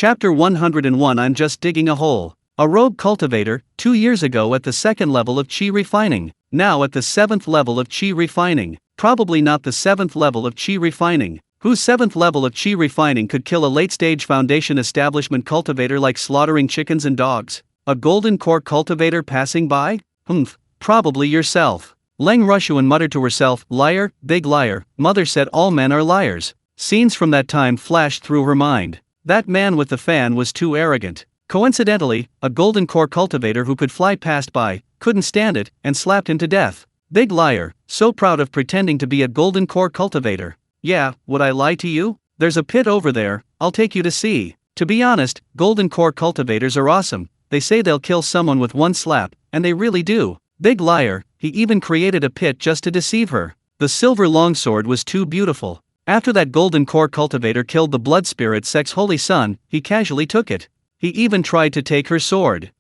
Chapter 101. I'm just digging a hole. A rogue cultivator, 2 years ago at the 2nd level of chi refining, now at the 7th level of chi refining. Probably not the 7th level of chi refining. Whose 7th level of chi refining could kill a late-stage foundation establishment cultivator like slaughtering chickens and dogs? A golden core cultivator passing by? Probably yourself. Leng Rushuan muttered to herself, liar, big liar, mother said all men are liars. Scenes from that time flashed through her mind. That man with the fan was too arrogant. Coincidentally, a golden core cultivator who could fly passed by, couldn't stand it, and slapped him to death. Big liar, so proud of pretending to be a golden core cultivator. Yeah, would I lie to you? There's a pit over there, I'll take you to see. To be honest, golden core cultivators are awesome. They say they'll kill someone with one slap, and they really do. Big liar, he even created a pit just to deceive her. The silver longsword was too beautiful. After that golden core cultivator killed the blood spirit sex holy son, he casually took it. He even tried to take her sword.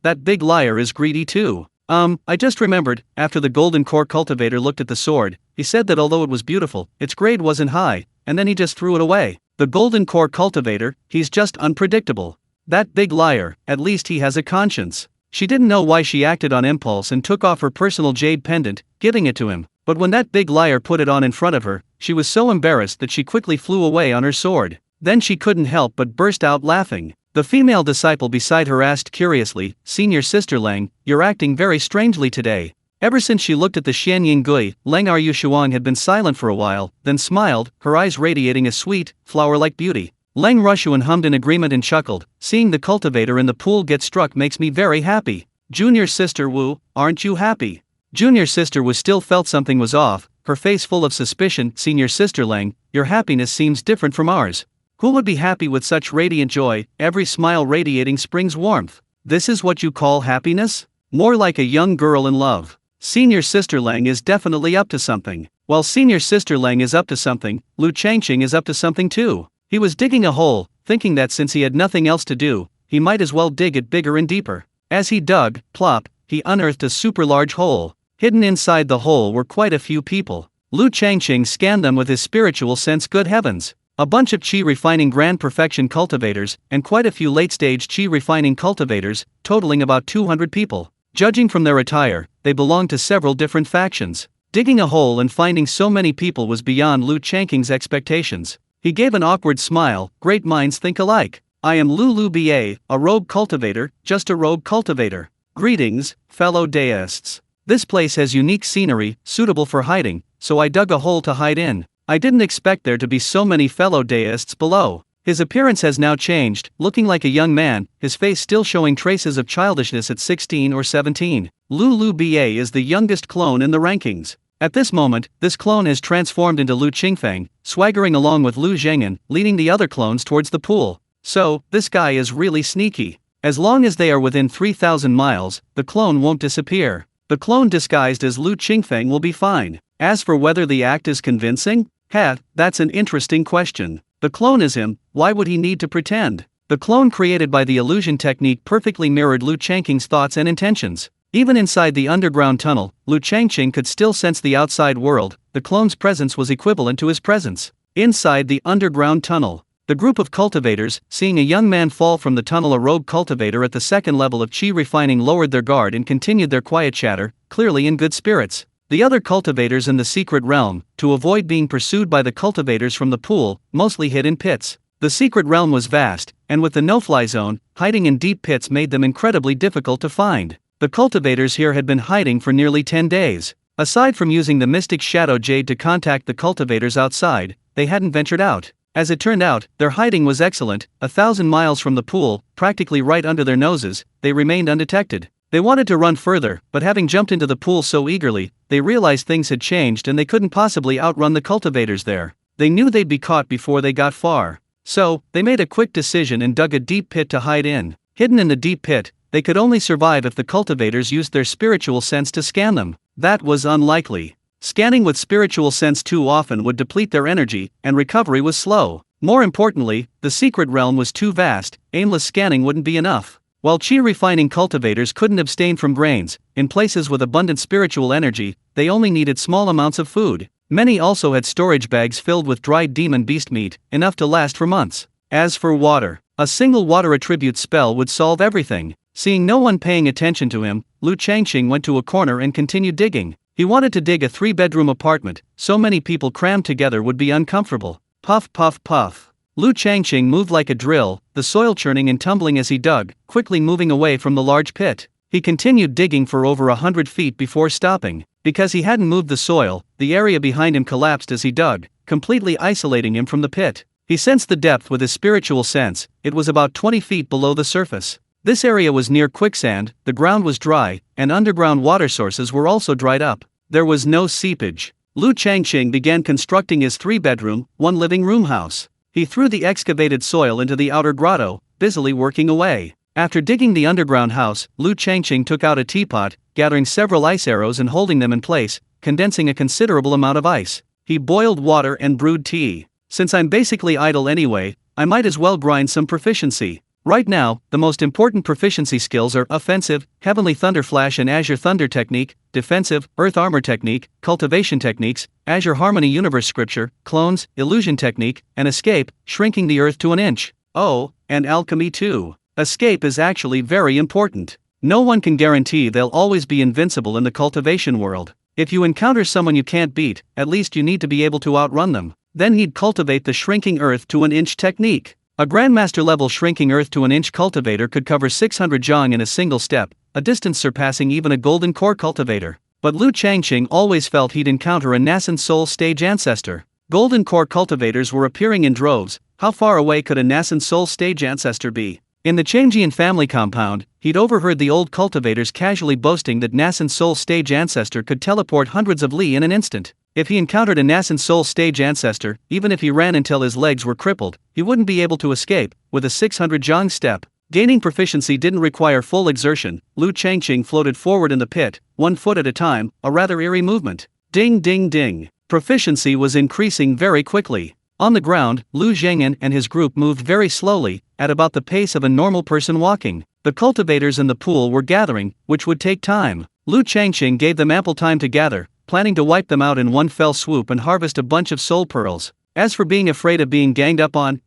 That big liar is greedy too. I just remembered, after the golden core cultivator looked at the sword, he said that although it was beautiful, its grade wasn't high, and then he just threw it away. The golden core cultivator, he's just unpredictable. That big liar, at least he has a conscience. She didn't know why she acted on impulse and took off her personal jade pendant, giving it to him. But when that big liar put it on in front of her, she was so embarrassed that she quickly flew away on her sword. Then she couldn't help but burst out laughing. The female disciple beside her asked curiously, Senior Sister Leng, you're acting very strangely today. Ever since she looked at the Xianying Gui, Leng Aryushuang had been silent for a while, then smiled, her eyes radiating a sweet, flower-like beauty. Leng Rushuan hummed in agreement and chuckled, seeing the cultivator in the pool get struck makes me very happy. Junior Sister Wu, aren't you happy? Junior Sister Wu still felt something was off, her face full of suspicion. Senior Sister Leng, your happiness seems different from ours. Who would be happy with such radiant joy, every smile radiating spring's warmth? This is what you call happiness? More like a young girl in love. Senior Sister Leng is definitely up to something. While Senior Sister Leng is up to something, Lu Changqing is up to something too. He was digging a hole, thinking that since he had nothing else to do, he might as well dig it bigger and deeper. As he dug, plop, he unearthed a super large hole. Hidden inside the hole were quite a few people. Lu Changqing scanned them with his spiritual sense. Good heavens. A bunch of chi refining grand perfection cultivators, and quite a few late-stage chi refining cultivators, totaling about 200 people. Judging from their attire, they belonged to several different factions. Digging a hole and finding so many people was beyond Lu Changqing's expectations. He gave an awkward smile. Great minds think alike. I am Lulu Ba, a rogue cultivator, just a rogue cultivator. Greetings, fellow deists. This place has unique scenery, suitable for hiding, so I dug a hole to hide in. I didn't expect there to be so many fellow deists below. His appearance has now changed, looking like a young man, his face still showing traces of childishness at 16 or 17. Lulu Ba is the youngest clone in the rankings. At this moment, this clone has transformed into Lu Qingfeng, swaggering along with Lu Zhengyan, leading the other clones towards the pool. So, this guy is really sneaky. As long as they are within 3,000 miles, the clone won't disappear. The clone disguised as Lu Qingfeng will be fine. As for whether the act is convincing, that's an interesting question. The clone is him, why would he need to pretend? The clone created by the illusion technique perfectly mirrored Lu Changqing's thoughts and intentions. Even inside the underground tunnel, Lu Changqing could still sense the outside world. The clone's presence was equivalent to his presence. Inside the underground tunnel, the group of cultivators, seeing a young man fall from the tunnel, a rogue cultivator at the 2nd level of chi refining, lowered their guard and continued their quiet chatter, clearly in good spirits. The other cultivators in the secret realm, to avoid being pursued by the cultivators from the pool, mostly hid in pits. The secret realm was vast, and with the no-fly zone, hiding in deep pits made them incredibly difficult to find. The cultivators here had been hiding for nearly 10 days. Aside from using the mystic shadow jade to contact the cultivators outside, they hadn't ventured out. As it turned out, their hiding was excellent. 1,000 miles from the pool, practically right under their noses, they remained undetected. They wanted to run further, but having jumped into the pool so eagerly, they realized things had changed and they couldn't possibly outrun the cultivators there. They knew they'd be caught before they got far. So, they made a quick decision and dug a deep pit to hide in. Hidden in the deep pit, they could only survive if the cultivators used their spiritual sense to scan them. That was unlikely. Scanning with spiritual sense too often would deplete their energy, and recovery was slow. More importantly, the secret realm was too vast, aimless scanning wouldn't be enough. While chi refining cultivators couldn't abstain from grains, in places with abundant spiritual energy, they only needed small amounts of food. Many also had storage bags filled with dried demon beast meat, enough to last for months. As for water, A single water attribute spell would solve everything. Seeing no one paying attention to him, Lu Changqing went to a corner and continued digging. He wanted to dig a 3-bedroom apartment, so many people crammed together would be uncomfortable. Puff puff puff. Lu Changqing moved like a drill, the soil churning and tumbling as he dug, quickly moving away from the large pit. He continued digging for over 100 feet before stopping. Because he hadn't moved the soil, the area behind him collapsed as he dug, completely isolating him from the pit. He sensed the depth with his spiritual sense. It was about 20 feet below the surface. This area was near quicksand, the ground was dry, and underground water sources were also dried up. There was no seepage. Lu Changqing began constructing his 3-bedroom, 1-living-room house. He threw the excavated soil into the outer grotto, busily working away. After digging the underground house, Lu Changqing took out a teapot, gathering several ice arrows and holding them in place, condensing a considerable amount of ice. He boiled water and brewed tea. Since I'm basically idle anyway, I might as well grind some proficiency. Right now, the most important proficiency skills are offensive, Heavenly Thunder Flash and Azure Thunder Technique, defensive, Earth Armor Technique, cultivation techniques, Azure Harmony Universe Scripture, clones, illusion technique, and escape, shrinking the earth to an inch. Oh, and alchemy too. Escape is actually very important. No one can guarantee they'll always be invincible in the cultivation world. If you encounter someone you can't beat, at least you need to be able to outrun them. Then he'd cultivate the shrinking earth to an inch technique. A Grandmaster level shrinking earth to an inch cultivator could cover 600 zhang in a single step, a distance surpassing even a golden core cultivator. But Lu Changqing always felt he'd encounter a Nascent Soul stage ancestor. Golden core cultivators were appearing in droves. How far away could a Nascent Soul stage ancestor be? In the Changqing family compound, he'd overheard the old cultivators casually boasting that Nascent Soul stage ancestor could teleport hundreds of li in an instant. If he encountered a Nascent Soul stage ancestor, even if he ran until his legs were crippled, he wouldn't be able to escape, with a 600 zhang step. Gaining proficiency didn't require full exertion. Lu Changqing floated forward in the pit, 1 foot at a time, a rather eerie movement. Ding ding ding. Proficiency was increasing very quickly. On the ground, Lu Zhengyan and his group moved very slowly, at about the pace of a normal person walking. The cultivators in the pool were gathering, which would take time. Lu Changqing gave them ample time to gather, planning to wipe them out in one fell swoop and harvest a bunch of soul pearls. As for being afraid of being ganged up on,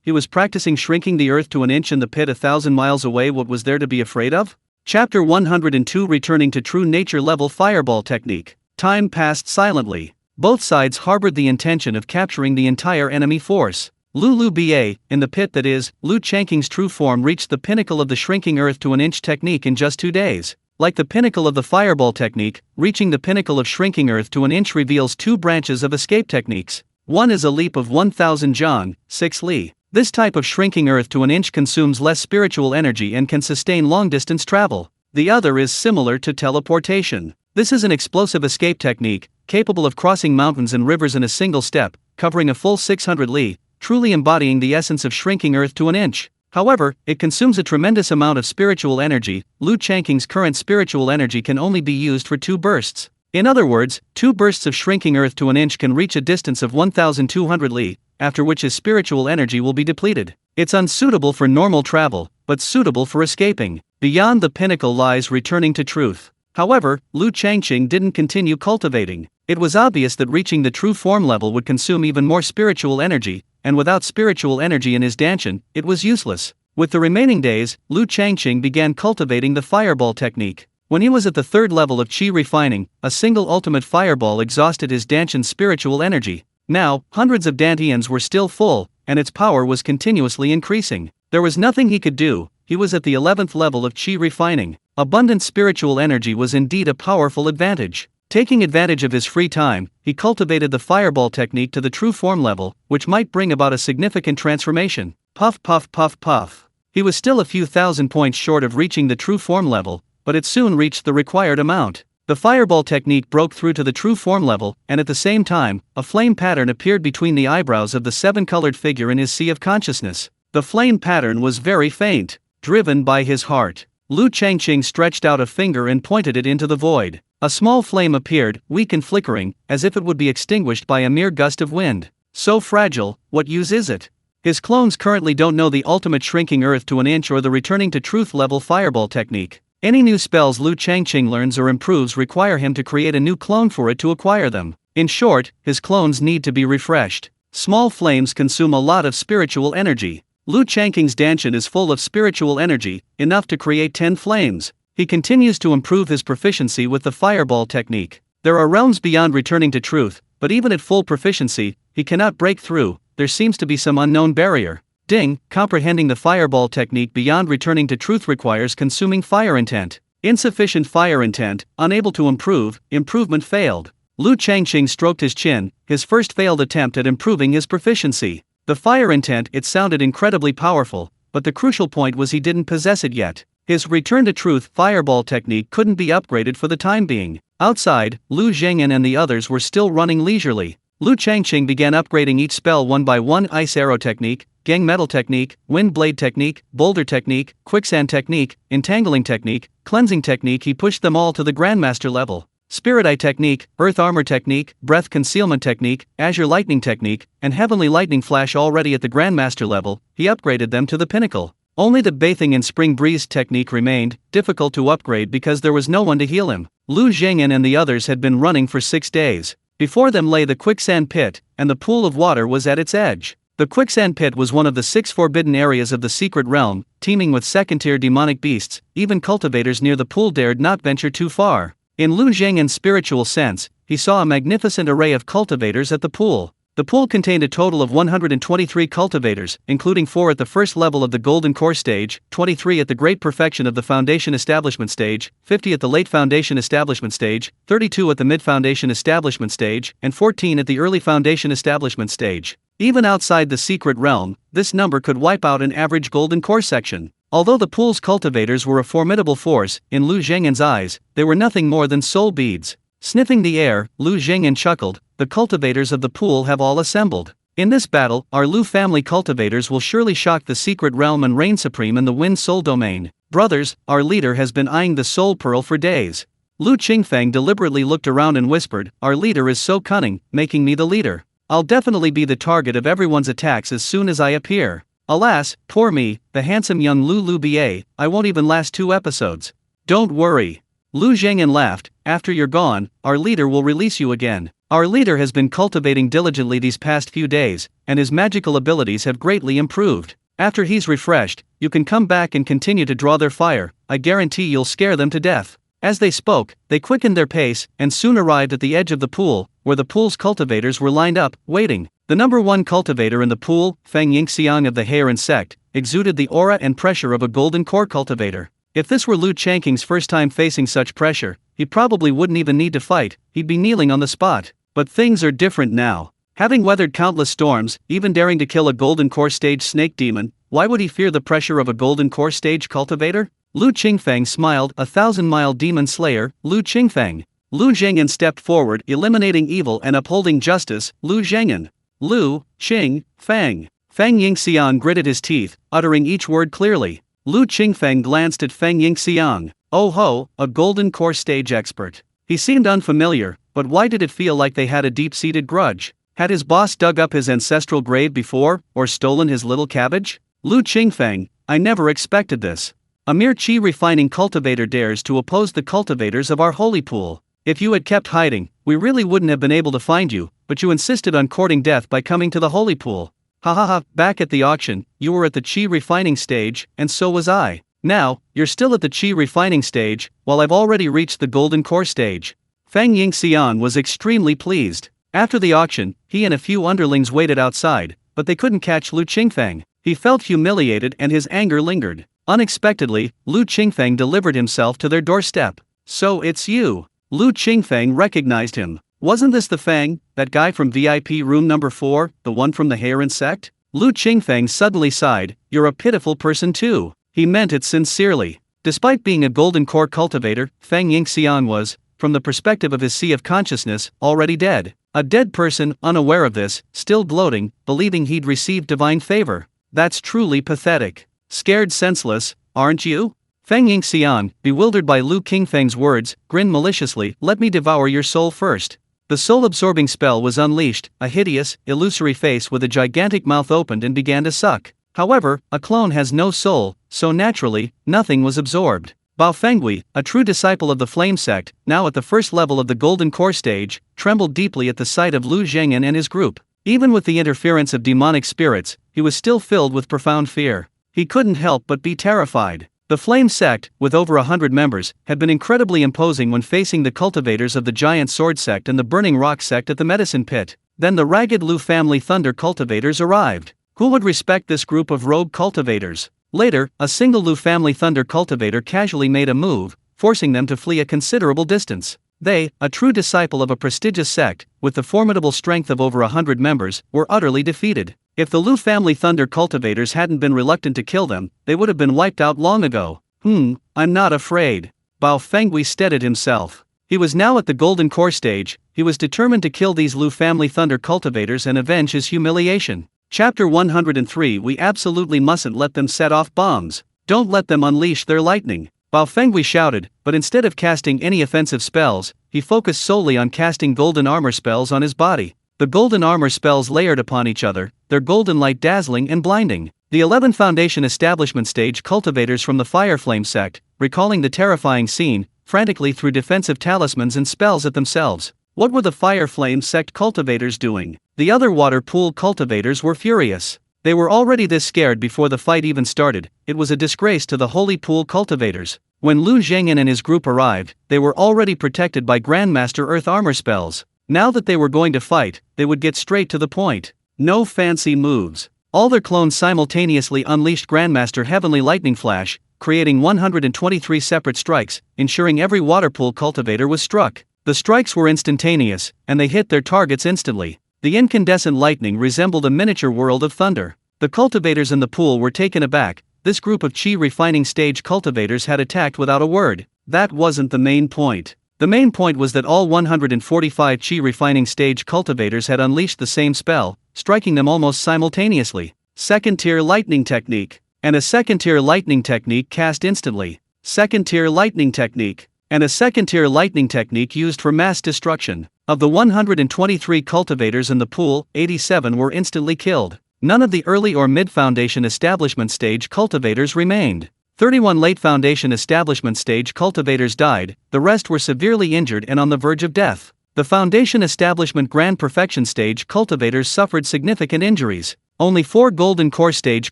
he was practicing shrinking the earth to an inch in the pit 1,000 miles away. What was there to be afraid of? Chapter 102, Returning to True Nature Level Fireball Technique. Time passed silently. Both sides harbored the intention of capturing the entire enemy force. Lu Ba, in the pit that is, Lu Changqing's true form reached the pinnacle of the shrinking earth to an inch technique in just 2 days. Like the pinnacle of the fireball technique, reaching the pinnacle of shrinking earth to an inch reveals 2 branches of escape techniques. One is a leap of 1,000 zhang, 6 li. This type of shrinking earth to an inch consumes less spiritual energy and can sustain long-distance travel. The other is similar to teleportation. This is an explosive escape technique, capable of crossing mountains and rivers in a single step, covering a full 600 li, truly embodying the essence of shrinking earth to an inch. However, it consumes a tremendous amount of spiritual energy. Lu Changqing's current spiritual energy can only be used for 2 bursts. In other words, 2 bursts of shrinking earth to an inch can reach a distance of 1,200 li, after which his spiritual energy will be depleted. It's unsuitable for normal travel, but suitable for escaping. Beyond the pinnacle lies returning to truth. However, Lu Changqing didn't continue cultivating. It was obvious that reaching the true form level would consume even more spiritual energy, and without spiritual energy in his dantian, it was useless. With the remaining days, Lu Changqing began cultivating the fireball technique. When he was at the 3rd level of chi refining, a single ultimate fireball exhausted his dantian's spiritual energy. Now, hundreds of dantians were still full, and its power was continuously increasing. There was nothing he could do. He was at the 11th level of chi refining. Abundant spiritual energy was indeed a powerful advantage. Taking advantage of his free time, he cultivated the fireball technique to the true form level, which might bring about a significant transformation. Puff puff puff puff. He was still a few thousand points short of reaching the true form level, but it soon reached the required amount. The fireball technique broke through to the true form level, and at the same time, a flame pattern appeared between the eyebrows of the 7-colored figure in his sea of consciousness. The flame pattern was very faint, driven by his heart. Lu Changqing stretched out a finger and pointed it into the void. A small flame appeared, weak and flickering, as if it would be extinguished by a mere gust of wind. So fragile, what use is it? His clones currently don't know the ultimate shrinking earth to an inch or the returning to truth level fireball technique. Any new spells Lu Changqing learns or improves require him to create a new clone for it to acquire them. In short, his clones need to be refreshed. Small flames consume a lot of spiritual energy. Lu Changqing's Danshan is full of spiritual energy, enough to create 10 flames. He continues to improve his proficiency with the fireball technique. There are realms beyond returning to truth, but even at full proficiency, he cannot break through. There seems to be some unknown barrier. Ding, comprehending the fireball technique beyond returning to truth requires consuming fire intent. Insufficient fire intent, unable to improve, improvement failed. Lu Changqing stroked his chin, his first failed attempt at improving his proficiency. The fire intent, it sounded incredibly powerful, but the crucial point was he didn't possess it yet. His return to truth fireball technique couldn't be upgraded for the time being. Outside, Lu Zhengyan and the others were still running leisurely. Lu Changqing began upgrading each spell one by one: Ice Arrow Technique, Gang Metal Technique, Wind Blade Technique, Boulder Technique, Quicksand Technique, Entangling Technique, Cleansing Technique. He pushed them all to the Grandmaster level. Spirit Eye Technique, Earth Armor Technique, Breath Concealment Technique, Azure Lightning Technique, and Heavenly Lightning Flash. Already at the Grandmaster level, he upgraded them to the pinnacle. Only the Bathing in Spring Breeze technique remained, difficult to upgrade because there was no one to heal him. Lu Zhengyan and the others had been running for 6 days. Before them lay the Quicksand Pit, and the pool of water was at its edge. The Quicksand Pit was one of the 6 forbidden areas of the secret realm, teeming with second-tier demonic beasts. Even cultivators near the pool dared not venture too far. In Lu Zhengyan's spiritual sense, he saw a magnificent array of cultivators at the pool. The pool contained a total of 123 cultivators, including 4 at the first level of the Golden Core stage, 23 at the Great Perfection of the Foundation Establishment stage, 50 at the Late Foundation Establishment stage, 32 at the Mid Foundation Establishment stage, and 14 at the Early Foundation Establishment stage. Even outside the secret realm, this number could wipe out an average Golden Core section. Although the pool's cultivators were a formidable force, in Lu Zhengyan's eyes, they were nothing more than soul beads. Sniffing the air, Lu Zhengyan chuckled. The cultivators of the pool have all assembled. In this battle, our Lu family cultivators will surely shock the secret realm and reign supreme in the Wind Soul domain. Brothers, our leader has been eyeing the Soul Pearl for days. Lu Qingfeng deliberately looked around and whispered, "Our leader is so cunning, making me the leader. I'll definitely be the target of everyone's attacks as soon as I appear. Alas, poor me, the handsome young Lu Ba, I won't even last 2 episodes." "Don't worry." Lu Zhengyan laughed, "After you're gone, our leader will release you again. Our leader has been cultivating diligently these past few days, and his magical abilities have greatly improved. After he's refreshed, you can come back and continue to draw their fire. I guarantee you'll scare them to death." As they spoke, they quickened their pace, and soon arrived at the edge of the pool, where the pool's cultivators were lined up, waiting. The number 1 cultivator in the pool, Feng Yingxiang of the Hare sect, exuded the aura and pressure of a Golden Core cultivator. If this were Lu Changqing's first time facing such pressure, he probably wouldn't even need to fight, he'd be kneeling on the spot. But things are different now. Having weathered countless storms, even daring to kill a Golden Core stage snake demon, why would he fear the pressure of a Golden Core stage cultivator? Lu Qingfeng smiled, "A 1,000-mile demon slayer, Lu Qingfeng." Lu Zhengyan stepped forward, eliminating evil and upholding justice. Lu Zhengyan. Lu Qingfeng. Feng Yingxiang gritted his teeth, uttering each word clearly. Lu Qingfeng glanced at Feng Yingxiang. "Oh ho, a Golden Core stage expert." He seemed unfamiliar, but why did it feel like they had a deep-seated grudge? Had his boss dug up his ancestral grave before, or stolen his little cabbage? Lu Qingfeng, I never expected this. A mere chi refining cultivator dares to oppose the cultivators of our holy pool. If you had kept hiding, we really wouldn't have been able to find you, but you insisted on courting death by coming to the holy pool. Ha ha ha, back at the auction, you were at the chi refining stage, and so was I. Now, you're still at the chi refining stage, while I've already reached the Golden Core stage. Feng Yingxiang was extremely pleased. After the auction, he and a few underlings waited outside, but they couldn't catch Lu Qingfeng. He felt humiliated and his anger lingered. Unexpectedly, Lu Qingfeng delivered himself to their doorstep. "So it's you." Lu Qingfeng recognized him. "Wasn't this the Feng, that guy from VIP room number 4, the one from the Hare sect?" Lu Qingfeng suddenly sighed, "You're a pitiful person too." He meant it sincerely. Despite being a Golden Core cultivator, Feng Yingxiang was, from the perspective of his sea of consciousness, already dead. A dead person, unaware of this, still gloating, believing he'd received divine favor. That's truly pathetic. "Scared senseless, aren't you?" Feng Yingxiang, bewildered by Lu Qingfeng's words, grinned maliciously, "Let me devour your soul first." The soul-absorbing spell was unleashed, a hideous, illusory face with a gigantic mouth opened and began to suck. However, a clone has no soul, so naturally, nothing was absorbed. Bao Fengui, a true disciple of the Flame sect, now at the first level of the Golden Core stage, trembled deeply at the sight of Lu Zhengyan and his group. Even with the interference of demonic spirits, he was still filled with profound fear. He couldn't help but be terrified. The Flame Sect, with over 100 members, had been incredibly imposing when facing the cultivators of the Giant Sword Sect and the Burning Rock Sect at the Medicine Pit. Then the ragged Lu family Thunder cultivators arrived. Who would respect this group of rogue cultivators? Later, a single Lu family Thunder cultivator casually made a move, forcing them to flee a considerable distance. They, a true disciple of a prestigious sect, with the formidable strength of over 100 members, were utterly defeated. If the Lu family Thunder cultivators hadn't been reluctant to kill them, they would have been wiped out long ago. I'm not afraid. Bao Fenghui steadied himself. He was now at the Golden Core stage. He was determined to kill these Lu family Thunder cultivators and avenge his humiliation. Chapter 103. We absolutely mustn't let them set off bombs. Don't let them unleash their lightning, Bao Fenghui shouted, but instead of casting any offensive spells, he focused solely on casting golden armor spells on his body. The golden armor spells layered upon each other, their golden light dazzling and blinding. The 11 Foundation Establishment Stage cultivators from the Fireflame sect, recalling the terrifying scene, frantically threw defensive talismans and spells at themselves. What were the Fireflame sect cultivators doing? The other water pool cultivators were furious. They were already this scared before the fight even started. It was a disgrace to the Holy Pool cultivators. When Lu Zhengyan and his group arrived, they were already protected by Grandmaster Earth armor spells. Now that they were going to fight, they would get straight to the point. No fancy moves. All their clones simultaneously unleashed Grandmaster Heavenly Lightning Flash, creating 123 separate strikes, ensuring every waterpool cultivator was struck. The strikes were instantaneous, and they hit their targets instantly. The incandescent lightning resembled a miniature world of thunder. The cultivators in the pool were taken aback. This group of Qi refining stage cultivators had attacked without a word. That wasn't the main point. The main point was that all 145 Qi refining stage cultivators had unleashed the same spell, striking them almost simultaneously. Second-tier lightning technique. And a second-tier lightning technique cast instantly. Second-tier lightning technique. And a second-tier lightning technique used for mass destruction. Of the 123 cultivators in the pool, 87 were instantly killed. None of the early or mid-foundation establishment stage cultivators remained. 31 late foundation establishment stage cultivators died, the rest were severely injured and on the verge of death. The foundation establishment grand perfection stage cultivators suffered significant injuries. Only 4 golden core stage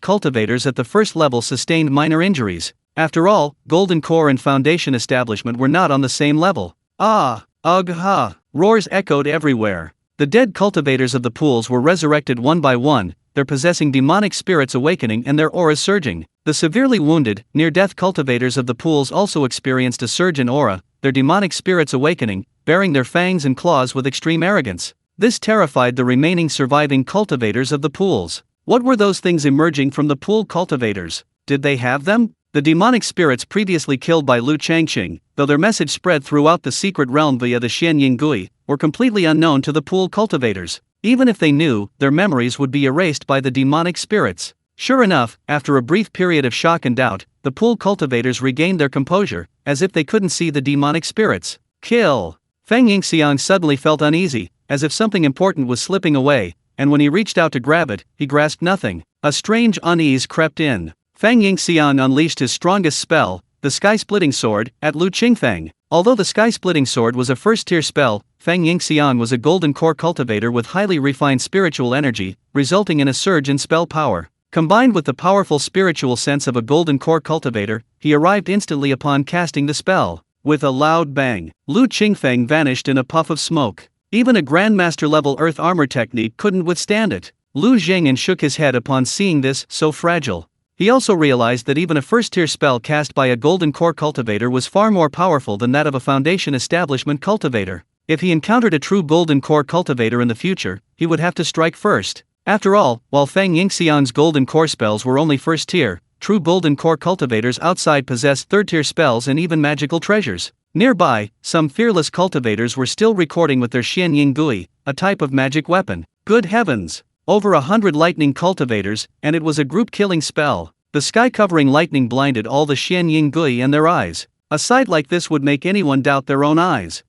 cultivators at the first level sustained minor injuries. After all, golden core and foundation establishment were not on the same level. Ah! Ugh ha! Roars echoed everywhere. The dead cultivators of the pools were resurrected one by one, their possessing demonic spirits awakening and their auras surging. The severely wounded, near-death cultivators of the pools also experienced a surge in aura, their demonic spirits awakening, baring their fangs and claws with extreme arrogance. This terrified the remaining surviving cultivators of the pools. What were those things emerging from the pool cultivators? Did they have them? The demonic spirits previously killed by Lu Changqing, though their message spread throughout the secret realm via the Xianying Gui, were completely unknown to the pool cultivators. Even if they knew, their memories would be erased by the demonic spirits. Sure enough, after a brief period of shock and doubt, the pool cultivators regained their composure, as if they couldn't see the demonic spirits. Kill! Feng Yingxiang suddenly felt uneasy, as if something important was slipping away, and when he reached out to grab it, he grasped nothing. A strange unease crept in. Feng Yingxiang unleashed his strongest spell, the Sky-Splitting Sword, at Lu Qingfeng. Although the Sky-Splitting Sword was a first-tier spell, Feng Yingxiang was a golden core cultivator with highly refined spiritual energy, resulting in a surge in spell power. Combined with the powerful spiritual sense of a golden core cultivator, he arrived instantly upon casting the spell. With a loud bang, Lu Qingfeng vanished in a puff of smoke. Even a Grandmaster-level Earth armor technique couldn't withstand it. Lu Zhengyan shook his head upon seeing this, so fragile. He also realized that even a first-tier spell cast by a golden core cultivator was far more powerful than that of a foundation establishment cultivator. If he encountered a true golden core cultivator in the future, he would have to strike first. After all, while Feng Yingxiang's golden core spells were only first tier, true golden core cultivators outside possessed third-tier spells and even magical treasures. Nearby, some fearless cultivators were still recording with their Xianying Gui, a type of magic weapon. Good heavens! Over 100 lightning cultivators, and it was a group-killing spell. The sky-covering lightning blinded all the Xianying Gui and their eyes. A sight like this would make anyone doubt their own eyes.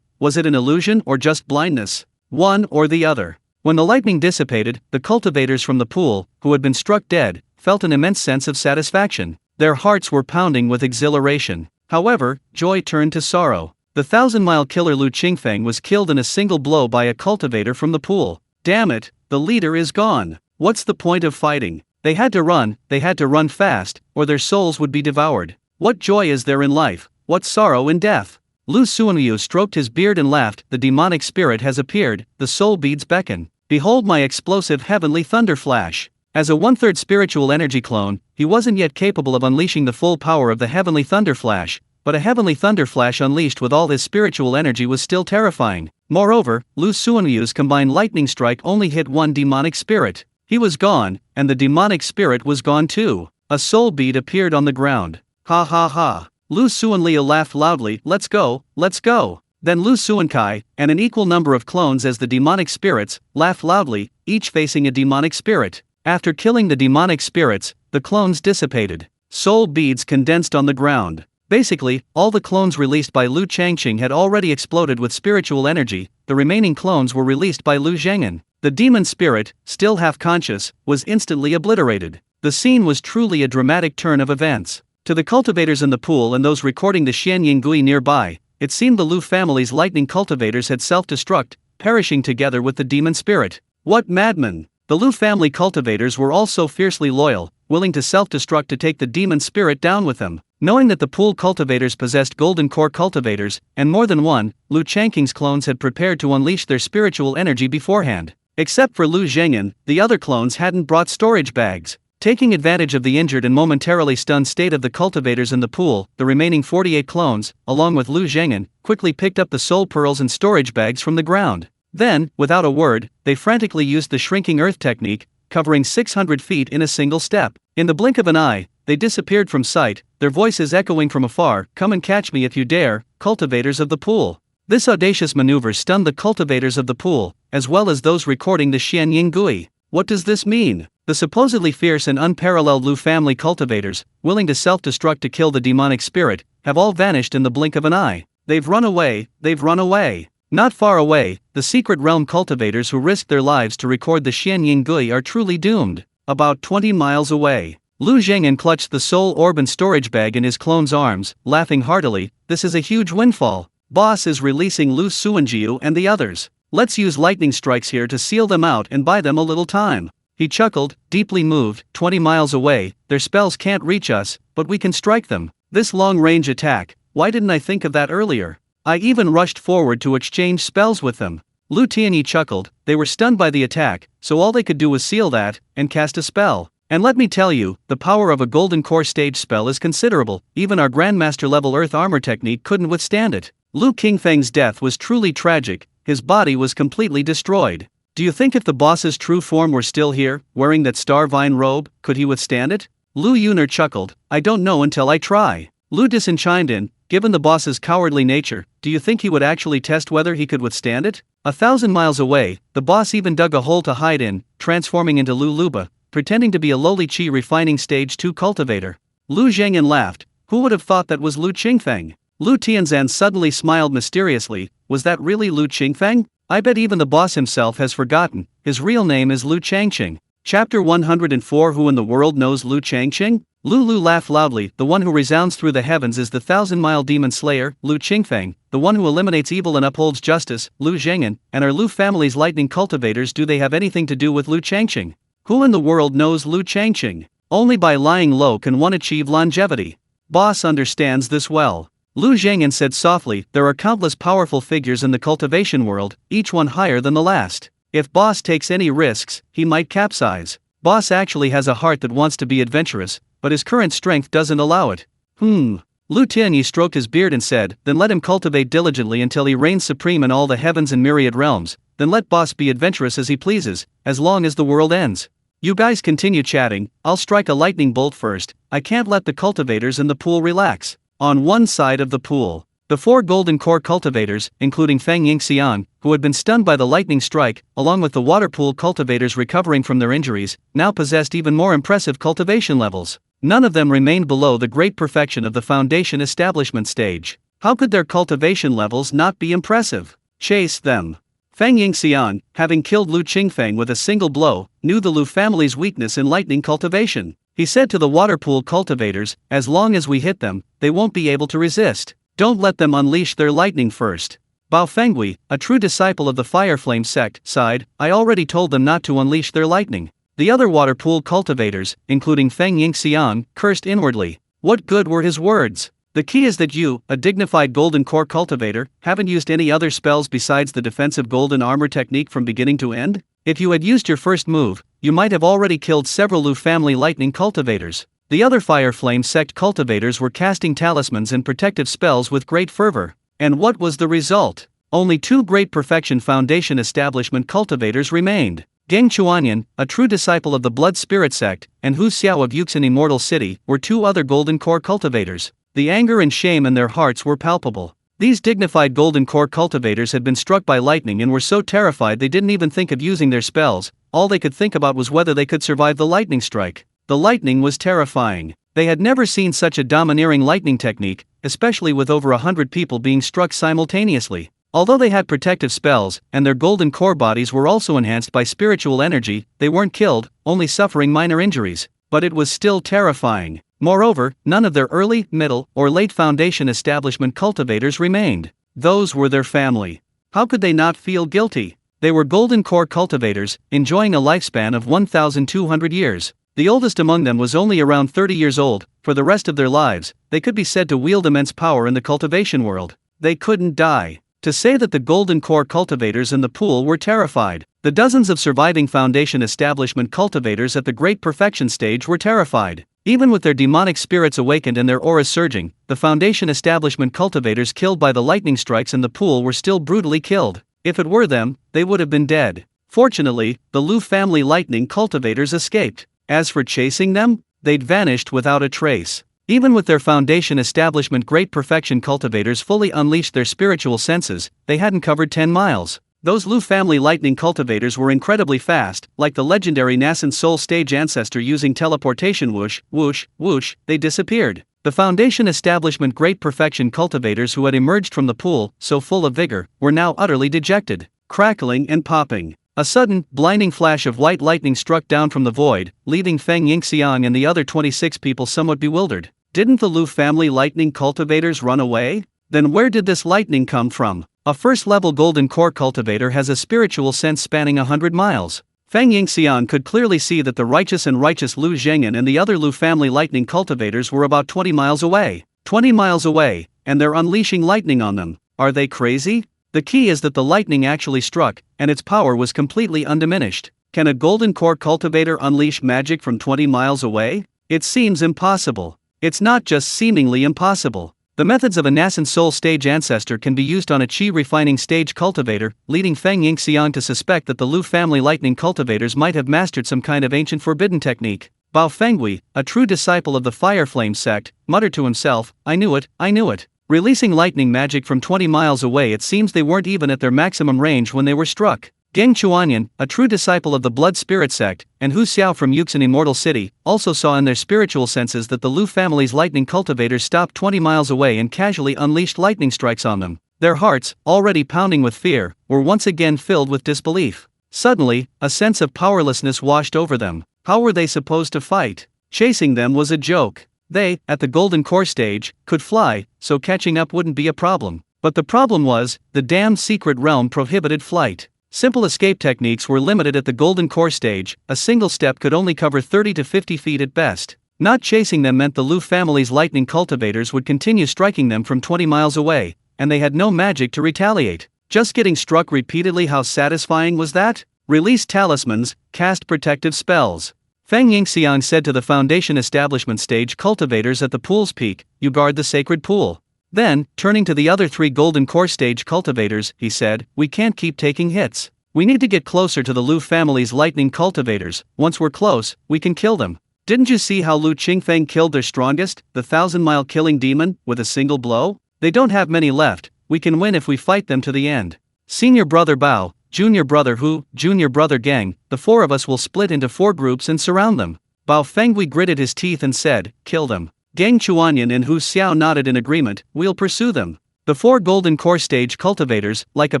Was it an illusion or just blindness? One or the other. When the lightning dissipated, the cultivators from the pool, who had been struck dead, felt an immense sense of satisfaction. Their hearts were pounding with exhilaration. However, joy turned to sorrow. The 1,000-mile killer Lu Qingfeng was killed in a single blow by a cultivator from the pool. Damn it, the leader is gone. What's the point of fighting? They had to run fast, or their souls would be devoured. What joy is there in life? What sorrow in death? Lu Suanyu stroked his beard and laughed. The demonic spirit has appeared, the soul beads beckon. Behold my explosive heavenly thunder flash. As a one-third spiritual energy clone, he wasn't yet capable of unleashing the full power of the heavenly thunder flash, but a heavenly thunder flash unleashed with all his spiritual energy was still terrifying. Moreover, Lu Suanyu's combined lightning strike only hit one demonic spirit. He was gone, and the demonic spirit was gone too. A soul bead appeared on the ground. Ha ha ha. Lu Suanliu laughed loudly. Let's go, let's go. Then Lu Suankai, and an equal number of clones as the demonic spirits, laughed loudly, each facing a demonic spirit. After killing the demonic spirits, the clones dissipated. Soul beads condensed on the ground. Basically, all the clones released by Lu Changqing had already exploded with spiritual energy. The remaining clones were released by Lu Zheng'an. The demon spirit, still half-conscious, was instantly obliterated. The scene was truly a dramatic turn of events. To the cultivators in the pool and those recording the Xianying Gui nearby, it seemed the Lu family's lightning cultivators had self-destruct, perishing together with the demon spirit. What madmen! The Lu family cultivators were all so fiercely loyal, willing to self-destruct to take the demon spirit down with them. Knowing that the pool cultivators possessed golden core cultivators, and more than one, Lu Changqing's clones had prepared to unleash their spiritual energy beforehand. Except for Lu Zheng'an, the other clones hadn't brought storage bags. Taking advantage of the injured and momentarily stunned state of the cultivators in the pool, the remaining 48 clones, along with Lu Zheng'an, quickly picked up the soul pearls and storage bags from the ground. Then, without a word, they frantically used the shrinking earth technique, covering 600 feet in a single step. In the blink of an eye, they disappeared from sight, their voices echoing from afar. Come and catch me if you dare, cultivators of the pool. This audacious maneuver stunned the cultivators of the pool, as well as those recording the Xianying Gui. What does this mean? The supposedly fierce and unparalleled Lu family cultivators, willing to self-destruct to kill the demonic spirit, have all vanished in the blink of an eye. They've run away, they've run away. Not far away, the secret realm cultivators who risked their lives to record the Xianying Gui are truly doomed. About 20 miles away, Lu Zheng'an clutched the soul orb and storage bag in his clone's arms, laughing heartily. This is a huge windfall. Boss is releasing Lu Suanjiu and the others. Let's use lightning strikes here to seal them out and buy them a little time. He chuckled, deeply moved. 20 miles away, their spells can't reach us, but we can strike them. This long-range attack, why didn't I think of that earlier? I even rushed forward to exchange spells with them. Lu Tianyi chuckled. They were stunned by the attack, so all they could do was seal that, and cast a spell. And let me tell you, the power of a golden core stage spell is considerable. Even our Grandmaster level earth armor technique couldn't withstand it. Lu Qingfeng's death was truly tragic, his body was completely destroyed. Do you think if the boss's true form were still here, wearing that star vine robe, could he withstand it? Lu Yuner chuckled. I don't know until I try. Lu Disin chimed in. Given the boss's cowardly nature, do you think he would actually test whether he could withstand it? 1,000 miles away, the boss even dug a hole to hide in, transforming into Lu Luba, pretending to be a lowly Qi refining stage 2 cultivator. Lu Zheng'an laughed. Who would have thought that was Lu Qingfeng? Lu Tianzan suddenly smiled mysteriously. Was that really Lu Qingfeng? I bet even the boss himself has forgotten. His real name is Lu Changqing. Chapter 104. Who in the world knows Lu Changqing? Lu laughed loudly. The one who resounds through the heavens is the 1,000-mile demon slayer, Lu Qingfeng. The one who eliminates evil and upholds justice, Lu Zheng'an. And our Lu family's lightning cultivators, do they have anything to do with Lu Changqing? Who in the world knows Lu Changqing? Only by lying low can one achieve longevity. Boss understands this well. Lu Zheng'an said softly. There are countless powerful figures in the cultivation world, each one higher than the last. If Boss takes any risks, he might capsize. Boss actually has a heart that wants to be adventurous, but his current strength doesn't allow it. Lu Tianyi stroked his beard and said, then let him cultivate diligently until he reigns supreme in all the heavens and myriad realms, then let Boss be adventurous as he pleases, as long as the world ends. You guys continue chatting, I'll strike a lightning bolt first. I can't let the cultivators in the pool relax. On one side of the pool, the 4 golden core cultivators, including Feng Yingxian, who had been stunned by the lightning strike, along with the water pool cultivators recovering from their injuries, now possessed even more impressive cultivation levels. None of them remained below the great perfection of the foundation establishment stage. How could their cultivation levels not be impressive? Chase them. Feng Yingxian, having killed Lu Qingfeng with a single blow, knew the Lu family's weakness in lightning cultivation. He said to the water pool cultivators, as long as we hit them, they won't be able to resist. Don't let them unleash their lightning first. Bao Fengui, a true disciple of the Fire Flame sect, sighed. I already told them not to unleash their lightning. The other water pool cultivators, including Feng Yingxiang, cursed inwardly. What good were his words? The key is that you, a dignified golden core cultivator, haven't used any other spells besides the defensive golden armor technique from beginning to end? If you had used your first move, you might have already killed several Lu family lightning cultivators. The other Fire Flame sect cultivators were casting talismans and protective spells with great fervor. And what was the result? Only 2 Great Perfection Foundation establishment cultivators remained. Geng Chuanyan, a true disciple of the Blood Spirit sect, and Hu Xiao of Yuxin Immortal City, were 2 other golden core cultivators. The anger and shame in their hearts were palpable. These dignified golden core cultivators had been struck by lightning and were so terrified they didn't even think of using their spells. All they could think about was whether they could survive the lightning strike. The lightning was terrifying. They had never seen such a domineering lightning technique, especially with over 100 people being struck simultaneously. Although they had protective spells, and their golden core bodies were also enhanced by spiritual energy, they weren't killed, only suffering minor injuries. But it was still terrifying. Moreover, none of their early, middle, or late Foundation establishment cultivators remained. Those were their family. How could they not feel guilty? They were golden core cultivators, enjoying a lifespan of 1,200 years. The oldest among them was only around 30 years old. For the rest of their lives, they could be said to wield immense power in the cultivation world. They couldn't die. To say that the golden core cultivators in the pool were terrified. The dozens of surviving Foundation establishment cultivators at the Great Perfection stage were terrified. Even with their demonic spirits awakened and their auras surging, the Foundation establishment cultivators killed by the lightning strikes in the pool were still brutally killed. If it were them, they would have been dead. Fortunately, the Lu family lightning cultivators escaped. As for chasing them, they'd vanished without a trace. Even with their Foundation establishment Great Perfection cultivators fully unleashed their spiritual senses, they hadn't covered 10 miles. Those Lu family lightning cultivators were incredibly fast, like the legendary Nascent Soul stage ancestor using teleportation. Whoosh, whoosh, whoosh, they disappeared. The Foundation establishment Great Perfection cultivators who had emerged from the pool, so full of vigor, were now utterly dejected, crackling and popping. A sudden, blinding flash of white lightning struck down from the void, leaving Feng Yingxiang and the other 26 people somewhat bewildered. Didn't the Lu family lightning cultivators run away? Then where did this lightning come from? A first-level golden core cultivator has a spiritual sense spanning 100 miles. Feng Yingxiang could clearly see that the righteous Lu Zhengyan and the other Lu family lightning cultivators were about 20 miles away. 20 miles away, and they're unleashing lightning on them. Are they crazy? The key is that the lightning actually struck, and its power was completely undiminished. Can a golden core cultivator unleash magic from 20 miles away? It seems impossible. It's not just seemingly impossible. The methods of a Nascent Soul stage ancestor can be used on a Qi refining stage cultivator, leading Feng Yingxiang to suspect that the Lu family lightning cultivators might have mastered some kind of ancient forbidden technique. Bao Fengui, a true disciple of the Fire Flame sect, muttered to himself, I knew it. Releasing lightning magic from 20 miles away, it seems they weren't even at their maximum range when they were struck. Geng Chuanyan, a true disciple of the Blood Spirit sect, and Hu Xiao from Yuxin Immortal City, also saw in their spiritual senses that the Lu family's lightning cultivators stopped 20 miles away and casually unleashed lightning strikes on them. Their hearts, already pounding with fear, were once again filled with disbelief. Suddenly, a sense of powerlessness washed over them. How were they supposed to fight? Chasing them was a joke. They, at the Golden Core stage, could fly, so catching up wouldn't be a problem. But the problem was, the damned secret realm prohibited flight. Simple escape techniques were limited at the Golden Core stage. A single step could only cover 30 to 50 feet at best. Not chasing them meant the Lu family's lightning cultivators would continue striking them from 20 miles away, and they had no magic to retaliate. Just getting struck repeatedly, how satisfying was that? Release talismans, cast protective spells. Feng Yingxiang said to the Foundation establishment stage cultivators at the pool's peak, you guard the sacred pool. Then, turning to the other 3 Golden Core stage cultivators, he said, we can't keep taking hits. We need to get closer to the Lu family's lightning cultivators. Once we're close, we can kill them. Didn't you see how Lu Qingfeng killed their strongest, the 1,000-mile killing demon, with a single blow? They don't have many left. We can win if we fight them to the end. Senior brother Bao, junior brother Hu, junior brother Geng, the 4 of us will split into 4 groups and surround them. Bao Fengui gritted his teeth and said, kill them. Geng Chuanyan and Hu Xiao nodded in agreement, we'll pursue them. The 4 Golden Core stage cultivators, like a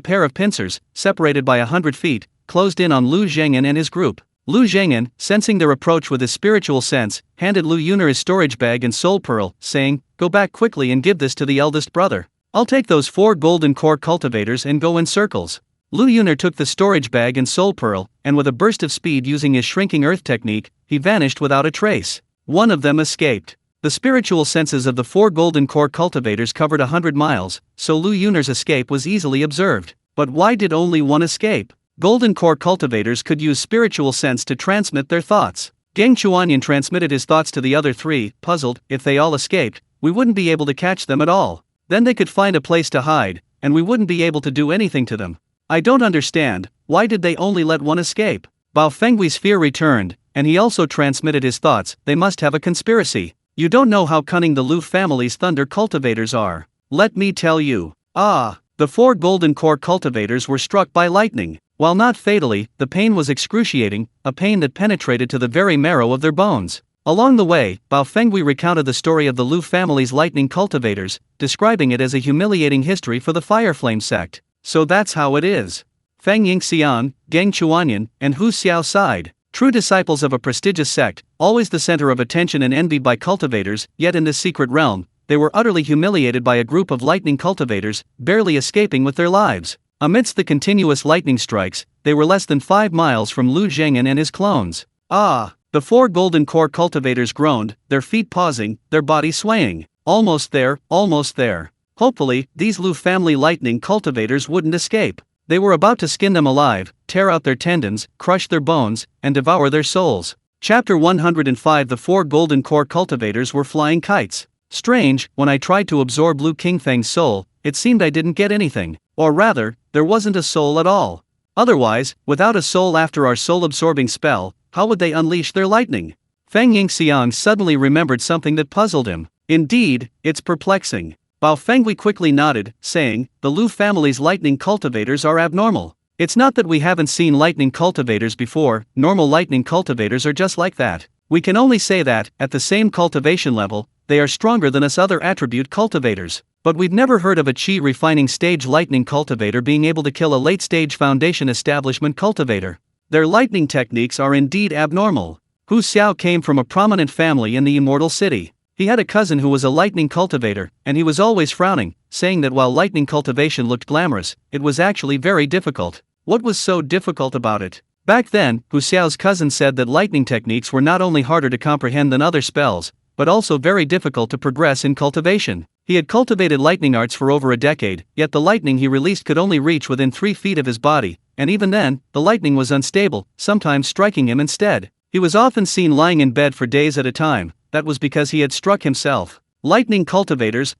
pair of pincers, separated by 100 feet, closed in on Lu Zhengyan and his group. Lu Zhengyan, sensing their approach with his spiritual sense, handed Lu Yuner his storage bag and soul pearl, saying, go back quickly and give this to the eldest brother. I'll take those 4 Golden Core cultivators and go in circles. Lu Yuner took the storage bag and soul pearl, and with a burst of speed using his shrinking earth technique, he vanished without a trace. One of them escaped. The spiritual senses of the 4 golden core cultivators covered 100 miles, so Lu Yuner's escape was easily observed. But why did only one escape? Golden core cultivators could use spiritual sense to transmit their thoughts. Geng Chuanyan transmitted his thoughts to the other 3, puzzled. If they all escaped, we wouldn't be able to catch them at all. Then they could find a place to hide, and we wouldn't be able to do anything to them. I don't understand, why did they only let one escape? Bao Fenghui's fear returned, and he also transmitted his thoughts. They must have a conspiracy. You don't know how cunning the Lu family's thunder cultivators are. Let me tell you. The 4 golden core cultivators were struck by lightning. While not fatally, the pain was excruciating, a pain that penetrated to the very marrow of their bones. Along the way, Bao Fenghui recounted the story of the Lu family's lightning cultivators, describing it as a humiliating history for the Fireflame sect. So that's how it is. Feng Yingxiang, Geng Chuanyan, and Hu Xiao sighed. True disciples of a prestigious sect, always the center of attention and envied by cultivators, yet in this secret realm, they were utterly humiliated by a group of lightning cultivators, barely escaping with their lives. Amidst the continuous lightning strikes, they were less than 5 miles from Lu Zhengyan and his clones. The 4 golden core cultivators groaned, their feet pausing, their bodies swaying. Almost there, almost there. Hopefully, these Lu family lightning cultivators wouldn't escape. They were about to skin them alive, tear out their tendons, crush their bones, and devour their souls. Chapter 105. The 4 golden core cultivators were flying kites. Strange, when I tried to absorb Lu Qingfeng's soul, it seemed I didn't get anything. Or rather, there wasn't a soul at all. Otherwise, without a soul after our soul-absorbing spell, how would they unleash their lightning? Feng Yingxiang suddenly remembered something that puzzled him. Indeed, it's perplexing. Bao Fenghui quickly nodded, saying, the Lu family's lightning cultivators are abnormal. It's not that we haven't seen lightning cultivators before, normal lightning cultivators are just like that. We can only say that, at the same cultivation level, they are stronger than us other attribute cultivators. But we've never heard of a chi refining stage lightning cultivator being able to kill a late stage foundation establishment cultivator. Their lightning techniques are indeed abnormal. Hu Xiao came from a prominent family in the Immortal City. He had a cousin who was a lightning cultivator, and he was always frowning, saying that while lightning cultivation looked glamorous, it was actually very difficult. What was so difficult about it? Back then, Hu Xiao's cousin said that lightning techniques were not only harder to comprehend than other spells, but also very difficult to progress in cultivation. He had cultivated lightning arts for over a decade, yet the lightning he released could only reach within 3 feet of his body, and even then, the lightning was unstable, sometimes striking him instead. He was often seen lying in bed for days at a time. That was because he had struck himself. Lightning cultivators,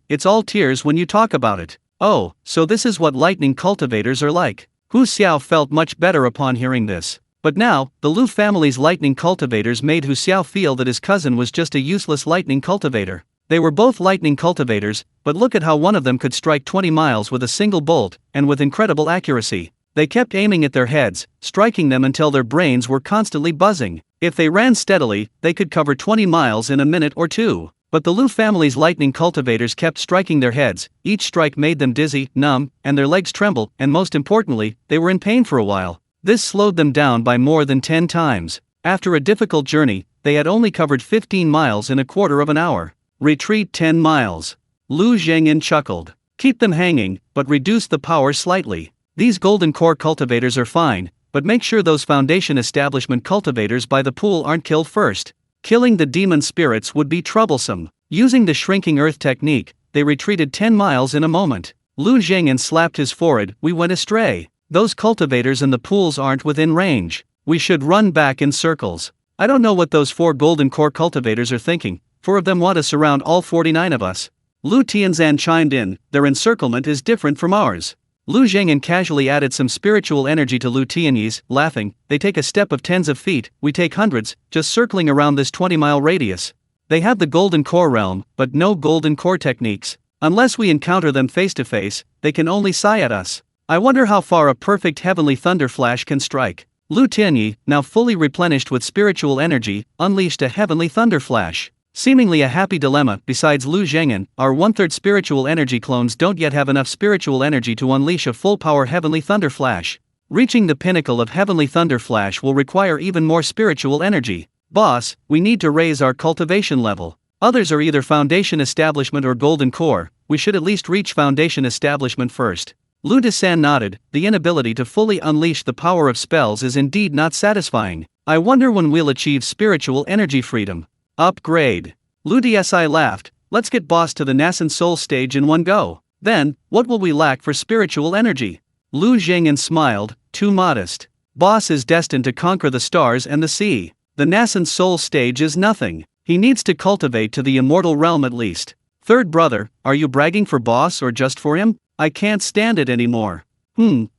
it's all tears when you talk about it. Oh, so this is what lightning cultivators are like. Hu Xiao felt much better upon hearing this. But now, the Lu family's lightning cultivators made Hu Xiao feel that his cousin was just a useless lightning cultivator. They were both lightning cultivators, but look at how one of them could strike 20 miles with a single bolt, and with incredible accuracy. They kept aiming at their heads, striking them until their brains were constantly buzzing. If they ran steadily, they could cover 20 miles in a minute or two. But the Lu family's lightning cultivators kept striking their heads, each strike made them dizzy, numb, and their legs tremble, and most importantly, they were in pain for a while. This slowed them down by more than 10 times. After a difficult journey, they had only covered 15 miles in a quarter of an hour. Retreat 10 miles. Lu Zhengyan chuckled. Keep them hanging, but reduce the power slightly. These golden core cultivators are fine, but make sure those foundation establishment cultivators by the pool aren't killed first. Killing the demon spirits would be troublesome. Using the shrinking earth technique, they retreated 10 miles in a moment. Lu Zhengyan slapped his forehead. We went astray. Those cultivators in the pools aren't within range. We should run back in circles. I don't know what those 4 golden core cultivators are thinking. 4 of them want to surround all 49 of us. Lu Tianzan chimed in, their encirclement is different from ours. Lu Zhengyan casually added some spiritual energy to Lu Tianyi's, laughing, they take a step of tens of feet, we take hundreds, just circling around this 20-mile radius. They have the golden core realm, but no golden core techniques. Unless we encounter them face to face, they can only sigh at us. I wonder how far a perfect heavenly thunder flash can strike. Lu Tianyi, now fully replenished with spiritual energy, unleashed a heavenly thunder flash. Seemingly a happy dilemma. Besides Lu Zhengyan, our 1/3 spiritual energy clones don't yet have enough spiritual energy to unleash a full-power Heavenly Thunder Flash. Reaching the pinnacle of Heavenly Thunder Flash will require even more spiritual energy. Boss, we need to raise our cultivation level. Others are either Foundation Establishment or Golden Core, we should at least reach Foundation Establishment first. Lu Desan nodded. The inability to fully unleash the power of spells is indeed not satisfying. I wonder when we'll achieve spiritual energy freedom. Upgrade. Lu Dsi laughed. Let's get boss to the Nascent Soul stage in one go. Then, what will we lack for spiritual energy? Lu Zhengyan smiled. Too modest. Boss is destined to conquer the stars and the sea. The Nascent Soul stage is nothing. He needs to cultivate to the immortal realm at least. Third brother, are you bragging for boss or just for him? I can't stand it anymore.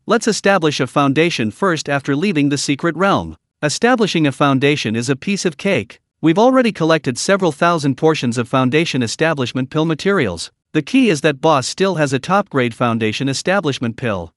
Let's establish a foundation first after leaving the secret realm. Establishing a foundation is a piece of cake. We've already collected several thousand portions of foundation establishment pill materials. The key is that boss still has a top-grade foundation establishment pill.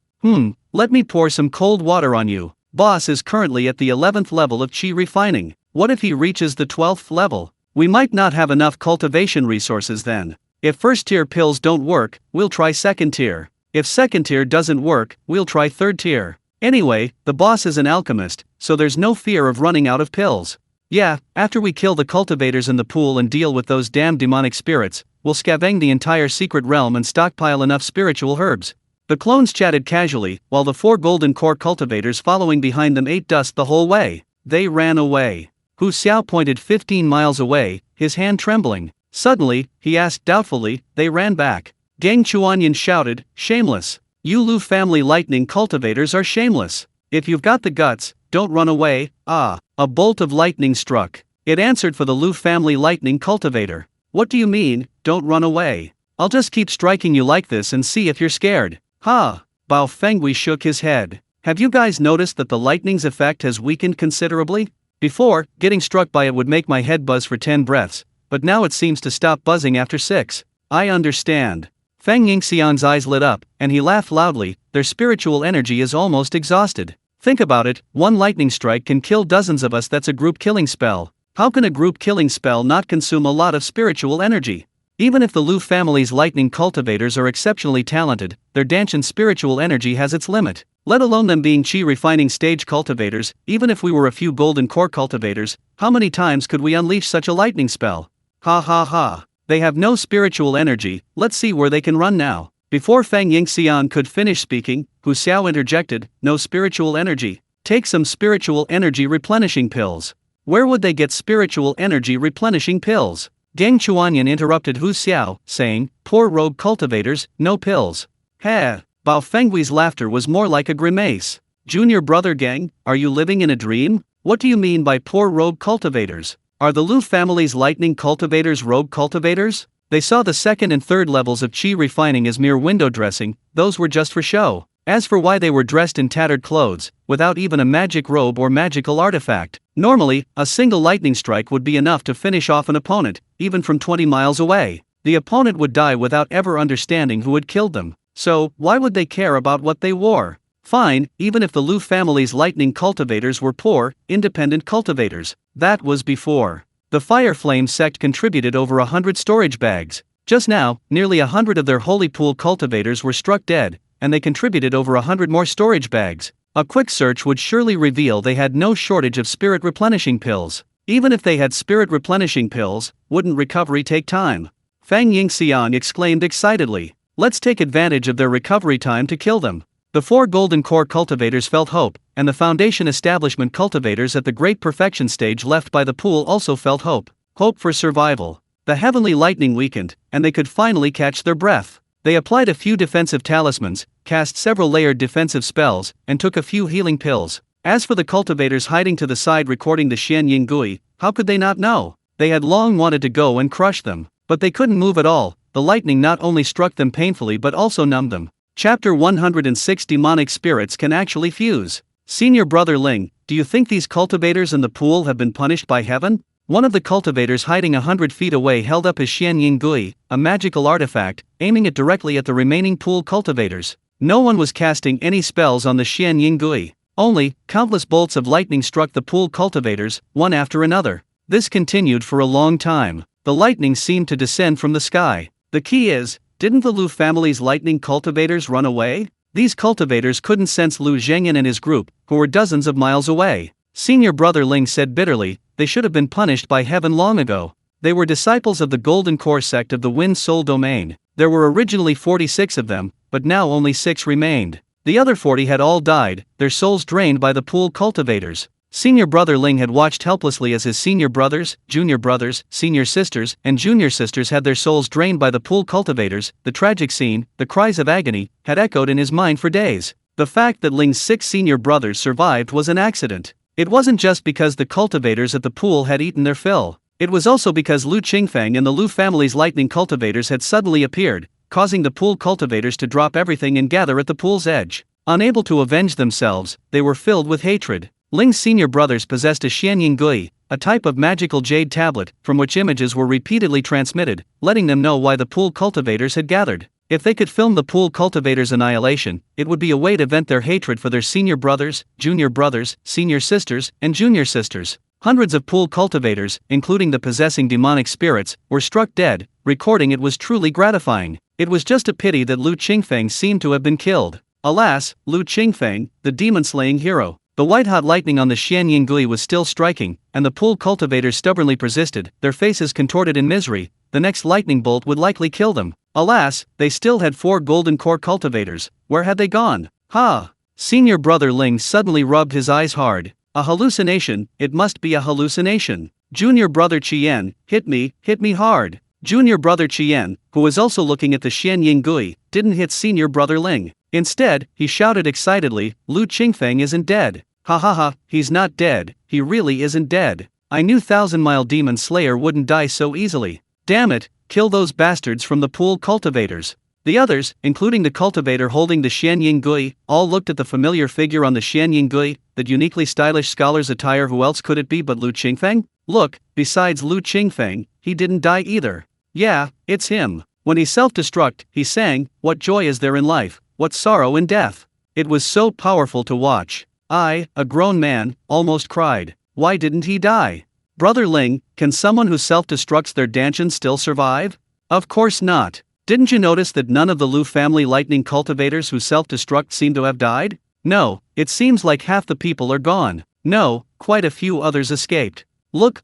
Let me pour some cold water on you. Boss is currently at the 11th level of Qi refining. What if he reaches the 12th level? We might not have enough cultivation resources then. If first tier pills don't work, we'll try second tier. If second tier doesn't work, we'll try third tier. Anyway, the boss is an alchemist, so there's no fear of running out of pills. Yeah, after we kill the cultivators in the pool and deal with those damn demonic spirits, we'll scavenge the entire secret realm and stockpile enough spiritual herbs. The clones chatted casually, while the 4 golden core cultivators following behind them ate dust the whole way. They ran away. Hu Xiao pointed 15 miles away, his hand trembling. Suddenly, he asked doubtfully, they ran back. Gang Chuanyan shouted, shameless. You Lu family lightning cultivators are shameless. If you've got the guts, don't run away. A bolt of lightning struck. It answered for the Lu family lightning cultivator. What do you mean, don't run away? I'll just keep striking you like this and see if you're scared. Ha! Bao Fenghui shook his head. Have you guys noticed that the lightning's effect has weakened considerably? Before, getting struck by it would make my head buzz for 10 breaths, but now it seems to stop buzzing after 6. I understand. Feng Yingxian's eyes lit up, and he laughed loudly. Their spiritual energy is almost exhausted. Think about it, one lightning strike can kill dozens of us. That's a group killing spell. How can a group killing spell not consume a lot of spiritual energy? Even if the Lu family's lightning cultivators are exceptionally talented, their Danshan spiritual energy has its limit. Let alone them being Qi refining stage cultivators. Even if we were a few golden core cultivators, how many times could we unleash such a lightning spell? Ha ha ha. They have no spiritual energy. Let's see where they can run now. Before Feng Yingxian could finish speaking, Hu Xiao interjected, no spiritual energy. Take some spiritual energy replenishing pills. Where would they get spiritual energy replenishing pills? Gang Chuanyan interrupted Hu Xiao, saying, poor rogue cultivators, no pills. Heh. Bao Fenghui's laughter was more like a grimace. Junior brother Gang, are you living in a dream? What do you mean by poor rogue cultivators? Are the Lu family's lightning cultivators rogue cultivators? They saw the second and third levels of Qi refining as mere window dressing. Those were just for show. As for why they were dressed in tattered clothes, without even a magic robe or magical artifact, normally, a single lightning strike would be enough to finish off an opponent, even from 20 miles away. The opponent would die without ever understanding who had killed them. So, why would they care about what they wore? Fine, even if the Lu family's lightning cultivators were poor, independent cultivators. That was before. The Fire Flame sect contributed over 100 storage bags. Just now, nearly 100 of their holy pool cultivators were struck dead, and they contributed over 100 more storage bags. A quick search would surely reveal they had no shortage of spirit replenishing pills. Even if they had spirit replenishing pills, wouldn't recovery take time? Feng Yingxian exclaimed excitedly. Let's take advantage of their recovery time to kill them. The 4 golden core cultivators felt hope, and the foundation establishment cultivators at the great perfection stage left by the pool also felt hope. Hope for survival. The heavenly lightning weakened, and they could finally catch their breath. They applied a few defensive talismans, cast several layered defensive spells, and took a few healing pills. As for the cultivators hiding to the side recording the Xian Ying Gui, how could they not know? They had long wanted to go and crush them, but they couldn't move at all. The lightning not only struck them painfully but also numbed them. Chapter 106 Demonic Spirits Can Actually Fuse. Senior Brother Ling, do you think these cultivators in the pool have been punished by heaven? One of the cultivators hiding 100 feet away held up his Xian Ying Gui, a magical artifact, aiming it directly at the remaining pool cultivators. No one was casting any spells on the Xian Ying Gui. Only, countless bolts of lightning struck the pool cultivators, one after another. This continued for a long time. The lightning seemed to descend from the sky. The key is, didn't the Lu family's lightning cultivators run away? These cultivators couldn't sense Lu Zhengyan and his group, who were dozens of miles away. Senior Brother Ling said bitterly, they should have been punished by heaven long ago. They were disciples of the Golden Core sect of the Wind Soul domain. There were originally 46 of them, but now only 6 remained. The other 40 had all died, their souls drained by the pool cultivators. Senior brother Ling had watched helplessly as his senior brothers, senior sisters, and junior sisters had their souls drained by the pool cultivators. The tragic scene, the cries of agony, had echoed in his mind for days. The fact that Ling's 6 senior brothers survived was an accident. It wasn't just because the cultivators at the pool had eaten their fill. It was also because Lu Qingfeng and the Lu family's lightning cultivators had suddenly appeared, causing the pool cultivators to drop everything and gather at the pool's edge. Unable to avenge themselves, they were filled with hatred. Ling's senior brothers possessed a Xianying Gui, a type of magical jade tablet, from which images were repeatedly transmitted, letting them know why the pool cultivators had gathered. If they could film the pool cultivators' annihilation, it would be a way to vent their hatred for their senior brothers, senior sisters, and junior sisters. Hundreds of pool cultivators, including the possessing demonic spirits, were struck dead. Recording it was truly gratifying. It was just a pity that Lu Qingfeng seemed to have been killed. Alas, Lu Qingfeng, the demon-slaying hero. The white-hot lightning on the Xianying Gui was still striking, and the pool cultivators stubbornly persisted, their faces contorted in misery. The next lightning bolt would likely kill them. Alas, they still had 4 golden core cultivators. Where had they gone? Ha! Senior brother Ling suddenly rubbed his eyes hard. A hallucination, it must be a hallucination. Junior brother Qian, hit me hard. Junior brother Qian, who was also looking at the Xianying Gui, didn't hit senior brother Ling. Instead, he shouted excitedly, Lu Qingfeng isn't dead. Ha ha ha, he's not dead, he really isn't dead. I knew Thousand-Mile Demon Slayer wouldn't die so easily. Damn it, kill those bastards from the pool cultivators. The others, including the cultivator holding the Xianying Gui, all looked at the familiar figure on the Xianying Gui, that uniquely stylish scholar's attire. Who else could it be but Lu Qingfeng? Look, besides Lu Qingfeng, he didn't die either. Yeah, it's him. When he self-destruct, he sang, what joy is there in life, what sorrow in death. It was so powerful to watch. I, a grown man, almost cried. Why didn't he die? Brother Ling, can someone who self-destructs their Danshan still survive? Of course not. Didn't you notice that none of the Lu family lightning cultivators who self-destruct seem to have died? No, it seems like half the people are gone. No, quite a few others escaped. Look,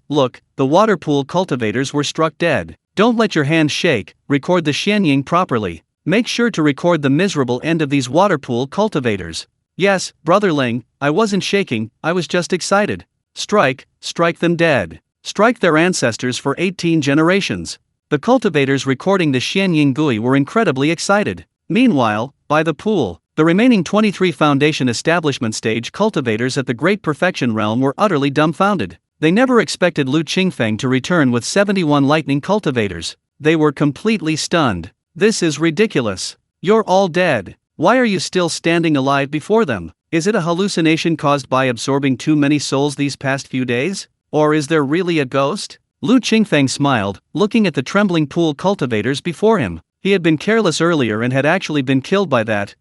the water pool cultivators were struck dead. Don't let your hands shake, record the Xianying properly. Make sure to record the miserable end of these water pool cultivators. Yes, Brother Ling, I wasn't shaking, I was just excited. Strike them dead. Strike their ancestors for 18 generations. The cultivators recording the Xianying Gui were incredibly excited. Meanwhile, by the pool, the remaining 23 Foundation Establishment stage cultivators at the Great Perfection Realm were utterly dumbfounded. They never expected Lu Qingfeng to return with 71 lightning cultivators. They were completely stunned. This is ridiculous. You're all dead. Why are you still standing alive before them? Is it a hallucination caused by absorbing too many souls these past few days? Or is there really a ghost? Lu Qingfeng smiled, looking at the trembling pool cultivators before him. He had been careless earlier and had actually been killed by that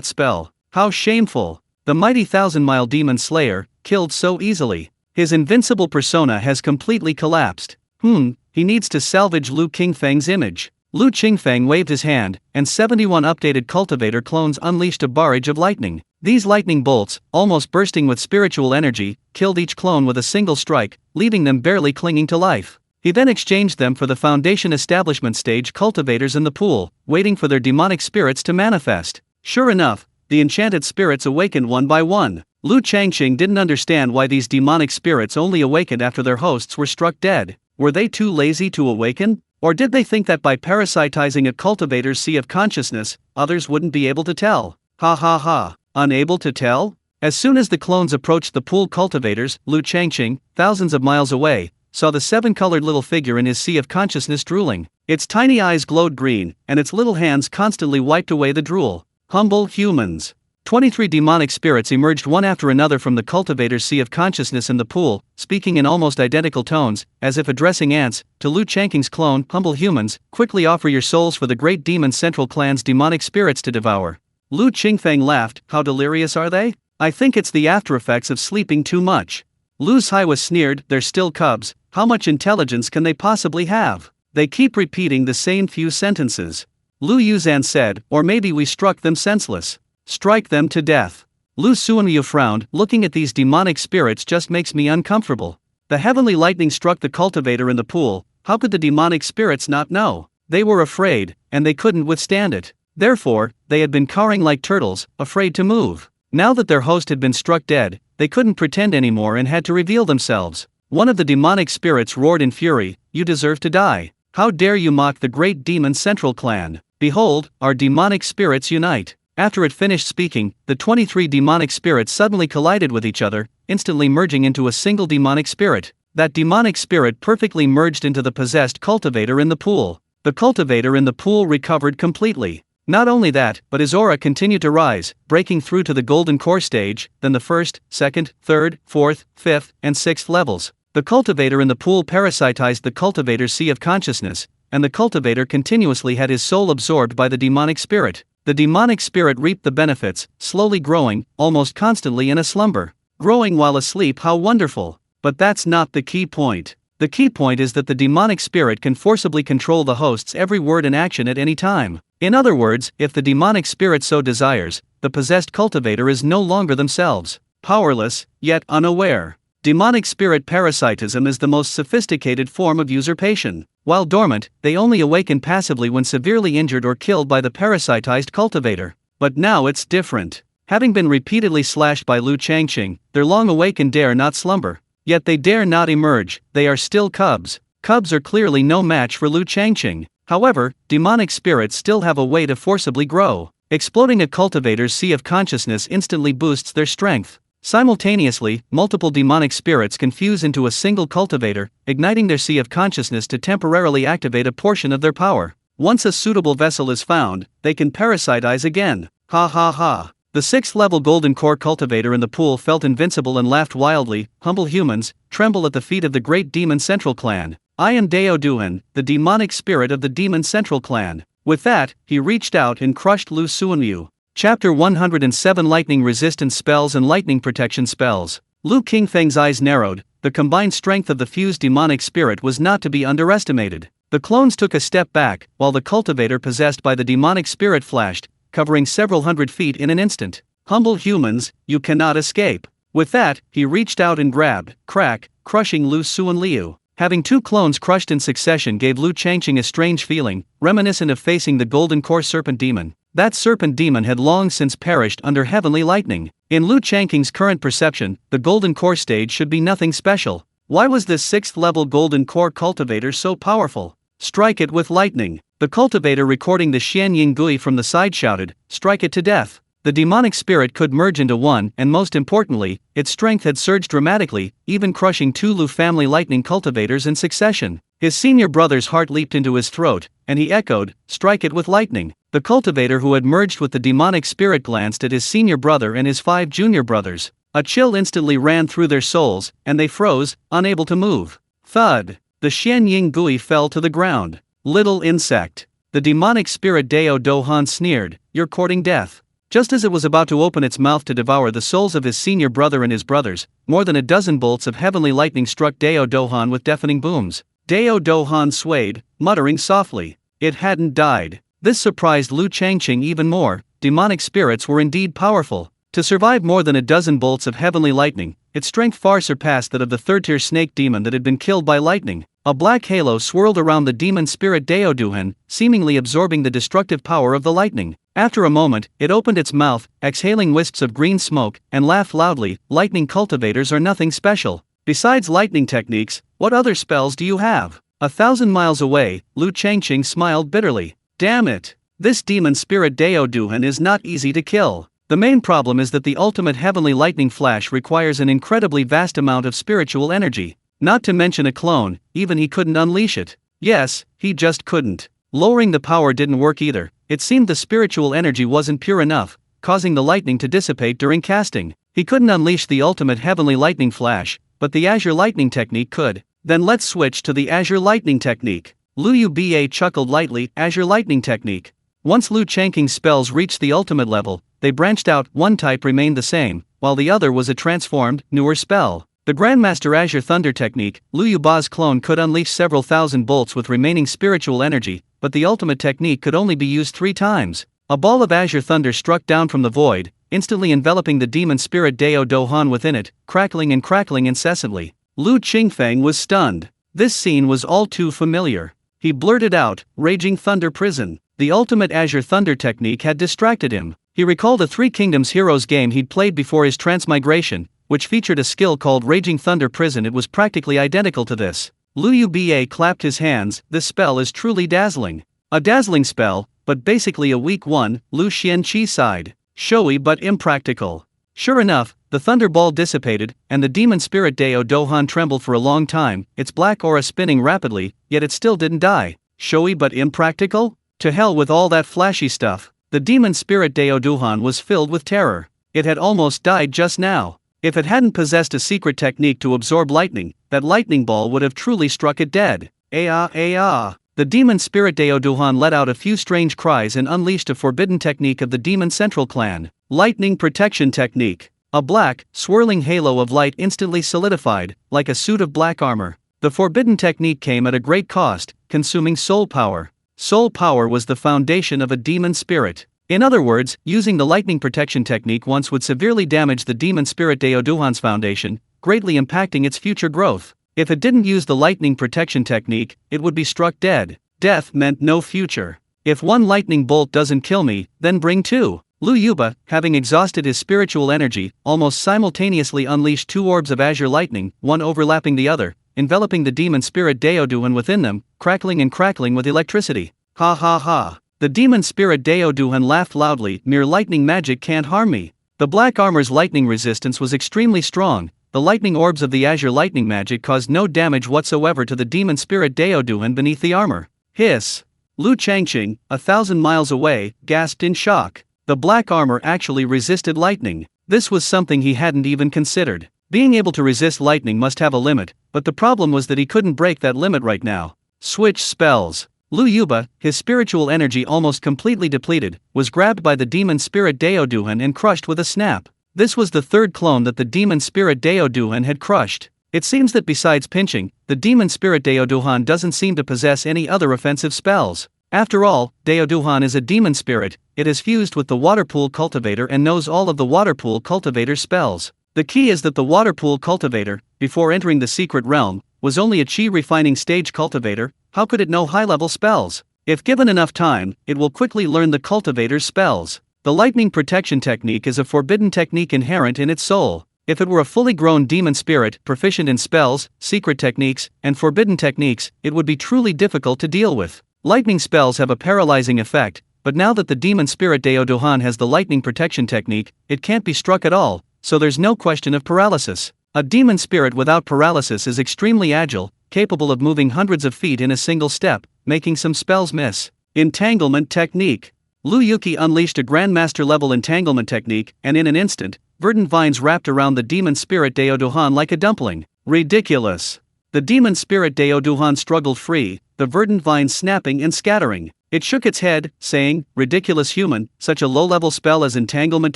spell. How shameful. The mighty Thousand-Mile Demon Slayer, killed so easily. His invincible persona has completely collapsed. He needs to salvage Lu Qingfeng's image. Lu Qingfeng waved his hand, and 71 updated cultivator clones unleashed a barrage of lightning. These lightning bolts, almost bursting with spiritual energy, killed each clone with a single strike, leaving them barely clinging to life. He then exchanged them for the Foundation Establishment stage cultivators in the pool, waiting for their demonic spirits to manifest. Sure enough, the enchanted spirits awakened one by one. Lu Changqing didn't understand why these demonic spirits only awakened after their hosts were struck dead. Were they too lazy to awaken? Or did they think that by parasitizing a cultivator's sea of consciousness, others wouldn't be able to tell? Ha ha ha. Unable to tell? As soon as the clones approached the pool cultivators, Lu Changqing, thousands of miles away, saw the 7-colored little figure in his sea of consciousness drooling. Its tiny eyes glowed green, and its little hands constantly wiped away the drool. Humble humans. 23 demonic spirits emerged one after another from the cultivator's sea of consciousness in the pool, speaking in almost identical tones, as if addressing ants, to Lu Changqing's clone. Humble humans, quickly offer your souls for the Great Demon Central Clan's demonic spirits to devour. Lu Qingfeng laughed. How delirious are they? I think it's the after-effects of sleeping too much. Lu Haiwa sneered. They're still cubs, how much intelligence can they possibly have? They keep repeating the same few sentences. Lu Yuzhan said, or maybe we struck them senseless. Strike them to death. Lu Suanyu frowned. Looking at these demonic spirits just makes me uncomfortable. The heavenly lightning struck the cultivator in the pool. How could the demonic spirits not know? They were afraid, and they couldn't withstand it. Therefore, they had been cowering like turtles, afraid to move. Now that their host had been struck dead, they couldn't pretend anymore and had to reveal themselves. One of the demonic spirits roared in fury, "You deserve to die. How dare you mock the great demon central clan? Behold, our demonic spirits unite." After it finished speaking, the 23 demonic spirits suddenly collided with each other, instantly merging into a single demonic spirit. That demonic spirit perfectly merged into the possessed cultivator in the pool. The cultivator in the pool recovered completely. Not only that, but his aura continued to rise, breaking through to the golden core stage, then the first, second, third, fourth, fifth, and sixth levels. The cultivator in the pool parasitized the cultivator's sea of consciousness, and the cultivator continuously had his soul absorbed by the demonic spirit. The demonic spirit reaped the benefits, slowly growing, almost constantly in a slumber. Growing while asleep, how wonderful! But that's not the key point. The key point is that the demonic spirit can forcibly control the host's every word and action at any time. In other words, if the demonic spirit so desires, the possessed cultivator is no longer themselves, powerless, yet unaware. Demonic spirit parasitism is the most sophisticated form of usurpation. While dormant, they only awaken passively when severely injured or killed by the parasitized cultivator. But now it's different. Having been repeatedly slashed by Lu Changqing, their long awakened dare not slumber. Yet they dare not emerge, they are still cubs. Cubs are clearly no match for Lu Changqing. However, demonic spirits still have a way to forcibly grow. Exploding a cultivator's sea of consciousness instantly boosts their strength. Simultaneously, multiple demonic spirits can fuse into a single cultivator, igniting their sea of consciousness to temporarily activate a portion of their power. Once a suitable vessel is found, they can parasitize again. Ha ha ha. The 6th level golden core cultivator in the pool felt invincible and laughed wildly. Humble humans, tremble at the feet of the great demon central clan. I am Dao Duhan, the demonic spirit of the demon central clan. With that, he reached out and crushed Lu Suanyu. Chapter 107 Lightning Resistance Spells and Lightning Protection Spells. Lu Qingfeng's eyes narrowed. The combined strength of the fused demonic spirit was not to be underestimated. The clones took a step back, while the cultivator possessed by the demonic spirit flashed, covering several hundred feet in an instant. Humble humans, you cannot escape. With that, he reached out and grabbed, crushing Lu Suanliu. Having two clones crushed in succession gave Lu Changqing a strange feeling, reminiscent of facing the golden core serpent demon. That serpent demon had long since perished under heavenly lightning. In Lu Changqing's current perception, the golden core stage should be nothing special. Why was this 6th level golden core cultivator so powerful? Strike it with lightning. The cultivator recording the Xian Ying Gui from the side shouted, "Strike it to death." The demonic spirit could merge into one, and most importantly, its strength had surged dramatically, even crushing 2 Lu family lightning cultivators in succession. His senior brother's heart leaped into his throat, and he echoed, "Strike it with lightning." The cultivator who had merged with the demonic spirit glanced at his senior brother and his 5 junior brothers. A chill instantly ran through their souls, and they froze, unable to move. Thud! The Xian Ying Gui fell to the ground. Little insect. The demonic spirit Dao Dohan sneered, "You're courting death." Just as it was about to open its mouth to devour the souls of his senior brother and his brothers, more than a dozen bolts of heavenly lightning struck Dao Dohan with deafening booms. Dao Dohan swayed, muttering softly. It hadn't died. This surprised Lu Changqing even more. Demonic spirits were indeed powerful. To survive more than a dozen bolts of heavenly lightning, its strength far surpassed that of the 3rd-tier snake demon that had been killed by lightning. A black halo swirled around the demon spirit Dao Duhan, seemingly absorbing the destructive power of the lightning. After a moment, it opened its mouth, exhaling wisps of green smoke, and laughed loudly. Lightning cultivators are nothing special. Besides lightning techniques, what other spells do you have? 1,000 miles away, Lu Changqing smiled bitterly. Damn it! This demon spirit Dao Duhan is not easy to kill. The main problem is that the ultimate heavenly lightning flash requires an incredibly vast amount of spiritual energy. Not to mention a clone, even he couldn't unleash it. Yes, he just couldn't. Lowering the power didn't work either. It seemed the spiritual energy wasn't pure enough, causing the lightning to dissipate during casting. He couldn't unleash the ultimate heavenly lightning flash, but the Azure Lightning technique could. Then let's switch to the Azure Lightning technique. Lu Yuba chuckled lightly. Azure Lightning technique. Once Lu Changqing's spells reached the ultimate level, they branched out. One type remained the same, while the other was a transformed, newer spell. The Grandmaster Azure Thunder technique. Lu Yuba's clone could unleash several thousand bolts with remaining spiritual energy, but the ultimate technique could only be used 3 times. A ball of Azure Thunder struck down from the void, instantly enveloping the demon spirit Dao Dohan within it, crackling incessantly. Lu Qingfeng was stunned. This scene was all too familiar. He blurted out, "Raging Thunder Prison." The ultimate Azure Thunder technique had distracted him. He recalled a Three Kingdoms Heroes game he'd played before his transmigration, which featured a skill called Raging Thunder Prison. It was practically identical to this. Lu Yuba clapped his hands. This spell is truly dazzling. A dazzling spell, but basically a weak one. Lu Xianqi sighed. Showy but impractical. Sure enough, the thunderball dissipated, and the demon spirit Dao Dohan trembled for a long time, its black aura spinning rapidly, yet it still didn't die. Showy but impractical? To hell with all that flashy stuff. The demon spirit Dao Dohan was filled with terror. It had almost died just now. If it hadn't possessed a secret technique to absorb lightning, that lightning ball would have truly struck it dead. The demon spirit Dao Dohan let out a few strange cries and unleashed a forbidden technique of the demon central clan. Lightning protection technique. A black, swirling halo of light instantly solidified, like a suit of black armor. The forbidden technique came at a great cost, consuming soul power. Soul power was the foundation of a demon spirit. In other words, using the lightning protection technique once would severely damage the demon spirit Dao Dohan's foundation, greatly impacting its future growth. If it didn't use the lightning protection technique, it would be struck dead. Death meant no future. If one lightning bolt doesn't kill me, then bring two. Lu Yuba, having exhausted his spiritual energy, almost simultaneously unleashed two orbs of azure lightning, one overlapping the other, enveloping the demon spirit Dao Dohan within them, crackling and crackling with electricity. Ha ha ha. The demon spirit Dao Dohan laughed loudly. Mere lightning magic can't harm me. The black armor's lightning resistance was extremely strong. The lightning orbs of the azure lightning magic caused no damage whatsoever to the demon spirit Dao Dohan beneath the armor. Hiss. Lu Changqing, 1,000 miles away, gasped in shock. The black armor actually resisted lightning. This was something he hadn't even considered. Being able to resist lightning must have a limit, but the problem was that he couldn't break that limit right now. Switch spells. Lu Yuba, his spiritual energy almost completely depleted, was grabbed by the demon spirit Dao Dohan and crushed with a snap. This was the third clone that the demon spirit Dao Dohan had crushed. It seems that besides pinching, the demon spirit Dao Dohan doesn't seem to possess any other offensive spells. After all, Dao Dohan is a demon spirit. It is fused with the waterpool cultivator and knows all of the waterpool cultivator's spells. The key is that the waterpool cultivator, before entering the secret realm, was only a chi refining stage cultivator. How could it know high-level spells? If given enough time, it will quickly learn the cultivator's spells. The lightning protection technique is a forbidden technique inherent in its soul. If it were a fully grown demon spirit, proficient in spells, secret techniques, and forbidden techniques, it would be truly difficult to deal with. Lightning spells have a paralyzing effect, but now that the demon spirit Dao Dohan has the lightning protection technique, it can't be struck at all, so there's no question of paralysis. A demon spirit without paralysis is extremely agile, capable of moving hundreds of feet in a single step, making some spells miss. Entanglement technique. Lu Yuki unleashed a Grandmaster level entanglement technique, and in an instant, verdant vines wrapped around the demon spirit Dao Dohan like a dumpling. Ridiculous. The demon spirit Dao Dohan struggled free, the verdant vines snapping and scattering. It shook its head, saying, "Ridiculous human, such a low-level spell as entanglement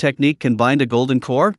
technique can bind a golden core?"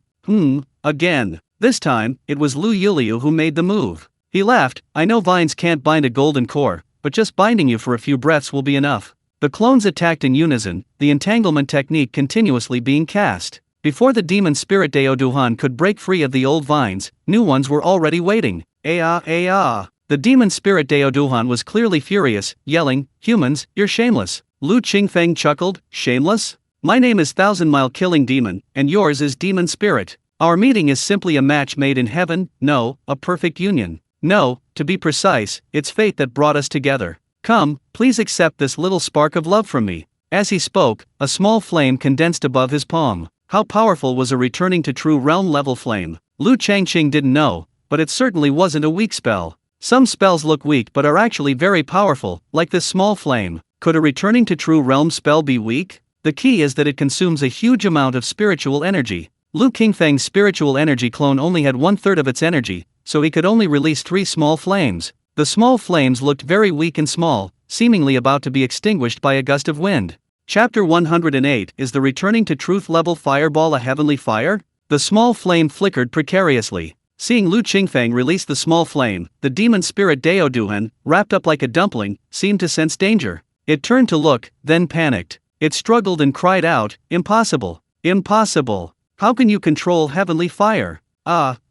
Again. This time, it was Lu Yuliu who made the move. He laughed. "I know vines can't bind a golden core, but just binding you for a few breaths will be enough." The clones attacked in unison, the entanglement technique continuously being cast. Before the demon spirit Dao Dohan could break free of the old vines, new ones were already waiting. The demon spirit Dao Dohan was clearly furious, yelling, "Humans, you're shameless." Lu Qingfeng chuckled, "Shameless? My name is Thousand Mile Killing Demon, and yours is Demon Spirit. Our meeting is simply a match made in heaven, no, a perfect union. No, to be precise, it's fate that brought us together. Come, please accept this little spark of love from me." As he spoke, a small flame condensed above his palm. How powerful was a returning to true realm level flame? Lu Changqing didn't know, but it certainly wasn't a weak spell. Some spells look weak but are actually very powerful, like this small flame. Could a returning to true realm spell be weak? The key is that it consumes a huge amount of spiritual energy. Lu Qingfeng's spiritual energy clone only had 1/3 of its energy, so he could only release 3 small flames. The small flames looked very weak and small, seemingly about to be extinguished by a gust of wind. Chapter 108. Is the returning to truth level fireball a heavenly fire? The small flame flickered precariously. Seeing Lu Qingfeng release the small flame, the demon spirit Dao Dohan, wrapped up like a dumpling, seemed to sense danger. It turned to look, then panicked. It struggled and cried out, "Impossible! Impossible! How can you control heavenly fire?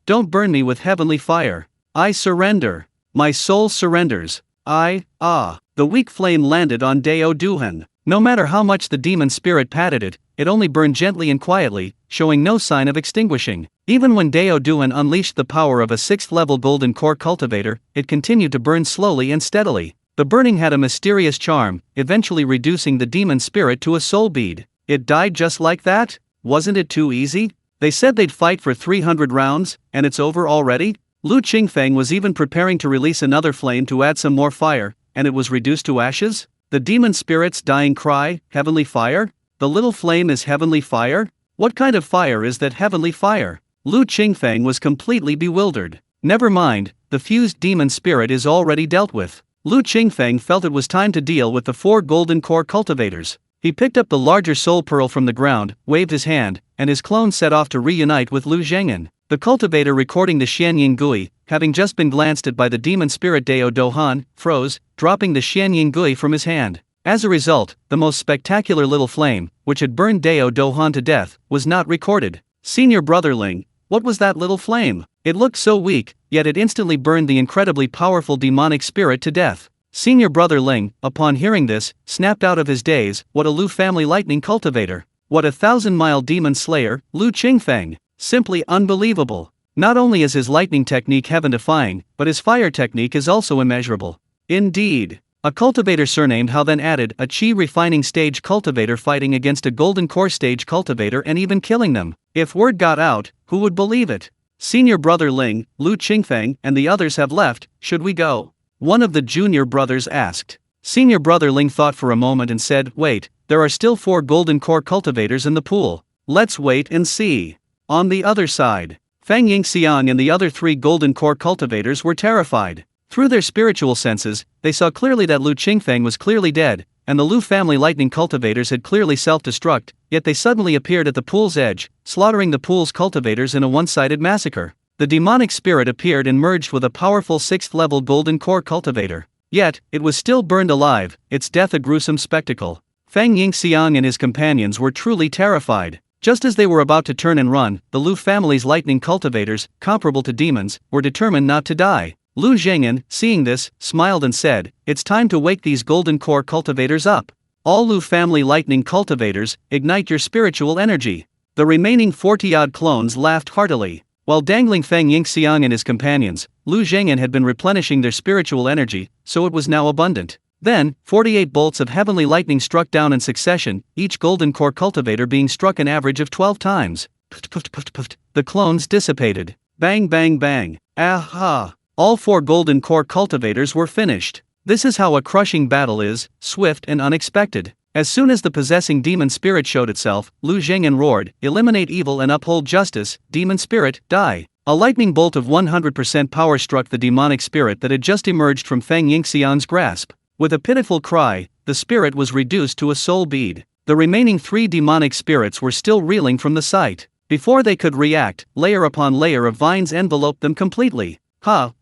Don't burn me with heavenly fire. I surrender. My soul surrenders. The weak flame landed on Dao Dohan. No matter how much the demon spirit patted it, it only burned gently and quietly, showing no sign of extinguishing. Even when Dao Duan unleashed the power of a 6th level golden core cultivator, it continued to burn slowly and steadily. The burning had a mysterious charm, eventually reducing the demon spirit to a soul bead. It died just like that? Wasn't it too easy? They said they'd fight for 300 rounds, and it's over already? Lu Qingfeng was even preparing to release another flame to add some more fire, and it was reduced to ashes? The demon spirit's dying cry, heavenly fire? The little flame is heavenly fire? What kind of fire is that heavenly fire? Lu Qingfeng was completely bewildered. Never mind, the fused demon spirit is already dealt with. Lu Qingfeng felt it was time to deal with the 4 golden core cultivators. He picked up the larger soul pearl from the ground, waved his hand, and his clone set off to reunite with Lu Zhengan. The cultivator recording the Xianying Gui, having just been glanced at by the demon spirit Dao Dohan, froze, dropping the Xianying Gui from his hand. As a result, the most spectacular little flame, which had burned Dao Dohan to death, was not recorded. Senior brother Ling, what was that little flame? It looked so weak, yet it instantly burned the incredibly powerful demonic spirit to death. Senior brother Ling, upon hearing this, snapped out of his daze. What a Lu family lightning cultivator! What a 1,000-mile demon slayer, Lu Qingfeng! Simply unbelievable. Not only is his lightning technique heaven-defying, but his fire technique is also immeasurable. Indeed. A cultivator surnamed Hao then added a Qi refining stage cultivator fighting against a golden core stage cultivator and even killing them. If word got out, who would believe it? Senior brother Ling, Lu Qingfeng, and the others have left, should we go? One of the junior brothers asked. Senior brother Ling thought for a moment and said, wait, there are still 4 golden core cultivators in the pool. Let's wait and see. On the other side, Fang Yingxiang and the other 3 golden core cultivators were terrified. Through their spiritual senses, they saw clearly that Lu Qingfeng was clearly dead, and the Lu family lightning cultivators had clearly self-destruct, yet they suddenly appeared at the pool's edge, slaughtering the pool's cultivators in a one-sided massacre. The demonic spirit appeared and merged with a powerful 6th level golden core cultivator. Yet, it was still burned alive, its death a gruesome spectacle. Fang Yingxiang and his companions were truly terrified. Just as they were about to turn and run, the Lu family's lightning cultivators, comparable to demons, were determined not to die. Lu Zhengan, seeing this, smiled and said, it's time to wake these golden core cultivators up. All Lu family lightning cultivators, ignite your spiritual energy. The remaining 40-odd clones laughed heartily. While dangling Feng Yingxiang and his companions, Lu Zhengan had been replenishing their spiritual energy, so it was now abundant. Then, 48 bolts of heavenly lightning struck down in succession, each golden core cultivator being struck an average of 12 times. The clones dissipated. Bang bang bang. Aha! All 4 golden core cultivators were finished. This is how a crushing battle is, swift and unexpected. As soon as the possessing demon spirit showed itself, Lu Zhengan roared, eliminate evil and uphold justice, demon spirit, die. A lightning bolt of 100% power struck the demonic spirit that had just emerged from Feng Yingxiang's grasp. With a pitiful cry, the spirit was reduced to a soul bead. The remaining 3 demonic spirits were still reeling from the sight. Before they could react, layer upon layer of vines enveloped them completely.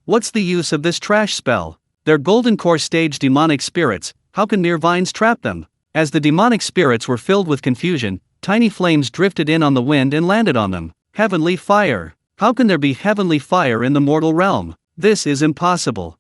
What's the use of this trash spell? They're golden core stage demonic spirits, how can mere vines trap them? As the demonic spirits were filled with confusion, tiny flames drifted in on the wind and landed on them. Heavenly fire! How can there be heavenly fire in the mortal realm? This is impossible.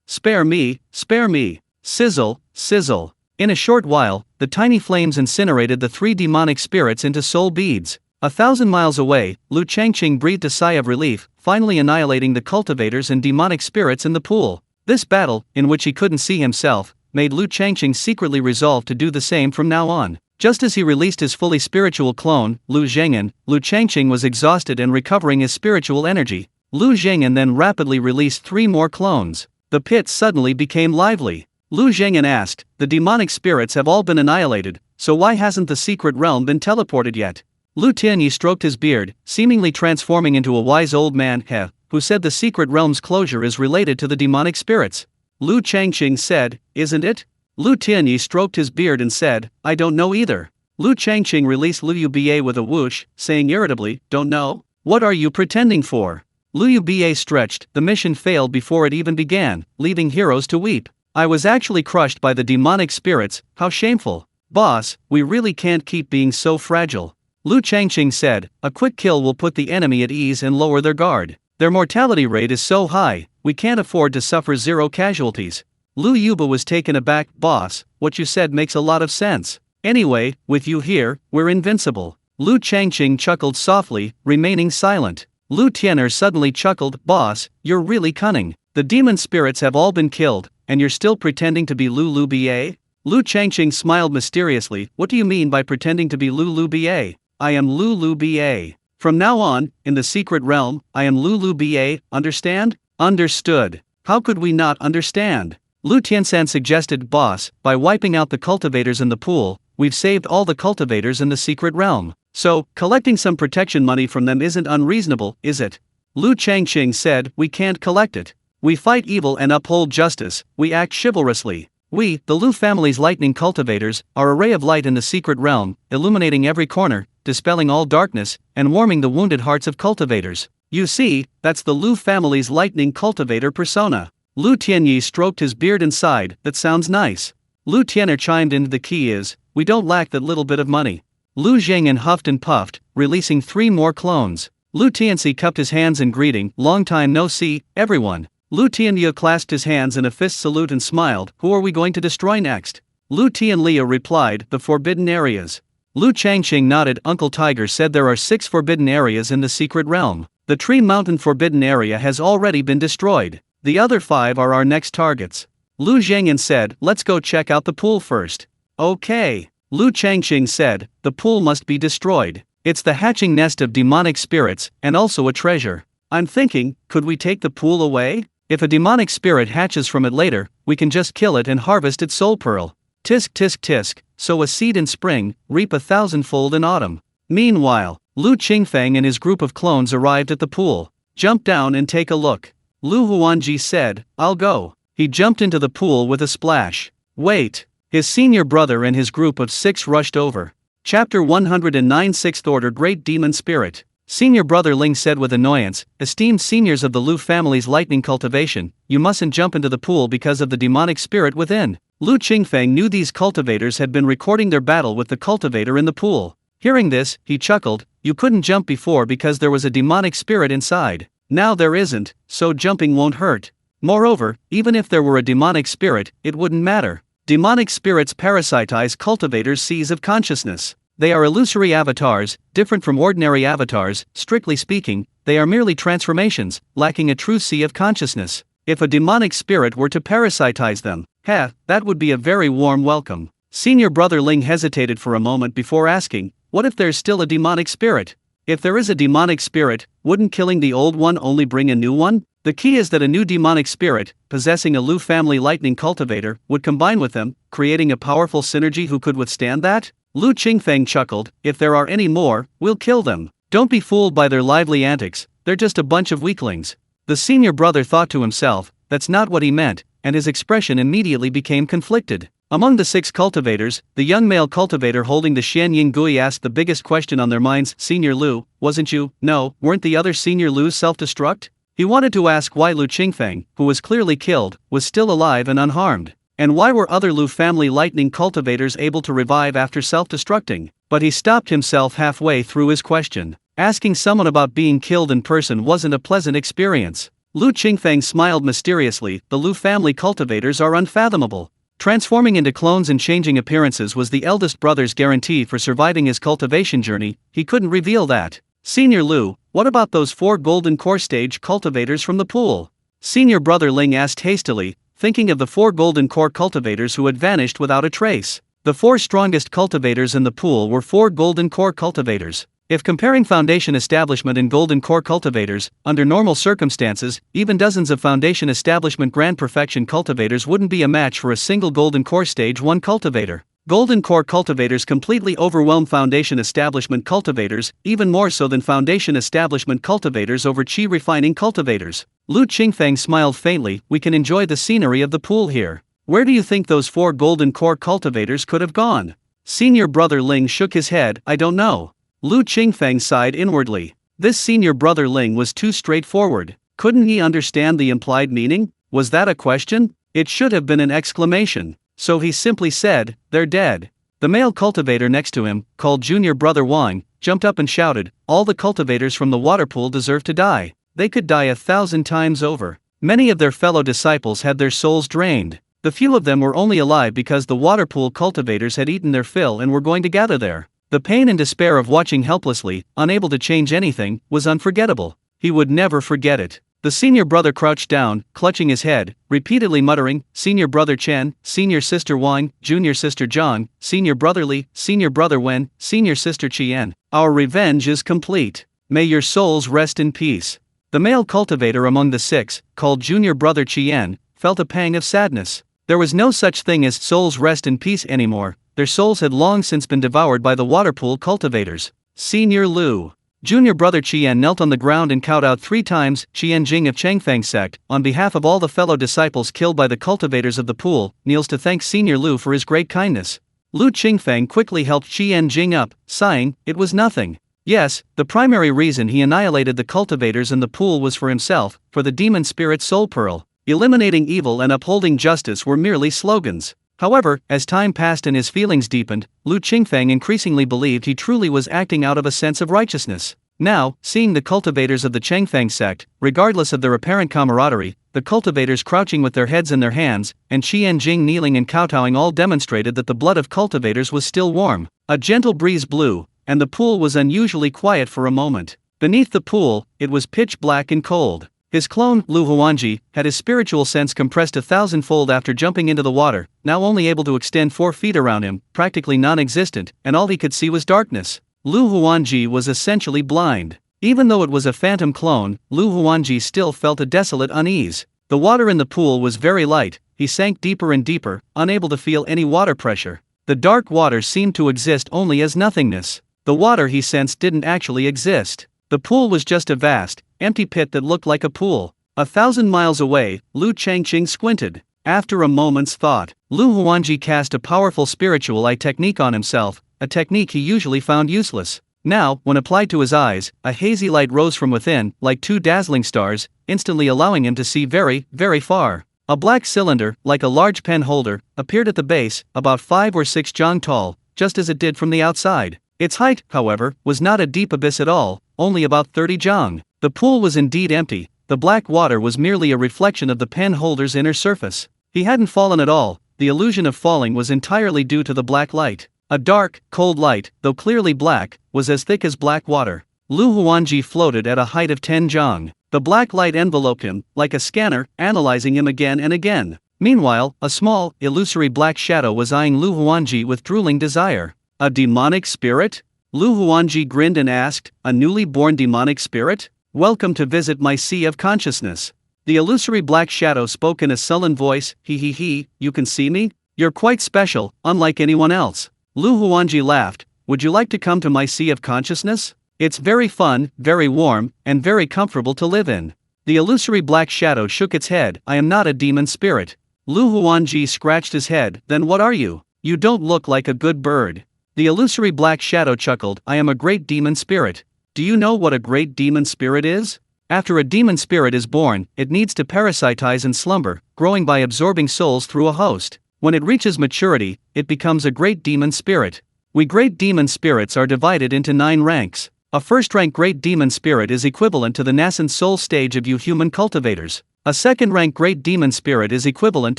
Spare me, spare me. Sizzle, sizzle. In a short while, the tiny flames incinerated the 3 demonic spirits into soul beads. 1,000 miles away, Lu Changqing breathed a sigh of relief, finally annihilating the cultivators and demonic spirits in the pool. This battle, in which he couldn't see himself, made Lu Changqing secretly resolve to do the same from now on. Just as he released his fully spiritual clone, Lu Zhengan, Lu Changqing was exhausted and recovering his spiritual energy. Lu Zhengan then rapidly released 3 more clones. The pit suddenly became lively. Lu Zhengan asked, the demonic spirits have all been annihilated, so why hasn't the secret realm been teleported yet? Lu Tianyi stroked his beard, seemingly transforming into a wise old man, who said the secret realm's closure is related to the demonic spirits. Lu Changqing said, isn't it? Lu Tianyi stroked his beard and said, I don't know either. Lu Changqing released Lu Yuba with a whoosh, saying irritably, don't know? What are you pretending for? Lu Yuba stretched, the mission failed before it even began, leaving heroes to weep. I was actually crushed by the demonic spirits, how shameful. Boss, we really can't keep being so fragile. Lu Changqing said, a quick kill will put the enemy at ease and lower their guard. Their mortality rate is so high, we can't afford to suffer 0 casualties. Lu Yuba was taken aback. Boss, what you said makes a lot of sense. Anyway, with you here, we're invincible. Lu Changqing chuckled softly, remaining silent. Lu Tian'er suddenly chuckled. Boss, you're really cunning. The demon spirits have all been killed, and you're still pretending to be Lu Ba? Lu Changqing smiled mysteriously. What do you mean by pretending to be Lu Ba? I am Lu Ba. From now on, in the secret realm, I am Lu Ba, understand? Understood. How could we not understand? Lu Tiansan suggested. Boss, by wiping out the cultivators in the pool, we've saved all the cultivators in the secret realm. So, collecting some protection money from them isn't unreasonable, is it? Lu Changqing said. We can't collect it. We fight evil and uphold justice, we act chivalrously. We, the Lu family's lightning cultivators, are a ray of light in the secret realm, illuminating every corner, dispelling all darkness, and warming the wounded hearts of cultivators. You see, that's the Lu family's lightning cultivator persona. Lu Tianyi stroked his beard and sighed. That sounds nice. Lu Tian'er chimed in. The key is, we don't lack that little bit of money. Lu Zhengyan huffed and puffed, releasing 3 more clones. Lu Tianxi cupped his hands in greeting. Long time no see, everyone. Lu Tianyu clasped his hands in a fist salute and smiled. Who are we going to destroy next? Lu Tianliu replied. The forbidden areas. Lu Changqing nodded. Uncle Tiger said there are 6 forbidden areas in the secret realm. The Tree Mountain forbidden area has already been destroyed. The other 5 are our next targets. Lu Zhengyan said. Let's go check out the pool first. Okay. Lu Changqing said. The pool must be destroyed. It's the hatching nest of demonic spirits, and also a treasure. I'm thinking, could we take the pool away? If a demonic spirit hatches from it later, we can just kill it and harvest its soul pearl. Tisk tisk tisk, sow a seed in spring, reap 1,000-fold in autumn. Meanwhile, Lu Qingfeng and his group of clones arrived at the pool. Jump down and take a look. Lu Huanji said, I'll go. He jumped into the pool with a splash. Wait. His senior brother and his group of 6 rushed over. Chapter 109 Sixth Order Great Demon Spirit. Senior brother Ling said with annoyance, esteemed seniors of the Lu family's lightning cultivation, you mustn't jump into the pool because of the demonic spirit within. Lu Qingfeng knew these cultivators had been recording their battle with the cultivator in the pool. Hearing this, he chuckled. You couldn't jump before because there was a demonic spirit inside. Now there isn't, so jumping won't hurt. Moreover, even if there were a demonic spirit, it wouldn't matter. Demonic spirits parasitize cultivators' seas of consciousness. They are illusory avatars, different from ordinary avatars. Strictly speaking, they are merely transformations, lacking a true sea of consciousness. If a demonic spirit were to parasitize them, that would be a very warm welcome. Senior brother Ling hesitated for a moment before asking, what if there's still a demonic spirit? If there is a demonic spirit, wouldn't killing the old one only bring a new one? The key is that a new demonic spirit, possessing a Lu family lightning cultivator, would combine with them, creating a powerful synergy. Who could withstand that? Lu Qingfeng chuckled. If there are any more, we'll kill them. Don't be fooled by their lively antics, they're just a bunch of weaklings. The senior brother thought to himself, that's not what he meant, and his expression immediately became conflicted. Among the 6 cultivators, the young male cultivator holding the Xianying Gui asked the biggest question on their minds. Senior Lu, wasn't you? No, weren't the other senior Lus self-destruct? He wanted to ask why Lu Qingfeng, who was clearly killed, was still alive and unharmed. And why were other Lu family lightning cultivators able to revive after self-destructing? But he stopped himself halfway through his question. Asking someone about being killed in person wasn't a pleasant experience. Lu Qingfeng smiled mysteriously. The Lu family cultivators are unfathomable. Transforming into clones and changing appearances was the eldest brother's guarantee for surviving his cultivation journey. He couldn't reveal that. Senior Lu, what about those 4 golden core stage cultivators from the pool? Senior brother Ling asked hastily, thinking of the 4 golden core cultivators who had vanished without a trace. The 4 strongest cultivators in the pool were 4 golden core cultivators. If comparing Foundation Establishment and Golden Core cultivators, under normal circumstances, even dozens of Foundation Establishment Grand Perfection cultivators wouldn't be a match for a single Golden Core Stage 1 cultivator. Golden Core cultivators completely overwhelm Foundation Establishment cultivators, even more so than Foundation Establishment cultivators over Qi refining cultivators. Lu Qingfeng smiled faintly. We can enjoy the scenery of the pool here. Where do you think those 4 Golden Core cultivators could have gone? Senior brother Ling shook his head. I don't know. Lu Qingfeng sighed inwardly. This senior brother Ling was too straightforward. Couldn't he understand the implied meaning? Was that a question? It should have been an exclamation. So he simply said, they're dead. The male cultivator next to him, called junior brother Wang, jumped up and shouted, all the cultivators from the water pool deserve to die. They could die 1,000 times over. Many of their fellow disciples had their souls drained. The few of them were only alive because the water pool cultivators had eaten their fill and were going to gather there. The pain and despair of watching helplessly, unable to change anything, was unforgettable. He would never forget it. The senior brother crouched down, clutching his head, repeatedly muttering, "Senior brother Chen, senior sister Wang, junior sister Zhang, senior brother Li, senior brother Wen, senior sister Qian. Our revenge is complete. May your souls rest in peace." The male cultivator among the six, called junior brother Qian, felt a pang of sadness. There was no such thing as souls rest in peace anymore. Their souls had long since been devoured by the water pool cultivators. Senior Lu. Junior brother Qian knelt on the ground and cowed out 3 times, Qianjing of Changqing sect, on behalf of all the fellow disciples killed by the cultivators of the pool, kneels to thank Senior Lu for his great kindness. Lu Qingfeng quickly helped Qianjing up, sighing, it was nothing. Yes, the primary reason he annihilated the cultivators in the pool was for himself, for the demon spirit soul pearl. Eliminating evil and upholding justice were merely slogans. However, as time passed and his feelings deepened, Lu Qingfeng increasingly believed he truly was acting out of a sense of righteousness. Now, seeing the cultivators of the Changfeng sect, regardless of their apparent camaraderie, the cultivators crouching with their heads in their hands, and Qianjing kneeling and kowtowing all demonstrated that the blood of cultivators was still warm. A gentle breeze blew, and the pool was unusually quiet for a moment. Beneath the pool, it was pitch black and cold. His clone, Lu Huanji, had his spiritual sense compressed 1,000-fold after jumping into the water, now only able to extend 4 feet around him, practically non-existent, and all he could see was darkness. Lu Huanji was essentially blind. Even though it was a phantom clone, Lu Huanji still felt a desolate unease. The water in the pool was very light, he sank deeper and deeper, unable to feel any water pressure. The dark water seemed to exist only as nothingness. The water he sensed didn't actually exist. The pool was just a vast, empty pit that looked like a pool. 1,000 miles away, Lu Changqing squinted. After a moment's thought, Lu Huanji cast a powerful spiritual eye technique on himself, a technique he usually found useless. Now, when applied to his eyes, a hazy light rose from within, like 2 dazzling stars, instantly allowing him to see very, very far. A black cylinder, like a large pen holder, appeared at the base, about 5 or 6 zhang tall, just as it did from the outside. Its height, however, was not a deep abyss at all, only about 30 zhang. The pool was indeed empty. The black water was merely a reflection of the pen holder's inner surface. He hadn't fallen at all. The illusion of falling was entirely due to the black light. A dark, cold light, though clearly black, was as thick as black water. Lu Huanji floated at a height of 10 zhang. The black light enveloped him, like a scanner, analyzing him again and again. Meanwhile, a small, illusory black shadow was eyeing Lu Huanji with drooling desire. A demonic spirit? Lu Huanji grinned and asked, a newly born demonic spirit? Welcome to visit my sea of consciousness. The illusory black shadow spoke in a sullen voice, he, you can see me? You're quite special, unlike anyone else. Lu Huanji laughed, would you like to come to my sea of consciousness? It's very fun, very warm, and very comfortable to live in. The illusory black shadow shook its head, I am not a demon spirit. Lu Huanji scratched his head, then what are you? You don't look like a good bird. The illusory black shadow chuckled, I am a great demon spirit. Do you know what a great demon spirit is? After a demon spirit is born, it needs to parasitize and slumber, growing by absorbing souls through a host. When it reaches maturity, it becomes a great demon spirit. We great demon spirits are divided into 9 ranks. A first-rank great demon spirit is equivalent to the Nascent Soul stage of you human cultivators. A second-rank great demon spirit is equivalent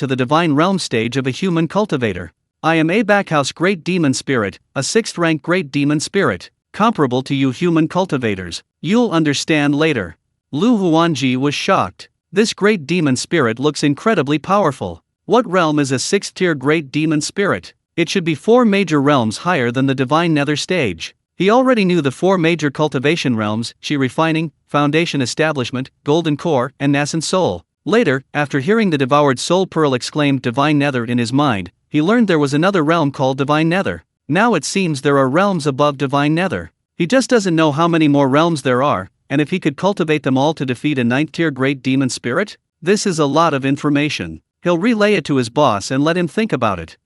to the Divine Realm stage of a human cultivator. I am a backhouse great demon spirit, a 6th-rank great demon spirit, comparable to you human cultivators. You'll understand later. Lu Huanji was shocked. This great demon spirit looks incredibly powerful. What realm is a 6th-tier great demon spirit? It should be 4 major realms higher than the Divine Nether stage. He already knew the 4 major cultivation realms, Qi Refining, Foundation Establishment, Golden Core, and Nascent Soul. Later, after hearing the devoured soul pearl exclaim Divine Nether in his mind, he learned there was another realm called Divine Nether. Now it seems there are realms above Divine Nether. He just doesn't know how many more realms there are, and if he could cultivate them all to defeat a 9th-tier great demon spirit? This is a lot of information. He'll relay it to his boss and let him think about it.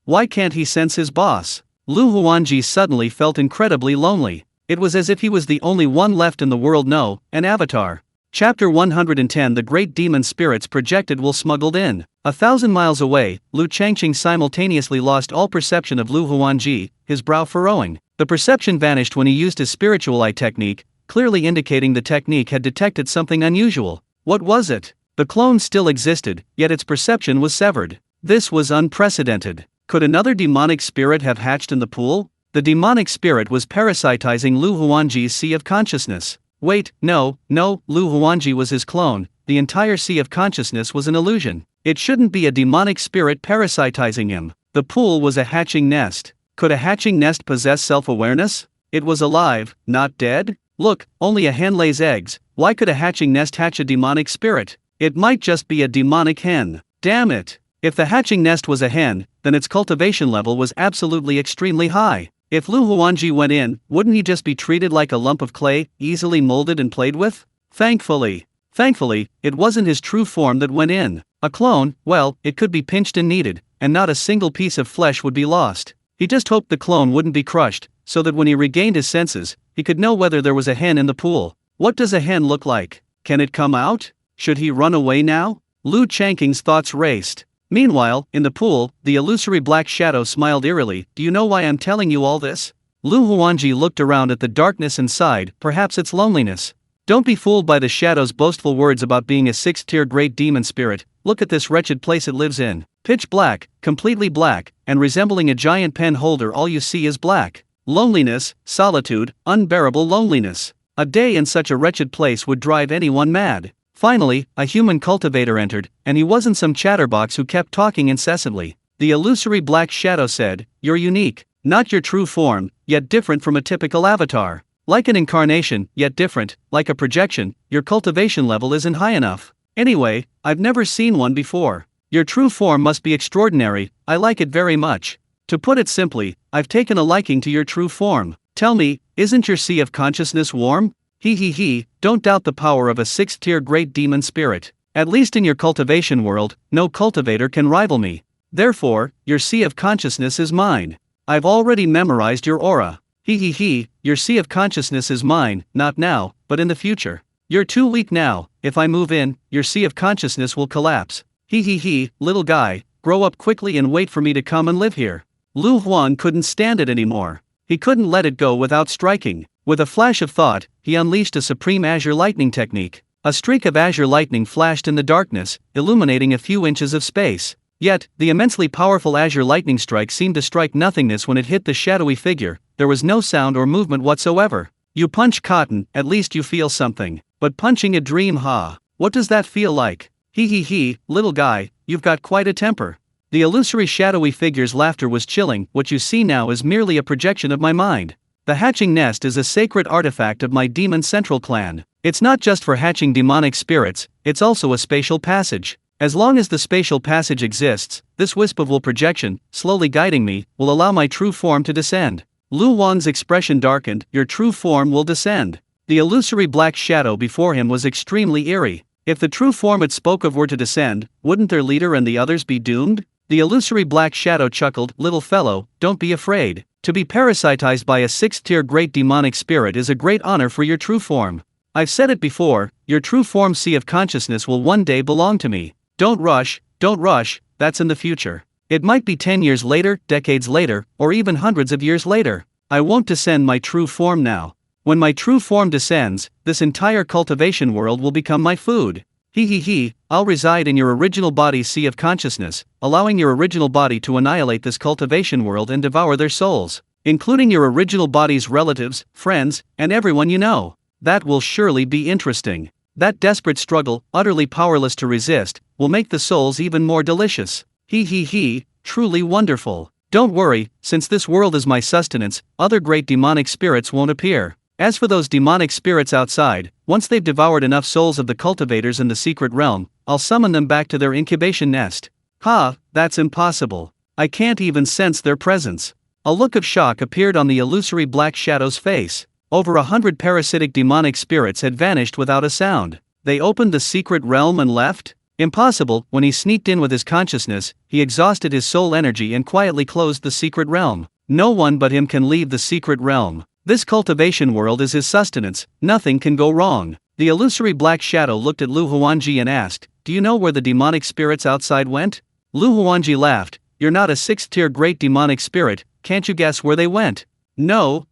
Why can't he sense his boss? Lu Huanji suddenly felt incredibly lonely. It was as if he was the only one left in the world. No, an avatar. Chapter 110 The Great Demon Spirits Projected will smuggled in. 1,000 miles away, Lu Changqing simultaneously lost all perception of Lu Huanji, his brow furrowing. The perception vanished when he used his spiritual eye technique, clearly indicating the technique had detected something unusual. What was it? The clone still existed, yet its perception was severed. This was unprecedented. Could another demonic spirit have hatched in the pool? The demonic spirit was parasitizing Lu Huangji's sea of consciousness. Wait, no, Lu Huangji was his clone. The entire sea of consciousness was an illusion. It shouldn't be a demonic spirit parasitizing him. The pool was a hatching nest. Could a hatching nest possess self-awareness? It was alive, not dead? Look, only a hen lays eggs. Why could a hatching nest hatch a demonic spirit? It might just be a demonic hen. Damn it! If the hatching nest was a hen, then its cultivation level was absolutely extremely high. If Lu Huangji went in, wouldn't he just be treated like a lump of clay, easily molded and played with? Thankfully, it wasn't his true form that went in. A clone, well, it could be pinched and kneaded, and not a single piece of flesh would be lost. He just hoped the clone wouldn't be crushed, so that when he regained his senses, he could know whether there was a hen in the pool. What does a hen look like? Can it come out? Should he run away now? Lu Changqing's thoughts raced. Meanwhile, in the pool, the illusory black shadow smiled eerily. Do you know why I'm telling you all this? Lu Huangji looked around at the darkness and sighed, perhaps it's loneliness. Don't be fooled by the shadow's boastful words about being a 6th-tier great demon spirit. Look at this wretched place it lives in. Pitch black, completely black, and resembling a giant pen holder. All you see is black. Loneliness, solitude, unbearable loneliness. A day in such a wretched place would drive anyone mad. Finally, a human cultivator entered, and he wasn't some chatterbox who kept talking incessantly. The illusory black shadow said, "You're unique, not your true form, yet different from a typical avatar. Like an incarnation, yet different, like a projection, your cultivation level isn't high enough. Anyway, I've never seen one before. Your true form must be extraordinary, I like it very much. To put it simply, I've taken a liking to your true form. Tell me, isn't your sea of consciousness warm? He, don't doubt the power of a 6th-tier great demon spirit. At least in your cultivation world, no cultivator can rival me. Therefore, your sea of consciousness is mine. I've already memorized your aura. He, your sea of consciousness is mine, not now, but in the future. You're too weak now. If I move in, your sea of consciousness will collapse. He, little guy, grow up quickly and wait for me to come and live here." Lu Huang couldn't stand it anymore. He couldn't let it go without striking. With a flash of thought, he unleashed a supreme azure lightning technique. A streak of azure lightning flashed in the darkness, illuminating a few inches of space. Yet, the immensely powerful azure lightning strike seemed to strike nothingness when it hit the shadowy figure. There was no sound or movement whatsoever. You punch cotton, at least you feel something. But punching a dream, what does that feel like? He, little guy, you've got quite a temper. The illusory shadowy figure's laughter was chilling. What you see now is merely a projection of my mind. The hatching nest is a sacred artifact of my demon central clan. It's not just for hatching demonic spirits, it's also a spatial passage. As long as the spatial passage exists, this wisp of will projection, slowly guiding me, will allow my true form to descend. Lu Wang's expression darkened. Your true form will descend. The illusory black shadow before him was extremely eerie. If the true form it spoke of were to descend, wouldn't their leader and the others be doomed? The illusory black shadow chuckled. Little fellow, don't be afraid. To be parasitized by a 6th-tier great demonic spirit is a great honor for your true form. I've said it before, your true form sea of consciousness will one day belong to me. Don't rush, that's in the future. It might be 10 years later, decades later, or even hundreds of years later. I won't descend my true form now. When my true form descends, this entire cultivation world will become my food. I'll reside in your original body's sea of consciousness, allowing your original body to annihilate this cultivation world and devour their souls, including your original body's relatives, friends, and everyone you know. That will surely be interesting. That desperate struggle, utterly powerless to resist, will make the souls even more delicious. Truly wonderful. Don't worry, since this world is my sustenance, other great demonic spirits won't appear. As for those demonic spirits outside, once they've devoured enough souls of the cultivators in the secret realm, I'll summon them back to their incubation nest. That's impossible. I can't even sense their presence. A look of shock appeared on the illusory black shadow's face. Over 100 parasitic demonic spirits had vanished without a sound. They opened the secret realm and left? Impossible. When he sneaked in with his consciousness, he exhausted his soul energy and quietly closed the secret realm. No one but him can leave the secret realm. This cultivation world is his sustenance, nothing can go wrong. The illusory black shadow looked at Lu Huangji and asked, "Do you know where the demonic spirits outside went?" Lu Huangji laughed. "You're not a 6th-tier great demonic spirit, can't you guess where they went?" No.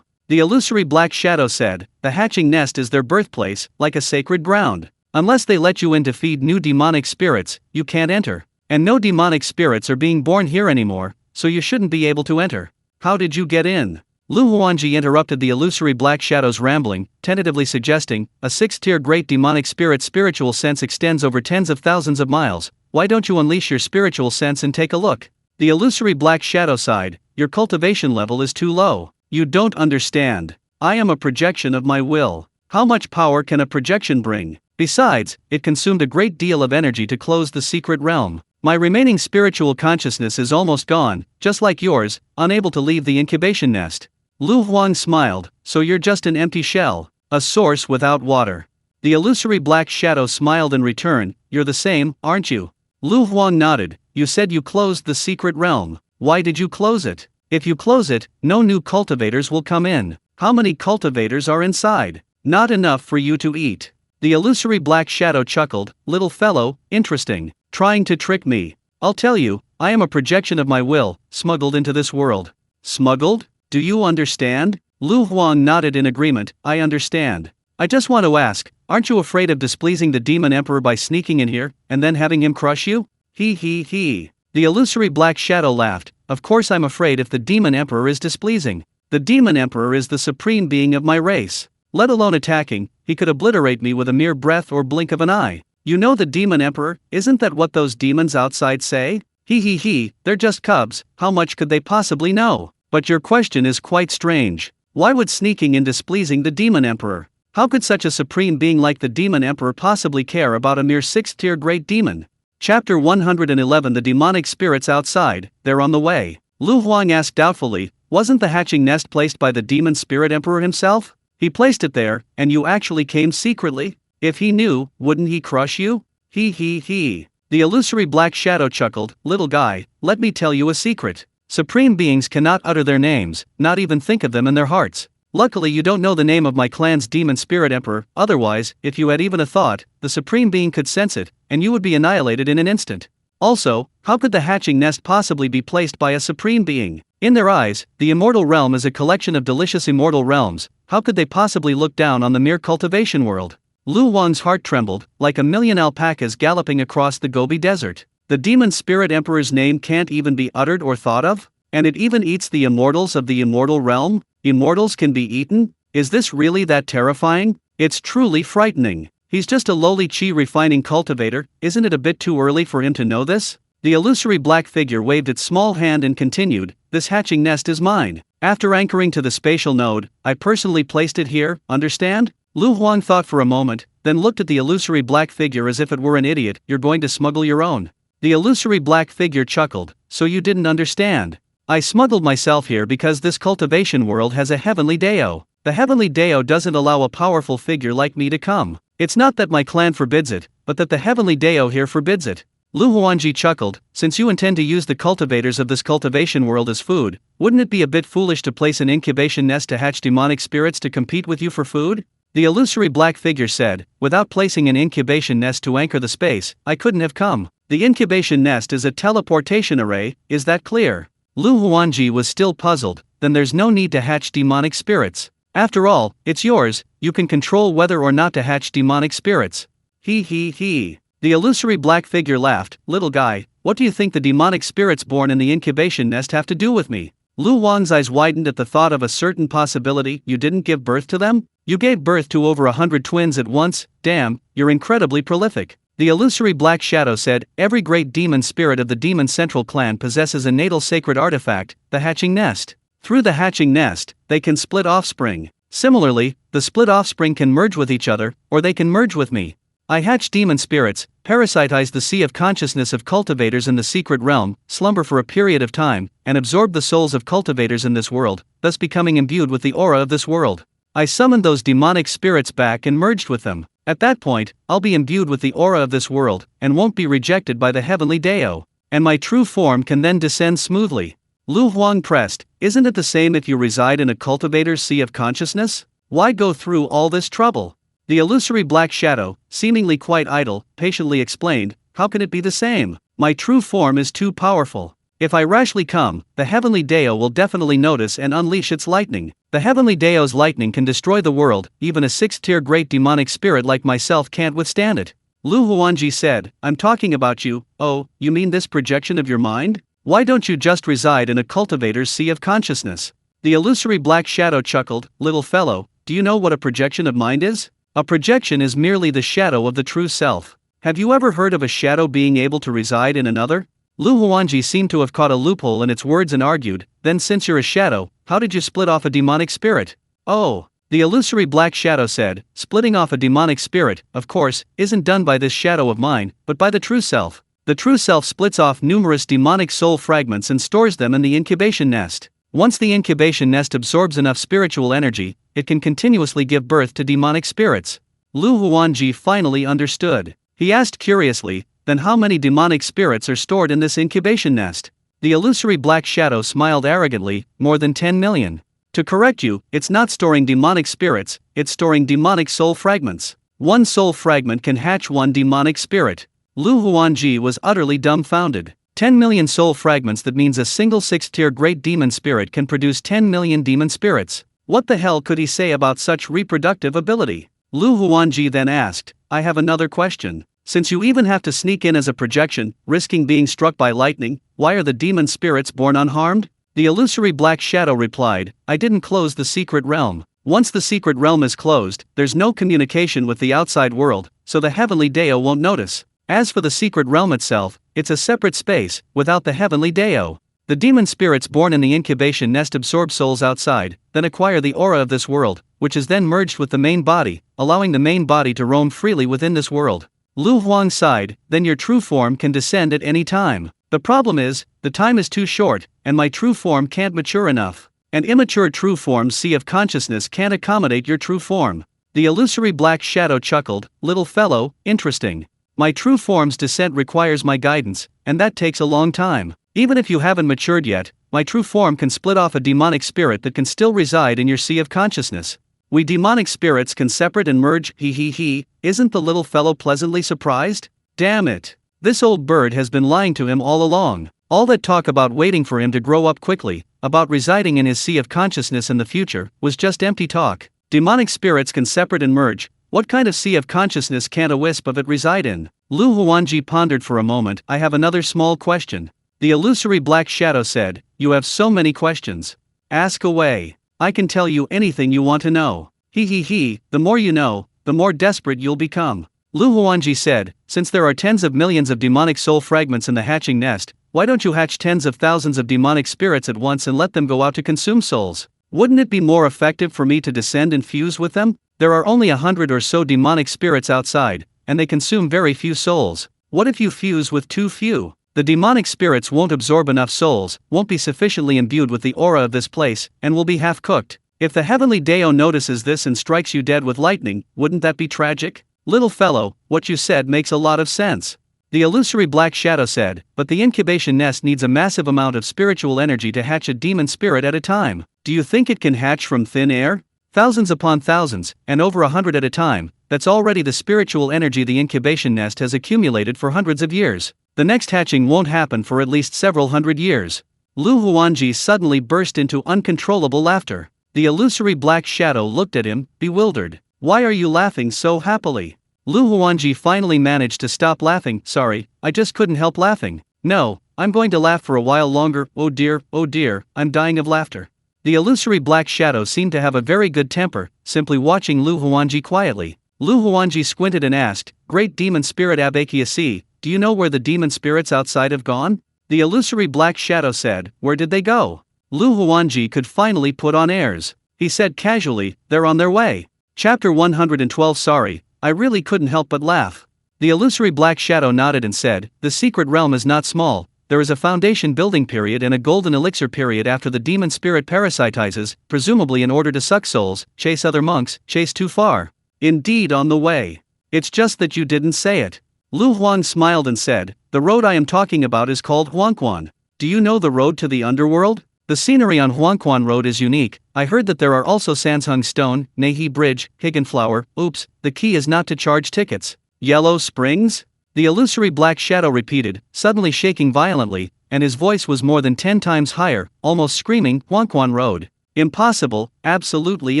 The illusory black shadow said, "The hatching nest is their birthplace, like a sacred ground. Unless they let you in to feed new demonic spirits, you can't enter. And no demonic spirits are being born here anymore, so you shouldn't be able to enter. How did you get in? Lu Huangji interrupted the illusory black shadow's rambling, tentatively suggesting, a sixth-tier great demonic spirit's spiritual sense extends over tens of thousands of miles. Why don't you unleash your spiritual sense and take a look? The illusory black shadow sighed, your cultivation level is too low. You don't understand. I am a projection of my will. How much power can a projection bring? Besides, it consumed a great deal of energy to close the secret realm. My remaining spiritual consciousness is almost gone, just like yours, unable to leave the incubation nest. Lu Huang smiled, so you're just an empty shell, a source without water. The illusory black shadow smiled in return, you're the same, aren't you? Lu Huang nodded, you said you closed the secret realm. Why did you close it? If you close it, no new cultivators will come in. How many cultivators are inside? Not enough for you to eat. The illusory black shadow chuckled, little fellow, interesting, trying to trick me. I'll tell you, I am a projection of my will, smuggled into this world. Smuggled? Do you understand? Lu Huang nodded in agreement, I understand. I just want to ask, aren't you afraid of displeasing the demon emperor by sneaking in here, and then having him crush you? He. The illusory black shadow laughed, of course I'm afraid if the demon emperor is displeasing. The demon emperor is the supreme being of my race. Let alone attacking, he could obliterate me with a mere breath or blink of an eye. You know the demon emperor, isn't that what those demons outside say? He, they're just cubs, how much could they possibly know? But your question is quite strange. Why would sneaking in displeasing the demon emperor? How could such a supreme being like the demon emperor possibly care about a mere sixth-tier great demon? Chapter 111 The demonic spirits outside, they're on the way. Lu Huang asked doubtfully, wasn't the hatching nest placed by the demon spirit emperor himself? He placed it there, and you actually came secretly? If he knew, wouldn't he crush you? He. The illusory black shadow chuckled, little guy, let me tell you a secret. Supreme beings cannot utter their names, not even think of them in their hearts. Luckily you don't know the name of my clan's demon spirit emperor, otherwise, if you had even a thought, the supreme being could sense it, and you would be annihilated in an instant. Also, how could the hatching nest possibly be placed by a supreme being? In their eyes, the immortal realm is a collection of delicious immortal realms. How could they possibly look down on the mere cultivation world? Lu Huang's heart trembled, like a million alpacas galloping across the Gobi Desert. The demon spirit emperor's name can't even be uttered or thought of? And it even eats the immortals of the immortal realm? Immortals can be eaten? Is this really that terrifying? It's truly frightening. He's just a lowly chi refining cultivator, isn't it a bit too early for him to know this? The illusory black figure waved its small hand and continued, this hatching nest is mine. After anchoring to the spatial node, I personally placed it here, understand? Lu Huang thought for a moment, then looked at the illusory black figure as if it were an idiot, you're going to smuggle your own. The illusory black figure chuckled, so you didn't understand. I smuggled myself here because this cultivation world has a heavenly Dao. The heavenly Dao doesn't allow a powerful figure like me to come. It's not that my clan forbids it, but that the heavenly Dao here forbids it. Lu Huangji chuckled, since you intend to use the cultivators of this cultivation world as food, wouldn't it be a bit foolish to place an incubation nest to hatch demonic spirits to compete with you for food? The illusory black figure said, without placing an incubation nest to anchor the space, I couldn't have come. The incubation nest is a teleportation array, is that clear? Lu Huangji was still puzzled, then there's no need to hatch demonic spirits. After all, it's yours, you can control whether or not to hatch demonic spirits. He. The illusory black figure laughed, little guy, what do you think the demonic spirits born in the incubation nest have to do with me? Lu Huang's eyes widened at the thought of a certain possibility, you didn't give birth to them? You gave birth to over 100 twins at once, damn, you're incredibly prolific. The illusory black shadow said, every great demon spirit of the demon central clan possesses a natal sacred artifact, the hatching nest. Through the hatching nest, they can split offspring. Similarly, the split offspring can merge with each other, or they can merge with me. I hatch demon spirits, parasitize the sea of consciousness of cultivators in the secret realm, slumber for a period of time, and absorb the souls of cultivators in this world, thus becoming imbued with the aura of this world. I summoned those demonic spirits back and merged with them. At that point, I'll be imbued with the aura of this world, and won't be rejected by the heavenly Dao. And my true form can then descend smoothly. Lu Huang pressed, isn't it the same if you reside in a cultivator's sea of consciousness? Why go through all this trouble? The illusory black shadow, seemingly quite idle, patiently explained, how can it be the same? My true form is too powerful. If I rashly come, the heavenly Dao will definitely notice and unleash its lightning. The heavenly Dao's lightning can destroy the world, even a 6th-tier great demonic spirit like myself can't withstand it. Lu Huanji said, I'm talking about you. Oh, you mean this projection of your mind? Why don't you just reside in a cultivator's sea of consciousness? The illusory black shadow chuckled, little fellow, do you know what a projection of mind is? A projection is merely the shadow of the true self. Have you ever heard of a shadow being able to reside in another? Lu Huanji seemed to have caught a loophole in its words and argued, then since you're a shadow, how did you split off a demonic spirit? Oh, the illusory black shadow said, splitting off a demonic spirit, of course, isn't done by this shadow of mine, but by the true self. The true self splits off numerous demonic soul fragments and stores them in the incubation nest. Once the incubation nest absorbs enough spiritual energy, it can continuously give birth to demonic spirits. Lu Huanji finally understood. He asked curiously, then how many demonic spirits are stored in this incubation nest? The illusory black shadow smiled arrogantly, more than 10 million. To correct you, it's not storing demonic spirits, it's storing demonic soul fragments. One soul fragment can hatch one demonic spirit. Lu Huanji was utterly dumbfounded. 10 million soul fragments, that means a single 6th-tier great demon spirit can produce 10 million demon spirits. What the hell could he say about such reproductive ability? Lu Huanji then asked, I have another question. Since you even have to sneak in as a projection, risking being struck by lightning, why are the demon spirits born unharmed? The illusory black shadow replied, I didn't close the secret realm. Once the secret realm is closed, there's no communication with the outside world, so the heavenly Dao won't notice. As for the secret realm itself, it's a separate space, without the heavenly Dao. The demon spirits born in the incubation nest absorb souls outside, then acquire the aura of this world, which is then merged with the main body, allowing the main body to roam freely within this world. Lu Huang sighed, then your true form can descend at any time. The problem is, the time is too short, and my true form can't mature enough. An immature true form's sea of consciousness can't accommodate your true form. The illusory black shadow chuckled, little fellow, interesting. My true form's descent requires my guidance, and that takes a long time. Even if you haven't matured yet, my true form can split off a demonic spirit that can still reside in your sea of consciousness. We demonic spirits can separate and merge, isn't the little fellow pleasantly surprised? Damn it. This old bird has been lying to him all along. All that talk about waiting for him to grow up quickly, about residing in his sea of consciousness in the future, was just empty talk. Demonic spirits can separate and merge. What kind of sea of consciousness can't a wisp of it reside in? Lu Huanji pondered for a moment. I have another small question. The illusory black shadow said, you have so many questions. Ask away. I can tell you anything you want to know. The more you know, the more desperate you'll become. Lu Huanji said, since there are tens of millions of demonic soul fragments in the hatching nest, why don't you hatch tens of thousands of demonic spirits at once and let them go out to consume souls? Wouldn't it be more effective for me to descend and fuse with them? There are only 100 or so demonic spirits outside, and they consume very few souls. What if you fuse with too few? The demonic spirits won't absorb enough souls, won't be sufficiently imbued with the aura of this place, and will be half-cooked. If the heavenly Dao notices this and strikes you dead with lightning, wouldn't that be tragic? Little fellow, what you said makes a lot of sense. The illusory black shadow said, but the incubation nest needs a massive amount of spiritual energy to hatch a demon spirit at a time. Do you think it can hatch from thin air? Thousands upon thousands, and over 100 at a time, that's already the spiritual energy the incubation nest has accumulated for hundreds of years. The next hatching won't happen for at least several hundred years. Lu Huanji suddenly burst into uncontrollable laughter. The illusory black shadow looked at him, bewildered. Why are you laughing so happily? Lu Huanji finally managed to stop laughing. Sorry, I just couldn't help laughing. No, I'm going to laugh for a while longer. Oh dear, I'm dying of laughter. The illusory black shadow seemed to have a very good temper, simply watching Lu Huanji quietly. Lu Huanji squinted and asked, Great Demon Spirit Abakiasi, do you know where the demon spirits outside have gone? The illusory black shadow said, where did they go? Lu Huanji could finally put on airs. He said casually, they're on their way. Chapter 112. Sorry, I really couldn't help but laugh. The illusory black shadow nodded and said, the secret realm is not small. There is a foundation building period and a golden elixir period after the demon spirit parasitizes, presumably in order to suck souls, chase other monks, chase too far. Indeed, on the way. It's just that you didn't say it. Lu Huang smiled and said, the road I am talking about is called Huangquan. Do you know the road to the underworld? The scenery on Huangquan Road is unique. I heard that there are also Sansheng Stone, Nehi Bridge, Higginflower. Oops, the key is not to charge tickets. Yellow Springs? The illusory black shadow repeated, suddenly shaking violently, and his voice was more than 10 times higher, almost screaming, Huanquan Road. Impossible, absolutely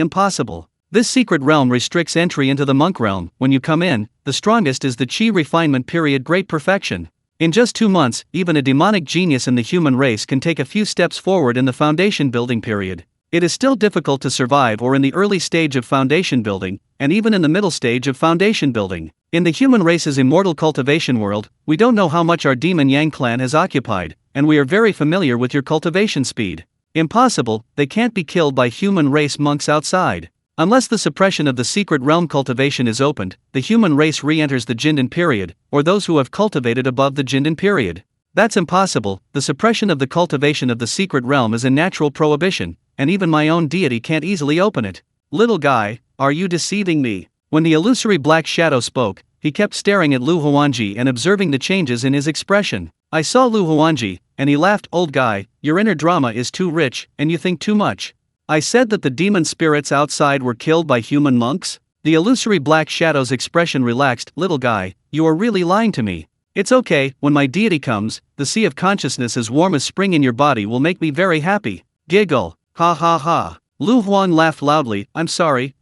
impossible. This secret realm restricts entry into the monk realm. When you come in, the strongest is the Qi refinement period, great perfection. In just 2 months, even a demonic genius in the human race can take a few steps forward in the foundation building period. It is still difficult to survive or in the early stage of foundation building, and even in the middle stage of foundation building. In the human race's immortal cultivation world, we don't know how much our demon Yang clan has occupied, and we are very familiar with your cultivation speed. Impossible, they can't be killed by human race monks outside. Unless the suppression of the secret realm cultivation is opened, the human race re-enters the Jindan period, or those who have cultivated above the Jindan period. That's impossible. The suppression of the cultivation of the secret realm is a natural prohibition, and even my own deity can't easily open it. Little guy, are you deceiving me? When the illusory black shadow spoke, he kept staring at Lu Huanji and observing the changes in his expression. I saw Lu Huanji, and he laughed. Old guy, your inner drama is too rich, and you think too much. I said that the demon spirits outside were killed by human monks? The illusory black shadow's expression relaxed. Little guy, you are really lying to me. It's okay, when my deity comes, the sea of consciousness as warm as spring in your body will make me very happy. Giggle. Ha ha ha. Lu Huan laughed loudly. I'm sorry,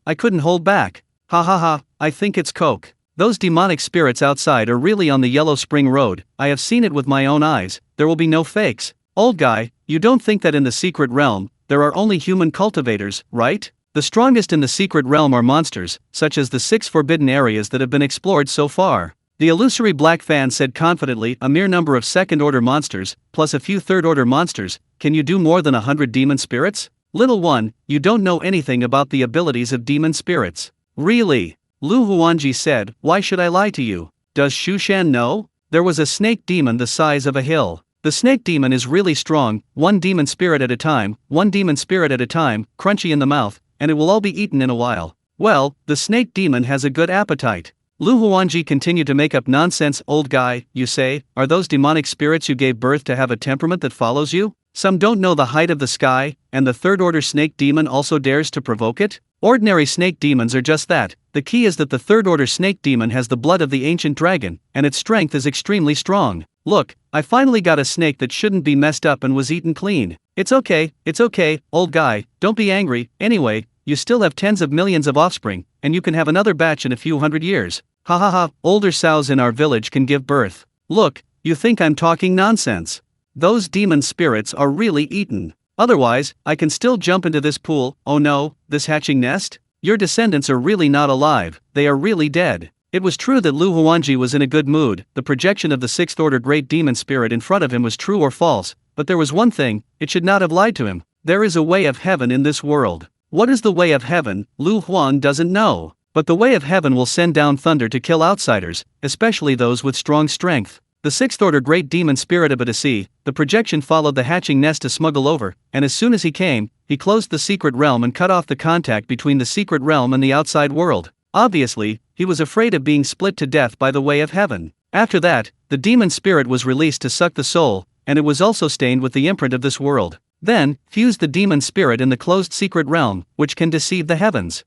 I couldn't hold back. Ha ha ha, I think it's Coke. Those demonic spirits outside are really on the Yellow Spring Road. I have seen it with my own eyes. There will be no fakes. Old guy, you don't think that in the secret realm, there are only human cultivators, right? The strongest in the secret realm are monsters, such as the 6 forbidden areas that have been explored so far. The illusory black fan said confidently, a mere number of second-order monsters, plus a few third-order monsters. Can you do more than 100 demon spirits? Little one, you don't know anything about the abilities of demon spirits. Really? Lu Huanji said, why should I lie to you? Does Shushan know? There was a snake demon the size of a hill. The snake demon is really strong, one demon spirit at a time, crunchy in the mouth, and it will all be eaten in a while. Well, the snake demon has a good appetite. Lu Huanji continued to make up nonsense. Old guy, you say, are those demonic spirits you gave birth to have a temperament that follows you? Some don't know the height of the sky, and the third-order snake demon also dares to provoke it? Ordinary snake demons are just that. The key is that the third-order snake demon has the blood of the ancient dragon, and its strength is extremely strong. Look, I finally got a snake that shouldn't be messed up and was eaten clean. It's okay, old guy, don't be angry. Anyway, you still have tens of millions of offspring, and you can have another batch in a few hundred years. Ha ha ha, older sows in our village can give birth. Look, you think I'm talking nonsense? Those demon spirits are really eaten. Otherwise, I can still jump into this pool. Oh no, this hatching nest? Your descendants are really not alive, they are really dead. It was true that Lu Huanji was in a good mood. The projection of the 6th order great demon spirit in front of him was true or false, but there was one thing, it should not have lied to him. There is a way of heaven in this world. What is the way of heaven? Lu Huan doesn't know. But the way of heaven will send down thunder to kill outsiders, especially those with strong strength. The 6th order great demon spirit of Sea, the projection followed the hatching nest to smuggle over, and as soon as he came, he closed the secret realm and cut off the contact between the secret realm and the outside world. Obviously, he was afraid of being split to death by the way of heaven. After that, the demon spirit was released to suck the soul, and it was also stained with the imprint of this world. Then, fused the demon spirit in the closed secret realm, which can deceive the heavens.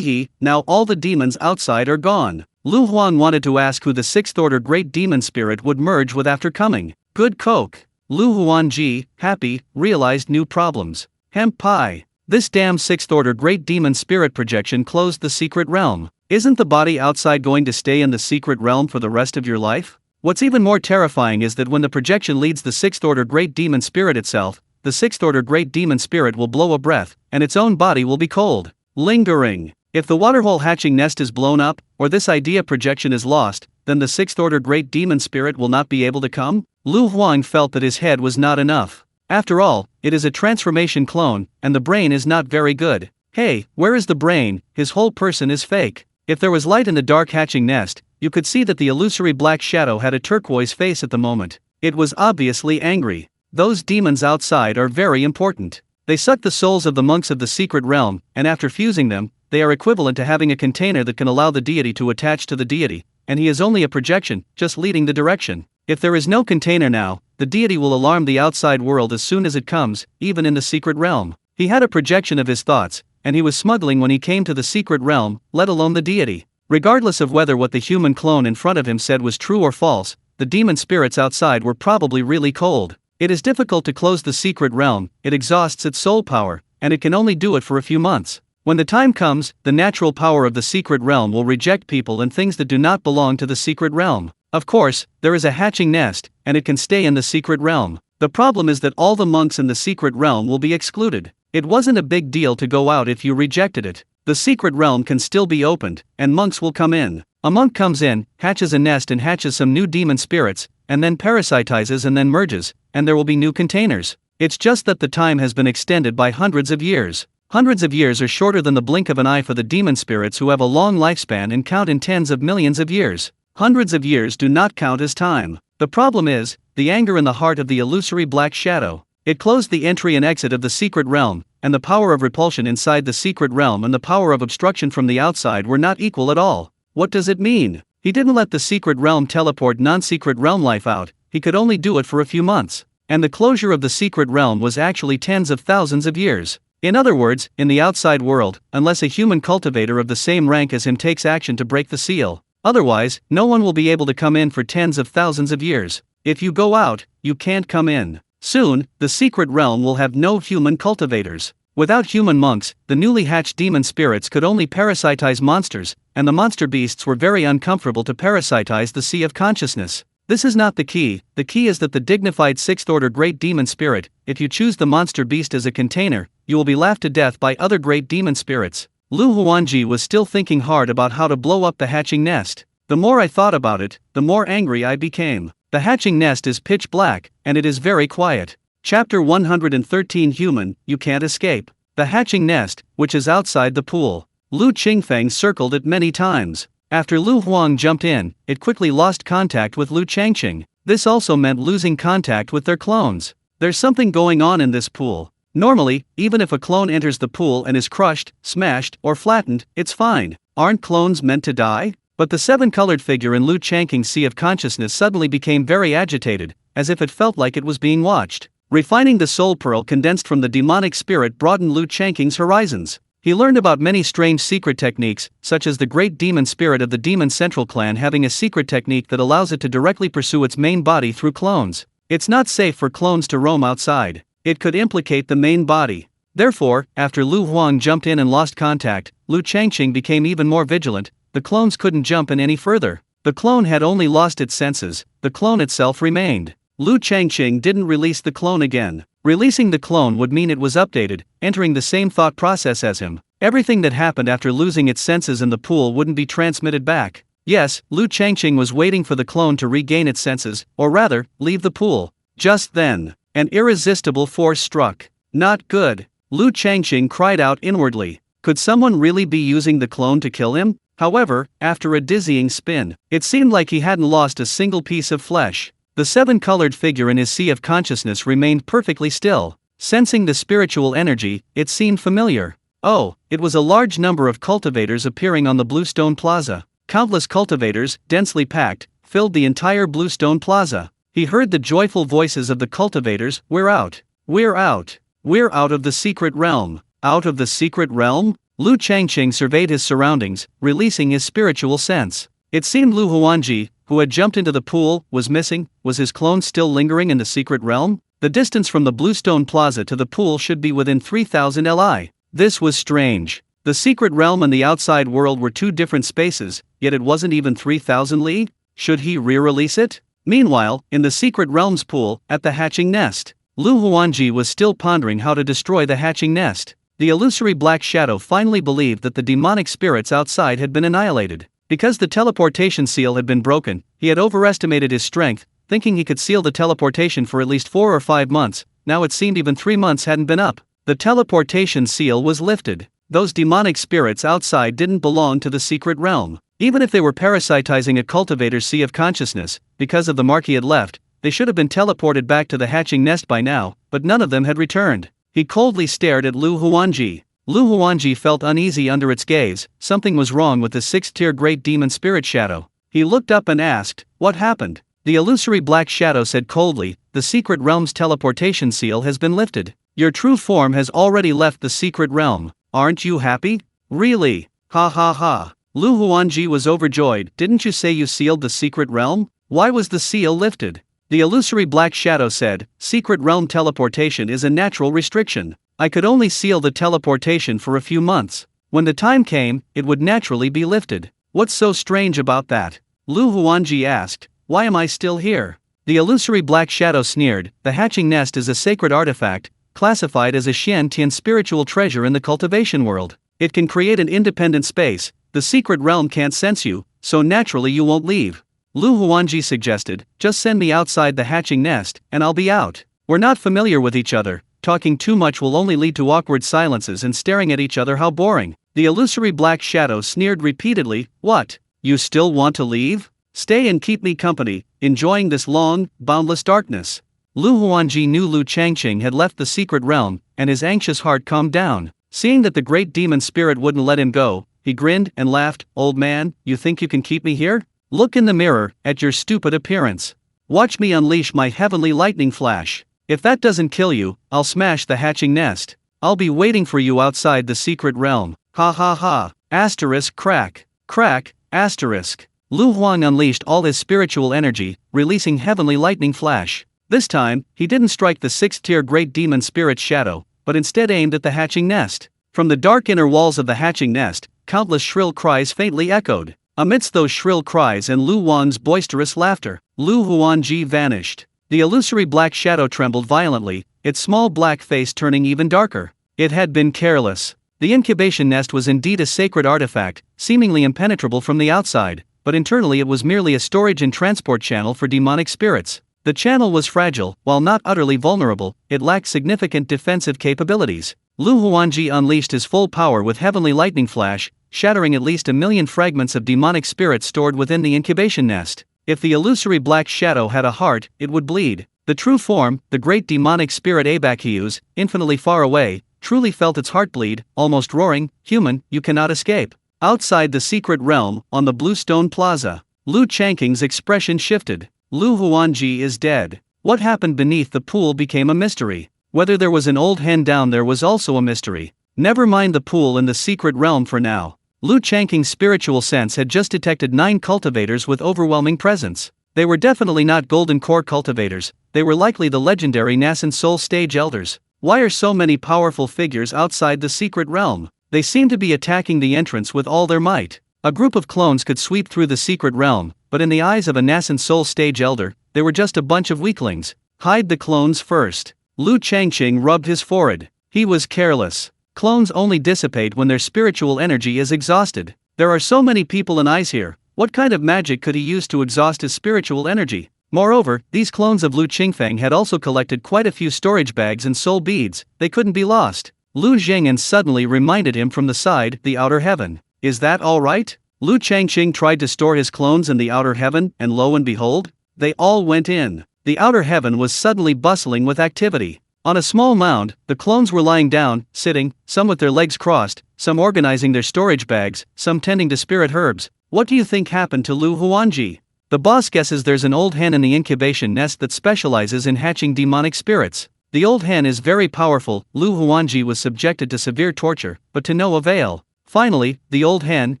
Now all the demons outside are gone. Lu Huan wanted to ask who the 6th order great demon spirit would merge with after coming. Good Coke. Lu Huanji, happy, realized new problems. Hemp pie. This damn 6th order great demon spirit projection closed the secret realm. Isn't the body outside going to stay in the secret realm for the rest of your life? What's even more terrifying is that when the projection leads the 6th order great demon spirit itself, the 6th order great demon spirit will blow a breath, and its own body will be cold. Lingering. If the waterhole hatching nest is blown up, or this idea projection is lost, then the 6th order great demon spirit will not be able to come? Lu Huang felt that his head was not enough. After all, it is a transformation clone, and the brain is not very good. Hey, where is the brain? His whole person is fake. If there was light in the dark hatching nest, you could see that the illusory black shadow had a turquoise face at the moment. It was obviously angry. Those demons outside are very important. They suck the souls of the monks of the secret realm, and after fusing them, they are equivalent to having a container that can allow the deity to attach to the deity, and he is only a projection, just leading the direction. If there is no container now, the deity will alarm the outside world as soon as it comes, even in the secret realm. He had a projection of his thoughts, and he was smuggling when he came to the secret realm, let alone the deity. Regardless of whether what the human clone in front of him said was true or false, the demon spirits outside were probably really cold. It is difficult to close the secret realm, it exhausts its soul power, and it can only do it for a few months. When the time comes, the natural power of the secret realm will reject people and things that do not belong to the secret realm. Of course, there is a hatching nest, and it can stay in the secret realm. The problem is that all the monks in the secret realm will be excluded. It wasn't a big deal to go out if you rejected it. The secret realm can still be opened, and monks will come in. A monk comes in, hatches a nest and hatches some new demon spirits, and then parasitizes and then merges, and there will be new containers. It's just that the time has been extended by hundreds of years. Hundreds of years are shorter than the blink of an eye for the demon spirits who have a long lifespan and count in tens of millions of years. Hundreds of years do not count as time. The problem is, the anger in the heart of the illusory black shadow. It closed the entry and exit of the secret realm, and the power of repulsion inside the secret realm and the power of obstruction from the outside were not equal at all. What does it mean? He didn't let the secret realm teleport non-secret realm life out, he could only do it for a few months. And the closure of the secret realm was actually tens of thousands of years. In other words, in the outside world, unless a human cultivator of the same rank as him takes action to break the seal, otherwise, no one will be able to come in for tens of thousands of years. If you go out, you can't come in. Soon, the secret realm will have no human cultivators. Without human monks, the newly hatched demon spirits could only parasitize monsters, and the monster beasts were very uncomfortable to parasitize the sea of consciousness. This is not the key is that the dignified 6th order great demon spirit, if you choose the monster beast as a container, you will be laughed to death by other great demon spirits. Lu Huanji was still thinking hard about how to blow up the hatching nest. The more I thought about it, the more angry I became. The hatching nest is pitch black, and it is very quiet. Chapter 113 Human, You Can't Escape. The hatching nest, which is outside the pool. Lu Qingfeng circled it many times. After Lu Huang jumped in, it quickly lost contact with Lu Changqing. This also meant losing contact with their clones. There's something going on in this pool. Normally, even if a clone enters the pool and is crushed, smashed, or flattened, it's fine. Aren't clones meant to die? But the 7-colored figure in Lu Changqing's sea of consciousness suddenly became very agitated, as if it felt like it was being watched. Refining the soul pearl condensed from the demonic spirit broadened Lu Changqing's horizons. He learned about many strange secret techniques, such as the great demon spirit of the Demon Central clan having a secret technique that allows it to directly pursue its main body through clones. It's not safe for clones to roam outside. It could implicate the main body. Therefore, after Lu Huang jumped in and lost contact, Lu Changqing became even more vigilant. The clones couldn't jump in any further. The clone had only lost its senses, the clone itself remained. Lu Changqing didn't release the clone again. Releasing the clone would mean it was updated, entering the same thought process as him. Everything that happened after losing its senses in the pool wouldn't be transmitted back. Yes, Lu Changqing was waiting for the clone to regain its senses, or rather, leave the pool. Just then, an irresistible force struck. Not good. Lu Changqing cried out inwardly. Could someone really be using the clone to kill him? However, after a dizzying spin, it seemed like he hadn't lost a single piece of flesh. The 7-colored figure in his sea of consciousness remained perfectly still. Sensing the spiritual energy, it seemed familiar. Oh, it was a large number of cultivators appearing on the Bluestone Plaza. Countless cultivators, densely packed, filled the entire Bluestone Plaza. He heard the joyful voices of the cultivators. We're out. We're out. We're out of the secret realm. Out of the secret realm? Lu Changqing surveyed his surroundings, releasing his spiritual sense. It seemed Lu Huanji, who had jumped into the pool, was missing. Was his clone still lingering in the secret realm? The distance from the Bluestone Plaza to the pool should be within 3,000 li. This was strange. The secret realm and the outside world were two different spaces, yet it wasn't even 3,000 li? Should he re-release it? Meanwhile, in the secret realm's pool, at the hatching nest, Lu Huanji was still pondering how to destroy the hatching nest. The illusory black shadow finally believed that the demonic spirits outside had been annihilated. Because the teleportation seal had been broken, he had overestimated his strength, thinking he could seal the teleportation for at least 4 or 5 months. Now it seemed even 3 months hadn't been up. The teleportation seal was lifted. Those demonic spirits outside didn't belong to the secret realm. Even if they were parasitizing a cultivator's sea of consciousness, because of the mark he had left, they should have been teleported back to the hatching nest by now, but none of them had returned. He coldly stared at Lu Huanji. Lu Huanji felt uneasy under its gaze. Something was wrong with the 6th-tier great demon spirit shadow. He looked up and asked, "What happened?" The illusory black shadow said coldly, "The secret realm's teleportation seal has been lifted. Your true form has already left the secret realm. Aren't you happy?" "Really? Ha ha ha." Lu Huanji was overjoyed. "Didn't you say you sealed the secret realm? Why was the seal lifted? The illusory black shadow said, secret realm teleportation is a natural restriction. I could only seal the teleportation for a few months. When the time came, it would naturally be lifted. What's so strange about that? Lu Huanji asked, why am I still here? The illusory black shadow sneered, the hatching nest is a sacred artifact, classified as a Xian Tian spiritual treasure in the cultivation world. It can create an independent space, the secret realm can't sense you, so naturally you won't leave. Lu Huanji suggested, just send me outside the hatching nest, and I'll be out. We're not familiar with each other, talking too much will only lead to awkward silences and staring at each other, how boring. The illusory black shadow sneered repeatedly, what? You still want to leave? Stay and keep me company, enjoying this long, boundless darkness. Lu Huanji knew Lu Changqing had left the secret realm, and his anxious heart calmed down. Seeing that the great demon spirit wouldn't let him go, he grinned and laughed, old man, you think you can keep me here? Look in the mirror, at your stupid appearance. Watch me unleash my heavenly lightning flash. If that doesn't kill you, I'll smash the hatching nest. I'll be waiting for you outside the secret realm. Ha ha ha. Asterisk crack. Crack, asterisk. Lu Huang unleashed all his spiritual energy, releasing heavenly lightning flash. This time, he didn't strike the 6th-tier great demon spirit shadow, but instead aimed at the hatching nest. From the dark inner walls of the hatching nest, countless shrill cries faintly echoed. Amidst those shrill cries and Lu Wang's boisterous laughter, Lu Huanji vanished. The illusory black shadow trembled violently, its small black face turning even darker. It had been careless. The incubation nest was indeed a sacred artifact, seemingly impenetrable from the outside, but internally it was merely a storage and transport channel for demonic spirits. The channel was fragile, while not utterly vulnerable, it lacked significant defensive capabilities. Lu Huanji unleashed his full power with heavenly lightning flash, shattering at least 1 million fragments of demonic spirits stored within the incubation nest. If the illusory black shadow had a heart, it would bleed. The true form, the great demonic spirit Abakius, infinitely far away, truly felt its heart bleed, almost roaring, human, you cannot escape. Outside the secret realm, on the Blue Stone Plaza, Lu Changqing's expression shifted. Lu Huanji is dead. What happened beneath the pool became a mystery. Whether there was an old hen down there was also a mystery. Never mind the pool and the secret realm for now. Lu Changqing's spiritual sense had just detected 9 cultivators with overwhelming presence. They were definitely not golden core cultivators, they were likely the legendary Nascent Soul stage elders. Why are so many powerful figures outside the secret realm? They seem to be attacking the entrance with all their might. A group of clones could sweep through the secret realm, but in the eyes of a Nascent Soul stage elder, they were just a bunch of weaklings. Hide the clones first. Lu Changqing rubbed his forehead. He was careless. Clones only dissipate when their spiritual energy is exhausted. There are so many people and eyes here, what kind of magic could he use to exhaust his spiritual energy? Moreover, these clones of Lu Qingfeng had also collected quite a few storage bags and soul beads, they couldn't be lost. Lu Zheng'an suddenly reminded him from the side, the outer heaven. Is that alright? Lu Changqing tried to store his clones in the outer heaven, and lo and behold, they all went in. The outer heaven was suddenly bustling with activity. On a small mound, the clones were lying down, sitting, some with their legs crossed, some organizing their storage bags, some tending to spirit herbs. What do you think happened to Lu Huanji? The boss guesses there's an old hen in the incubation nest that specializes in hatching demonic spirits. The old hen is very powerful. Lu Huanji was subjected to severe torture, but to no avail. Finally, the old hen,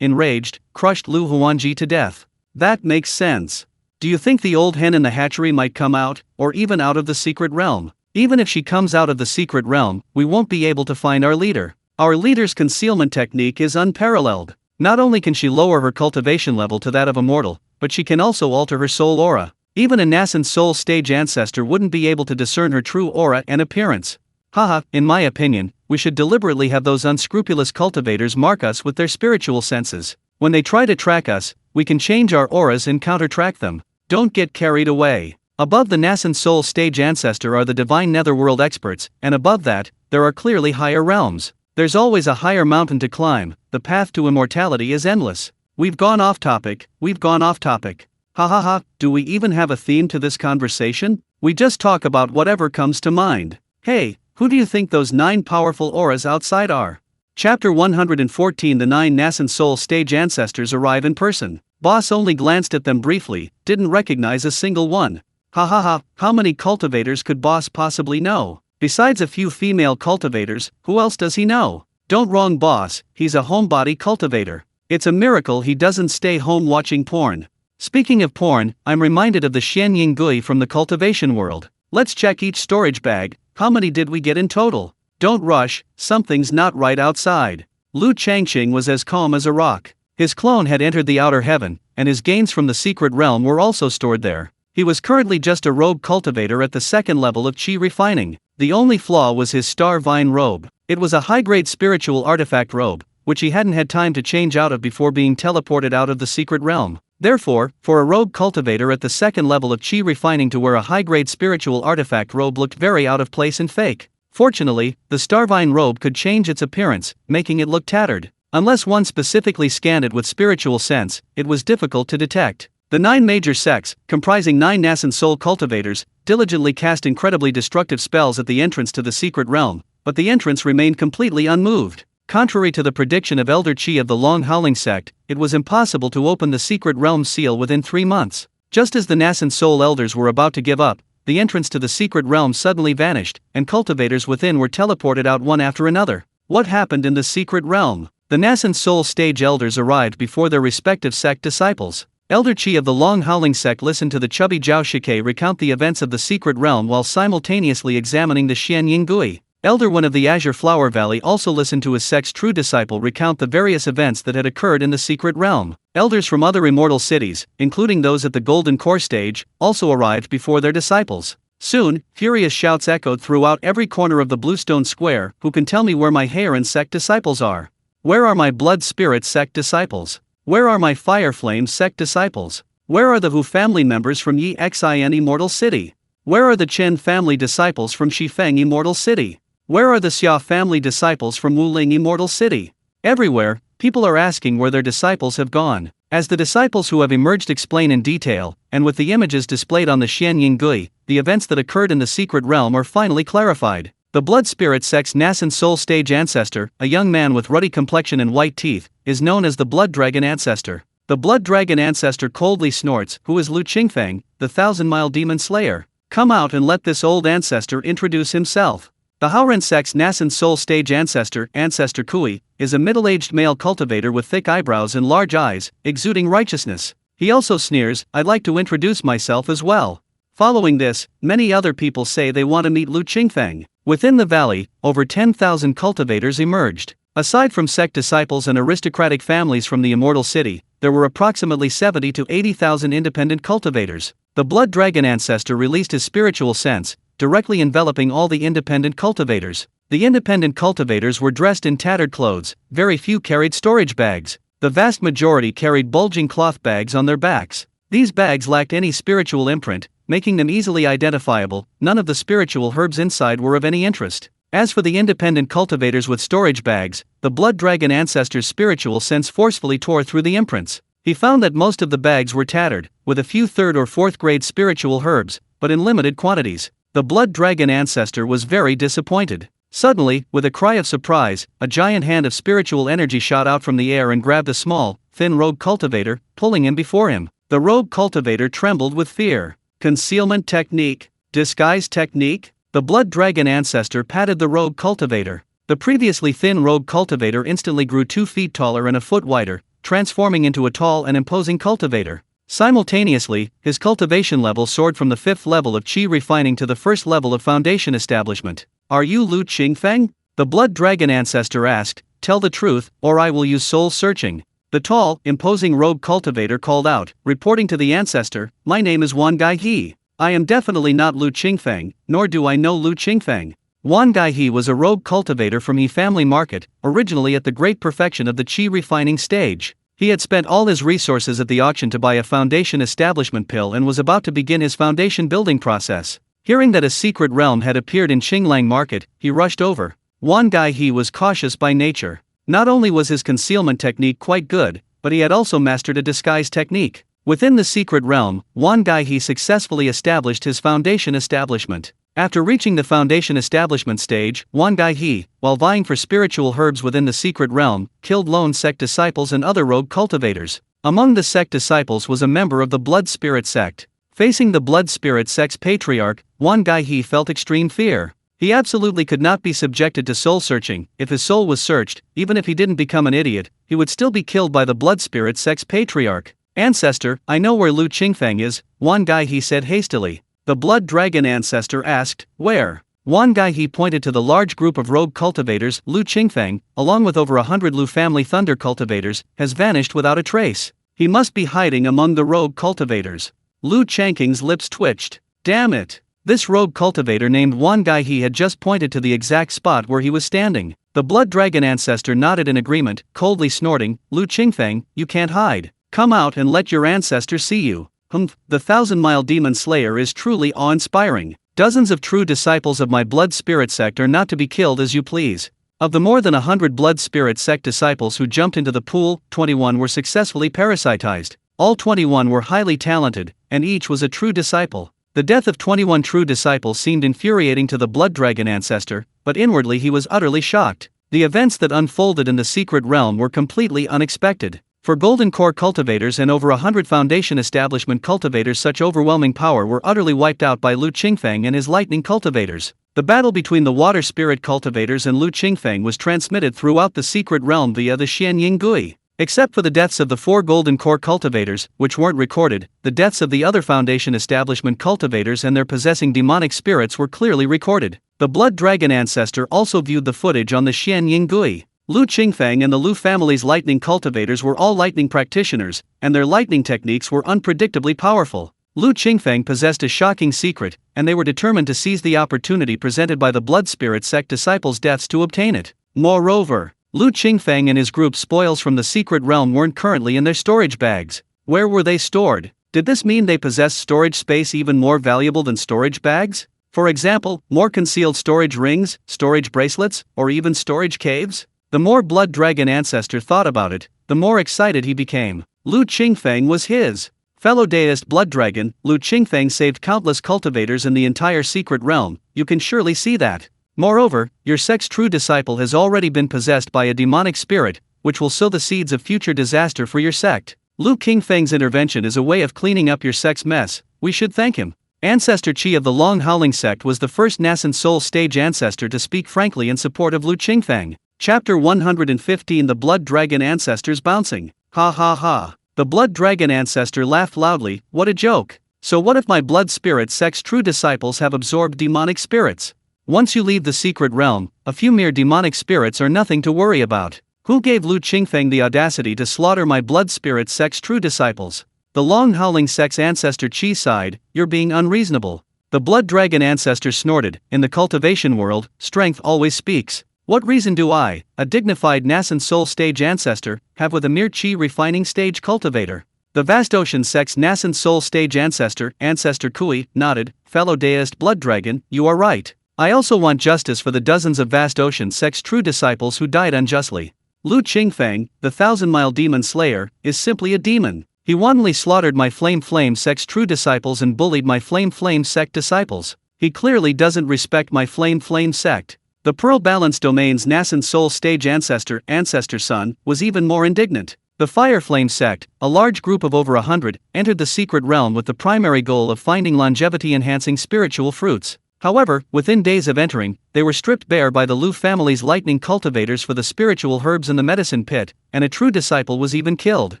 enraged, crushed Lu Huanji to death. That makes sense. Do you think the old hen in the hatchery might come out, or even out of the secret realm? Even if she comes out of the secret realm, we won't be able to find our leader. Our leader's concealment technique is unparalleled. Not only can she lower her cultivation level to that of a mortal, but she can also alter her soul aura. Even a Nascent Soul stage ancestor wouldn't be able to discern her true aura and appearance. Haha, in my opinion, we should deliberately have those unscrupulous cultivators mark us with their spiritual senses. When they try to track us, we can change our auras and counter-track them. Don't get carried away. Above the Nascent Soul stage ancestor are the Divine Netherworld experts, and above that, there are clearly higher realms. There's always a higher mountain to climb, the path to immortality is endless. We've gone off topic. Ha ha ha, do we even have a theme to this conversation? We just talk about whatever comes to mind. Hey, who do you think those 9 powerful auras outside are? Chapter 114. The 9 Nascent Soul stage ancestors arrive in person. Boss only glanced at them briefly, didn't recognize a single one. Ha ha ha, how many cultivators could Boss possibly know? Besides a few female cultivators, who else does he know? Don't wrong Boss, he's a homebody cultivator. It's a miracle he doesn't stay home watching porn. Speaking of porn, I'm reminded of the Xianying Gui from the cultivation world. Let's check each storage bag. How many did we get in total? Don't rush, something's not right outside. Lu Changqing was as calm as a rock. His clone had entered the outer heaven, and his gains from the secret realm were also stored there. He was currently just a robe cultivator at the second level of chi refining. The only flaw was his star vine robe. It was a high-grade spiritual artifact robe, which he hadn't had time to change out of before being teleported out of the secret realm. Therefore, for a robe cultivator at the second level of chi refining to wear a high-grade spiritual artifact robe looked very out of place and fake. Fortunately, the Starvine robe could change its appearance, making it look tattered. Unless one specifically scanned it with spiritual sense, it was difficult to detect. The 9 major sects, comprising 9 Nascent Soul cultivators, diligently cast incredibly destructive spells at the entrance to the secret realm, but the entrance remained completely unmoved. Contrary to the prediction of Elder Chi of the Long Howling sect, it was impossible to open the secret realm seal within 3 months. Just as the Nascent Soul elders were about to give up, the entrance to the secret realm suddenly vanished, and cultivators within were teleported out one after another. What happened in the secret realm? The Nascent Soul stage elders arrived before their respective sect disciples. Elder Chi of the Long Howling sect listened to the chubby Zhao Shike recount the events of the secret realm while simultaneously examining the Xianying Gui. Elder One of the Azure Flower Valley also listened to his sect's true disciple recount the various events that had occurred in the secret realm. Elders from other immortal cities, including those at the Golden Core stage, also arrived before their disciples. Soon, furious shouts echoed throughout every corner of the Bluestone Square. Who can tell me where my Heiran sect disciples are? Where are my Blood Spirit sect disciples? Where are my Fire Flame sect disciples? Where are the Hu family members from Yi Xin Immortal City? Where are the Chen family disciples from Shifeng Immortal City? Where are the Xia family disciples from Wuling Immortal City? Everywhere, people are asking where their disciples have gone. As the disciples who have emerged explain in detail, and with the images displayed on the Xianying Gui, the events that occurred in the secret realm are finally clarified. The Blood Spirit sect's Nascent Soul stage ancestor, a young man with ruddy complexion and white teeth, is known as the Blood Dragon Ancestor. The Blood Dragon Ancestor coldly snorts, "Who is Lu Qingfeng, the thousand-mile demon slayer? Come out and let this old ancestor introduce himself." The Haoren sect's Nascent Soul stage ancestor, Ancestor Kui, is a middle-aged male cultivator with thick eyebrows and large eyes, exuding righteousness. He also sneers, "I'd like to introduce myself as well." Following this, many other people say they want to meet Lu Qingfeng. Within the valley, over 10,000 cultivators emerged. Aside from sect disciples and aristocratic families from the Immortal City, there were approximately 70 to 80,000 independent cultivators. The Blood Dragon Ancestor released his spiritual sense, directly enveloping all the independent cultivators. The independent cultivators were dressed in tattered clothes, very few carried storage bags. The vast majority carried bulging cloth bags on their backs. These bags lacked any spiritual imprint, making them easily identifiable. None of the spiritual herbs inside were of any interest. As for the independent cultivators with storage bags, the Blood Dragon Ancestor's spiritual sense forcefully tore through the imprints. He found that most of the bags were tattered, with a few 3rd or 4th grade spiritual herbs, but in limited quantities. The Blood Dragon Ancestor was very disappointed. Suddenly, with a cry of surprise, a giant hand of spiritual energy shot out from the air and grabbed a small, thin rogue cultivator, pulling him before him. The rogue cultivator trembled with fear. Concealment technique? Disguise technique? The Blood Dragon Ancestor patted the rogue cultivator. The previously thin rogue cultivator instantly grew 2 feet taller and a foot wider, transforming into a tall and imposing cultivator. Simultaneously, his cultivation level soared from the 5th level of Qi refining to the 1st level of foundation establishment. "Are you Lu Qingfeng?" the Blood Dragon Ancestor asked. "Tell the truth, or I will use soul searching." The tall, imposing rogue cultivator called out, reporting to the ancestor, "My name is Wan Gai He. I am definitely not Lu Qingfeng, nor do I know Lu Qingfeng." Wan Gai He was a rogue cultivator from He Family Market, originally at the great perfection of the Qi refining stage. He had spent all his resources at the auction to buy a foundation establishment pill and was about to begin his foundation building process. Hearing that a secret realm had appeared in Qinglang Market, he rushed over. Wan Gai He was cautious by nature. Not only was his concealment technique quite good, but he had also mastered a disguise technique. Within the secret realm, Wan Gai He successfully established his foundation establishment. After reaching the foundation establishment stage, Wan Gai He, while vying for spiritual herbs within the secret realm, killed lone sect disciples and other rogue cultivators. Among the sect disciples was a member of the Blood Spirit sect. Facing the Blood Spirit sect's patriarch, Wan Gai He felt extreme fear. He absolutely could not be subjected to soul searching. If his soul was searched, even if he didn't become an idiot, he would still be killed by the Blood Spirit sect's patriarch. Ancestor, I know where Lu Qingfeng is, Wan Gaihe said hastily. The blood dragon ancestor asked, where? Wan Gaihe pointed to the large group of rogue cultivators. Lu Qingfeng, along with over 100 Lu family thunder cultivators, has vanished without a trace. He must be hiding among the rogue cultivators. Lu Changqing's lips twitched. Damn it! This rogue cultivator named Wan Gaihe had just pointed to the exact spot where he was standing. The blood dragon ancestor nodded in agreement, coldly snorting, Lu Qingfeng, you can't hide. Come out and let your ancestor see you. The 1,000-mile demon slayer is truly awe-inspiring. Dozens of true disciples of my blood spirit sect are not to be killed as you please. Of the more than 100 blood spirit sect disciples who jumped into the pool, 21 were successfully parasitized. All 21 were highly talented, and each was a true disciple. The death of 21 true disciples seemed infuriating to the blood dragon ancestor, but inwardly he was utterly shocked. The events that unfolded in the secret realm were completely unexpected. For Golden Core cultivators and over 100 Foundation Establishment cultivators, such overwhelming power were utterly wiped out by Lu Qingfeng and his lightning cultivators. The battle between the water spirit cultivators and Lu Qingfeng was transmitted throughout the secret realm via the Xianying Gui. Except for the deaths of the 4 Golden Core cultivators, which weren't recorded, the deaths of the other Foundation Establishment cultivators and their possessing demonic spirits were clearly recorded. The Blood Dragon ancestor also viewed the footage on the Xianying Gui. Lu Qingfeng and the Lu family's lightning cultivators were all lightning practitioners, and their lightning techniques were unpredictably powerful. Lu Qingfeng possessed a shocking secret, and they were determined to seize the opportunity presented by the Blood Spirit sect disciples' deaths to obtain it. Moreover, Lu Qingfeng and his group's spoils from the secret realm weren't currently in their storage bags. Where were they stored? Did this mean they possessed storage space even more valuable than storage bags? For example, more concealed storage rings, storage bracelets, or even storage caves? The more Blood Dragon ancestor thought about it, the more excited he became. Lu Qingfeng was his fellow deist Blood Dragon. Lu Qingfeng saved countless cultivators in the entire secret realm, you can surely see that. Moreover, your sect's true disciple has already been possessed by a demonic spirit, which will sow the seeds of future disaster for your sect. Lu Qingfeng's intervention is a way of cleaning up your sect's mess, we should thank him. Ancestor Qi of the Long Howling sect was the first Nascent Soul stage ancestor to speak frankly in support of Lu Qingfeng. Chapter 115 The Blood Dragon Ancestors Bouncing. Ha ha ha. The Blood Dragon ancestor laughed loudly, what a joke. So what if my blood spirit sect's true disciples have absorbed demonic spirits? Once you leave the secret realm, a few mere demonic spirits are nothing to worry about. Who gave Lu Qingfeng the audacity to slaughter my blood spirit sect's true disciples? The Long Howling sect's ancestor Qi sighed, you're being unreasonable. The Blood Dragon ancestor snorted, in the cultivation world, strength always speaks. What reason do I, a dignified Nascent Soul stage ancestor, have with a mere Qi refining stage cultivator? The Vast Ocean sect's Nascent Soul stage ancestor, Ancestor Kui, nodded, fellow deist Blood Dragon, you are right. I also want justice for the dozens of Vast Ocean sect's true disciples who died unjustly. Lu Qingfeng, the 1,000-mile demon slayer, is simply a demon. He wantonly slaughtered my Flame sect's true disciples and bullied my Flame sect disciples. He clearly doesn't respect my Flame sect. The Pearl Balance Domain's Nascent Soul stage ancestor, Ancestor Sun, was even more indignant. The Fire Flame sect, a large group of over 100, entered the secret realm with the primary goal of finding longevity-enhancing spiritual fruits. However, within days of entering, they were stripped bare by the Lu family's lightning cultivators for the spiritual herbs in the medicine pit, and a true disciple was even killed.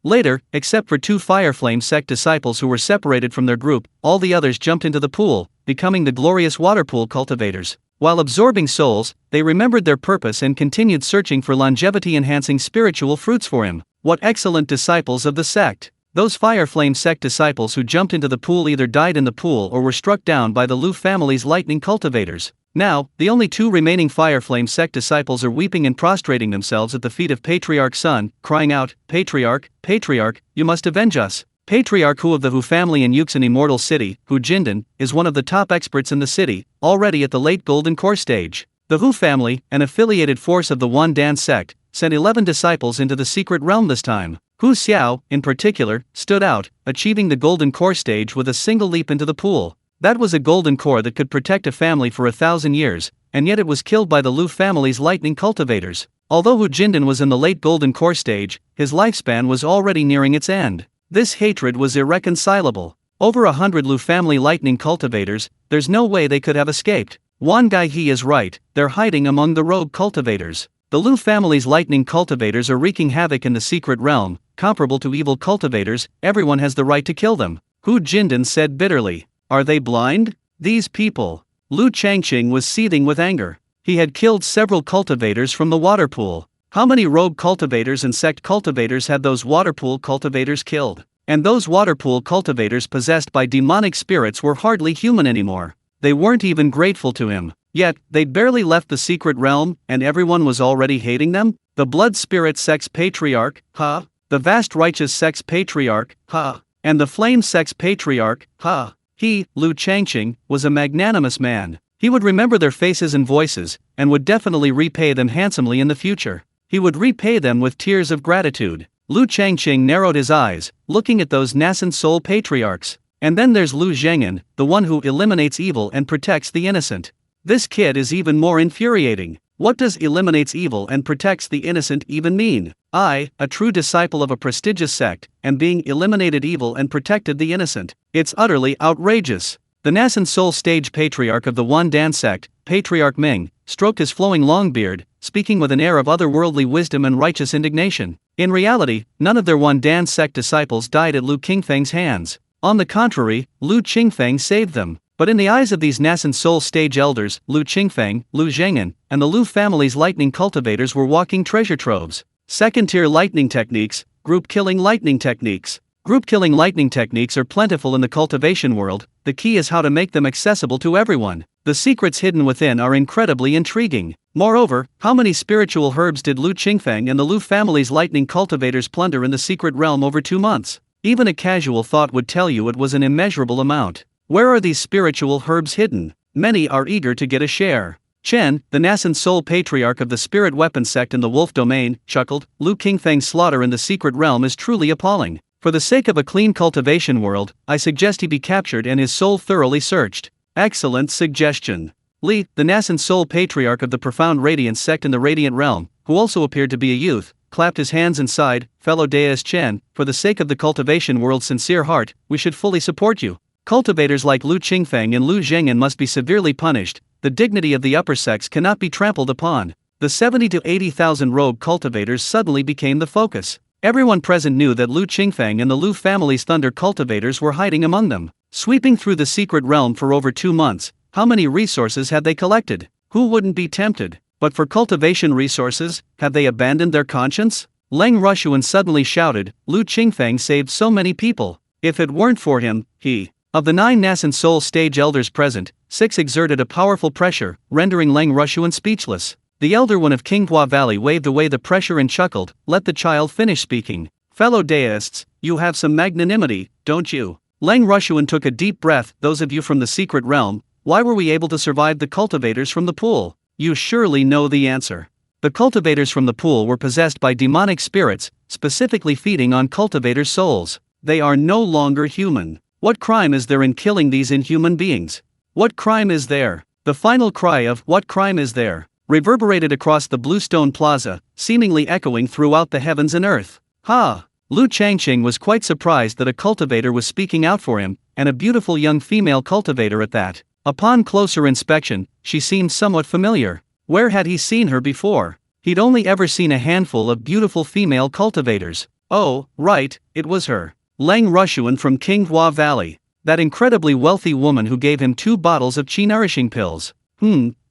Later, except for 2 Fireflame sect disciples who were separated from their group, all the others jumped into the pool, becoming the glorious waterpool cultivators. While absorbing souls, they remembered their purpose and continued searching for longevity-enhancing spiritual fruits for him. What excellent disciples of the sect! Those Fireflame sect disciples who jumped into the pool either died in the pool or were struck down by the Lu family's lightning cultivators. Now, the only 2 remaining Fireflame sect disciples are weeping and prostrating themselves at the feet of Patriarch Sun, crying out, Patriarch, Patriarch, you must avenge us. Patriarch Hu of the Hu family in Yuxin Immortal City, Hu Jindan, is one of the top experts in the city, already at the late Golden Core stage. The Hu family, an affiliated force of the Wan Dan sect, sent 11 disciples into the secret realm this time. Hu Xiao, in particular, stood out, achieving the Golden Core stage with a single leap into the pool. That was a Golden Core that could protect a family for 1,000 years, and yet it was killed by the Lu family's lightning cultivators. Although Hu Jindan was in the late Golden Core stage, his lifespan was already nearing its end. This hatred was irreconcilable. Over 100 Lu family lightning cultivators, there's no way they could have escaped. Wan Gaihe is right, they're hiding among the rogue cultivators. The Lu family's lightning cultivators are wreaking havoc in the secret realm, comparable to evil cultivators. Everyone has the right to kill them. Hu Jindan said bitterly. Are they blind? These people. Lu Changqing was seething with anger. He had killed several cultivators from the water pool. How many rogue cultivators and sect cultivators had those water pool cultivators killed? And those water pool cultivators possessed by demonic spirits were hardly human anymore. They weren't even grateful to him. Yet, they'd barely left the secret realm, and everyone was already hating them? The blood spirit sex patriarch, ha! The vast righteous sex patriarch, ha! And the flame sex patriarch, ha! He, Lu Changqing, was a magnanimous man. He would remember their faces and voices, and would definitely repay them handsomely in the future. He would repay them with tears of gratitude. Lu Changqing narrowed his eyes, looking at those Nascent Soul patriarchs. And then there's Lu Zhengyan, the one who eliminates evil and protects the innocent. This kid is even more infuriating. What does eliminates evil and protects the innocent even mean? I, a true disciple of a prestigious sect, am being eliminated evil and protected the innocent. It's utterly outrageous. The Nascent Soul stage patriarch of the Wandan sect, Patriarch Ming, stroked his flowing long beard, speaking with an air of otherworldly wisdom and righteous indignation. In reality, none of their Wandan sect disciples died at Lu Qingfeng's hands. On the contrary, Lu Qingfeng saved them. But in the eyes of these Nascent Soul stage elders, Lu Qingfeng, Lu Zhengyan, and the Lu family's lightning cultivators were walking treasure troves. Second-tier lightning techniques, group-killing lightning techniques. Group-killing lightning techniques are plentiful in the cultivation world. The key is how to make them accessible to everyone. The secrets hidden within are incredibly intriguing. Moreover, how many spiritual herbs did Lu Qingfeng and the Lu family's lightning cultivators plunder in the secret realm over 2 months? Even a casual thought would tell you it was an immeasurable amount. Where are these spiritual herbs hidden? Many are eager to get a share. Chen, the Nascent Soul patriarch of the spirit weapon sect in the wolf domain, chuckled. Lu Qingfeng's slaughter in the secret realm is truly appalling. For the sake of a clean cultivation world, I suggest he be captured and his soul thoroughly searched. Excellent suggestion. Li, the Nascent Soul patriarch of the profound radiance sect in the radiant realm, who also appeared to be a youth, clapped his hands and sighed. Fellow deist Chen, for the sake of the cultivation world's sincere heart, we should fully support you. Cultivators like Lu Qingfeng and Lu Zhengyan must be severely punished. The dignity of the upper sex cannot be trampled upon. The 70 to 80,000 rogue cultivators suddenly became the focus. Everyone present knew that Lu Qingfeng and the Lu family's thunder cultivators were hiding among them. Sweeping through the secret realm for over 2 months, how many resources had they collected? Who wouldn't be tempted? But for cultivation resources, have they abandoned their conscience? Leng Rushuan suddenly shouted. Lu Qingfeng saved so many people. If it weren't for him, he... Of the 9 Nascent Soul stage elders present, 6 exerted a powerful pressure, rendering Leng Rushuan speechless. The elder one of Qinghua Valley waved away the pressure and chuckled. Let the child finish speaking. Fellow deists, you have some magnanimity, don't you? Leng Rushuan took a deep breath. Those of you from the secret realm, why were we able to survive the cultivators from the pool? You surely know the answer. The cultivators from the pool were possessed by demonic spirits, specifically feeding on cultivators' souls. They are no longer human. What crime is there in killing these inhuman beings? What crime is there? The final cry of "What crime is there?" reverberated across the Bluestone Plaza, seemingly echoing throughout the heavens and earth. Ha! Lu Changqing was quite surprised that a cultivator was speaking out for him, and a beautiful young female cultivator at that. Upon closer inspection, she seemed somewhat familiar. Where had he seen her before? He'd only ever seen a handful of beautiful female cultivators. Oh, right, it was her. Leng Rushuan from Qinghua Valley. That incredibly wealthy woman who gave him 2 bottles of chi-nourishing pills.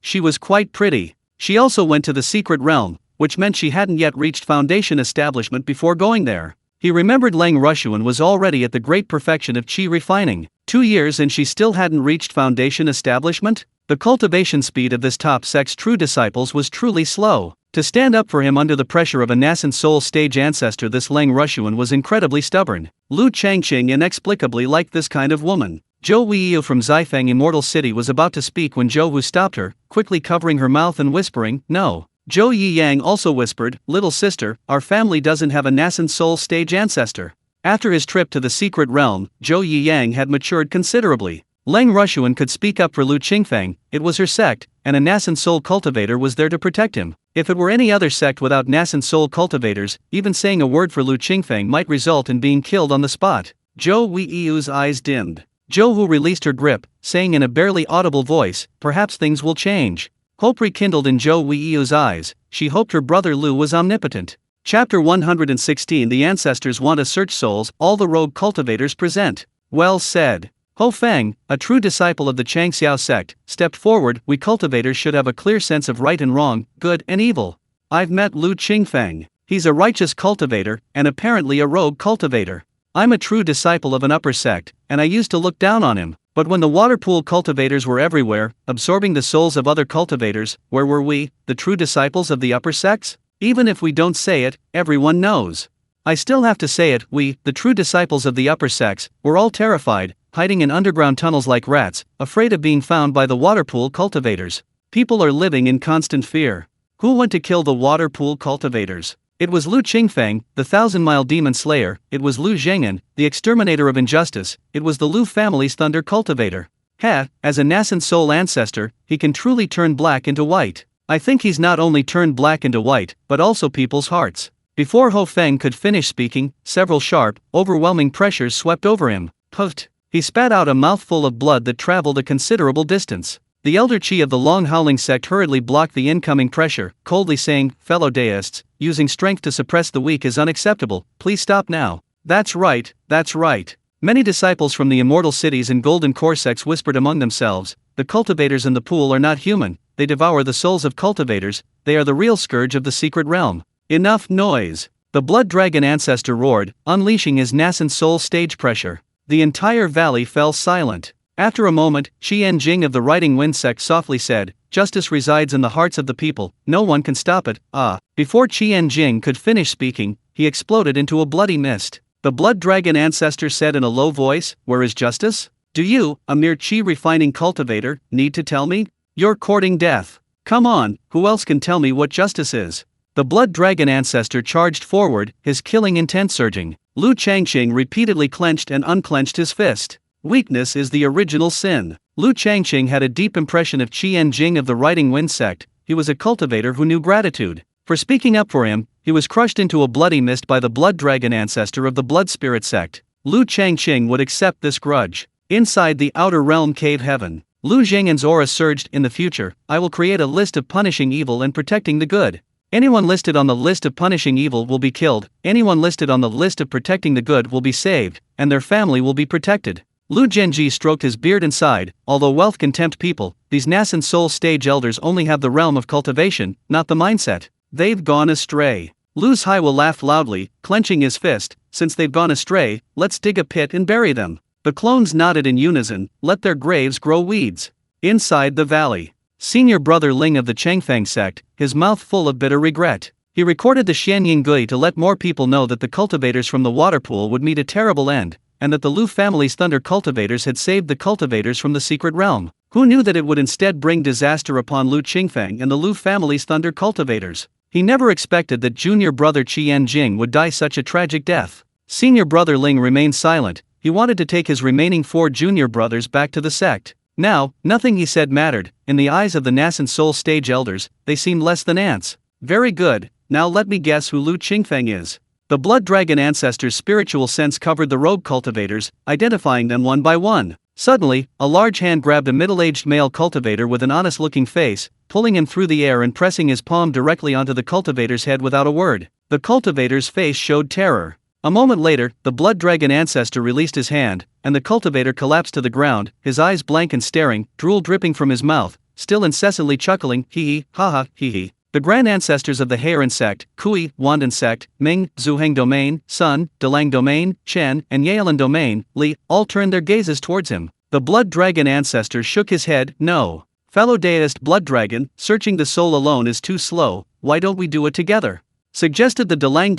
She was quite pretty. She also went to the secret realm, which meant she hadn't yet reached foundation establishment before going there. He remembered Leng Rushuan was already at the great perfection of chi refining. 2 years and she still hadn't reached foundation establishment? The cultivation speed of this top sex true disciples was truly slow. To stand up for him under the pressure of a Nascent Soul stage ancestor, this Leng Rushuan was incredibly stubborn. Lu Changqing inexplicably liked this kind of woman. Zhou Weiyu from Xifeng Immortal City was about to speak when Zhou Wu stopped her, quickly covering her mouth and whispering, "No." Zhou Yiyang also whispered, "Little sister, our family doesn't have a Nascent Soul stage ancestor." After his trip to the secret realm, Zhou Yiyang had matured considerably. Leng Rushuan could speak up for Lu Qingfeng. It was her sect, and a Nascent Soul cultivator was there to protect him. If it were any other sect without Nascent Soul cultivators, even saying a word for Lu Qingfeng might result in being killed on the spot. Zhou Weiyu's eyes dimmed. Zhou Wu released her grip, saying in a barely audible voice, "Perhaps things will change." Hope rekindled in Zhou Weiyu's eyes. She hoped her brother Lu was omnipotent. Chapter 116. The ancestors want to search souls, all the rogue cultivators present. Well said. Ho Feng, a true disciple of the Changxiao sect, stepped forward. We cultivators should have a clear sense of right and wrong, good and evil. I've met Lu Qingfeng. He's a righteous cultivator, and apparently a rogue cultivator. I'm a true disciple of an upper sect, and I used to look down on him. But when the water pool cultivators were everywhere, absorbing the souls of other cultivators, where were we, the true disciples of the upper sects? Even if we don't say it, everyone knows. I still have to say it, we, the true disciples of the upper sects, were all terrified, hiding in underground tunnels like rats, afraid of being found by the water pool cultivators. People are living in constant fear. Who went to kill the water pool cultivators? It was Lu Qingfeng, the thousand-mile demon slayer. It was Lu Zhengyan, the exterminator of injustice. It was the Lu family's thunder cultivator. As a Nascent Soul ancestor, he can truly turn black into white. I think he's not only turned black into white, but also people's hearts. Before Ho Feng could finish speaking, several sharp, overwhelming pressures swept over him. Puffed. He spat out a mouthful of blood that traveled a considerable distance. The elder chi of the Long Howling sect hurriedly blocked the incoming pressure, coldly saying, "Fellow deists, using strength to suppress the weak is unacceptable, please stop now." That's right, that's right. Many disciples from the immortal cities and golden core sects whispered among themselves, the cultivators in the pool are not human, they devour the souls of cultivators, they are the real scourge of the secret realm. Enough noise. The blood dragon ancestor roared, unleashing his nascent soul stage pressure. The entire valley fell silent. After a moment, Changqing of the Riding Wind sect softly said, "Justice resides in the hearts of the people, no one can stop it." Before Changqing could finish speaking, he exploded into a bloody mist. The blood dragon ancestor said in a low voice, "Where is justice? Do you, a mere chi refining cultivator, need to tell me? You're courting death. Come on, who else can tell me what justice is?" The blood dragon ancestor charged forward, his killing intent surging. Lu Changqing repeatedly clenched and unclenched his fist. Weakness is the original sin. Lu Changqing had a deep impression of Changqing of the Riding Wind sect. He was a cultivator who knew gratitude. For speaking up for him, he was crushed into a bloody mist by the blood dragon ancestor of the blood spirit sect. Lu Changqing would accept this grudge. Inside the outer realm cave heaven, Lu Zhengyan's aura surged. In the future, I will create a list of punishing evil and protecting the good. Anyone listed on the list of punishing evil will be killed, anyone listed on the list of protecting the good will be saved, and their family will be protected. Lu Zhenji stroked his beard and sighed, although wealth can tempt people, these Nascent Soul stage elders only have the realm of cultivation, not the mindset. They've gone astray. Lu Zhai laughed loudly, clenching his fist, since they've gone astray, let's dig a pit and bury them. The clones nodded in unison, let their graves grow weeds. Inside the valley, senior brother Ling of the Changfeng sect, his mouth full of bitter regret. He recorded the Xianying Gui to let more people know that the cultivators from the water pool would meet a terrible end, and that the Lu family's thunder cultivators had saved the cultivators from the secret realm. Who knew that it would instead bring disaster upon Lu Qingfeng and the Lu family's thunder cultivators? He never expected that junior brother Qianjing would die such a tragic death. Senior brother Ling remained silent. He wanted to take his remaining 4 junior brothers back to the sect. Now, nothing he said mattered. In the eyes of the Nascent Soul stage elders, they seemed less than ants. Very good, now let me guess who Lu Qingfeng is. The blood dragon ancestor's spiritual sense covered the rogue cultivators, identifying them one by one. Suddenly, a large hand grabbed a middle-aged male cultivator with an honest-looking face, pulling him through the air and pressing his palm directly onto the cultivator's head without a word. The cultivator's face showed terror. A moment later, the blood dragon ancestor released his hand, and the cultivator collapsed to the ground, his eyes blank and staring, drool dripping from his mouth, still incessantly chuckling, hee ha hee. The grand ancestors of the Heiran sect, Kui, Wandan sect, Ming, Zuheng domain, Sun, Delang domain, Chen, and Yalan domain, Li, all turned their gazes towards him. The blood dragon ancestor shook his head, no. Fellow deist blood dragon, searching the soul alone is too slow, why don't we do it together? Suggested the Delang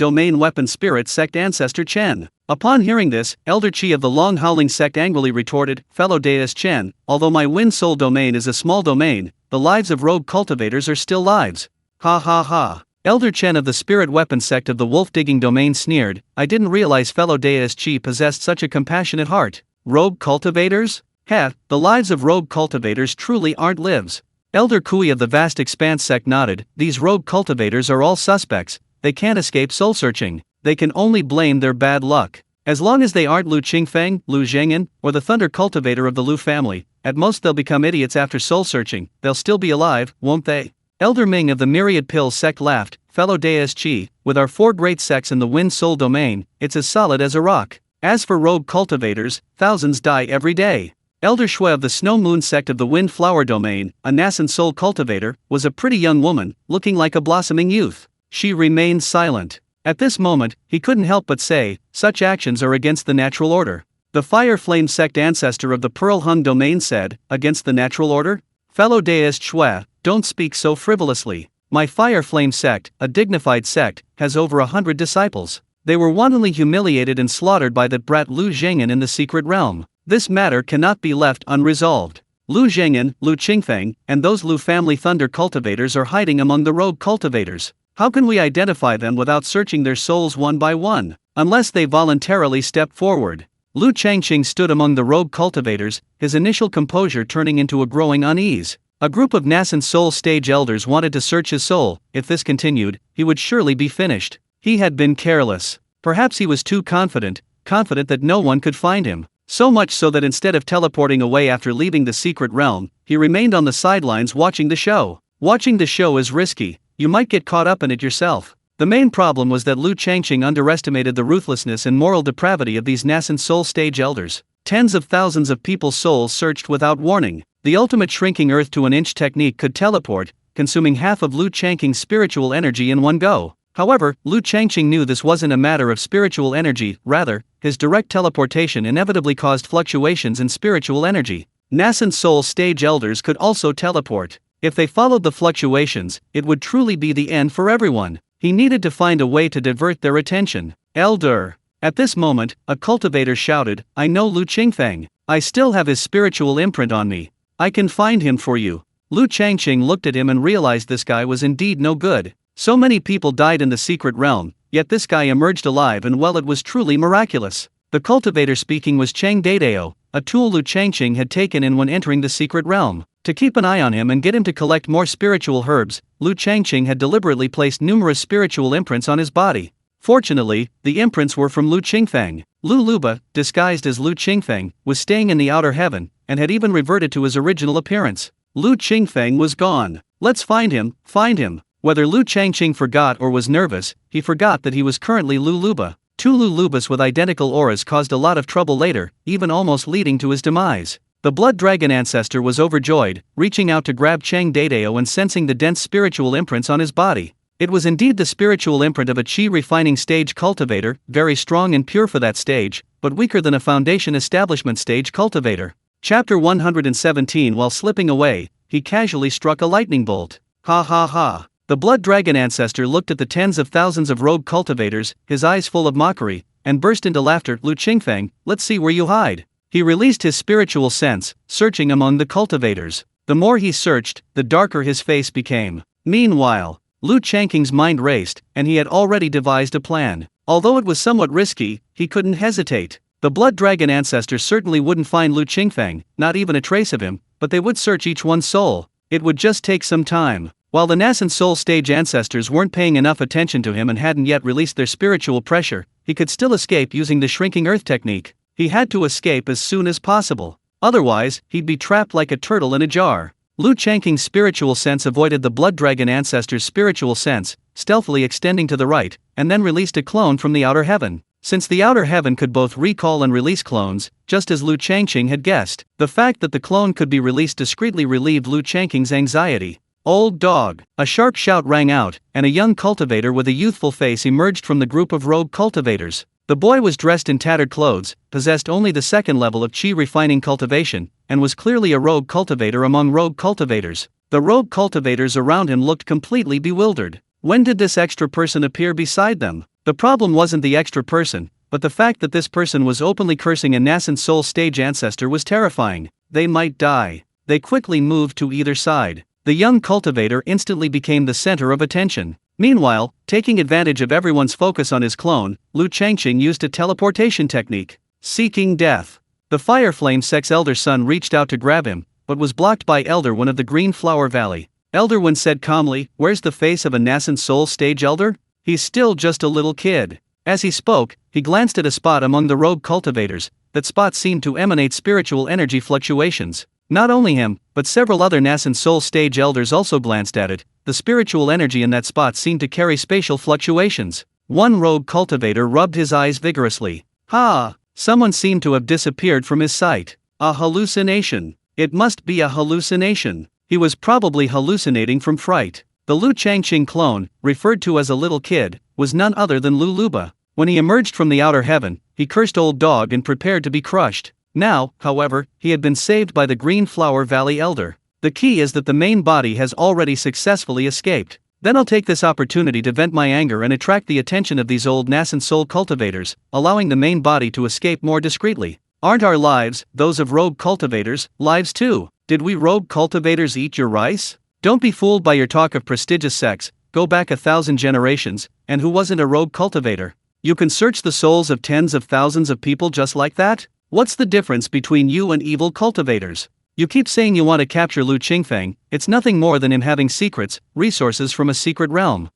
domain weapon spirit sect ancestor Chen. Upon hearing this, Elder Chi of the Long Howling sect angrily retorted, fellow deist Chen, although my wind soul domain is a small domain, the lives of rogue cultivators are still lives. Ha ha ha. Elder Chen of the spirit weapon sect of the wolf digging domain sneered, I didn't realize fellow deist Chi possessed such a compassionate heart. Rogue cultivators? The lives of rogue cultivators truly aren't lives. Elder Kui of the vast expanse sect nodded, these rogue cultivators are all suspects, they can't escape soul searching, they can only blame their bad luck. As long as they aren't Lu Qingfeng, Lu Zhengyan, or the thunder cultivator of the Lu family, at most they'll become idiots after soul searching, they'll still be alive, won't they? Elder Ming of the Myriad Pill sect laughed, fellow Deis, with our 4 great sects in the Wind Soul domain, it's as solid as a rock. As for rogue cultivators, thousands die every day. Elder Shui of the Snow Moon sect of the Wind Flower domain, a Nascent Soul cultivator, was a pretty young woman, looking like a blossoming youth. She remained silent. At this moment, he couldn't help but say, such actions are against the natural order. The Fire Flame sect ancestor of the Pearl Hung domain said, against the natural order? Fellow Deist Shui, don't speak so frivolously. My Fire Flame sect, a dignified sect, has over 100 disciples. They were wantonly humiliated and slaughtered by that brat Lu Zhengyan in the secret realm. This matter cannot be left unresolved. Lu Zhengyan, Lu Qingfeng, and those Lu family thunder cultivators are hiding among the rogue cultivators. How can we identify them without searching their souls one by one? Unless they voluntarily step forward. Lu Changqing stood among the rogue cultivators, his initial composure turning into a growing unease. A group of Nascent Soul stage elders wanted to search his soul. If this continued, he would surely be finished. He had been careless. Perhaps he was too confident that no one could find him. So much so that instead of teleporting away after leaving the secret realm, he remained on the sidelines watching the show. Watching the show is risky, you might get caught up in it yourself. The main problem was that Lu Changqing underestimated the ruthlessness and moral depravity of these Nascent Soul stage elders. Tens of thousands of people's souls searched without warning. The ultimate shrinking Earth to an inch technique could teleport, consuming half of Lu Changqing's spiritual energy in one go. However, Lu Changqing knew this wasn't a matter of spiritual energy, rather, his direct teleportation inevitably caused fluctuations in spiritual energy. Nascent Soul stage elders could also teleport. If they followed the fluctuations, it would truly be the end for everyone. He needed to find a way to divert their attention. Elder! At this moment, a cultivator shouted, I know Lu Qingfeng. I still have his spiritual imprint on me. I can find him for you. Lu Changqing looked at him and realized this guy was indeed no good. So many people died in the secret realm, yet this guy emerged alive, and well, it was truly miraculous. The cultivator speaking was Chang Dadeo, a tool Lu Changqing had taken in when entering the secret realm. To keep an eye on him and get him to collect more spiritual herbs, Lu Changqing had deliberately placed numerous spiritual imprints on his body. Fortunately, the imprints were from Lu Qingfeng. Lu Luba, disguised as Lu Qingfeng, was staying in the outer heaven, and had even reverted to his original appearance. Lu Qingfeng was gone. Let's find him, find him. Whether Lu Changqing forgot or was nervous, he forgot that he was currently Lu Luba. 2 Lu Lubas with identical auras caused a lot of trouble later, even almost leading to his demise. The Blood Dragon ancestor was overjoyed, reaching out to grab Chang Dadeo and sensing the dense spiritual imprints on his body. It was indeed the spiritual imprint of a chi refining stage cultivator, very strong and pure for that stage, but weaker than a foundation establishment stage cultivator. Chapter 117. While slipping away, he casually struck a lightning bolt. Ha ha ha. The Blood Dragon ancestor looked at the tens of thousands of rogue cultivators, his eyes full of mockery, and burst into laughter. Lu Qingfeng, let's see where you hide. He released his spiritual sense, searching among the cultivators. The more he searched, the darker his face became. Meanwhile, Lu Changqing's mind raced, and he had already devised a plan. Although it was somewhat risky, he couldn't hesitate. The Blood Dragon ancestors certainly wouldn't find Lu Qingfeng, not even a trace of him, but they would search each one's soul. It would just take some time. While the Nascent Soul stage ancestors weren't paying enough attention to him and hadn't yet released their spiritual pressure, he could still escape using the shrinking earth technique. He had to escape as soon as possible. Otherwise, he'd be trapped like a turtle in a jar. Lu Changqing's spiritual sense avoided the Blood Dragon ancestor's spiritual sense, stealthily extending to the right, and then released a clone from the outer heaven. Since the outer heaven could both recall and release clones, just as Lu Changqing had guessed, the fact that the clone could be released discreetly relieved Lu Changqing's anxiety. Old dog! A sharp shout rang out, and a young cultivator with a youthful face emerged from the group of rogue cultivators. The boy was dressed in tattered clothes, possessed only the second level of chi refining cultivation, and was clearly a rogue cultivator among rogue cultivators. The rogue cultivators around him looked completely bewildered. When did this extra person appear beside them? The problem wasn't the extra person, but the fact that this person was openly cursing a Nascent Soul stage ancestor was terrifying. They might die. They quickly moved to either side. The young cultivator instantly became the center of attention. Meanwhile, taking advantage of everyone's focus on his clone, Lu Changqing used a teleportation technique. Seeking death. The Fire Flame Sect's elder son reached out to grab him, but was blocked by Elder One of the Green Flower Valley. Elder One said calmly, "Where's the face of a Nascent Soul stage elder? He's still just a little kid." As he spoke, he glanced at a spot among the rogue cultivators. That spot seemed to emanate spiritual energy fluctuations. Not only him, but several other Nascent Soul stage elders also glanced at it. The spiritual energy in that spot seemed to carry spatial fluctuations. One rogue cultivator rubbed his eyes vigorously. Ha! Someone seemed to have disappeared from his sight. A hallucination. It must be a hallucination. He was probably hallucinating from fright. The Lu Changqing clone, referred to as a little kid, was none other than Lu Luba. When he emerged from the outer heaven, he cursed Old Dog and prepared to be crushed. Now, however, he had been saved by the Green Flower Valley Elder. The key is that the main body has already successfully escaped. Then I'll take this opportunity to vent my anger and attract the attention of these old Nascent Soul cultivators, allowing the main body to escape more discreetly. Aren't our lives, those of rogue cultivators, lives too? Did we rogue cultivators eat your rice? Don't be fooled by your talk of prestigious sex. Go back 1,000 generations, and who wasn't a rogue cultivator? You can search the souls of tens of thousands of people just like that? What's the difference between you and evil cultivators? You keep saying you want to capture Lu Qingfeng. It's nothing more than him having secrets, resources from a secret realm.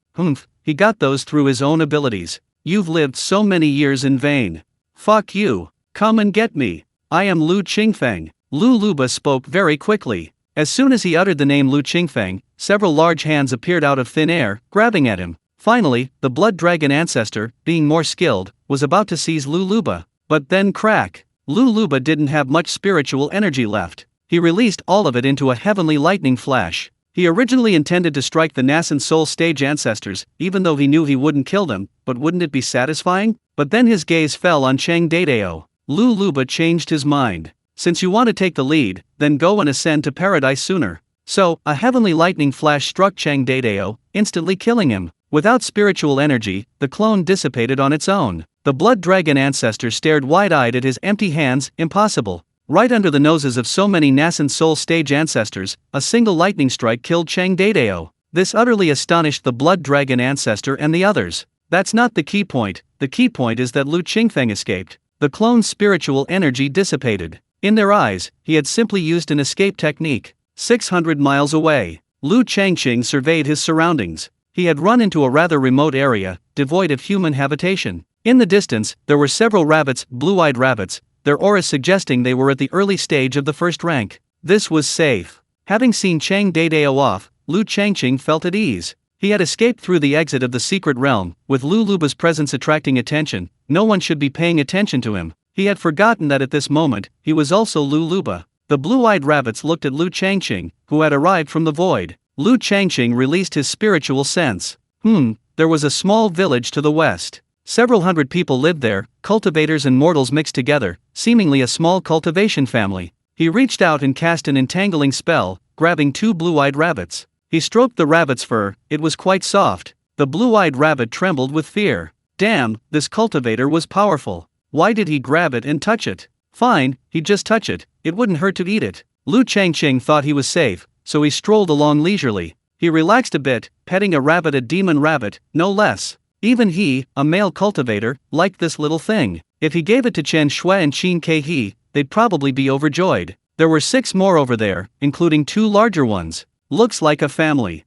He got those through his own abilities. You've lived so many years in vain. Fuck you. Come and get me. I am Lu Qingfeng. Lu Luba spoke very quickly. As soon as he uttered the name Lu Qingfeng, several large hands appeared out of thin air, grabbing at him. Finally, the Blood Dragon ancestor, being more skilled, was about to seize Lu Luba. But then crack. Lu Luba didn't have much spiritual energy left. He released all of it into a heavenly lightning flash. He originally intended to strike the Nascent Soul stage ancestors, even though he knew he wouldn't kill them, but wouldn't it be satisfying? But then his gaze fell on Chang Dadeo. Lu Luba changed his mind. Since you want to take the lead, then go and ascend to paradise sooner. So, a heavenly lightning flash struck Chang Dadeo, instantly killing him. Without spiritual energy, the clone dissipated on its own. The Blood Dragon ancestor stared wide-eyed at his empty hands. Impossible. Right under the noses of so many Nascent Soul stage ancestors, a single lightning strike killed Chang Dadeo. This utterly astonished the Blood Dragon ancestor and the others. That's not the key point. The key point is that Lu Qingfeng escaped. The clone's spiritual energy dissipated. In their eyes, he had simply used an escape technique. 600 miles away, Lu Changqing surveyed his surroundings. He had run into a rather remote area, devoid of human habitation. In the distance, there were several rabbits, blue-eyed rabbits, their auras suggesting they were at the early stage of the first rank. This was safe. Having seen Chang Dadeo off, Lu Changqing felt at ease. He had escaped through the exit of the secret realm, with Lu Luba's presence attracting attention. No one should be paying attention to him. He had forgotten that at this moment, he was also Lu Luba. The blue-eyed rabbits looked at Lu Changqing, who had arrived from the void. Lu Changqing released his spiritual sense. There was a small village to the west. Several hundred people lived there, cultivators and mortals mixed together, seemingly a small cultivation family. He reached out and cast an entangling spell, grabbing two blue-eyed rabbits. He stroked the rabbit's fur. It was quite soft. The blue-eyed rabbit trembled with fear. Damn, this cultivator was powerful. Why did he grab it and touch it? Fine, he'd just touch it. It wouldn't hurt to eat it. Lu Changqing thought he was safe, so he strolled along leisurely. He relaxed a bit, petting a rabbit, a demon rabbit, no less. Even he, a male cultivator, liked this little thing. If he gave it to Chen Shui and Qin Ke, they'd probably be overjoyed. There were 6 more over there, including 2 larger ones. Looks like a family.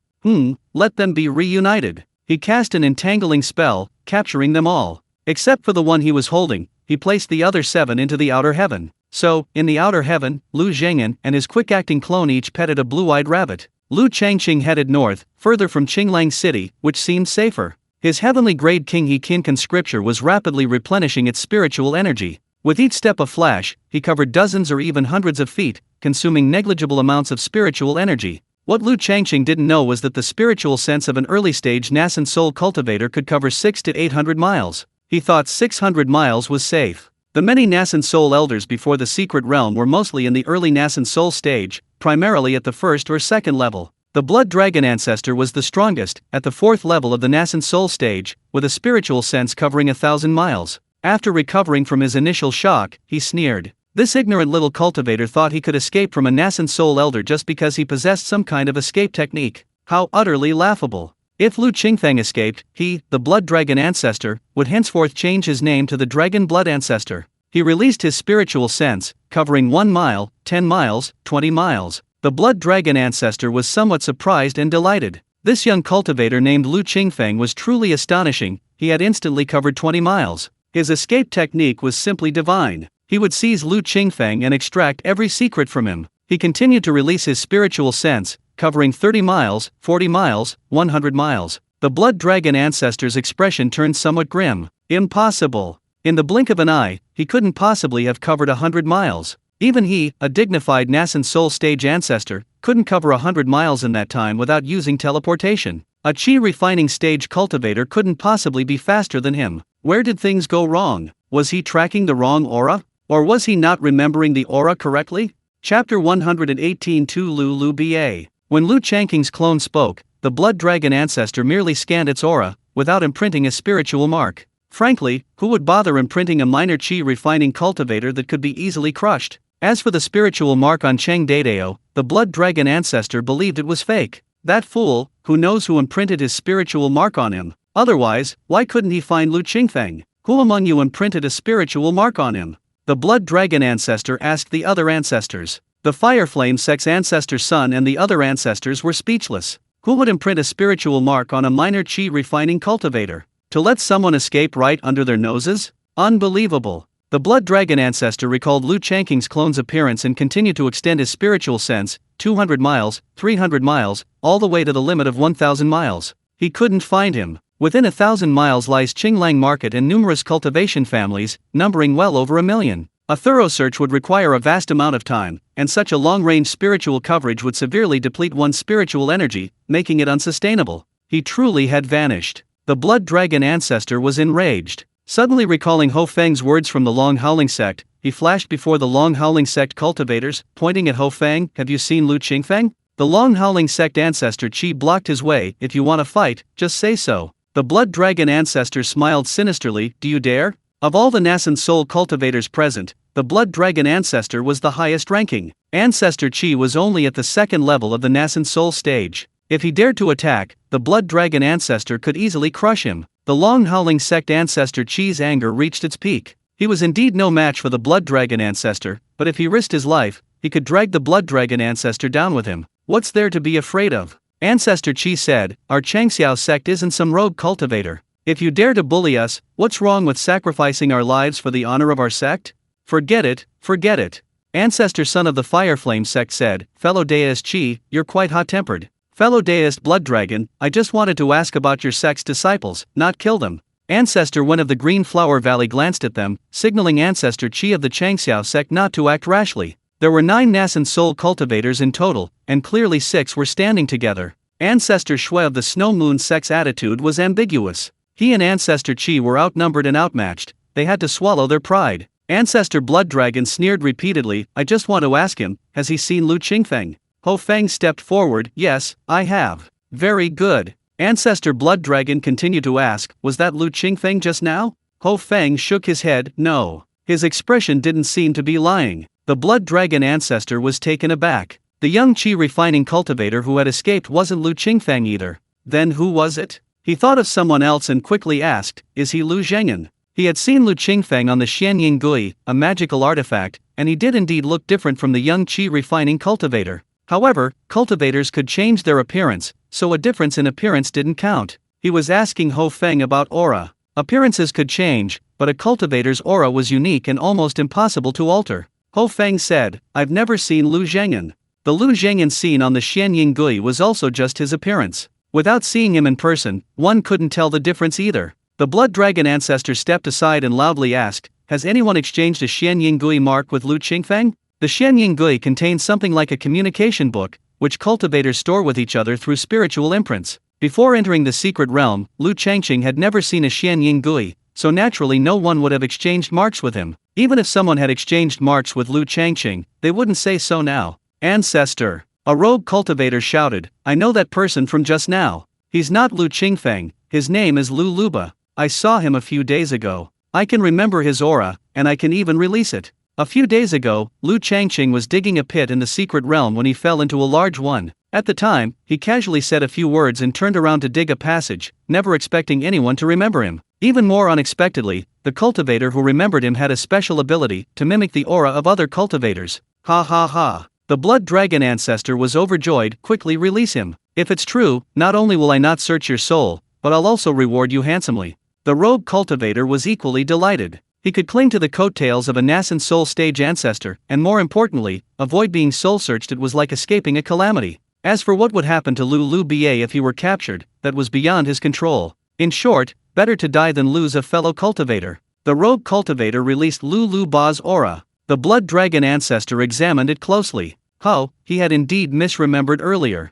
Let them be reunited. He cast an entangling spell, capturing them all. Except for the one he was holding, he placed the other 7 into the outer heaven. So, in the outer heaven, Lu Zhengyan and his quick-acting clone each petted a blue-eyed rabbit. Lu Changqing headed north, further from Qinglang City, which seemed safer. His heavenly grade King He Qin conscripture was rapidly replenishing its spiritual energy. With each step a flash, he covered dozens or even hundreds of feet, consuming negligible amounts of spiritual energy. What Lu Changqing didn't know was that the spiritual sense of an early-stage Nascent Soul cultivator could cover 600 to 800 miles. He thought 600 miles was safe. The many Nascent Soul elders before the secret realm were mostly in the early Nascent Soul stage, primarily at the first or second level. The Blood Dragon ancestor was the strongest, at the 4th level of the Nascent Soul stage, with a spiritual sense covering 1,000 miles. After recovering from his initial shock, he sneered. This ignorant little cultivator thought he could escape from a Nascent Soul elder just because he possessed some kind of escape technique. How utterly laughable. If Lu Qingfeng escaped, he, the Blood Dragon ancestor, would henceforth change his name to the Dragon Blood ancestor. He released his spiritual sense, covering 1 mile, 10 miles, 20 miles. The Blood Dragon ancestor was somewhat surprised and delighted. This young cultivator named Lu Qingfeng was truly astonishing. He had instantly covered 20 miles. His escape technique was simply divine. He would seize Lu Qingfeng and extract every secret from him. He continued to release his spiritual sense, covering 30 miles, 40 miles, 100 miles. The blood dragon ancestor's expression turned somewhat grim. Impossible. In the blink of an eye, he couldn't possibly have covered 100 miles. Even he, a dignified Nascent Soul stage ancestor, couldn't cover 100 miles in that time without using teleportation. A chi refining stage cultivator couldn't possibly be faster than him. Where did things go wrong? Was he tracking the wrong aura? Or was he not remembering the aura correctly? Chapter 118 to Lu Ba. When Lu Changqing's clone spoke, the blood dragon ancestor merely scanned its aura, without imprinting a spiritual mark. Frankly, who would bother imprinting a minor chi refining cultivator that could be easily crushed? As for the spiritual mark on Cheng Dadeo, the blood dragon ancestor believed it was fake. That fool, who knows who imprinted his spiritual mark on him? Otherwise, why couldn't he find Lu Qingfeng? Who among you imprinted a spiritual mark on him? The blood dragon ancestor asked the other ancestors. The Fireflame Sex ancestor's son and the other ancestors were speechless. Who would imprint a spiritual mark on a minor chi refining cultivator? To let someone escape right under their noses? Unbelievable. The blood dragon ancestor recalled Lu Changqing's clone's appearance and continued to extend his spiritual sense, 200 miles, 300 miles, all the way to the limit of 1,000 miles. He couldn't find him. Within 1,000 miles lies Qinglang Market and numerous cultivation families, numbering well over 1 million. A thorough search would require a vast amount of time, and such a long-range spiritual coverage would severely deplete one's spiritual energy, making it unsustainable. He truly had vanished. The blood dragon ancestor was enraged. Suddenly recalling Ho Feng's words from the Long Howling Sect, he flashed before the Long Howling Sect cultivators, pointing at Ho Feng. Have you seen Lu Qingfeng? The Long Howling Sect ancestor Qi blocked his way. If you want to fight, just say so. The blood dragon ancestor smiled sinisterly. Do you dare? Of all the Nascent Soul cultivators present, the blood dragon ancestor was the highest ranking. Ancestor Qi was only at the second level of the Nascent Soul stage. If he dared to attack, the blood dragon ancestor could easily crush him. The Long Howling Sect ancestor Qi's anger reached its peak. He was indeed no match for the blood dragon ancestor, but if he risked his life, he could drag the blood dragon ancestor down with him. What's there to be afraid of? Ancestor Qi said, our Changxiao sect isn't some rogue cultivator. If you dare to bully us, what's wrong with sacrificing our lives for the honor of our sect? Forget it, forget it. Ancestor son of the Fireflame sect said, fellow deist Qi, you're quite hot-tempered. Fellow deist blood dragon, I just wanted to ask about your sect's disciples, not kill them. Ancestor Wen of the Green Flower Valley glanced at them, signaling Ancestor Qi of the Changxiao sect not to act rashly. There were 9 Nascent Soul cultivators in total, and clearly 6 were standing together. Ancestor Shui of the Snow Moon sect's attitude was ambiguous. He and Ancestor Qi were outnumbered and outmatched. They had to swallow their pride. Ancestor Blood Dragon sneered repeatedly. I just want to ask him, has he seen Lu Qingfeng? Ho Feng stepped forward. Yes, I have. Very good. Ancestor Blood Dragon continued to ask, was that Lu Qingfeng just now? Ho Feng shook his head. No. His expression didn't seem to be lying. The Blood Dragon ancestor was taken aback. The young Qi refining cultivator who had escaped wasn't Lu Qingfeng either. Then who was it? He thought of someone else and quickly asked, is he Lu Zhengan? He had seen Lu Qingfeng on the Xianying Gui, a magical artifact, and he did indeed look different from the young Qi refining cultivator. However, cultivators could change their appearance, so a difference in appearance didn't count. He was asking Ho Feng about aura. Appearances could change, but a cultivator's aura was unique and almost impossible to alter. Ho Feng said, I've never seen Lu Zhengan. The Lu Zhengan seen on the Xianying Gui was also just his appearance. Without seeing him in person, one couldn't tell the difference either. The Blood Dragon ancestor stepped aside and loudly asked, has anyone exchanged a Xianying Gui mark with Lu Qingfeng? The Xianying Gui contains something like a communication book, which cultivators store with each other through spiritual imprints. Before entering the secret realm, Lu Changqing had never seen a Xianying Gui, so naturally no one would have exchanged marks with him. Even if someone had exchanged marks with Lu Changqing, they wouldn't say so now. Ancestor! A rogue cultivator shouted, I know that person from just now. He's not Lu Qingfeng, his name is Lu Luba. I saw him a few days ago. I can remember his aura, and I can even release it. A few days ago, Lu Changqing was digging a pit in the secret realm when he fell into a large one. At the time, he casually said a few words and turned around to dig a passage, never expecting anyone to remember him. Even more unexpectedly, the cultivator who remembered him had a special ability to mimic the aura of other cultivators. Ha ha ha. The Blood Dragon ancestor was overjoyed. Quickly release him. If it's true, not only will I not search your soul, but I'll also reward you handsomely. The rogue cultivator was equally delighted. He could cling to the coattails of a Nascent Soul stage ancestor, and more importantly, avoid being soul-searched. It was like escaping a calamity. As for what would happen to Lulu Ba if he were captured, that was beyond his control. In short, better to die than lose a fellow cultivator. The rogue cultivator released Lulu Ba's aura. The blood dragon ancestor examined it closely. Oh, he had indeed misremembered earlier.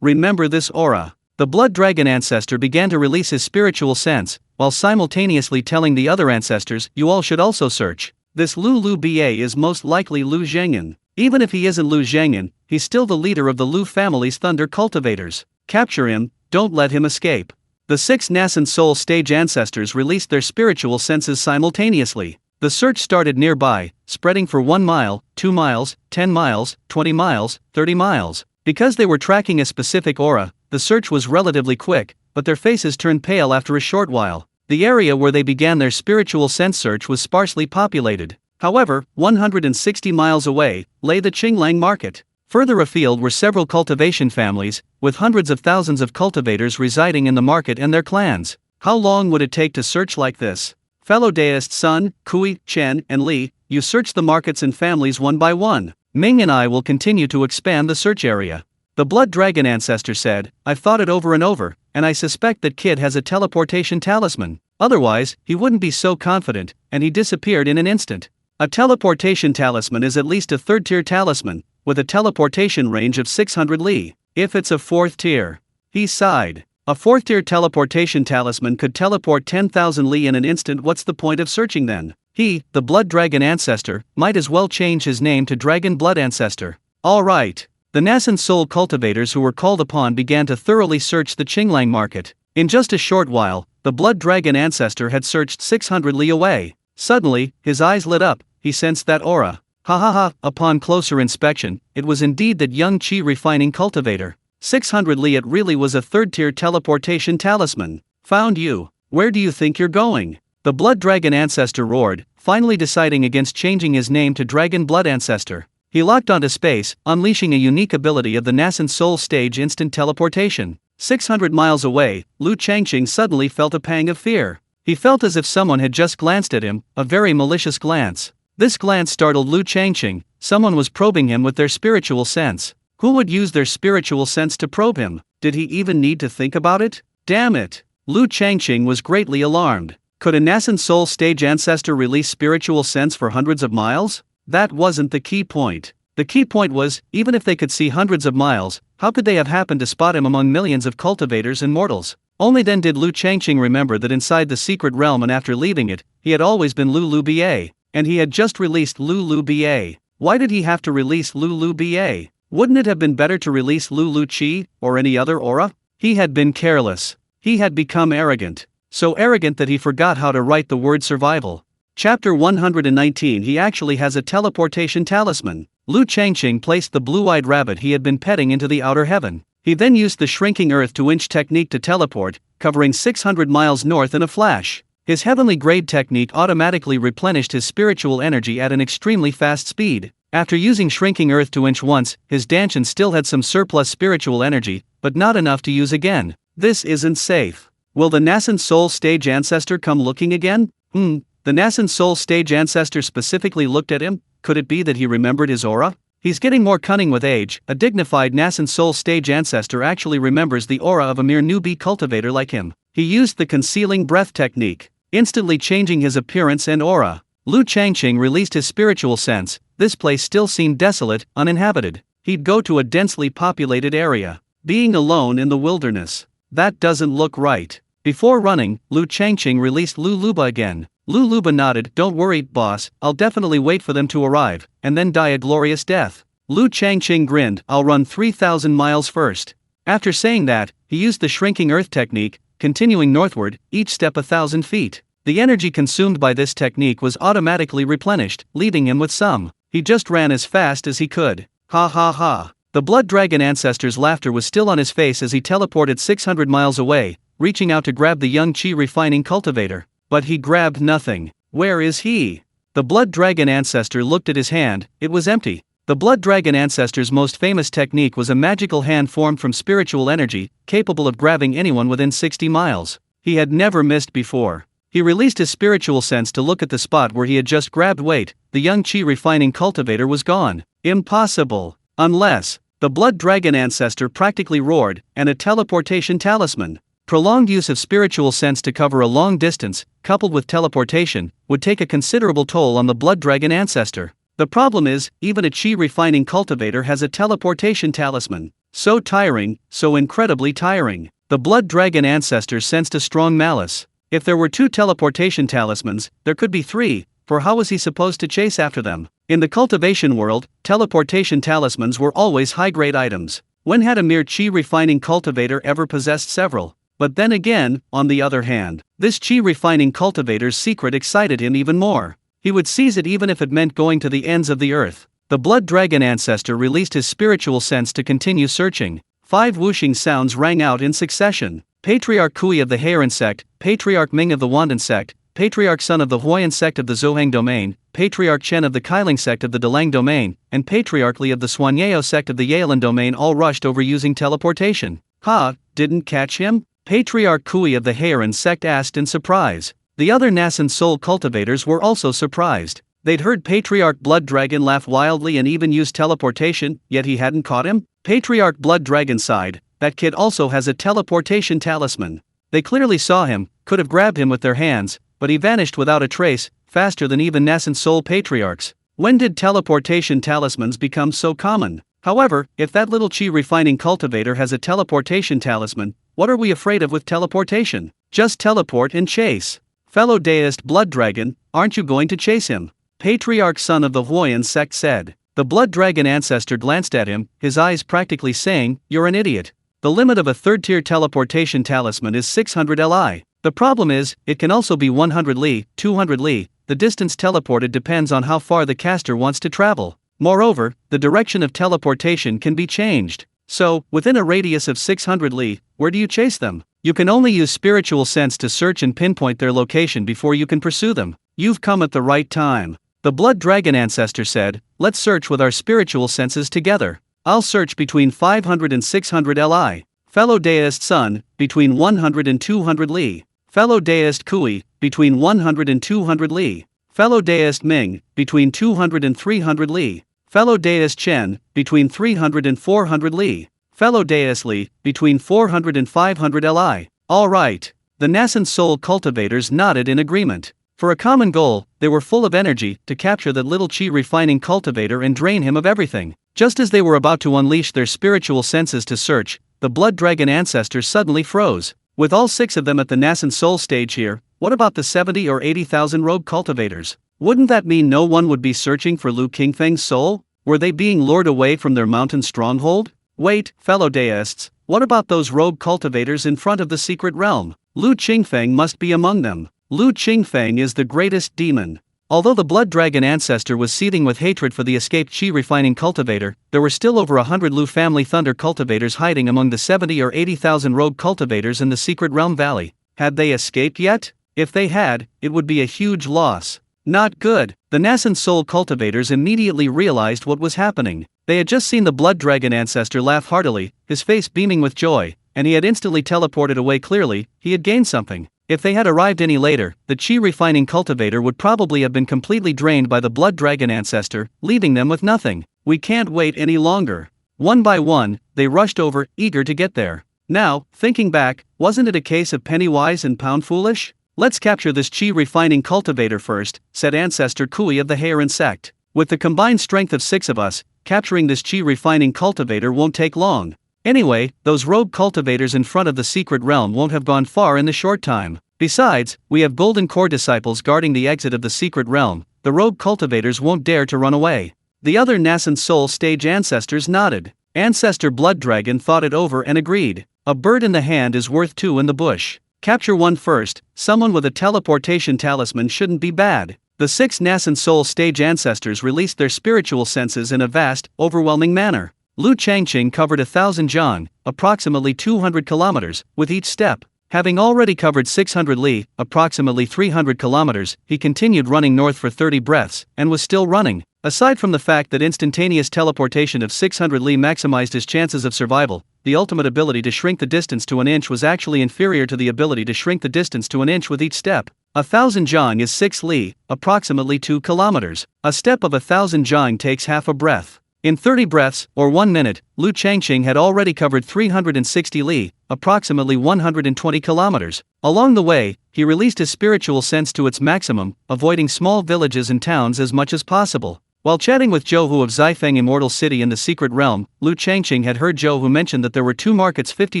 Remember this aura. The blood dragon ancestor began to release his spiritual sense, while simultaneously telling the other ancestors, you all should also search. This Lulu Ba is most likely Lu Zhengyan. Even if he isn't Lu Zhengyan, he's still the leader of the Lu family's thunder cultivators. Capture him, don't let him escape. The 6 Nascent Soul stage ancestors released their spiritual senses simultaneously. The search started nearby, spreading for 1 mile, 2 miles, 10 miles, 20 miles, 30 miles. Because they were tracking a specific aura, the search was relatively quick, but their faces turned pale after a short while. The area where they began their spiritual sense search was sparsely populated. However, 160 miles away lay the Qinglang market. Further afield were several cultivation families, with hundreds of thousands of cultivators residing in the market and their clans. How long would it take to search like this? Fellow deist Sun, Kui, Chen, and Li, you search the markets and families one by one. Ming and I will continue to expand the search area. The blood dragon ancestor said, I've thought it over and over, and I suspect that kid has a teleportation talisman. Otherwise, he wouldn't be so confident, and he disappeared in an instant. A teleportation talisman is at least a 3rd-tier talisman, with a teleportation range of 600 li. If it's a 4th tier. He sighed. A 4th-tier teleportation talisman could teleport 10,000 li in an instant. What's the point of searching then? He, the blood dragon ancestor, might as well change his name to Dragon Blood Ancestor. Alright. The Nascent Soul cultivators who were called upon began to thoroughly search the Qinglang market. In just a short while, the blood dragon ancestor had searched 600 li away. Suddenly, his eyes lit up, he sensed that aura. Upon closer inspection, it was indeed that young Qi refining cultivator. 600 li, it really was a 3rd-tier teleportation talisman. Found you. Where do you think you're going? The blood dragon ancestor roared, finally deciding against changing his name to Dragon Blood Ancestor. He locked onto space, unleashing a unique ability of the Nascent Soul stage instant teleportation. 600 miles away, Lu Changqing suddenly felt a pang of fear. He felt as if someone had just glanced at him, a very malicious glance. This glance startled Lu Changqing. Someone was probing him with their spiritual sense. Who would use their spiritual sense to probe him? Did he even need to think about it? Damn it! Lu Changqing was greatly alarmed. Could a Nascent Soul stage ancestor release spiritual sense for hundreds of miles? That wasn't the key point. The key point was, even if they could see hundreds of miles, how could they have happened to spot him among millions of cultivators and mortals? Only then did Lu Changqing remember that inside the secret realm and after leaving it, he had always been Lulu Ba. And he had just released Lulu Ba. Why did he have to release Lulu Ba? Wouldn't it have been better to release Lulu Qi, or any other aura? He had been careless. He had become arrogant. So arrogant that he forgot how to write the word survival. Chapter 119. He actually has a teleportation talisman. Lu Changqing placed the blue-eyed rabbit he had been petting into the outer heaven. He then used the shrinking earth to inch technique to teleport, covering 600 miles north in a flash. His heavenly grade technique automatically replenished his spiritual energy at an extremely fast speed. After using shrinking earth to inch once, his Danshan still had some surplus spiritual energy, but not enough to use again. This isn't safe. Will the Nascent Soul stage ancestor come looking again? The Nascent Soul stage ancestor specifically looked at him. Could it be that he remembered his aura? He's getting more cunning with age. A dignified Nascent Soul stage ancestor actually remembers the aura of a mere newbie cultivator like him. He used the concealing breath technique, instantly changing his appearance and aura. Lu Changqing released his spiritual sense. This place still seemed desolate, uninhabited. He'd go to a densely populated area. Being alone in the wilderness. That doesn't look right. Before running, Lu Changqing released Lu Luba again. Lu Luba nodded, don't worry, boss, I'll definitely wait for them to arrive, and then die a glorious death. Lu Changqing grinned, I'll run 3,000 miles first. After saying that, he used the shrinking earth technique, continuing northward, each step 1,000 feet. The energy consumed by this technique was automatically replenished, leaving him with some. He just ran as fast as he could. Ha ha ha. The blood dragon ancestor's laughter was still on his face as he teleported 600 miles away, reaching out to grab the young Qi refining cultivator. But he grabbed nothing. Where is he? The blood dragon ancestor looked at his hand, it was empty. The blood dragon ancestor's most famous technique was a magical hand formed from spiritual energy, capable of grabbing anyone within 60 miles. He had never missed before. He released his spiritual sense to look at the spot where he had just grabbed. Wait, the young chi refining cultivator was gone. Impossible. Unless, the blood dragon ancestor practically roared, and a teleportation talisman. Prolonged use of spiritual sense to cover a long distance, coupled with teleportation, would take a considerable toll on the blood dragon ancestor. The problem is, even a chi refining cultivator has a teleportation talisman. So tiring, so incredibly tiring. The blood dragon ancestor sensed a strong malice. If there were 2 teleportation talismans, there could be 3, for how was he supposed to chase after them? In the cultivation world, teleportation talismans were always high-grade items. When had a mere chi refining cultivator ever possessed several? But then again, on the other hand, this chi refining cultivator's secret excited him even more. He would seize it even if it meant going to the ends of the earth. The blood dragon ancestor released his spiritual sense to continue searching. 5 whooshing sounds rang out in succession. Patriarch Kui of the Heron sect, Patriarch Ming of the Wandan sect, Patriarch Sun of the Huayan sect of the Zhoang domain, Patriarch Chen of the Kailing sect of the Dalang domain, and Patriarch Li of the Suanyeo sect of the Yalan domain all rushed over using teleportation. Ha, didn't catch him? Patriarch Kui of the Heron sect asked in surprise. The other Nascent Soul cultivators were also surprised. They'd heard Patriarch Blood Dragon laugh wildly and even use teleportation, yet he hadn't caught him? Patriarch Blood Dragon sighed, that kid also has a teleportation talisman. They clearly saw him, could have grabbed him with their hands, but he vanished without a trace, faster than even Nascent Soul patriarchs. When did teleportation talismans become so common? However, if that little chi refining cultivator has a teleportation talisman, what are we afraid of with teleportation? Just teleport and chase. Fellow deist Blood Dragon, aren't you going to chase him? Patriarch Son of the Huayan sect said. The Blood Dragon ancestor glanced at him, his eyes practically saying, "You're an idiot." The limit of a third-tier teleportation talisman is 600 Li. The problem is, it can also be 100 Li, 200 Li. The distance teleported depends on how far the caster wants to travel. Moreover, the direction of teleportation can be changed. So, within a radius of 600 Li, where do you chase them? You can only use spiritual sense to search and pinpoint their location before you can pursue them. You've come at the right time. The Blood Dragon ancestor said, let's search with our spiritual senses together. I'll search between 500 and 600 Li. Fellow deist Sun, between 100 and 200 Li. Fellow deist Kui, between 100 and 200 Li. Fellow deist Ming, between 200 and 300 Li. Fellow deist Chen, between 300 and 400 Li. Fellow deist Li, between 400 and 500 Li. All right. The Nascent Soul cultivators nodded in agreement. For a common goal, they were full of energy to capture that little chi refining cultivator and drain him of everything. Just as they were about to unleash their spiritual senses to search, the Blood Dragon ancestor suddenly froze. With all 6 of them at the Nascent Soul stage here, what about the 70 or 80,000 rogue cultivators? Wouldn't that mean no one would be searching for Lu Qingfeng's soul? Were they being lured away from their mountain stronghold? Wait, fellow deists, what about those rogue cultivators in front of the secret realm? Lu Qingfeng must be among them. Lu Qingfeng is the greatest demon. Although the Blood Dragon ancestor was seething with hatred for the escaped chi refining cultivator, there were still over 100 Lu family thunder cultivators hiding among the 70 or 80,000 rogue cultivators in the secret realm valley. Had they escaped yet? If they had, it would be a huge loss. Not good. The Nascent Soul cultivators immediately realized what was happening. They had just seen the Blood Dragon ancestor laugh heartily, his face beaming with joy, and he had instantly teleported away. Clearly, he had gained something. If they had arrived any later, the chi refining cultivator would probably have been completely drained by the Blood Dragon ancestor, leaving them with nothing. We can't wait any longer. One by one, they rushed over, eager to get there. Now, thinking back, wasn't it a case of penny wise and pound foolish? Let's capture this chi refining cultivator first, said Ancestor Kui of the Heron sect. With the combined strength of 6 of us, capturing this chi refining cultivator won't take long. Anyway, those rogue cultivators in front of the secret realm won't have gone far in the short time. Besides, we have golden core disciples guarding the exit of the secret realm. The rogue cultivators won't dare to run away. The other Nascent Soul stage ancestors nodded. Ancestor Blood Dragon thought it over and agreed. A bird in the hand is worth 2 in the bush. Capture one first. Someone with a teleportation talisman shouldn't be bad. The 6 Nascent Soul stage ancestors released their spiritual senses in a vast, overwhelming manner. Lu Changqing covered 1,000 zhang, approximately 200 kilometers, with each step. Having already covered 600 li, approximately 300 kilometers, he continued running north for 30 breaths, and was still running. Aside from the fact that instantaneous teleportation of 600 li maximized his chances of survival, the ultimate ability to shrink the distance to an inch was actually inferior to the ability to shrink the distance to an inch with each step. 1,000 jang is 6 li, approximately 2 kilometers. A step of 1,000 jang takes half a breath. In 30 breaths, or 1 minute, Lu Changqing had already covered 360 li, approximately 120 kilometers. Along the way, he released his spiritual sense to its maximum, avoiding small villages and towns as much as possible. While chatting with Zhou Hu of Xifeng Immortal City in the Secret Realm, Lu Changqing had heard Zhou Hu mention that there were 2 markets 50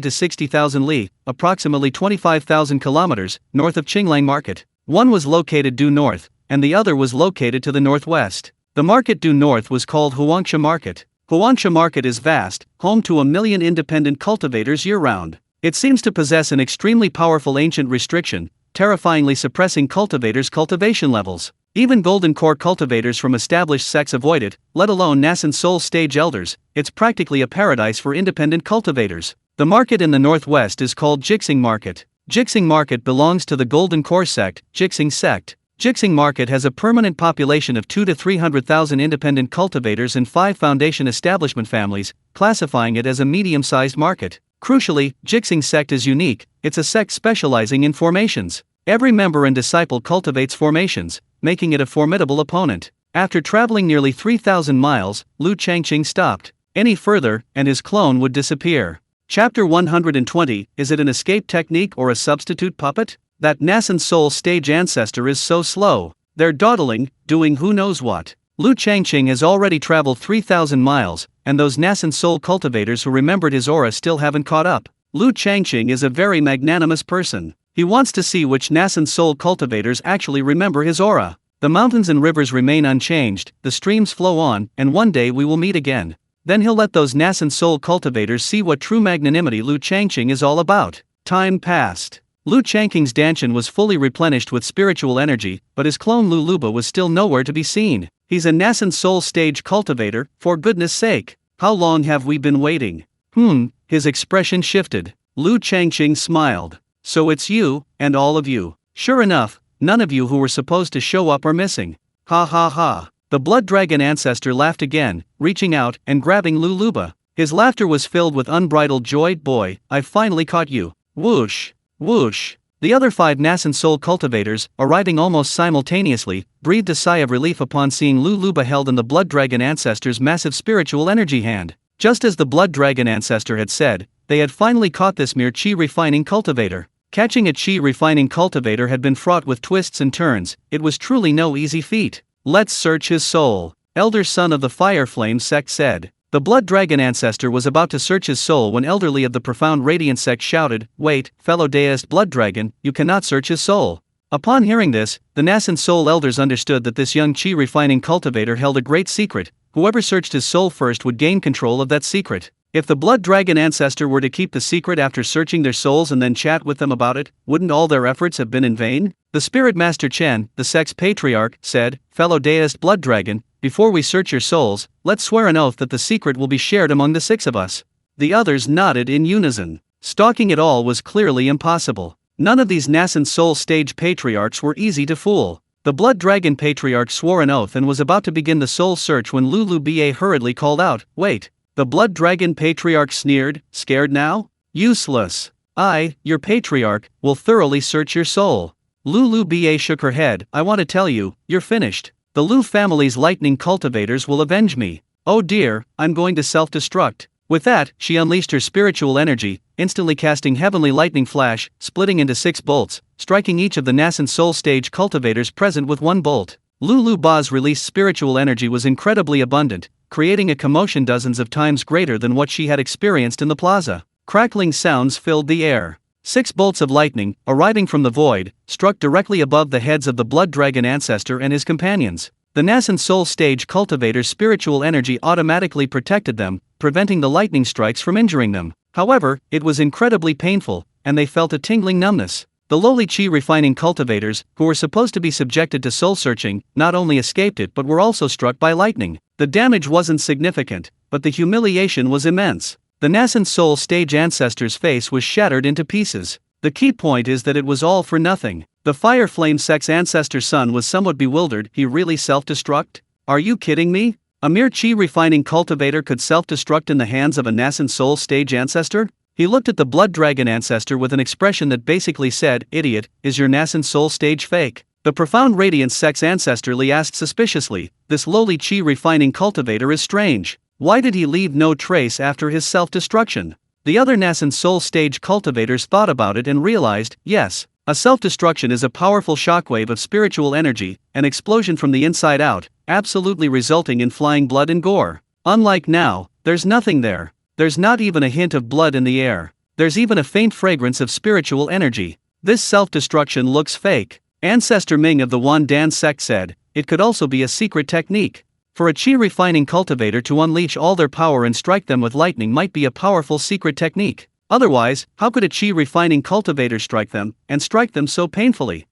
to 60,000 li, approximately 25,000 kilometers, north of Qinglang Market. One was located due north, and the other was located to the northwest. The market due north was called Huangsha Market. Huangsha Market is vast, home to 1 million independent cultivators year-round. It seems to possess an extremely powerful ancient restriction, terrifyingly suppressing cultivators' cultivation levels. Even golden core cultivators from established sects avoid it, let alone Nascent Soul stage elders. It's practically a paradise for independent cultivators. The market in the northwest is called Jixing Market. Jixing Market belongs to the golden core sect, Jixing sect. Jixing Market has a permanent population of 2 to 300,000 independent cultivators and 5 foundation establishment families, classifying it as a medium-sized market. Crucially, Jixing sect is unique, it's a sect specializing in formations. Every member and disciple cultivates formations, making it a formidable opponent. After traveling nearly 3,000 miles, Lu Changqing stopped. Any further, and his clone would disappear. Chapter 120, is it an escape technique or a substitute puppet? That Nascent Soul stage ancestor is so slow. They're dawdling, doing who knows what. Lu Changqing has already traveled 3,000 miles, and those Nascent Soul cultivators who remembered his aura still haven't caught up. Lu Changqing is a very magnanimous person. He wants to see which Nascent Soul cultivators actually remember his aura. The mountains and rivers remain unchanged, the streams flow on, and one day we will meet again. Then he'll let those Nascent Soul cultivators see what true magnanimity Lu Changqing is all about. Time passed. Lu Changqing's Danshan was fully replenished with spiritual energy, but his clone Lu Luba was still nowhere to be seen. He's a Nascent Soul stage cultivator, for goodness sake. How long have we been waiting? His expression shifted. Lu Changqing smiled. So it's you, and all of you. Sure enough, none of you who were supposed to show up are missing. Ha ha ha. The blood dragon ancestor laughed again, reaching out and grabbing Lu Luba. His laughter was filled with unbridled joy. Boy, I've finally caught you. Whoosh. Whoosh. The other 5 Nascent Soul cultivators, arriving almost simultaneously, breathed a sigh of relief upon seeing Lu Luba held in the blood dragon ancestor's massive spiritual energy hand. Just as the blood dragon ancestor had said, they had finally caught this mere chi refining cultivator. Catching a chi refining cultivator had been fraught with twists and turns. It was truly no easy feat. Let's search his soul, elder son of the fire flame sect said. The blood dragon ancestor was about to search his soul when elderly of the profound radiant sect shouted, "Wait, fellow deist blood dragon, you cannot search his soul." Upon hearing this, the Nascent Soul elders understood that this young chi refining cultivator held a great secret. Whoever searched his soul first would gain control of that secret. If the blood dragon ancestor were to keep the secret after searching their souls and then chat with them about it, wouldn't all their efforts have been in vain? The spirit master Chen, the sect's patriarch, said, "Fellow deist blood dragon, before we search your souls, let's swear an oath that the secret will be shared among the 6 of us." The others nodded in unison. Stalking it all was clearly impossible. None of these Nascent Soul stage patriarchs were easy to fool. The blood dragon patriarch swore an oath and was about to begin the soul search when Lulu Ba hurriedly called out, "Wait." The blood dragon patriarch sneered, "Scared now? Useless. I, your patriarch, will thoroughly search your soul." Lulu Ba shook her head. "I want to tell you, you're finished. The Lu family's lightning cultivators will avenge me. Oh dear, I'm going to self-destruct." With that, she unleashed her spiritual energy, instantly casting heavenly lightning flash, splitting into 6 bolts, striking each of the Nascent Soul stage cultivators present with 1 bolt. Lulu Ba's released spiritual energy was incredibly abundant, creating a commotion dozens of times greater than what she had experienced in the plaza. Crackling sounds filled the air. 6 bolts of lightning, arriving from the void, struck directly above the heads of the blood dragon ancestor and his companions. The Nascent Soul stage cultivator's spiritual energy automatically protected them, preventing the lightning strikes from injuring them. However, it was incredibly painful, and they felt a tingling numbness. The lowly chi refining cultivators, who were supposed to be subjected to soul searching, not only escaped it but were also struck by lightning. The damage wasn't significant, but the humiliation was immense. The Nascent Soul stage ancestor's face was shattered into pieces. The key point is that it was all for nothing. The Fire Flame sect's ancestor's son was somewhat bewildered. He really self-destruct? Are you kidding me? A mere chi refining cultivator could self-destruct in the hands of a Nascent Soul stage ancestor? He looked at the blood dragon ancestor with an expression that basically said, "Idiot, is your Nascent Soul stage fake?" The profound radiance sex ancestor Li asked suspiciously, "This lowly chi refining cultivator is strange. Why did he leave no trace after his self-destruction?" The other Nascent Soul stage cultivators thought about it and realized, yes, a self-destruction is a powerful shockwave of spiritual energy, an explosion from the inside out, absolutely resulting in flying blood and gore. Unlike now, there's nothing there. There's not even a hint of blood in the air. There's even a faint fragrance of spiritual energy. This self-destruction looks fake. Ancestor Ming of the Wan Dan sect said, "It could also be a secret technique. For a chi refining cultivator to unleash all their power and strike them with lightning might be a powerful secret technique. Otherwise, how could a chi refining cultivator strike them, and strike them so painfully?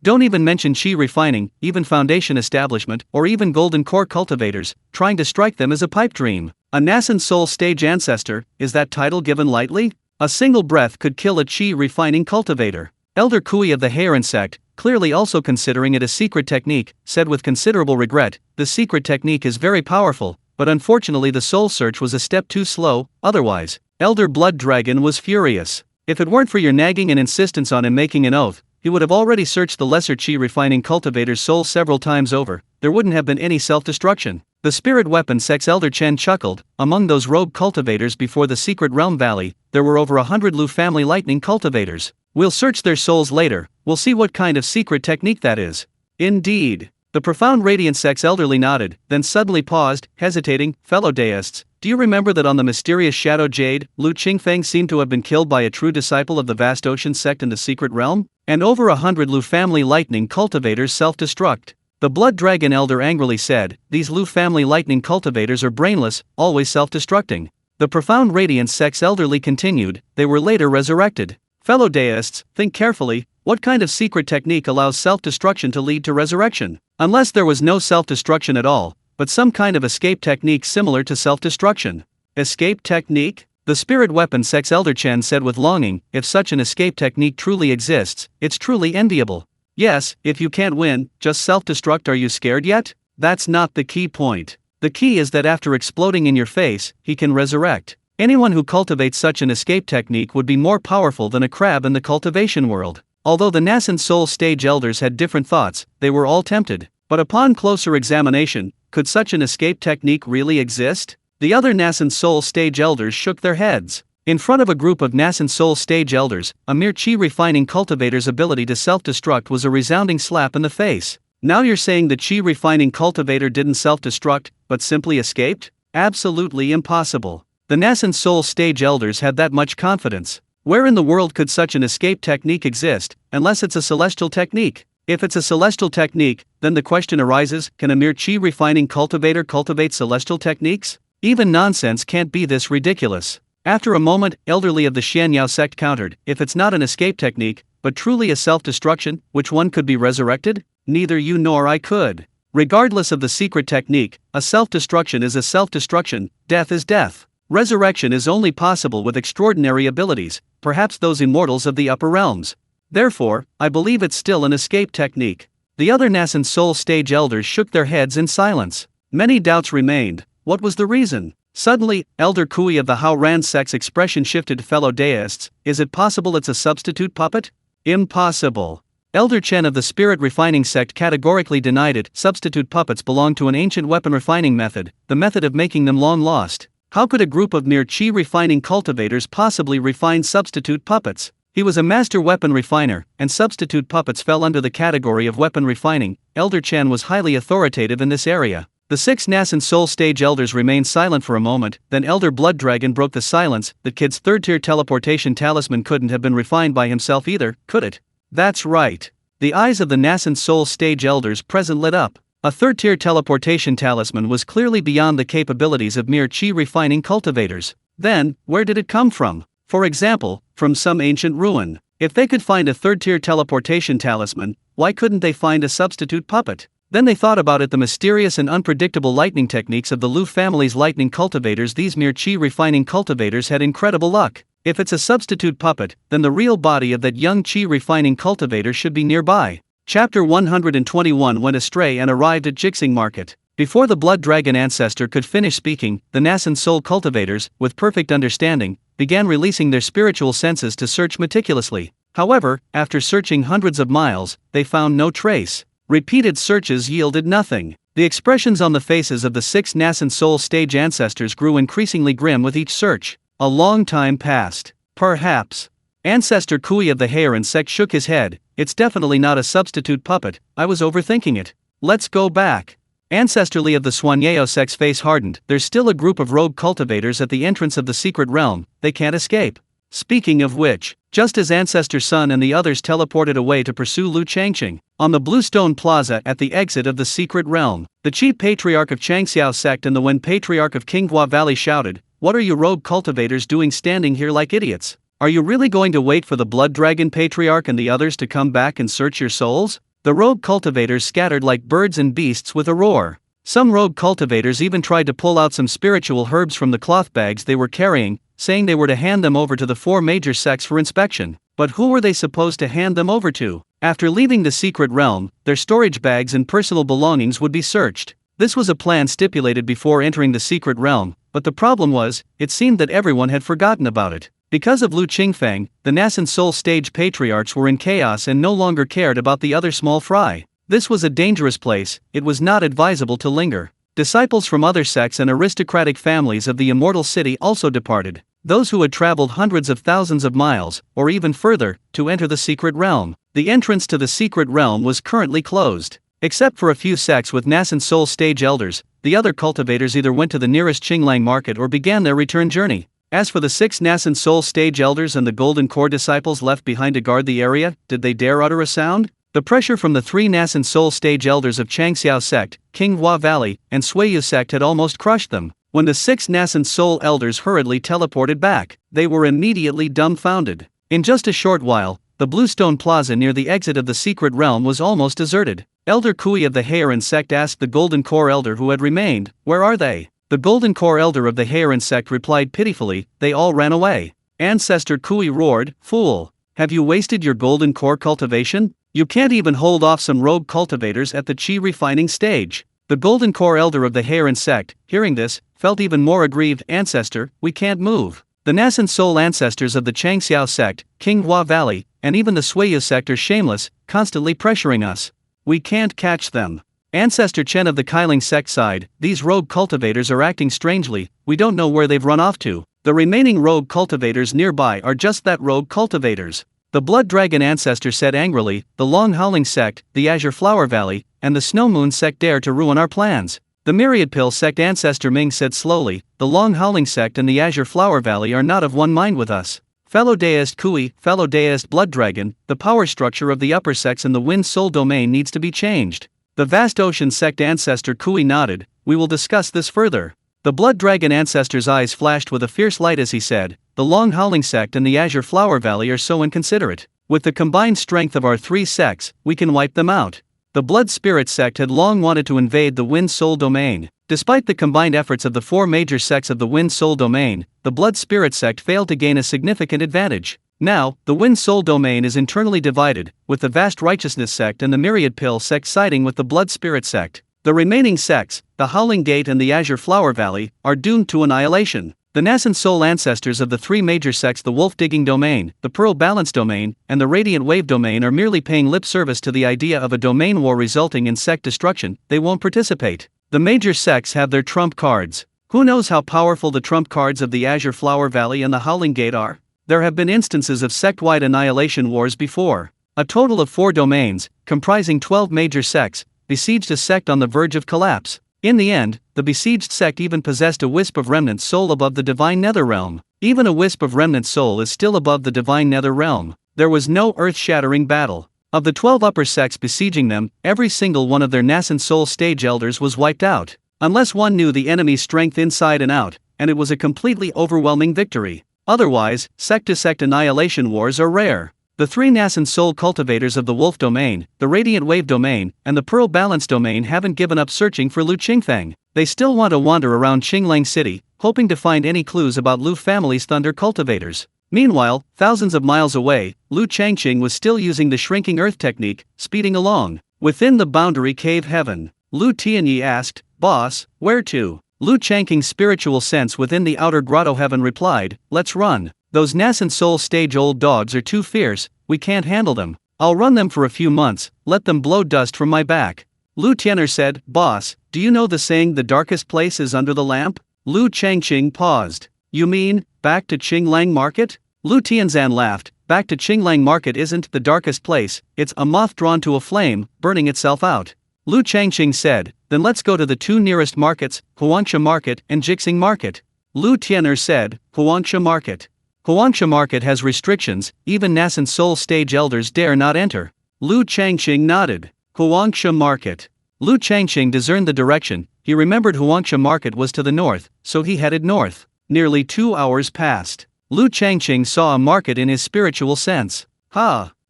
Don't even mention chi refining, even foundation establishment, or even golden core cultivators, trying to strike them is a pipe dream. A Nascent Soul stage ancestor, is that title given lightly? A single breath could kill a chi refining cultivator." Elder Kui of the Heron sect, clearly also considering it a secret technique, said with considerable regret, "The secret technique is very powerful, but unfortunately the soul search was a step too slow, otherwise." Elder Blood Dragon was furious. "If it weren't for your nagging and insistence on him making an oath, he would have already searched the lesser chi refining cultivator's soul several times over. There wouldn't have been any self-destruction." The spirit weapon sex Elder Chen chuckled. "Among those rogue cultivators before the Secret Realm Valley, there were over 100 Lu family lightning cultivators. We'll search their souls later, we'll see what kind of secret technique that is." "Indeed." The profound radiant sex elderly nodded, then suddenly paused, hesitating. "Fellow deists, do you remember that on the mysterious Shadow Jade, Lu Qingfeng seemed to have been killed by a true disciple of the Vast Ocean sect in the Secret Realm? And over 100 Lu family lightning cultivators self-destruct." The Blood Dragon Elder angrily said, "These Lu family lightning cultivators are brainless, always self-destructing." The profound radiance sex elderly continued, "They were later resurrected. Fellow deists, think carefully, what kind of secret technique allows self-destruction to lead to resurrection? Unless there was no self-destruction at all, but some kind of escape technique similar to self-destruction." "Escape technique?" The spirit weapon sex Elder Chen said with longing, "If such an escape technique truly exists, it's truly enviable. Yes, if you can't win, just self-destruct. Are you scared yet? That's not the key point. The key is that after exploding in your face, he can resurrect. Anyone who cultivates such an escape technique would be more powerful than a crab in the cultivation world." Although the Nascent Soul stage elders had different thoughts, they were all tempted. But upon closer examination, could such an escape technique really exist? The other Nascent Soul stage elders shook their heads. In front of a group of Nascent Soul stage elders, a mere chi refining cultivator's ability to self-destruct was a resounding slap in the face. "Now you're saying the chi refining cultivator didn't self-destruct, but simply escaped? Absolutely impossible." The Nascent Soul stage elders had that much confidence. Where in the world could such an escape technique exist, unless it's a celestial technique? If it's a celestial technique, then the question arises, can a mere chi refining cultivator cultivate celestial techniques? Even nonsense can't be this ridiculous. After a moment, elderly of the Xianyao sect countered, "If it's not an escape technique, but truly a self-destruction, which one could be resurrected? Neither you nor I could. Regardless of the secret technique, a self-destruction is a self-destruction, death is death. Resurrection is only possible with extraordinary abilities, perhaps those immortals of the upper realms. Therefore, I believe it's still an escape technique." The other Nascent Soul stage elders shook their heads in silence. Many doubts remained. What was the reason? Suddenly, Elder Kui of the Hao Ran sect's expression shifted to fellow deists. "Is it possible it's a substitute puppet?" "Impossible." Elder Chen of the Spirit Refining sect categorically denied it. Substitute puppets belong to an ancient weapon refining method, the method of making them long lost. How could a group of mere chi refining cultivators possibly refine substitute puppets? He was a master weapon refiner, and substitute puppets fell under the category of weapon refining. Elder Chen was highly authoritative in this area. The 6 Nascent Soul stage elders remained silent for a moment, then Elder Blood Dragon broke the silence. "The kid's third-tier teleportation talisman couldn't have been refined by himself either, could it?" "That's right." The eyes of the Nascent Soul stage elders present lit up. A third-tier teleportation talisman was clearly beyond the capabilities of mere chi refining cultivators. Then, where did it come from? For example, from some ancient ruin. If they could find a third-tier teleportation talisman, why couldn't they find a substitute puppet? Then they thought about it, the mysterious and unpredictable lightning techniques of the Lu family's lightning cultivators. These mere chi refining cultivators had incredible luck. If it's a substitute puppet, then the real body of that young chi refining cultivator should be nearby. Chapter 121 went astray and arrived at Changqing Market. Before the Blood Dragon ancestor could finish speaking, the Nascent Soul cultivators, with perfect understanding, began releasing their spiritual senses to search meticulously. However, after searching hundreds of miles, they found no trace. Repeated searches yielded nothing. The expressions on the faces of the 6 Nascent Soul stage ancestors grew increasingly grim with each search. A long time passed. Perhaps. Ancestor Kui of the Heian sect shook his head. It's definitely not a substitute puppet, I was overthinking it. Let's go back. Ancestor Li of the Suanyeo sect's face hardened. There's still a group of rogue cultivators at the entrance of the secret realm, they can't escape. Speaking of which, just as Ancestor Sun and the others teleported away to pursue Lu Changqing, on the Bluestone Plaza at the exit of the secret realm, the Chief Patriarch of Changxiao sect and the Wen Patriarch of Qinghua Valley shouted, "What are you rogue cultivators doing standing here like idiots? Are you really going to wait for the Blood Dragon Patriarch and the others to come back and search your souls?" The rogue cultivators scattered like birds and beasts with a roar. Some rogue cultivators even tried to pull out some spiritual herbs from the cloth bags they were carrying, saying they were to hand them over to the 4 major sects for inspection. But who were they supposed to hand them over to? After leaving the secret realm, their storage bags and personal belongings would be searched. This was a plan stipulated before entering the secret realm, but the problem was, it seemed that everyone had forgotten about it. Because of Lu Qingfeng, the Nascent Soul stage patriarchs were in chaos and no longer cared about the other small fry. This was a dangerous place, it was not advisable to linger. Disciples from other sects and aristocratic families of the Immortal City also departed. Those who had traveled hundreds of thousands of miles, or even further, to enter the secret realm. The entrance to the secret realm was currently closed. Except for a few sects with Nascent Soul stage elders, the other cultivators either went to the nearest Qinglang market or began their return journey. As for the 6 Nascent Soul stage elders and the Golden Core disciples left behind to guard the area, did they dare utter a sound? The pressure from the 3 Nascent Soul stage elders of Changxiao sect, Qinghua Valley, and Suiyu sect had almost crushed them. When the 6 Nascent Soul elders hurriedly teleported back, they were immediately dumbfounded. In just a short while, the Bluestone Plaza near the exit of the secret realm was almost deserted. Elder Kui of the Heian sect asked the Golden Core elder who had remained, "Where are they?" The Golden Core elder of the Heian sect replied pitifully, "They all ran away." Ancestor Kui roared, "Fool! Have you wasted your Golden Core cultivation? You can't even hold off some rogue cultivators at the Qi refining stage." The Golden Core elder of the Heian sect, hearing this, felt even more aggrieved. "Ancestor, we can't move. The Nascent Soul ancestors of the Changxiao sect, Qinghua Valley, and even the Suiyu sect are shameless, constantly pressuring us. We can't catch them." Ancestor Chen of the Kailing sect sighed, "These rogue cultivators are acting strangely, we don't know where they've run off to." The remaining rogue cultivators nearby are just that, rogue cultivators. The Blood Dragon ancestor said angrily, "The Long Howling sect, the Azure Flower Valley, and the Snow Moon sect dare to ruin our plans." The Myriad Pill sect ancestor Ming said slowly, "The Long Howling sect and the Azure Flower Valley are not of one mind with us. Fellow Deist Kui, fellow Deist Blood Dragon, the power structure of the upper sects in the Wind Soul domain needs to be changed." The Vast Ocean sect ancestor Kui nodded, "We will discuss this further." The Blood Dragon ancestor's eyes flashed with a fierce light as he said, "The Long Howling sect and the Azure Flower Valley are so inconsiderate. With the combined strength of our 3 sects, we can wipe them out." The Blood Spirit sect had long wanted to invade the Wind Soul domain. Despite the combined efforts of the 4 major sects of the Wind Soul domain, the Blood Spirit sect failed to gain a significant advantage. Now, the Wind Soul domain is internally divided, with the Vast Righteousness sect and the Myriad Pill sect siding with the Blood Spirit sect. The remaining sects, the Howling Gate and the Azure Flower Valley, are doomed to annihilation. The Nascent Soul ancestors of the 3 major sects, the Wolf Digging domain, the Pearl Balance domain, and the Radiant Wave domain, are merely paying lip service to the idea of a domain war resulting in sect destruction. They won't participate. The major sects have their trump cards. Who knows how powerful the trump cards of the Azure Flower Valley and the Howling Gate are? There have been instances of sect-wide annihilation wars before. A total of 4 domains, comprising 12 major sects, besieged a sect on the verge of collapse. In the end, the besieged sect even possessed a wisp of remnant soul above the Divine Netherrealm. Even a wisp of remnant soul is still above the Divine Netherrealm. There was no earth-shattering battle. Of the 12 upper sects besieging them, every single one of their Nascent Soul stage elders was wiped out. Unless one knew the enemy's strength inside and out, and it was a completely overwhelming victory. Otherwise, sect-to-sect annihilation wars are rare. The 3 Nascent Soul cultivators of the Wolf domain, the Radiant Wave domain, and the Pearl Balance domain haven't given up searching for Lu Qingfeng. They still want to wander around Qinglang City, hoping to find any clues about Lu family's thunder cultivators. Meanwhile, thousands of miles away, Lu Changqing was still using the shrinking earth technique, speeding along. Within the boundary cave heaven, Lu Tianyi asked, "Boss, where to?" Lu Changqing's spiritual sense within the outer grotto heaven replied, "Let's run. Those Nascent Soul stage-old dogs are too fierce, we can't handle them. I'll run them for a few months, let them blow dust from my back." Lu Tian'er said, "Boss, do you know the saying the darkest place is under the lamp?" Lu Changqing paused. "You mean, back to Qinglang Market?" Lu Tianzan laughed. "Back to Qinglang Market isn't the darkest place, it's a moth drawn to a flame, burning itself out." Lu Changqing said, "Then let's go to the two nearest markets, Huangsha Market and Jixing Market." Lu Tian'er said, "Huangsha Market. Huangsha Market has restrictions, even Nascent Soul stage elders dare not enter." Lu Changqing nodded. Huangsha Market. Lu Changqing discerned the direction, he remembered Huangsha Market was to the north, so he headed north. Nearly 2 hours passed. Lu Changqing saw a market in his spiritual sense.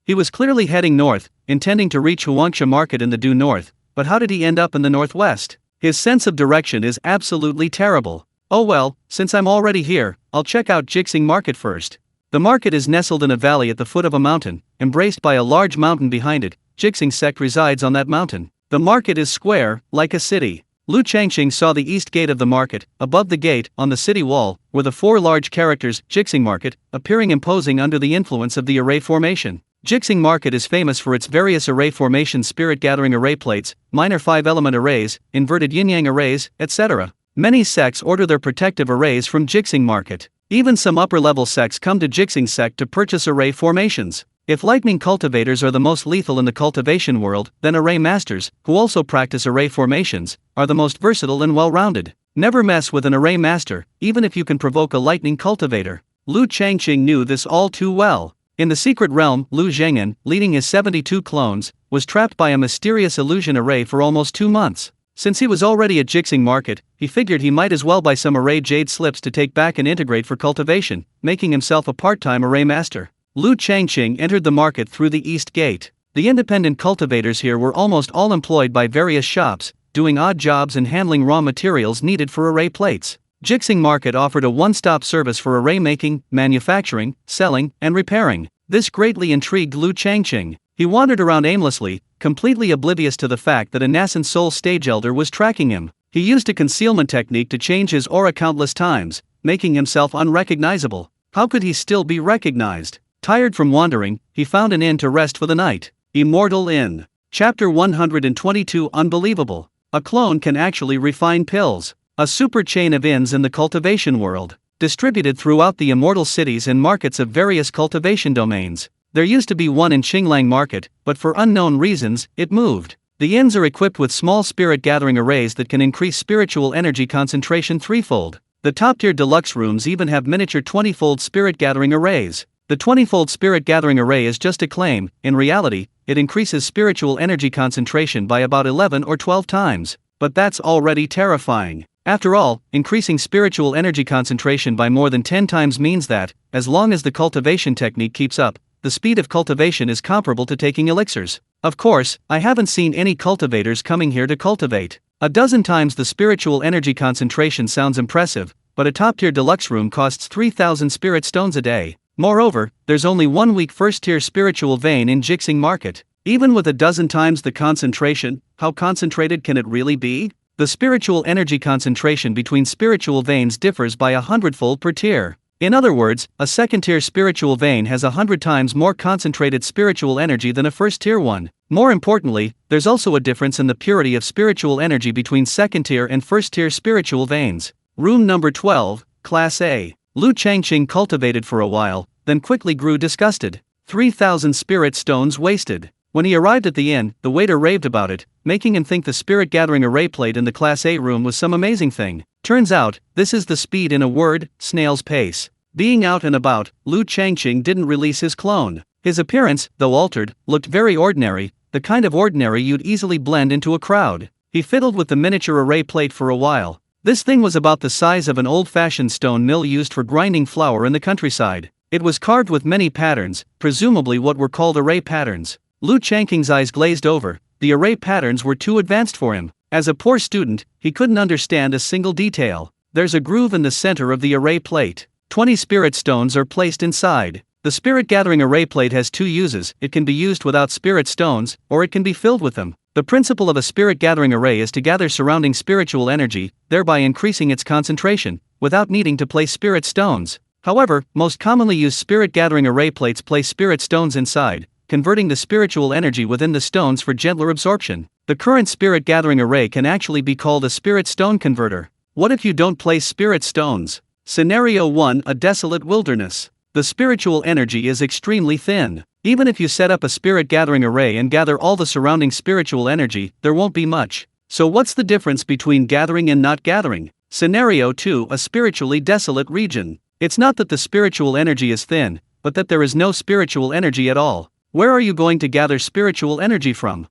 He was clearly heading north, intending to reach Huangsha Market in the due north, but how did he end up in the northwest? His sense of direction is absolutely terrible. Oh well, since I'm already here, I'll check out Jixing Market first. The market is nestled in a valley at the foot of a mountain, embraced by a large mountain behind it. Jixing sect resides on that mountain. The market is square, like a city. Lu Changqing saw the east gate of the market. Above the gate, on the city wall, were the 4 large characters, Jixing Market, appearing imposing under the influence of the array formation. Jixing Market is famous for its various array formation spirit-gathering array plates, minor 5-element arrays, inverted yin-yang arrays, etc. Many sects order their protective arrays from Jixing Market. Even some upper-level sects come to Jixing sect to purchase array formations. If lightning cultivators are the most lethal in the cultivation world, then array masters, who also practice array formations, are the most versatile and well-rounded. Never mess with an array master, even if you can provoke a lightning cultivator. Lu Changqing knew this all too well. In the secret realm, Lu Zheng'an, leading his 72 clones, was trapped by a mysterious illusion array for almost 2 months. Since he was already at Jixing Market, he figured he might as well buy some array jade slips to take back and integrate for cultivation, making himself a part-time array master. Lu Changqing entered the market through the east gate. The independent cultivators here were almost all employed by various shops, doing odd jobs and handling raw materials needed for array plates. Jixing Market offered a one-stop service for array making, manufacturing, selling, and repairing. This greatly intrigued Lu Changqing. He wandered around aimlessly, completely oblivious to the fact that a Nascent Soul stage elder was tracking him. He used a concealment technique to change his aura countless times, making himself unrecognizable. How could he still be recognized? Tired from wandering, he found an inn to rest for the night. Immortal Inn. Chapter 122. Unbelievable. A clone can actually refine pills. A super chain of inns in the cultivation world, distributed throughout the immortal cities and markets of various cultivation domains. There used to be one in Qinglang Market, but for unknown reasons, it moved. The inns are equipped with small spirit-gathering arrays that can increase spiritual energy concentration threefold. The top-tier deluxe rooms even have miniature 20-fold spirit-gathering arrays. The 20-fold spirit-gathering array is just a claim. In reality, it increases spiritual energy concentration by about 11 or 12 times. But that's already terrifying. After all, increasing spiritual energy concentration by more than 10 times means that, as long as the cultivation technique keeps up, the speed of cultivation is comparable to taking elixirs. Of course, I haven't seen any cultivators coming here to cultivate. A dozen times the spiritual energy concentration sounds impressive, but a top-tier deluxe room costs 3,000 spirit stones a day. Moreover, there's only 1 weak first-tier spiritual vein in Jixing Market. Even with a dozen times the concentration, how concentrated can it really be? The spiritual energy concentration between spiritual veins differs by 100-fold per tier. In other words, a second-tier spiritual vein has 100 times more concentrated spiritual energy than a first-tier one. More importantly, there's also a difference in the purity of spiritual energy between second-tier and first-tier spiritual veins. Room number 12, Class A. Lu Changqing cultivated for a while, then quickly grew disgusted. 3,000 spirit stones wasted. When he arrived at the inn, the waiter raved about it, making him think the spirit-gathering array plate in the Class A room was some amazing thing. Turns out, this is the speed in a word, snail's pace. Being out and about, Lu Changqing didn't release his clone. His appearance, though altered, looked very ordinary, the kind of ordinary you'd easily blend into a crowd. He fiddled with the miniature array plate for a while. This thing was about the size of an old-fashioned stone mill used for grinding flour in the countryside. It was carved with many patterns, presumably what were called array patterns. Lu Changqing's eyes glazed over. The array patterns were too advanced for him. As a poor student, he couldn't understand a single detail. There's a groove in the center of the array plate. 20 spirit stones are placed inside. The spirit-gathering array plate has 2 uses. It can be used without spirit stones, or it can be filled with them. The principle of a spirit gathering array is to gather surrounding spiritual energy, thereby increasing its concentration, without needing to place spirit stones. However, most commonly used spirit gathering array plates place spirit stones inside, converting the spiritual energy within the stones for gentler absorption. The current spirit gathering array can actually be called a spirit stone converter. What if you don't place spirit stones? Scenario 1: A desolate wilderness. The spiritual energy is extremely thin. Even if you set up a spirit gathering array and gather all the surrounding spiritual energy, there won't be much. So what's the difference between gathering and not gathering? Scenario 2: A spiritually desolate region. It's not that the spiritual energy is thin, but that there is no spiritual energy at all. Where are you going to gather spiritual energy from?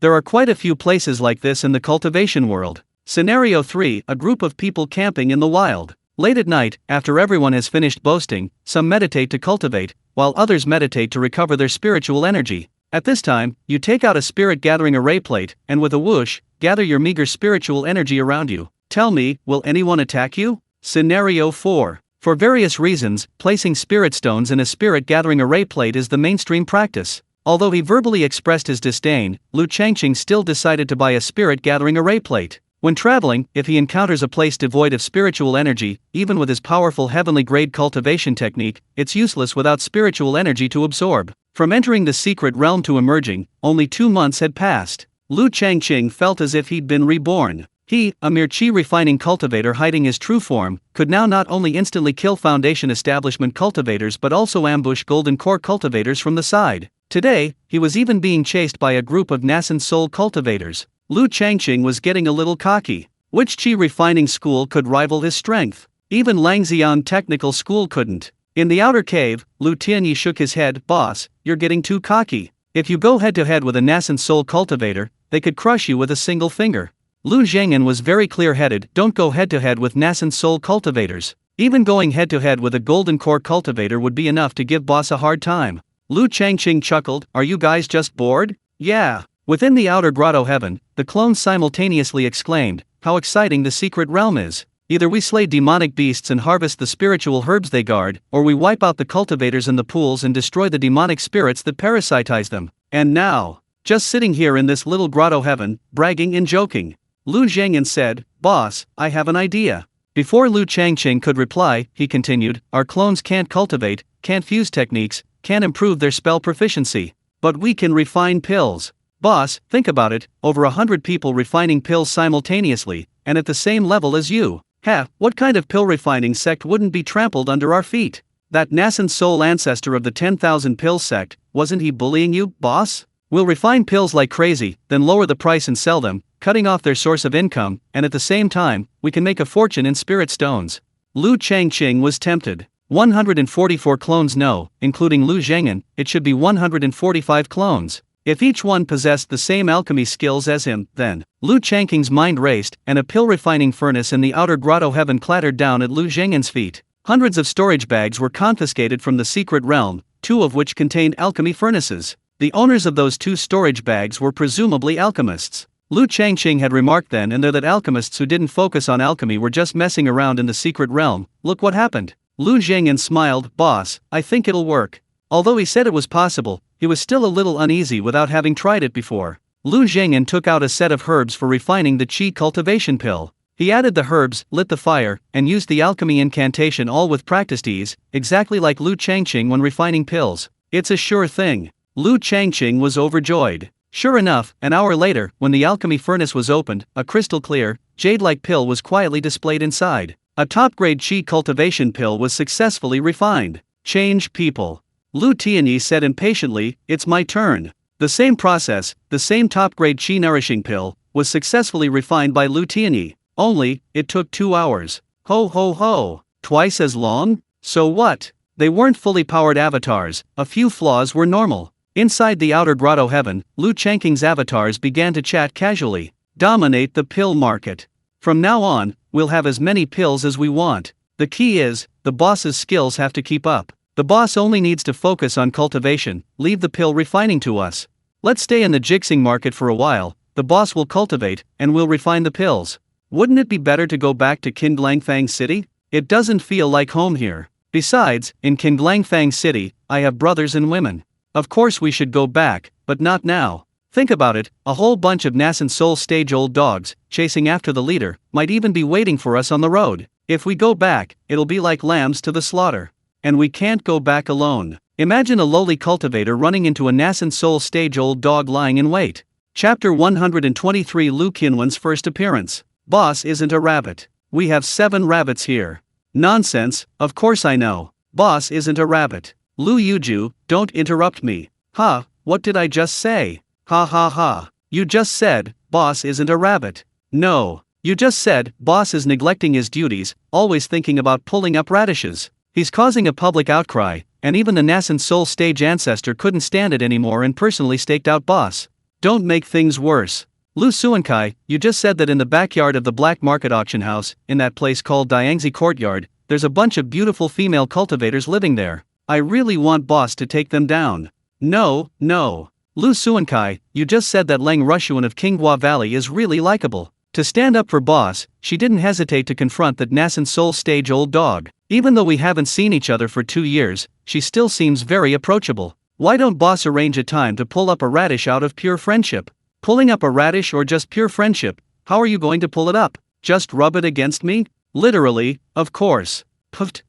There are quite a few places like this in the cultivation world. Scenario 3: A group of people camping in the wild. Late at night, after everyone has finished boasting, some meditate to cultivate, while others meditate to recover their spiritual energy. At this time, you take out a spirit gathering array plate, and with a whoosh, gather your meager spiritual energy around you. Tell me, will anyone attack you? Scenario 4. For various reasons, placing spirit stones in a spirit gathering array plate is the mainstream practice. Although he verbally expressed his disdain, Changqing still decided to buy a spirit gathering array plate. When traveling, if he encounters a place devoid of spiritual energy, even with his powerful heavenly grade cultivation technique, it's useless without spiritual energy to absorb. From entering the secret realm to emerging, only 2 months had passed. Changqing felt as if he'd been reborn. He, a mere chi refining cultivator hiding his true form, could now not only instantly kill Foundation Establishment cultivators but also ambush Golden Core cultivators from the side. Today, he was even being chased by a group of Nascent Soul cultivators. Changqing was getting a little cocky. Which chi refining school could rival his strength? Even Langxian Technical School couldn't. In the outer cave, Lu Tianyi shook his head. Boss, you're getting too cocky. If you go head to head with a Nascent Soul cultivator, they could crush you with a single finger. Lu Zhengyan was very clear-headed. Don't go head to head with Nascent Soul cultivators. Even going head to head with a Golden Core cultivator would be enough to give boss a hard time. Changqing chuckled. Are you guys just bored? Yeah. Within the outer grotto heaven, the clones simultaneously exclaimed, how exciting the secret realm is. Either we slay demonic beasts and harvest the spiritual herbs they guard, or we wipe out the cultivators in the pools and destroy the demonic spirits that parasitize them. And now, just sitting here in this little grotto heaven, bragging and joking. Lu Zhengyan said, Boss, I have an idea. Before Changqing could reply, he continued, our clones can't cultivate, can't fuse techniques, can't improve their spell proficiency. But we can refine pills. Boss, think about it, over 100 people refining pills simultaneously, and at the same level as you. What kind of pill refining sect wouldn't be trampled under our feet? That Nascent Soul ancestor of the 10,000 pill sect, wasn't he bullying you, boss? We'll refine pills like crazy, then lower the price and sell them, cutting off their source of income, and at the same time, we can make a fortune in spirit stones. Changqing was tempted. 144 clones no, including Lu Zhengyan, it should be 145 clones. If each one possessed the same alchemy skills as him, then Changqing's mind raced, and a pill refining furnace in the outer grotto heaven clattered down at Lu Zhengyan's feet. Hundreds of storage bags were confiscated from the secret realm, 2 of which contained alchemy furnaces. The owners of those 2 storage bags were presumably alchemists. Changqing had remarked then and there that alchemists who didn't focus on alchemy were just messing around in the secret realm. Look what happened. Lu Zhengyan smiled. Boss, I think it'll work. Although he said it was possible, he was still a little uneasy without having tried it before. Lu Zhengyan took out a set of herbs for refining the chi cultivation pill. He added the herbs, lit the fire, and used the alchemy incantation all with practiced ease, exactly like Changqing when refining pills. It's a sure thing. Changqing was overjoyed. Sure enough, an hour later, when the alchemy furnace was opened, a crystal-clear, jade-like pill was quietly displayed inside. A top-grade chi cultivation pill was successfully refined. Change people. Lu Tianyi said impatiently, it's my turn. The same process, the same top-grade chi nourishing pill, was successfully refined by Lu Tianyi. Only, it took 2 hours. Ho ho ho. Twice as long? So what? They weren't fully powered avatars, a few flaws were normal. Inside the outer grotto heaven, Changqing's avatars began to chat casually. Dominate the pill market. From now on, we'll have as many pills as we want. The key is, the boss's skills have to keep up. The boss only needs to focus on cultivation, leave the pill refining to us. Let's stay in the Jixing market for a while, the boss will cultivate, and we'll refine the pills. Wouldn't it be better to go back to Qinglangfang City? It doesn't feel like home here. Besides, in Qinglangfang City, I have brothers and women. Of course we should go back, but not now. Think about it, a whole bunch of Nascent Soul stage old dogs, chasing after the leader, might even be waiting for us on the road. If we go back, it'll be like lambs to the slaughter. And we can't go back alone. Imagine a lowly cultivator running into a Nascent Soul stage old dog lying in wait. Chapter 123, Lu Qianwen's first appearance. Boss isn't a rabbit. We have 7 rabbits here. Nonsense, of course I know. Boss isn't a rabbit. Lu Yuju, don't interrupt me. Ha, what did I just say? Ha ha ha. You just said, boss isn't a rabbit. No. You just said, boss is neglecting his duties, always thinking about pulling up radishes. He's causing a public outcry, and even the Nascent Soul stage ancestor couldn't stand it anymore and personally staked out boss. Don't make things worse. Lu Suankai, you just said that in the backyard of the black market auction house, in that place called Diangzi Courtyard, there's a bunch of beautiful female cultivators living there. I really want boss to take them down. No. Lu Suankai, you just said that Leng Rushuan of Qinghua Valley is really likable. To stand up for boss, she didn't hesitate to confront that Nascent Soul stage old dog. Even though we haven't seen each other for 2 years, she still seems very approachable. Why don't boss arrange a time to pull up a radish out of pure friendship? Pulling up a radish or just pure friendship, how are you going to pull it up? Just rub it against me? Literally, of course. Puffed.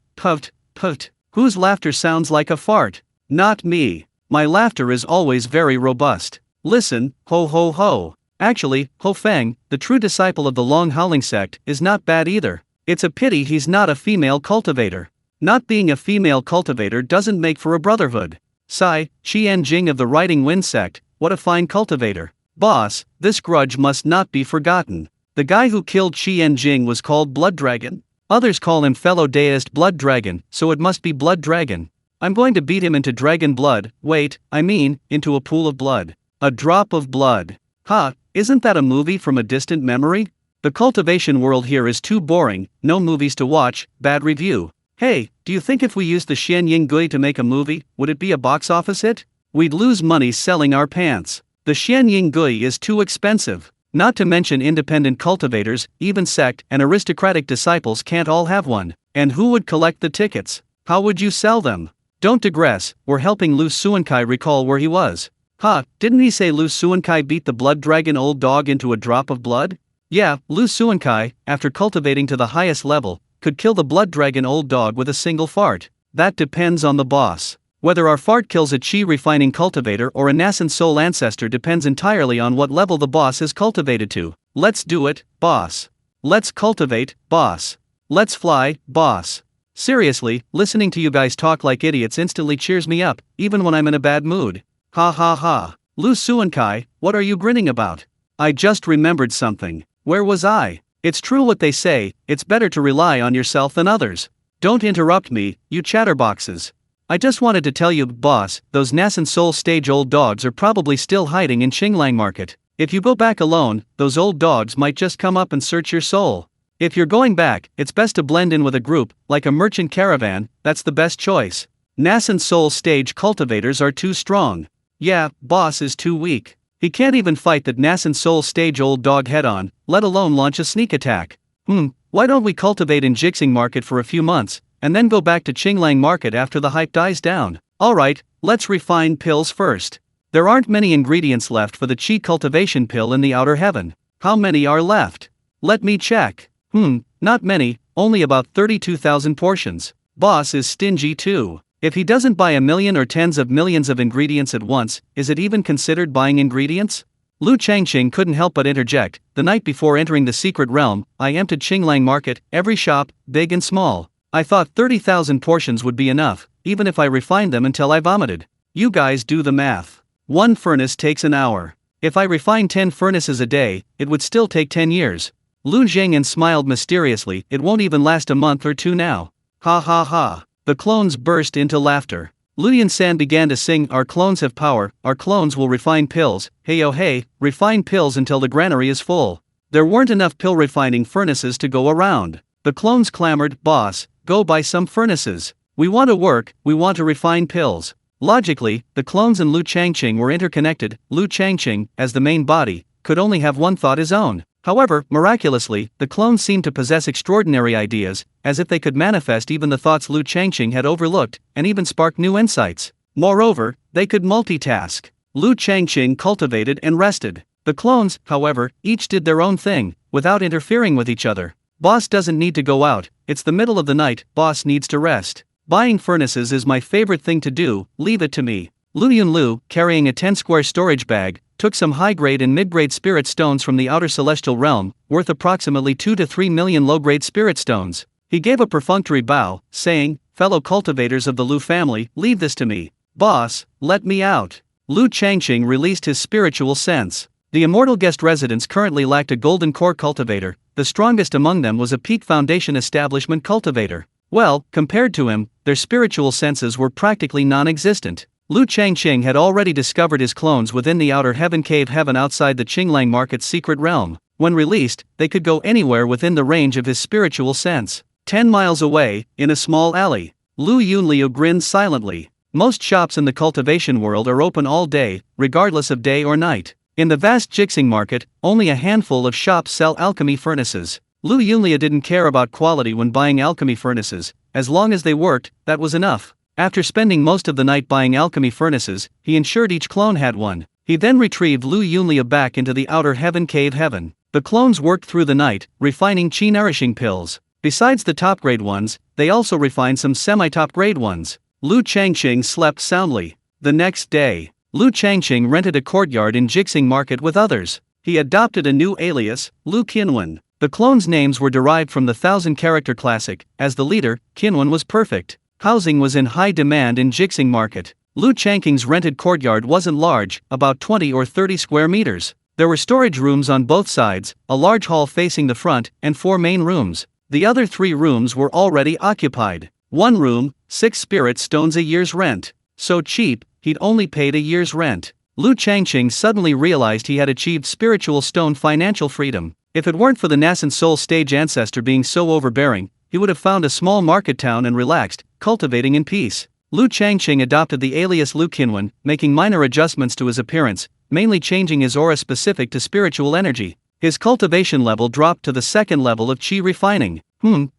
Whose laughter sounds like a fart? Not me. My laughter is always very robust. Listen, ho ho ho. Actually, Ho Feng, the true disciple of the Long Howling sect, is not bad either. It's a pity he's not a female cultivator. Not being a female cultivator doesn't make for a brotherhood. Sigh, Changqing of the Riding Wind sect, what a fine cultivator. Boss, this grudge must not be forgotten. The guy who killed Changqing was called Blood Dragon. Others call him fellow deist Blood Dragon, so it must be Blood Dragon. I'm going to beat him into dragon blood, into a pool of blood. A drop of blood. Ha, isn't that a movie from a distant memory? The cultivation world here is too boring, no movies to watch, bad review. Hey, do you think if we used the Xianying Gui to make a movie, would it be a box office hit? We'd lose money selling our pants. The Xianying Gui is too expensive. Not to mention independent cultivators, even sect and aristocratic disciples can't all have one. And who would collect the tickets? How would you sell them? Don't digress, we're helping Lu Suankai recall where he was. Ha, didn't he say Lu Suankai beat the blood dragon old dog into a drop of blood? Yeah, Lu Suankai, after cultivating to the highest level, could kill the blood dragon old dog with a single fart. That depends on the boss. Whether our fart kills a chi refining cultivator or a Nascent Soul ancestor depends entirely on what level the boss is cultivated to. Let's do it, boss. Let's cultivate, boss. Let's fly, boss. Seriously, listening to you guys talk like idiots instantly cheers me up, even when I'm in a bad mood. Ha ha ha. Lu Suankai, what are you grinning about? I just remembered something. Where was I? It's true what they say, it's better to rely on yourself than others. Don't interrupt me, you chatterboxes. I just wanted to tell you, boss, those Nascent Soul stage old dogs are probably still hiding in Qinglang Market. If you go back alone, those old dogs might just come up and search your soul. If you're going back, it's best to blend in with a group, like a merchant caravan, that's the best choice. Nascent Soul stage cultivators are too strong. Yeah, boss is too weak. He can't even fight that Nascent Soul stage old dog head-on, let alone launch a sneak attack. Why don't we cultivate in Jixing Market for a few months, and then go back to Qinglang Market after the hype dies down? Alright, let's refine pills first. There aren't many ingredients left for the Qi cultivation pill in the outer heaven. How many are left? Let me check. Not many, only about 32,000 portions. Boss is stingy too. If he doesn't buy 1 million or tens of millions of ingredients at once, is it even considered buying ingredients? Lu Changqing couldn't help but interject. The night before entering the secret realm, I emptied Qinglang Market, every shop, big and small. I thought 30,000 portions would be enough, even if I refined them until I vomited. You guys do the math. 1 furnace takes an hour. If I refine 10 furnaces a day, it would still take 10 years. Lu Zhengyan smiled mysteriously, it won't even last a month or two now. Ha ha ha. The clones burst into laughter. Luyan San began to sing, our clones have power, our clones will refine pills, hey oh hey, refine pills until the granary is full. There weren't enough pill refining furnaces to go around. The clones clamored, boss, go buy some furnaces. We want to work, we want to refine pills. Logically, the clones and Lu Changqing were interconnected. Lu Changqing, as the main body, could only have one thought his own. However, miraculously, the clones seemed to possess extraordinary ideas, as if they could manifest even the thoughts Lu Changqing had overlooked, and even spark new insights. Moreover, they could multitask. Lu Changqing cultivated and rested. The clones, however, each did their own thing, without interfering with each other. Boss doesn't need to go out, it's the middle of the night, boss needs to rest. Buying furnaces is my favorite thing to do, leave it to me. Lu Yunlu, carrying a 10-square storage bag, took some high-grade and mid-grade spirit stones from the outer celestial realm, worth approximately 2 to 3 million low-grade spirit stones. He gave a perfunctory bow, saying, "Fellow cultivators of the Lu family, leave this to me. Boss, let me out." Lu Changqing released his spiritual sense. The immortal guest residents currently lacked a golden core cultivator. The strongest among them was a peak foundation establishment cultivator. Well, compared to him, their spiritual senses were practically non-existent. Lu Changqing had already discovered his clones within the outer heaven cave heaven outside the Qinglang market's secret realm. When released, they could go anywhere within the range of his spiritual sense. 10 miles away, in a small alley, Lu Yunliu grinned silently. Most shops in the cultivation world are open all day, regardless of day or night. In the vast Changqing market, only a handful of shops sell alchemy furnaces. Lu Yunliu didn't care about quality when buying alchemy furnaces. As long as they worked, that was enough. After spending most of the night buying alchemy furnaces, he ensured each clone had one. He then retrieved Lu Yunliu back into the outer heaven cave heaven. The clones worked through the night, refining qi nourishing pills. Besides the top grade ones, they also refined some semi-top grade ones. Lu Changqing slept soundly. The next day, Lu Changqing rented a courtyard in Changqing market with others. He adopted a new alias, Lu Qinwen. The clones' names were derived from the 1,000-character classic. As the leader, Qinwen was perfect. Housing was in high demand in Changqing market. Lu Changqing's rented courtyard wasn't large, about 20 or 30 square meters. There were storage rooms on both sides, a large hall facing the front, and 4 main rooms. The other 3 rooms were already occupied. One room, 6 spirit stones a year's rent. So cheap, he'd only paid a year's rent. Lu Changqing suddenly realized he had achieved spiritual stone financial freedom. If it weren't for the Nascent Soul stage ancestor being so overbearing, he would have found a small market town and relaxed, cultivating in peace. Lu Changqing adopted the alias Lu Qinwen, making minor adjustments to his appearance, mainly changing his aura specific to spiritual energy. His cultivation level dropped to the 2nd level of qi refining.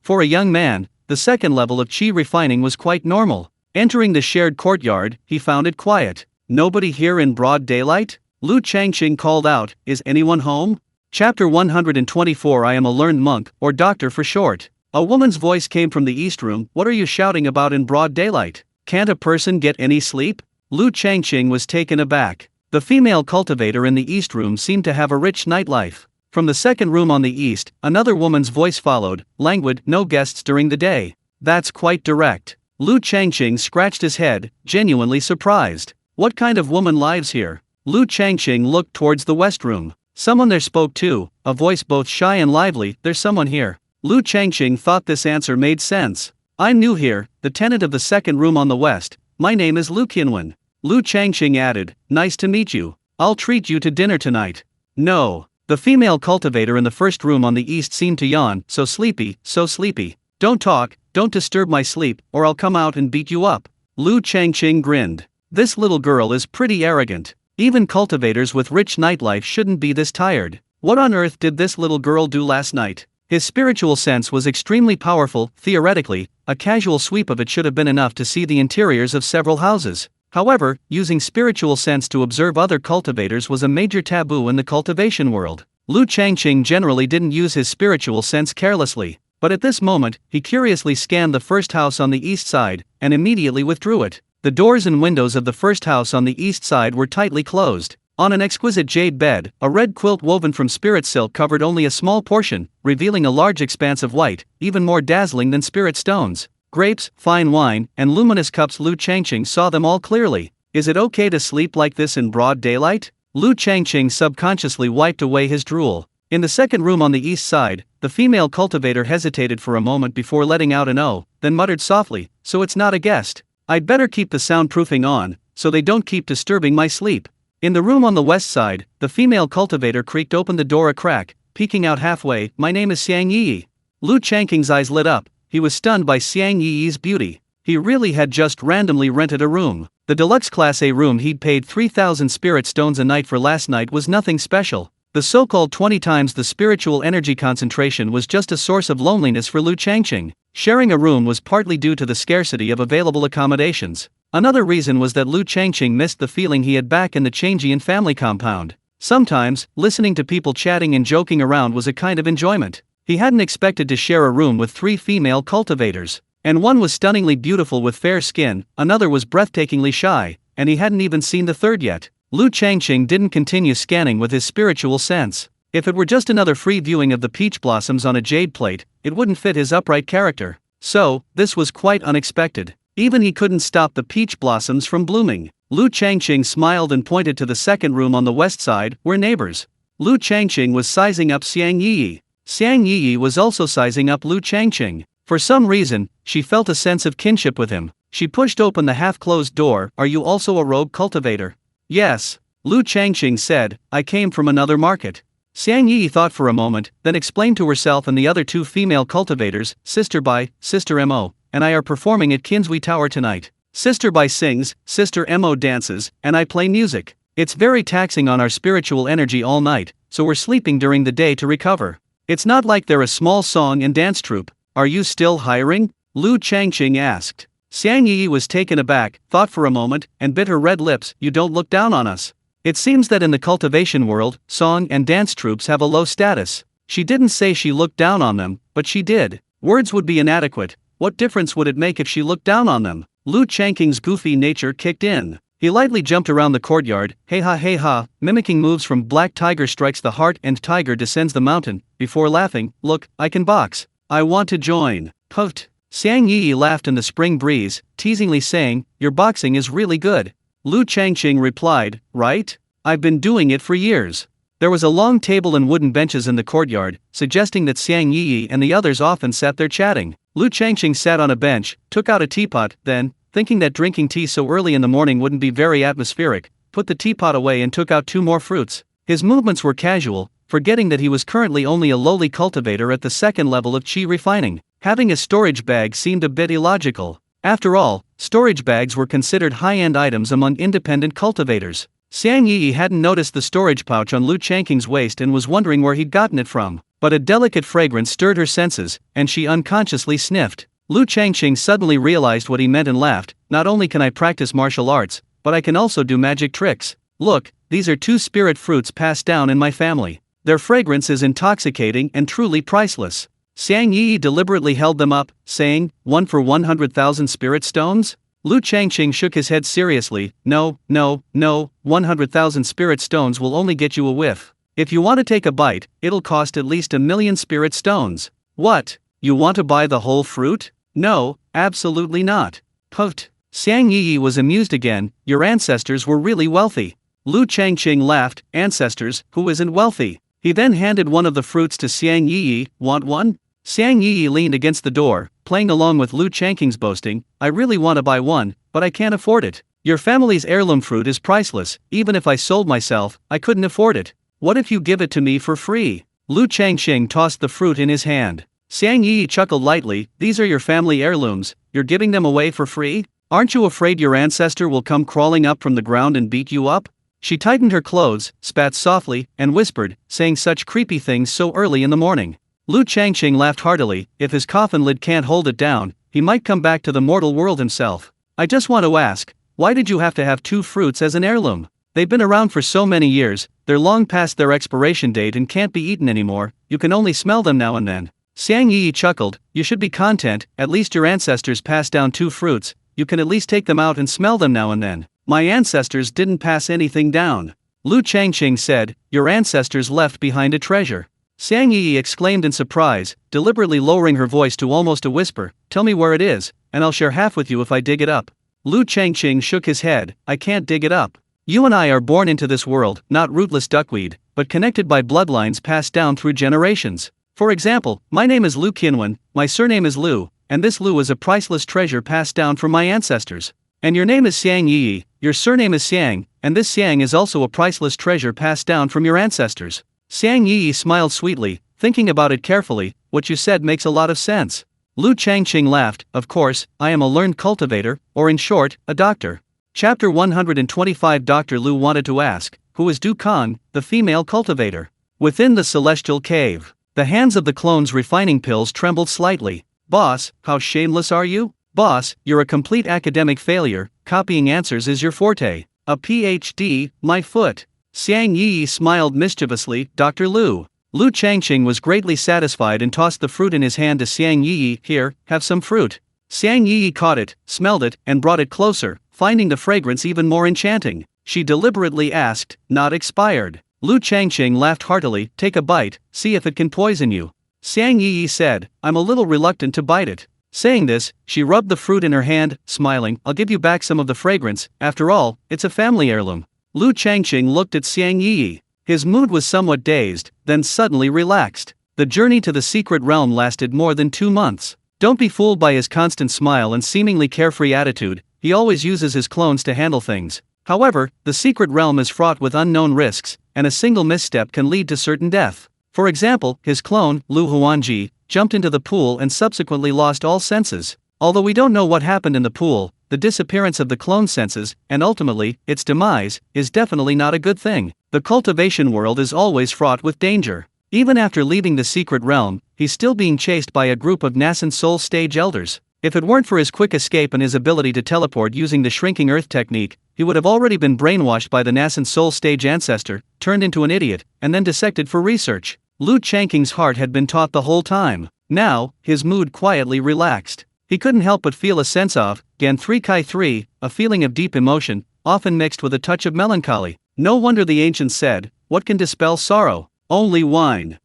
For a young man, the 2nd level of qi refining was quite normal. Entering the shared courtyard, he found it quiet. Nobody here in broad daylight? Lu Changqing called out, "Is anyone home?" Chapter 124. I am a learned monk, or doctor for short. A woman's voice came from the east room. "What are you shouting about in broad daylight? Can't a person get any sleep?" Lu Changqing was taken aback. The female cultivator in the east room seemed to have a rich nightlife. From the 2nd room on the east, another woman's voice followed, languid, "No guests during the day." That's quite direct. Lu Changqing scratched his head, genuinely surprised. What kind of woman lives here? Lu Changqing looked towards the west room. Someone there spoke too, a voice both shy and lively. "There's someone here." Lu Changqing thought this answer made sense. "I'm new here, the tenant of the 2nd room on the west. My name is Lu Qinwen." Lu Changqing added, "Nice to meet you. I'll treat you to dinner tonight." "No." The female cultivator in the 1st room on the east seemed to yawn. So sleepy, so sleepy. "Don't talk, don't disturb my sleep, or I'll come out and beat you up." Lu Changqing grinned. This little girl is pretty arrogant. Even cultivators with rich nightlife shouldn't be this tired. What on earth did this little girl do last night? His spiritual sense was extremely powerful. Theoretically, a casual sweep of it should have been enough to see the interiors of several houses. However, using spiritual sense to observe other cultivators was a major taboo in the cultivation world. Lu Changqing generally didn't use his spiritual sense carelessly, but at this moment, he curiously scanned the first house on the east side, and immediately withdrew it. The doors and windows of the first house on the east side were tightly closed. On an exquisite jade bed, a red quilt woven from spirit silk covered only a small portion, revealing a large expanse of white, even more dazzling than spirit stones. Grapes, fine wine, and luminous cups. Lu Changqing saw them all clearly. Is it okay to sleep like this in broad daylight? Lu Changqing subconsciously wiped away his drool. In the 2nd room on the east side, the female cultivator hesitated for a moment before letting out an "oh," then muttered softly, "So it's not a guest. I'd better keep the soundproofing on, so they don't keep disturbing my sleep." In the room on the west side, the female cultivator creaked open the door a crack, peeking out halfway. "My name is Xiang Yi." Lu Changqing's eyes lit up. He was stunned by Xiang Yi's beauty. He really had just randomly rented a room. The deluxe Class A room he'd paid 3,000 spirit stones a night for last night was nothing special. The so-called 20 times the spiritual energy concentration was just a source of loneliness for Lu Changqing. Sharing a room was partly due to the scarcity of available accommodations. Another reason was that Lu Changqing missed the feeling he had back in the Changjian family compound. Sometimes, listening to people chatting and joking around was a kind of enjoyment. He hadn't expected to share a room with 3 female cultivators. And one was stunningly beautiful with fair skin, another was breathtakingly shy, and he hadn't even seen the third yet. Lu Changqing didn't continue scanning with his spiritual sense. If it were just another free viewing of the peach blossoms on a jade plate, it wouldn't fit his upright character. So, this was quite unexpected. Even he couldn't stop the peach blossoms from blooming. Lu Changqing smiled and pointed to the second room on the west side, where neighbors. Lu Changqing was sizing up Xiang Yi. Xiang Yi was also sizing up Lu Changqing. For some reason, she felt a sense of kinship with him. She pushed open the half-closed door. Are you also a rogue cultivator? Yes. Lu Changqing said, I came from another market. Xiang Yi thought for a moment, then explained to herself and the other 2 female cultivators, Sister Bai, Sister Mo, and I are performing at Kinsui Tower tonight. Sister Bai sings, Sister Mo dances, and I play music. It's very taxing on our spiritual energy all night, so we're sleeping during the day to recover. It's not like they're a small song and dance troupe. Are you still hiring? Lu Changqing asked. Xiang Yi was taken aback, thought for a moment, and bit her red lips. You don't look down on us. It seems that in the cultivation world, song and dance troupes have a low status. She didn't say she looked down on them, but she did. Words would be inadequate. What difference would it make if she looked down on them? Lu Changqing's goofy nature kicked in. He lightly jumped around the courtyard, hey ha, mimicking moves from Black Tiger Strikes the Heart and Tiger Descends the Mountain, before laughing, look, I can box. I want to join. Puffed. Xiang Yi laughed in the spring breeze, teasingly saying, your boxing is really good. Lu Changqing replied, right? I've been doing it for years. There was a long table and wooden benches in the courtyard, suggesting that Xiang Yi and the others often sat there chatting. Lu Changqing sat on a bench, took out a teapot, then, thinking that drinking tea so early in the morning wouldn't be very atmospheric, put the teapot away and took out 2 more fruits. His movements were casual, forgetting that he was currently only a lowly cultivator at the 2nd level of qi refining. Having a storage bag seemed a bit illogical. After all, storage bags were considered high-end items among independent cultivators. Xiang Yi hadn't noticed the storage pouch on Lu Changqing's waist and was wondering where he'd gotten it from. But a delicate fragrance stirred her senses, and she unconsciously sniffed. Lu Changqing suddenly realized what he meant and laughed. Not only can I practice martial arts, but I can also do magic tricks. Look, these are 2 spirit fruits passed down in my family. Their fragrance is intoxicating and truly priceless. Xiang Yi deliberately held them up, saying, 1 for 100,000 spirit stones? Lu Changqing shook his head seriously. No, 100,000 spirit stones will only get you a whiff. If you want to take a bite, it'll cost at least 1,000,000 spirit stones. What? You want to buy the whole fruit? No, absolutely not. Puffed. Xiang Yi was amused again. Your ancestors were really wealthy. Lu Changqing laughed. Ancestors, who isn't wealthy? He then handed one of the fruits to Xiang Yi. Want one? Xiang Yi leaned against the door, playing along with Lu Changqing's boasting. I really want to buy one, but I can't afford it. Your family's heirloom fruit is priceless. Even if I sold myself, I couldn't afford it. What if you give it to me for free? Lu Changqing tossed the fruit in his hand. Xiang Yi chuckled lightly. These are your family heirlooms. You're giving them away for free? Aren't you afraid your ancestor will come crawling up from the ground and beat you up? She tightened her clothes, spat softly, and whispered, saying such creepy things so early in the morning. Lu Changqing laughed heartily. If his coffin lid can't hold it down, he might come back to the mortal world himself. I just want to ask, why did you have to have 2 fruits as an heirloom? They've been around for so many years, they're long past their expiration date and can't be eaten anymore, you can only smell them now and then. Xiang Yi chuckled. You should be content, at least your ancestors passed down 2 fruits, you can at least take them out and smell them now and then. My ancestors didn't pass anything down. Lu Changqing said, your ancestors left behind a treasure. Xiang Yi exclaimed in surprise, deliberately lowering her voice to almost a whisper. Tell me where it is, and I'll share half with you if I dig it up. Lu Changqing shook his head. I can't dig it up. You and I are born into this world, not rootless duckweed, but connected by bloodlines passed down through generations. For example, my name is Lu Qianwen, my surname is Lu, and this Lu is a priceless treasure passed down from my ancestors. And your name is Xiang Yi, your surname is Xiang, and this Xiang is also a priceless treasure passed down from your ancestors. Xiang Yi smiled sweetly, thinking about it carefully. What you said makes a lot of sense. Lu Changqing laughed. Of course, I am a learned cultivator, or in short, a doctor. Chapter 125. Dr. Lu wanted to ask, who is Du Kang, the female cultivator? Within the celestial cave, the hands of the clone's refining pills trembled slightly. Boss, how shameless are you? Boss, you're a complete academic failure, copying answers is your forte. A PhD, my foot. Xiang Yi smiled mischievously. Dr. Lu. Lu Changqing was greatly satisfied and tossed the fruit in his hand to Xiang Yi. Here, have some fruit. Xiang Yi caught it, smelled it, and brought it closer, finding the fragrance even more enchanting. She deliberately asked, not expired. Lu Changqing laughed heartily. Take a bite, see if it can poison you. Xiang Yi said, I'm a little reluctant to bite it. Saying this, she rubbed the fruit in her hand, smiling, I'll give you back some of the fragrance, after all, it's a family heirloom. Lu Changqing looked at Xiang Yi. His mood was somewhat dazed, then suddenly relaxed. The journey to the secret realm lasted more than 2 months. Don't be fooled by his constant smile and seemingly carefree attitude, he always uses his clones to handle things. However, the secret realm is fraught with unknown risks, and a single misstep can lead to certain death. For example, his clone, Lu Huanji, jumped into the pool and subsequently lost all senses. Although we don't know what happened in the pool, the disappearance of the clone senses, and ultimately, its demise, is definitely not a good thing. The cultivation world is always fraught with danger. Even after leaving the secret realm, he's still being chased by a group of Nascent Soul stage elders. If it weren't for his quick escape and his ability to teleport using the shrinking earth technique, he would have already been brainwashed by the Nascent Soul stage ancestor, turned into an idiot, and then dissected for research. Lu Changqing's heart had been taut the whole time. Now, his mood quietly relaxed. He couldn't help but feel a sense of, Gan 3 Kai 3, a feeling of deep emotion, often mixed with a touch of melancholy. No wonder the ancients said, what can dispel sorrow? Only wine.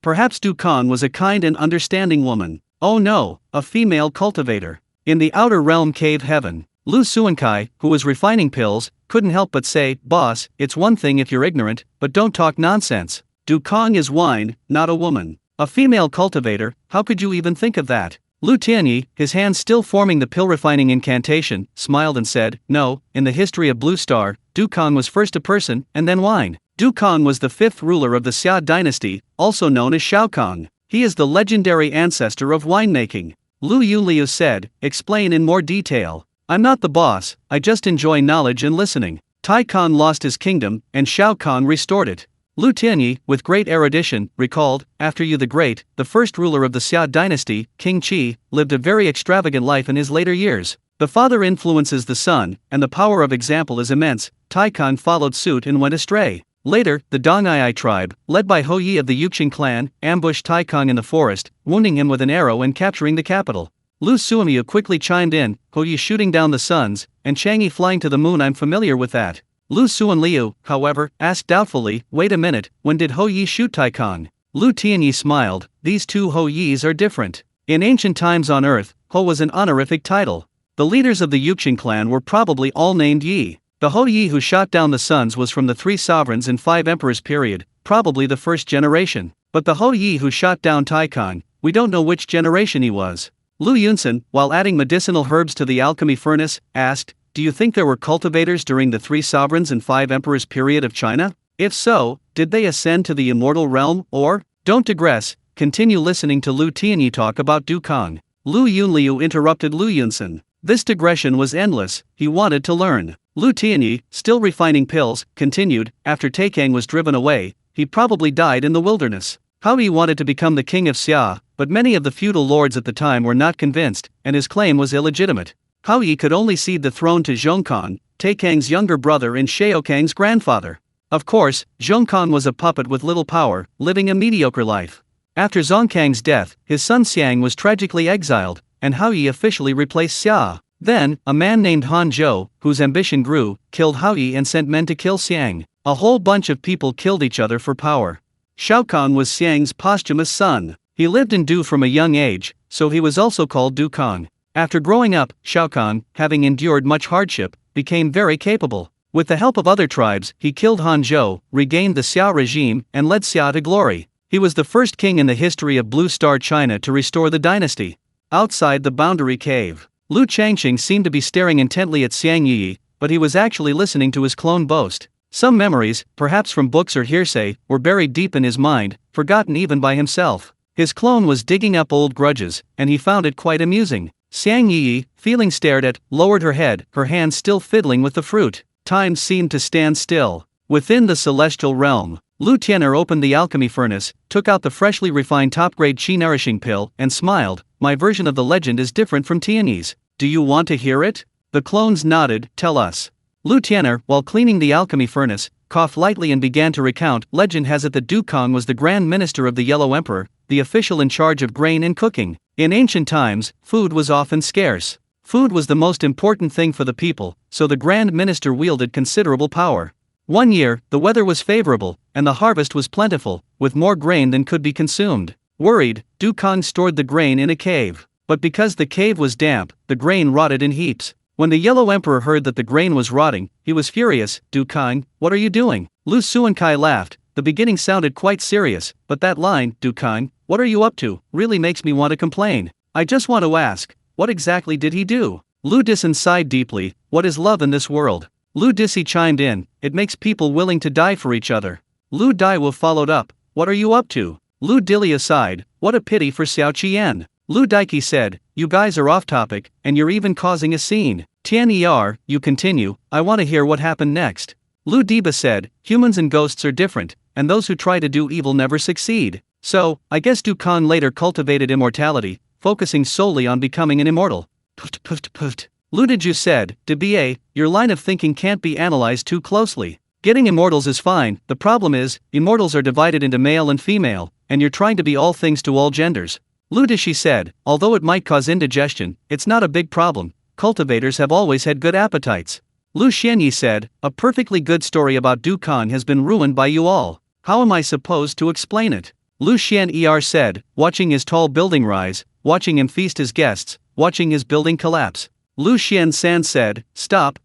Perhaps Du Kong was a kind and understanding woman. Oh no, a female cultivator. In the outer realm cave heaven, Lu Suankai, who was refining pills, couldn't help but say, Boss, it's one thing if you're ignorant, but don't talk nonsense. Du Kong is wine, not a woman. A female cultivator, how could you even think of that? Lu Tianyi, his hands still forming the pill refining incantation, smiled and said, no, in the history of Blue Star, Du Kong was first a person, and then wine. Du Kong was the 5th ruler of the Xia dynasty, also known as Shao Kong. He is the legendary ancestor of winemaking. Lu Yunliu said, explain in more detail. I'm not the boss, I just enjoy knowledge and listening. Tai Kong lost his kingdom, and Shao Kong restored it. Lu Tianyi, with great erudition, recalled, after Yu the Great, the first ruler of the Xia dynasty, King Qi, lived a very extravagant life in his later years. The father influences the son, and the power of example is immense. Tai Kong followed suit and went astray. Later, the Dongai tribe, led by Hou Yi of the Yuqing clan, ambushed Tai Kong in the forest, wounding him with an arrow and capturing the capital. Lu Suamiu quickly chimed in, Hou Yi shooting down the suns, and Changqing flying to the moon. I'm familiar with that. Lu Suanliu, however, asked doubtfully, wait a minute, when did Hou Yi shoot Tai Kong? Lu Tianyi smiled, these two Hou Yis are different. In ancient times on Earth, Hou was an honorific title. The leaders of the Yuqing clan were probably all named Yi. The Hou Yi who shot down the suns was from the 3 sovereigns and 5 emperors period, probably the first generation. But the Hou Yi who shot down Tai Kong, we don't know which generation he was. Lu Yunsan, while adding medicinal herbs to the alchemy furnace, asked, do you think there were cultivators during the 3 sovereigns and 5 emperors period of China? If so, did they ascend to the immortal realm, or? Don't digress, continue listening to Lu Tianyi talk about Du Kong. Lu Yunliu interrupted Lu Yunsan. This digression was endless, he wanted to learn. Lu Tianyi, still refining pills, continued, after Taikang was driven away, he probably died in the wilderness. Hou Yi wanted to become the king of Xia, but many of the feudal lords at the time were not convinced, and his claim was illegitimate. Hou Yi could only cede the throne to Zhongkang, Taikang's younger brother and Shaokang's grandfather. Of course, Zhongkang was a puppet with little power, living a mediocre life. After Zhongkang's death, his son Xiang was tragically exiled, and Hou Yi officially replaced Xia. Then, a man named Han Zhou, whose ambition grew, killed Hou Yi and sent men to kill Xiang. A whole bunch of people killed each other for power. Shaokang was Xiang's posthumous son. He lived in Du from a young age, so he was also called Du Kong. After growing up, Shaokang, having endured much hardship, became very capable. With the help of other tribes, he killed Han Zhou, regained the Xia regime, and led Xia to glory. He was the first king in the history of Blue Star China to restore the dynasty. Outside the boundary cave, Lu Changqing seemed to be staring intently at Xiang Yi, but he was actually listening to his clone boast. Some memories, perhaps from books or hearsay, were buried deep in his mind, forgotten even by himself. His clone was digging up old grudges, and he found it quite amusing. Xiang Yi, feeling stared at, lowered her head, her hands still fiddling with the fruit. Time seemed to stand still. Within the celestial realm, Lu Tian'er opened the alchemy furnace, took out the freshly refined top-grade qi nourishing pill, and smiled, my version of the legend is different from Tianyi's. Do you want to hear it? The clones nodded. Tell us. Lu Tian'er, while cleaning the alchemy furnace, coughed lightly and began to recount. Legend has it that Du Kong was the Grand Minister of the Yellow Emperor, the official in charge of grain and cooking. In ancient times, food was often scarce. Food was the most important thing for the people, so the Grand Minister wielded considerable power. One year, the weather was favorable, and the harvest was plentiful, with more grain than could be consumed. Worried, Du Kong stored the grain in a cave. But because the cave was damp, the grain rotted in heaps. When the Yellow Emperor heard that the grain was rotting, he was furious. Du Kong, what are you doing? Lu Suankai laughed. The beginning sounded quite serious, but that line, Du Kong, what are you up to, really makes me want to complain. I just want to ask, what exactly did he do? Lu Disan sighed deeply. What is love in this world? Lu Disi chimed in. It makes people willing to die for each other. Lu Daiwu followed up. What are you up to? Lu Dilia sighed. What a pity for Xiao Qian. Lu Daiki said, you guys are off topic, and you're even causing a scene. Tian Er, you continue, I want to hear what happened next. Lu Diba said, humans and ghosts are different, and those who try to do evil never succeed. So, I guess Du Kong later cultivated immortality, focusing solely on becoming an immortal. Puft. Lu Diju said, Dba, your line of thinking can't be analyzed too closely. Getting immortals is fine, the problem is, immortals are divided into male and female, and you're trying to be all things to all genders. Lu Dishi said, although it might cause indigestion, it's not a big problem. Cultivators have always had good appetites. Lu Xianyi said, a perfectly good story about Du Kong has been ruined by you all. How am I supposed to explain it? Lu Xian Er said, watching his tall building rise, watching him feast his guests, watching his building collapse. Lu Xian San said, stop.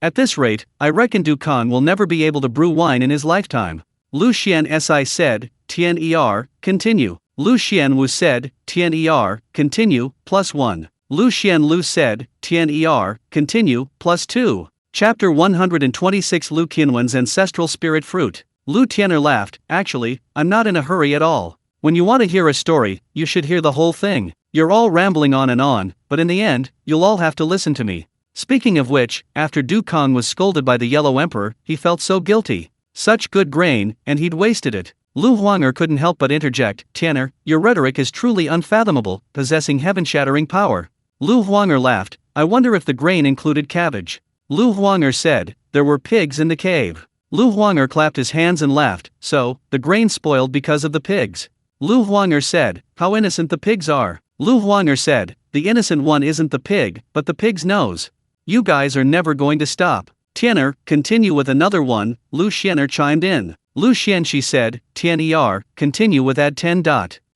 At this rate, I reckon Du Kong will never be able to brew wine in his lifetime. Lu Xian Si said, Tian Er, continue. Lu Xian Wu said, Tian Er, continue, +1. Lu Xian Lu said, Tian Er, continue, +2. Chapter 126 Lu Qianwen's Ancestral Spirit Fruit. Lu Tian'er laughed, actually, I'm not in a hurry at all. When you want to hear a story, you should hear the whole thing. You're all rambling on, but in the end, you'll all have to listen to me. Speaking of which, after Du Kong was scolded by the Yellow Emperor, he felt so guilty. Such good grain, and he'd wasted it. Lu Huanger couldn't help but interject, Tian'er, your rhetoric is truly unfathomable, possessing heaven-shattering power. Lu Huanger laughed, I wonder if the grain included cabbage. Lu Huanger said, there were pigs in the cave. Lu Huanger clapped his hands and laughed, so, the grain spoiled because of the pigs. Lu Huanger said, how innocent the pigs are. Lu Huanger said, the innocent one isn't the pig, but the pig's nose. You guys are never going to stop. Tian'er, continue with another one, Lu Xian'er chimed in. Lu Xianxi said, Tian Er, continue with add 10.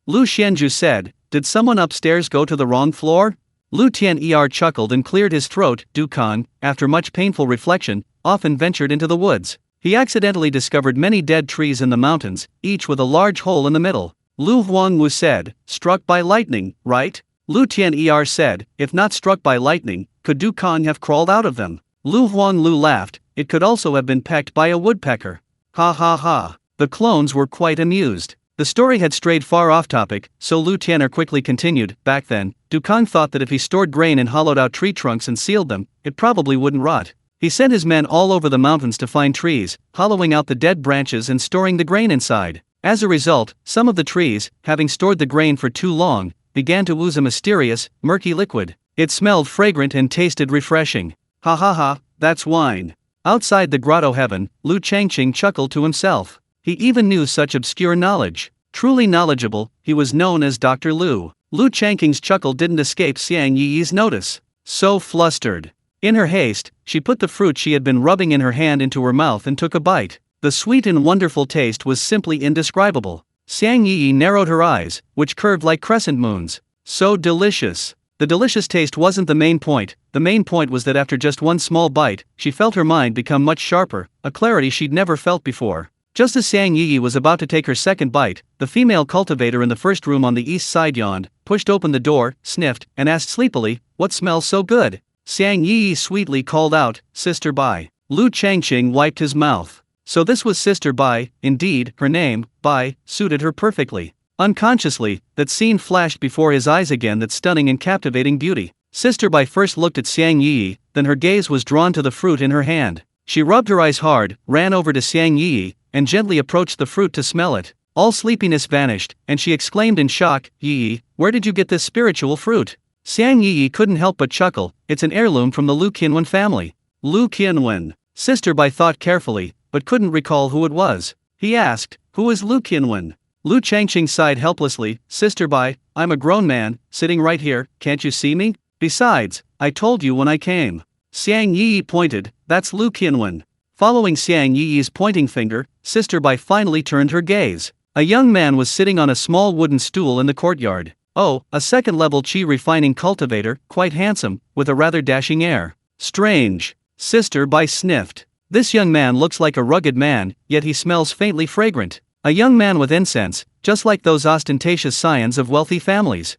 Lu Xianju said, did someone upstairs go to the wrong floor? Lu Tian Er chuckled and cleared his throat. Du Kong, after much painful reflection, often ventured into the woods. He accidentally discovered many dead trees in the mountains, each with a large hole in the middle. Lu Huangwu said, struck by lightning, right? Lu Tian Er said, if not struck by lightning, could Du Kong have crawled out of them? Lu Huanglu laughed, it could also have been pecked by a woodpecker. Ha. The clones were quite amused. The story had strayed far off topic, so Lu Tian'er quickly continued, back then, Du Kong thought that if he stored grain in hollowed out tree trunks and sealed them, it probably wouldn't rot. He sent his men all over the mountains to find trees, hollowing out the dead branches and storing the grain inside. As a result, some of the trees, having stored the grain for too long, began to ooze a mysterious, murky liquid. It smelled fragrant and tasted refreshing. Ha, that's wine. Outside the grotto heaven, Lu Changqing chuckled to himself. He even knew such obscure knowledge. Truly knowledgeable, he was known as Dr. Lu. Lu Changqing's chuckle didn't escape Xiang Yi's notice. So flustered. In her haste, she put the fruit she had been rubbing in her hand into her mouth and took a bite. The sweet and wonderful taste was simply indescribable. Xiang Yi narrowed her eyes, which curved like crescent moons. So delicious. The delicious taste wasn't the main point. The main point was that after just one small bite, she felt her mind become much sharper, a clarity she'd never felt before. Just as Xiang Yi was about to take her second bite, the female cultivator in the first room on the east side yawned, pushed open the door, sniffed, and asked sleepily, what smells so good? Xiang Yi sweetly called out, Sister Bai. Lu Changqing wiped his mouth. So this was Sister Bai, indeed, her name, Bai, suited her perfectly. Unconsciously, that scene flashed before his eyes again, that stunning and captivating beauty. Sister Bai first looked at Xiang Yi, then her gaze was drawn to the fruit in her hand. She rubbed her eyes hard, ran over to Xiang Yi, and gently approached the fruit to smell it. All sleepiness vanished, and she exclaimed in shock, "Yi, where did you get this spiritual fruit?" Xiang Yi couldn't help but chuckle. "It's an heirloom from the Lu Qianwen family." Lu Qianwen. Sister Bai thought carefully, but couldn't recall who it was. He asked, "Who is Lu Qianwen?" Lu Changqing sighed helplessly. "Sister Bai, I'm a grown man, sitting right here, can't you see me? Besides, I told you when I came." Xiang Yi pointed, "That's Lu Qianwen." Following Xiang Yi's pointing finger, Sister Bai finally turned her gaze. A young man was sitting on a small wooden stool in the courtyard. Oh, a second-level qi refining cultivator, quite handsome, with a rather dashing air. Strange. Sister Bai sniffed. This young man looks like a rugged man, yet he smells faintly fragrant. A young man with incense, just like those ostentatious scions of wealthy families.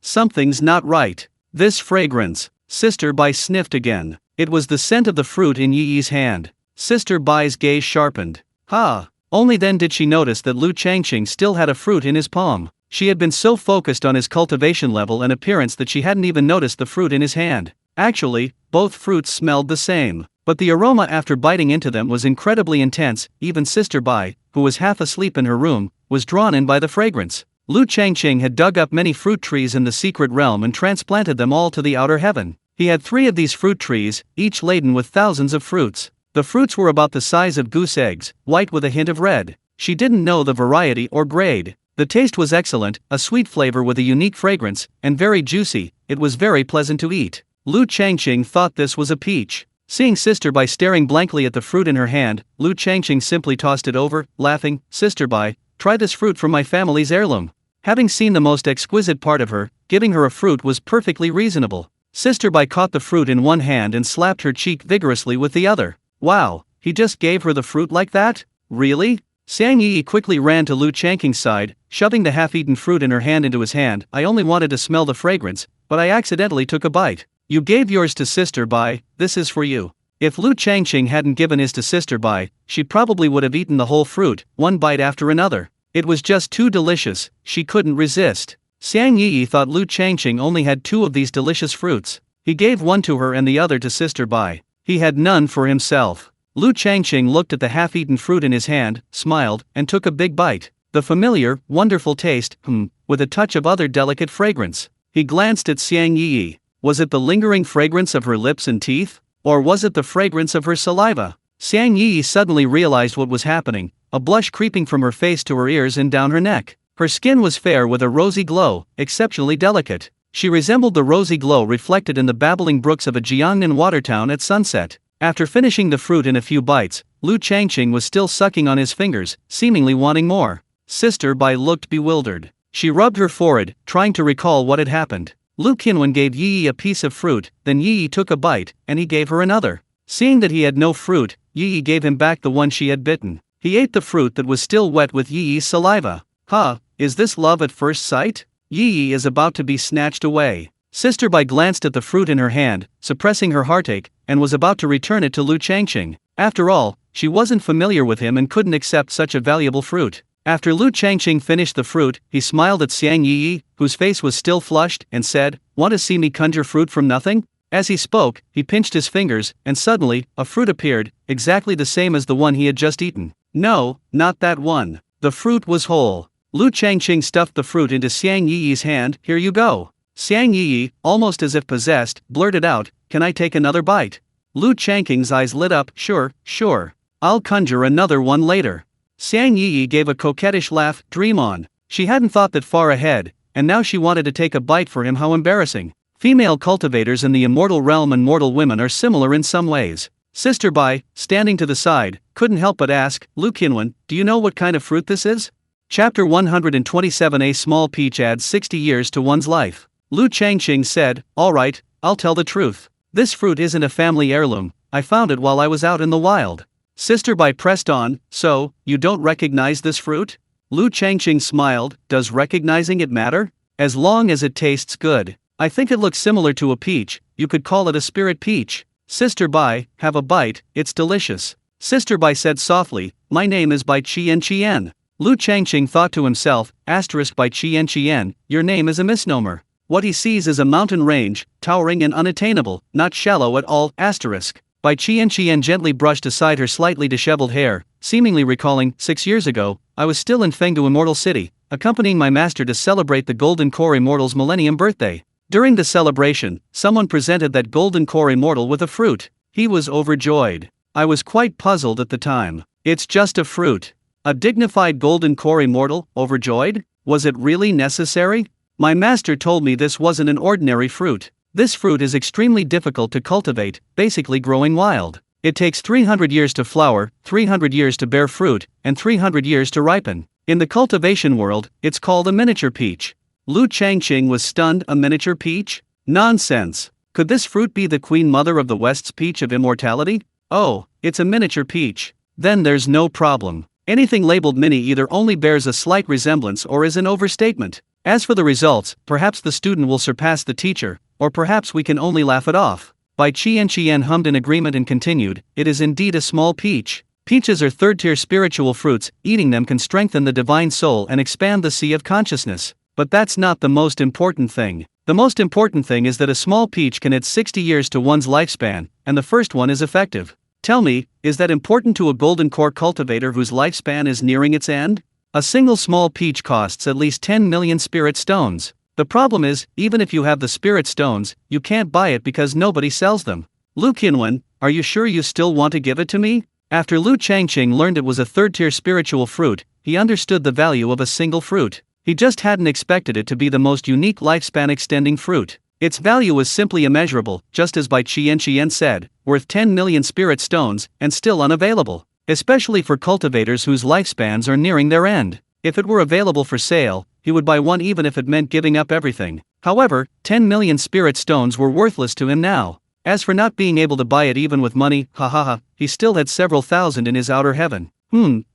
Something's not right. This fragrance. Sister Bai sniffed again. It was the scent of the fruit in Yi's hand. Sister Bai's gaze sharpened. Only then did she notice that Lu Changqing still had a fruit in his palm. She had been so focused on his cultivation level and appearance that she hadn't even noticed the fruit in his hand. Actually, both fruits smelled the same. But the aroma after biting into them was incredibly intense. Even Sister Bai, who was half asleep in her room, was drawn in by the fragrance. Lu Changqing had dug up many fruit trees in the secret realm and transplanted them all to the outer heaven. He had 3 of these fruit trees, each laden with thousands of fruits. The fruits were about the size of goose eggs, white with a hint of red. She didn't know the variety or grade. The taste was excellent, a sweet flavor with a unique fragrance, and very juicy. It was very pleasant to eat. Lu Changqing thought this was a peach. Seeing Sister Bai staring blankly at the fruit in her hand, Lu Changqing simply tossed it over, laughing. "Sister Bai, try this fruit from my family's heirloom." Having seen the most exquisite part of her, giving her a fruit was perfectly reasonable. Sister Bai caught the fruit in one hand and slapped her cheek vigorously with the other. Wow, he just gave her the fruit like that? Really? Xiang Yi quickly ran to Lu Changqing's side, shoving the half-eaten fruit in her hand into his hand. "I only wanted to smell the fragrance, but I accidentally took a bite." "You gave yours to Sister Bai, this is for you." If Lu Changqing hadn't given his to Sister Bai, she probably would have eaten the whole fruit, one bite after another. It was just too delicious, she couldn't resist. Xiang Yi thought Lu Changqing only had 2 of these delicious fruits. He gave one to her and the other to Sister Bai. He had none for himself. Lu Changqing looked at the half-eaten fruit in his hand, smiled, and took a big bite. The familiar, wonderful taste, with a touch of other delicate fragrance. He glanced at Xiang Yi. Was it the lingering fragrance of her lips and teeth? Or was it the fragrance of her saliva? Xiang Yi suddenly realized what was happening, a blush creeping from her face to her ears and down her neck. Her skin was fair with a rosy glow, exceptionally delicate. She resembled the rosy glow reflected in the babbling brooks of a Jiangnan water town at sunset. After finishing the fruit in a few bites, Lu Changqing was still sucking on his fingers, seemingly wanting more. Sister Bai looked bewildered. She rubbed her forehead, trying to recall what had happened. Lu Qianwen gave Yi a piece of fruit, then Yi took a bite, and he gave her another. Seeing that he had no fruit, Yi gave him back the one she had bitten. He ate the fruit that was still wet with Yi's saliva. Is this love at first sight? Yi is about to be snatched away. Sister Bai glanced at the fruit in her hand, suppressing her heartache, and was about to return it to Lu Changqing. After all, she wasn't familiar with him and couldn't accept such a valuable fruit. After Lu Changqing finished the fruit, he smiled at Xiang Yi, whose face was still flushed, and said, "Want to see me conjure fruit from nothing?" As he spoke, he pinched his fingers, and suddenly, a fruit appeared, exactly the same as the one he had just eaten. No, not that one. The fruit was whole. Lu Changqing stuffed the fruit into Xiang Yi's hand. "Here you go." Xiang Yi, almost as if possessed, blurted out, "Can I take another bite?" Lu Changqing's eyes lit up. Sure. I'll conjure another one later." Xiang Yi gave a coquettish laugh. Dream on. She hadn't thought that far ahead, and now she wanted to take a bite for him. How embarrassing. Female cultivators in the immortal realm and mortal women are similar in some ways. Sister Bai, standing to the side, couldn't help but ask, "Lu Qianwen, do you know what kind of fruit this is?" Chapter 127. A small peach adds 60 years to one's life. Lu Changqing said, "All right, I'll tell the truth. This fruit isn't a family heirloom, I found it while I was out in the wild." Sister Bai pressed on, "So, you don't recognize this fruit?" Lu Changqing smiled. "Does recognizing it matter? As long as it tastes good. I think it looks similar to a peach, you could call it a spirit peach." Sister Bai, "Have a bite, it's delicious." Sister Bai said softly, "My name is Bai Qian." Lu Changqing thought to himself, Bai Qian, your name is a misnomer. What he sees is a mountain range, towering and unattainable, not shallow at all. Bai Qian gently brushed aside her slightly disheveled hair, seemingly recalling, 6 years ago, I was still in Fengdu Immortal City, accompanying my master to celebrate the Golden Core Immortal's Millennium birthday. During the celebration, someone presented that Golden Core Immortal with a fruit. He was overjoyed. I was quite puzzled at the time. It's just a fruit. A dignified Golden Core Immortal, overjoyed? Was it really necessary? My master told me this wasn't an ordinary fruit. This fruit is extremely difficult to cultivate, basically growing wild. It takes 300 years to flower, 300 years to bear fruit, and 300 years to ripen. In the cultivation world, it's called a miniature peach. Lu Changqing was stunned. A miniature peach? Nonsense. Could this fruit be the queen mother of the West's peach of immortality? Oh, it's a miniature peach. Then there's no problem. Anything labeled mini either only bears a slight resemblance or is an overstatement. As for the results, perhaps the student will surpass the teacher, or perhaps we can only laugh it off. Bai Qian hummed in agreement and continued, it is indeed a small peach. Peaches are third-tier spiritual fruits, eating them can strengthen the divine soul and expand the sea of consciousness. But that's not the most important thing. The most important thing is that a small peach can add 60 years to one's lifespan, and the first one is effective. Tell me, is that important to a golden core cultivator whose lifespan is nearing its end? A single small peach costs at least 10 million spirit stones. The problem is, even if you have the spirit stones, you can't buy it because nobody sells them. Lu Qianwen, are you sure you still want to give it to me? After Lu Changqing learned it was a third-tier spiritual fruit, he understood the value of a single fruit. He just hadn't expected it to be the most unique lifespan-extending fruit. Its value was simply immeasurable, just as Bai Qian said, worth 10 million spirit stones, and still unavailable. Especially for cultivators whose lifespans are nearing their end. If it were available for sale, he would buy one even if it meant giving up everything. However, 10 million spirit stones were worthless to him now. As for not being able to buy it even with money, he still had several thousand in his outer heaven.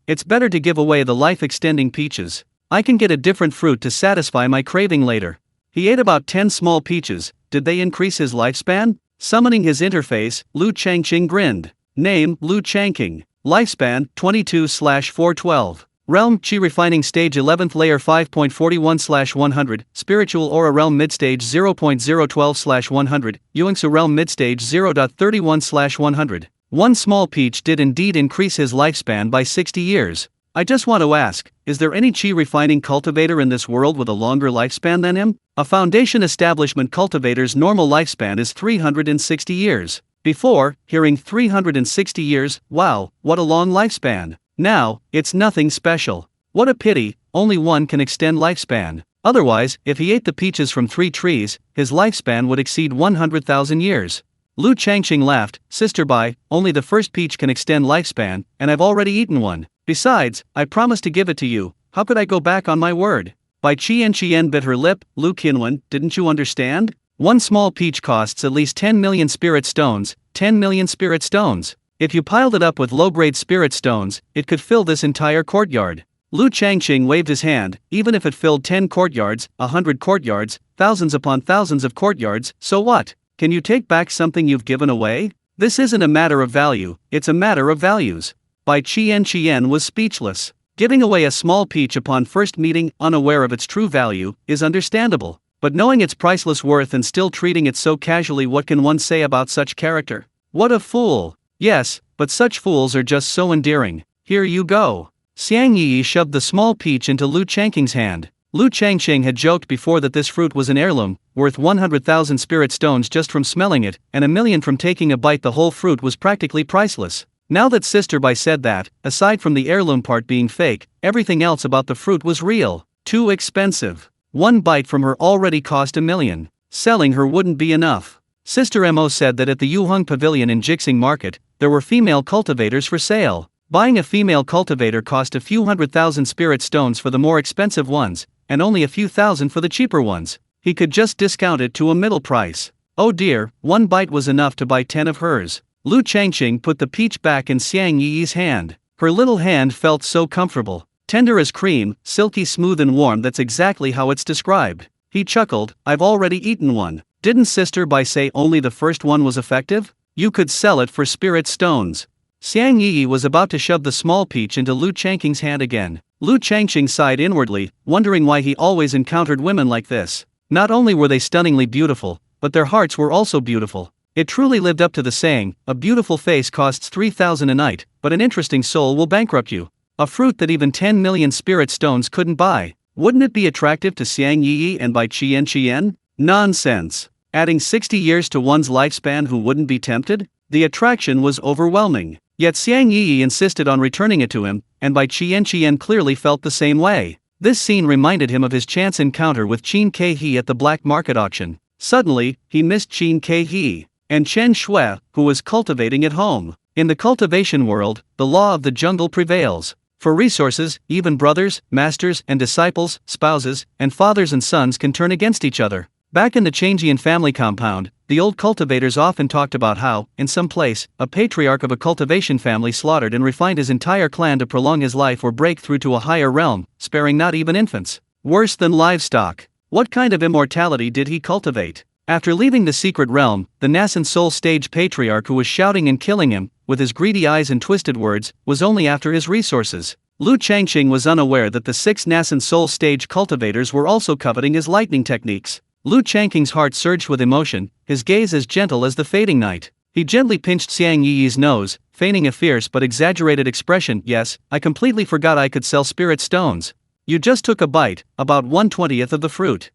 It's better to give away the life-extending peaches. I can get a different fruit to satisfy my craving later. He ate about 10 small peaches. Did they increase his lifespan? Summoning his interface, Lu Changqing grinned. Name, Lu Changqing. Lifespan, 22/412. Realm, Qi Refining Stage 11th Layer 5.41/100, Spiritual Aura Realm Midstage 0.012/100, Yuangsu Realm Midstage 0.31/100. One small peach did indeed increase his lifespan by 60 years. I just want to ask, is there any Qi Refining cultivator in this world with a longer lifespan than him? A Foundation Establishment cultivator's normal lifespan is 360 years. Before, hearing 360 years, wow, what a long lifespan. Now, it's nothing special. What a pity, only one can extend lifespan. Otherwise, if he ate the peaches from 3 trees, his lifespan would exceed 100,000 years. Lu Changqing laughed, Sister Bai, only the first peach can extend lifespan, and I've already eaten one. Besides, I promised to give it to you, how could I go back on my word? Bai Qian bit her lip, Lu Qianwen, didn't you understand? One small peach costs at least 10 million spirit stones, 10 million spirit stones. If you piled it up with low-grade spirit stones, it could fill this entire courtyard. Lu Changqing waved his hand, even if it filled 10 courtyards, 100 courtyards, thousands upon thousands of courtyards, so what? Can you take back something you've given away? This isn't a matter of value, it's a matter of values. Bai Qian was speechless. Giving away a small peach upon first meeting, unaware of its true value, is understandable. But knowing its priceless worth and still treating it so casually, what can one say about such character? What a fool! Yes, but such fools are just so endearing. Here you go. Xiang Yi shoved the small peach into Lu Changqing's hand. Lu Changqing had joked before that this fruit was an heirloom, worth 100,000 spirit stones just from smelling it, and 1,000,000 from taking a bite. The whole fruit was practically priceless. Now that Sister Bai said that, aside from the heirloom part being fake, everything else about the fruit was real. Too expensive. One bite from her already cost 1,000,000. Selling her wouldn't be enough. Sister Mo said that at the Yuheng Pavilion in Jixing Market, there were female cultivators for sale. Buying a female cultivator cost a few 100,000 spirit stones for the more expensive ones, and only a few thousand for the cheaper ones. He could just discount it to a middle price. Oh dear, one bite was enough to buy 10 of hers. Lu Changqing put the peach back in Xiang Yi's hand. Her little hand felt so comfortable. Tender as cream, silky smooth and warm. That's exactly how it's described. He chuckled, I've already eaten one. Didn't Sister Bai say only the first one was effective? You could sell it for spirit stones. Xiang Yi was about to shove the small peach into Lu Changqing's hand again. Lu Changqing sighed inwardly, wondering why he always encountered women like this. Not only were they stunningly beautiful, but their hearts were also beautiful. It truly lived up to the saying, a beautiful face costs 3,000 a night, but an interesting soul will bankrupt you. A fruit that even 10 million spirit stones couldn't buy. Wouldn't it be attractive to Xiang Yi and Bai Qian? Nonsense. Adding 60 years to one's lifespan, who wouldn't be tempted? The attraction was overwhelming. Yet Xiang Yi insisted on returning it to him, and Bai Qian clearly felt the same way. This scene reminded him of his chance encounter with Changqing at the black market auction. Suddenly, he missed Changqing and Chen Shui, who was cultivating at home. In the cultivation world, the law of the jungle prevails. For resources, even brothers, masters and disciples, spouses, and fathers and sons can turn against each other. Back in the Changqing family compound, the old cultivators often talked about how, in some place, a patriarch of a cultivation family slaughtered and refined his entire clan to prolong his life or break through to a higher realm, sparing not even infants. Worse than livestock. What kind of immortality did he cultivate? After leaving the secret realm, the Nascent Soul stage patriarch who was shouting and killing him, with his greedy eyes and twisted words, was only after his resources. Lu Changqing was unaware that the 6 Nascent Soul stage cultivators were also coveting his lightning techniques. Lu Changqing's heart surged with emotion, his gaze as gentle as the fading night. He gently pinched Xiang Yi's nose, feigning a fierce but exaggerated expression. Yes, I completely forgot I could sell spirit stones. You just took a bite, about 1/20th of the fruit.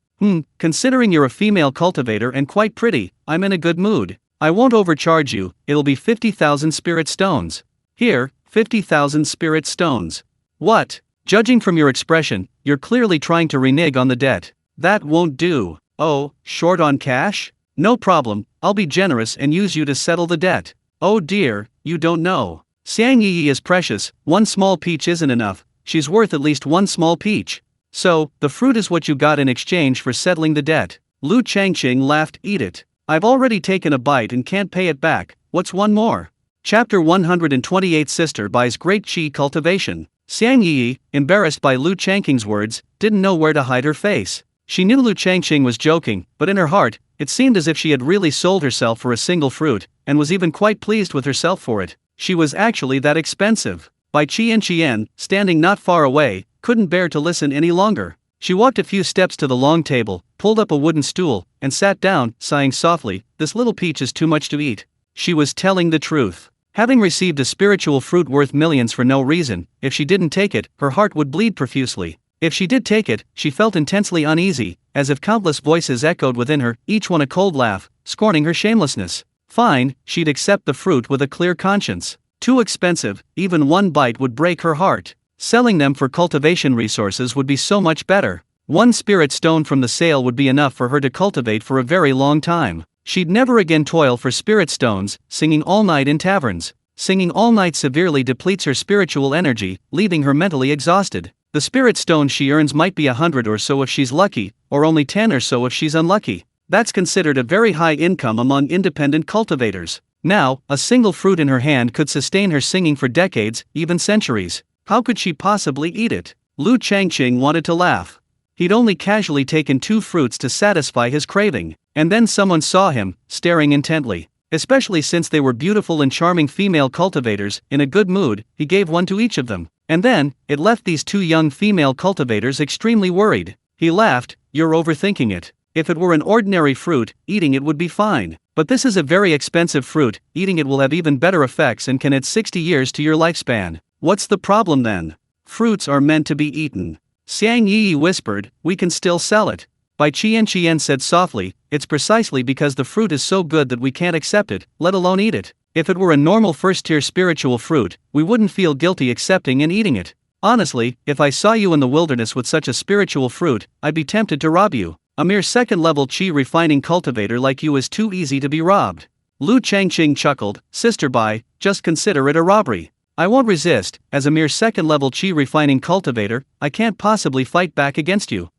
Considering you're a female cultivator and quite pretty, I'm in a good mood. I won't overcharge you, it'll be 50,000 spirit stones. Here, 50,000 spirit stones. What? Judging from your expression, you're clearly trying to renege on the debt. That won't do. Oh, short on cash? No problem, I'll be generous and use you to settle the debt. Oh dear, you don't know. Xiang Yi is precious, one small peach isn't enough, she's worth at least one small peach. So, the fruit is what you got in exchange for settling the debt. Lu Changqing laughed. Eat it. I've already taken a bite and can't pay it back, what's one more? Chapter 128. Sister buys great qi cultivation. Xiang Yi, embarrassed by Lu Changqing's words, didn't know where to hide her face. She knew Lu Changqing was joking, but in her heart, it seemed as if she had really sold herself for a single fruit, and was even quite pleased with herself for it. She was actually that expensive. Bai Qian, standing not far away, couldn't bear to listen any longer. She walked a few steps to the long table, pulled up a wooden stool, and sat down, sighing softly. This little peach is too much to eat. She was telling the truth. Having received a spiritual fruit worth millions for no reason, if she didn't take it, her heart would bleed profusely. If she did take it, she felt intensely uneasy, as if countless voices echoed within her, each one a cold laugh, scorning her shamelessness. Fine, she'd accept the fruit with a clear conscience. Too expensive, even one bite would break her heart. Selling them for cultivation resources would be so much better. One spirit stone from the sale would be enough for her to cultivate for a very long time. She'd never again toil for spirit stones, singing all night in taverns. Singing all night severely depletes her spiritual energy, leaving her mentally exhausted. The spirit stone she earns might be 100 or so if she's lucky, or only 10 or so if she's unlucky. That's considered a very high income among independent cultivators. Now, a single fruit in her hand could sustain her singing for decades, even centuries. How could she possibly eat it? Lu Changqing wanted to laugh. He'd only casually taken 2 fruits to satisfy his craving, and then someone saw him, staring intently. Especially since they were beautiful and charming female cultivators, in a good mood, he gave one to each of them. And then, it left these 2 young female cultivators extremely worried. He laughed. You're overthinking it. If it were an ordinary fruit, eating it would be fine. But this is a very expensive fruit, eating it will have even better effects and can add 60 years to your lifespan. What's the problem then? Fruits are meant to be eaten. Xiang Yi whispered, we can still sell it. Bai Qian said softly, it's precisely because the fruit is so good that we can't accept it, let alone eat it. If it were a normal first-tier spiritual fruit, we wouldn't feel guilty accepting and eating it. Honestly, if I saw you in the wilderness with such a spiritual fruit, I'd be tempted to rob you. A mere second-level qi refining cultivator like you is too easy to be robbed. Lu Changqing chuckled. Sister Bai, just consider it a robbery. I won't resist. As a mere second-level qi refining cultivator, I can't possibly fight back against you.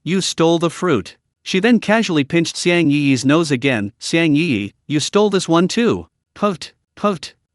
You stole the fruit. She then casually pinched Xiang Yi's nose again. Xiang Yi, you stole this one too. Puffed.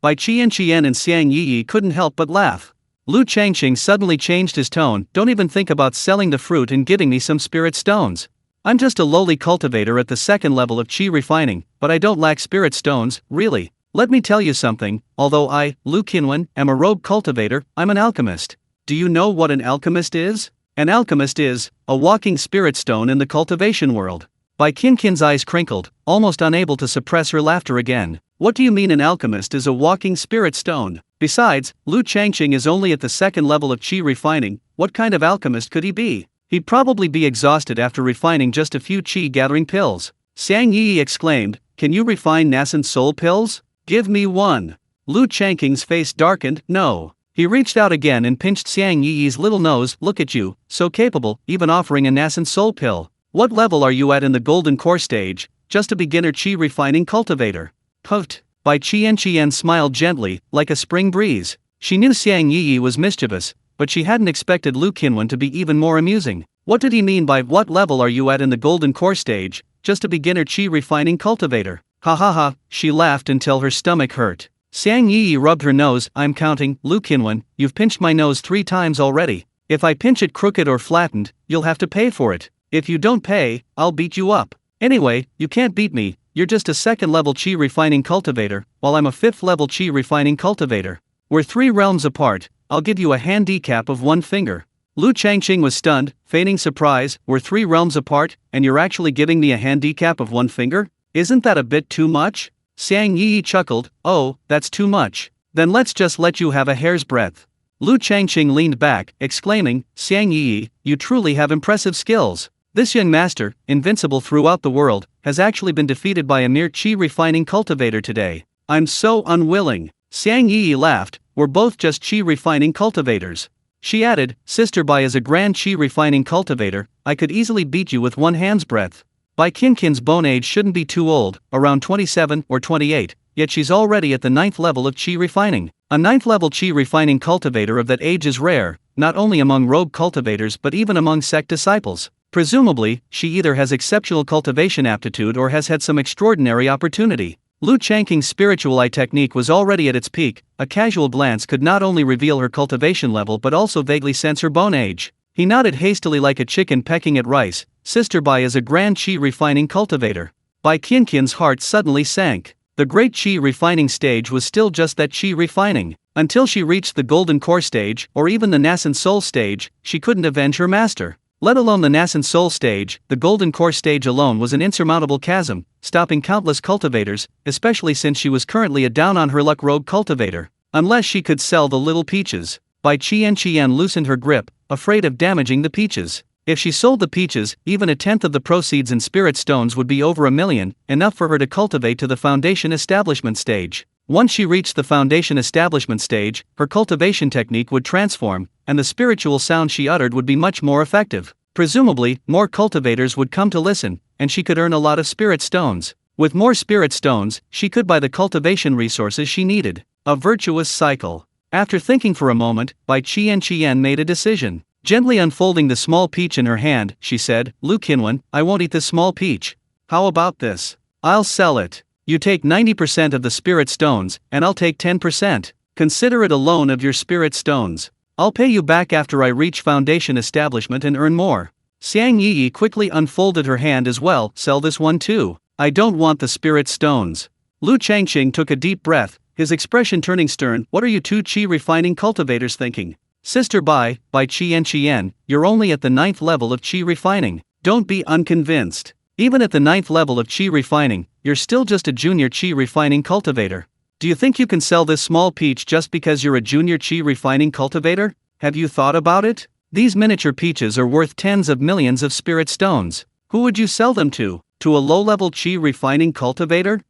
Bai Qian and Xiang Yi couldn't help but laugh. Lu Changqing suddenly changed his tone. Don't even think about selling the fruit and giving me some spirit stones. I'm just a lowly cultivator at the second level of qi refining, but I don't lack spirit stones, really. Let me tell you something, although I, Lu Qinwen, am a rogue cultivator, I'm an alchemist. Do you know what an alchemist is? An alchemist is a walking spirit stone in the cultivation world. Bai Qin's eyes crinkled, almost unable to suppress her laughter again. What do you mean an alchemist is a walking spirit stone? Besides, Lu Changqing is only at the second level of qi refining. What kind of alchemist could he be? He'd probably be exhausted after refining just a few qi gathering pills. Xiang Yi exclaimed, "Can you refine Nascent Soul pills? Give me one." Lu Changqing's face darkened. "No." He reached out again and pinched Xiang Yi's little nose. "Look at you, so capable, even offering a Nascent Soul pill. What level are you at in the Golden Core stage? Just a beginner qi refining cultivator." Puffed. Bai Qian smiled gently, like a spring breeze. She knew Xiang Yi was mischievous, but she hadn't expected Lu Qinwen to be even more amusing. What did he mean by "what level are you at in the Golden Core stage? Just a beginner qi refining cultivator." Ha ha ha, she laughed until her stomach hurt. Xiang Yi rubbed her nose. "I'm counting, Lu Qinwen, you've pinched my nose 3 times already. If I pinch it crooked or flattened, you'll have to pay for it. If you don't pay, I'll beat you up. Anyway, you can't beat me. You're just a second-level qi refining cultivator, while I'm a 5th-level qi refining cultivator. We're 3 realms apart. I'll give you a handicap of 1 finger." Lu Changqing was stunned, feigning surprise. "We're 3 realms apart, and you're actually giving me a handicap of 1 finger? Isn't that a bit too much?" Xiang Yi chuckled. "Oh, that's too much. Then let's just let you have a hair's breadth." Lu Changqing leaned back, exclaiming, "Xiang Yi, you truly have impressive skills. This young master, invincible throughout the world, has actually been defeated by a mere qi refining cultivator today. I'm so unwilling." Xiang Yi laughed. "We're both just qi refining cultivators." She added, "Sister Bai is a grand qi refining cultivator. I could easily beat you with 1 hand's breadth. Bai Qinqin's bone age shouldn't be too old, around 27 or 28, yet she's already at the 9th level of qi refining. A 9th level qi refining cultivator of that age is rare, not only among rogue cultivators but even among sect disciples. Presumably, she either has exceptional cultivation aptitude or has had some extraordinary opportunity." Lu Changqing's spiritual eye technique was already at its peak. A casual glance could not only reveal her cultivation level but also vaguely sense her bone age. He nodded hastily like a chicken pecking at rice. "Sister Bai is a grand qi refining cultivator." Bai Qianqian's heart suddenly sank. The great qi refining stage was still just that, qi refining. Until she reached the Golden Core stage, or even the Nascent Soul stage, she couldn't avenge her master. Let alone the Nascent Soul stage, the Golden Core stage alone was an insurmountable chasm, stopping countless cultivators, especially since she was currently a down-on-her-luck rogue cultivator. Unless she could sell the little peaches. Bai Qian loosened her grip, afraid of damaging the peaches. If she sold the peaches, even a tenth of the proceeds in spirit stones would be over $1 million, enough for her to cultivate to the foundation establishment stage. Once she reached the foundation establishment stage, her cultivation technique would transform, and the spiritual sound she uttered would be much more effective. Presumably, more cultivators would come to listen, and she could earn a lot of spirit stones. With more spirit stones, she could buy the cultivation resources she needed. A virtuous cycle. After thinking for a moment, Bai Qian made a decision. Gently unfolding the small peach in her hand, she said, "Lu Qinwen, I won't eat this small peach. How about this? I'll sell it. You take 90% of the spirit stones, and I'll take 10%. Consider it a loan of your spirit stones. I'll pay you back after I reach foundation establishment and earn more." Xiang Yi quickly unfolded her hand as well. "Sell this one too. I don't want the spirit stones." Lu Changqing took a deep breath, his expression turning stern. "What are you 2 qi refining cultivators thinking? Sister Bai Qian, you're only at the 9th level of qi refining. Don't be unconvinced. Even at the 9th level of qi refining, you're still just a junior qi refining cultivator. Do you think you can sell this small peach just because you're a junior qi refining cultivator? Have you thought about it? These miniature peaches are worth tens of millions of spirit stones. Who would you sell them to? To a low-level qi refining cultivator?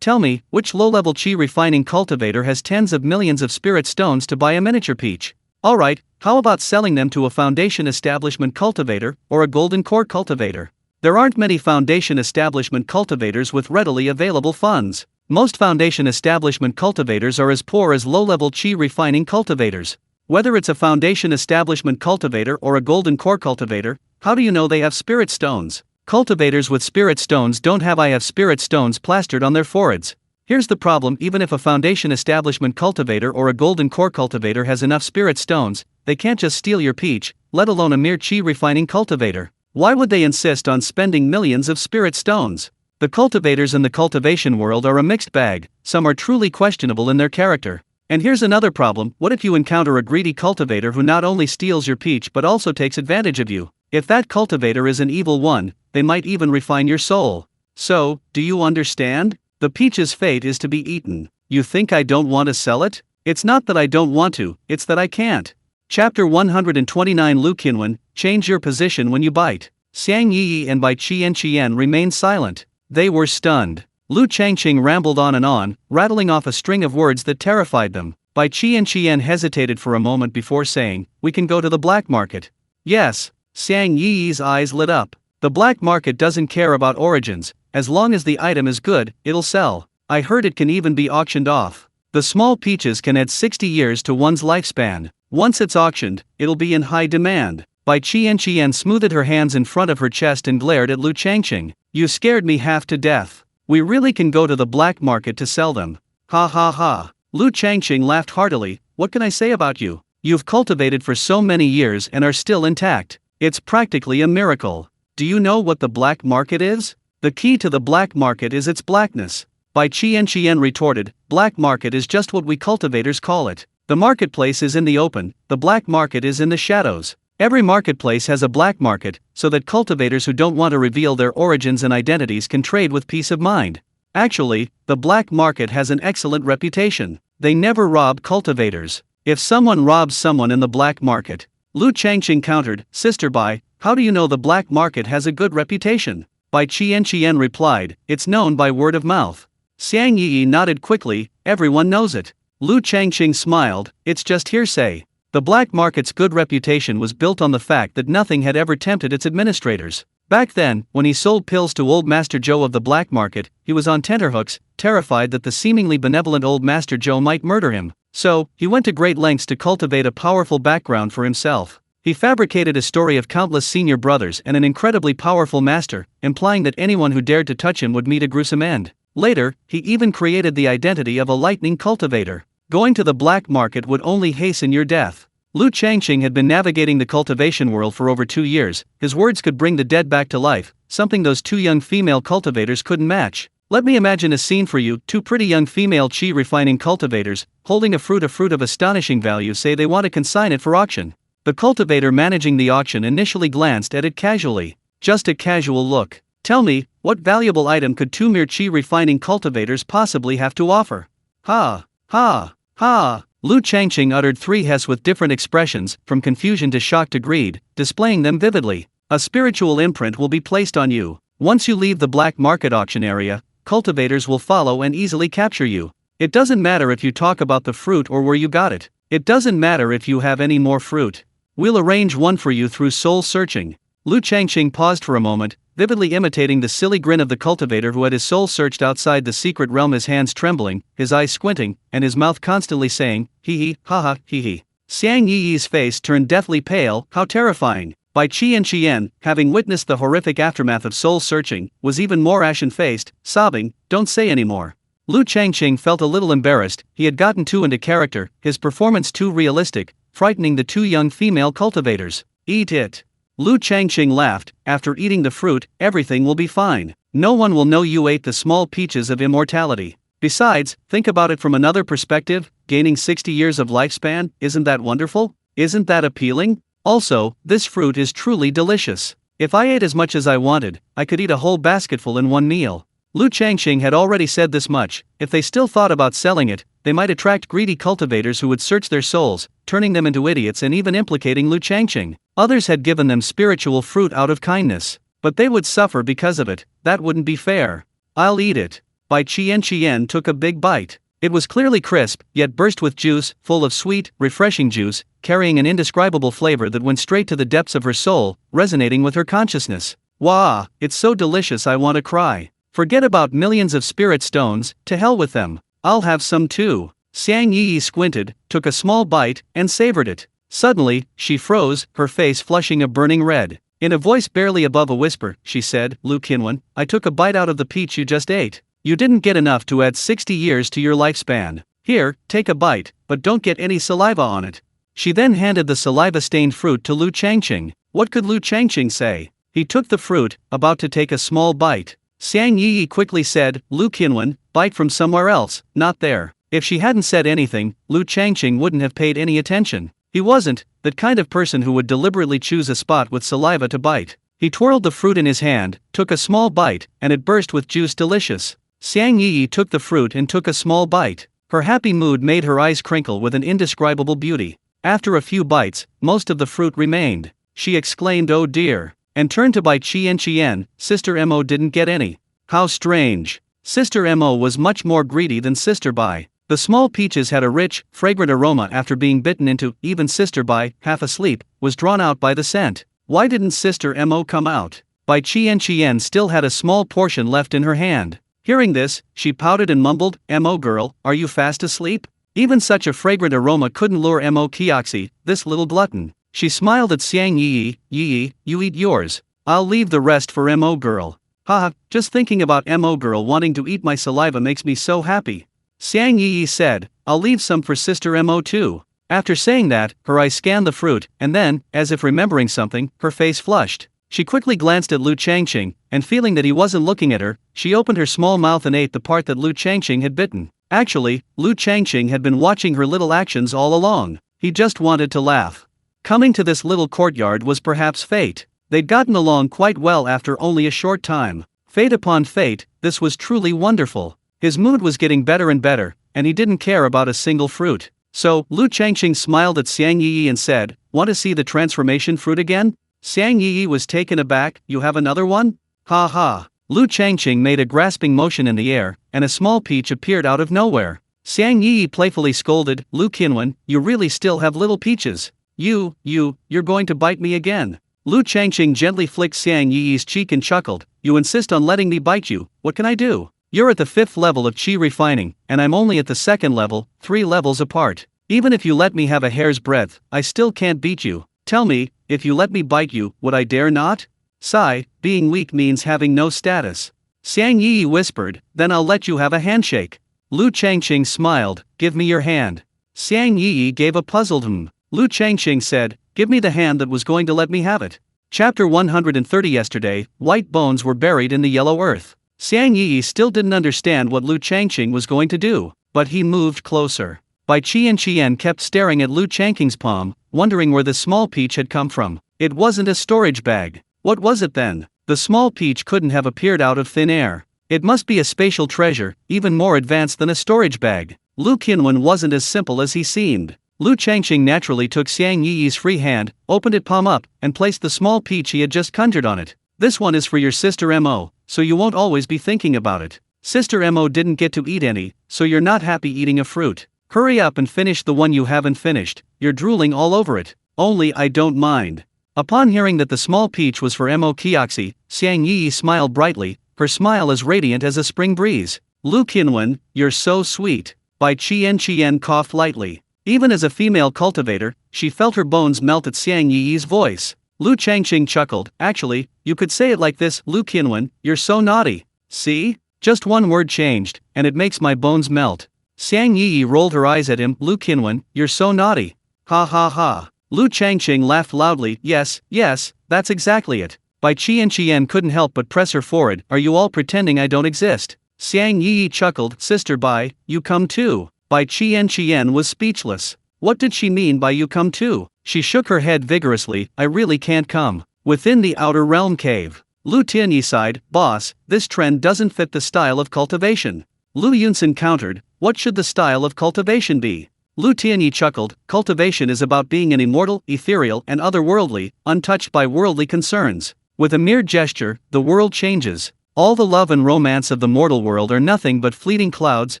Tell me, which low-level qi refining cultivator has tens of millions of spirit stones to buy a miniature peach? Alright, how about selling them to a foundation establishment cultivator, or a golden core cultivator? There aren't many foundation establishment cultivators with readily available funds. Most foundation establishment cultivators are as poor as low-level qi refining cultivators. Whether it's a foundation establishment cultivator or a golden core cultivator, how do you know they have spirit stones? Cultivators with spirit stones don't have "I have spirit stones" plastered on their foreheads. Here's the problem: even if a foundation establishment cultivator or a golden core cultivator has enough spirit stones, they can't just steal your peach, let alone a mere qi refining cultivator. Why would they insist on spending millions of spirit stones? The cultivators in the cultivation world are a mixed bag. Some are truly questionable in their character. And here's another problem: what if you encounter a greedy cultivator who not only steals your peach but also takes advantage of you? If that cultivator is an evil one, they might even refine your soul. So, do you understand? The peach's fate is to be eaten. You think I don't want to sell it? It's not that I don't want to, it's that I can't. Chapter 129 Lu Qinwen, change your position when you bite. Xiang Yi and Bai Qian remained silent. They were stunned. Lu Changqing rambled on and on, rattling off a string of words that terrified them. Bai Qian hesitated for a moment before saying, "We can go to the black market." "Yes." Xiang Yi's eyes lit up. "The black market doesn't care about origins, as long as the item is good, it'll sell. I heard it can even be auctioned off. The small peaches can add 60 years to one's lifespan. Once it's auctioned, it'll be in high demand." Bai Qian smoothed her hands in front of her chest and glared at Lu Changqing. "You scared me half to death. We really can go to the black market to sell them." "Ha ha ha." Lu Changqing laughed heartily. "What can I say about you? You've cultivated for so many years and are still intact. It's practically a miracle. Do you know what the black market is? The key to the black market is its blackness." Bai Qian retorted, "Black market is just what we cultivators call it. The marketplace is in the open, the black market is in the shadows. Every marketplace has a black market, so that cultivators who don't want to reveal their origins and identities can trade with peace of mind. Actually, the black market has an excellent reputation. They never rob cultivators. If someone robs someone in the black market..." Lu Changqing countered, "Sister Bai, how do you know the black market has a good reputation?" Bai Qian replied, "It's known by word of mouth." Xiang Yi nodded quickly, "Everyone knows it." Lu Changqing smiled, "It's just hearsay. The black market's good reputation was built on the fact that nothing had ever tempted its administrators. Back then, when he sold pills to old Master Zhou of the black market, he was on tenterhooks, terrified that the seemingly benevolent old Master Zhou might murder him. So, he went to great lengths to cultivate a powerful background for himself. He fabricated a story of countless senior brothers and an incredibly powerful master, implying that anyone who dared to touch him would meet a gruesome end. Later, he even created the identity of a lightning cultivator. Going to the black market would only hasten your death. Lu Changqing had been navigating the cultivation world for over 2 years. His words could bring the dead back to life, something those 2 young female cultivators couldn't match. Let me imagine a scene for you. 2 pretty young female qi refining cultivators, holding a fruit of astonishing value, say they want to consign it for auction. The cultivator managing the auction initially glanced at it casually. Just a casual look. Tell me, what valuable item could 2 mere qi refining cultivators possibly have to offer? Ha, ha, ha. Lu Changqing uttered 3 Hes with different expressions, from confusion to shock to greed, displaying them vividly. A spiritual imprint will be placed on you. Once you leave the black market auction area, cultivators will follow and easily capture you. It doesn't matter if you talk about the fruit or where you got it. It doesn't matter if you have any more fruit. We'll arrange one for you through soul searching. Lu Changqing paused for a moment, vividly imitating the silly grin of the cultivator who had his soul searched outside the secret realm, his hands trembling, his eyes squinting, and his mouth constantly saying, "Hee hee, ha ha, hee hee." Xiang Yi's face turned deathly pale. How terrifying. Bai Qian, having witnessed the horrific aftermath of soul searching, was even more ashen-faced, sobbing, "Don't say any more." Lu Changqing felt a little embarrassed. He had gotten too into character, his performance too realistic, frightening the 2 young female cultivators. "Eat it." Lu Changqing laughed. "After eating the fruit, everything will be fine. No one will know you ate the small peaches of immortality. Besides, think about it from another perspective, gaining 60 years of lifespan, isn't that wonderful? Isn't that appealing? Also, this fruit is truly delicious. If I ate as much as I wanted, I could eat a whole basketful in one meal." Lu Changqing had already said this much. If they still thought about selling it, they might attract greedy cultivators who would search their souls, turning them into idiots and even implicating Lu Changqing. Others had given them spiritual fruit out of kindness, but they would suffer because of it. That wouldn't be fair. "I'll eat it." Bai Qian took a big bite. It was clearly crisp, yet burst with juice, full of sweet, refreshing juice, carrying an indescribable flavor that went straight to the depths of her soul, resonating with her consciousness. "Wah, it's so delicious I want to cry. Forget about millions of spirit stones, to hell with them. I'll have some too." Xiang Yi squinted, took a small bite, and savored it. Suddenly, she froze, her face flushing a burning red. In a voice barely above a whisper, she said, "Lu Qinwen, I took a bite out of the peach you just ate. You didn't get enough to add 60 years to your lifespan. Here, take a bite, but don't get any saliva on it." She then handed the saliva-stained fruit to Lu Changqing. What could Lu Changqing say? He took the fruit, about to take a small bite. Xiang Yi quickly said, "Lu Qinwen, bite from somewhere else, not there." If she hadn't said anything, Lu Changqing wouldn't have paid any attention. He wasn't that kind of person who would deliberately choose a spot with saliva to bite. He twirled the fruit in his hand, took a small bite, and it burst with juice delicious. Xiang Yi took the fruit and took a small bite. Her happy mood made her eyes crinkle with an indescribable beauty. After a few bites, most of the fruit remained. She exclaimed, "Oh dear," and turned to Bai Qian. Sister Mo didn't get any. How strange. Sister Mo was much more greedy than Sister Bai. The small peaches had a rich, fragrant aroma after being bitten into. Even Sister Bai, half asleep, was drawn out by the scent. Why didn't Sister Mo come out? Bai Qian still had a small portion left in her hand. Hearing this, she pouted and mumbled, "Mo girl, are you fast asleep?" Even such a fragrant aroma couldn't lure Mo Kioxi, this little glutton. She smiled at Xiang Yi, you eat yours. I'll leave the rest for Mo girl. Haha, just thinking about Mo girl wanting to eat my saliva makes me so happy. Xiang Yi said, "I'll leave some for Sister Mo too." After saying that, her eyes scanned the fruit, and then, as if remembering something, her face flushed. She quickly glanced at Lu Changqing, and feeling that he wasn't looking at her, she opened her small mouth and ate the part that Lu Changqing had bitten. Actually, Lu Changqing had been watching her little actions all along. He just wanted to laugh. Coming to this little courtyard was perhaps fate. They'd gotten along quite well after only a short time. Fate upon fate, this was truly wonderful. His mood was getting better and better, and he didn't care about a single fruit. So, Lu Changqing smiled at Xiang Yi and said, "Want to see the transformation fruit again?" Xiang Yi was taken aback, "You have another one?" Ha ha. Lu Changqing made a grasping motion in the air, and a small peach appeared out of nowhere. Xiang Yi playfully scolded, "Lu Qinwen, you really still have little peaches. You're going to bite me again." Lu Changqing gently flicked Xiang Yi's cheek and chuckled, "You insist on letting me bite you, what can I do? You're at the 5th level of Qi refining, and I'm only at the 2nd level, 3 levels apart. Even if you let me have a hair's breadth, I still can't beat you. Tell me, if you let me bite you, would I dare not?" Sigh, being weak means having no status. Xiang Yi whispered, "Then I'll let you have a handshake." Lu Changqing smiled, "Give me your hand." Xiang Yi gave a puzzled Lu Changqing said, "Give me the hand that was going to let me have it." Chapter 130. Yesterday, white bones were buried in the yellow earth. Xiang Yi still didn't understand what Lu Changqing was going to do, but he moved closer. Bai Qian kept staring at Lu Changqing's palm, wondering where the small peach had come from. It wasn't a storage bag. What was it then? The small peach couldn't have appeared out of thin air. It must be a spatial treasure, even more advanced than a storage bag. Lu Qinwen wasn't as simple as he seemed. Lu Changqing naturally took Xiang Yi's free hand, opened it palm up, and placed the small peach he had just conjured on it. "This one is for your Sister Mo, so you won't always be thinking about it. Sister Mo didn't get to eat any, so you're not happy eating a fruit. Hurry up and finish the one you haven't finished, you're drooling all over it. Only I don't mind." Upon hearing that the small peach was for Mo Kioxi, Xiang Yi smiled brightly, her smile as radiant as a spring breeze. "Lu Qinwen, you're so sweet." Bai Qian coughed lightly. Even as a female cultivator, she felt her bones melt at Xiang Yi's voice. Lu Changqing chuckled, "Actually, you could say it like this, Lu Qinwen, you're so naughty. See? Just one word changed, and it makes my bones melt." Xiang Yi rolled her eyes at him, "Lu Qinwen, you're so naughty. Ha ha ha." Lu Changqing laughed loudly, yes, that's exactly it." Bai Qian couldn't help but press her forehead, "Are you all pretending I don't exist?" Xiang Yi chuckled, "Sister Bai, you come too." Bai Qian was speechless. What did she mean by "you come too"? She shook her head vigorously, "I really can't come." Within the outer realm cave, Lu Tianyi sighed, "Boss, this trend doesn't fit the style of cultivation." Lu Yunsen countered, "What should the style of cultivation be?" Lu Tianyi chuckled, "Cultivation is about being an immortal, ethereal and otherworldly, untouched by worldly concerns. With a mere gesture, the world changes. All the love and romance of the mortal world are nothing but fleeting clouds,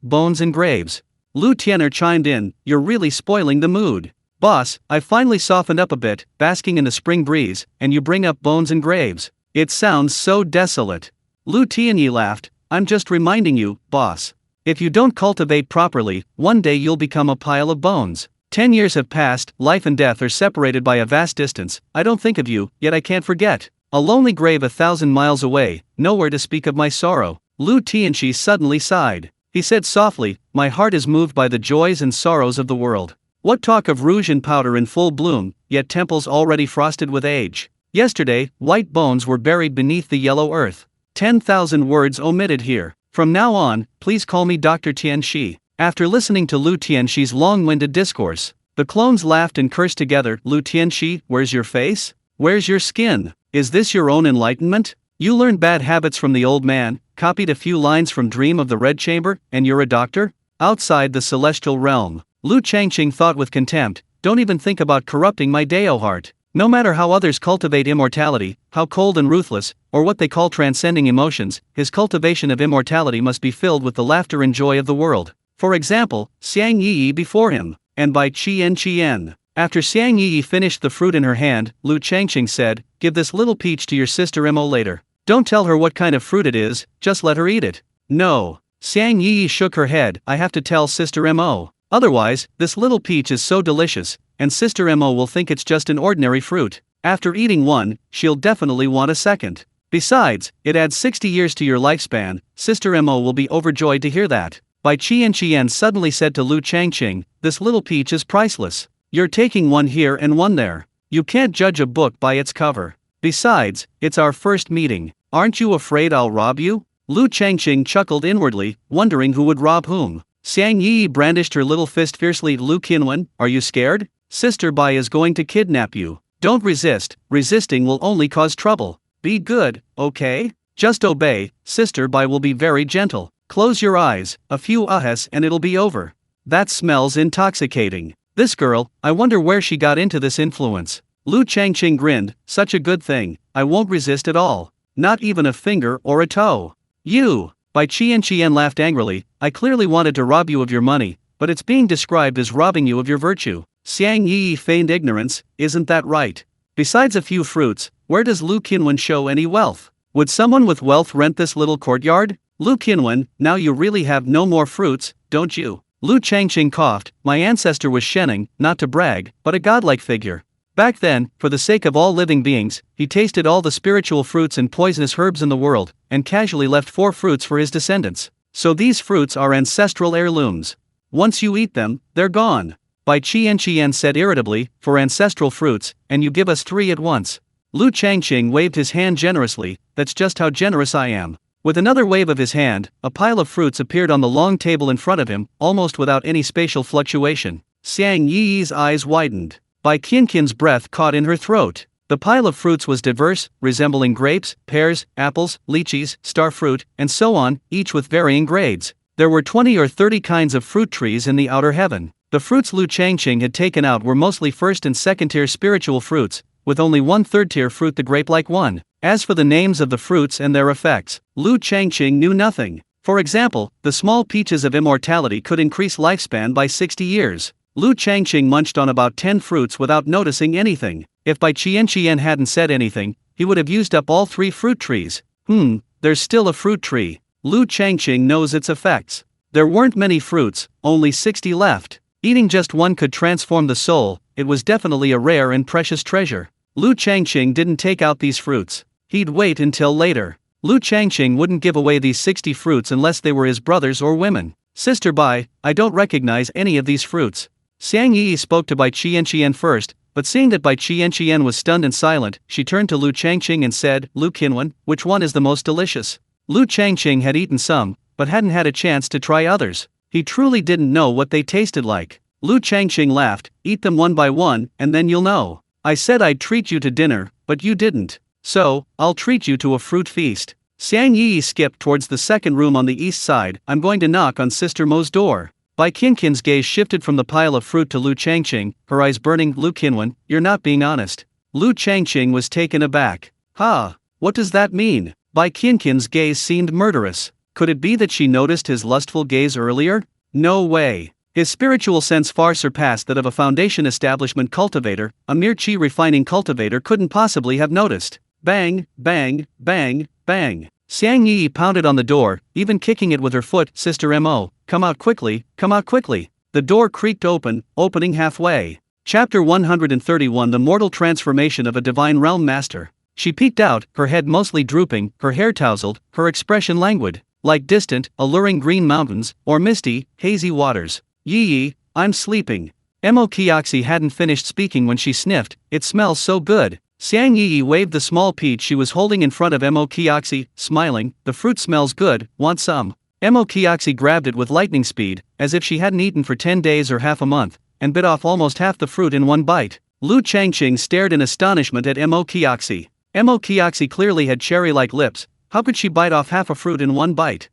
bones and graves." Lu Tianer chimed in, "You're really spoiling the mood. Boss, I finally softened up a bit, basking in the spring breeze, and you bring up bones and graves. It sounds so desolate." Lu Tianyi laughed, "I'm just reminding you, boss. If you don't cultivate properly, one day you'll become a pile of bones. 10 years have passed, life and death are separated by a vast distance. I don't think of you, yet I can't forget. A lonely grave 1,000 miles away, nowhere to speak of my sorrow." Lu Tianxi suddenly sighed. He said softly, "My heart is moved by the joys and sorrows of the world. What talk of rouge and powder in full bloom, yet temples already frosted with age. Yesterday, white bones were buried beneath the yellow earth. 10,000 words omitted here. From now on, please call me Dr. Tianxi." After listening to Lu Tianxi's long-winded discourse, the clones laughed and cursed together. "Lu Tianxi, where's your face? Where's your skin? Is this your own enlightenment? You learned bad habits from the old man, copied a few lines from Dream of the Red Chamber, and you're a doctor?" Outside the celestial realm, Lu Changqing thought with contempt, don't even think about corrupting my Dao heart. No matter how others cultivate immortality, how cold and ruthless, or what they call transcending emotions, his cultivation of immortality must be filled with the laughter and joy of the world. For example, Xiang Yi before him, and by Qian. After Xiang Yi finished the fruit in her hand, Lu Changqing said, give this little peach to your sister Mo later. Don't tell her what kind of fruit it is, just let her eat it. No. Xiang Yi shook her head, I have to tell Sister Mo. Otherwise, this little peach is so delicious, and Sister Mo will think it's just an ordinary fruit. After eating one, she'll definitely want a second. Besides, it adds 60 years to your lifespan. Sister Mo will be overjoyed to hear that. Bai Qian suddenly said to Lu Changqing, this little peach is priceless. You're taking one here and one there. You can't judge a book by its cover. Besides, it's our first meeting. Aren't you afraid I'll rob you? Lu Changqing chuckled inwardly, wondering who would rob whom. Xiang Yi brandished her little fist fiercely. Lu Qinwen, are you scared? Sister Bai is going to kidnap you. Don't resist, resisting will only cause trouble. Be good, okay? Just obey, Sister Bai will be very gentle. Close your eyes, a few ahs and it'll be over. That smells intoxicating. This girl, I wonder where she got into this influence. Lu Changqing grinned, such a good thing, I won't resist at all. Not even a finger or a toe. You! Bai Qian laughed angrily, I clearly wanted to rob you of your money, but it's being described as robbing you of your virtue. Xiang Yi feigned ignorance, isn't that right? Besides a few fruits, where does Lu Qinwen show any wealth? Would someone with wealth rent this little courtyard? Lu Qinwen, now you really have no more fruits, don't you? Lu Changqing coughed, my ancestor was Shening, not to brag, but a godlike figure. Back then, for the sake of all living beings, he tasted all the spiritual fruits and poisonous herbs in the world, and casually left 4 fruits for his descendants. So these fruits are ancestral heirlooms. Once you eat them, they're gone. Bai Qian said irritably, for ancestral fruits, and you give us 3 at once. Lu Changqing waved his hand generously, that's just how generous I am. With another wave of his hand, a pile of fruits appeared on the long table in front of him, almost without any spatial fluctuation. Xiang Yi's eyes widened. Bai Qian's breath caught in her throat. The pile of fruits was diverse, resembling grapes, pears, apples, lychees, starfruit, and so on, each with varying grades. There were 20 or 30 kinds of fruit trees in the outer heaven. The fruits Lu Changqing had taken out were mostly first and second tier spiritual fruits, with only one third tier fruit, the grape-like one. As for the names of the fruits and their effects, Lu Changqing knew nothing. For example, the small peaches of immortality could increase lifespan by 60 years. Lu Changqing munched on about 10 fruits without noticing anything. If Bai Qian hadn't said anything, he would have used up all 3 fruit trees. There's still a fruit tree. Lu Changqing knows its effects. There weren't many fruits, only 60 left. Eating just one could transform the soul, it was definitely a rare and precious treasure. Lu Changqing didn't take out these fruits. He'd wait until later. Lu Changqing wouldn't give away these 60 fruits unless they were his brothers or women. Sister Bai, I don't recognize any of these fruits. Xiang Yi spoke to Bai Qian first, but seeing that Bai Qian was stunned and silent, she turned to Lu Changqing and said, Lu Qinwen, which one is the most delicious? Lu Changqing had eaten some, but hadn't had a chance to try others. He truly didn't know what they tasted like. Lu Changqing laughed, eat them one by one, and then you'll know. I said I'd treat you to dinner, but you didn't. So, I'll treat you to a fruit feast. Xiang Yi skipped towards the second room on the east side, I'm going to knock on Sister Mo's door. Bai Qian's gaze shifted from the pile of fruit to Lu Changqing, her eyes burning. Lu Qinwen, you're not being honest. Lu Changqing was taken aback. What does that mean? Bai Qian's gaze seemed murderous. Could it be that she noticed his lustful gaze earlier? No way. His spiritual sense far surpassed that of a foundation establishment cultivator. A mere chi refining cultivator couldn't possibly have noticed. Bang, bang, bang, bang. Xiang Yi pounded on the door, even kicking it with her foot. Sister Mo, come out quickly, come out quickly. The door creaked open, opening halfway. Chapter 131, The Mortal Transformation of a Divine Realm Master. She peeked out, her head mostly drooping, her hair tousled, her expression languid, like distant, alluring green mountains, or misty, hazy waters. Yi, I'm sleeping. Mo Kioxi hadn't finished speaking when she sniffed, it smells so good. Xiang Yi waved the small peach she was holding in front of Mo Kioxi, smiling, the fruit smells good, want some? Mo Kioxi grabbed it with lightning speed, as if she hadn't eaten for 10 days or half a month, and bit off almost half the fruit in one bite. Lu Changqing stared in astonishment at Mo Kioxi. Mo Kioxi clearly had cherry-like lips, how could she bite off half a fruit in one bite?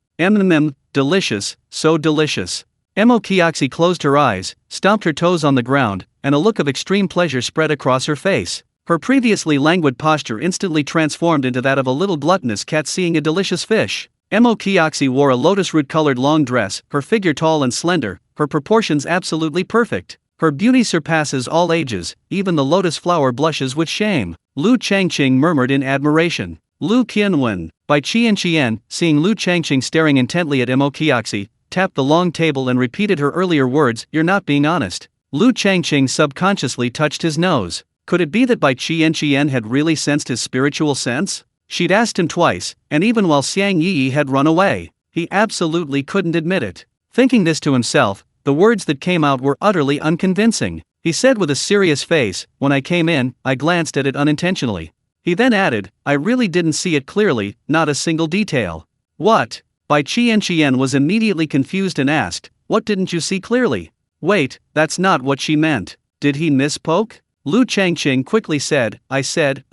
Delicious, so delicious. Mokiaxi closed her eyes, stomped her toes on the ground, and a look of extreme pleasure spread across her face. Her previously languid posture instantly transformed into that of a little gluttonous cat seeing a delicious fish. Mokiaxi wore a lotus root-colored long dress, her figure tall and slender, her proportions absolutely perfect. Her beauty surpasses all ages, even the lotus flower blushes with shame. Lu Changqing murmured in admiration. Lu Qianwen. Bai Qianqian, seeing Lu Changqing staring intently at Mokiaxi, tapped the long table and repeated her earlier words, "You're not being honest." Lu Changqing subconsciously touched his nose. Could it be that Bai Qianqian had really sensed his spiritual sense? She'd asked him twice, and even while Xiang Yi had run away, he absolutely couldn't admit it. Thinking this to himself, the words that came out were utterly unconvincing. He said with a serious face, "When I came in, I glanced at it unintentionally." He then added, "I really didn't see it clearly, not a single detail." "What?" Bai Qianqian was immediately confused and asked, "What didn't you see clearly?" "Wait, that's not what she meant. Did he misspoke?" Lu Changqing quickly said, "I said,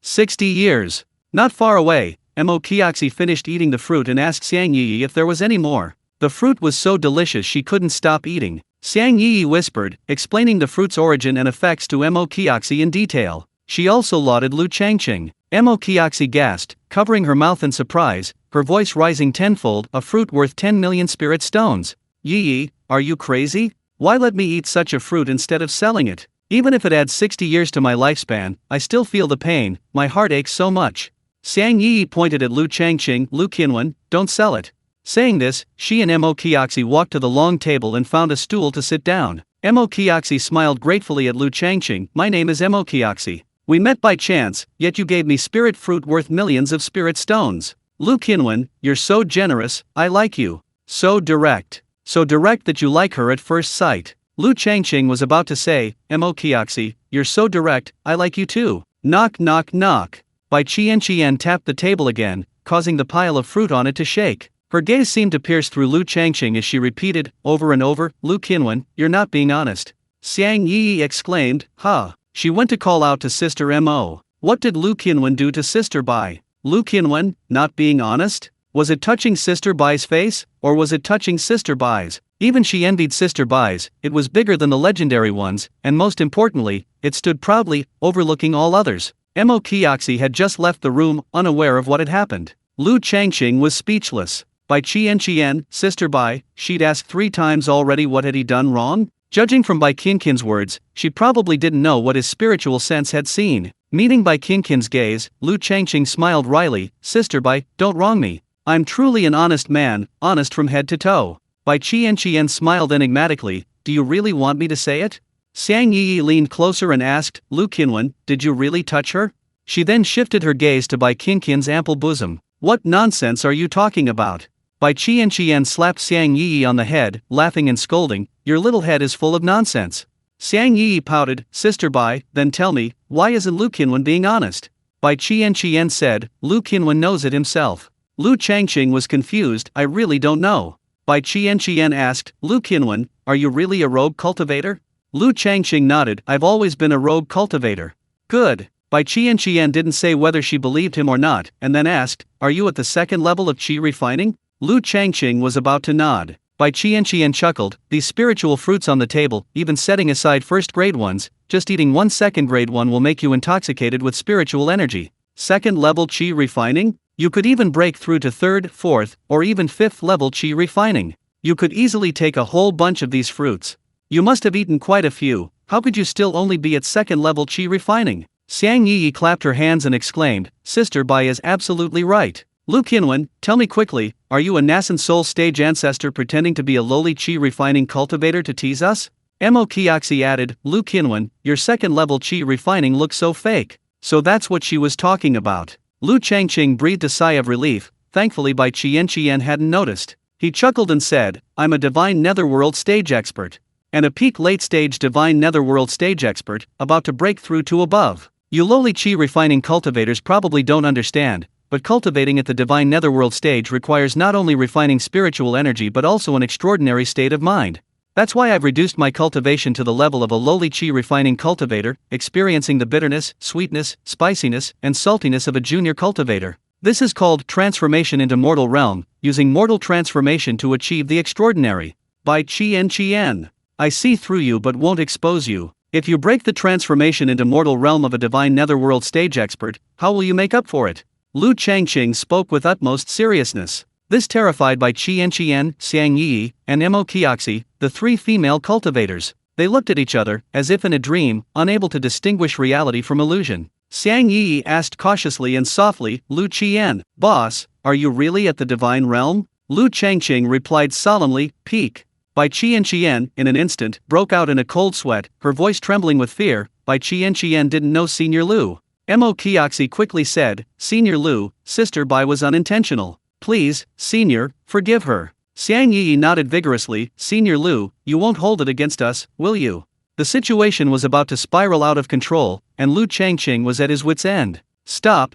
60 years." Not far away, Mokiaxi finished eating the fruit and asked Xiang Yi if there was any more. The fruit was so delicious she couldn't stop eating. Xiang Yi whispered, explaining the fruit's origin and effects to Mokiaxi in detail. She also lauded Lu Changqing. Mokiaxi gasped, covering her mouth in surprise, her voice rising tenfold, "A fruit worth 10 million spirit stones. Yi, are you crazy? Why let me eat such a fruit instead of selling it? Even if it adds 60 years to my lifespan, I still feel the pain, my heart aches so much." Xiang Yi pointed at Lu Changqing. "Lu Qianwen, don't sell it." Saying this, she and Mokiaxi walked to the long table and found a stool to sit down. Mokiaxi smiled gratefully at Lu Changqing. "My name is Mokiaxi. We met by chance, yet you gave me spirit fruit worth millions of spirit stones. Lu Qianwen, you're so generous, I like you. So direct. So direct that you like her at first sight." Lu Changqing was about to say, "Mokiaxi, you're so direct, I like you too." Knock knock knock. Bai Qianqian tapped the table again, causing the pile of fruit on it to shake. Her gaze seemed to pierce through Lu Changqing as she repeated, over and over, "Lu Qianwen, you're not being honest." Xiang Yi exclaimed, "Huh." She went to call out to Sister Mo. What did Lu Qianwen do to Sister Bai? Lu Qianwen, not being honest? Was it touching Sister Bai's face, or was it touching Sister Bai's? Even she envied Sister Bai's. It was bigger than the legendary ones, and most importantly, it stood proudly, overlooking all others. Mokiaxi had just left the room, unaware of what had happened. Lu Changqing was speechless. Bai Qianqian, Sister Bai, she'd asked 3 times already what had he done wrong? Judging from Bai Qianqian's words, she probably didn't know what his spiritual sense had seen. Meeting Bai Qianqian's gaze, Lu Changqing smiled wryly. "Sister Bai, don't wrong me. I'm truly an honest man, honest from head to toe." Bai Qianqian smiled enigmatically. "Do you really want me to say it?" Xiang Yi leaned closer and asked, "Lu Qianwen, did you really touch her?" She then shifted her gaze to Bai Qianqian's ample bosom. "What nonsense are you talking about?" Bai Qianqian slapped Xiang Yi on the head, laughing and scolding, "Your little head is full of nonsense." Xiang Yi pouted. "Sister Bai, then tell me, why isn't Lu Qianwen being honest?" Bai Qianqian said, "Lu Qianwen knows it himself." Lu Changqing was confused. "I really don't know." Bai Qianqian asked, "Lu Qianwen, are you really a rogue cultivator?" Lu Changqing nodded. "I've always been a rogue cultivator." "Good." Bai Qianqian didn't say whether she believed him or not, and then asked, "Are you at the 2nd level of qi refining?" Lu Changqing was about to nod. Bai Qianqian chuckled. "These spiritual fruits on the table, even setting aside 1st grade ones, just eating 1 2nd grade one will make you intoxicated with spiritual energy. 2nd level qi refining? You could even break through to 3rd, 4th, or even 5th level qi refining. You could easily take a whole bunch of these fruits. You must have eaten quite a few. How could you still only be at 2nd level qi refining?" Xiang Yi clapped her hands and exclaimed, "Sister Bai is absolutely right. Lu Qianwen, tell me quickly, are you a Nascent Soul stage ancestor pretending to be a lowly qi refining cultivator to tease us?" Mokiaxi added, "Lu Qianwen, your 2nd level qi refining looks so fake." So that's what she was talking about. Lu Changqing breathed a sigh of relief. Thankfully Bai Qianqian hadn't noticed. He chuckled and said, "I'm a Divine Netherworld stage expert. And a peak late-stage Divine Netherworld stage expert, about to break through to above. You lowly qi refining cultivators probably don't understand, but cultivating at the Divine Netherworld stage requires not only refining spiritual energy but also an extraordinary state of mind. That's why I've reduced my cultivation to the level of a lowly qi refining cultivator, experiencing the bitterness, sweetness, spiciness, and saltiness of a junior cultivator. This is called transformation into mortal realm, using mortal transformation to achieve the extraordinary. by Changqing. I see through you but won't expose you. If you break the transformation into mortal realm of a divine netherworld stage expert, how will you make up for it? Lu Changqing spoke with utmost seriousness. This terrified by Changqing, Xiang Yi, and Mo Qiaxi, the three female cultivators. They looked at each other, as if in a dream, unable to distinguish reality from illusion. Xiang Yi asked cautiously and softly, Lu Qian, boss, are you really at the divine realm? Lu Changqing replied solemnly, peek. Bai Qian, in an instant, broke out in a cold sweat, her voice trembling with fear. Bai Qian didn't know Senior Lu. Mo Qiaxi quickly said, Senior Lu, Sister Bai was unintentional. Please, Senior, forgive her. Xiang Yi nodded vigorously, Senior Lu, you won't hold it against us, will you? The situation was about to spiral out of control, and Lu Changqing was at his wit's end. Stop.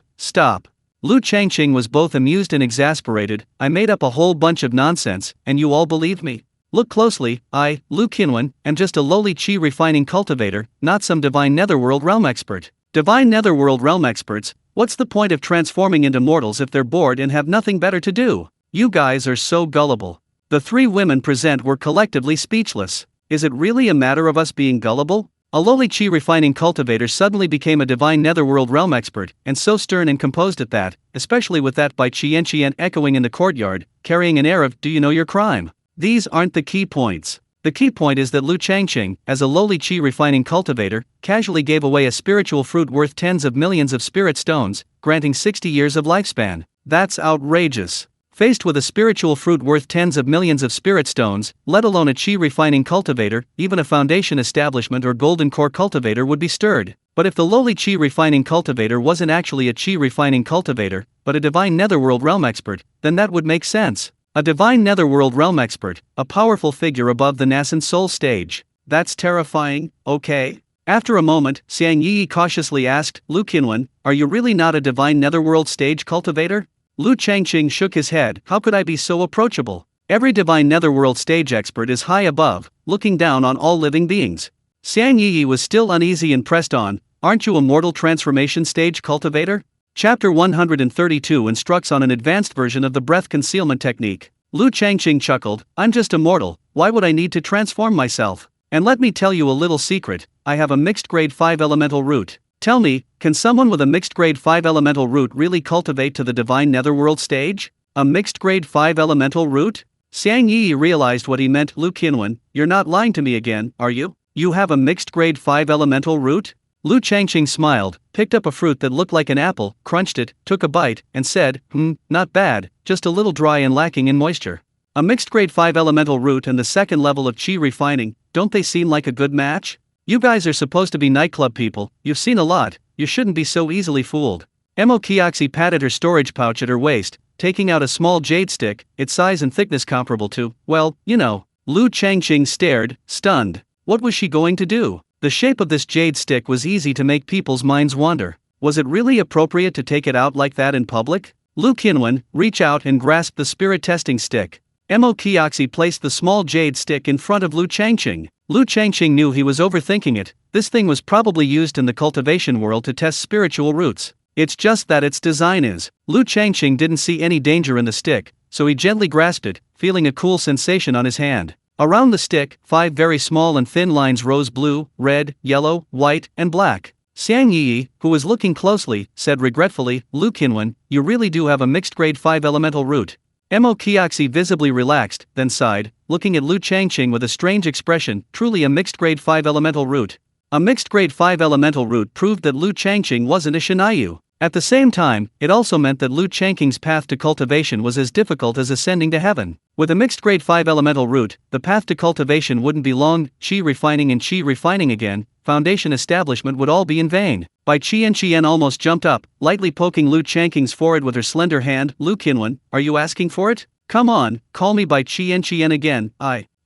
Lu Changqing was both amused and exasperated. I made up a whole bunch of nonsense, and you all believe me? Look closely, I, Lu Qinwen, am just a lowly chi refining cultivator, not some divine netherworld realm expert. Divine netherworld realm experts, what's the point of transforming into mortals if they're bored and have nothing better to do? You guys are so gullible. The three women present were collectively speechless. Is it really a matter of us being gullible? A lowly chi refining cultivator suddenly became a divine netherworld realm expert, and so stern and composed at that, especially with that by Qian echoing in the courtyard, carrying an air of, do you know your crime? These aren't the key points. The key point is that Lu Changqing, as a lowly chi refining cultivator, casually gave away a spiritual fruit worth tens of millions of spirit stones, granting 60 years of lifespan. That's outrageous. Faced with a spiritual fruit worth tens of millions of spirit stones, let alone a chi refining cultivator, even a foundation establishment or golden core cultivator would be stirred. But if the lowly chi refining cultivator wasn't actually a chi refining cultivator, but a divine netherworld realm expert, then that would make sense. A divine netherworld realm expert, a powerful figure above the Nascent Soul stage. That's terrifying, okay? After a moment, Xiang Yi cautiously asked, Lu Qinwen, are you really not a divine netherworld stage cultivator? Lu Changqing shook his head, how could I be so approachable? Every divine netherworld stage expert is high above, looking down on all living beings. Xiang Yi was still uneasy and pressed on, aren't you a mortal transformation stage cultivator? Chapter 132 instructs on an advanced version of the breath concealment technique. Lu Changqing chuckled, I'm just a mortal, why would I need to transform myself? And let me tell you a little secret, I have a mixed grade 5 elemental root. Tell me, can someone with a mixed grade 5 elemental root really cultivate to the divine netherworld stage? A mixed grade 5 elemental root? Xiang Yi realized what he meant. Lu Qinwen, you're not lying to me again, are you? You have a mixed grade 5 elemental root? Lu Changqing smiled, picked up a fruit that looked like an apple, crunched it, took a bite, and said, not bad, just a little dry and lacking in moisture. A mixed grade 5 elemental root and the second level of chi refining, don't they seem like a good match? You guys are supposed to be nightclub people, you've seen a lot, you shouldn't be so easily fooled. Mo Qiaxi patted her storage pouch at her waist, taking out a small jade stick, its size and thickness comparable to, well, you know. Lu Changqing stared, stunned. What was she going to do? The shape of this jade stick was easy to make people's minds wander. Was it really appropriate to take it out like that in public? Lu Qinwen, reach out and grasp the spirit testing stick. Mo Qiaxi placed the small jade stick in front of Lu Changqing. Lu Changqing knew he was overthinking it. This thing was probably used in the cultivation world to test spiritual roots. It's just that its design is. Lu Changqing didn't see any danger in the stick, so he gently grasped it, feeling a cool sensation on his hand. Around the stick, 5 very small and thin lines rose blue, red, yellow, white, and black. Xiang Yi, who was looking closely, said regretfully, Lu Qinwen, you really do have a mixed grade 5 elemental root. Mo Qiaxi visibly relaxed, then sighed, looking at Lu Changqing with a strange expression, truly a mixed grade 5 elemental root. A mixed grade 5 elemental root proved that Lu Changqing wasn't a Shinayu. At the same time, it also meant that Lu Changqing's path to cultivation was as difficult as ascending to heaven. With a mixed grade 5 elemental root, the path to cultivation wouldn't be long, chi refining and chi refining again, foundation establishment would all be in vain. Bai Qian almost jumped up, lightly poking Lu Changqing's forehead with her slender hand. Lu Qinwen, are you asking for it? Come on, call me Bai Qian again,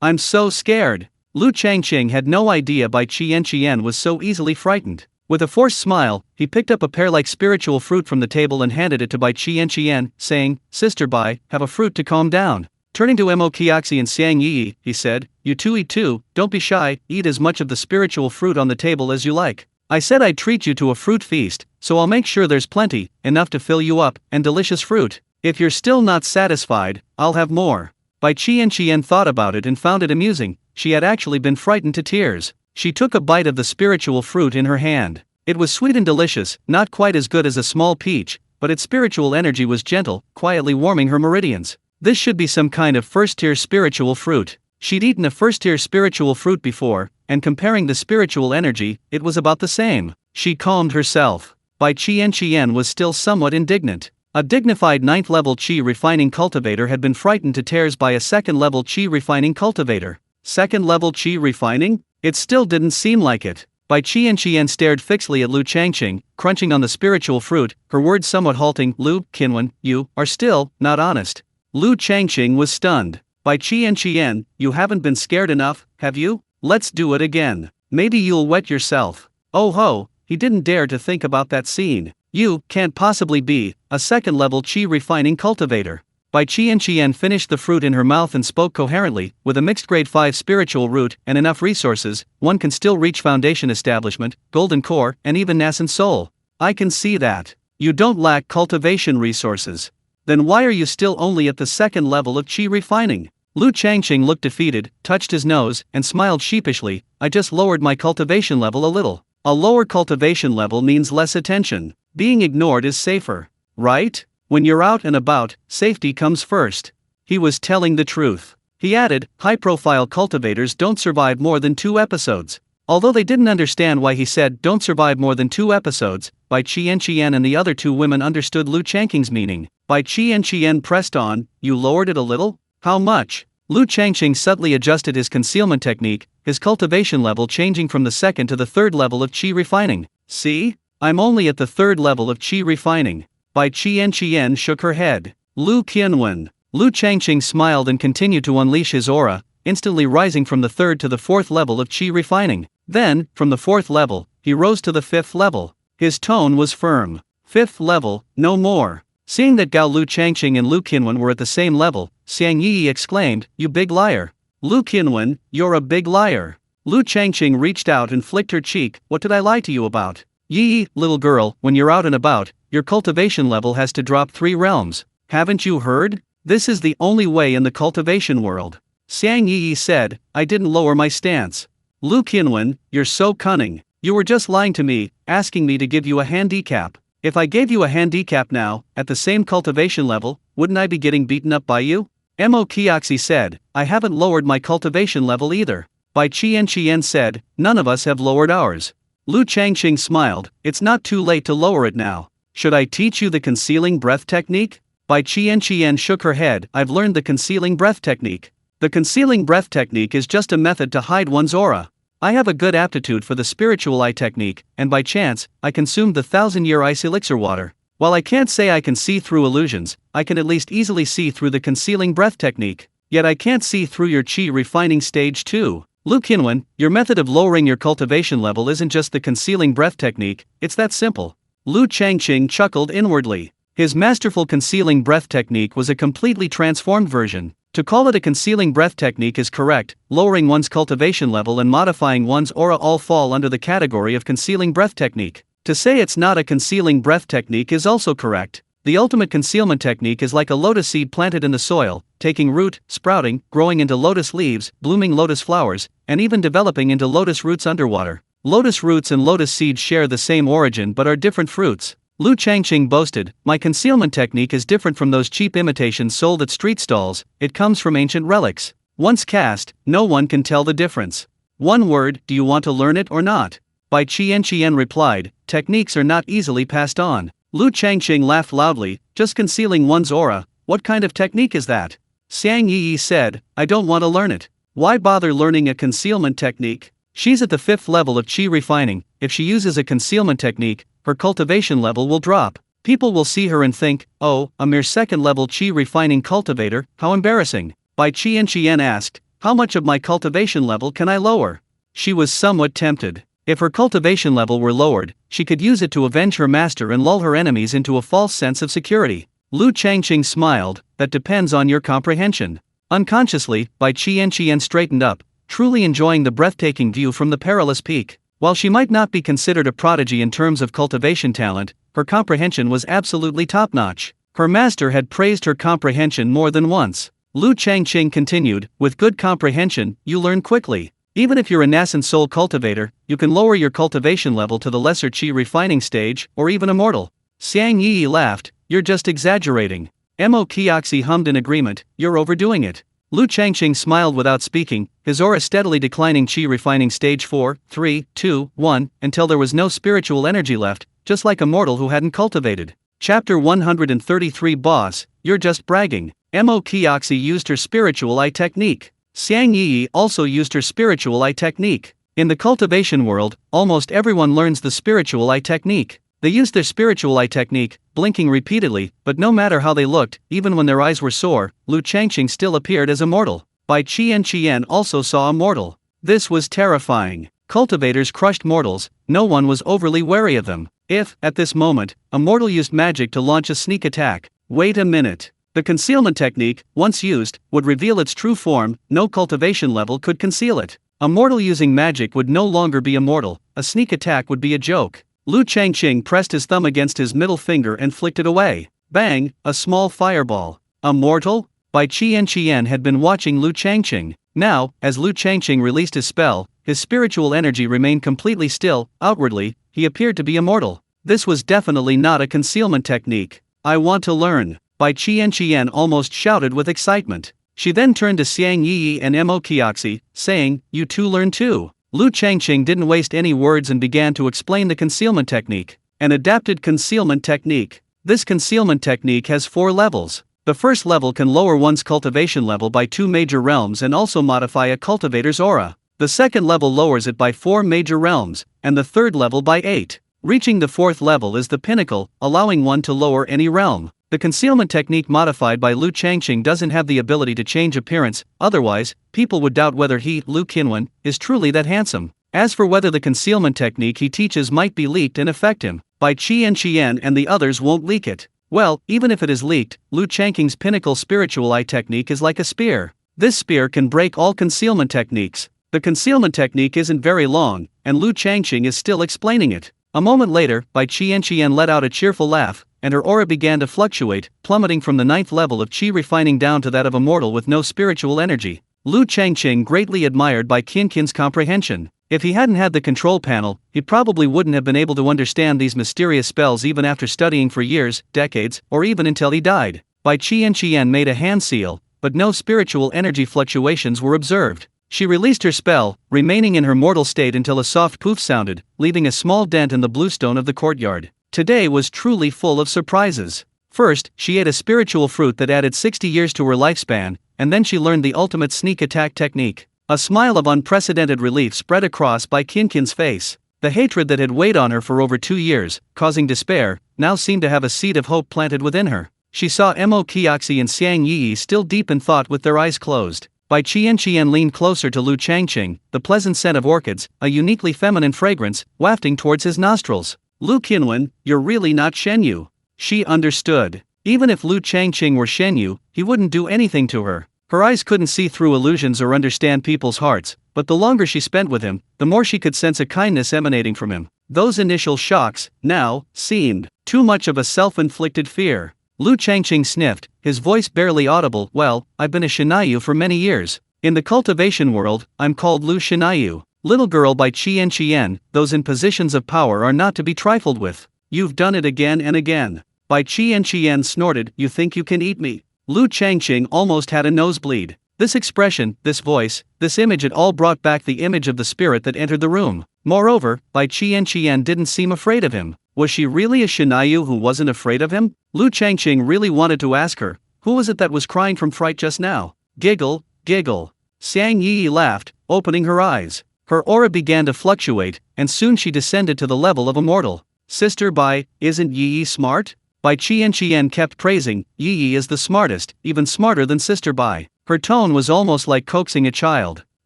I'm so scared. Lu Changqing had no idea Bai Qian was so easily frightened. With a forced smile, he picked up a pear-like spiritual fruit from the table and handed it to Bai Qian, saying, Sister Bai, have a fruit to calm down. Turning to Mo Qiaxi and Xiang Yi, he said, you two eat too, don't be shy, eat as much of the spiritual fruit on the table as you like. I said I'd treat you to a fruit feast, so I'll make sure there's plenty, enough to fill you up, and delicious fruit. If you're still not satisfied, I'll have more. Bai Bai Qian thought about it and found it amusing. She had actually been frightened to tears. She took a bite of the spiritual fruit in her hand. It was sweet and delicious, not quite as good as a small peach, but its spiritual energy was gentle, quietly warming her meridians. This should be some kind of first-tier spiritual fruit. She'd eaten a first-tier spiritual fruit before, and comparing the spiritual energy, it was about the same. She calmed herself. Bai Qian was still somewhat indignant. A dignified 9th-level Qi refining cultivator had been frightened to tears by a 2nd-level Qi refining cultivator. 2nd-level Qi refining? It still didn't seem like it. Bai Qian stared fixedly at Lu Changqing, crunching on the spiritual fruit, her words somewhat halting. Lu Qinwen, you are still not honest. Lu Changqing was stunned. Bai Qian, you haven't been scared enough, have you? Let's do it again. Maybe you'll wet yourself. Oh ho, he didn't dare to think about that scene. You can't possibly be a 2nd-level Qi refining cultivator. Bai Qian finished the fruit in her mouth and spoke coherently. With a mixed grade 5 spiritual root and enough resources, one can still reach foundation establishment, golden core, and even Nascent Soul. I can see that. You don't lack cultivation resources. Then why are you still only at the 2nd level of Qi refining? Lu Changqing looked defeated, touched his nose, and smiled sheepishly. I just lowered my cultivation level a little. A lower cultivation level means less attention. Being ignored is safer, right? When you're out and about, safety comes first. He was telling the truth. He added, high-profile cultivators don't survive more than 2 episodes. Although they didn't understand why he said don't survive more than 2 episodes, Bai Qian and the other 2 women understood Lu Changqing's meaning. Bai Qian pressed on, you lowered it a little? How much? Lu Changqing subtly adjusted his concealment technique, his cultivation level changing from the 2nd to the 3rd level of Qi refining. See? I'm only at the 3rd level of Qi refining. Bai Qian shook her head. Lu Qinwen. Lu Changqing smiled and continued to unleash his aura, instantly rising from the 3rd to the 4th level of Qi refining. Then, from the 4th level, he rose to the 5th level. His tone was firm. 5th level, no more. Seeing that Gao Lu Changqing and Lu Qinwen were at the same level, Xiang Yi exclaimed, you big liar. Lu Qinwen, you're a big liar. Lu Changqing reached out and flicked her cheek, what did I lie to you about? Yi, little girl, when you're out and about, your cultivation level has to drop 3 realms. Haven't you heard? This is the only way in the cultivation world. Xiang Yi said, I didn't lower my stance. Lu Qinwen, you're so cunning. You were just lying to me, asking me to give you a handicap. If I gave you a handicap now, at the same cultivation level, wouldn't I be getting beaten up by you? Mo Qiaxi said, I haven't lowered my cultivation level either. Bai Qian said, none of us have lowered ours. Lu Changqing smiled, it's not too late to lower it now. Should I teach you the concealing breath technique? Bai Qian shook her head, I've learned the concealing breath technique. The concealing breath technique is just a method to hide one's aura. I have a good aptitude for the spiritual eye technique, and by chance, I consumed the 1000-year ice elixir water. While I can't say I can see through illusions, I can at least easily see through the concealing breath technique. Yet I can't see through your Qi refining stage 2. Lu Qinwen, your method of lowering your cultivation level isn't just the concealing breath technique, it's that simple. Lu Changqing chuckled inwardly. His masterful concealing breath technique was a completely transformed version. To call it a concealing breath technique is correct, lowering one's cultivation level and modifying one's aura all fall under the category of concealing breath technique. To say it's not a concealing breath technique is also correct. The ultimate concealment technique is like a lotus seed planted in the soil, taking root, sprouting, growing into lotus leaves, blooming lotus flowers, and even developing into lotus roots underwater. Lotus roots and lotus seeds share the same origin but are different fruits. Lu Changqing boasted, my concealment technique is different from those cheap imitations sold at street stalls, it comes from ancient relics. Once cast, no one can tell the difference. One word, do you want to learn it or not? Bai Qian replied, techniques are not easily passed on. Lu Changqing laughed loudly, just concealing one's aura, what kind of technique is that? Xiang Yi said, I don't want to learn it. Why bother learning a concealment technique? She's at the 5th level of Qi refining, if she uses a concealment technique, her cultivation level will drop. People will see her and think, oh, a mere 2nd level Qi refining cultivator, how embarrassing. Bai Qian asked, how much of my cultivation level can I lower? She was somewhat tempted. If her cultivation level were lowered, she could use it to avenge her master and lull her enemies into a false sense of security. Lu Changqing smiled, that depends on your comprehension. Unconsciously, Bai Qian straightened up, truly enjoying the breathtaking view from the perilous peak. While she might not be considered a prodigy in terms of cultivation talent, her comprehension was absolutely top-notch. Her master had praised her comprehension more than once. Lu Changqing continued, with good comprehension, you learn quickly. Even if you're a Nascent Soul cultivator, you can lower your cultivation level to the lesser Qi refining stage, or even immortal. Xiang Yi laughed, you're just exaggerating. Mo Kioxi hummed in agreement, you're overdoing it. Lu Changqing smiled without speaking, his aura steadily declining Qi refining stage 4, 3, 2, 1, until there was no spiritual energy left, just like a mortal who hadn't cultivated. Chapter 133 Boss, you're just bragging. Mo Kioxi used her spiritual eye technique. Xiang Yi also used her spiritual eye technique. In the cultivation world, almost everyone learns the spiritual eye technique. They used their spiritual eye technique, blinking repeatedly, but no matter how they looked, even when their eyes were sore, Lu Changqing still appeared as a mortal. Bai Qian also saw a mortal. This was terrifying. Cultivators crushed mortals, no one was overly wary of them. If, at this moment, a mortal used magic to launch a sneak attack, wait a minute. The concealment technique, once used, would reveal its true form, no cultivation level could conceal it. A mortal using magic would no longer be a mortal, a sneak attack would be a joke. Lu Changqing pressed his thumb against his middle finger and flicked it away. Bang, a small fireball. A mortal? Bai Qian had been watching Lu Changqing. Now, as Lu Changqing released his spell, his spiritual energy remained completely still. Outwardly, he appeared to be immortal. This was definitely not a concealment technique. I want to learn. Bai Qian almost shouted with excitement. She then turned to Xiang Yi and Mo Kioxi, saying, you two learn too. Lu Changqing didn't waste any words and began to explain the concealment technique. An adapted concealment technique. This concealment technique has 4 levels. The first level can lower one's cultivation level by 2 major realms and also modify a cultivator's aura. The second level lowers it by 4 major realms, and the third level by 8. Reaching the 4th level is the pinnacle, allowing one to lower any realm. The concealment technique modified by Lu Changqing doesn't have the ability to change appearance, otherwise, people would doubt whether he, Lu Qinwen, is truly that handsome. As for whether the concealment technique he teaches might be leaked and affect him, Bai Qian and the others won't leak it. Well, even if it is leaked, Lu Changqing's pinnacle spiritual eye technique is like a spear. This spear can break all concealment techniques. The concealment technique isn't very long, and Lu Changqing is still explaining it. A moment later, Bai Qian let out a cheerful laugh, and her aura began to fluctuate, plummeting from the 9th level of Qi refining down to that of a mortal with no spiritual energy. Lu Changqing greatly admired Bai Qian's comprehension. If he hadn't had the control panel, he probably wouldn't have been able to understand these mysterious spells even after studying for years, decades, or even until he died. Bai Qian made a hand seal, but no spiritual energy fluctuations were observed. She released her spell, remaining in her mortal state until a soft poof sounded, leaving a small dent in the bluestone of the courtyard. Today was truly full of surprises. First, she ate a spiritual fruit that added 60 years to her lifespan, and then she learned the ultimate sneak attack technique. A smile of unprecedented relief spread across Bai Qian's face. The hatred that had weighed on her for over 2 years, causing despair, now seemed to have a seed of hope planted within her. She saw Mo Kioxi and Xiang Yi still deep in thought with their eyes closed. Bai Qian leaned closer to Lu Changqing, the pleasant scent of orchids, a uniquely feminine fragrance, wafting towards his nostrils. Lu Qinwen, you're really not Shenyu. She understood. Even if Lu Changqing were Shenyu, he wouldn't do anything to her. Her eyes couldn't see through illusions or understand people's hearts, but the longer she spent with him, the more she could sense a kindness emanating from him. Those initial shocks, now, seemed too much of a self-inflicted fear. Lu Changqing sniffed, his voice barely audible. Well, I've been a Shinayu for many years. In the cultivation world, I'm called Lu Shinayu. Little girl Bai Qian, those in positions of power are not to be trifled with. You've done it again and again. Bai Qian snorted, you think you can eat me? Lu Changqing almost had a nosebleed. This expression, this voice, this image, it all brought back the image of the spirit that entered the room. Moreover, Bai Qian didn't seem afraid of him. Was she really a Shinayu who wasn't afraid of him? Lu Changqing really wanted to ask her, who was it that was crying from fright just now? Giggle, giggle. Xiang Yi laughed, opening her eyes. Her aura began to fluctuate, and soon she descended to the level of a mortal. Sister Bai, isn't Yi smart? Bai Qian kept praising, Yi is the smartest, even smarter than Sister Bai. Her tone was almost like coaxing a child.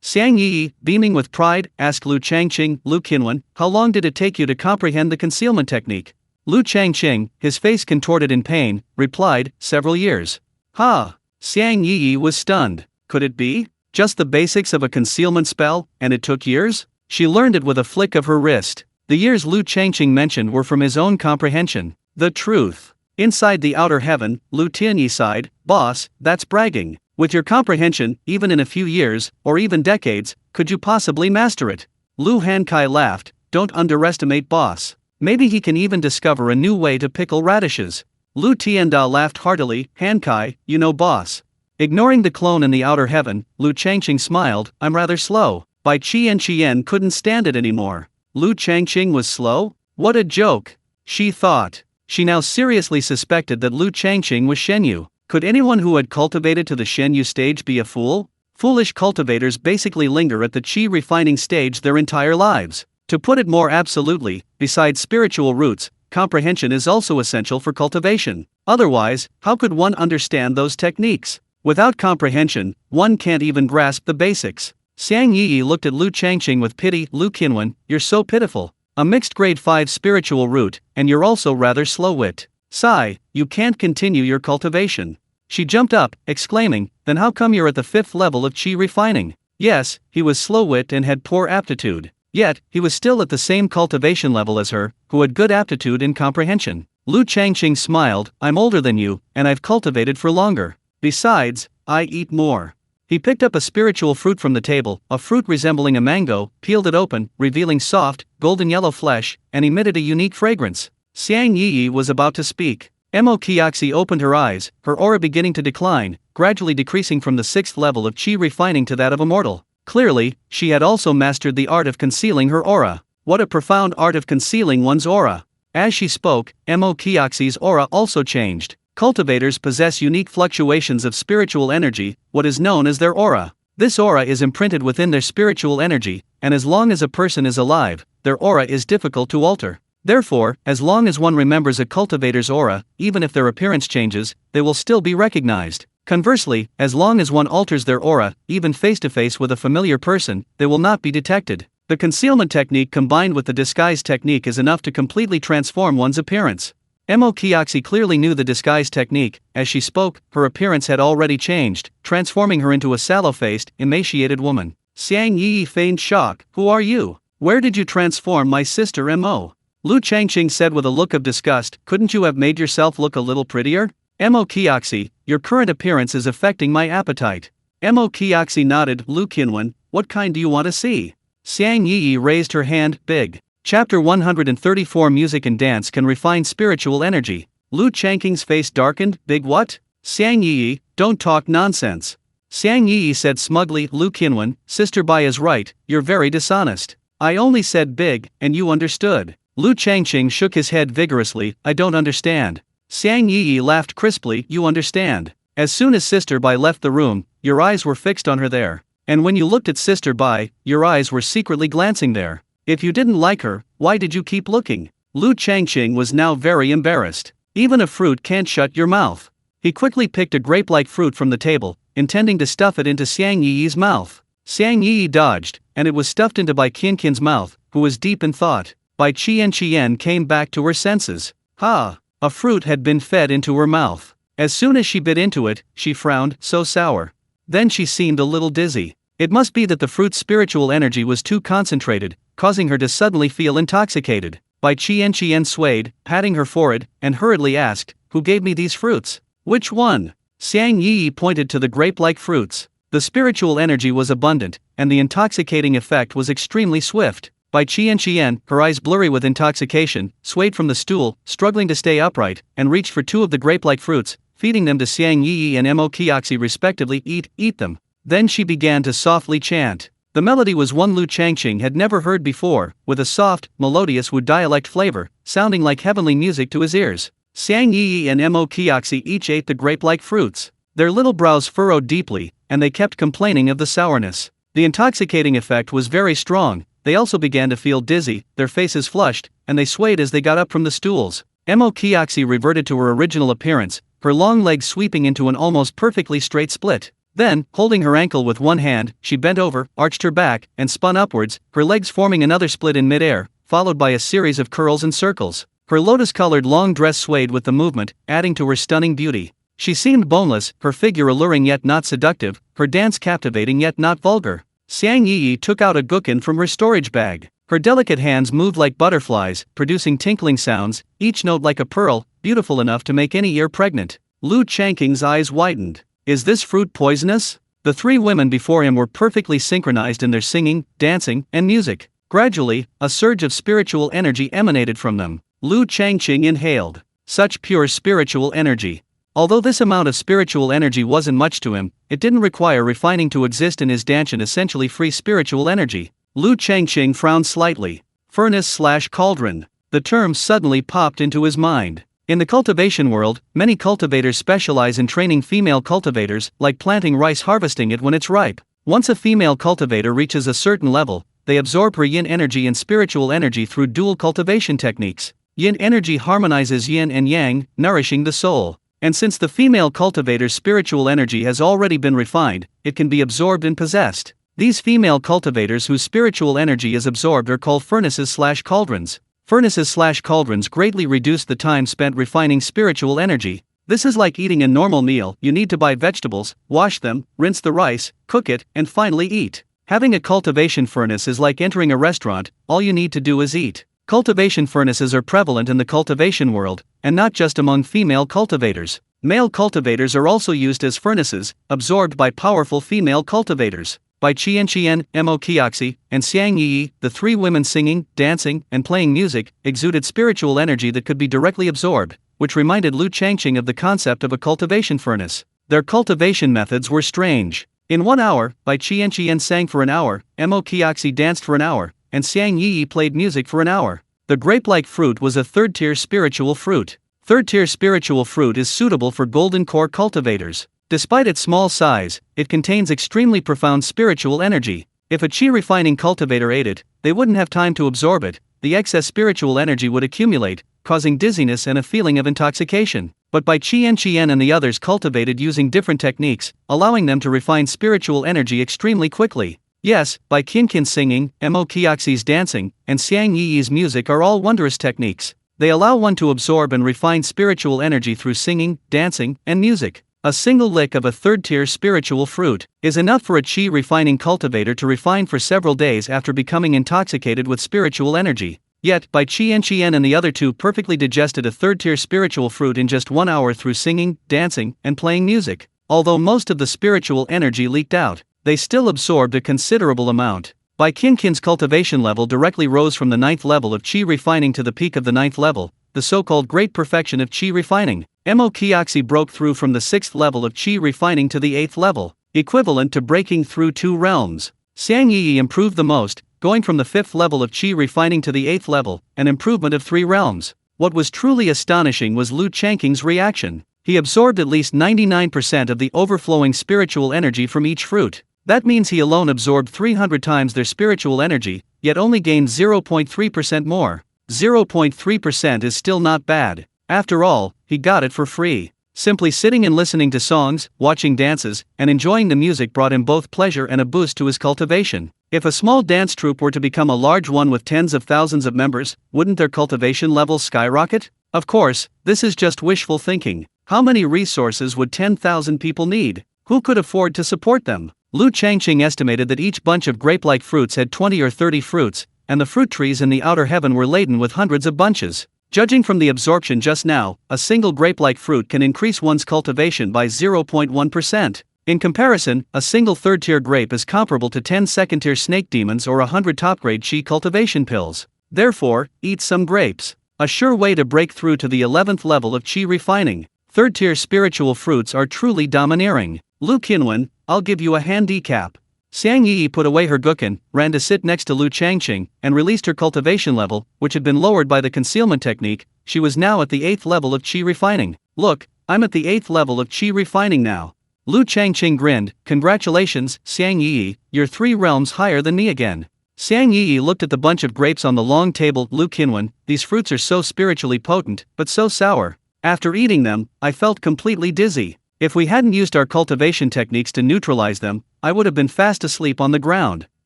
Xiang Yi, beaming with pride, asked Lu Changqing, Lu Qinwen, how long did it take you to comprehend the concealment technique? Lu Changqing, his face contorted in pain, replied, several years. Ha! Xiang Yi was stunned. Could it be? Just the basics of a concealment spell, and it took years? She learned it with a flick of her wrist. The years Lu Changqing mentioned were from his own comprehension. The truth. Inside the outer heaven, Lu Tianyi sighed, boss, that's bragging. With your comprehension, even in a few years, or even decades, could you possibly master it? Lu Hankai laughed. Don't underestimate boss. Maybe he can even discover a new way to pickle radishes. Lu Tianda laughed heartily. Hankai, you know boss. Ignoring the clone in the outer heaven, Lu Changqing smiled. I'm rather slow. Bai Qian couldn't stand it anymore. Lu Changqing was slow? What a joke! She thought. She now seriously suspected that Lu Changqing was Shenyu. Could anyone who had cultivated to the Shenyu stage be a fool? Foolish cultivators basically linger at the Qi refining stage their entire lives. To put it more absolutely, besides spiritual roots, comprehension is also essential for cultivation. Otherwise, how could one understand those techniques? Without comprehension, one can't even grasp the basics. Xiang Yi looked at Lu Changqing with pity. Lu Qinwen, you're so pitiful. A mixed grade 5 spiritual root, and you're also rather slow-wit. Sigh, you can't continue your cultivation. She jumped up, exclaiming, then how come you're at the 5th level of Qi refining? Yes, he was slow-wit and had poor aptitude. Yet, he was still at the same cultivation level as her, who had good aptitude and comprehension. Lu Changqing smiled. I'm older than you, and I've cultivated for longer. Besides, I eat more. He picked up a spiritual fruit from the table, a fruit resembling a mango, peeled it open, revealing soft, golden yellow flesh, and emitted a unique fragrance. Xiang Yi was about to speak. Mo Qiaxi opened her eyes, her aura beginning to decline, gradually decreasing from the 6th level of Qi refining to that of immortal. Clearly, she had also mastered the art of concealing her aura. What a profound art of concealing one's aura! As she spoke, Mo Qiaxi's aura also changed. Cultivators possess unique fluctuations of spiritual energy, what is known as their aura. This aura is imprinted within their spiritual energy, and as long as a person is alive, their aura is difficult to alter. Therefore, as long as one remembers a cultivator's aura, even if their appearance changes, they will still be recognized. Conversely, as long as one alters their aura, even face-to-face with a familiar person, they will not be detected. The concealment technique combined with the disguise technique is enough to completely transform one's appearance. Mo Qiaxi clearly knew the disguise technique. As she spoke, her appearance had already changed, transforming her into a sallow-faced, emaciated woman. Xiang Yi feigned shock. Who are you? Where did you transform my sister Mo? Lu Changqing said with a look of disgust. Couldn't you have made yourself look a little prettier? Mo Qiaxi, your current appearance is affecting my appetite. Mo Qiaxi nodded. Lu Qinwen, what kind do you want to see? Xiang Yi raised her hand. Big. Chapter 134 Music and Dance Can Refine Spiritual Energy. Lu Changqing's face darkened. Big what? Xiang Yi, don't talk nonsense. Xiang Yi said smugly. Lu Qinwen, Sister Bai is right, you're very dishonest. I only said big, and you understood. Lu Changqing shook his head vigorously. I don't understand. Xiang Yi laughed crisply. You understand. As soon as Sister Bai left the room, your eyes were fixed on her there. And when you looked at Sister Bai, your eyes were secretly glancing there. If you didn't like her, why did you keep looking? Lu Changqing was now very embarrassed. Even a fruit can't shut your mouth. He quickly picked a grape-like fruit from the table, intending to stuff it into Xiang Yi's mouth. Xiang Yi dodged, and it was stuffed into Bai Qianqian's mouth, who was deep in thought. Bai Qian came back to her senses. Ha! A fruit had been fed into her mouth. As soon as she bit into it, she frowned. So sour. Then she seemed a little dizzy. It must be that the fruit's spiritual energy was too concentrated, causing her to suddenly feel intoxicated. Bai Qian swayed, patting her forehead, and hurriedly asked, who gave me these fruits? Which one? Xiang Yi pointed to the grape-like fruits. The spiritual energy was abundant, and the intoxicating effect was extremely swift. Bai Qian, her eyes blurry with intoxication, swayed from the stool, struggling to stay upright, and reached for 2 of the grape-like fruits, feeding them to Xiang Yi and Mo Qiaxi respectively. Eat them. Then she began to softly chant. The melody was one Lu Changqing had never heard before, with a soft, melodious Wu dialect flavor, sounding like heavenly music to his ears. Xiang Yi and Mo Qiaxi each ate the grape-like fruits. Their little brows furrowed deeply, and they kept complaining of the sourness. The intoxicating effect was very strong. They also began to feel dizzy, their faces flushed, and they swayed as they got up from the stools. Mo Qiaxi reverted to her original appearance, her long legs sweeping into an almost perfectly straight split. Then, holding her ankle with one hand, she bent over, arched her back, and spun upwards, her legs forming another split in midair, followed by a series of curls and circles. Her lotus-colored long dress swayed with the movement, adding to her stunning beauty. She seemed boneless, her figure alluring yet not seductive, her dance captivating yet not vulgar. Xiang Yi took out a gherkin from her storage bag. Her delicate hands moved like butterflies, producing tinkling sounds, each note like a pearl, beautiful enough to make any ear pregnant. Lu Changqing's eyes widened. Is this fruit poisonous? The three women before him were perfectly synchronized in their singing, dancing, and music. Gradually, a surge of spiritual energy emanated from them. Lu Changqing inhaled such pure spiritual energy. Although this amount of spiritual energy wasn't much to him, it didn't require refining to exist in his Danshan essentially free spiritual energy. Lu Changqing frowned slightly. Furnace/cauldron. The term suddenly popped into his mind. In the cultivation world, many cultivators specialize in training female cultivators, like planting rice harvesting it when it's ripe. Once a female cultivator reaches a certain level, they absorb her yin energy and spiritual energy through dual cultivation techniques. Yin energy harmonizes yin and yang, nourishing the soul. And since the female cultivator's spiritual energy has already been refined, it can be absorbed and possessed. These female cultivators whose spiritual energy is absorbed are called furnaces/cauldrons. Furnaces/cauldrons greatly reduce the time spent refining spiritual energy. This is like eating a normal meal. You need to buy vegetables, wash them, rinse the rice, cook it, and finally eat. Having a cultivation furnace is like entering a restaurant. All you need to do is eat. Cultivation furnaces are prevalent in the cultivation world, and not just among female cultivators. Male cultivators are also used as furnaces, absorbed by powerful female cultivators. By Qianqian, Mo Qiaxi, and Xiang Yi, the three women singing, dancing, and playing music, exuded spiritual energy that could be directly absorbed, which reminded Lu Changqing of the concept of a cultivation furnace. Their cultivation methods were strange. In 1 hour, Bai Qianqian sang for an hour, Mo Qiaxi danced for an hour, and Xiang Yi played music for an hour. The grape-like fruit was a third-tier spiritual fruit. Third-tier spiritual fruit is suitable for golden core cultivators. Despite its small size, it contains extremely profound spiritual energy. If a qi refining cultivator ate it, they wouldn't have time to absorb it. The excess spiritual energy would accumulate, causing dizziness and a feeling of intoxication. But Bai Qianqian and the others cultivated using different techniques, allowing them to refine spiritual energy extremely quickly. Yes, Bai Qianqian's singing, Mo Qiaxi's dancing, and Xiang Yi's music are all wondrous techniques. They allow one to absorb and refine spiritual energy through singing, dancing, and music. A single lick of a third-tier spiritual fruit is enough for a qi refining cultivator to refine for several days after becoming intoxicated with spiritual energy. Yet, Bai Qianqian and the other two perfectly digested a third-tier spiritual fruit in just 1 hour through singing, dancing, and playing music. Although most of the spiritual energy leaked out, they still absorbed a considerable amount. Bai Qianqian's cultivation level directly rose from the 9th level of qi refining to the peak of the 9th level, the so-called great perfection of qi refining. Mo Qiaxi broke through from the 6th level of qi refining to the 8th level, equivalent to breaking through 2 realms. Xiang Yi improved the most, going from the 5th level of qi refining to the 8th level, an improvement of 3 realms. What was truly astonishing was Lu Changqing's reaction. He absorbed at least 99% of the overflowing spiritual energy from each fruit. That means he alone absorbed 300 times their spiritual energy, yet only gained 0.3% more. 0.3% is still not bad. After all, he got it for free. Simply sitting and listening to songs, watching dances, and enjoying the music brought him both pleasure and a boost to his cultivation. If a small dance troupe were to become a large one with tens of thousands of members, wouldn't their cultivation levels skyrocket? Of course, this is just wishful thinking. How many resources would 10,000 people need? Who could afford to support them? Lu Changqing estimated that each bunch of grape-like fruits had 20 or 30 fruits, and the fruit trees in the outer heaven were laden with hundreds of bunches. Judging from the absorption just now, a single grape-like fruit can increase one's cultivation by 0.1%. In comparison, a single third-tier grape is comparable to 10 second-tier snake demons or 100 top-grade qi cultivation pills. Therefore, eat some grapes. A sure way to break through to the 11th level of qi refining. Third-tier spiritual fruits are truly domineering. Lu Qinwen, I'll give you a handicap. Xiang Yi put away her gukkan, ran to sit next to Lu Changqing, and released her cultivation level, which had been lowered by the concealment technique. She was now at the 8th level of qi refining. Look, I'm at the 8th level of qi refining now. Lu Changqing grinned. Congratulations, Xiang Yi, you're 3 realms higher than me again. Xiang Yi looked at the bunch of grapes on the long table. Lu Qinwen, these fruits are so spiritually potent, but so sour. After eating them, I felt completely dizzy. If we hadn't used our cultivation techniques to neutralize them, I would have been fast asleep on the ground.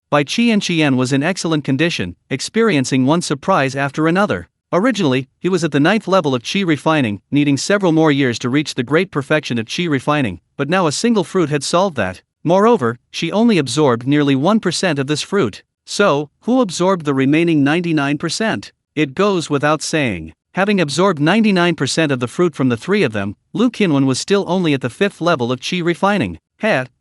Bai Qianqian was in excellent condition, experiencing one surprise after another. Originally, he was at the 9th level of qi refining, needing several more years to reach the great perfection of qi refining, but now a single fruit had solved that. Moreover, she only absorbed nearly 1% of this fruit. So, who absorbed the remaining 99%? It goes without saying. Having absorbed 99% of the fruit from the three of them, Lu Qinwen was still only at the 5th level of qi refining.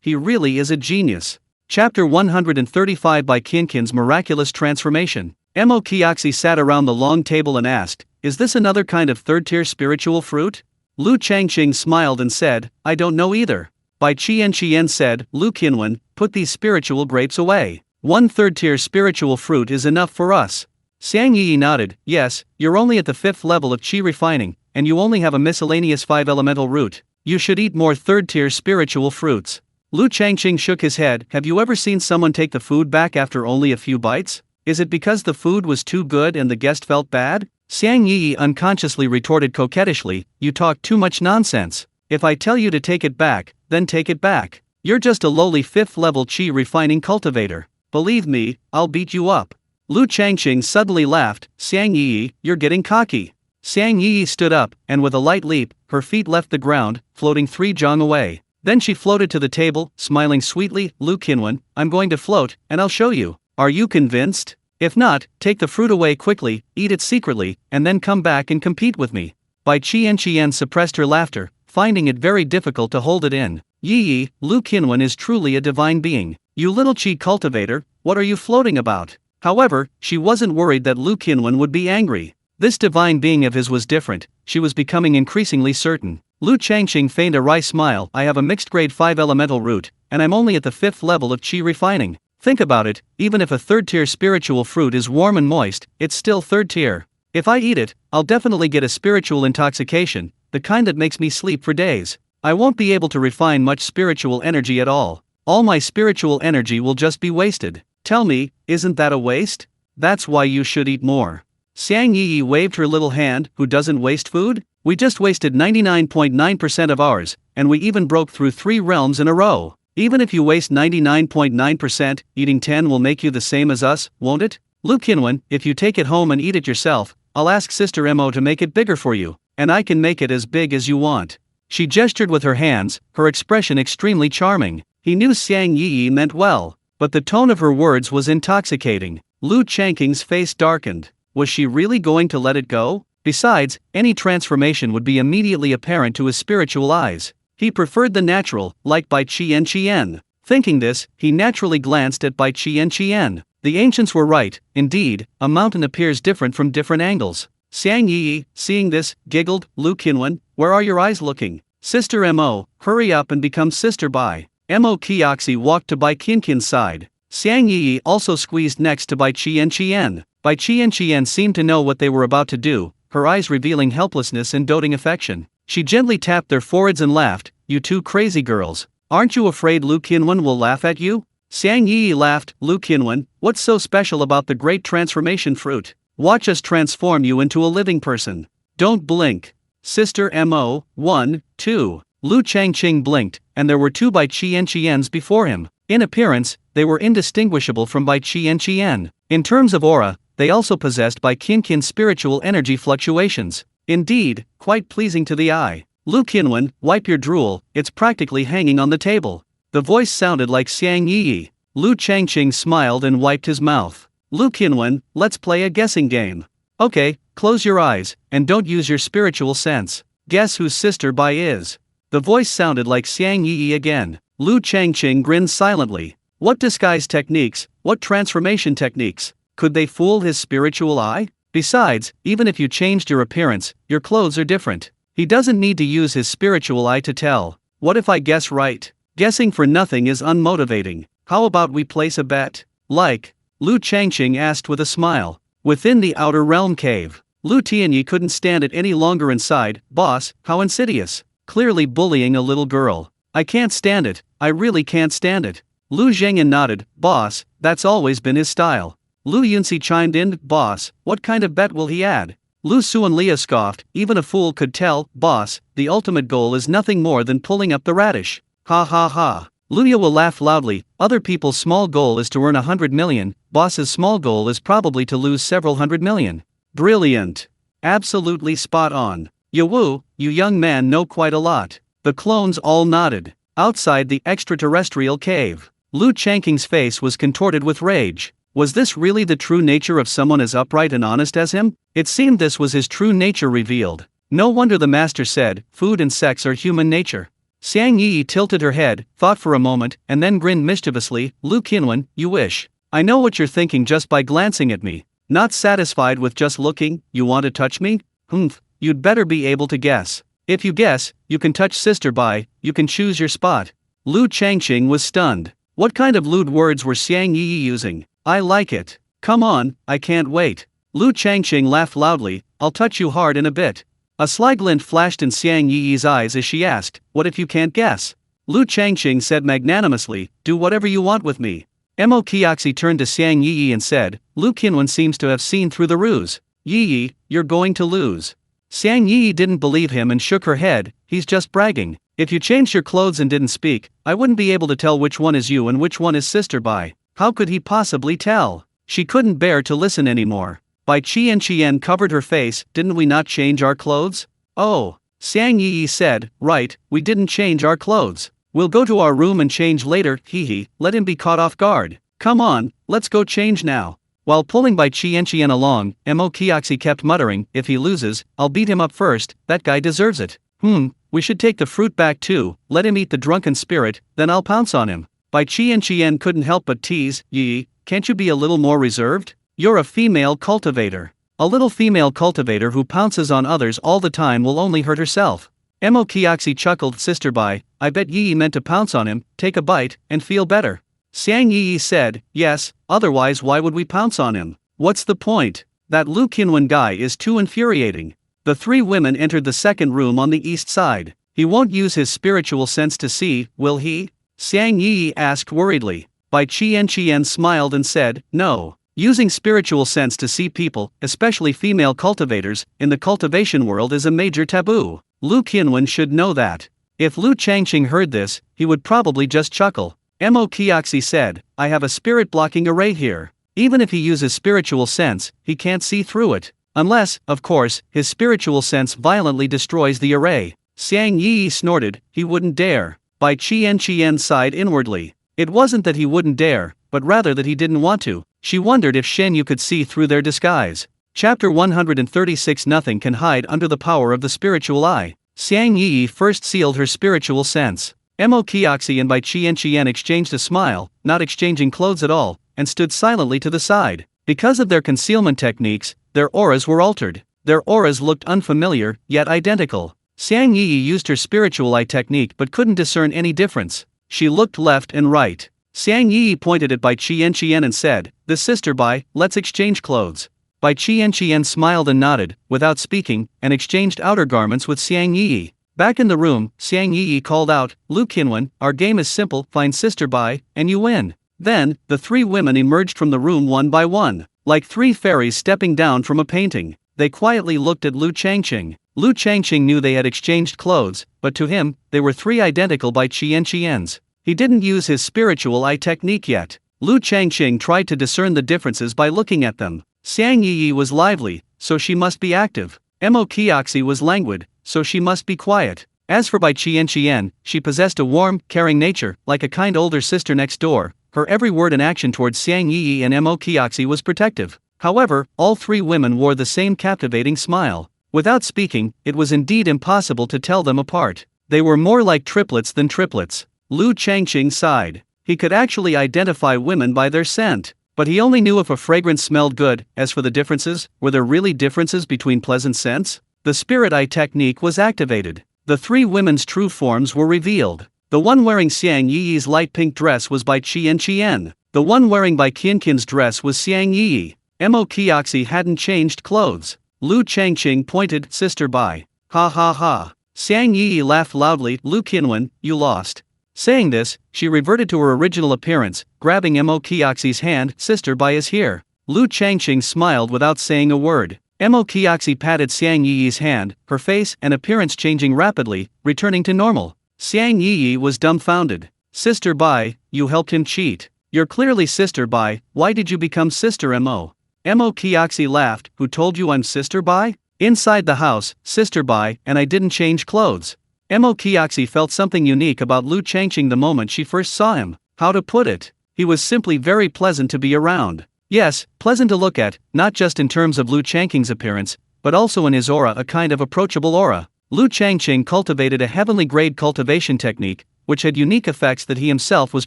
He really is a genius. Chapter 135 by Qinqin's Miraculous Transformation. Mo Qiaxi sat around the long table and asked, "Is this another kind of third-tier spiritual fruit?" Lu Changqing smiled and said, "I don't know either." Bai Qian said, "Lu Qinwen, put these spiritual grapes away. One third-tier spiritual fruit is enough for us." Xiang Yi nodded, "Yes, you're only at the 5th level of qi refining, and you only have a miscellaneous 5-elemental root. You should eat more third-tier spiritual fruits." Lu Changqing shook his head. "Have you ever seen someone take the food back after only a few bites? Is it because the food was too good and the guest felt bad?" Xiang Yi unconsciously retorted coquettishly, "You talk too much nonsense. If I tell you to take it back, then take it back. You're just a lowly 5th level qi refining cultivator. Believe me, I'll beat you up." Lu Changqing suddenly laughed. "Xiang Yi, you're getting cocky." Xiang Yi stood up, and with a light leap, her feet left the ground, floating 3 zhang away. Then she floated to the table, smiling sweetly. "Lu Qinwen, I'm going to float, and I'll show you. Are you convinced? If not, take the fruit away quickly, eat it secretly, and then come back and compete with me." Bai Qian suppressed her laughter, finding it very difficult to hold it in. "Yi, Lu Qinwen is truly a divine being. You little qi cultivator, what are you floating about?" However, she wasn't worried that Lu Qinwen would be angry. This divine being of his was different. She was becoming increasingly certain. Lu Changqing feigned a wry smile. "I have a mixed grade 5 elemental root, and I'm only at the 5th level of qi refining. Think about it, even if a third-tier spiritual fruit is warm and moist, it's still third tier. If I eat it, I'll definitely get a spiritual intoxication, the kind that makes me sleep for days. I won't be able to refine much spiritual energy at all. All my spiritual energy will just be wasted. Tell me, isn't that a waste? That's why you should eat more." Xiang Yi waved her little hand. "Who doesn't waste food? We just wasted 99.9% of ours, and we even broke through 3 realms in a row. Even if you waste 99.9%, eating 10 will make you the same as us, won't it? Lu Qinwen, if you take it home and eat it yourself, I'll ask Sister Mo to make it bigger for you, and I can make it as big as you want." She gestured with her hands, her expression extremely charming. He knew Xiang Yi meant well, but the tone of her words was intoxicating. Lu Changqing's face darkened. Was she really going to let it go? Besides, any transformation would be immediately apparent to his spiritual eyes. He preferred the natural, like Bai Qian. Thinking this, he naturally glanced at Bai Qian. The ancients were right. Indeed, a mountain appears different from different angles. Xiang Yi, seeing this, giggled. "Lu Qinwen, where are your eyes looking? Sister Mo, hurry up and become Sister Bai." Mo Qiaxi walked to Bai Qinqin's side. Xiang Yi also squeezed next to Bai Qian. Bai Qian seemed to know what they were about to do, her eyes revealing helplessness and doting affection. She gently tapped their foreheads and laughed. "You two crazy girls. Aren't you afraid Lu Qinwen will laugh at you?" Xiang Yi laughed. "Lu Qinwen, what's so special about the great transformation fruit? Watch us transform you into a living person. Don't blink. Sister Mo, 1, 2. Lu Changqing blinked, and there were 2 Bai Qians before him. In appearance, they were indistinguishable from Bai Qian. In terms of aura, they also possessed Bai Qinqin's spiritual energy fluctuations. Indeed, quite pleasing to the eye. "Lu Qinwen, wipe your drool, it's practically hanging on the table." The voice sounded like Xiang Yi. Lu Changqing smiled and wiped his mouth. "Lu Qinwen, let's play a guessing game. Okay, close your eyes, and don't use your spiritual sense. Guess whose sister Bai is." The voice sounded like Xiang Yi again. Lu Changqing grinned silently. What disguise techniques, what transformation techniques? Could they fool his spiritual eye? Besides, even if you changed your appearance, your clothes are different. He doesn't need to use his spiritual eye to tell. What if I guess right? Guessing for nothing is unmotivating. How about we place a bet? Like? Lu Changqing asked with a smile. Within the outer realm cave, Lu Tianyi couldn't stand it any longer inside. "Boss, how insidious. Clearly bullying a little girl. I can't stand it, I really can't stand it." Lu Zhengyan nodded. "Boss, that's always been his style." Lu Yunxi chimed in. "Boss, what kind of bet will he add?" Lu Suanlia scoffed. "Even a fool could tell, boss, the ultimate goal is nothing more than pulling up the radish." Ha ha ha. Lu Yue will laugh loudly. "Other people's small goal is to earn 100 million, boss's small goal is probably to lose several hundred million. Brilliant. Absolutely spot on. Yawu, you young man know quite a lot." The clones all nodded. Outside the extraterrestrial cave, Lu Changqing's face was contorted with rage. Was this really the true nature of someone as upright and honest as him? It seemed this was his true nature revealed. No wonder the master said, food and sex are human nature. Xiang Yi tilted her head, thought for a moment, and then grinned mischievously. Lu Qinwen, you wish. I know what you're thinking just by glancing at me. Not satisfied with just looking, you want to touch me? Humph, you'd better be able to guess. If you guess, you can touch Sister Bai, you can choose your spot. Lu Changqing was stunned. What kind of lewd words were Xiang Yi using? I like it. Come on, I can't wait. Lu Changqing laughed loudly. I'll touch you hard in a bit. A sly glint flashed in Xiang Yi's eyes as she asked, what if you can't guess? Lu Changqing said magnanimously, do whatever you want with me. Mo Qiaxi turned to Xiang Yi and said, Lu Qinwen seems to have seen through the ruse. Yi, you're going to lose. Xiang Yi didn't believe him and shook her head. He's just bragging. If you changed your clothes and didn't speak, I wouldn't be able to tell which one is you and which one is Sister Bai. How could he possibly tell? She couldn't bear to listen anymore. Bai Qian covered her face. Didn't we not change our clothes? Oh, Xiang Yi said, right, we didn't change our clothes. We'll go to our room and change later, hee, let him be caught off guard. Come on, let's go change now. While pulling Bai Qian along, Mo Qiaxi kept muttering, if he loses, I'll beat him up first, that guy deserves it. We should take the fruit back too, let him eat the drunken spirit, then I'll pounce on him. Bai Qian couldn't help but tease, Yi, can't you be a little more reserved? You're a female cultivator. A little female cultivator who pounces on others all the time will only hurt herself. Mo Qiaxi chuckled. Sister Bai, I bet Yi meant to pounce on him, take a bite, and feel better. Xiang Yi said, yes, otherwise why would we pounce on him? What's the point? That Lu Qinwen guy is too infuriating. The three women entered the second room on the east side. He won't use his spiritual sense to see, will he? Xiang Yi asked worriedly. Bai Qian smiled and said, no. Using spiritual sense to see people, especially female cultivators, in the cultivation world is a major taboo. Lu Qinwen should know that. If Lu Changqing heard this, he would probably just chuckle. Mo Qiaxi said, I have a spirit blocking array here. Even if he uses spiritual sense, he can't see through it. Unless, of course, his spiritual sense violently destroys the array. Xiang Yi snorted, he wouldn't dare. Bai Qian sighed inwardly. It wasn't that he wouldn't dare, but rather that he didn't want to. She wondered if Shen Yu could see through their disguise. Chapter 136. Nothing can hide under the power of the spiritual eye. Xiang Yi first sealed her spiritual sense. Mo Qiaxi and Bai Qian exchanged a smile, not exchanging clothes at all, and stood silently to the side. Because of their concealment techniques, their auras were altered. Their auras looked unfamiliar, yet identical. Xiang Yi used her spiritual eye technique but couldn't discern any difference. She looked left and right. Xiang Yi pointed at Bai Qian and said, "The Sister Bai, let's exchange clothes." Bai Qian smiled and nodded, without speaking, and exchanged outer garments with Xiang Yi. Back in the room, Xiang Yi called out, "Lu Qinwen, our game is simple, find Sister Bai, and you win." Then, the three women emerged from the room one by one, like three fairies stepping down from a painting. They quietly looked at Lu Changqing. Lu Changqing knew they had exchanged clothes, but to him, they were three identical Bai Qian's. He didn't use his spiritual eye technique yet. Lu Changqing tried to discern the differences by looking at them. Xiang Yi was lively, so she must be active. Mo Qiaxi was languid, so she must be quiet. As for Bai Qian, she possessed a warm, caring nature, like a kind older sister next door. Her every word and action towards Xiang Yi and Mo Qiaxi was protective. However, all three women wore the same captivating smile. Without speaking, it was indeed impossible to tell them apart. They were more like triplets than triplets. Lu Changqing sighed. He could actually identify women by their scent. But he only knew if a fragrance smelled good. As for the differences, were there really differences between pleasant scents? The spirit eye technique was activated. The three women's true forms were revealed. The one wearing Xiang Yi's light pink dress was Bai Qian. The one wearing Bai Qian's dress was Xiang Yi. Mo Qiaxi hadn't changed clothes. Lu Changqing pointed, "Sister Bai." Ha ha ha. Xiang Yi laughed loudly. "Lu Qinwen, you lost." Saying this, she reverted to her original appearance, grabbing Mo Qiaxi's hand. "Sister Bai is here." Lu Changqing smiled without saying a word. Mo Qiaxi patted Xiang Yi's hand, her face and appearance changing rapidly, returning to normal. Xiang Yi was dumbfounded. "Sister Bai, you helped him cheat. You're clearly Sister Bai, why did you become Sister Mo?" Mo Qiaxi laughed. "Who told you I'm Sister Bai? Inside the house, Sister Bai, and I didn't change clothes." Mo Qiaxi felt something unique about Lu Changqing the moment she first saw him. How to put it? He was simply very pleasant to be around. Yes, pleasant to look at, not just in terms of Lu Changqing's appearance, but also in his aura, a kind of approachable aura. Lu Changqing cultivated a heavenly grade cultivation technique, which had unique effects that he himself was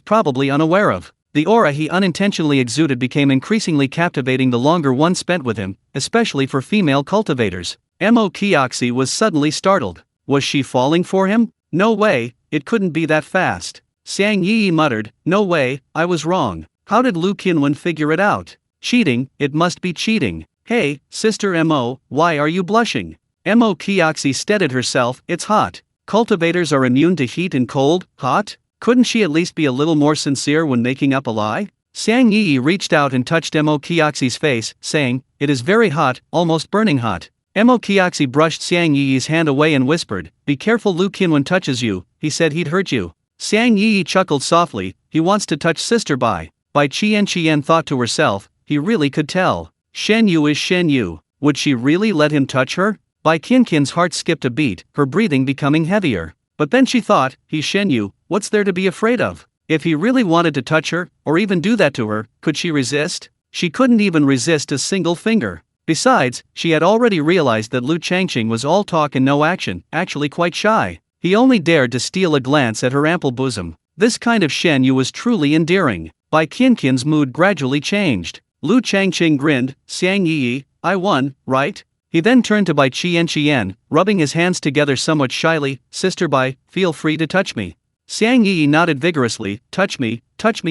probably unaware of. The aura he unintentionally exuded became increasingly captivating the longer one spent with him, especially for female cultivators. Mo Kioxi was suddenly startled. Was she falling for him? No way, it couldn't be that fast. Xiang Yi muttered, no way, I was wrong. How did Lu Qinwen figure it out? Cheating, it must be cheating. Hey, Sister Mo, why are you blushing? Mo Kioxi steadied herself, it's hot. Cultivators are immune to heat and cold, hot? Couldn't she at least be a little more sincere when making up a lie? Xiang Yi reached out and touched Mo Kioxi's face, saying, it is very hot, almost burning hot. Mo Kioxi brushed Xiang Yi's hand away and whispered, be careful Lu Qinwen touches you, he said he'd hurt you. Xiang Yi chuckled softly, he wants to touch Sister Bai. Bai Qian thought to herself, he really could tell. Shen Yu is Shen Yu, would she really let him touch her? Bai Qian's heart skipped a beat, her breathing becoming heavier. But then she thought, he's Shen Yu, what's there to be afraid of? If he really wanted to touch her, or even do that to her, could she resist? She couldn't even resist a single finger. Besides, she had already realized that Lu Changqing was all talk and no action, actually quite shy. He only dared to steal a glance at her ample bosom. This kind of Shen Yu was truly endearing. Bai Qian's mood gradually changed. Lu Changqing grinned, Xiang Yi, I won, right? He then turned to Bai Qian, rubbing his hands together somewhat shyly, Sister Bai, feel free to touch me. Xiang Yi nodded vigorously, touch me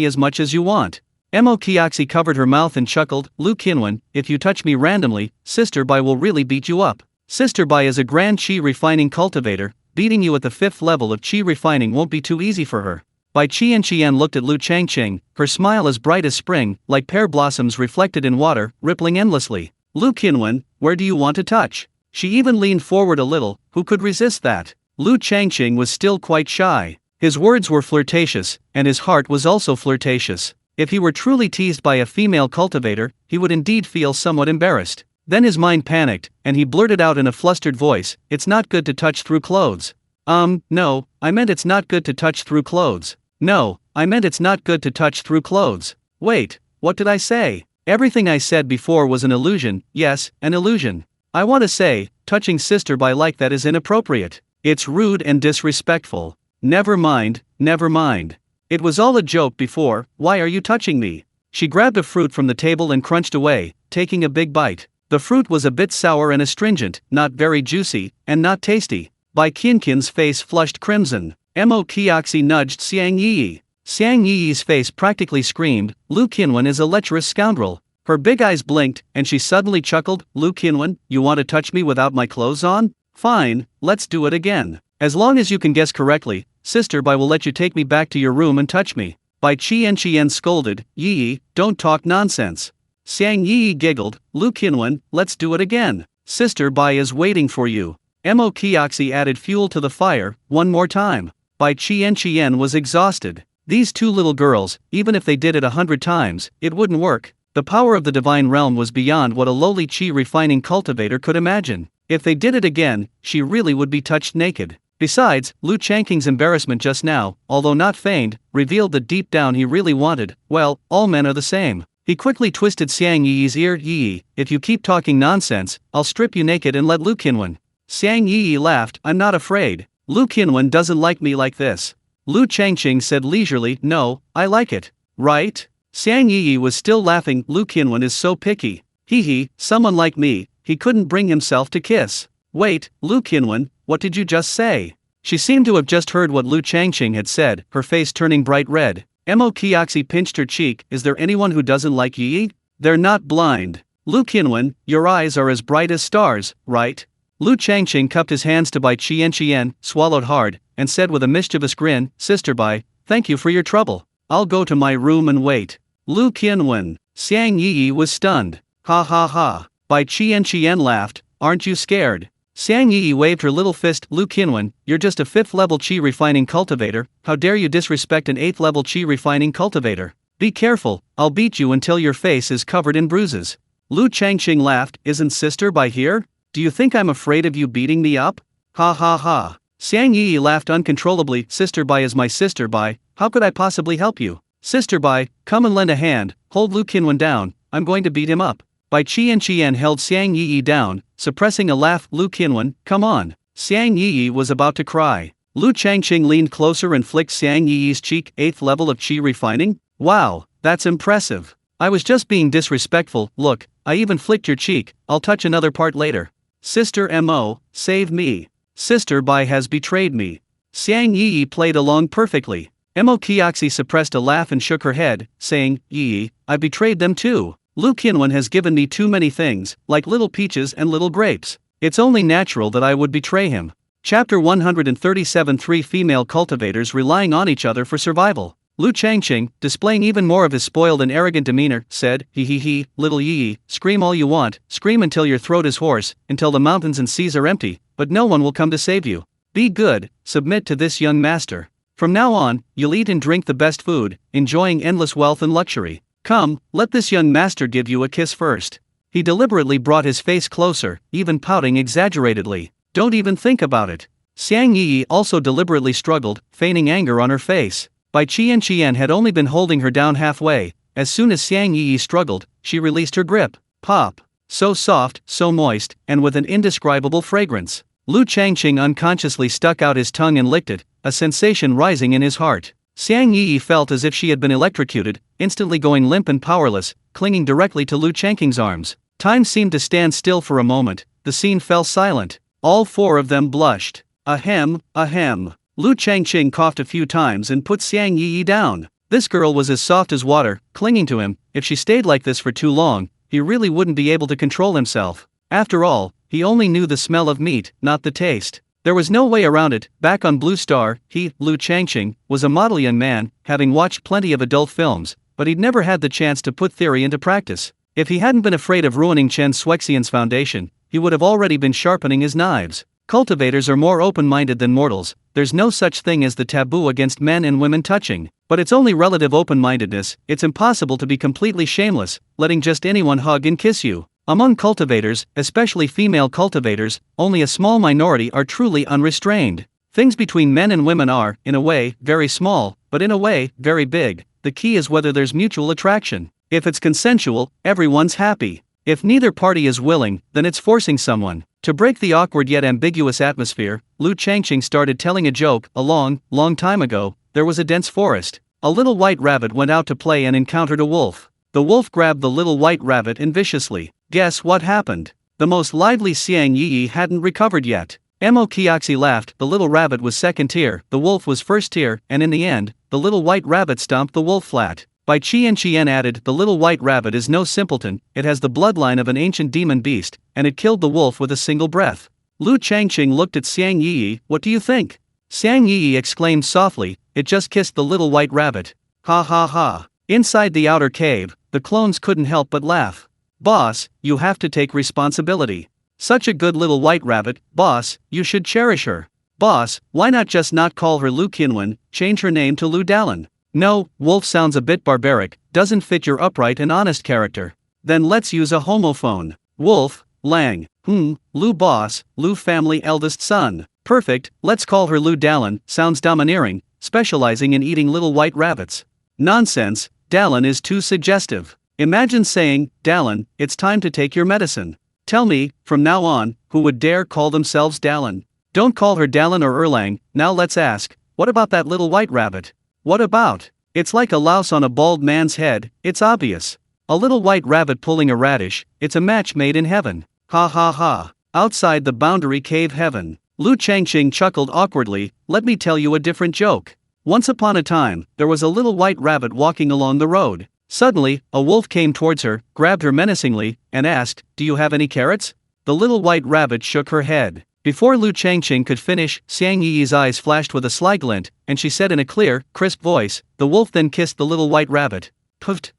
as much as you want. Mo Kioxi covered her mouth and chuckled, Lu Qinwen, if you touch me randomly, Sister Bai will really beat you up. Sister Bai is a grand Qi refining cultivator, beating you at the 5th level of Qi refining won't be too easy for her. Bai Qian looked at Lu Changqing, her smile as bright as spring, like pear blossoms reflected in water, rippling endlessly. Lu Qinwen, where do you want to touch? She even leaned forward a little, who could resist that? Lu Changqing was still quite shy. His words were flirtatious, and his heart was also flirtatious. If he were truly teased by a female cultivator, he would indeed feel somewhat embarrassed. Then his mind panicked, and he blurted out in a flustered voice, it's not good to touch through clothes. No, I meant it's not good to touch through clothes. No, I meant it's not good to touch through clothes. Wait, what did I say? Everything I said before was an illusion, yes, an illusion. I want to say, touching Sister Bai like that is inappropriate. It's rude and disrespectful. Never mind, never mind. It was all a joke before, why are you touching me? She grabbed a fruit from the table and crunched away, taking a big bite. The fruit was a bit sour and astringent, not very juicy, and not tasty. Bai Qian's face flushed crimson. Mo Kioxi nudged Xiang Yi. Xiang Yi's face practically screamed, Lu Qinwen is a lecherous scoundrel. Her big eyes blinked, and she suddenly chuckled, Lu Qinwen, you want to touch me without my clothes on? Fine, let's do it again. As long as you can guess correctly, Sister Bai will let you take me back to your room and touch me. Bai Qian scolded, Yi, don't talk nonsense. Xiang Yi giggled, Lu Qinwen, let's do it again. Sister Bai is waiting for you. Mo Kioxi added fuel to the fire, one more time. Bai Qian was exhausted. These two little girls, even if they did it 100 times, it wouldn't work. The power of the divine realm was beyond what a lowly Qi refining cultivator could imagine. If they did it again, she really would be touched naked. Besides, Lu Changqing's embarrassment just now, although not feigned, revealed that deep down he really wanted, well, all men are the same. He quickly twisted Xiang Yi's ear, Yi, if you keep talking nonsense, I'll strip you naked and let Lu Qinwen. Xiang Yi laughed, I'm not afraid. Lu Qinwen doesn't like me like this. Lu Changqing said leisurely, no, I like it. Right? Xiang Yi was still laughing, Lu Qinwen is so picky. Hee, someone like me, he couldn't bring himself to kiss. Wait, Lu Qinwen, what did you just say? She seemed to have just heard what Lu Changqing had said, her face turning bright red. Mo Kioxi pinched her cheek, is there anyone who doesn't like Yi? They're not blind. Lu Qinwen, your eyes are as bright as stars, right? Lu Changqing cupped his hands to Bai Qian, swallowed hard, and said with a mischievous grin, Sister Bai, thank you for your trouble. I'll go to my room and wait. Lu Qinwen. Xiang Yi was stunned. Ha ha ha. Bai Qian laughed, aren't you scared? Xiang Yi waved her little fist, Lu Qinwen, you're just a 5th level Qi refining cultivator, how dare you disrespect an 8th level Qi refining cultivator? Be careful, I'll beat you until your face is covered in bruises. Lu Changqing laughed, isn't Sister Bai here? Do you think I'm afraid of you beating me up? Ha ha ha. Xiang Yi laughed uncontrollably, Sister Bai is my Sister Bai, how could I possibly help you? Sister Bai, come and lend a hand, hold Lu Qinwen down, I'm going to beat him up. Bai Qian held Xiang Yi down, suppressing a laugh. Lu Qianwen, come on. Xiang Yi was about to cry. Lu Changqing leaned closer and flicked Xiang Yi's cheek. 8th level of Qi refining? Wow, that's impressive. I was just being disrespectful. Look, I even flicked your cheek. I'll touch another part later. Sister Mo, save me. Sister Bai has betrayed me. Xiang Yi played along perfectly. Mo Qiaxi suppressed a laugh and shook her head, saying, Yi, I betrayed them too. Lu Qianwen has given me too many things, like little peaches and little grapes. It's only natural that I would betray him. Chapter 137. 3 female cultivators relying on each other for survival. Lu Changqing, displaying even more of his spoiled and arrogant demeanor, said, He, little Yi, scream all you want, scream until your throat is hoarse, until the mountains and seas are empty, but no one will come to save you. Be good, submit to this young master. From now on, you'll eat and drink the best food, enjoying endless wealth and luxury. Come, let this young master give you a kiss first. He deliberately brought his face closer, even pouting exaggeratedly. Don't even think about it. Xiang Yi also deliberately struggled, feigning anger on her face. Bai Qian had only been holding her down halfway. As soon as Xiang Yi struggled, she released her grip. Pop. So soft, so moist, and with an indescribable fragrance. Lu Changqing unconsciously stuck out his tongue and licked it, a sensation rising in his heart. Xiang Yi felt as if she had been electrocuted, instantly going limp and powerless, clinging directly to Lu Changqing's arms. Time seemed to stand still for a moment. The scene fell silent. All 4 of them blushed. Ahem. Lu Changqing coughed a few times and put Xiang Yi down. This girl was as soft as water, clinging to him. If she stayed like this for too long, he really wouldn't be able to control himself. After all, he only knew the smell of meat, not the taste. There was no way around it. Back on Blue Star, he, Lu Changqing, was a model young man, having watched plenty of adult films, but he'd never had the chance to put theory into practice. If he hadn't been afraid of ruining Chen Shuexian's foundation, he would have already been sharpening his knives. Cultivators are more open-minded than mortals. There's no such thing as the taboo against men and women touching. But it's only relative open-mindedness. It's impossible to be completely shameless, letting just anyone hug and kiss you. Among cultivators, especially female cultivators, only a small minority are truly unrestrained. Things between men and women are, in a way, very small, but in a way, very big. The key is whether there's mutual attraction. If it's consensual, everyone's happy. If neither party is willing, then it's forcing someone. To break the awkward yet ambiguous atmosphere, Lu Changqing started telling a joke. A long time ago, there was a dense forest. A little white rabbit went out to play and encountered a wolf. The wolf grabbed the little white rabbit and viciously. Guess what happened? The most lively Xiang Yi hadn't recovered yet. Mo Qiaxi laughed. The little rabbit was second tier, the wolf was first tier, and in the end, the little white rabbit stomped the wolf flat. Bai Qian added, the little white rabbit is no simpleton, it has the bloodline of an ancient demon beast, and it killed the wolf with a single breath. Lu Changqing looked at Xiang Yi. What do you think? Xiang Yi exclaimed softly, it just kissed the little white rabbit. Ha ha ha. Inside the outer cave, the clones couldn't help but laugh. Boss, you have to take responsibility. Such a good little white rabbit, boss, you should cherish her. Boss, why not call her Lu Qianwen, change her name to Lu Dalin? No, wolf sounds a bit barbaric, doesn't fit your upright and honest character. Then let's use a homophone. Wolf, Lang, Lu boss, Lu family eldest son. Perfect, let's call her Lu Dalin, sounds domineering, specializing in eating little white rabbits. Nonsense, Dalin is too suggestive. Imagine saying, Dalin, it's time to take your medicine. Tell me, from now on, who would dare call themselves Dalin? Don't call her Dalin or Erlang. Now let's ask, what about that little white rabbit? What about? It's like a louse on a bald man's head, it's obvious. A little white rabbit pulling a radish, it's a match made in heaven. Ha ha ha. Outside the boundary cave heaven. Lu Changqing chuckled awkwardly. Let me tell you a different joke. Once upon a time, there was a little white rabbit walking along the road. Suddenly, a wolf came towards her, grabbed her menacingly, and asked, do you have any carrots? The little white rabbit shook her head. Before Lu Changqing could finish, Xiang Yi's eyes flashed with a sly glint, and she said in a clear, crisp voice, the wolf then kissed the little white rabbit. Puffed.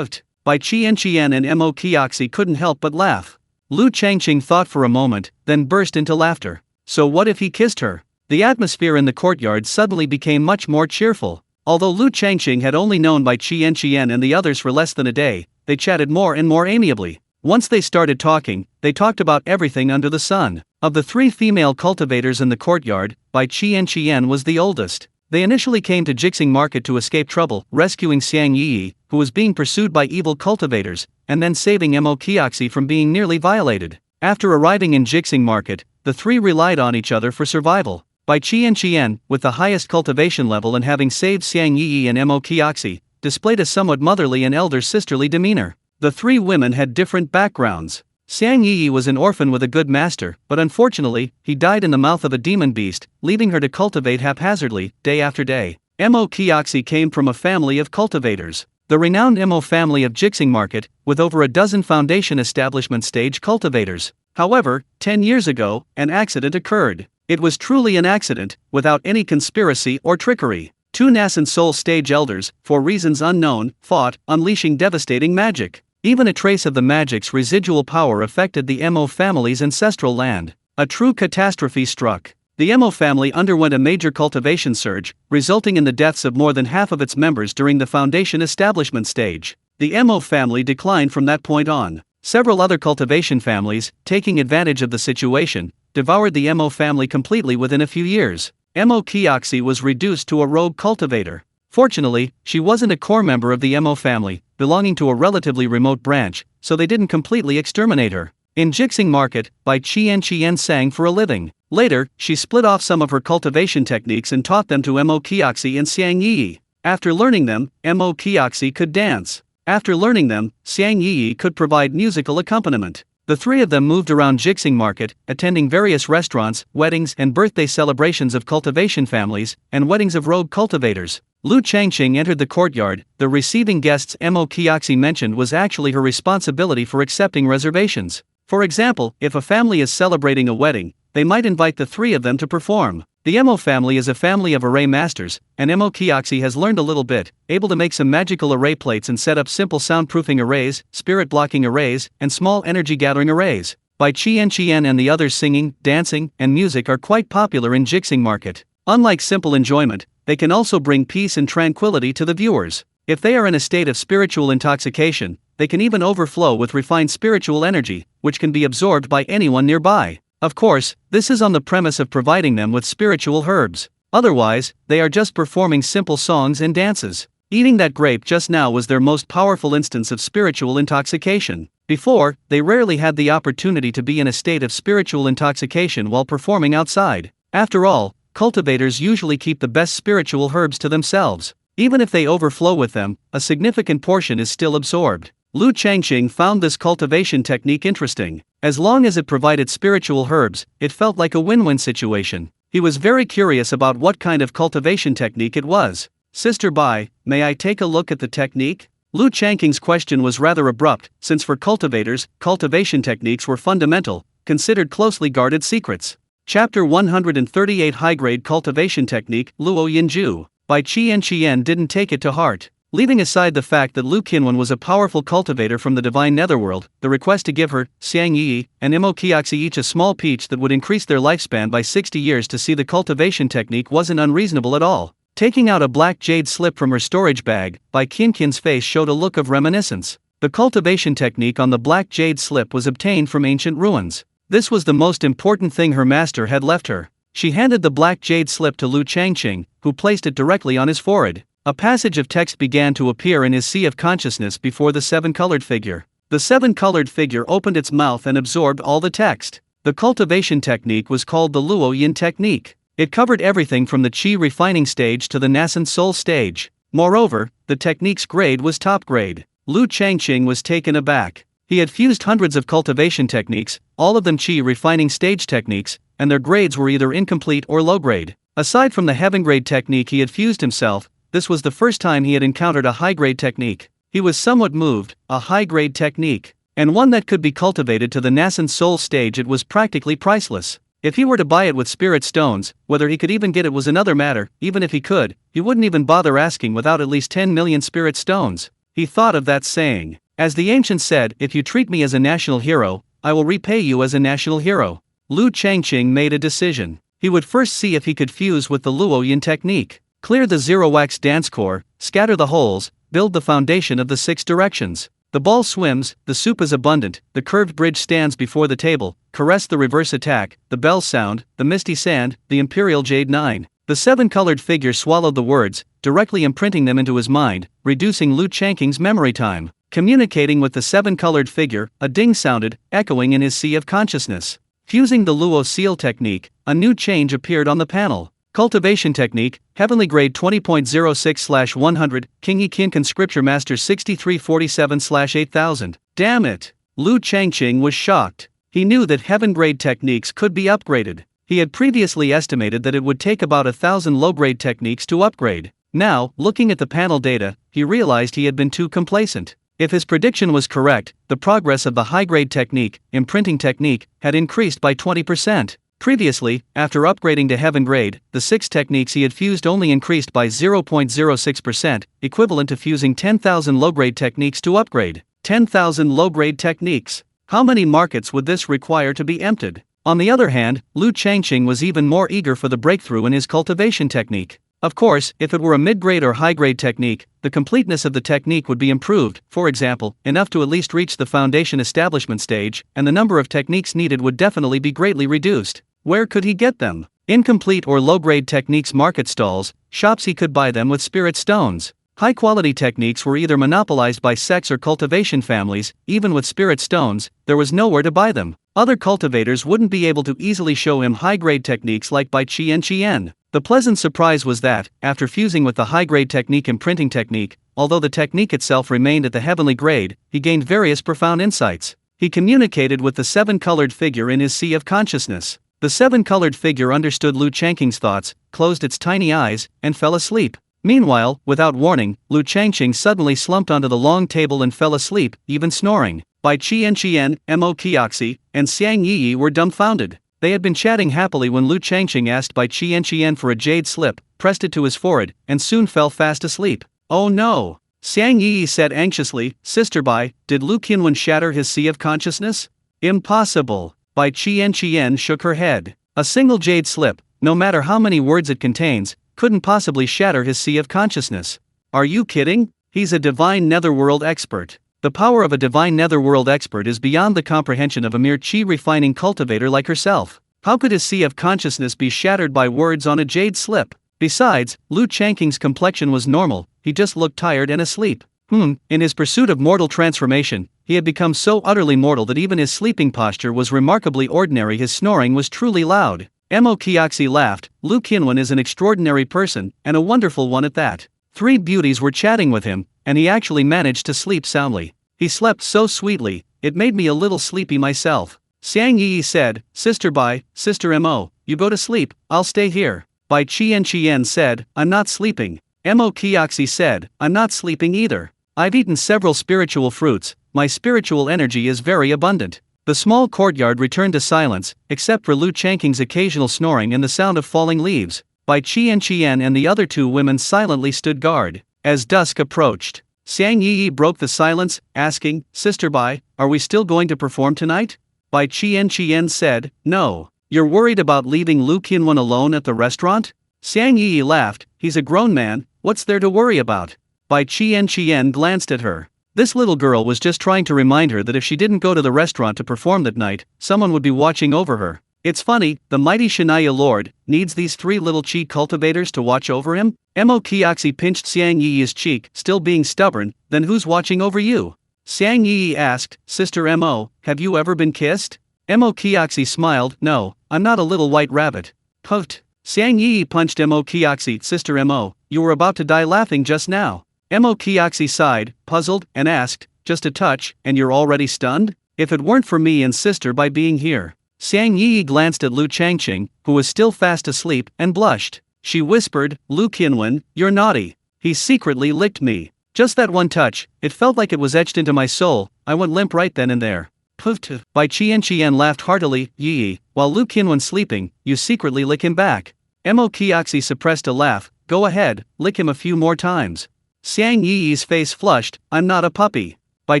Bai Qian and Mo Qiaxi couldn't help but laugh. Lu Changqing thought for a moment, then burst into laughter. So what if he kissed her? The atmosphere in the courtyard suddenly became much more cheerful. Although Lu Changqing had only known Bai Qian and the others for less than a day, they chatted more and more amiably. Once they started talking, they talked about everything under the sun. Of the 3 female cultivators in the courtyard, Bai Qian was the oldest. They initially came to Jixing Market to escape trouble, rescuing Xiang Yi, who was being pursued by evil cultivators, and then saving Mo Kioxi from being nearly violated. After arriving in Jixing Market, the three relied on each other for survival. Bai Qian, with the highest cultivation level and having saved Xiang Yi and Mo Kioxi, displayed a somewhat motherly and elder sisterly demeanor. The three women had different backgrounds. Xiang Yi was an orphan with a good master, but unfortunately, he died in the mouth of a demon beast, leaving her to cultivate haphazardly, day after day. Mo Kioxi came from a family of cultivators. The renowned Mo family of Jixing Market, with over a dozen foundation establishment stage cultivators. However, 10 years ago, an accident occurred. It was truly an accident, without any conspiracy or trickery. Two Nascent Soul stage elders, for reasons unknown, fought, unleashing devastating magic. Even a trace of the magic's residual power affected the Mo family's ancestral land. A true catastrophe struck. The Mo family underwent a major cultivation surge, resulting in the deaths of more than half of its members during the foundation establishment stage. The Mo family declined from that point on. Several other cultivation families, taking advantage of the situation, devoured the Mo family completely within a few years. Mo Kioxi was reduced to a rogue cultivator. Fortunately, she wasn't a core member of the Mo family, belonging to a relatively remote branch, so they didn't completely exterminate her. In Jixing Market, Bai Qian sang for a living. Later, she split off some of her cultivation techniques and taught them to Mo Kioxi and Xiang Yi. After learning them, Mo Kioxi could dance. After learning them, Xiang Yi could provide musical accompaniment. The three of them moved around Jixing Market, attending various restaurants, weddings and birthday celebrations of cultivation families, and weddings of rogue cultivators. Lu Changqing entered the courtyard. The receiving guests Mo Kioxi mentioned was actually her responsibility for accepting reservations. For example, if a family is celebrating a wedding, they might invite the three of them to perform. The Mo family is a family of array masters, and Mo Kioxi has learned a little bit, able to make some magical array plates and set up simple soundproofing arrays, spirit blocking arrays, and small energy gathering arrays. Bai Qian and the others singing, dancing, and music are quite popular in Jixing Market. Unlike simple enjoyment, they can also bring peace and tranquility to the viewers. If they are in a state of spiritual intoxication, they can even overflow with refined spiritual energy, which can be absorbed by anyone nearby. Of course, this is on the premise of providing them with spiritual herbs. Otherwise, they are just performing simple songs and dances. Eating that grape just now was their most powerful instance of spiritual intoxication. Before, they rarely had the opportunity to be in a state of spiritual intoxication while performing outside. After all, cultivators usually keep the best spiritual herbs to themselves. Even if they overflow with them, a significant portion is still absorbed. Lu Changqing found this cultivation technique interesting. As long as it provided spiritual herbs, it felt like a win-win situation. He was very curious about what kind of cultivation technique it was. Sister Bai, may I take a look at the technique? Lu Changqing's question was rather abrupt, since for cultivators, cultivation techniques were fundamental, considered closely guarded secrets. Chapter 138 High-Grade Cultivation Technique, Luo Yinju. Bai Qian didn't take it to heart. Leaving aside the fact that Lu Qinwen was a powerful cultivator from the Divine Netherworld, the request to give her, Xiang Yi, and Mo Kioxi each a small peach that would increase their lifespan by 60 years to see the cultivation technique wasn't unreasonable at all. Taking out a black jade slip from her storage bag, Bai Qian's face showed a look of reminiscence. The cultivation technique on the black jade slip was obtained from ancient ruins. This was the most important thing her master had left her. She handed the black jade slip to Lu Changqing, who placed it directly on his forehead. A passage of text began to appear in his sea of consciousness before the seven-colored figure. The seven-colored figure opened its mouth and absorbed all the text. The cultivation technique was called the Luo Yin technique. It covered everything from the Qi refining stage to the Nascent Soul stage. Moreover, the technique's grade was top grade. Lu Changqing was taken aback. He had fused hundreds of cultivation techniques, all of them Qi refining stage techniques, and their grades were either incomplete or low grade. Aside from the heaven grade technique he had fused himself, this was the first time he had encountered a high-grade technique. He was somewhat moved, a high-grade technique, and one that could be cultivated to the Nascent Soul stage. It was practically priceless. If he were to buy it with spirit stones, whether he could even get it was another matter. Even if he could, he wouldn't even bother asking without at least 10 million spirit stones. He thought of that saying. As the ancients said, if you treat me as a national hero, I will repay you as a national hero. Lu Changqing made a decision. He would first see if he could fuse with the Luo Yin technique. Clear the zero-wax dance core, scatter the holes, build the foundation of the 6 directions. The ball swims, the soup is abundant, the curved bridge stands before the table, caress the reverse attack, the bells sound, the misty sand, the imperial jade 9. The 7-colored figure swallowed the words, directly imprinting them into his mind, reducing Lu Changqing's memory time. Communicating with the seven-colored figure, a ding sounded, echoing in his sea of consciousness. Fusing the Luo seal technique, a new change appeared on the panel. Cultivation technique, Heavenly Grade 20.06/100, King Yi Qian Scripture Master 6347/8000. Damn it! Lu Changqing was shocked. He knew that heaven grade techniques could be upgraded. He had previously estimated that it would take about 1,000 low-grade techniques to upgrade. Now, looking at the panel data, he realized he had been too complacent. If his prediction was correct, the progress of the high-grade technique, imprinting technique, had increased by 20%. Previously, after upgrading to heaven grade, the 6 techniques he had fused only increased by 0.06%, equivalent to fusing 10,000 low-grade techniques to upgrade. 10,000 low-grade techniques. How many markets would this require to be emptied? On the other hand, Lu Changqing was even more eager for the breakthrough in his cultivation technique. Of course, if it were a mid-grade or high-grade technique, the completeness of the technique would be improved, for example, enough to at least reach the foundation establishment stage, and the number of techniques needed would definitely be greatly reduced. Where could he get them? Incomplete or low-grade techniques market stalls, shops he could buy them with spirit stones. High-quality techniques were either monopolized by sects or cultivation families. Even with spirit stones, there was nowhere to buy them. Other cultivators wouldn't be able to easily show him high-grade techniques like by Qian. The pleasant surprise was that, after fusing with the high-grade technique imprinting technique, although the technique itself remained at the heavenly grade, he gained various profound insights. He communicated with the seven-colored figure in his sea of consciousness. The seven-colored figure understood Lu Changqing's thoughts, closed its tiny eyes, and fell asleep. Meanwhile, without warning, Lu Changqing suddenly slumped onto the long table and fell asleep, even snoring. Bai Qian, Mo Qiaxi, and Xiang Yi were dumbfounded. They had been chatting happily when Lu Changqing asked Bai Qian for a jade slip, pressed it to his forehead, and soon fell fast asleep. Oh no! Xiang Yi said anxiously, Sister Bai, did Lu Qianwen shatter his sea of consciousness? Impossible. Bai Qian shook her head. A single jade slip, no matter how many words it contains, couldn't possibly shatter his sea of consciousness. Are you kidding? He's a Divine Netherworld expert. The power of a Divine Netherworld expert is beyond the comprehension of a mere chi-refining cultivator like herself. How could his sea of consciousness be shattered by words on a jade slip? Besides, Lu Changqing's complexion was normal, he just looked tired and asleep. In his pursuit of mortal transformation, he had become so utterly mortal that even his sleeping posture was remarkably ordinary. His snoring was truly loud. Mo Qiaxi laughed. Lu Qianwen is an extraordinary person, and a wonderful one at that. 3 beauties were chatting with him, and he actually managed to sleep soundly. He slept so sweetly, it made me a little sleepy myself. Xiang Yi said, Sister Bai, Sister Mo, you go to sleep, I'll stay here. Bai Qian said, I'm not sleeping. Mo Qiaxi said, I'm not sleeping either. I've eaten several spiritual fruits, my spiritual energy is very abundant. The small courtyard returned to silence, except for Lu Changqing's occasional snoring and the sound of falling leaves. Bai Qian and the other 2 women silently stood guard. As dusk approached, Xiang Yi broke the silence, asking, Sister Bai, are we still going to perform tonight? Bai Qian said, No. You're worried about leaving Lu Qianwen alone at the restaurant? Xiang Yi laughed, he's a grown man, what's there to worry about? Bai Qian glanced at her. This little girl was just trying to remind her that if she didn't go to the restaurant to perform that night, someone would be watching over her. It's funny, the mighty Shania Lord needs these 3 little chi cultivators to watch over him? Mo Qiaxi pinched Xiang Yi's cheek, still being stubborn. Then who's watching over you? Xiang Yi asked, Sister Mo, have you ever been kissed? Mo Qiaxi smiled, No, I'm not a little white rabbit. Put. Xiang Yi punched Mo Qiaxi, Sister Mo, you were about to die laughing just now. Mo Qiaxi sighed, puzzled, and asked, Just a touch, and you're already stunned? If it weren't for me and Sister Bai being here. Xiang Yi glanced at Lu Changqing, who was still fast asleep, and blushed. She whispered, Lu Qianwen, you're naughty. He secretly licked me. Just that one touch, it felt like it was etched into my soul, I went limp right then and there. Poof. Bai Qian laughed heartily, Yi, while Lu Qianwen's sleeping, you secretly lick him back. Mo Qiaxi suppressed a laugh, go ahead, lick him a few more times. Xiang Yi's face flushed, I'm not a puppy. Bai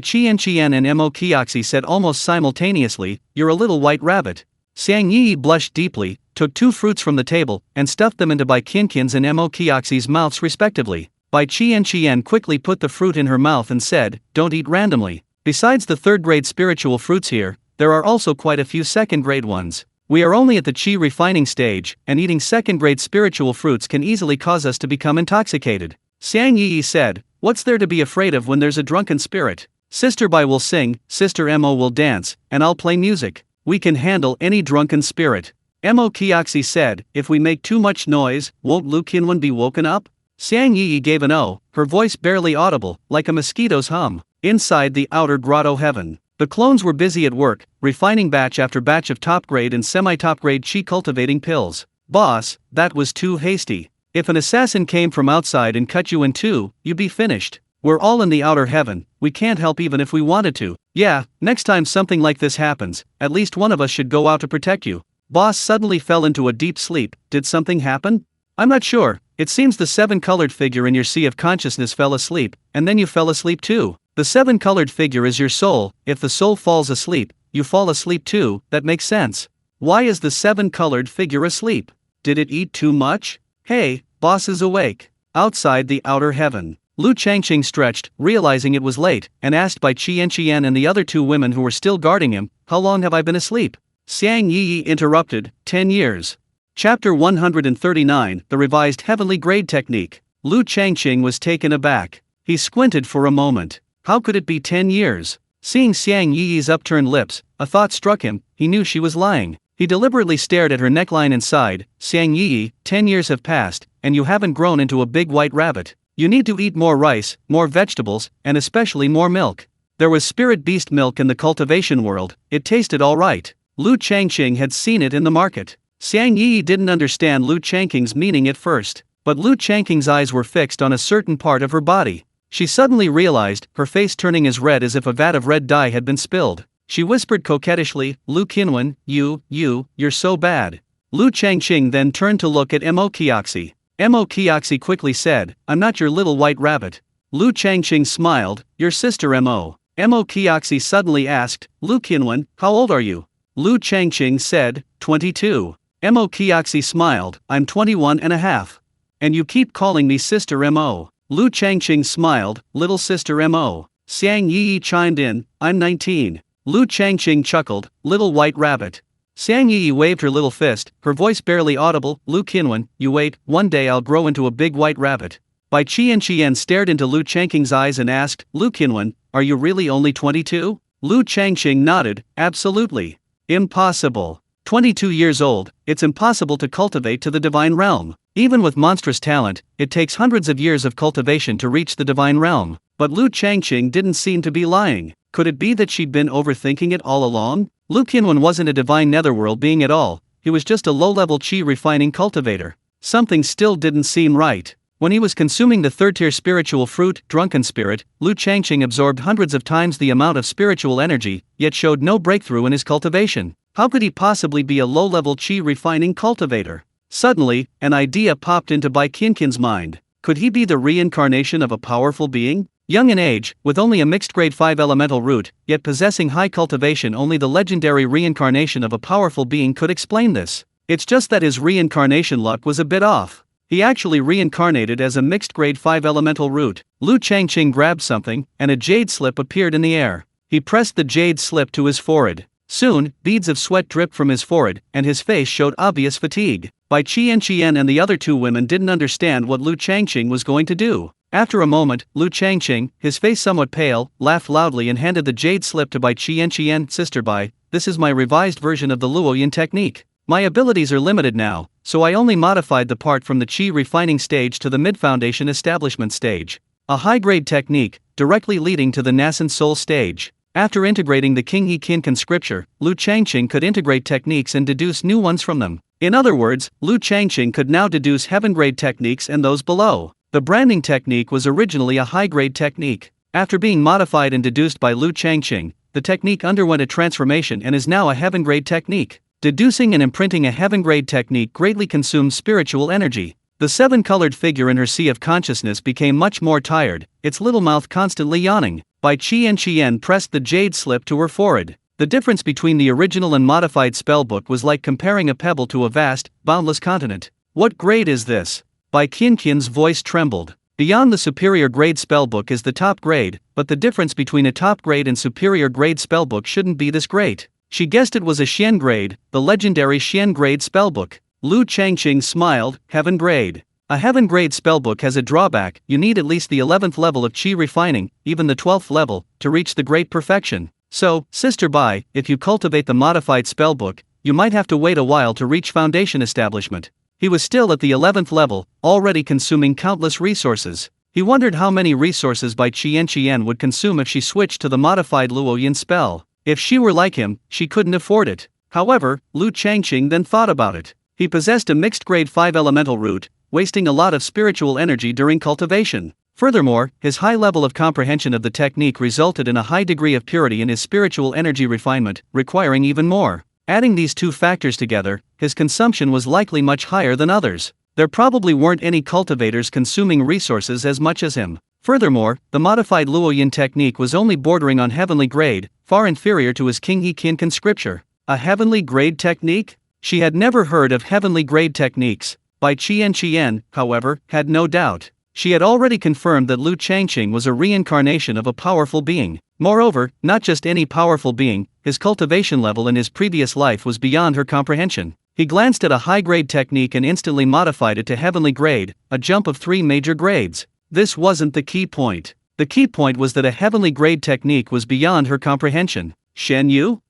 Qian and Mo Qiaxi said almost simultaneously, you're a little white rabbit. Xiang Yi blushed deeply, took 2 fruits from the table, and stuffed them into Bai Qian's and Mo Qiaxi's mouths respectively. Bai Qian quickly put the fruit in her mouth and said, don't eat randomly. Besides the 3rd-grade spiritual fruits here, there are also quite a few 2nd-grade ones. We are only at the chi refining stage, and eating 2nd-grade spiritual fruits can easily cause us to become intoxicated. Xiang Yi said, what's there to be afraid of when there's a drunken spirit? Sister Bai will sing, Sister Mo will dance, and I'll play music. We can handle any drunken spirit. Mo Kioxi said, if we make too much noise, won't Lu Qinwen be woken up? Xiang Yi gave an O, her voice barely audible, like a mosquito's hum. Inside the outer grotto heaven, the clones were busy at work, refining batch after batch of top-grade and semi-top-grade chi cultivating pills. Boss, that was too hasty. If an assassin came from outside and cut you in two, you'd be finished. We're all in the outer heaven, we can't help even if we wanted to. Yeah, next time something like this happens, at least one of us should go out to protect you. Boss suddenly fell into a deep sleep. Did something happen? I'm not sure. It seems the 7-colored figure in your sea of consciousness fell asleep, and then you fell asleep too. The 7-colored figure is your soul. If the soul falls asleep, you fall asleep too. That makes sense. Why is the 7-colored figure asleep? Did it eat too much? Hey, boss is awake. Outside the outer heaven, Lu Changqing stretched, realizing it was late, and asked by Qian and the other 2 women who were still guarding him, how long have I been asleep? Xiang Yi interrupted, 10 years. Chapter 139, The Revised Heavenly Grade Technique. Lu Changqing was taken aback. He squinted for a moment. How could it be 10 years? Seeing Xiang Yi's upturned lips, a thought struck him. He knew she was lying. He deliberately stared at her neckline and sighed. Xiang Yi, 10 years have passed, and you haven't grown into a big white rabbit. You need to eat more rice, more vegetables, and especially more milk. There was spirit beast milk in the cultivation world. It tasted all right. Lu Changqing had seen it in the market. Xiang Yi didn't understand Lu Changqing's meaning at first, but Lu Changqing's eyes were fixed on a certain part of her body. She suddenly realized, her face turning as red as if a vat of red dye had been spilled. She whispered coquettishly, Lu Qinwen, you're so bad. Lu Changqing then turned to look at Mo Kioxi. Mo Kioxi quickly said, I'm not your little white rabbit. Lu Changqing smiled, your sister Mo. Mo Kioxi suddenly asked, Lu Qinwen, how old are you? Lu Changqing said, 22. Mo Kioxi smiled, I'm 21 and a half. And you keep calling me Sister Mo. Lu Changqing smiled, Little Sister Mo. Xiang Yi chimed in, I'm 19. Lu Changqing chuckled, Little White Rabbit. Xiang Yi waved her little fist, her voice barely audible, Lu Qinwen, you wait, one day I'll grow into a big white rabbit. Bai Qian stared into Lu Changqing's eyes and asked, Lu Qinwen, are you really only 22? Lu Changqing nodded, absolutely. Impossible. 22 years old, it's impossible to cultivate to the divine realm. Even with monstrous talent, it takes hundreds of years of cultivation to reach the divine realm. But Lu Changqing didn't seem to be lying. Could it be that she'd been overthinking it all along? Lu Qinwen wasn't a divine netherworld being at all, he was just a low-level chi refining cultivator. Something still didn't seem right. When he was consuming the third-tier spiritual fruit, drunken spirit, Lu Changqing absorbed hundreds of times the amount of spiritual energy, yet showed no breakthrough in his cultivation. How could he possibly be a low-level chi refining cultivator? Suddenly, an idea popped into Bai Qianqian's mind. Could he be the reincarnation of a powerful being? Young in age, with only a mixed grade 5 elemental root, yet possessing high cultivation, only the legendary reincarnation of a powerful being could explain this. It's just that his reincarnation luck was a bit off. He actually reincarnated as a mixed grade 5 elemental root. Lu Changqing grabbed something, and a jade slip appeared in the air. He pressed the jade slip to his forehead. Soon, beads of sweat dripped from his forehead, and his face showed obvious fatigue. Bai Qian and the other 2 women didn't understand what Lu Changqing was going to do. After a moment, Lu Changqing, his face somewhat pale, laughed loudly and handed the jade slip to Bai Qian. Sister Bai, this is my revised version of the Luoyan technique. My abilities are limited now, so I only modified the part from the chi refining stage to the mid-foundation establishment stage. A high-grade technique, directly leading to the Nascent Soul stage. After integrating the King He Qinkan scripture, Lu Changqing could integrate techniques and deduce new ones from them. In other words, Lu Changqing could now deduce heaven-grade techniques and those below. The branding technique was originally a high-grade technique. After being modified and deduced by Lu Changqing, the technique underwent a transformation and is now a heaven-grade technique. Deducing and imprinting a heaven-grade technique greatly consumes spiritual energy. The 7-colored figure in her sea of consciousness became much more tired, its little mouth constantly yawning. Bai Qian pressed the jade slip to her forehead. The difference between the original and modified spellbook was like comparing a pebble to a vast, boundless continent. What grade is this? Bai Qianqian's voice trembled. Beyond the superior grade spellbook is the top grade, but the difference between a top grade and superior grade spellbook shouldn't be this great. She guessed it was a Xian grade, the legendary Xian grade spellbook. Lu Changqing smiled, heaven grade. A heaven grade spellbook has a drawback: you need at least the 11th level of Qi refining, even the 12th level, to reach the great perfection. So, Sister Bai, if you cultivate the modified spellbook, you might have to wait a while to reach foundation establishment. He was still at the 11th level, already consuming countless resources. He wondered how many resources Bai Qian would consume if she switched to the modified Luoyin spell. If she were like him, she couldn't afford it. However, Lu Changqing then thought about it. He possessed a mixed grade 5 elemental root, wasting a lot of spiritual energy during cultivation. Furthermore, his high level of comprehension of the technique resulted in a high degree of purity in his spiritual energy refinement, requiring even more. Adding these two factors together, his consumption was likely much higher than others. There probably weren't any cultivators consuming resources as much as him. Furthermore, the modified Luoyin technique was only bordering on heavenly grade, far inferior to his King He Qian conscripture. A heavenly grade technique? She had never heard of heavenly grade techniques. Bai Qian, however, had no doubt. She had already confirmed that Lu Changqing was a reincarnation of a powerful being. Moreover, not just any powerful being, his cultivation level in his previous life was beyond her comprehension. He glanced at a high-grade technique and instantly modified it to heavenly grade, a jump of 3 major grades. This wasn't the key point. The key point was that a heavenly grade technique was beyond her comprehension. Shen Yu?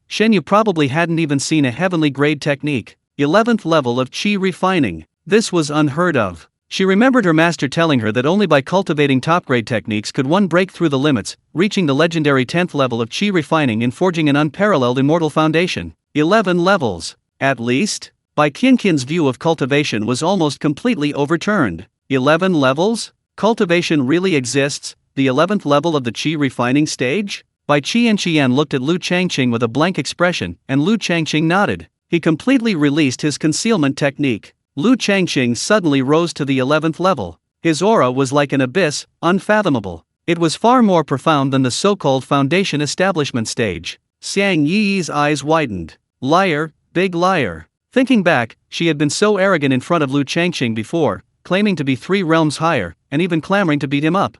Shen Yu probably hadn't even seen a heavenly grade technique. 11th level of Qi refining. This was unheard of. She remembered her master telling her that only by cultivating top-grade techniques could one break through the limits, reaching the legendary 10th level of Qi refining and forging an unparalleled immortal foundation. 11 levels. At least? Bai Qian's view of cultivation was almost completely overturned. 11 levels? Cultivation really exists? The 11th level of the Qi refining stage? Bai Qian looked at Lu Changqing with a blank expression, and Lu Changqing nodded. He completely released his concealment technique. Lu Changqing suddenly rose to the 11th level. His aura was like an abyss, unfathomable. It was far more profound than the so-called foundation establishment stage. Xiang Yi's eyes widened. Liar, big liar. Thinking back, she had been so arrogant in front of Lu Changqing before, claiming to be 3 realms higher, and even clamoring to beat him up.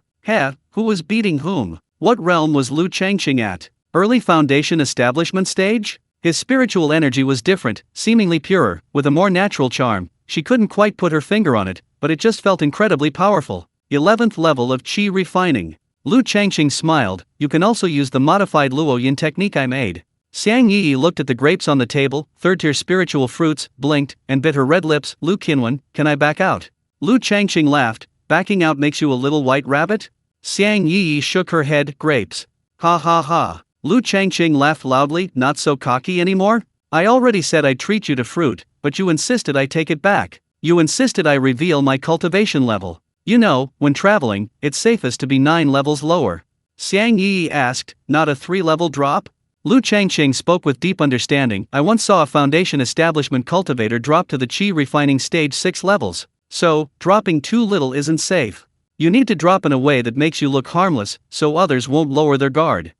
Who was beating whom? What realm was Lu Changqing at? Early foundation establishment stage? His spiritual energy was different, seemingly purer, with a more natural charm. She couldn't quite put her finger on it, but it just felt incredibly powerful. 11th level of Qi refining. Lu Changqing smiled. You can also use the modified Luoyin technique I made. Xiang Yi looked at the grapes on the table, third-tier spiritual fruits, blinked, and bit her red lips. Lu Qianwen, can I back out? Lu Changqing laughed. Backing out makes you a little white rabbit? Xiang Yi shook her head. Grapes. Ha ha ha. Lu Changqing laughed loudly. Not so cocky anymore? I already said I'd treat you to fruit, but you insisted I take it back. You insisted I reveal my cultivation level. You know, when traveling, it's safest to be 9 levels lower. Xiang Yi asked, not a 3-level drop? Lu Changqing spoke with deep understanding. I once saw a foundation establishment cultivator drop to the Qi refining stage 6 levels. So, dropping too little isn't safe. You need to drop in a way that makes you look harmless, so others won't lower their guard.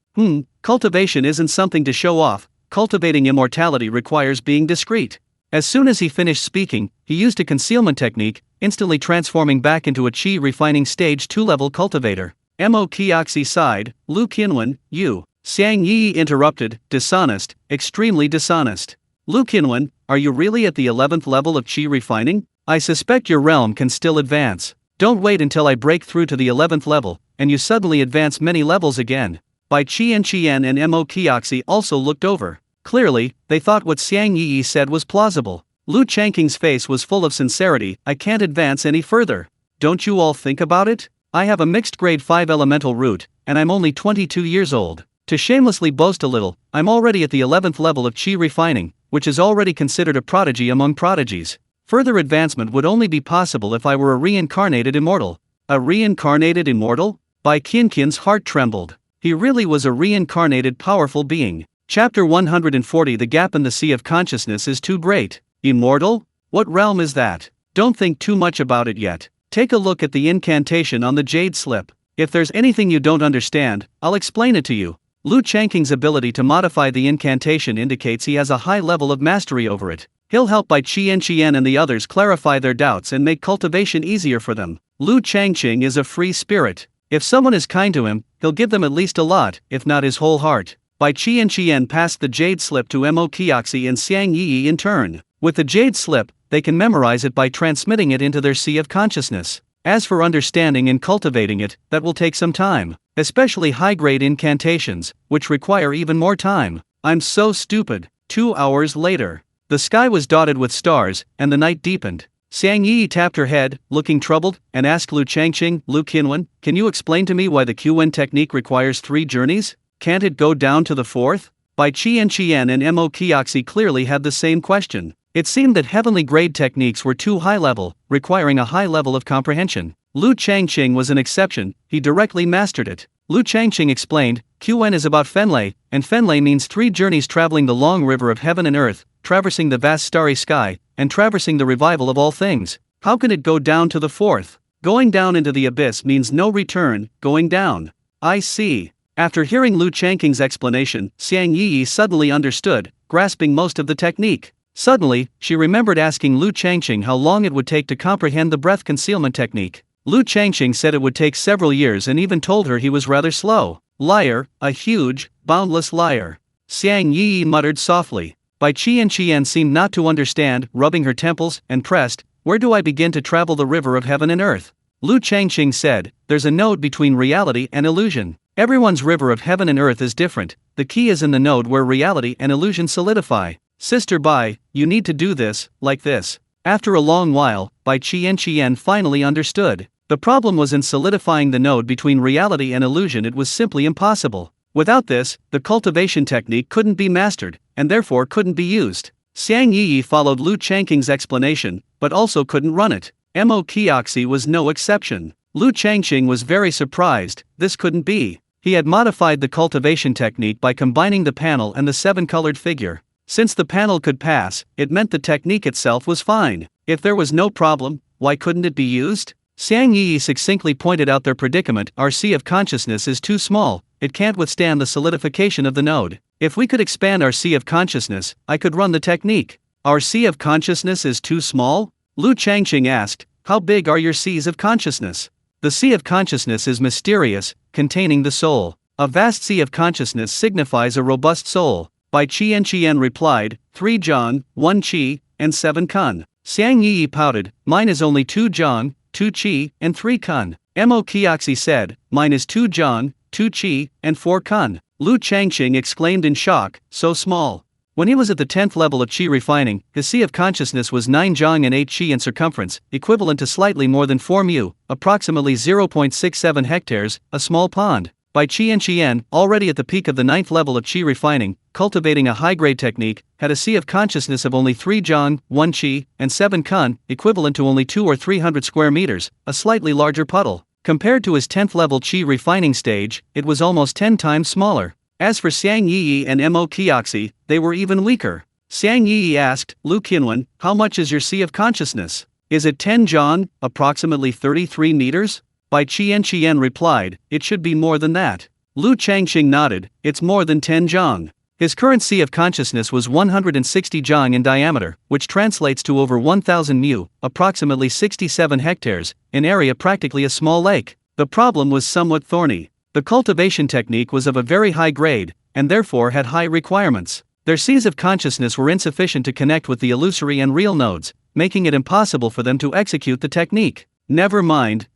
Cultivation isn't something to show off. Cultivating immortality requires being discreet. As soon as he finished speaking, he used a concealment technique, instantly transforming back into a Qi refining stage 2-level cultivator. Mo Kioxi sighed. Lu Qianwen, you. Xiang Yi interrupted. Dishonest, extremely dishonest. Lu Qianwen, are you really at the 11th level of Qi refining? I suspect your realm can still advance. Don't wait until I break through to the 11th level, and you suddenly advance many levels again. Bai Qian and Mo Kioxi also looked over. Clearly, they thought what Xiang Yi said was plausible. Lu Changqing's face was full of sincerity. I can't advance any further. Don't you all think about it? I have a mixed grade 5 elemental root, and I'm only 22 years old. To shamelessly boast a little, I'm already at the 11th level of Qi refining, which is already considered a prodigy among prodigies. Further advancement would only be possible if I were a reincarnated immortal. A reincarnated immortal? Bai Qian's heart trembled. He really was a reincarnated powerful being. Chapter 140. The gap in the sea of consciousness is too great. Immortal? What realm is that? Don't think too much about it yet. Take a look at the incantation on the jade slip. If there's anything you don't understand, I'll explain it to you. Lu Changqing's ability to modify the incantation indicates he has a high level of mastery over it. He'll help Bai Qian and the others clarify their doubts and make cultivation easier for them. Lu Changqing is a free spirit. If someone is kind to him, he'll give them at least a lot, if not his whole heart. Bai Qian passed the jade slip to Mo Kioxi and Xiang Yi in turn. With the jade slip, they can memorize it by transmitting it into their sea of consciousness. As for understanding and cultivating it, that will take some time, especially high-grade incantations, which require even more time. I'm so stupid. 2 hours later. The sky was dotted with stars, and the night deepened. Xiang Yi tapped her head, looking troubled, and asked Lu Changqing, Lu Qinwen, can you explain to me why the Qwen technique requires 3 journeys? Can't it go down to the 4th? Bai Qian and Mo Qiaxi clearly had the same question. It seemed that heavenly grade techniques were too high level, requiring a high level of comprehension. Lu Changqing was an exception, he directly mastered it. Lu Changqing explained, Qwen is about Fenlei, and Fenlei means 3 journeys traveling the long river of heaven and earth, traversing the vast starry sky, and traversing the revival of all things. How can it go down to the 4th? Going down into the abyss means no return, going down. I see. After hearing Lu Changqing's explanation, Xiang Yi suddenly understood, grasping most of the technique. Suddenly, she remembered asking Lu Changqing how long it would take to comprehend the breath concealment technique. Lu Changqing said it would take several years and even told her he was rather slow. Liar, a huge, boundless liar. Xiang Yi muttered softly. Bai Qian seemed not to understand, rubbing her temples, and pressed, where do I begin to travel the river of heaven and earth? Lu Changqing said, there's a node between reality and illusion. Everyone's river of heaven and earth is different, the key is in the node where reality and illusion solidify. Sister Bai, you need to do this, like this. After a long while, Bai Qian finally understood. The problem was in solidifying the node between reality and illusion. It was simply impossible. Without this, the cultivation technique couldn't be mastered, and therefore couldn't be used. Xiang Yi followed Lu Changqing's explanation, but also couldn't run it. Mo Qiaxi was no exception. Lu Changqing was very surprised, this couldn't be. He had modified the cultivation technique by combining the panel and the 7-colored figure. Since the panel could pass, it meant the technique itself was fine. If there was no problem, why couldn't it be used? Xiang Yi succinctly pointed out their predicament. Our sea of consciousness is too small, it can't withstand the solidification of the node. If we could expand our sea of consciousness, I could run the technique. Our sea of consciousness is too small? Lu Changqing asked, how big are your seas of consciousness? The sea of consciousness is mysterious, containing the soul. A vast sea of consciousness signifies a robust soul. Bai Qian replied, 3 Zhang, 1 Qi, and 7 Kun. Xiang Yi pouted, mine is only 2 Zhang, 2 Qi, and 3 Kun. Mo Qiaxi said, mine is 2 Zhang, 2 Qi, and 4 Kun. Lu Changqing exclaimed in shock, so small. When he was at the 10th level of Qi refining, his sea of consciousness was 9 Zhang and 8 Qi in circumference, equivalent to slightly more than 4 mu, approximately 0.67 hectares, a small pond. Bai Qian, already at the peak of the 9th level of Qi refining, cultivating a high-grade technique, had a sea of consciousness of only 3 Zhang, 1 Qi, and 7 Kun, equivalent to only 2 or 300 square meters, a slightly larger puddle. Compared to his 10th level Qi refining stage, it was almost 10 times smaller. As for Xiang Yi and Mo Qiaxi, they were even weaker. Xiang Yi asked, Lu Qinwen, how much is your sea of consciousness? Is it 10 Zhang, approximately 33 meters? Bai Qian replied, it should be more than that. Lu Changqing nodded, it's more than 10 Zhang. His current sea of consciousness was 160 Zhang in diameter, which translates to over 1,000 mu, approximately 67 hectares, in area practically a small lake. The problem was somewhat thorny. The cultivation technique was of a very high grade, and therefore had high requirements. Their seas of consciousness were insufficient to connect with the illusory and real nodes, making it impossible for them to execute the technique. Never mind.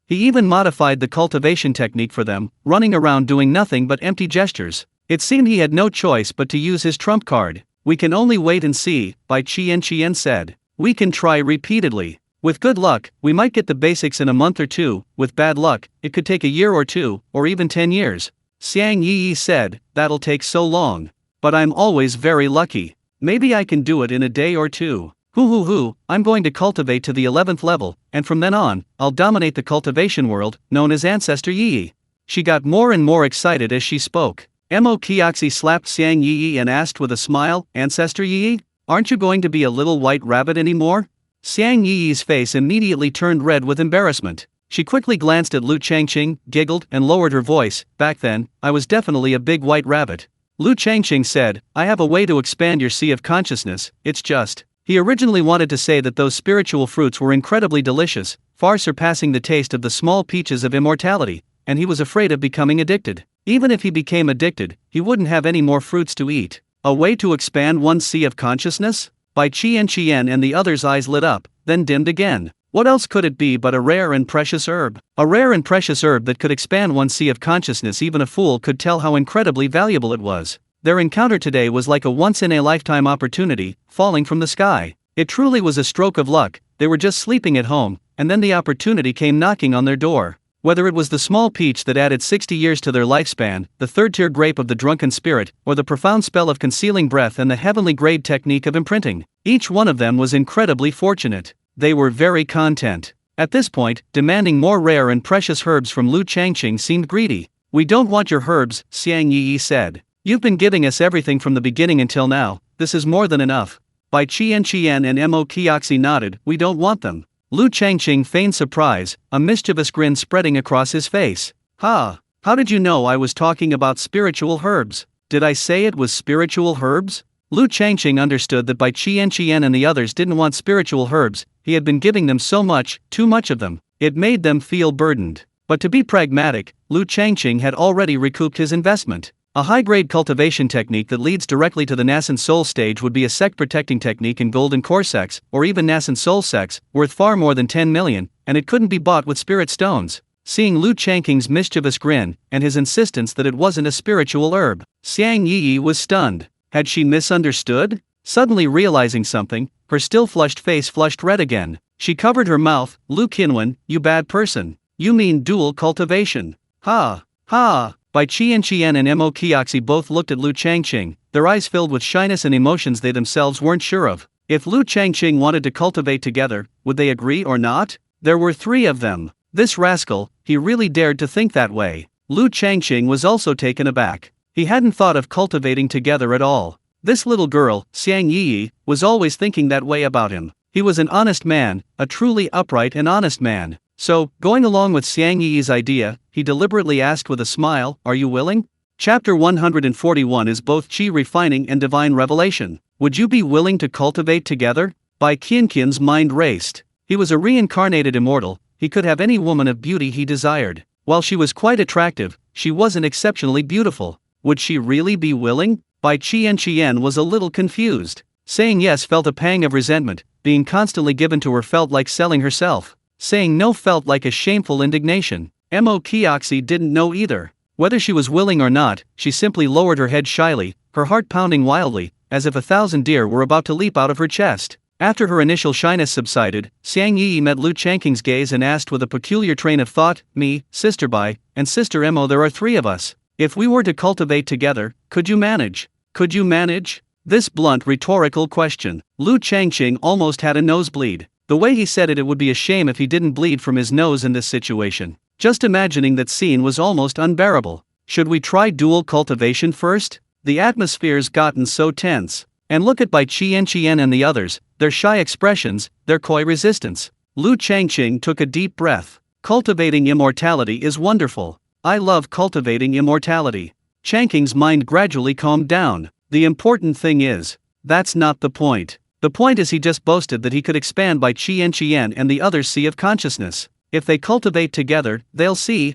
He even modified the cultivation technique for them, running around doing nothing but empty gestures. It seemed he had no choice but to use his trump card. We can only wait and see, Bai Qian said. We can try repeatedly. With good luck, we might get the basics in a month or 2, with bad luck, it could take a year or 2, or even 10 years. Xiang Yi said, that'll take so long. But I'm always very lucky. Maybe I can do it in a day or 2. I'm going to cultivate to the 11th level, and from then on, I'll dominate the cultivation world, known as Ancestor Yi. She got more and more excited as she spoke. Mo Qiaxi slapped Xiang Yi and asked with a smile, Ancestor Yi, aren't you going to be a little white rabbit anymore? Xiang Yi's face immediately turned red with embarrassment. She quickly glanced at Lu Changqing, giggled, and lowered her voice. Back then, I was definitely a big white rabbit. Lu Changqing said, I have a way to expand your sea of consciousness, it's just. He originally wanted to say that those spiritual fruits were incredibly delicious, far surpassing the taste of the small peaches of immortality, and he was afraid of becoming addicted. Even if he became addicted, he wouldn't have any more fruits to eat. A way to expand one's sea of consciousness? Bai Qian and the others' eyes lit up, then dimmed again. What else could it be but a rare and precious herb? A rare and precious herb that could expand one's sea of consciousness. Even a fool could tell how incredibly valuable it was. Their encounter today was like a once-in-a-lifetime opportunity, falling from the sky. It truly was a stroke of luck. They were just sleeping at home, and then the opportunity came knocking on their door. Whether it was the small peach that added 60 years to their lifespan, the third-tier grape of the drunken spirit, or the profound spell of concealing breath and the heavenly grade technique of imprinting, each one of them was incredibly fortunate. They were very content. At this point, demanding more rare and precious herbs from Lu Changqing seemed greedy. "We don't want your herbs," Xiang Yi said. "You've been giving us everything from the beginning until now. This is more than enough." Bai Qian and Mo Qiaxi nodded. "We don't want them." Lu Changqing feigned surprise, a mischievous grin spreading across his face. "Ha! How did you know I was talking about spiritual herbs? Did I say it was spiritual herbs?" Lu Changqing understood that Bai Qian and the others didn't want spiritual herbs. He had been giving them so much, too much of them. It made them feel burdened. But to be pragmatic, Lu Changqing had already recouped his investment. A high-grade cultivation technique that leads directly to the Nascent Soul stage would be a sect-protecting technique in golden core sex, or even Nascent Soul sex, worth far more than 10 million, and it couldn't be bought with spirit stones. Seeing Lu Changqing's mischievous grin, and his insistence that it wasn't a spiritual herb, Xiang Yi was stunned. Had she misunderstood? Suddenly realizing something, her still-flushed face flushed red again. She covered her mouth. "Lu Qinwen, you bad person. You mean dual cultivation." "Ha! Ha!" Bai Qian and Mo Qiaxi both looked at Lu Changqing, their eyes filled with shyness and emotions they themselves weren't sure of. If Lu Changqing wanted to cultivate together, would they agree or not? There were 3 of them. This rascal, he really dared to think that way. Lu Changqing was also taken aback. He hadn't thought of cultivating together at all. This little girl, Xiang Yi, was always thinking that way about him. He was an honest man, a truly upright and honest man. So, going along with Xiang Yi's idea, he deliberately asked with a smile, "Are you willing?" Chapter 141 is both Qi refining and divine revelation. Would you be willing to cultivate together? Bai Qianqian's mind raced. He was a reincarnated immortal. He could have any woman of beauty he desired. While she was quite attractive, she wasn't exceptionally beautiful. Would she really be willing? Bai Qian was a little confused. Saying yes felt a pang of resentment. Being constantly given to her felt like selling herself. Saying no felt like a shameful indignation. Mo Qiaxi didn't know either. Whether she was willing or not, she simply lowered her head shyly, her heart pounding wildly, as if 1,000 deer were about to leap out of her chest. After her initial shyness subsided, Xiang Yi met Lu Changqing's gaze and asked with a peculiar train of thought, "Me, Sister Bai, and Sister Mo, there are 3 of us. If we were to cultivate together, could you manage? Could you manage?" This blunt rhetorical question, Lu Changqing almost had a nosebleed. The way he said it, it would be a shame if he didn't bleed from his nose in this situation. Just imagining that scene was almost unbearable. Should we try dual cultivation first? The atmosphere's gotten so tense. And look at Bai Qian and the others, their shy expressions, their coy resistance. Lu Changqing took a deep breath. Cultivating immortality is wonderful. I love cultivating immortality. Changqing's mind gradually calmed down. The important thing is, that's not the point. The point is he just boasted that he could expand Bai Qian and the others' sea of consciousness. If they cultivate together, they'll see,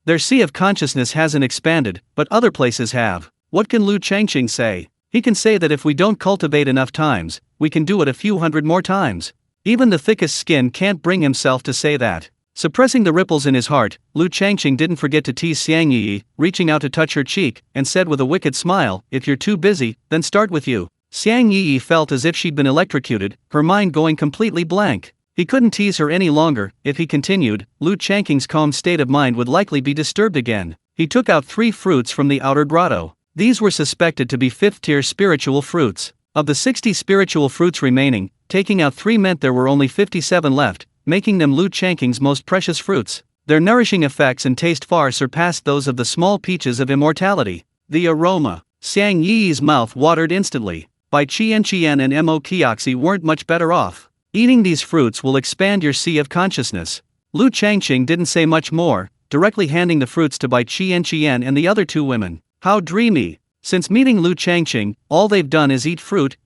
their sea of consciousness hasn't expanded, but other places have. What can Lu Changqing say? He can say that if we don't cultivate enough times, we can do it a few hundred more times. Even the thickest skin can't bring himself to say that. Suppressing the ripples in his heart, Lu Changqing didn't forget to tease Xiang Yi, reaching out to touch her cheek, and said with a wicked smile, "If you're too busy, then start with you." Xiang Yi felt as if she'd been electrocuted, her mind going completely blank. He couldn't tease her any longer. If he continued, Lu Changqing's calm state of mind would likely be disturbed again. He took out 3 fruits from the outer grotto. These were suspected to be 5th-tier spiritual fruits. Of the 60 spiritual fruits remaining, taking out 3 meant there were only 57 left, making them Lu Changqing's most precious fruits. Their nourishing effects and taste far surpassed those of the small peaches of immortality. The aroma. Xiang Yi's mouth watered instantly. Bai Qian and Mo Qiaxi weren't much better off. Eating these fruits will expand your sea of consciousness. Lu Changqing didn't say much more, directly handing the fruits to Bai Qian and the other 2 women. How dreamy. Since meeting Lu Changqing, all they've done is eat fruit.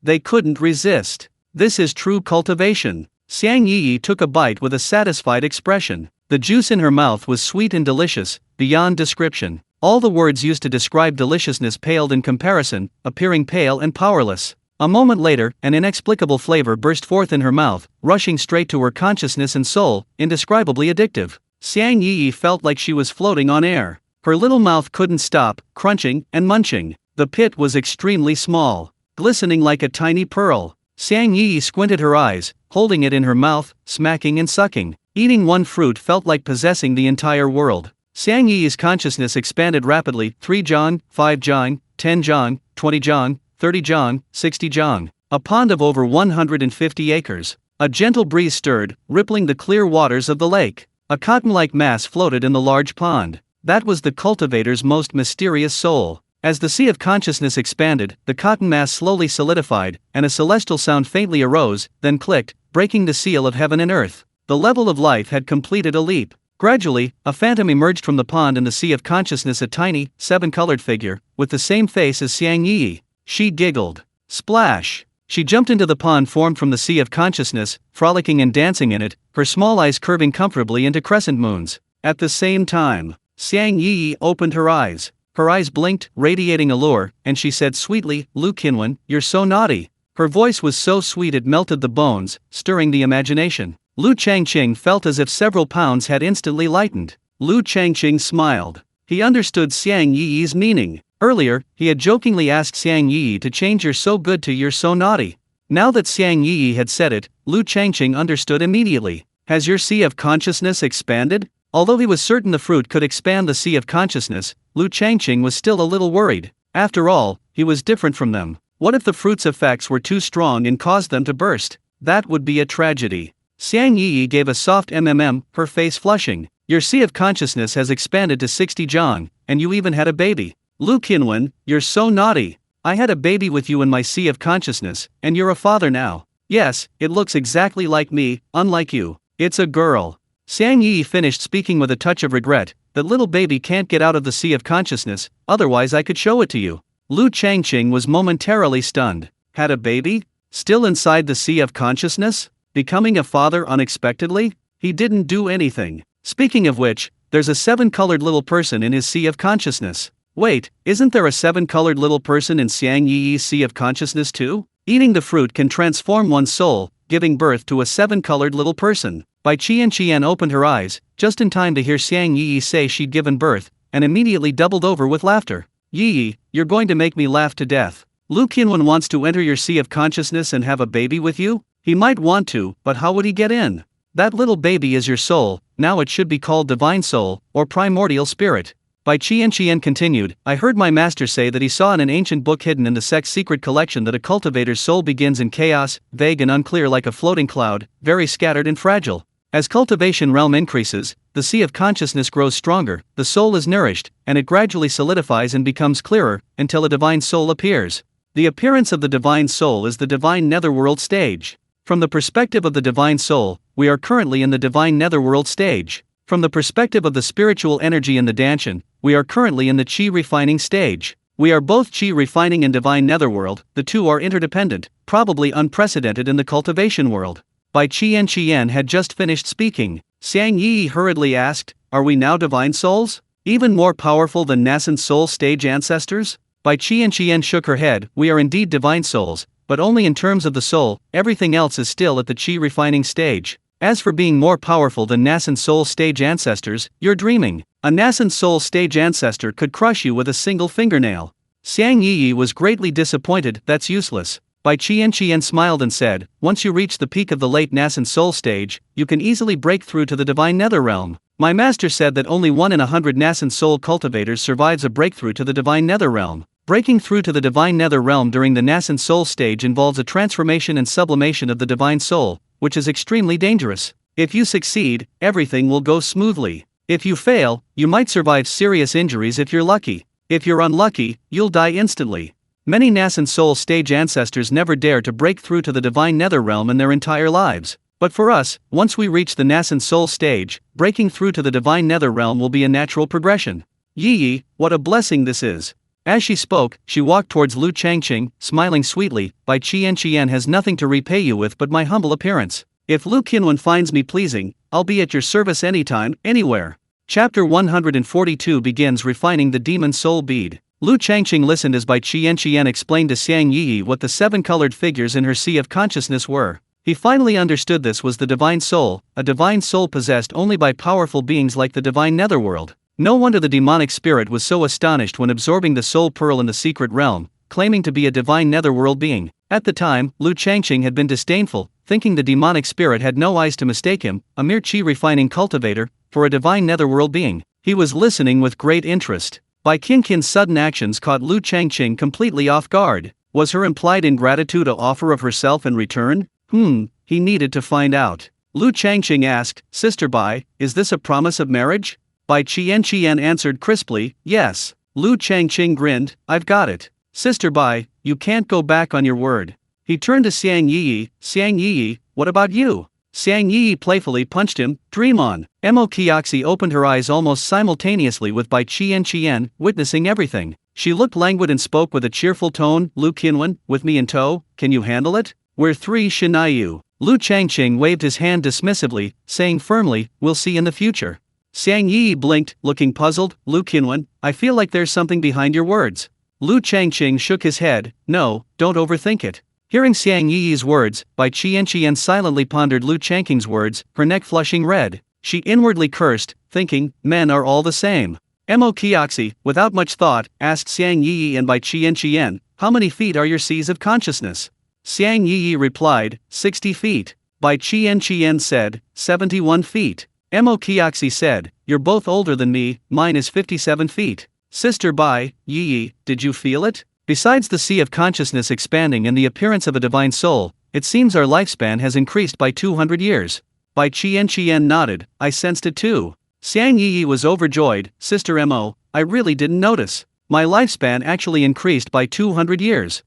They couldn't resist. This is true cultivation. Xiang Yi took a bite with a satisfied expression. The juice in her mouth was sweet and delicious, beyond description. All the words used to describe deliciousness paled in comparison, appearing pale and powerless. A moment later, an inexplicable flavor burst forth in her mouth, rushing straight to her consciousness and soul, indescribably addictive. Xiang Yi felt like she was floating on air. Her little mouth couldn't stop, crunching and munching. The pit was extremely small, glistening like a tiny pearl. Xiang Yi squinted her eyes, holding it in her mouth, smacking and sucking. Eating one fruit felt like possessing the entire world. Xiang Yi's consciousness expanded rapidly, 3 zhang, 5 zhang, 10 zhang, 20 zhang, 30 zhang, 60 zhang. A pond of over 150 acres. A gentle breeze stirred, rippling the clear waters of the lake. A cotton-like mass floated in the large pond. That was the cultivator's most mysterious soul. As the sea of consciousness expanded, the cotton mass slowly solidified, and a celestial sound faintly arose, then clicked, breaking the seal of heaven and earth. The level of life had completed a leap. Gradually, a phantom emerged from the pond in the sea of consciousness, a tiny, 7-colored figure, with the same face as Xiang Yi. She giggled. Splash! She jumped into the pond formed from the sea of consciousness, frolicking and dancing in it, her small eyes curving comfortably into crescent moons. At the same time, Xiang Yi opened her eyes. Her eyes blinked, radiating allure, and she said sweetly, "Lu Qinwen, you're so naughty." Her voice was so sweet it melted the bones, stirring the imagination. Lu Changqing felt as if several pounds had instantly lightened. Lu Changqing smiled. He understood Xiang Yi's meaning. Earlier, he had jokingly asked Xiang Yi to change "you're so good" to "you're so naughty." Now that Xiang Yi had said it, Lu Changqing understood immediately. Has your sea of consciousness expanded? Although he was certain the fruit could expand the sea of consciousness, Lu Changqing was still a little worried. After all, he was different from them. What if the fruit's effects were too strong and caused them to burst? That would be a tragedy. Xiang Yi gave a soft her face flushing. Your sea of consciousness has expanded to 60 zhang, and you even had a baby. Lu Qinwen, you're so naughty. I had a baby with you in my sea of consciousness, and you're a father now. Yes, it looks exactly like me, unlike you. It's a girl. Xiang Yi finished speaking with a touch of regret. That little baby can't get out of the sea of consciousness, otherwise I could show it to you. Lu Changqing was momentarily stunned. Had a baby? Still inside the sea of consciousness? Becoming a father unexpectedly? He didn't do anything. Speaking of which, there's a 7-colored little person in his sea of consciousness. Wait, isn't there a 7-colored little person in Xiang Yi's sea of consciousness too? Eating the fruit can transform one's soul, giving birth to a 7-colored little person. Bai Qian opened her eyes, just in time to hear Xiang Yi say she'd given birth, and immediately doubled over with laughter. Yi, you're going to make me laugh to death. Lu Qinwen wants to enter your sea of consciousness and have a baby with you? He might want to, but how would he get in? That little baby is your soul, now it should be called Divine Soul, or Primordial Spirit. Bai Qian continued, I heard my master say that he saw in an ancient book hidden in the sect's secret collection that a cultivator's soul begins in chaos, vague and unclear like a floating cloud, very scattered and fragile. As cultivation realm increases, the sea of consciousness grows stronger, the soul is nourished, and it gradually solidifies and becomes clearer, until a divine soul appears. The appearance of the divine soul is the Divine Netherworld stage. From the perspective of the divine soul, we are currently in the Divine Netherworld stage. From the perspective of the spiritual energy in the Danshan, we are currently in the Qi refining stage. We are both Qi refining and Divine Netherworld, the two are interdependent, probably unprecedented in the cultivation world. Bai Qian had just finished speaking. Xiang Yi hurriedly asked, are we now divine souls? Even more powerful than Nascent Soul stage ancestors? Bai Qian shook her head, we are indeed divine souls, but only in terms of the soul, everything else is still at the Qi refining stage. As for being more powerful than Nascent Soul stage ancestors, you're dreaming. A Nascent Soul stage ancestor could crush you with a single fingernail. Xiang Yi was greatly disappointed, that's useless. Bai Qian smiled and said, once you reach the peak of the late Nascent Soul stage, you can easily break through to the Divine Netherrealm. My master said that only 1 in 100 Nascent Soul cultivators survives a breakthrough to the Divine Netherrealm. Breaking through to the Divine Netherrealm during the Nascent Soul stage involves a transformation and sublimation of the Divine Soul, which is extremely dangerous. If you succeed, everything will go smoothly. If you fail, you might survive serious injuries if you're lucky. If you're unlucky, you'll die instantly. Many Nascent Soul stage ancestors never dare to break through to the Divine Netherrealm in their entire lives. But for us, once we reach the Nascent Soul stage, breaking through to the Divine Netherrealm will be a natural progression. Yi, what a blessing this is. As she spoke, she walked towards Lu Changqing, smiling sweetly. Bai Qian has nothing to repay you with but my humble appearance. If Lu Qinwen finds me pleasing, I'll be at your service anytime, anywhere. Chapter 142 begins refining the Demon Soul Bead. Lu Changqing listened as Bai Qian explained to Xiang Yi what the 7 colored figures in her sea of consciousness were. He finally understood this was the Divine Soul, a divine soul possessed only by powerful beings like the Divine Netherworld. No wonder the demonic spirit was so astonished when absorbing the soul pearl in the secret realm, claiming to be a Divine Netherworld being. At the time, Lu Changqing had been disdainful, thinking the demonic spirit had no eyes to mistake him, a mere chi-refining cultivator, for a Divine Netherworld being. He was listening with great interest. Bai Qianqian's sudden actions caught Lu Changqing completely off guard. Was her implied ingratitude an offer of herself in return? He needed to find out. Lu Changqing asked, Sister Bai, is this a promise of marriage? Bai Qian answered crisply, yes. Lu Changqing grinned, I've got it. Sister Bai, you can't go back on your word. He turned to Xiang Yi, what about you? Xiang Yi playfully punched him, dream on. Mo Qiaxi opened her eyes almost simultaneously with Bai Qian, witnessing everything. She looked languid and spoke with a cheerful tone, Lu Qianwen, with me in tow, can you handle it? We're 3 Shinayu. Lu Changqing waved his hand dismissively, saying firmly, we'll see in the future. Xiang Yi blinked, looking puzzled, Lu Qianwen, I feel like there's something behind your words. Lu Changqing shook his head, no, don't overthink it. Hearing Xiang Yi's words, Bai Qian silently pondered Lu Changqing's words, her neck flushing red. She inwardly cursed, thinking, men are all the same. Mo Qiaxi, without much thought, asked Xiang Yi and Bai Qian, how many feet are your seas of consciousness? Xiang Yi replied, 60 feet. Bai Qian said, 71 feet. Mo Qiaxi said, you're both older than me, mine is 57 feet. Sister Bai, Yi, did you feel it? Besides the sea of consciousness expanding and the appearance of a divine soul, it seems our lifespan has increased by 200 years. Bai Qian nodded, I sensed it too. Xiang Yi was overjoyed, Sister Mo, I really didn't notice. My lifespan actually increased by 200 years.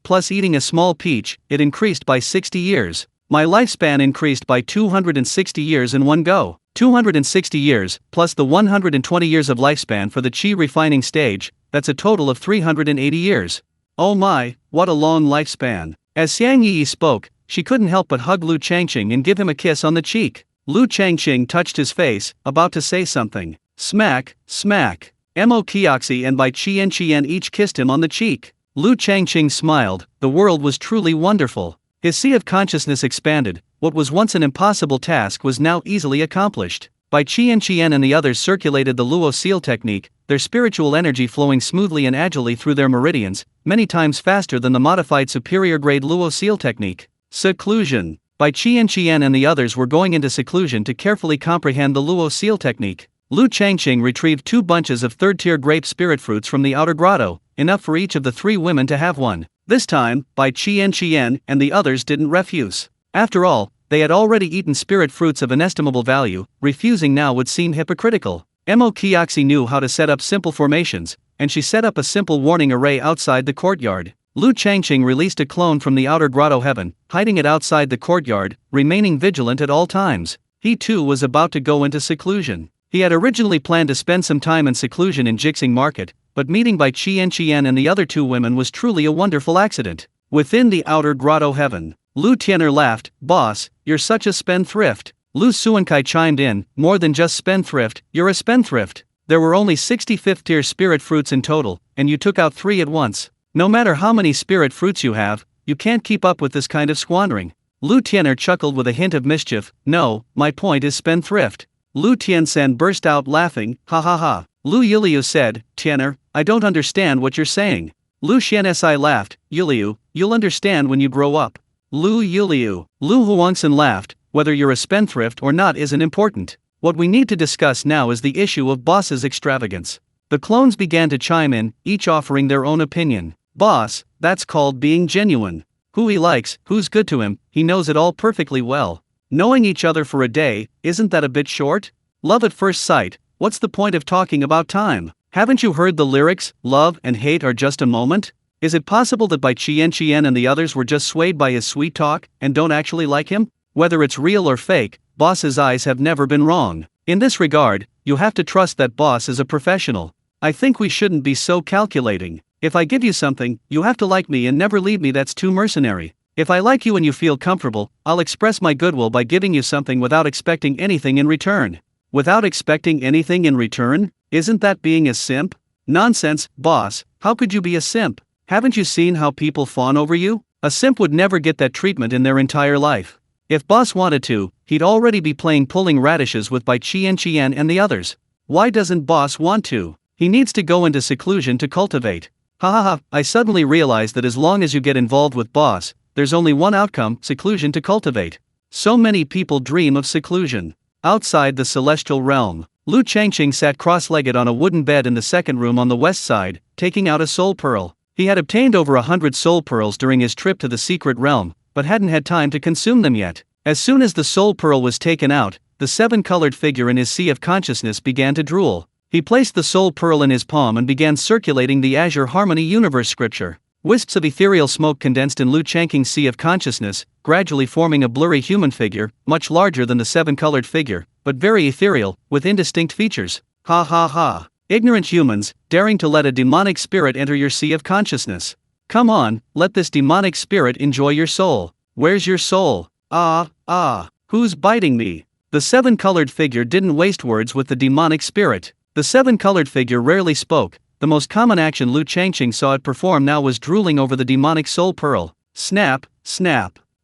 Plus eating a small peach, it increased by 60 years. My lifespan increased by 260 years in one go. 260 years, plus the 120 years of lifespan for the chi refining stage, that's a total of 380 years. Oh my, what a long lifespan. As Xiang Yi spoke, she couldn't help but hug Lu Changqing and give him a kiss on the cheek. Lu Changqing touched his face, about to say something. Smack, smack. Mo Qiaxi and Bai Qian each kissed him on the cheek. Lu Changqing smiled, the world was truly wonderful. His sea of consciousness expanded, what was once an impossible task was now easily accomplished. Bai Qian and the others circulated the Luo seal technique, their spiritual energy flowing smoothly and agilely through their meridians, many times faster than the modified superior grade Luo seal technique. Seclusion. Bai Qian and the others were going into seclusion to carefully comprehend the Luo seal technique. Lu Changqing retrieved 2 bunches of third-tier grape spirit fruits from the outer grotto, enough for each of the 3 women to have one. This time, Bai Qian and the others didn't refuse. After all, they had already eaten spirit fruits of inestimable value, refusing now would seem hypocritical. Mo Qiaxi knew how to set up simple formations, and she set up a simple warning array outside the courtyard. Lu Changqing released a clone from the outer grotto heaven, hiding it outside the courtyard, remaining vigilant at all times. He too was about to go into seclusion. He had originally planned to spend some time in seclusion in Jixing Market, but meeting Bai Qian and the other 2 women was truly a wonderful accident. Within the outer grotto heaven, Lu Tian'er laughed, boss, you're such a spendthrift. Lu Suankai chimed in, more than just spendthrift, you're a spendthrift. There were only 60 5th-tier spirit fruits in total, and you took out 3 at once. No matter how many spirit fruits you have, you can't keep up with this kind of squandering. Lu Tian'er chuckled with a hint of mischief, no, my point is spendthrift. Lu Tiansan burst out laughing, ha ha ha. Lu Yiliu said, Tian'er, I don't understand what you're saying. Lu Xiansi laughed, Yiliu, you'll understand when you grow up. Lu Yiliu. Lu Huangsan laughed, whether you're a spendthrift or not isn't important. What we need to discuss now is the issue of boss's extravagance. The clones began to chime in, each offering their own opinion. Boss, that's called being genuine. Who he likes, who's good to him, he knows it all perfectly well. Knowing each other for a day, isn't that a bit short? Love at first sight, what's the point of talking about time? Haven't you heard the lyrics, love and hate are just a moment? Is it possible that Bai Qian and the others were just swayed by his sweet talk, and don't actually like him? Whether it's real or fake, boss's eyes have never been wrong. In this regard, you have to trust that boss is a professional. I think we shouldn't be so calculating. If I give you something, you have to like me and never leave me, that's too mercenary. If I like you and you feel comfortable, I'll express my goodwill by giving you something without expecting anything in return. Without expecting anything in return? Isn't that being a simp? Nonsense, boss, how could you be a simp? Haven't you seen how people fawn over you? A simp would never get that treatment in their entire life. If boss wanted to, he'd already be playing pulling radishes with Bai Qian and the others. Why doesn't boss want to? He needs to go into seclusion to cultivate. Ha. I suddenly realized that as long as you get involved with boss, there's only one outcome, seclusion to cultivate. So many people dream of seclusion. Outside the celestial realm, Lu Changqing sat cross-legged on a wooden bed in the second room on the west side, taking out a soul pearl. He had obtained over 100 soul pearls during his trip to the secret realm, but hadn't had time to consume them yet. As soon as the soul pearl was taken out, the seven-colored figure in his sea of consciousness began to drool. He placed the soul pearl in his palm and began circulating the Azure Harmony universe scripture. Wisps of ethereal smoke condensed in Lu Changqing's sea of consciousness, gradually forming a blurry human figure, much larger than the seven-colored figure, but very ethereal, with indistinct features. Ha. Ignorant humans, daring to let a demonic spirit enter your sea of consciousness. Come on, let this demonic spirit enjoy your soul. Where's your soul? Who's biting me? The seven-colored figure didn't waste words with the demonic spirit. The seven-colored figure rarely spoke. The most common action Lu Changqing saw it perform now was drooling over the demonic soul pearl. Snap.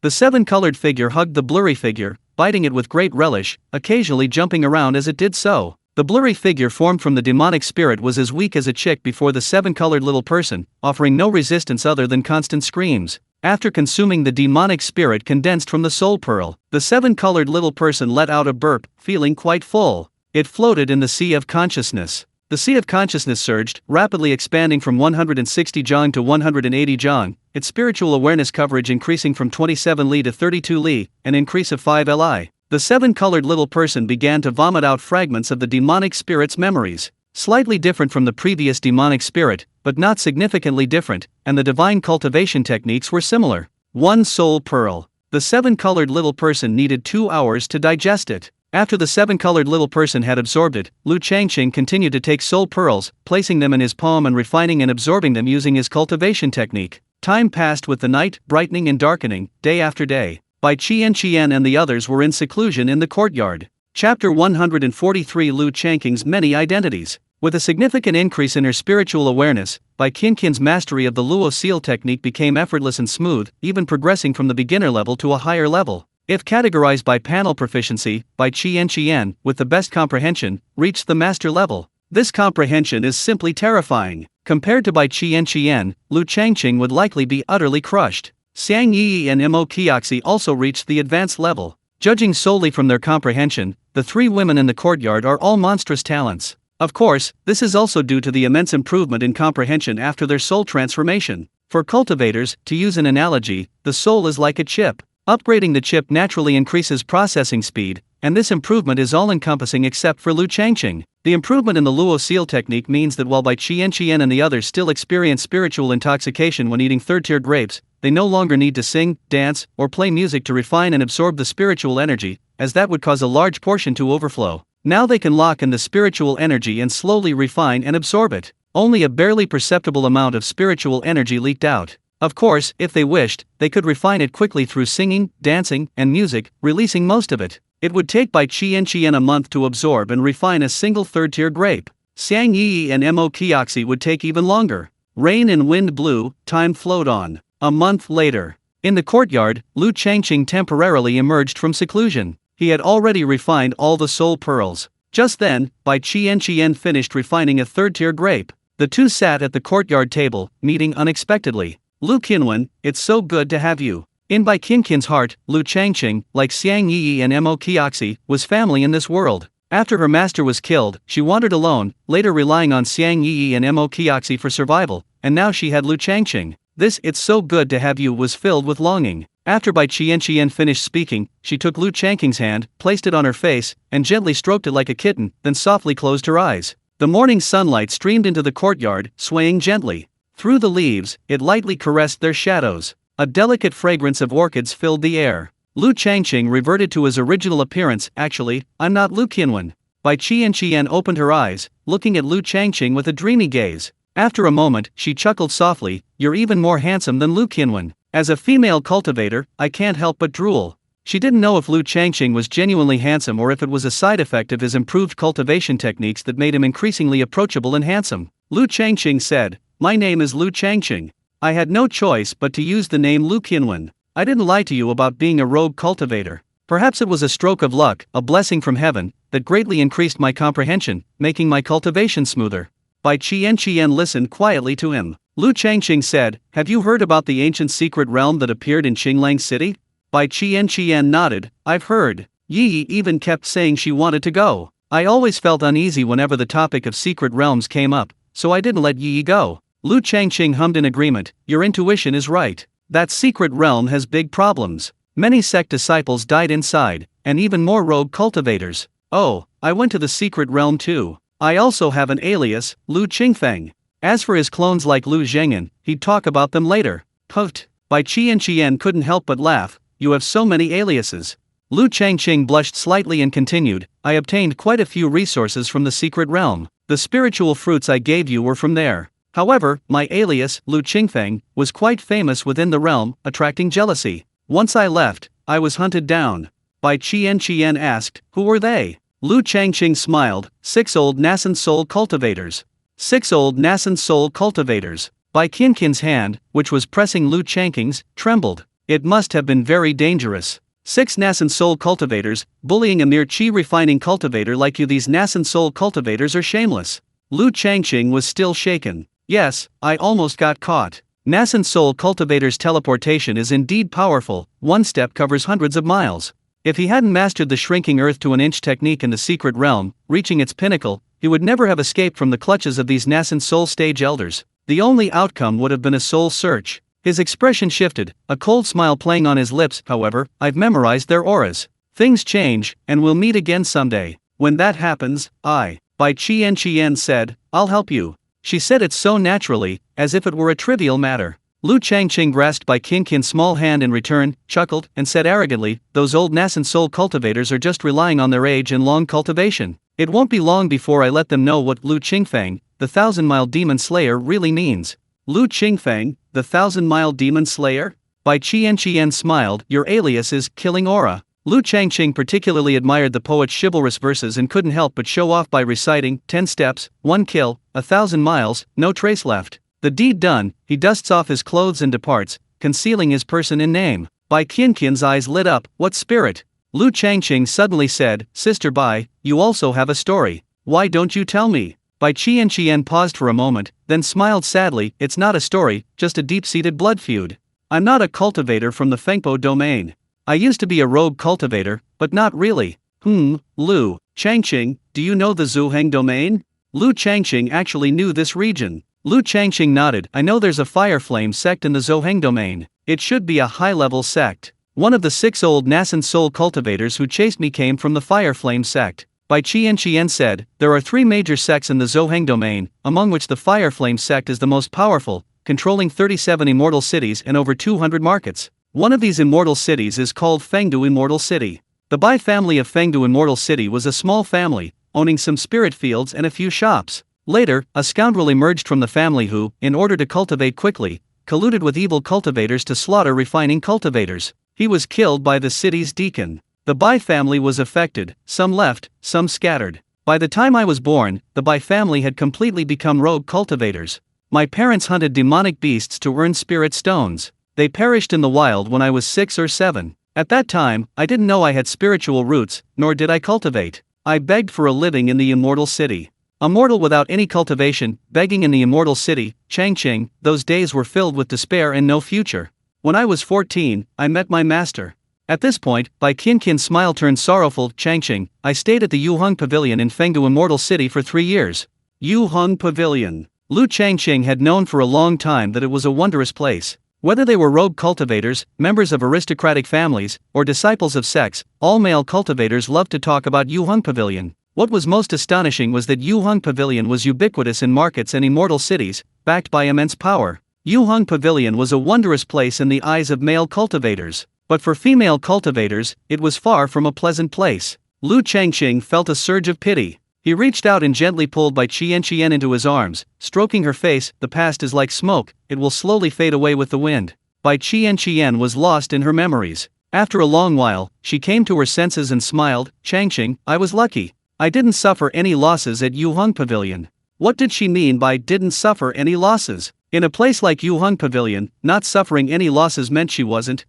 The seven-colored figure hugged the blurry figure, biting it with great relish, occasionally jumping around as it did so. The blurry figure formed from the demonic spirit was as weak as a chick before the seven-colored little person, offering no resistance other than constant screams. After consuming the demonic spirit condensed from the soul pearl, the seven-colored little person let out a burp, feeling quite full. It floated in the sea of consciousness. The sea of consciousness surged, rapidly expanding from 160 zhang to 180 zhang, its spiritual awareness coverage increasing from 27 li to 32 li, an increase of 5 li. The seven-colored little person began to vomit out fragments of the demonic spirit's memories, slightly different from the previous demonic spirit, but not significantly different, and the divine cultivation techniques were similar. One soul pearl. The seven-colored little person needed 2 hours to digest it. After the seven-colored little person had absorbed it, Lu Changqing continued to take soul pearls, placing them in his palm and refining and absorbing them using his cultivation technique. Time passed with the night, brightening and darkening, day after day. Bai Qian and the others were in seclusion in the courtyard. Chapter 143 Lu Changqing's Many Identities. With a significant increase in her spiritual awareness, Bai Qian's mastery of the Luo seal technique became effortless and smooth, even progressing from the beginner level to a higher level. If categorized by panel proficiency, Bai Qian, with the best comprehension, reached the master level. This comprehension is simply terrifying. Compared to Bai Qian, Lu Changqing would likely be utterly crushed. Xiang Yi and Mo Qiaxi also reached the advanced level. Judging solely from their comprehension, the three women in the courtyard are all monstrous talents. Of course, this is also due to the immense improvement in comprehension after their soul transformation. For cultivators, to use an analogy, the soul is like a chip. Upgrading the chip naturally increases processing speed, and this improvement is all-encompassing except for Lu Changqing. The improvement in the Luo seal technique means that while Bai Qian and the others still experience spiritual intoxication when eating third-tier grapes, they no longer need to sing, dance, or play music to refine and absorb the spiritual energy, as that would cause a large portion to overflow. Now they can lock in the spiritual energy and slowly refine and absorb it. Only a barely perceptible amount of spiritual energy leaked out. Of course, if they wished, they could refine it quickly through singing, dancing, and music, releasing most of it. It would take Bai Qian a month to absorb and refine a single third-tier grape. Xiang Yi and Mo Qiaxi would take even longer. Rain and wind blew, time flowed on. A month later. In the courtyard, Lu Changqing temporarily emerged from seclusion. He had already refined all the soul pearls. Just then, Bai Qian finished refining a third-tier grape. The two sat at the courtyard table, meeting unexpectedly. Lu Qinwen, it's so good to have you. In Bai Qian's heart, Lu Changqing, like Xiang Yi and Mo Qiaxi, was family in this world. After her master was killed, she wandered alone, later relying on Xiang Yi and Mo Qiaxi for survival, and now she had Lu Changqing. This "it's so good to have you" was filled with longing. After Bai Qian finished speaking, she took Lu Changqing's hand, placed it on her face, and gently stroked it like a kitten, then softly closed her eyes. The morning sunlight streamed into the courtyard, swaying gently. Through the leaves, it lightly caressed their shadows. A delicate fragrance of orchids filled the air. Lu Changqing reverted to his original appearance. Actually, I'm not Lu Qinwen. Bai Qian opened her eyes, looking at Lu Changqing with a dreamy gaze. After a moment, she chuckled softly, "You're even more handsome than Lu Qinwen." As a female cultivator, I can't help but drool. She didn't know if Lu Changqing was genuinely handsome or if it was a side effect of his improved cultivation techniques that made him increasingly approachable and handsome. Lu Changqing said, "My name is Lu Changqing. I had no choice but to use the name Lu Qianwen. I didn't lie to you about being a rogue cultivator. Perhaps it was a stroke of luck, a blessing from heaven, that greatly increased my comprehension, making my cultivation smoother." Bai Qian listened quietly to him. Lu Changqing said, "Have you heard about the ancient secret realm that appeared in Qinglang City?" Bai Qian nodded. "I've heard. Yi even kept saying she wanted to go. I always felt uneasy whenever the topic of secret realms came up, so I didn't let Yi go." Lu Changqing hummed in agreement. "Your intuition is right. That secret realm has big problems. Many sect disciples died inside, and even more rogue cultivators. Oh, I went to the secret realm too. I also have an alias, Lu Qingfeng. As for his clones like Lu Zhengyan, he'd talk about them later." Puffed. Bai Qian couldn't help but laugh. "You have so many aliases." Lu Changqing blushed slightly and continued, "I obtained quite a few resources from the secret realm. The spiritual fruits I gave you were from there. However, my alias, Lu Qingfeng, was quite famous within the realm, attracting jealousy. Once I left, I was hunted down." Bai Qian asked, "Who were they?" Lu Changqing smiled, 6 old Nascent Soul cultivators." 6 old Nascent Soul cultivators. Bai Qian's hand, which was pressing Lu Changqing's, trembled. It must have been very dangerous. 6 Nascent Soul cultivators, bullying a mere chi refining cultivator like you. These Nascent Soul cultivators are shameless. Lu Changqing was still shaken. "Yes, I almost got caught. Nascent Soul cultivator's teleportation is indeed powerful, one step covers hundreds of miles. If he hadn't mastered the shrinking earth to an inch technique in the secret realm, reaching its pinnacle, he would never have escaped from the clutches of these Nascent Soul stage elders. The only outcome would have been a soul search." His expression shifted, a cold smile playing on his lips. "However, I've memorized their auras. Things change, and we'll meet again someday. When that happens, Bai Qian said, "I'll help you." She said it so naturally, as if it were a trivial matter. Lu Changqing grasped Bai Qian's small hand in return, chuckled, and said arrogantly, "Those old Nascent Soul cultivators are just relying on their age and long cultivation. It won't be long before I let them know what Lu Qingfeng, the 1,000-mile demon slayer, really means." Lu Qingfeng, the 1,000-mile demon slayer? Bai Qian smiled. "Your alias is Killing Aura." Lu Changqing particularly admired the poet's chivalrous verses and couldn't help but show off by reciting, 10 steps, 1 kill, 1,000 miles, no trace left. The deed done, he dusts off his clothes and departs, concealing his person in name. Bai Qian's eyes lit up. "What spirit?" Lu Changqing suddenly said, "Sister Bai, you also have a story. Why don't you tell me?" Bai Qian paused for a moment, then smiled sadly. "It's not a story, just a deep-seated blood feud. I'm not a cultivator from the Fengpo domain. I used to be a rogue cultivator, but not really." Lu Changqing, do you know the Zhuheng domain?" Lu Changqing actually knew this region. Lu Changqing nodded. "I know there's a fire flame sect in the Zhuheng domain. It should be a high-level sect. One of the 6 old Nascent Soul cultivators who chased me came from the fire flame sect." Bai Qian said, "There are 3 major sects in the Zhuheng domain, among which the fire flame sect is the most powerful, controlling 37 immortal cities and over 200 markets. One of these immortal cities is called Fengdu Immortal City. The Bai family of Fengdu Immortal City was a small family, owning some spirit fields and a few shops. Later, a scoundrel emerged from the family who, in order to cultivate quickly, colluded with evil cultivators to slaughter refining cultivators. He was killed by the city's deacon. The Bai family was affected, some left, some scattered. By the time I was born, the Bai family had completely become rogue cultivators. My parents hunted demonic beasts to earn spirit stones. They perished in the wild when I was 6 or 7. At that time, I didn't know I had spiritual roots, nor did I cultivate. I begged for a living in the immortal city. A mortal without any cultivation, begging in the immortal city, Changqing, those days were filled with despair and no future. When I was 14, I met my master. At this point, Bai Qian's smile turned sorrowful. "Changqing, I stayed at the Yuheng Pavilion in Fengdu Immortal City for 3 years. Yuheng Pavilion. Lu Changqing had known for a long time that it was a wondrous place. Whether they were rogue cultivators, members of aristocratic families, or disciples of sects, all male cultivators loved to talk about Yuheng Pavilion. What was most astonishing was that Yuheng Pavilion was ubiquitous in markets and immortal cities, backed by immense power. Yuheng Pavilion was a wondrous place in the eyes of male cultivators. But for female cultivators, it was far from a pleasant place. Lu Changqing felt a surge of pity. He reached out and gently pulled Bai Qian into his arms, stroking her face. "The past is like smoke, it will slowly fade away with the wind." Bai Qian was lost in her memories. After a long while, she came to her senses and smiled. "Changqing, I was lucky. I didn't suffer any losses at Yuheng Pavilion. What did she mean by didn't suffer any losses? In a place like Yuheng Pavilion, not suffering any losses meant she wasn't,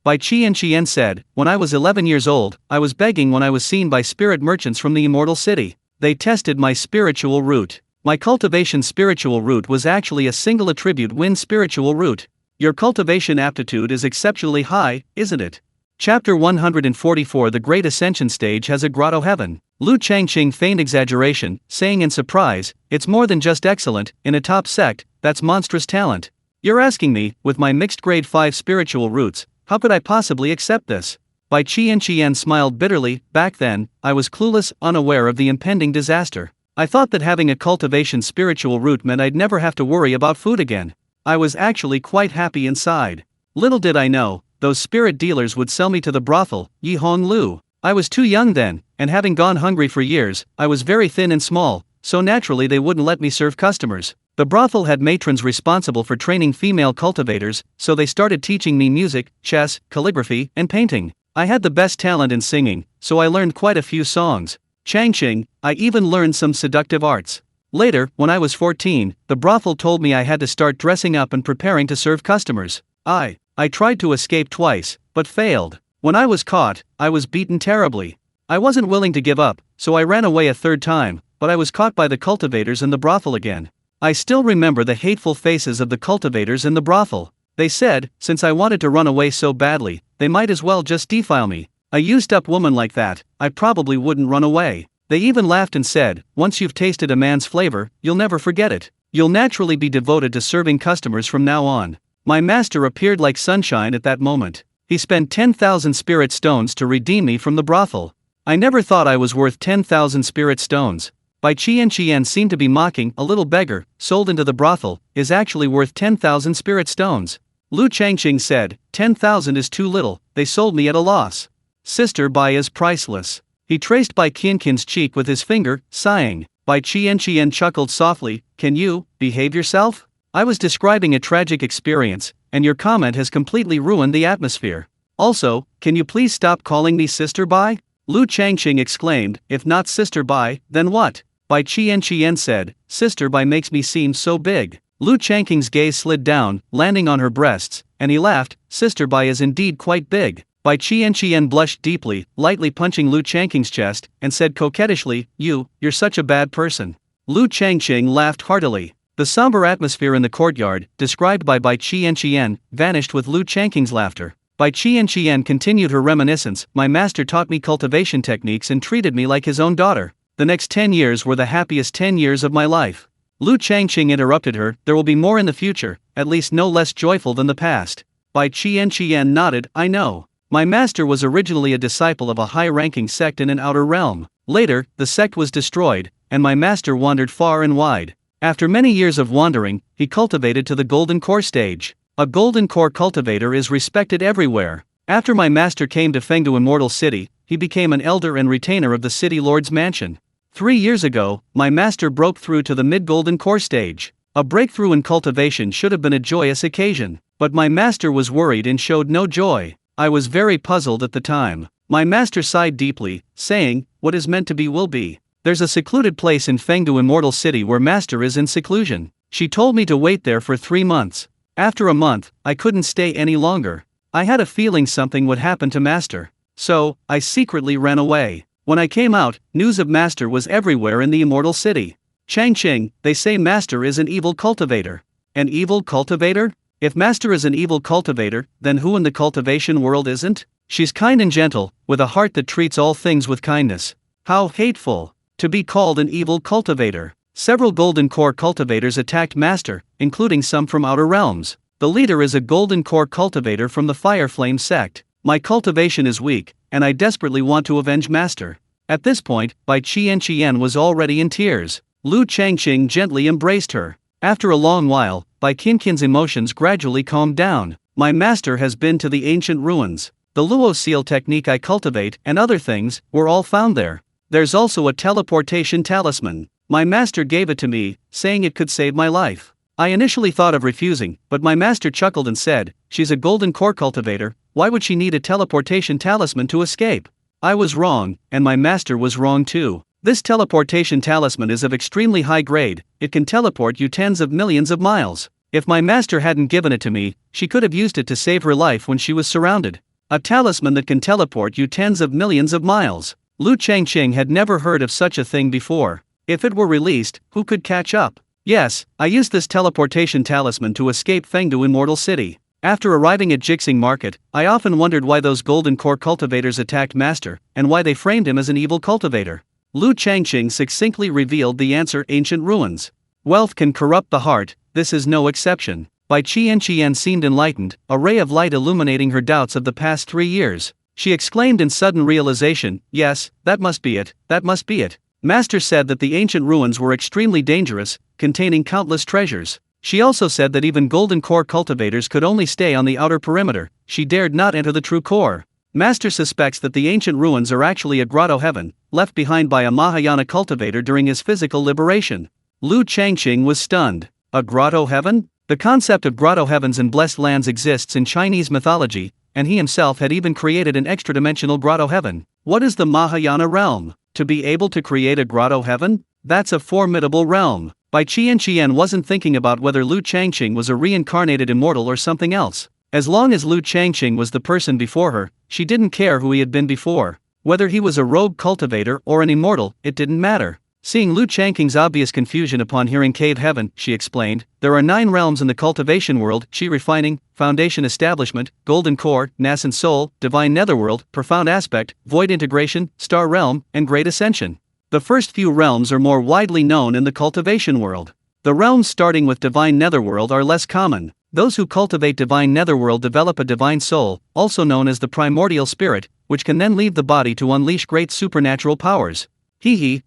Bai Qian said, when I was 11 years old, I was begging when I was seen by spirit merchants from the Immortal City. They tested my spiritual root. My cultivation spiritual root was actually a single attribute wind spiritual root. Your cultivation aptitude is exceptionally high, isn't it? Chapter 144 The Great Ascension stage has a grotto heaven. Lu Changqing feigned exaggeration, saying in surprise, it's more than just excellent, in a top sect, that's monstrous talent. You're asking me, with my mixed grade 5 spiritual roots, how could I possibly accept this? Bai Qian smiled bitterly. Back then, I was clueless, unaware of the impending disaster. I thought that having a cultivation spiritual root meant I'd never have to worry about food again. I was actually quite happy inside. Little did I know, those spirit dealers would sell me to the brothel, Yi Hong Lu. I was too young then, and having gone hungry for years, I was very thin and small, so naturally they wouldn't let me serve customers. The brothel had matrons responsible for training female cultivators, so they started teaching me music, chess, calligraphy, and painting. I had the best talent in singing, so I learned quite a few songs. Changqing, I even learned some seductive arts. Later, when I was 14, the brothel told me I had to start dressing up and preparing to serve customers. I tried to escape twice, but failed. When I was caught, I was beaten terribly. I wasn't willing to give up, so I ran away a third time, but I was caught by the cultivators in the brothel again. I still remember the hateful faces of the cultivators in the brothel. They said, since I wanted to run away so badly, they might as well just defile me. A used-up woman like that, I probably wouldn't run away. They even laughed and said, once you've tasted a man's flavor, you'll never forget it. You'll naturally be devoted to serving customers from now on. My master appeared like sunshine at that moment. He spent 10,000 spirit stones to redeem me from the brothel. I never thought I was worth 10,000 spirit stones. Bai Qian seemed to be mocking. A little beggar, sold into the brothel, is actually worth 10,000 spirit stones. Lu Changqing said, 10,000 is too little, they sold me at a loss. Sister Bai is priceless. He traced Bai Qian's cheek with his finger, sighing. Bai Qian chuckled softly, can you behave yourself? I was describing a tragic experience, and your comment has completely ruined the atmosphere. Also, can you please stop calling me Sister Bai? Lu Changqing exclaimed, if not Sister Bai, then what? Bai Qian said, Sister Bai makes me seem so big. Lu Changqing's gaze slid down, landing on her breasts, and he laughed, Sister Bai is indeed quite big. Bai Qian blushed deeply, lightly punching Lu Changqing's chest, and said coquettishly, you're such a bad person. Lu Changqing laughed heartily. The somber atmosphere in the courtyard, described by Bai Qian, vanished with Lu Changqing's laughter. Bai Qian continued her reminiscence, my master taught me cultivation techniques and treated me like his own daughter. The next 10 years were the happiest 10 years of my life. Lu Changqing interrupted her, there will be more in the future, at least no less joyful than the past. Bai Qian nodded, I know. My master was originally a disciple of a high-ranking sect in an outer realm. Later, the sect was destroyed, and my master wandered far and wide. After many years of wandering, he cultivated to the Golden Core stage. A Golden Core cultivator is respected everywhere. After my master came to Fengdu Immortal City, he became an elder and retainer of the City Lord's mansion. 3 years ago, my master broke through to the mid-Golden Core stage. A breakthrough in cultivation should have been a joyous occasion, but my master was worried and showed no joy. I was very puzzled at the time. My master sighed deeply, saying, what is meant to be will be. There's a secluded place in Fengdu Immortal City where master is in seclusion. She told me to wait there for 3 months. After a month, I couldn't stay any longer. I had a feeling something would happen to master. So, I secretly ran away. When I came out, news of master was everywhere in the Immortal City. Changqing, they say master is an evil cultivator. An evil cultivator? If master is an evil cultivator, then who in the cultivation world isn't? She's kind and gentle, with a heart that treats all things with kindness. How hateful. To be called an evil cultivator. Several Golden Core cultivators attacked master, including some from outer realms. The leader is a Golden Core cultivator from the Fire Flame sect. My cultivation is weak, and I desperately want to avenge master. At this point, Bai Qian was already in tears. Lu Changqing gently embraced her. After a long while, Bai Qian's emotions gradually calmed down. My master has been to the ancient ruins. The Luo seal technique I cultivate and other things were all found there. There's also a teleportation talisman. My master gave it to me, saying it could save my life. I initially thought of refusing, but my master chuckled and said, she's a Golden Core cultivator, why would she need a teleportation talisman to escape? I was wrong, and my master was wrong too. This teleportation talisman is of extremely high grade, it can teleport you tens of millions of miles. If my master hadn't given it to me, she could have used it to save her life when she was surrounded. A talisman that can teleport you tens of millions of miles. Lu Changqing had never heard of such a thing before. If it were released, who could catch up? Yes, I used this teleportation talisman to escape Fengdu Immortal City. After arriving at Jixing Market, I often wondered why those golden core cultivators attacked Master, and why they framed him as an evil cultivator. Lu Changqing succinctly revealed the answer: ancient ruins. Wealth can corrupt the heart, this is no exception. Bai Qian seemed enlightened, a ray of light illuminating her doubts of the past 3 years. She exclaimed in sudden realization, yes, that must be it, that must be it. Master said that the ancient ruins were extremely dangerous, containing countless treasures. She also said that even golden core cultivators could only stay on the outer perimeter, she dared not enter the true core. Master suspects that the ancient ruins are actually a grotto heaven, left behind by a Mahayana cultivator during his physical liberation. Lu Changqing was stunned. A grotto heaven? The concept of grotto heavens and blessed lands exists in Chinese mythology, and he himself had even created an extra-dimensional grotto heaven. What is the Mahayana realm? To be able to create a grotto heaven? That's a formidable realm. Bai Qian wasn't thinking about whether Lu Changqing was a reincarnated immortal or something else. As long as Lu Changqing was the person before her, she didn't care who he had been before. Whether he was a rogue cultivator or an immortal, it didn't matter. Seeing Lu Changqing's obvious confusion upon hearing Cave Heaven, she explained, there are 9 realms in the cultivation world: Chi Refining, Foundation Establishment, Golden Core, Nascent Soul, Divine Netherworld, Profound Aspect, Void Integration, Star Realm, and Great Ascension. The first few realms are more widely known in the cultivation world. The realms starting with Divine Netherworld are less common. Those who cultivate Divine Netherworld develop a divine soul, also known as the primordial spirit, which can then leave the body to unleash great supernatural powers.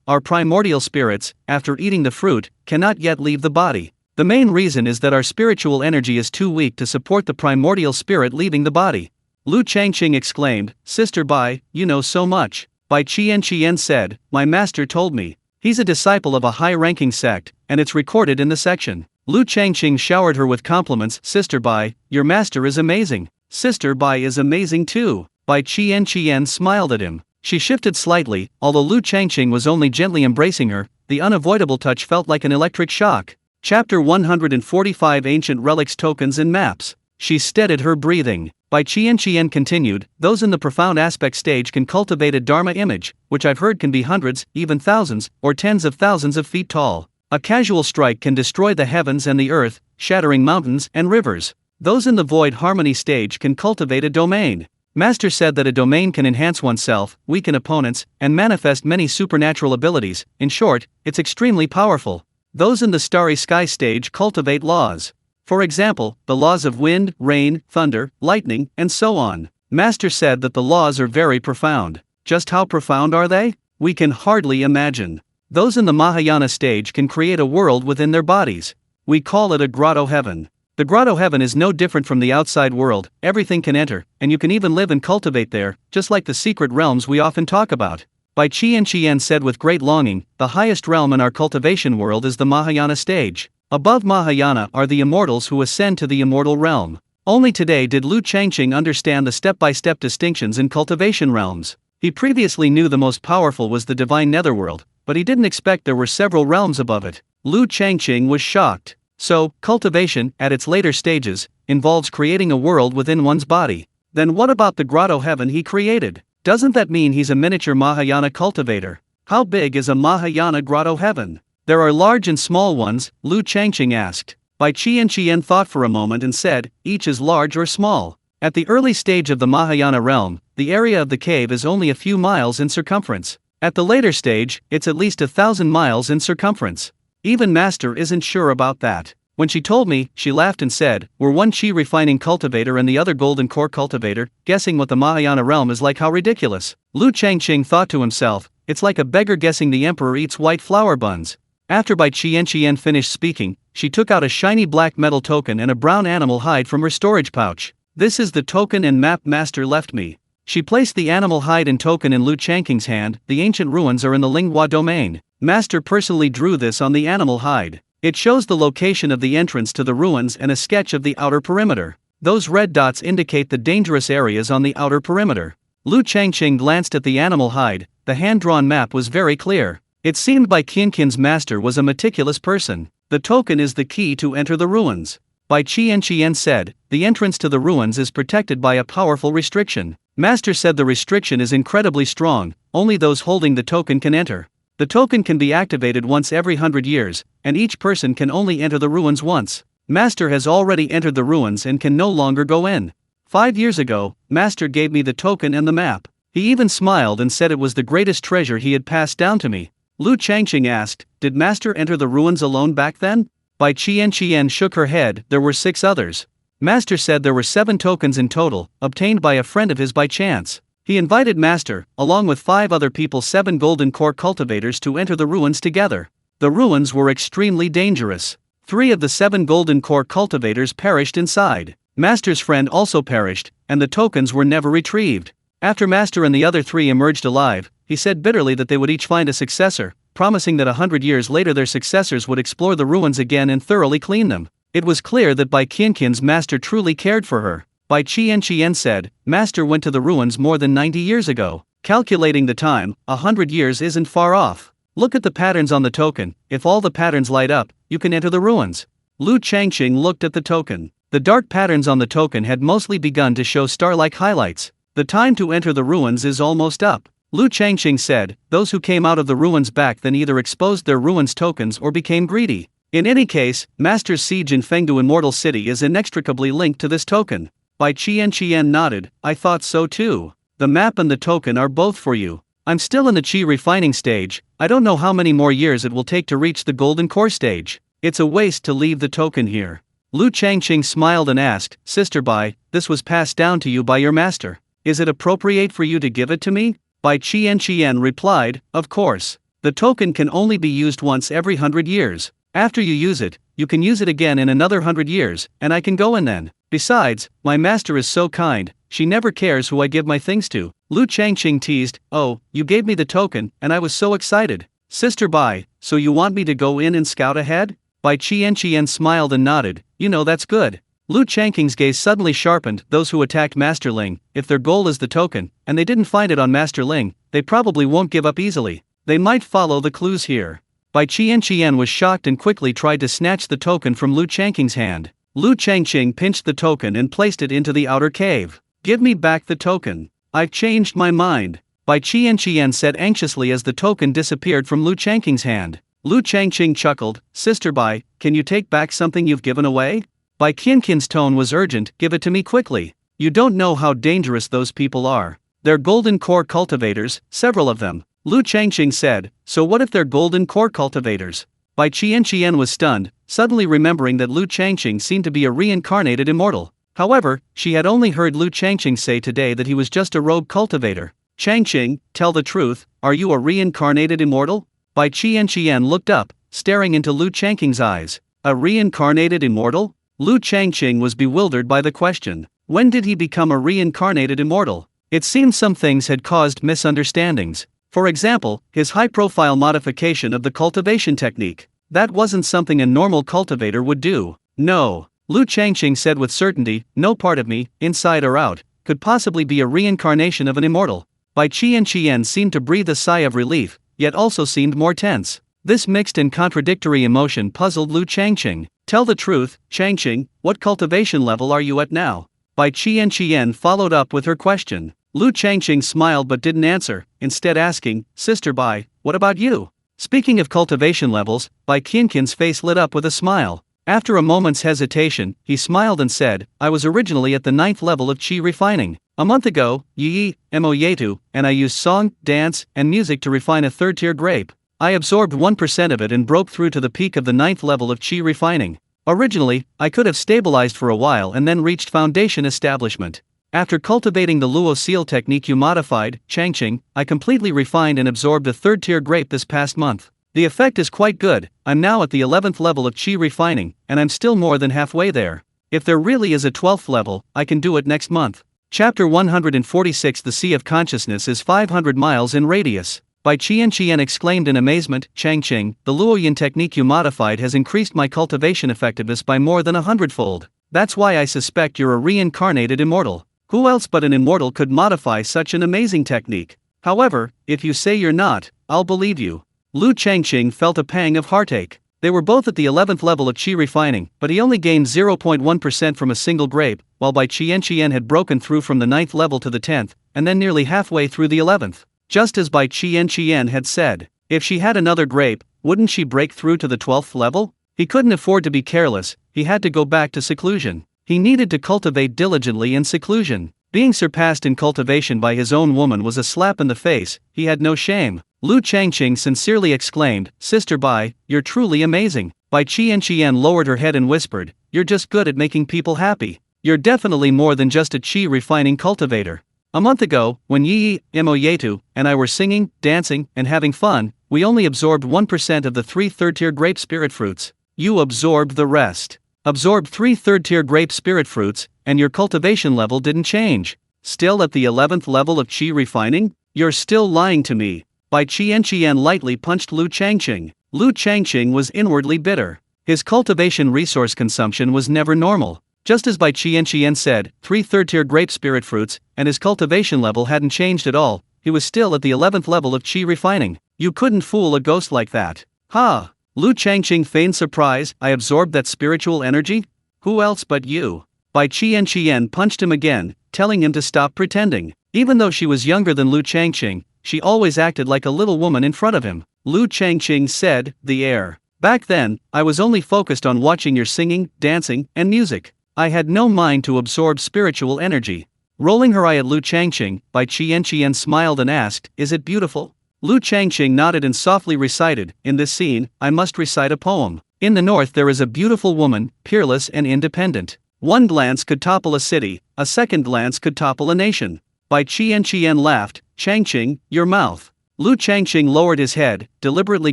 Our primordial spirits, after eating the fruit, cannot yet leave the body. The main reason is that our spiritual energy is too weak to support the primordial spirit leaving the body. Lu Changqing exclaimed, Sister Bai, you know so much. Bai Qian said, my master told me. He's a disciple of a high-ranking sect, and it's recorded in the section. Lu Changqing showered her with compliments. Sister Bai, your master is amazing. Sister Bai is amazing too. Bai Qian smiled at him. She shifted slightly, although Lu Changqing was only gently embracing her, the unavoidable touch felt like an electric shock. Chapter 145 Ancient Relics, Tokens and Maps. She steadied her breathing. Bai Qian continued, those in the profound aspect stage can cultivate a Dharma image, which I've heard can be hundreds, even thousands, or tens of thousands of feet tall. A casual strike can destroy the heavens and the earth, shattering mountains and rivers. Those in the void harmony stage can cultivate a domain. Master said that a domain can enhance oneself, weaken opponents, and manifest many supernatural abilities. In short, it's extremely powerful. Those in the starry sky stage cultivate laws. For example, the laws of wind, rain, thunder, lightning, and so on. Master said that the laws are very profound. Just how profound are they? We can hardly imagine. Those in the Mahayana stage can create a world within their bodies. We call it a grotto heaven. The grotto heaven is no different from the outside world, everything can enter, and you can even live and cultivate there, just like the secret realms we often talk about. Bai Qian said with great longing, the highest realm in our cultivation world is the Mahayana stage. Above Mahayana are the immortals who ascend to the immortal realm. Only today did Lu Changqing understand the step-by-step distinctions in cultivation realms. He previously knew the most powerful was the Divine Netherworld, but he didn't expect there were several realms above it. Lu Changqing was shocked. So, cultivation, at its later stages, involves creating a world within one's body. Then what about the grotto heaven he created? Doesn't that mean he's a miniature Mahayana cultivator? How big is a Mahayana grotto heaven? There are large and small ones, Lu Changqing asked. Bai Qian thought for a moment and said, each is large or small. At the early stage of the Mahayana realm, the area of the cave is only a few miles in circumference. At the later stage, it's at least 1,000 miles in circumference. Even Master isn't sure about that. When she told me, she laughed and said, we're one Chi refining cultivator and the other golden core cultivator, guessing what the Mahayana realm is like. How ridiculous. Lu Changqing thought to himself, it's like a beggar guessing the emperor eats white flour buns. After Bai Qian finished speaking, she took out a shiny black metal token and a brown animal hide from her storage pouch. This is the token and map Master left me. She placed the animal hide and token in Lu Changqing's hand. The ancient ruins are in the Linghua domain. Master personally drew this on the animal hide. It shows the location of the entrance to the ruins and a sketch of the outer perimeter. Those red dots indicate the dangerous areas on the outer perimeter. Lu Changqing glanced at the animal hide. The hand-drawn map was very clear. It seemed Bai Qianqian's master was a meticulous person. The token is the key to enter the ruins. Bai Qianqian said, the entrance to the ruins is protected by a powerful restriction. Master said the restriction is incredibly strong, only those holding the token can enter. The token can be activated once every 100 years, and each person can only enter the ruins once. Master has already entered the ruins and can no longer go in. 5 years ago, Master gave me the token and the map. He even smiled and said it was the greatest treasure he had passed down to me. Lu Changqing asked, did Master enter the ruins alone back then? Bai Qianqian shook her head, there were 6 others. Master said there were 7 tokens in total, obtained by a friend of his by chance. He invited Master, along with 5 other people, 7 golden core cultivators, to enter the ruins together. The ruins were extremely dangerous. 3 of the 7 golden core cultivators perished inside. Master's friend also perished, and the tokens were never retrieved. After Master and the other 3 emerged alive, he said bitterly that they would each find a successor, promising that 100 years later their successors would explore the ruins again and thoroughly clean them. It was clear that Bai Qianqian's master truly cared for her. Bai Qianqian said, Master went to the ruins more than 90 years ago. Calculating the time, 100 years isn't far off. Look at the patterns on the token. If all the patterns light up, you can enter the ruins. Lu Changqing looked at the token. The dark patterns on the token had mostly begun to show star-like highlights. The time to enter the ruins is almost up. Lu Changqing said, those who came out of the ruins back then either exposed their ruins tokens or became greedy. In any case, Master's siege in Fengdu Immortal City is inextricably linked to this token. Bai Qianqian nodded, I thought so too. The map and the token are both for you. I'm still in the Qi refining stage, I don't know how many more years it will take to reach the golden core stage. It's a waste to leave the token here. Lu Changqing smiled and asked, Sister Bai, this was passed down to you by your master. Is it appropriate for you to give it to me? Bai Qianqian replied, of course. The token can only be used once every 100 years. After you use it, you can use it again in another 100 years, and I can go in then. Besides, my master is so kind, she never cares who I give my things to. Lu Changqing teased, oh, you gave me the token, and I was so excited. Sister Bai, so you want me to go in and scout ahead? Bai Qianqian smiled and nodded, you know that's good. Lu Changqing's gaze suddenly sharpened. Those who attacked Master Ling, if their goal is the token, and they didn't find it on Master Ling, they probably won't give up easily. They might follow the clues here. Bai Qianqian was shocked and quickly tried to snatch the token from Lu Changqing's hand. Lu Changqing pinched the token and placed it into the outer cave. Give me back the token. I've changed my mind. Bai Qianqian said anxiously as the token disappeared from Lu Changqing's hand. Lu Changqing chuckled, Sister Bai, can you take back something you've given away? Bai Qianqian's tone was urgent, give it to me quickly. You don't know how dangerous those people are. They're golden core cultivators, several of them. Lu Changqing said, so what if they're golden core cultivators? Bai Qianqian was stunned, suddenly remembering that Lu Changqing seemed to be a reincarnated immortal. However, she had only heard Lu Changqing say today that he was just a rogue cultivator. Changqing, tell the truth, are you a reincarnated immortal? Bai Qianqian looked up, staring into Lu Changqing's eyes. A reincarnated immortal? Lu Changqing was bewildered by the question. When did he become a reincarnated immortal? It seemed some things had caused misunderstandings. For example, his high-profile modification of the cultivation technique. That wasn't something a normal cultivator would do. No. Lu Changqing said with certainty, no part of me, inside or out, could possibly be a reincarnation of an immortal. Bai Qianqian seemed to breathe a sigh of relief, yet also seemed more tense. This mixed and contradictory emotion puzzled Lu Changqing. Tell the truth, Changqing, what cultivation level are you at now? Bai Qianqian followed up with her question. Lu Changqing smiled but didn't answer, instead asking, Sister Bai, what about you? Speaking of cultivation levels, Bai Qianqian's face lit up with a smile. After a moment's hesitation, he smiled and said, I was originally at the 9th level of Qi refining. A month ago, Yi, Moyetu, and I used song, dance, and music to refine a 3rd-tier grape. I absorbed 1% of it and broke through to the peak of the 9th level of Qi refining. Originally, I could have stabilized for a while and then reached foundation establishment. After cultivating the Luo seal technique you modified, Changqing, I completely refined and absorbed a 3rd-tier grape this past month. The effect is quite good. I'm now at the 11th level of Qi refining, and I'm still more than halfway there. If there really is a 12th level, I can do it next month. Chapter 146 The Sea of Consciousness is 500 miles in radius. Bai Qianqian exclaimed in amazement, Changqing, the Luoyin technique you modified has increased my cultivation effectiveness by more than 100-fold. That's why I suspect you're a reincarnated immortal. Who else but an immortal could modify such an amazing technique? However, if you say you're not, I'll believe you. Lu Changqing felt a pang of heartache. They were both at the 11th level of qi refining, but he only gained 0.1% from a single grape, while Bai Qian had broken through from the 9th level to the 10th, and then nearly halfway through the 11th. Just as Bai Qian had said, if she had another grape, wouldn't she break through to the 12th level? He couldn't afford to be careless, he had to go back to seclusion. He needed to cultivate diligently in seclusion. Being surpassed in cultivation by his own woman was a slap in the face, he had no shame. Lu Changqing sincerely exclaimed, Sister Bai, you're truly amazing. Bai Qian lowered her head and whispered, you're just good at making people happy. You're definitely more than just a qi refining cultivator. A month ago, when Yi, Imoyetu, and I were singing, dancing, and having fun, we only absorbed 1% of the 3 third-tier grape spirit fruits. You absorbed the rest. Absorbed 3 third-tier grape spirit fruits, and your cultivation level didn't change. Still at the 11th level of qi refining? You're still lying to me. Bai Qian lightly punched Lu Changqing. Lu Changqing was inwardly bitter. His cultivation resource consumption was never normal. Just as Bai Qian said, 3 third-tier grape spirit fruits, and his cultivation level hadn't changed at all, he was still at the 11th level of qi refining. You couldn't fool a ghost like that. Ha! Lu Changqing feigned surprise, I absorbed that spiritual energy? Who else but you? Bai Qian punched him again, telling him to stop pretending. Even though she was younger than Lu Changqing, she always acted like a little woman in front of him. Lu Changqing said, the air. Back then, I was only focused on watching your singing, dancing, and music. I had no mind to absorb spiritual energy. Rolling her eye at Lu Changqing, Bai Qian smiled and asked, is it beautiful? Lu Changqing nodded and softly recited, in this scene, I must recite a poem. In the north there is a beautiful woman, peerless and independent. One glance could topple a city, a second glance could topple a nation. Bai Qian laughed, Changqing, your mouth. Lu Changqing lowered his head, deliberately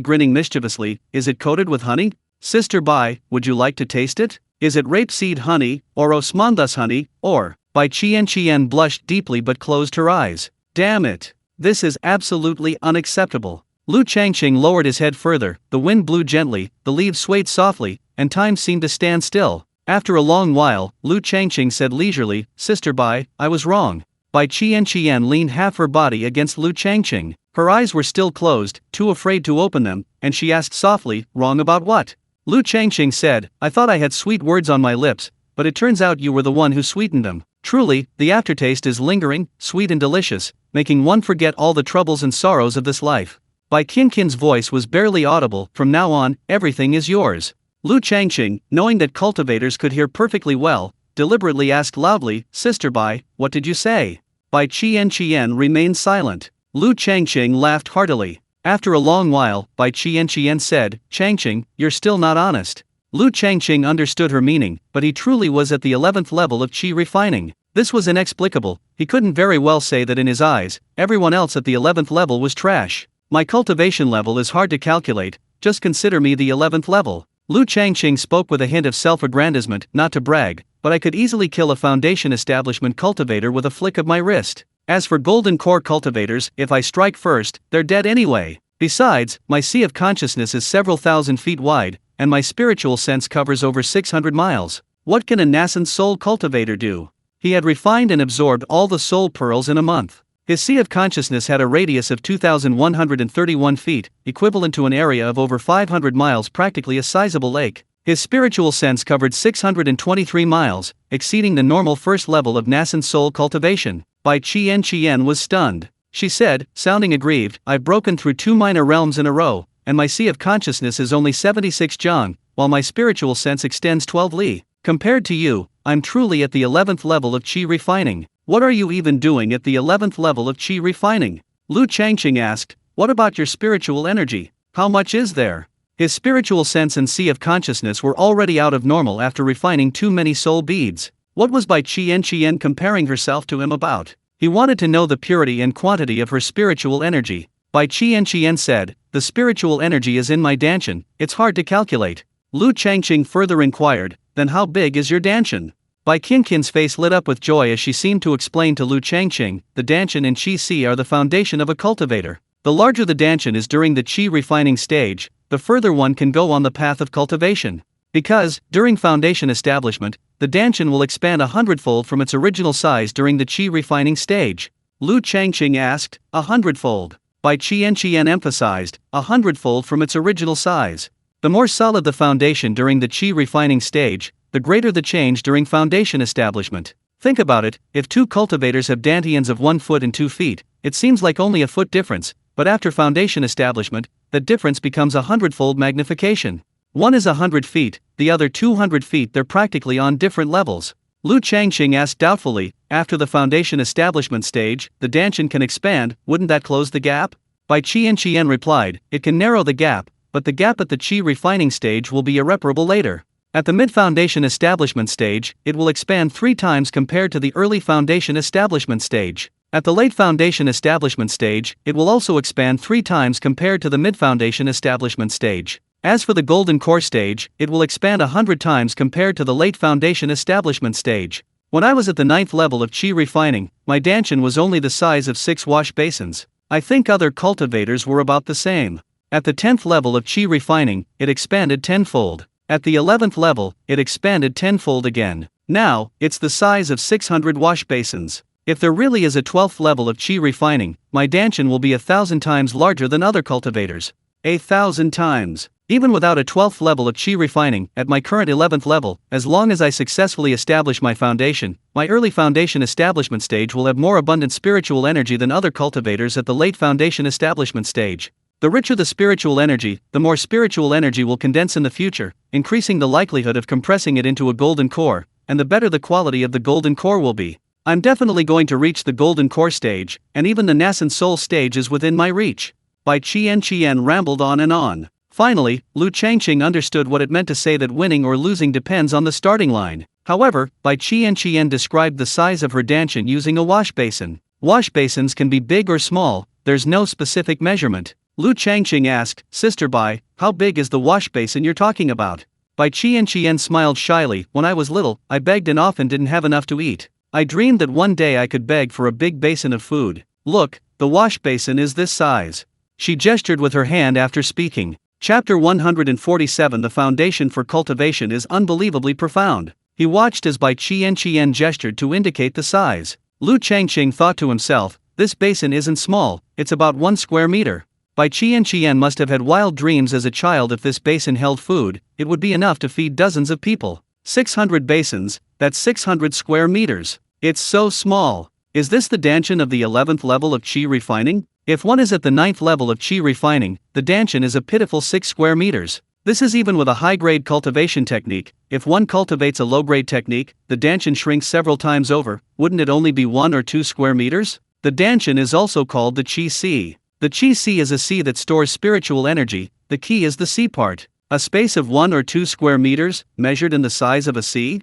grinning mischievously, is it coated with honey? Sister Bai, would you like to taste it? Is it rapeseed honey, or osmanthus honey, or? Bai Qian blushed deeply but closed her eyes. Damn it. This is absolutely unacceptable. Lu Changqing lowered his head further, the wind blew gently, the leaves swayed softly, and time seemed to stand still. After a long while, Lu Changqing said leisurely, Sister Bai, I was wrong. Bai Qian leaned half her body against Lu Changqing. Her eyes were still closed, too afraid to open them, and she asked softly, wrong about what? Lu Changqing said, I thought I had sweet words on my lips, but it turns out you were the one who sweetened them. Truly, the aftertaste is lingering, sweet and delicious, making one forget all the troubles and sorrows of this life. Bai Qin's voice was barely audible, from now on, everything is yours. Lu Changqing, knowing that cultivators could hear perfectly well, deliberately asked loudly, Sister Bai, what did you say? Bai Qian remained silent. Lu Changqing laughed heartily. After a long while, Bai Qian said, Changqing, you're still not honest. Lu Changqing understood her meaning, but he truly was at the 11th level of qi refining. This was inexplicable, he couldn't very well say that in his eyes, everyone else at the 11th level was trash. My cultivation level is hard to calculate, just consider me the 11th level. Lu Changqing spoke with a hint of self-aggrandizement, not to brag, but I could easily kill a foundation establishment cultivator with a flick of my wrist. As for golden core cultivators, if I strike first, they're dead anyway. Besides, my sea of consciousness is several thousand feet wide, and my spiritual sense covers over 600 miles. What can a Nascent Soul cultivator do? He had refined and absorbed all the soul pearls in a month. His sea of consciousness had a radius of 2,131 feet, equivalent to an area of over 500 miles, practically a sizable lake. His spiritual sense covered 623 miles, exceeding the normal first level of Nascent Soul cultivation. Bai Qian was stunned. She said, sounding aggrieved, I've broken through 2 minor realms in a row, and my sea of consciousness is only 76 zhang, while my spiritual sense extends 12 li. Compared to you, I'm truly at the 11th level of qi refining. What are you even doing at the 11th level of qi refining? Lu Changqing asked, what about your spiritual energy? How much is there? His spiritual sense and sea of consciousness were already out of normal after refining too many soul beads. What was Bai Qian comparing herself to him about? He wanted to know the purity and quantity of her spiritual energy. Bai Qian said, the spiritual energy is in my danshan, it's hard to calculate. Lu Changqing further inquired, then how big is your danshan? Bai Qin's face lit up with joy as she seemed to explain to Lu Changqing, the danshan and qi si are the foundation of a cultivator. The larger the danshan is during the qi refining stage, the further one can go on the path of cultivation. Because, during foundation establishment, the danshan will expand 100-fold from its original size during the qi refining stage. Lu Changqing asked, 100-fold. Bai Qian emphasized, 100-fold from its original size. The more solid the foundation during the qi refining stage, the greater the change during foundation establishment. Think about it, if two cultivators have dantians of 1 foot and 2 feet, it seems like only a foot difference, but after foundation establishment, that difference becomes a 100-fold magnification. One is 100 feet, the other 200 feet, they're practically on different levels. Lu Changqing asked doubtfully, after the foundation establishment stage, the dantian can expand, wouldn't that close the gap? Bai Qian replied, it can narrow the gap, but the gap at the qi refining stage will be irreparable later. At the mid-foundation establishment stage, it will expand 3 times compared to the early foundation establishment stage. At the late foundation establishment stage, it will also expand 3 times compared to the mid-foundation establishment stage. As for the golden core stage, it will expand 100 times compared to the late foundation establishment stage. When I was at the 9th level of qi refining, my dantian was only the size of 6 wash basins. I think other cultivators were about the same. At the 10th level of qi refining, it expanded 10-fold. At the 11th level, it expanded 10-fold again. Now, it's the size of 600 wash basins. If there really is a 12th level of qi refining, my dantian will be 1,000 times larger than other cultivators. 1,000 times. Even without a 12th level of qi refining, at my current 11th level, as long as I successfully establish my foundation, my early foundation establishment stage will have more abundant spiritual energy than other cultivators at the late foundation establishment stage. The richer the spiritual energy, the more spiritual energy will condense in the future, increasing the likelihood of compressing it into a golden core, and the better the quality of the golden core will be. I'm definitely going to reach the golden core stage, and even the Nascent Soul stage is within my reach. Bai Qian rambled on and on. Finally, Lu Changqing understood what it meant to say that winning or losing depends on the starting line. However, Bai Qian described the size of her dantian using a wash basin. Wash basins can be big or small, there's no specific measurement. Lu Changqing asked, Sister Bai, how big is the wash basin you're talking about? Bai Qian smiled shyly, when I was little, I begged and often didn't have enough to eat. I dreamed that one day I could beg for a big basin of food. Look, the wash basin is this size. She gestured with her hand after speaking. Chapter 147. The foundation for cultivation is unbelievably profound. He watched as Bai Qian gestured to indicate the size. Lu Changqing thought to himself, this basin isn't small, it's about 1 square meter. Bai Qian must have had wild dreams as a child. If this basin held food, it would be enough to feed dozens of people. 600 basins, that's 600 square meters. It's so small. Is this the dantian of the 11th level of qi refining? If one is at the 9th level of qi refining, the dantian is a pitiful 6 square meters. This is even with a high-grade cultivation technique. If one cultivates a low-grade technique, the dantian shrinks several times over. Wouldn't it only be 1 or 2 square meters? The dantian is also called the qi sea. The qi sea is a sea that stores spiritual energy. The qi is the sea part. A space of 1 or 2 square meters, measured in the size of a sea?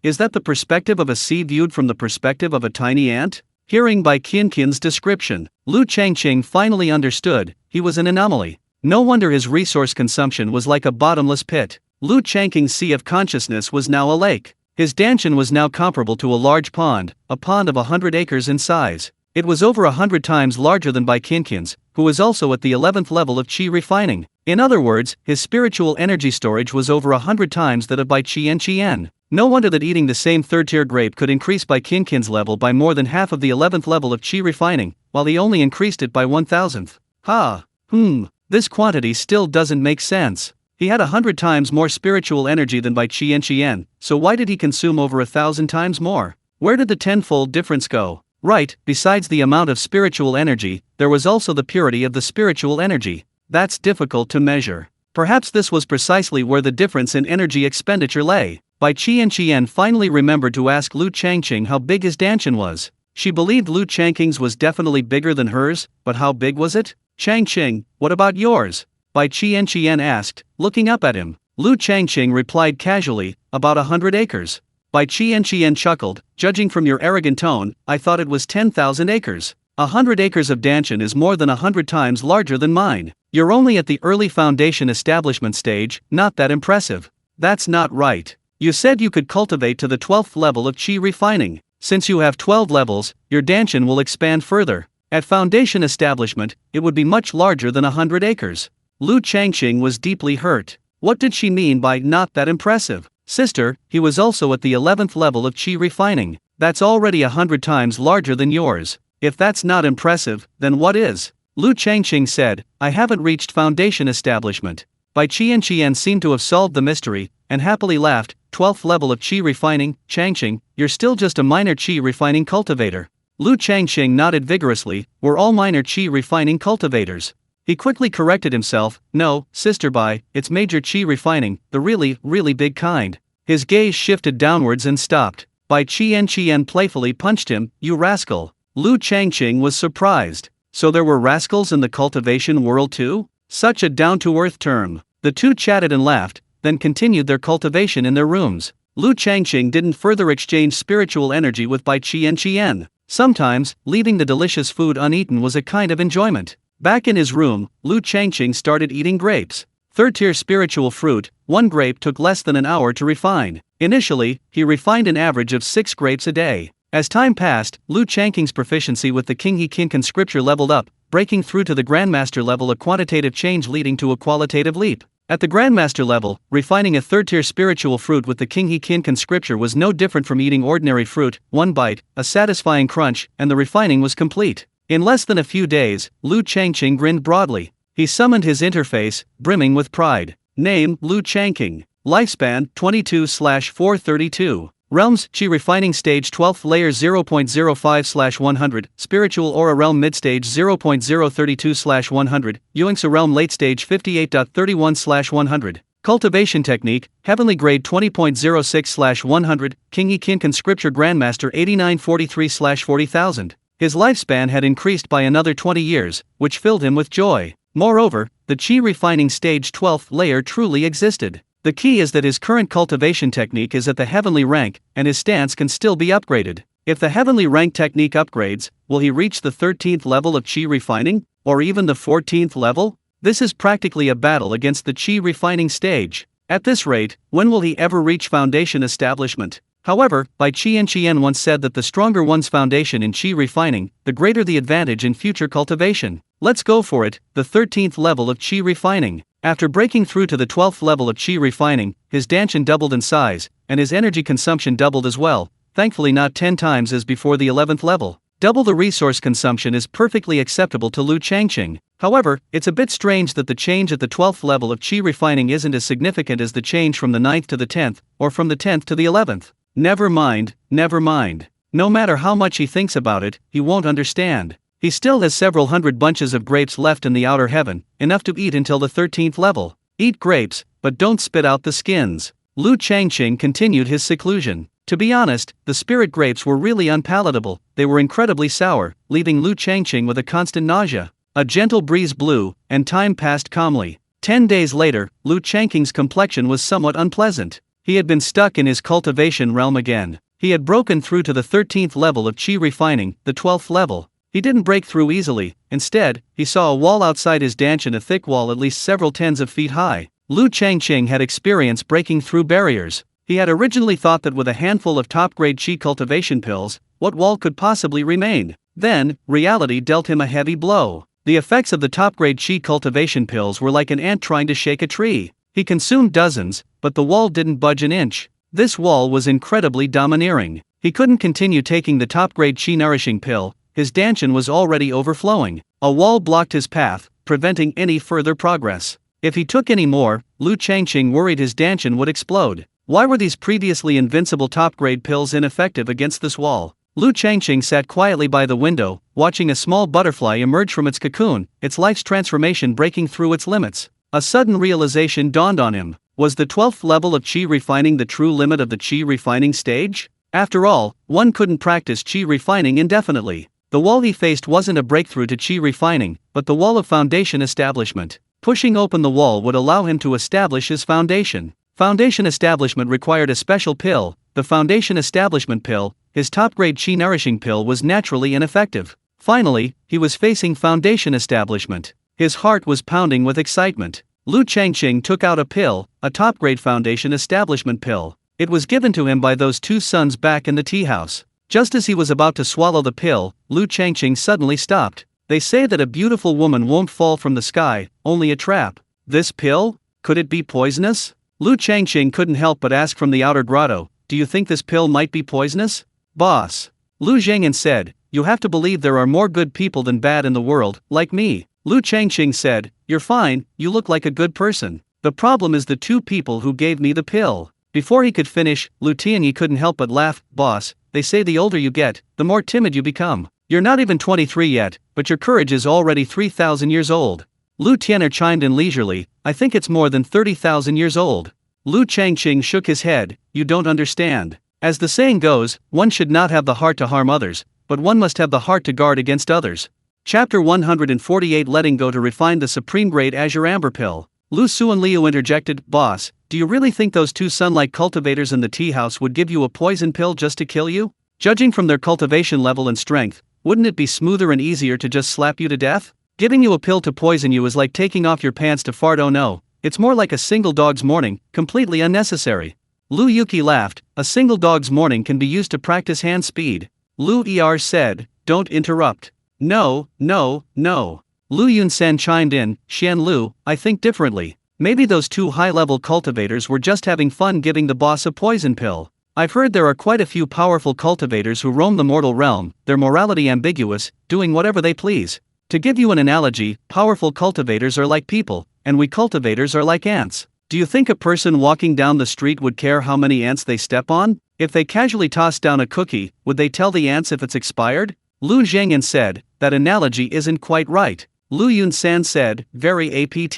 Is that the perspective of a sea viewed from the perspective of a tiny ant? Hearing Bai Qian's description, Lu Changqing finally understood, he was an anomaly. No wonder his resource consumption was like a bottomless pit. Lu Changqing's sea of consciousness was now a lake. His dantian was now comparable to a large pond, a pond of 100 acres in size. It was over 100 times larger than Bai Qian's, who was also at the 11th level of qi refining. In other words, his spiritual energy storage was over 100 times that of Bai Qian. No wonder that eating the same third-tier grape could increase Bai Qian's level by more than half of the 11th level of qi refining, while he only increased it by 1,000th. This quantity still doesn't make sense. He had 100 times more spiritual energy than Bai Qian, so why did he consume over 1,000 times more? Where did the tenfold difference go? Right, besides the amount of spiritual energy, there was also the purity of the spiritual energy. That's difficult to measure. Perhaps this was precisely where the difference in energy expenditure lay. Bai Qian finally remembered to ask Lu Changqing how big his dantian was. She believed Lu Changqing's was definitely bigger than hers, but how big was it? Changqing, what about yours? Bai Qian asked, looking up at him. Lu Changqing replied casually, about 100 acres. Bai Qian chuckled, judging from your arrogant tone, I thought it was 10,000 acres. 100 acres of dantian is more than 100 times larger than mine. You're only at the early foundation establishment stage, not that impressive. That's not right. You said you could cultivate to the 12th level of qi refining. Since you have 12 levels, your dantian will expand further. At foundation establishment, it would be much larger than 100 acres. Lu Changqing was deeply hurt. What did she mean by not that impressive? Sister, he was also at the 11th level of qi refining. That's already 100 times larger than yours. If that's not impressive, then what is? Lu Changqing said, I haven't reached foundation establishment. Bai Qian seemed to have solved the mystery, and happily laughed, 12th level of qi refining, Changqing, you're still just a minor qi refining cultivator. Lu Changqing nodded vigorously, we're all minor qi refining cultivators. He quickly corrected himself, no, Sister Bai, it's major qi refining, the really, really big kind. His gaze shifted downwards and stopped. Bai Qian playfully punched him, you rascal. Lu Changqing was surprised. So there were rascals in the cultivation world too? Such a down-to-earth term. The two chatted and laughed, then continued their cultivation in their rooms. Lu Changqing didn't further exchange spiritual energy with Bai Qian. Sometimes, leaving the delicious food uneaten was a kind of enjoyment. Back in his room, Lu Changqing started eating grapes. Third-tier spiritual fruit, one grape took less than an hour to refine. Initially, he refined an average of 6 grapes a day. As time passed, Lu Changqing's proficiency with the Qingyi scripture leveled up, breaking through to the Grandmaster level, a quantitative change leading to a qualitative leap. At the Grandmaster level, refining a third-tier spiritual fruit with the Qingyi scripture was no different from eating ordinary fruit, one bite, a satisfying crunch, and the refining was complete. In less than a few days, Lu Changqing grinned broadly. He summoned his interface, brimming with pride. Name, Lu Changqing. Lifespan, 22/432. Realms, Qi Refining Stage 12th Layer 0.05/100, Spiritual Aura Realm Midstage 0.032/100, Yuangsu Realm Late Stage 58.31/100. Cultivation Technique, Heavenly Grade 20.06/100, Qingyi Scripture Grandmaster 8943/40,000. His lifespan had increased by another 20 years, which filled him with joy. Moreover, the Qi Refining Stage 12th Layer truly existed. The key is that his current cultivation technique is at the heavenly rank, and his stance can still be upgraded. If the heavenly rank technique upgrades, will he reach the 13th level of Qi refining, or even the 14th level? This is practically a battle against the Qi refining stage. At this rate, when will he ever reach foundation establishment? However, Bai Qian once said that the stronger one's foundation in Qi refining, the greater the advantage in future cultivation. Let's go for it, the 13th level of Qi refining. After breaking through to the 12th level of Qi refining, his Danshan doubled in size, and his energy consumption doubled as well, thankfully not 10 times as before the 11th level. Double the resource consumption is perfectly acceptable to Lu Changqing. However, it's a bit strange that the change at the 12th level of Qi refining isn't as significant as the change from the 9th to the 10th, or from the 10th to the 11th. Never mind. No matter how much he thinks about it, he won't understand. He still has several hundred bunches of grapes left in the outer heaven, enough to eat until the 13th level. Eat grapes, but don't spit out the skins. Lu Changqing continued his seclusion. To be honest, the spirit grapes were really unpalatable, they were incredibly sour, leaving Lu Changqing with a constant nausea. A gentle breeze blew, and time passed calmly. 10 days later, Lu Changqing's complexion was somewhat unpleasant. He had been stuck in his cultivation realm again. He had broken through to the 13th level of Qi refining, the 12th level. He didn't break through easily. Instead, he saw a wall outside his Danshan, a thick wall at least several tens of feet high. Lu Changqing had experience breaking through barriers. He had originally thought that with a handful of top-grade Qi cultivation pills, what wall could possibly remain? Then, reality dealt him a heavy blow. The effects of the top-grade Qi cultivation pills were like an ant trying to shake a tree. He consumed dozens, but the wall didn't budge an inch. This wall was incredibly domineering. He couldn't continue taking the top-grade Qi nourishing pill. His Danshan was already overflowing. A wall blocked his path, preventing any further progress. If he took any more, Lu Changqing worried his Danshan would explode. Why were these previously invincible top-grade pills ineffective against this wall? Lu Changqing sat quietly by the window, watching a small butterfly emerge from its cocoon, its life's transformation breaking through its limits. A sudden realization dawned on him. Was the 12th level of Qi refining the true limit of the Qi refining stage? After all, one couldn't practice Qi refining indefinitely. The wall he faced wasn't a breakthrough to Qi refining, but the wall of foundation establishment. Pushing open the wall would allow him to establish his foundation. Foundation establishment required a special pill, the foundation establishment pill. His top-grade Qi nourishing pill was naturally ineffective. Finally, he was facing foundation establishment. His heart was pounding with excitement. Lu Changqing took out a pill, a top-grade foundation establishment pill. It was given to him by those two sons back in the tea house. Just as he was about to swallow the pill, Lu Changqing suddenly stopped. They say that a beautiful woman won't fall from the sky, only a trap. This pill? Could it be poisonous? Lu Changqing couldn't help but ask from the outer grotto, do you think this pill might be poisonous? Boss. Lu Zhengyan said, you have to believe there are more good people than bad in the world, like me. Lu Changqing said, "You're fine, you look like a good person. The problem is the two people who gave me the pill." Before he could finish, Lu Tianyi couldn't help but laugh. "Boss, they say the older you get, the more timid you become. You're not even 23 yet, but your courage is already 3,000 years old." Lu Tian'er chimed in leisurely, "I think it's more than 30,000 years old." Lu Changqing shook his head, "You don't understand. As the saying goes, one should not have the heart to harm others, but one must have the heart to guard against others." Chapter 148, Letting Go to Refine the Supreme Great Azure Amber Pill. Lu Suanliu interjected, "Boss, do you really think those two sunlight cultivators in the tea house would give you a poison pill just to kill you? Judging from their cultivation level and strength, wouldn't it be smoother and easier to just slap you to death? Giving you a pill to poison you is like taking off your pants to fart. Oh no, it's more like a single dog's morning, completely unnecessary." Lu Yuqi laughed, "A single dog's morning can be used to practice hand speed." Lu Er said, "Don't interrupt." No. Lu Yunsan chimed in, "Xian Lu, I think differently. Maybe those two high-level cultivators were just having fun giving the boss a poison pill. I've heard there are quite a few powerful cultivators who roam the mortal realm, their morality ambiguous, doing whatever they please. To give you an analogy, powerful cultivators are like people, and we cultivators are like ants. Do you think a person walking down the street would care how many ants they step on? If they casually toss down a cookie, would they tell the ants if it's expired?" Lu Zhengyan said, "That analogy isn't quite right." Lu Yunsan said, "Very apt.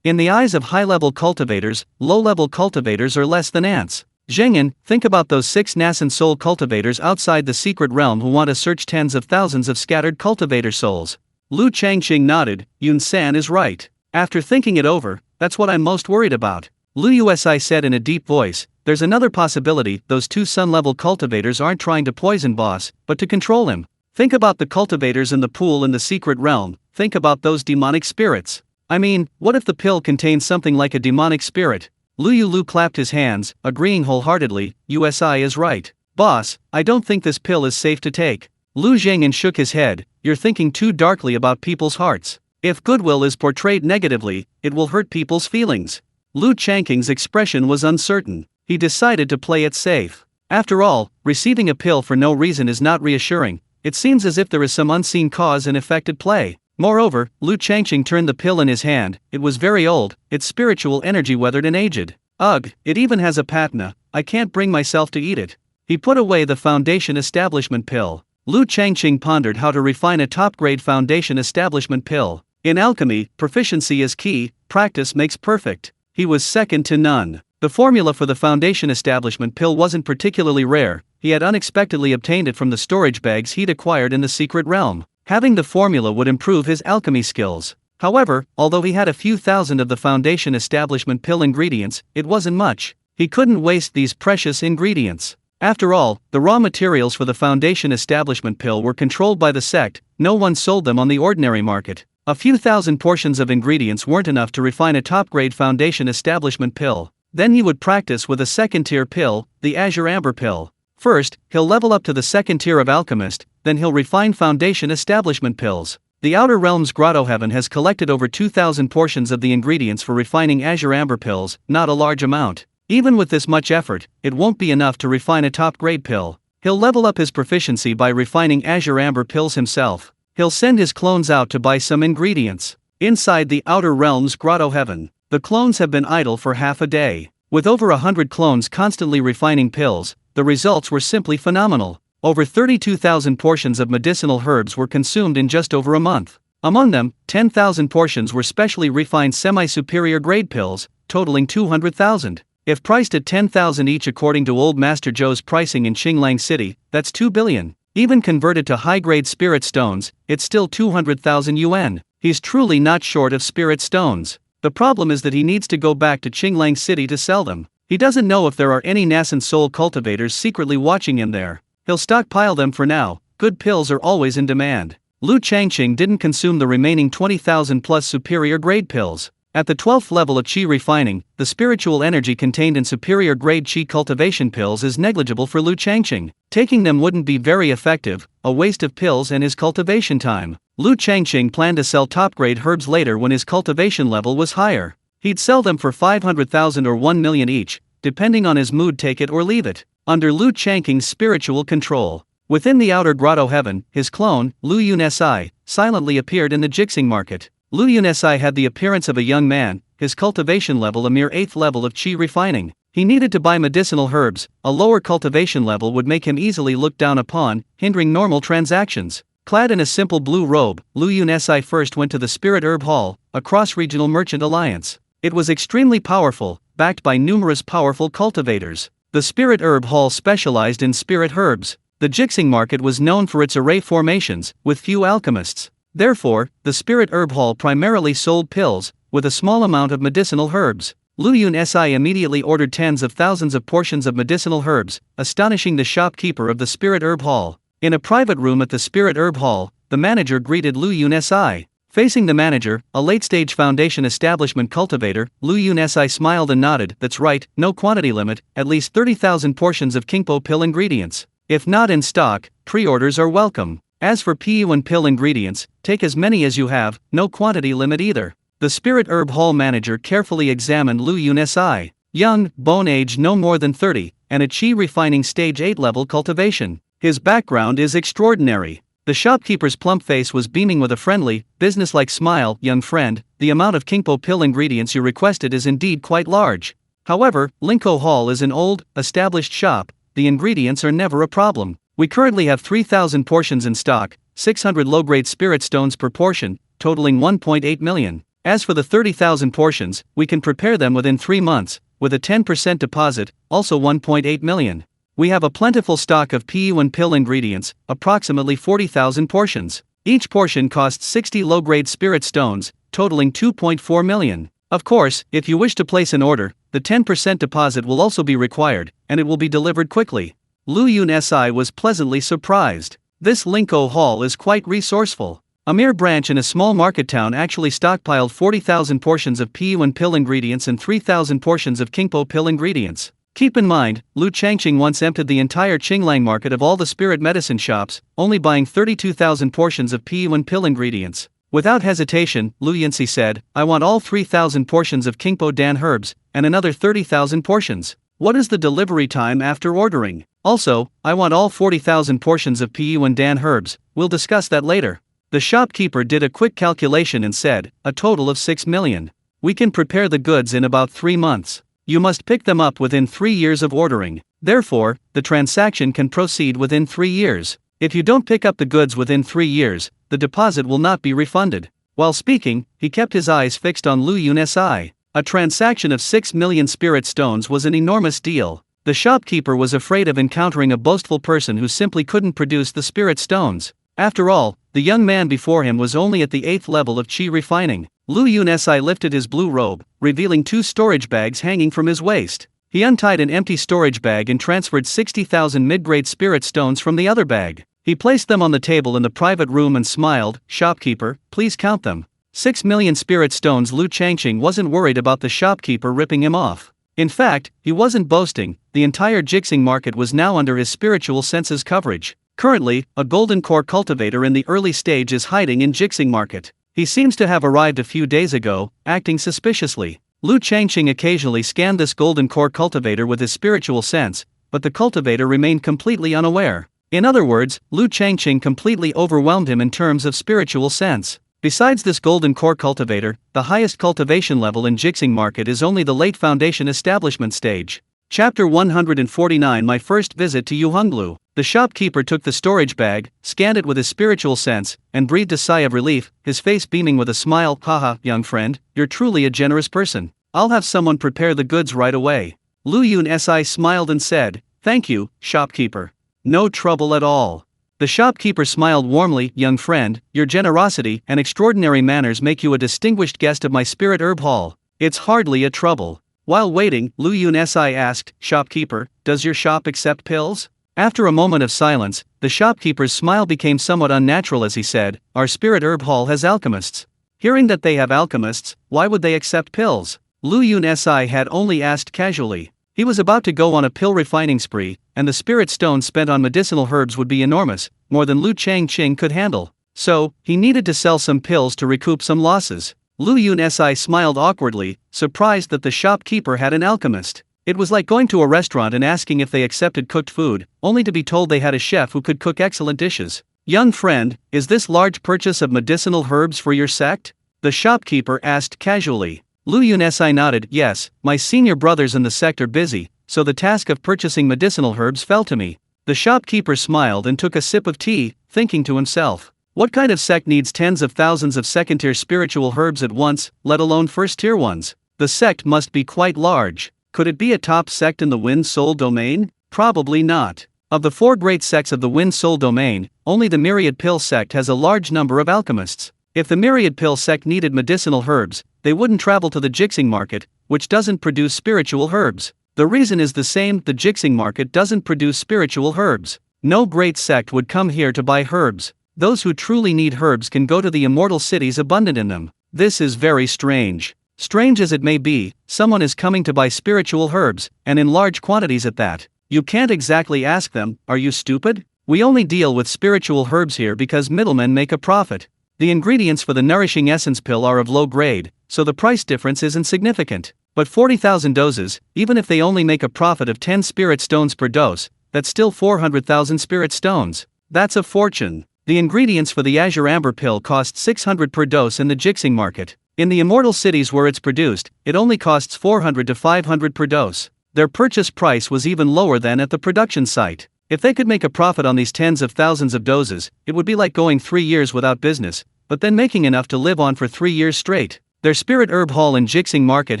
In the eyes of high-level cultivators, low-level cultivators are less than ants. Zhengyan, think about those 6 Nascent Soul cultivators outside the secret realm who want to search tens of thousands of scattered cultivator souls." Lu Changqing nodded, "Yunsan is right. After thinking it over, that's what I'm most worried about." Lu Usi said in a deep voice, "There's another possibility, those two sun-level cultivators aren't trying to poison boss, but to control him. Think about the cultivators in the pool in the secret realm, think about those demonic spirits. I mean, what if the pill contains something like a demonic spirit?" Lu Yulu clapped his hands, agreeing wholeheartedly, "USI is right. Boss, I don't think this pill is safe to take." Lu Zhengyan shook his head, "You're thinking too darkly about people's hearts. If goodwill is portrayed negatively, it will hurt people's feelings." Lu Changqing's expression was uncertain. He decided to play it safe. After all, receiving a pill for no reason is not reassuring. It seems as if there is some unseen cause and effect at play. Moreover, Lu Changqing turned the pill in his hand. It was very old, its spiritual energy weathered and aged. "Ugh, it even has a patina. I can't bring myself to eat it." He put away the Foundation Establishment Pill. Lu Changqing pondered how to refine a top-grade Foundation Establishment Pill. In alchemy, proficiency is key, practice makes perfect. He was second to none. The formula for the Foundation Establishment Pill wasn't particularly rare. He had unexpectedly obtained it from the storage bags he'd acquired in the secret realm. Having the formula would improve his alchemy skills. However, although he had a few thousand of the Foundation Establishment Pill ingredients, it wasn't much. He couldn't waste these precious ingredients. After all, the raw materials for the Foundation Establishment Pill were controlled by the sect, no one sold them on the ordinary market. A few thousand portions of ingredients weren't enough to refine a top-grade Foundation Establishment Pill. Then he would practice with a second-tier pill, the Azure Amber Pill. First, he'll level up to the second tier of Alchemist, then he'll refine Foundation Establishment Pills. The Outer Realms Grotto Heaven has collected over 2,000 portions of the ingredients for refining Azure Amber Pills, not a large amount. Even with this much effort, it won't be enough to refine a top-grade pill. He'll level up his proficiency by refining Azure Amber Pills himself. He'll send his clones out to buy some ingredients. Inside the Outer Realms Grotto Heaven, the clones have been idle for half a day. With over 100 clones constantly refining pills, the results were simply phenomenal. Over 32,000 portions of medicinal herbs were consumed in just over a month. Among them, 10,000 portions were specially refined semi-superior grade pills, totaling 200,000. If priced at 10,000 each according to Old Master Zhou's pricing in Qinglang City, that's 2 billion. Even converted to high-grade spirit stones, it's still 200,000 yuan. He's truly not short of spirit stones. The problem is that he needs to go back to Qinglang City to sell them. He doesn't know if there are any Nascent Soul cultivators secretly watching him there. He'll stockpile them for now. Good pills are always in demand. Lu Changqing didn't consume the remaining 20,000 plus superior grade pills. At the 12th level of Qi refining, the spiritual energy contained in superior grade Qi cultivation pills is negligible for Lu Changqing. Taking them wouldn't be very effective, a waste of pills and his cultivation time. Lu Changqing planned to sell top-grade herbs later when his cultivation level was higher. He'd sell them for 500,000 or 1 million each, depending on his mood, take it or leave it. Under Lu Changqing's spiritual control, Within the outer grotto heaven, his clone, Lu Yun Si, silently appeared in the Jixing market. Lu Yun Si had the appearance of a young man, his cultivation level a mere 8th level of qi refining. He needed to buy medicinal herbs, a lower cultivation level would make him easily looked down upon, hindering normal transactions. Clad in a simple blue robe, Lu Yun Si first went to the Spirit Herb Hall, a cross-regional merchant alliance. It was extremely powerful, backed by numerous powerful cultivators. The Spirit Herb Hall specialized in spirit herbs. The Jixing market was known for its array formations, with few alchemists. Therefore, the Spirit Herb Hall primarily sold pills, with a small amount of medicinal herbs. Lu Yun Si immediately ordered tens of thousands of portions of medicinal herbs, astonishing the shopkeeper of the Spirit Herb Hall. In a private room at the Spirit Herb Hall, the manager greeted Lu Yun Si. Facing the manager, a late-stage foundation establishment cultivator, Lu Yun Si smiled and nodded. That's right, no quantity limit, at least 30,000 portions of Qingpo pill ingredients. If not in stock, pre-orders are welcome. As for P1 pill ingredients, take as many as you have, no quantity limit either. The Spirit Herb Hall manager carefully examined Lu Yun Si. Young, bone age no more than 30, and a qi refining stage 8 level cultivation. His background is extraordinary. The shopkeeper's plump face was beaming with a friendly, businesslike smile. Young friend, the amount of Qingpo pill ingredients you requested is indeed quite large. However, Linko Hall is an old, established shop. The ingredients are never a problem. We currently have 3,000 portions in stock, 600 low-grade spirit stones per portion, totaling 1.8 million. As for the 30,000 portions, we can prepare them within 3 months, with a 10% deposit, also 1.8 million. We have a plentiful stock of P1 pill ingredients, approximately 40,000 portions. Each portion costs 60 low-grade spirit stones, totaling 2.4 million. Of course, if you wish to place an order, the 10% deposit will also be required, and it will be delivered quickly. Lu Yun Si was pleasantly surprised. This Linko Hall is quite resourceful. A mere branch in a small market town actually stockpiled 40,000 portions of P1 pill ingredients and 3,000 portions of Qingpo pill ingredients. Keep in mind, Lu Changqing once emptied the entire Qinglang market of all the spirit medicine shops, only buying 32,000 portions of P1 pill ingredients. Without hesitation, Lu Yunsi said, I want all 3,000 portions of Qingpo Dan herbs, and another 30,000 portions. What is the delivery time after ordering? Also, I want all 40,000 portions of P1 Dan herbs, we'll discuss that later. The shopkeeper did a quick calculation and said, a total of 6 million. We can prepare the goods in about 3 months. You must pick them up within 3 years of ordering. Therefore, the transaction can proceed within 3 years. If you don't pick up the goods within 3 years, the deposit will not be refunded. While speaking, he kept his eyes fixed on Lu Yun Si. A transaction of 6 million spirit stones was an enormous deal. The shopkeeper was afraid of encountering a boastful person who simply couldn't produce the spirit stones. After all, the young man before him was only at the 8th level of qi refining. Lu Yun Si lifted his blue robe, revealing 2 storage bags hanging from his waist. He untied an empty storage bag and transferred 60,000 mid-grade spirit stones from the other bag. He placed them on the table in the private room and smiled, shopkeeper, please count them. 6 million spirit stones. Lu Changqing wasn't worried about the shopkeeper ripping him off. In fact, he wasn't boasting, the entire Jixing market was now under his spiritual senses coverage. Currently, a golden core cultivator in the early stage is hiding in Jixing market. He seems to have arrived a few days ago, acting suspiciously. Lu Changqing occasionally scanned this golden core cultivator with his spiritual sense, but the cultivator remained completely unaware. In other words, Lu Changqing completely overwhelmed him in terms of spiritual sense. Besides this golden core cultivator, the highest cultivation level in Jixing market is only the late foundation establishment stage. Chapter 149 My first visit to Yuhonglu. The shopkeeper took the storage bag, scanned it with his spiritual sense, and breathed a sigh of relief, his face beaming with a smile. Haha, young friend, you're truly a generous person. I'll have someone prepare the goods right away. Lu Yun Si smiled and said, thank you, shopkeeper. No trouble at all. The shopkeeper smiled warmly. Young friend, your generosity and extraordinary manners make you a distinguished guest of my Spirit Herb Hall. It's hardly a trouble. While waiting, Lu Yun Si asked, shopkeeper, does your shop accept pills? After a moment of silence, the shopkeeper's smile became somewhat unnatural as he said, our Spirit Herb Hall has alchemists. Hearing that they have alchemists, why would they accept pills? Lu Yun Si had only asked casually. He was about to go on a pill refining spree, and the spirit stones spent on medicinal herbs would be enormous, more than Lu Changqing could handle. So, he needed to sell some pills to recoup some losses. Lu Yun Si smiled awkwardly, surprised that the shopkeeper had an alchemist. It was like going to a restaurant and asking if they accepted cooked food, only to be told they had a chef who could cook excellent dishes. Young friend, is this large purchase of medicinal herbs for your sect? The shopkeeper asked casually. Lu Yunsi nodded, yes, my senior brothers in the sect are busy, so the task of purchasing medicinal herbs fell to me. The shopkeeper smiled and took a sip of tea, thinking to himself, what kind of sect needs tens of thousands of second-tier spiritual herbs at once, let alone first-tier ones? The sect must be quite large. Could it be a top sect in the Wind Soul domain? Probably not. Of the 4 great sects of the Wind Soul domain, only the Myriad Pill sect has a large number of alchemists. If the Myriad Pill sect needed medicinal herbs, they wouldn't travel to the Changqing market, which doesn't produce spiritual herbs. The reason is the same, the Changqing market doesn't produce spiritual herbs. No great sect would come here to buy herbs. Those who truly need herbs can go to the immortal cities abundant in them. This is very strange. Strange as it may be, someone is coming to buy spiritual herbs, and in large quantities at that. You can't exactly ask them, are you stupid? We only deal with spiritual herbs here because middlemen make a profit. The ingredients for the nourishing essence pill are of low grade, so the price difference isn't significant. But 40,000 doses, even if they only make a profit of 10 spirit stones per dose, that's still 400,000 spirit stones. That's a fortune. The ingredients for the Azure Amber pill cost 600 per dose in the Changqing market. In the immortal cities where it's produced, it only costs 400 to 500 per dose. Their purchase price was even lower than at the production site. If they could make a profit on these tens of thousands of doses, it would be like going 3 years without business, but then making enough to live on for 3 years straight. Their spirit herb hall in Changqing market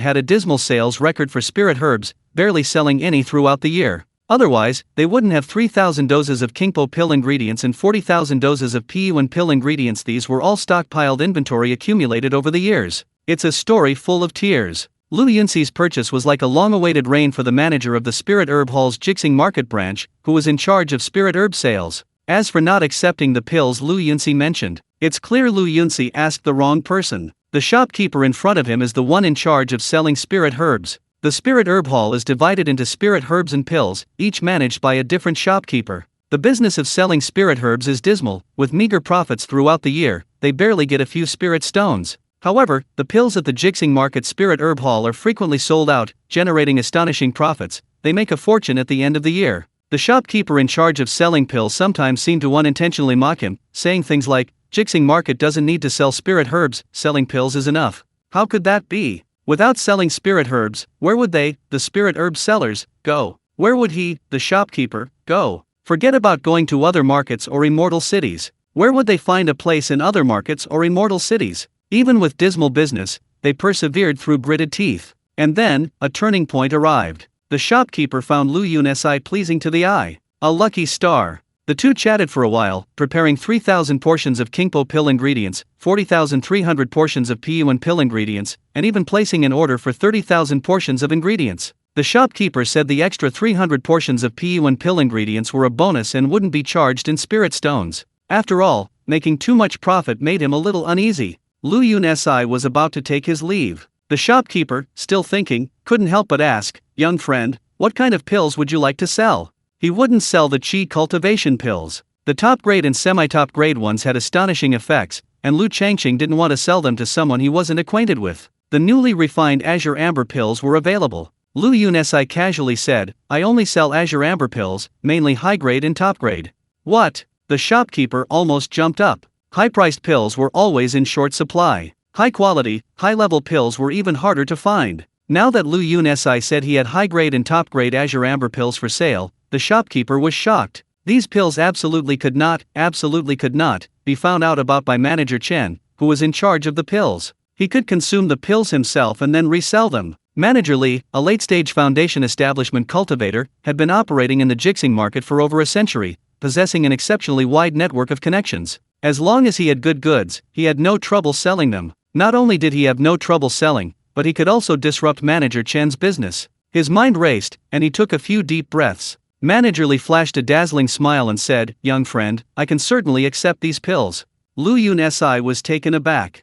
had a dismal sales record for spirit herbs, barely selling any throughout the year. Otherwise, they wouldn't have 3,000 doses of Kingpo pill ingredients and 40,000 doses of Piyuan pill ingredients. These were all stockpiled inventory accumulated over the years. It's a story full of tears. Lu Yunsi's purchase was like a long-awaited rain for the manager of the Spirit Herb Hall's Changqing market branch, who was in charge of spirit herb sales. As for not accepting the pills Lu Yunsi mentioned, it's clear Lu Yunsi asked the wrong person. The shopkeeper in front of him is the one in charge of selling spirit herbs. The Spirit Herb Hall is divided into spirit herbs and pills, each managed by a different shopkeeper. The business of selling spirit herbs is dismal, with meager profits throughout the year. They barely get a few spirit stones. However, the pills at the Changqing market Spirit Herb Hall are frequently sold out, generating astonishing profits. They make a fortune at the end of the year. The shopkeeper in charge of selling pills sometimes seemed to unintentionally mock him, saying things like, Changqing market doesn't need to sell spirit herbs, selling pills is enough. How could that be? Without selling spirit herbs, where would they, the spirit herb sellers, go? Where would he, the shopkeeper, go? Forget about going to other markets or immortal cities. Where would they find a place in other markets or immortal cities? Even with dismal business, they persevered through gritted teeth. And then, a turning point arrived. The shopkeeper found Lu Yunsi pleasing to the eye. A lucky star. The two chatted for a while, preparing 3,000 portions of Kingpo pill ingredients, 40,300 portions of Piyuan pill ingredients, and even placing an order for 30,000 portions of ingredients. The shopkeeper said the extra 300 portions of Piyuan pill ingredients were a bonus and wouldn't be charged in spirit stones. After all, making too much profit made him a little uneasy. Lu Yunsi was about to take his leave. The shopkeeper, still thinking, couldn't help but ask, young friend, what kind of pills would you like to sell? He wouldn't sell the Qi cultivation pills. The top grade and semi-top grade ones had astonishing effects, and Lu Changqing didn't want to sell them to someone he wasn't acquainted with. The newly refined Azure Amber pills were available. Lu Yunsi casually said, I only sell Azure Amber pills, mainly high grade and top grade. What? The shopkeeper almost jumped up. High-priced pills were always in short supply. High-quality, high-level pills were even harder to find. Now that Lu Yunsi said he had high-grade and top-grade Azure Amber pills for sale, the shopkeeper was shocked. These pills absolutely could not, be found out about by Manager Chen, who was in charge of the pills. He could consume the pills himself and then resell them. Manager Li, a late-stage foundation establishment cultivator, had been operating in the Changqing market for over a century, possessing an exceptionally wide network of connections. As long as he had good goods, he had no trouble selling them. Not only did he have no trouble selling, but he could also disrupt Manager Chen's business. His mind raced, and he took a few deep breaths. Manager Li flashed a dazzling smile and said, young friend, I can certainly accept these pills. Lu Yunsi was taken aback.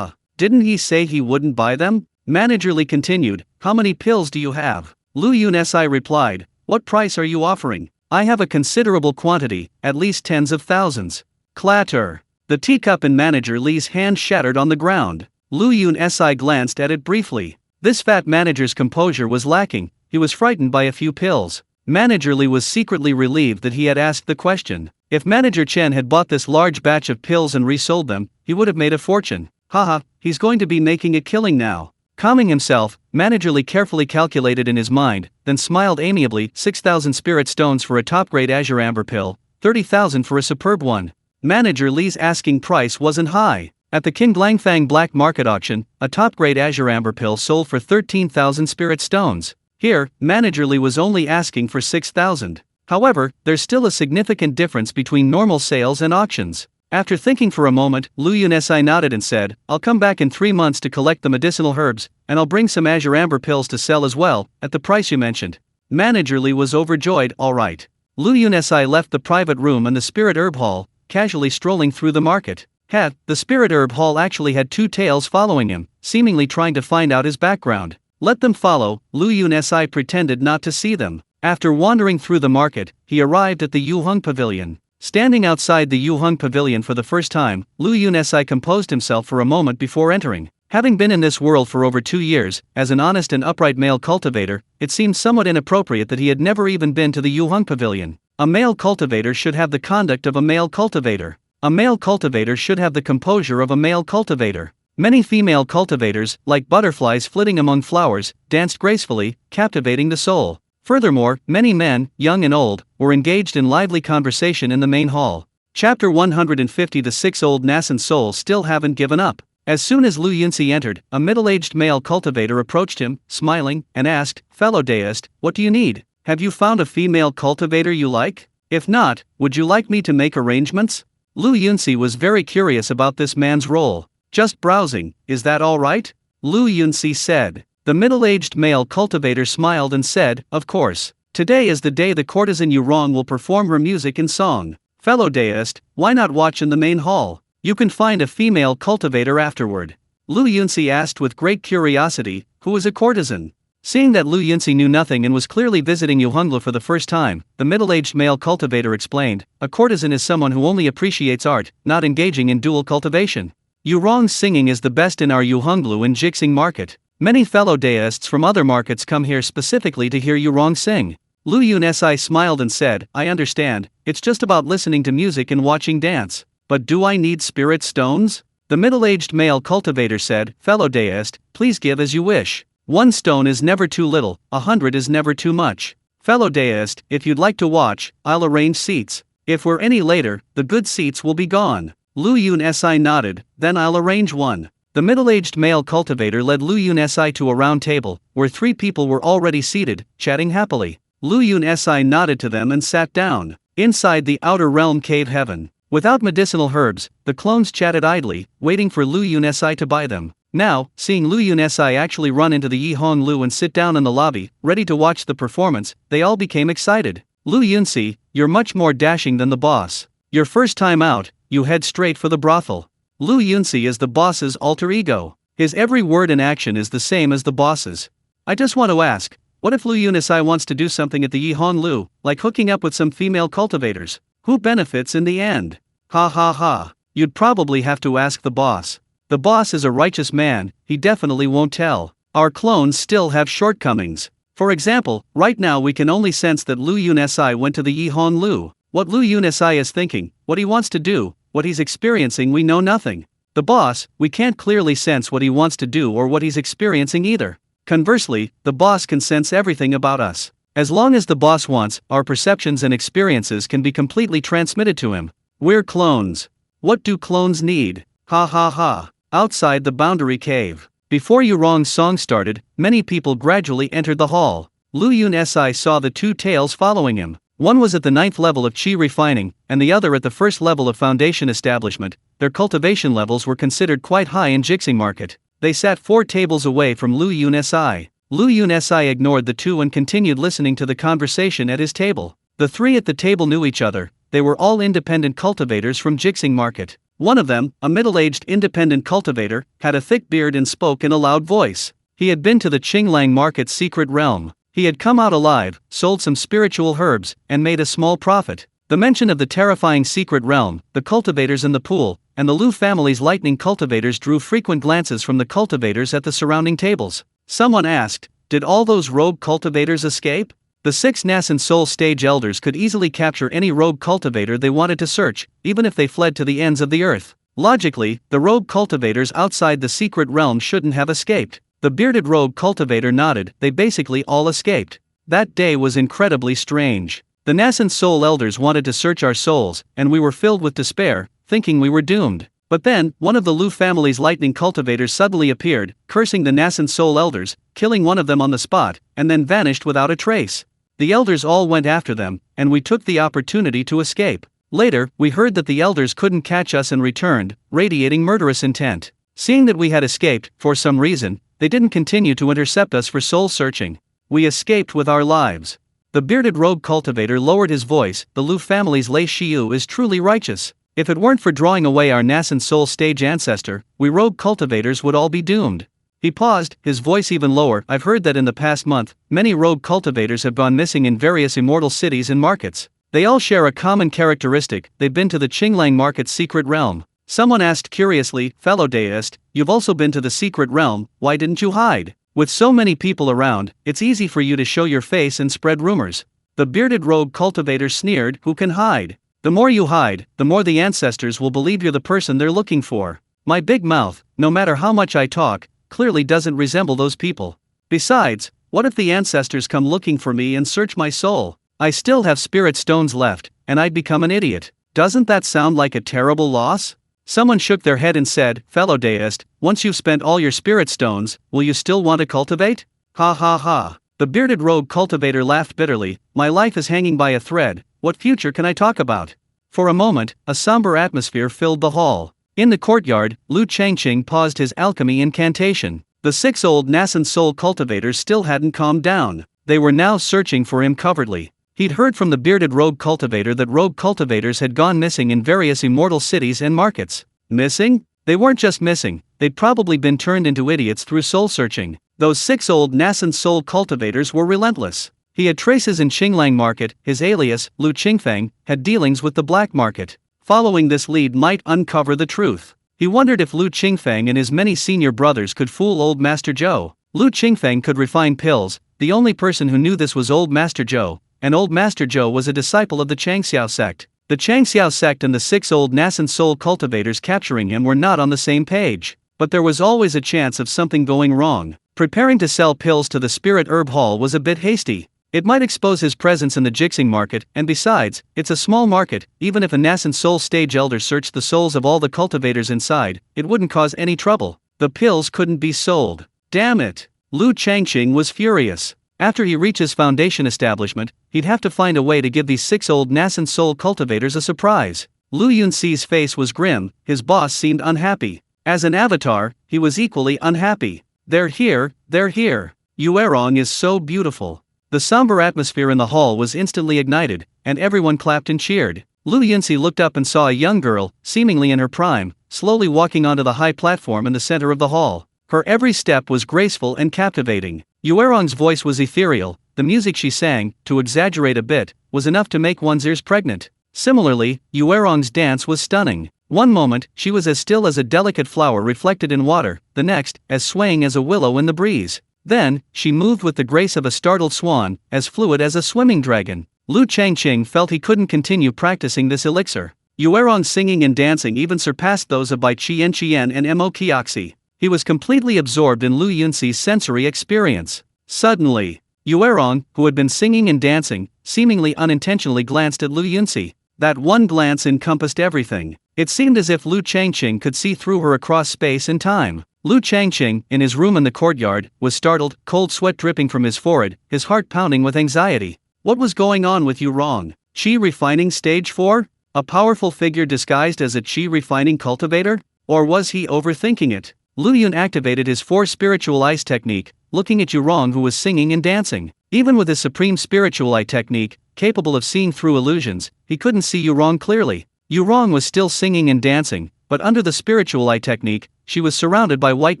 Didn't he say he wouldn't buy them? Manager Li continued, how many pills do you have? Lu Yunsi replied, what price are you offering? I have a considerable quantity, at least tens of thousands. Clatter. The teacup in Manager Li's hand shattered on the ground. Lu Yunsi glanced at it briefly. This fat manager's composure was lacking. he was frightened by a few pills. Manager Li was secretly relieved that he had asked the question. If Manager Chen had bought this large batch of pills and resold them, he would have made a fortune. Haha, he's going to be making a killing now. Calming himself, Manager Li carefully calculated in his mind, then smiled amiably. 6,000 spirit stones for a top-grade azure amber pill, 30,000 for a superb one. Manager Li's asking price wasn't high. At the King Langfang black market auction, a top-grade azure amber pill sold for 13,000 spirit stones. Here, Manager Li was only asking for 6,000. However, there's still a significant difference between normal sales and auctions. After thinking for a moment, Lu Yunsi nodded and said, I'll come back in 3 months to collect the medicinal herbs, and I'll bring some azure amber pills to sell as well, at the price you mentioned. Manager Li was overjoyed. Alright. Lu Yunsi left the private room and the spirit herb hall, casually strolling through the market. The spirit herb hall actually had 2 tails following him, seemingly trying to find out his background. Let them follow. Lu Yunsi pretended not to see them. After wandering through the market, he arrived at the Yuheng Pavilion. Standing outside the Yuheng Pavilion for the first time, Lu Yunsi composed himself for a moment before entering. Having been in this world for over 2 years, as an honest and upright male cultivator, it seemed somewhat inappropriate that he had never even been to the Yuheng Pavilion. A male cultivator should have the conduct of a male cultivator. A male cultivator should have the composure of a male cultivator. Many female cultivators, like butterflies flitting among flowers, danced gracefully, captivating the soul. Furthermore, many men, young and old, were engaged in lively conversation in the main hall. Chapter 150. The 6-old Nascent Soul still haven't given up. As soon as Lu Yunsi entered, a middle-aged male cultivator approached him, smiling, and asked, Fellow deist, what do you need? Have you found a female cultivator you like? If not, would you like me to make arrangements? Lu Yunsi was very curious about this man's role. Just browsing, is that all right? Lu Yunsi said. The middle-aged male cultivator smiled and said, Of course. Today is the day the courtesan Yurong will perform her music and song. Fellow deist, why not watch in the main hall? You can find a female cultivator afterward. Lu Yunsi asked with great curiosity, who is a courtesan? Seeing that Lu Yunsi knew nothing and was clearly visiting Yuhenglu for the first time, the middle-aged male cultivator explained, a courtesan is someone who only appreciates art, not engaging in dual cultivation. Yurong's singing is the best in our Yuhenglu and Jixing market. Many fellow deists from other markets come here specifically to hear Yurong sing. Lu Yunsi smiled and said, I understand, it's just about listening to music and watching dance. But do I need spirit stones? The middle-aged male cultivator said, Fellow deist, please give as you wish. 1 stone is never too little, 100 is never too much. Fellow deist, if you'd like to watch, I'll arrange seats. If we're any later, the good seats will be gone. Lu Yunsi nodded, then I'll arrange one. The middle-aged male cultivator led Lu Yunsi to a round table, where 3 people were already seated, chatting happily. Lu Yunsi nodded to them and sat down. Inside the outer realm cave heaven, without medicinal herbs, the clones chatted idly, waiting for Lu Yunsi to buy them. Now, seeing Lu Yunsi actually run into the Yihong Lu and sit down in the lobby, ready to watch the performance, they all became excited. Lu Yunsi, you're much more dashing than the boss. Your first time out, you head straight for the brothel. Lu Yunsi is the boss's alter ego. His every word and action is the same as the boss's. I just want to ask, what if Lu Yunsi wants to do something at the Yihong Lu, like hooking up with some female cultivators? Who benefits in the end? Ha ha ha. You'd probably have to ask the boss. The boss is a righteous man, he definitely won't tell. Our clones still have shortcomings. For example, right now we can only sense that Lu Yunsi went to the Yihong Lu. What Lu Yunsi is thinking, what he wants to do, what he's experiencing, we know nothing. The boss, we can't clearly sense what he wants to do or what he's experiencing either. Conversely, the boss can sense everything about us. As long as the boss wants, our perceptions and experiences can be completely transmitted to him. We're clones. What do clones need? Ha ha ha. Outside the boundary cave. Before Yurong's song started, many people gradually entered the hall. Lu Yunsi saw the 2 tails following him. One was at the 9th level of Qi refining, and the other at the 1st level of foundation establishment. Their cultivation levels were considered quite high in Jixing market. They sat 4 tables away from Lu Yunsi. Lu Yunsi ignored the 2 and continued listening to the conversation at his table. The 3 at the table knew each other. They were all independent cultivators from Jixing market. One of them, a middle-aged independent cultivator, had a thick beard and spoke in a loud voice. He had been to the Qinglang market's secret realm. He had come out alive, sold some spiritual herbs, and made a small profit. The mention of the terrifying secret realm, the cultivators in the pool, and the Lu family's lightning cultivators drew frequent glances from the cultivators at the surrounding tables. Someone asked, Did all those rogue cultivators escape? The 6 Nascent Soul stage elders could easily capture any rogue cultivator they wanted to search, even if they fled to the ends of the earth. Logically, the rogue cultivators outside the secret realm shouldn't have escaped. The bearded rogue cultivator nodded. They basically all escaped. That day was incredibly strange. The Nascent Soul elders wanted to search our souls, and we were filled with despair, thinking we were doomed. But then, one of the Lu family's lightning cultivators suddenly appeared, cursing the Nascent Soul elders, killing one of them on the spot, and then vanished without a trace. The elders all went after them, and we took the opportunity to escape. Later, we heard that the elders couldn't catch us and returned, radiating murderous intent. Seeing that we had escaped, for some reason, they didn't continue to intercept us for soul searching. We escaped with our lives. The bearded rogue cultivator lowered his voice. The Lu family's Lei Shiyu is truly righteous. If it weren't for drawing away our Nascent Soul stage ancestor, we rogue cultivators would all be doomed. He paused, his voice even lower. I've heard that in the past month, many rogue cultivators have gone missing in various immortal cities and markets. They all share a common characteristic: they've been to the Qinglang market's secret realm. Someone asked curiously, fellow deist, you've also been to the secret realm, why didn't you hide? With so many people around, it's easy for you to show your face and spread rumors. The bearded rogue cultivator sneered, who can hide? The more you hide, the more the ancestors will believe you're the person they're looking for. My big mouth, no matter how much I talk, clearly doesn't resemble those people. Besides, what if the ancestors come looking for me and search my soul? I still have spirit stones left, and I'd become an idiot. Doesn't that sound like a terrible loss? Someone shook their head and said, fellow deist, once you've spent all your spirit stones, will you still want to cultivate? Ha ha ha. The bearded rogue cultivator laughed bitterly. My life is hanging by a thread, what future can I talk about? For a moment, a somber atmosphere filled the hall. In the courtyard, Lu Changqing paused his alchemy incantation. The 6 old Nascent Soul cultivators still hadn't calmed down. They were now searching for him covertly. He'd heard from the bearded rogue cultivator that rogue cultivators had gone missing in various immortal cities and markets. Missing? They weren't just missing, they'd probably been turned into idiots through soul searching. Those 6 old Nascent Soul cultivators were relentless. He had traces in Qinglang market. His alias, Lu Qingfeng, had dealings with the black market. Following this lead might uncover the truth. He wondered if Lu Qingfeng and his many senior brothers could fool old Master Zhou. Lu Qingfeng could refine pills. The only person who knew this was old Master Zhou, and old Master Zhou was a disciple of the Changxiao sect. The Changxiao sect and the 6 old Nascent Soul cultivators capturing him were not on the same page. But there was always a chance of something going wrong. Preparing to sell pills to the Spirit Herb Hall was a bit hasty. It might expose his presence in the Jixing market, and besides, it's a small market. Even if a Nascent Soul stage elder searched the souls of all the cultivators inside, it wouldn't cause any trouble. The pills couldn't be sold. Damn it! Lu Changqing was furious. After he reached his foundation establishment, he'd have to find a way to give these 6 old Nascent Soul cultivators a surprise. Lu Yunxi's face was grim, his boss seemed unhappy. As an avatar, he was equally unhappy. They're here, they're here. Yuerong is so beautiful. The somber atmosphere in the hall was instantly ignited, and everyone clapped and cheered. Lu Yunxi looked up and saw a young girl, seemingly in her prime, slowly walking onto the high platform in the center of the hall. Her every step was graceful and captivating. Yuerong's voice was ethereal. The music she sang, to exaggerate a bit, was enough to make one's ears pregnant. Similarly, Yuerong's dance was stunning. One moment, she was as still as a delicate flower reflected in water, the next, as swaying as a willow in the breeze. Then, she moved with the grace of a startled swan, as fluid as a swimming dragon. Lu Changqing felt he couldn't continue practicing this elixir. Yuerong's singing and dancing even surpassed those of Bai Qian and Mo Qiaxi. He was completely absorbed in Lu Yunxi's sensory experience. Suddenly, Yuerong, who had been singing and dancing, seemingly unintentionally glanced at Lu Yunxi. That one glance encompassed everything. It seemed as if Lu Changqing could see through her across space and time. Lu Changqing, in his room in the courtyard, was startled, cold sweat dripping from his forehead, his heart pounding with anxiety. What was going on with Yuerong? Qi refining stage 4? A powerful figure disguised as a Qi refining cultivator? Or was he overthinking it? Lu Yun activated his 4 spiritual eyes technique, looking at Yuerong, who was singing and dancing. Even with his supreme spiritual eye technique, capable of seeing through illusions, he couldn't see Yuerong clearly. Yuerong was still singing and dancing, but under the spiritual eye technique, she was surrounded by white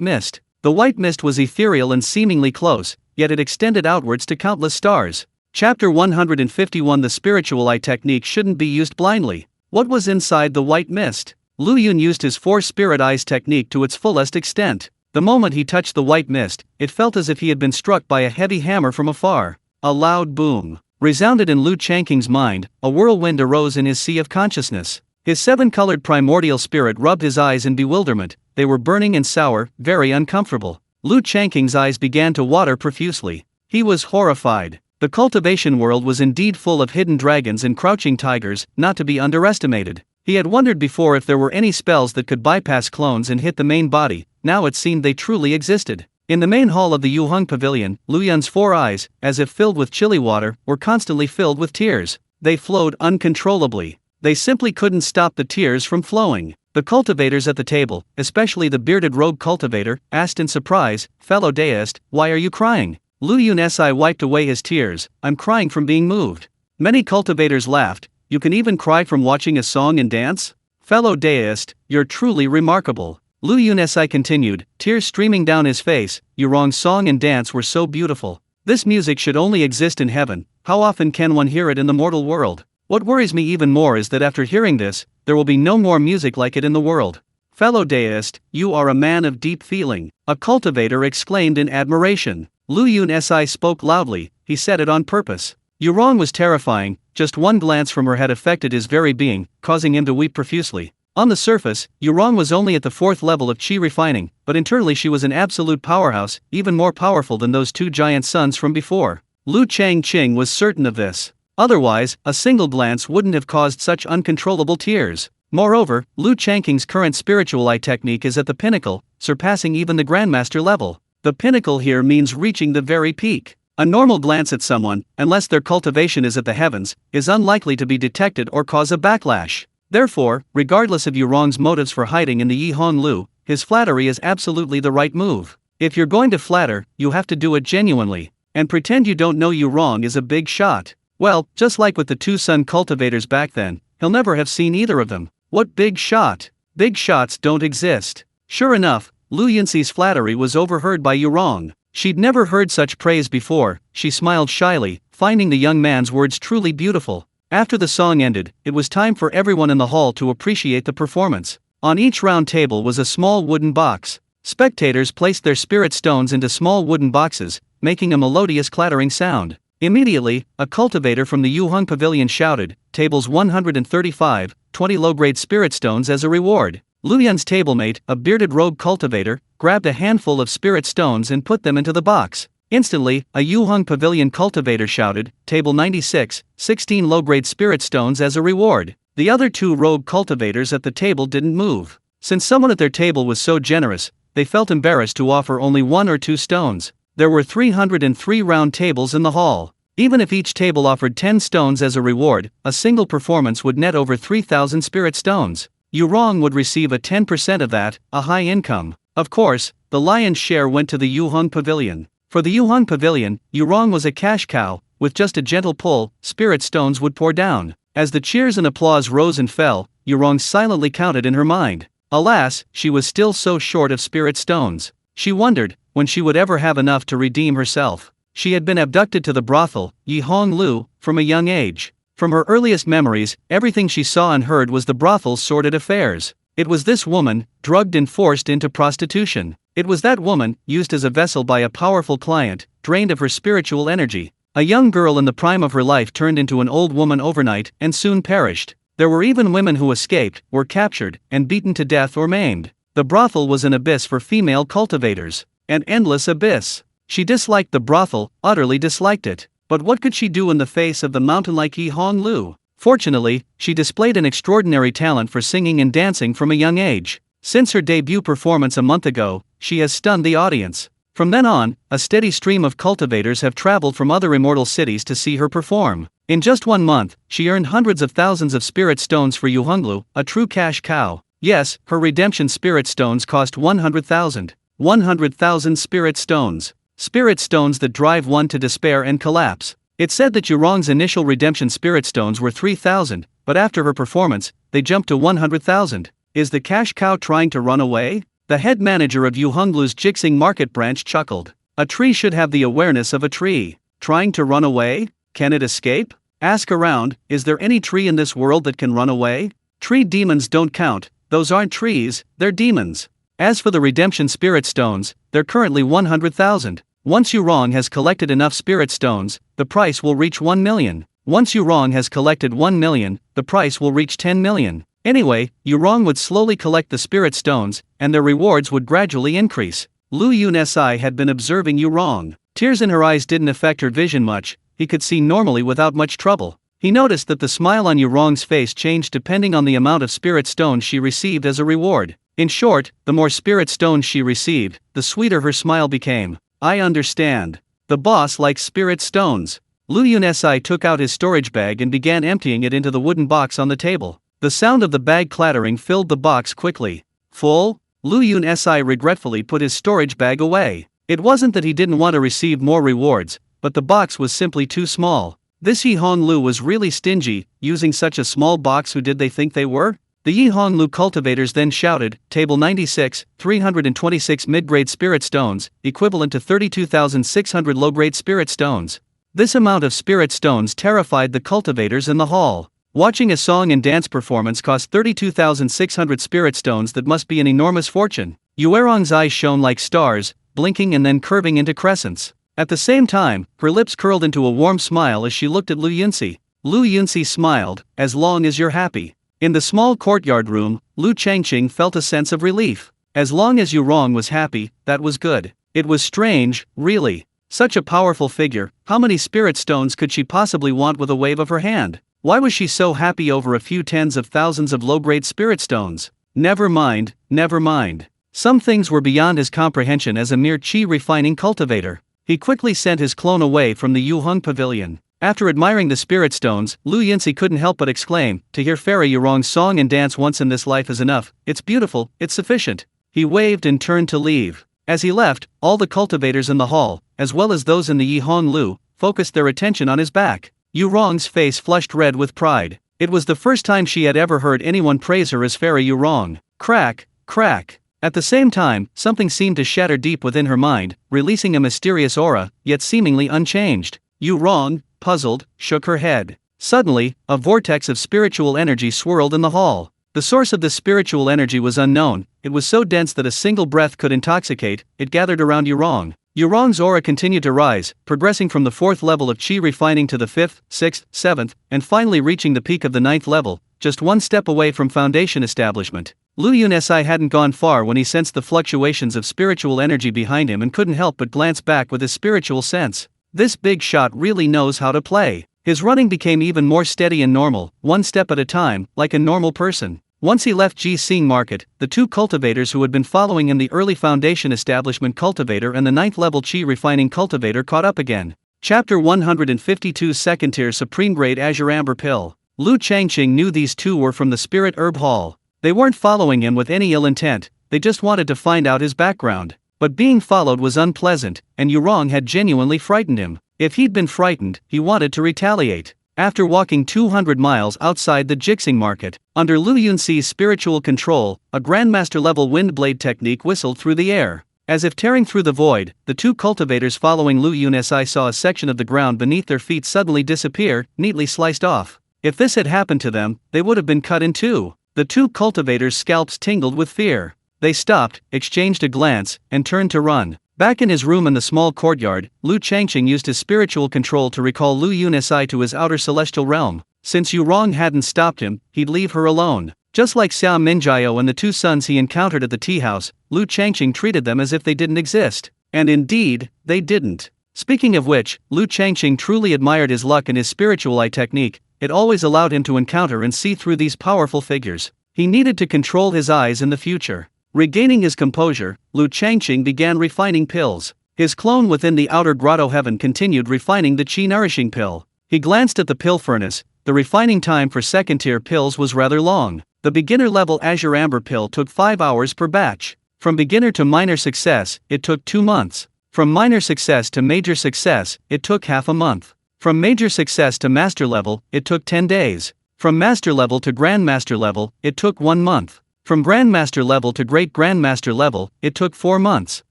mist. The white mist was ethereal and seemingly close, yet it extended outwards to countless stars. Chapter 151. The spiritual eye technique shouldn't be used blindly. What was inside the white mist? Lu Yun used his 4 spirit eyes technique to its fullest extent. The moment he touched the white mist, it felt as if he had been struck by a heavy hammer from afar. A loud boom resounded in Lu Changqing's mind, a whirlwind arose in his sea of consciousness. His seven-colored primordial spirit rubbed his eyes in bewilderment, they were burning and sour, very uncomfortable. Lu Changqing's eyes began to water profusely. He was horrified. The cultivation world was indeed full of hidden dragons and crouching tigers, not to be underestimated. He had wondered before if there were any spells that could bypass clones and hit the main body, now it seemed they truly existed. In the main hall of the Yuheng Pavilion, Lu Yun's 4 eyes, as if filled with chilly water, were constantly filled with tears. They flowed uncontrollably. They simply couldn't stop the tears from flowing. The cultivators at the table, especially the bearded rogue cultivator, asked in surprise, "Fellow deist, why are you crying?" Lu Yunsi wiped away his tears, "I'm crying from being moved." Many cultivators laughed, "You can even cry from watching a song and dance? Fellow deist, you're truly remarkable." Lu Yunsi continued, tears streaming down his face, "Yurong's song and dance were so beautiful. This music should only exist in heaven, how often can one hear it in the mortal world? What worries me even more is that after hearing this, there will be no more music like it in the world." "Fellow deist, you are a man of deep feeling," a cultivator exclaimed in admiration. Lu Yunsi spoke loudly, he said it on purpose. Yurong was terrifying, just one glance from her had affected his very being, causing him to weep profusely. On the surface, Yurong was only at the 4th level of qi refining, but internally she was an absolute powerhouse, even more powerful than those 2 giant suns from before. Lu Changqing was certain of this. Otherwise, a single glance wouldn't have caused such uncontrollable tears. Moreover, Lu Changqing's current spiritual eye technique is at the pinnacle, surpassing even the Grandmaster level. The pinnacle here means reaching the very peak. A normal glance at someone, unless their cultivation is at the heavens, is unlikely to be detected or cause a backlash. Therefore, regardless of Yurong's motives for hiding in the Yihong Lu, his flattery is absolutely the right move. If you're going to flatter, you have to do it genuinely. And pretend you don't know Yurong is a big shot. Well, just like with the 2 sun cultivators back then, he'll never have seen either of them. What big shot? Big shots don't exist. Sure enough, Lu Yunsi's flattery was overheard by Yurong. She'd never heard such praise before, she smiled shyly, finding the young man's words truly beautiful. After the song ended, it was time for everyone in the hall to appreciate the performance. On each round table was a small wooden box. Spectators placed their spirit stones into small wooden boxes, making a melodious clattering sound. Immediately, a cultivator from the Yuheng Pavilion shouted, "Tables 135, 20 low-grade spirit stones as a reward." Lu Yun's tablemate, a bearded rogue cultivator, grabbed a handful of spirit stones and put them into the box. Instantly, a Yuheng Pavilion cultivator shouted, "Table 96, 16 low-grade spirit stones as a reward." The other 2 rogue cultivators at the table didn't move. Since someone at their table was so generous, they felt embarrassed to offer only 1 or 2 stones. There were 303 round tables in the hall. Even if each table offered 10 stones as a reward, a single performance would net over 3,000 spirit stones. Yurong would receive a 10% of that, a high income. Of course, the lion's share went to the Yuheng Pavilion. For the Yuheng Pavilion, Yurong was a cash cow, with just a gentle pull, spirit stones would pour down. As the cheers and applause rose and fell, Yurong silently counted in her mind. Alas, she was still so short of spirit stones. She wondered when she would ever have enough to redeem herself. She had been abducted to the brothel, Yihong Lu, from a young age. From her earliest memories, everything she saw and heard was the brothel's sordid affairs. It was this woman, drugged and forced into prostitution. It was that woman, used as a vessel by a powerful client, drained of her spiritual energy. A young girl in the prime of her life turned into an old woman overnight and soon perished. There were even women who escaped, were captured, and beaten to death or maimed. The brothel was an abyss for female cultivators. An endless abyss. She disliked the brothel, utterly disliked it. But what could she do in the face of the mountain-like Yihong Lu? Fortunately, she displayed an extraordinary talent for singing and dancing from a young age. Since her debut performance a month ago, she has stunned the audience. From then on, a steady stream of cultivators have traveled from other immortal cities to see her perform. In just 1 month, she earned hundreds of thousands of spirit stones for Yuhonglu, a true cash cow. Yes, her redemption spirit stones cost 100,000. 100,000 spirit stones. Spirit stones that drive one to despair and collapse. It's said that Yurong's initial redemption spirit stones were 3,000, but after her performance, they jumped to 100,000. Is the cash cow trying to run away? The head manager of Yuhonglu's Jixing market branch chuckled. A tree should have the awareness of a tree. Trying to run away? Can it escape? Ask around, is there any tree in this world that can run away? Tree demons don't count, those aren't trees, they're demons. As for the redemption spirit stones, they're currently 100,000. Once Yurong has collected enough spirit stones, the price will reach 1 million. Once Yurong has collected 1 million, the price will reach 10 million. Anyway, Yurong would slowly collect the spirit stones, and their rewards would gradually increase. Lu Yun-si had been observing Yurong. Tears in her eyes didn't affect her vision much, he could see normally without much trouble. He noticed that the smile on Yurong's face changed depending on the amount of spirit stones she received as a reward. In short, the more spirit stones she received, the sweeter her smile became. I understand. The boss likes spirit stones. Lu Yun-si took out his storage bag and began emptying it into the wooden box on the table. The sound of the bag clattering filled the box quickly. Full? Lu Yun-si regretfully put his storage bag away. It wasn't that he didn't want to receive more rewards, but the box was simply too small. This Yi Honglu was really stingy, using such a small box. Who did they think they were? The Yi Honglu cultivators then shouted, Table 96, 326 mid-grade spirit stones, equivalent to 32,600 low-grade spirit stones. This amount of spirit stones terrified the cultivators in the hall. Watching a song and dance performance cost 32,600 spirit stones. That must be an enormous fortune. Yuerong's eyes shone like stars, blinking and then curving into crescents. At the same time, her lips curled into a warm smile as she looked at Lu Yunsi. Lu Yunsi smiled, as long as you're happy. In the small courtyard room, Lu Changqing felt a sense of relief. As long as Yurong was happy, that was good. It was strange, really. Such a powerful figure, how many spirit stones could she possibly want with a wave of her hand? Why was she so happy over a few tens of thousands of low-grade spirit stones? Never mind, never mind. Some things were beyond his comprehension as a mere qi refining cultivator. He quickly sent his clone away from the Yuheng pavilion. After admiring the spirit stones, Lu Yunsi couldn't help but exclaim, to hear Fairy Yurong's song and dance once in this life is enough, it's beautiful, it's sufficient. He waved and turned to leave. As he left, all the cultivators in the hall, as well as those in the Yi Honglu, focused their attention on his back. Yurong's face flushed red with pride. It was the first time she had ever heard anyone praise her as Fairy Yurong. Crack, crack. At the same time, something seemed to shatter deep within her mind, releasing a mysterious aura, yet seemingly unchanged. Yurong, puzzled, shook her head. Suddenly, a vortex of spiritual energy swirled in the hall. The source of this spiritual energy was unknown. It was so dense that a single breath could intoxicate. It gathered around Yurong. Yurong's aura continued to rise, progressing from the 4th level of qi refining to the 5th, 6th, 7th, and finally reaching the peak of the 9th level, just one step away from foundation establishment. Lu Yun-si hadn't gone far when he sensed the fluctuations of spiritual energy behind him and couldn't help but glance back with his spiritual sense. This big shot really knows how to play. His running became even more steady and normal, one step at a time, like a normal person. Once he left Ji-Sing Market, the two cultivators who had been following him, the early foundation establishment cultivator and the 9th level qi refining cultivator, caught up again. Chapter 152, Second Tier Supreme Grade Azure Amber Pill. Lu Changqing knew these two were from the Spirit Herb Hall. They weren't following him with any ill intent, they just wanted to find out his background. But being followed was unpleasant, and Yurong had genuinely frightened him. If he'd been frightened, he wanted to retaliate. After walking 200 miles outside the Jixing Market, under Lu Yunsi's spiritual control, a Grandmaster-level wind blade technique whistled through the air. As if tearing through the void, the two cultivators following Lu Yun-si saw a section of the ground beneath their feet suddenly disappear, neatly sliced off. If this had happened to them, they would have been cut in two. The two cultivators' scalps tingled with fear. They stopped, exchanged a glance, and turned to run. Back in his room in the small courtyard, Lu Changqing used his spiritual control to recall Lu Yun-si to his outer celestial realm. Since Yurong hadn't stopped him, he'd leave her alone. Just like Xiao Minjiao and the two sons he encountered at the tea house, Lu Changqing treated them as if they didn't exist. And indeed, they didn't. Speaking of which, Lu Changqing truly admired his luck and his spiritual eye technique. It always allowed him to encounter and see through these powerful figures. He needed to control his eyes in the future. Regaining his composure, Lu Changqing began refining pills. His clone within the outer grotto heaven continued refining the qi nourishing pill. He glanced at the pill furnace. The refining time for second-tier pills was rather long. The beginner-level Azure Amber pill took 5 hours per batch. From beginner to minor success, it took 2 months. From minor success to major success, it took half a month. From major success to master level, it took 10 days. From master level to grandmaster level, it took 1 month. From grandmaster level to great grandmaster level, it took 4 months.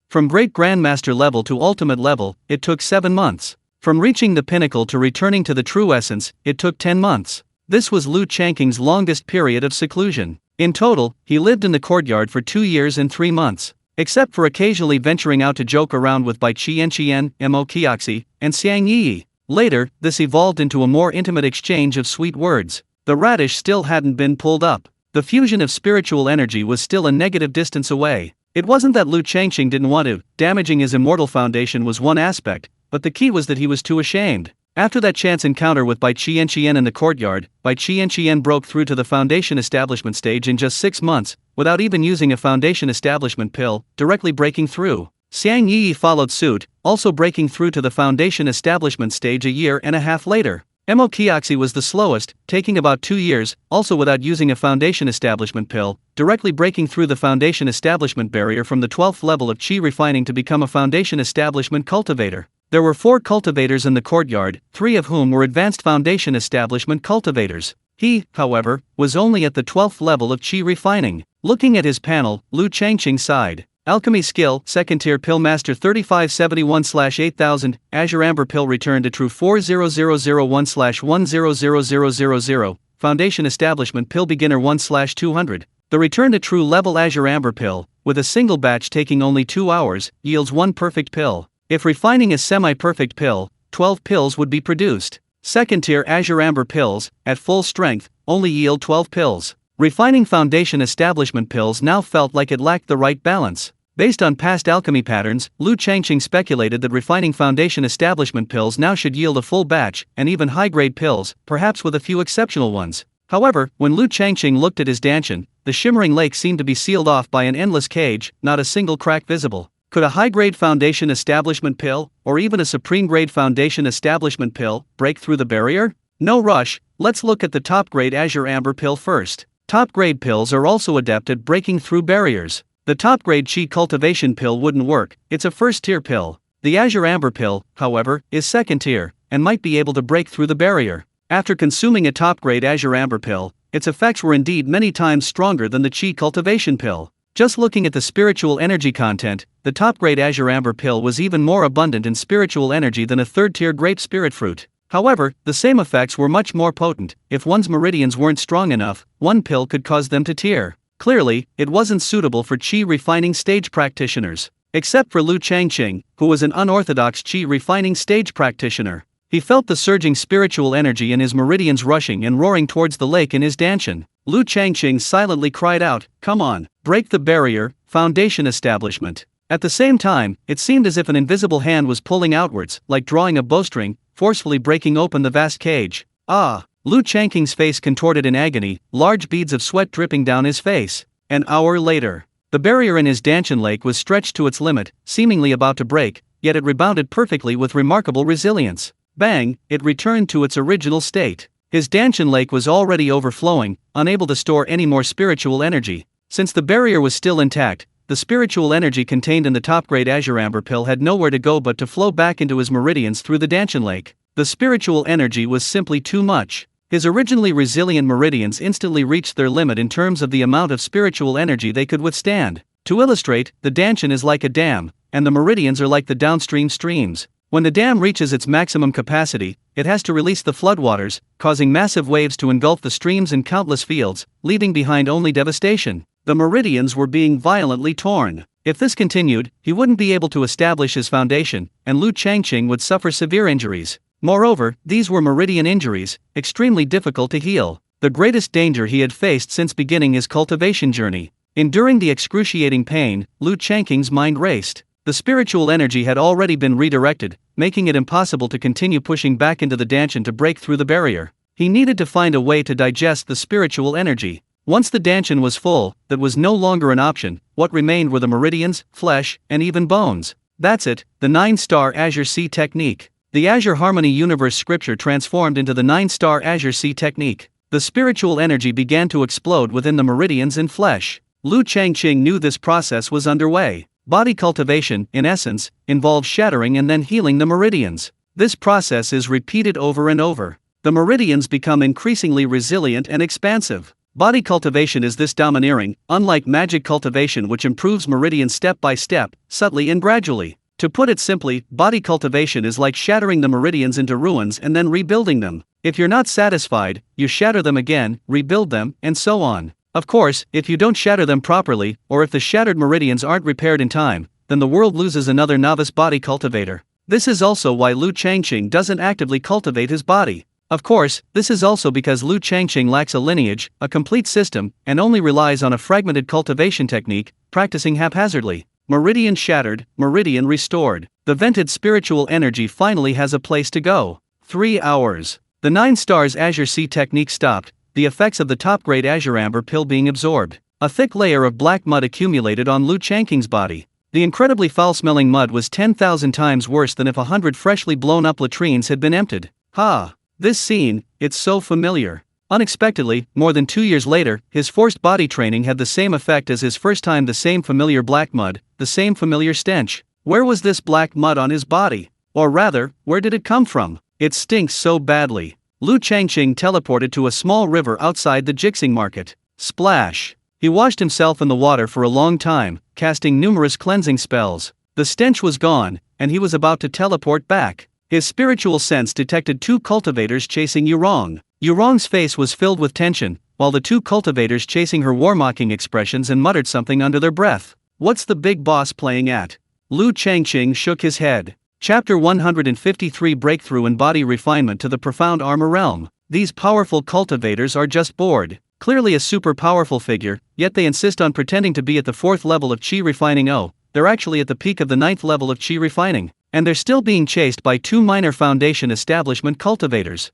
From great grandmaster level to ultimate level, it took 7 months. From reaching the pinnacle to returning to the true essence, it took 10 months. This was Lu Changqing's longest period of seclusion. In total, he lived in the courtyard for 2 years and 3 months. Except for occasionally venturing out to joke around with Bai Qian, Mo Qiaxi, and Xiang Yi. Later, this evolved into a more intimate exchange of sweet words. The radish still hadn't been pulled up. The fusion of spiritual energy was still a negative distance away. It wasn't that Lu Changqing didn't want to, damaging his immortal foundation was one aspect, but the key was that he was too ashamed. After that chance encounter with Bai Qian in the courtyard, Bai Qian broke through to the foundation establishment stage in just 6 months, without even using a foundation establishment pill, directly breaking through. Xiang Yi followed suit, also breaking through to the foundation establishment stage a year and a half later. Mo Qiaxi was the slowest, taking about 2 years, also without using a foundation establishment pill, directly breaking through the foundation establishment barrier from the 12th level of Qi refining to become a foundation establishment cultivator. There were 4 cultivators in the courtyard, 3 of whom were advanced foundation establishment cultivators. He, however, was only at the 12th level of Qi refining. Looking at his panel, Lu Changqing sighed. Alchemy skill, second tier pill master 3571/8000, Azure Amber pill return to true 40001/100000, Foundation establishment pill beginner 1/200. The return to true level Azure Amber pill, with a single batch taking only 2 hours, yields 1 perfect pill. If refining a semi-perfect pill, 12 pills would be produced. Second tier Azure Amber pills, at full strength, only yield 12 pills. Refining foundation establishment pills now felt like it lacked the right balance. Based on past alchemy patterns, Lu Changqing speculated that refining foundation establishment pills now should yield a full batch, and even high-grade pills, perhaps with a few exceptional ones. However, when Lu Changqing looked at his Danshan, the shimmering lake seemed to be sealed off by an endless cage, not a single crack visible. Could a high-grade foundation establishment pill, or even a supreme-grade foundation establishment pill, break through the barrier? No rush, let's look at the top-grade Azure Amber pill first. Top-grade pills are also adept at breaking through barriers. The top-grade Qi cultivation pill wouldn't work, it's a first-tier pill. The Azure Amber pill, however, is second-tier, and might be able to break through the barrier. After consuming a top-grade Azure Amber pill, its effects were indeed many times stronger than the Qi cultivation pill. Just looking at the spiritual energy content, the top-grade Azure Amber pill was even more abundant in spiritual energy than a third-tier grape spirit fruit. However, the same effects were much more potent. If one's meridians weren't strong enough, one pill could cause them to tear. Clearly, it wasn't suitable for Qi refining stage practitioners. Except for Lu Changqing, who was an unorthodox Qi refining stage practitioner. He felt the surging spiritual energy in his meridians rushing and roaring towards the lake in his Danshan. Lu Changqing silently cried out, "Come on, break the barrier, foundation establishment." At the same time, it seemed as if an invisible hand was pulling outwards, like drawing a bowstring, forcefully breaking open the vast cage. Ah! Lu Changqing's face contorted in agony, large beads of sweat dripping down his face. An hour later, the barrier in his Danshan lake was stretched to its limit, seemingly about to break, yet it rebounded perfectly with remarkable resilience. Bang! It returned to its original state. His Danshan lake was already overflowing, unable to store any more spiritual energy. Since the barrier was still intact, the spiritual energy contained in the top-grade Azure Amber pill had nowhere to go but to flow back into his meridians through the Danshan lake. The spiritual energy was simply too much. His originally resilient meridians instantly reached their limit in terms of the amount of spiritual energy they could withstand. To illustrate, the Danshan is like a dam, and the meridians are like the downstream streams. When the dam reaches its maximum capacity, it has to release the floodwaters, causing massive waves to engulf the streams and countless fields, leaving behind only devastation. The meridians were being violently torn. If this continued, he wouldn't be able to establish his foundation, and Lu Changqing would suffer severe injuries. Moreover, these were meridian injuries, extremely difficult to heal. The greatest danger he had faced since beginning his cultivation journey. Enduring the excruciating pain, Lu Changqing's mind raced. The spiritual energy had already been redirected, making it impossible to continue pushing back into the Danshan to break through the barrier. He needed to find a way to digest the spiritual energy. Once the Danshan was full, that was no longer an option. What remained were the meridians, flesh, and even bones. That's it, the 9-star Azure Sea technique. The Azure Harmony Universe scripture transformed into the 9-star Azure Sea technique. The spiritual energy began to explode within the meridians and flesh. Lu Changqing knew this process was underway. Body cultivation, in essence, involves shattering and then healing the meridians. This process is repeated over and over. The meridians become increasingly resilient and expansive. Body cultivation is this domineering, unlike magic cultivation which improves meridians step by step, subtly and gradually. To put it simply, body cultivation is like shattering the meridians into ruins and then rebuilding them. If you're not satisfied, you shatter them again, rebuild them, and so on. Of course, if you don't shatter them properly, or if the shattered meridians aren't repaired in time, then the world loses another novice body cultivator. This is also why Lu Changqing doesn't actively cultivate his body. Of course, this is also because Lu Changqing lacks a lineage, a complete system, and only relies on a fragmented cultivation technique, practicing haphazardly. Meridian shattered, meridian restored. The vented spiritual energy finally has a place to go. 3 hours. The 9 stars Azure Sea technique stopped, the effects of the top-grade Azure Amber pill being absorbed. A thick layer of black mud accumulated on Lu Changqing's body. The incredibly foul-smelling mud was 10,000 times worse than if 100 freshly blown-up latrines had been emptied. This scene, it's so familiar. Unexpectedly, more than 2 years later, his forced body training had the same effect as his first time, the same familiar black mud, the same familiar stench. Where was this black mud on his body? Or rather, where did it come from? It stinks so badly. Lu Changqing teleported to a small river outside the Jixing market. Splash! He washed himself in the water for a long time, casting numerous cleansing spells. The stench was gone, and he was about to teleport back. His spiritual sense detected 2 cultivators chasing Yurong. Yurong's face was filled with tension, while the 2 cultivators chasing her wore mocking expressions and muttered something under their breath. What's the big boss playing at? Lu Changqing shook his head. Chapter 153 Breakthrough in Body Refinement to the Profound Armor Realm. These powerful cultivators are just bored. Clearly a super powerful figure, yet they insist on pretending to be at the 4th level of Qi Refining. They're actually at the peak of the 9th level of Qi Refining. And they're still being chased by 2 minor Foundation Establishment cultivators.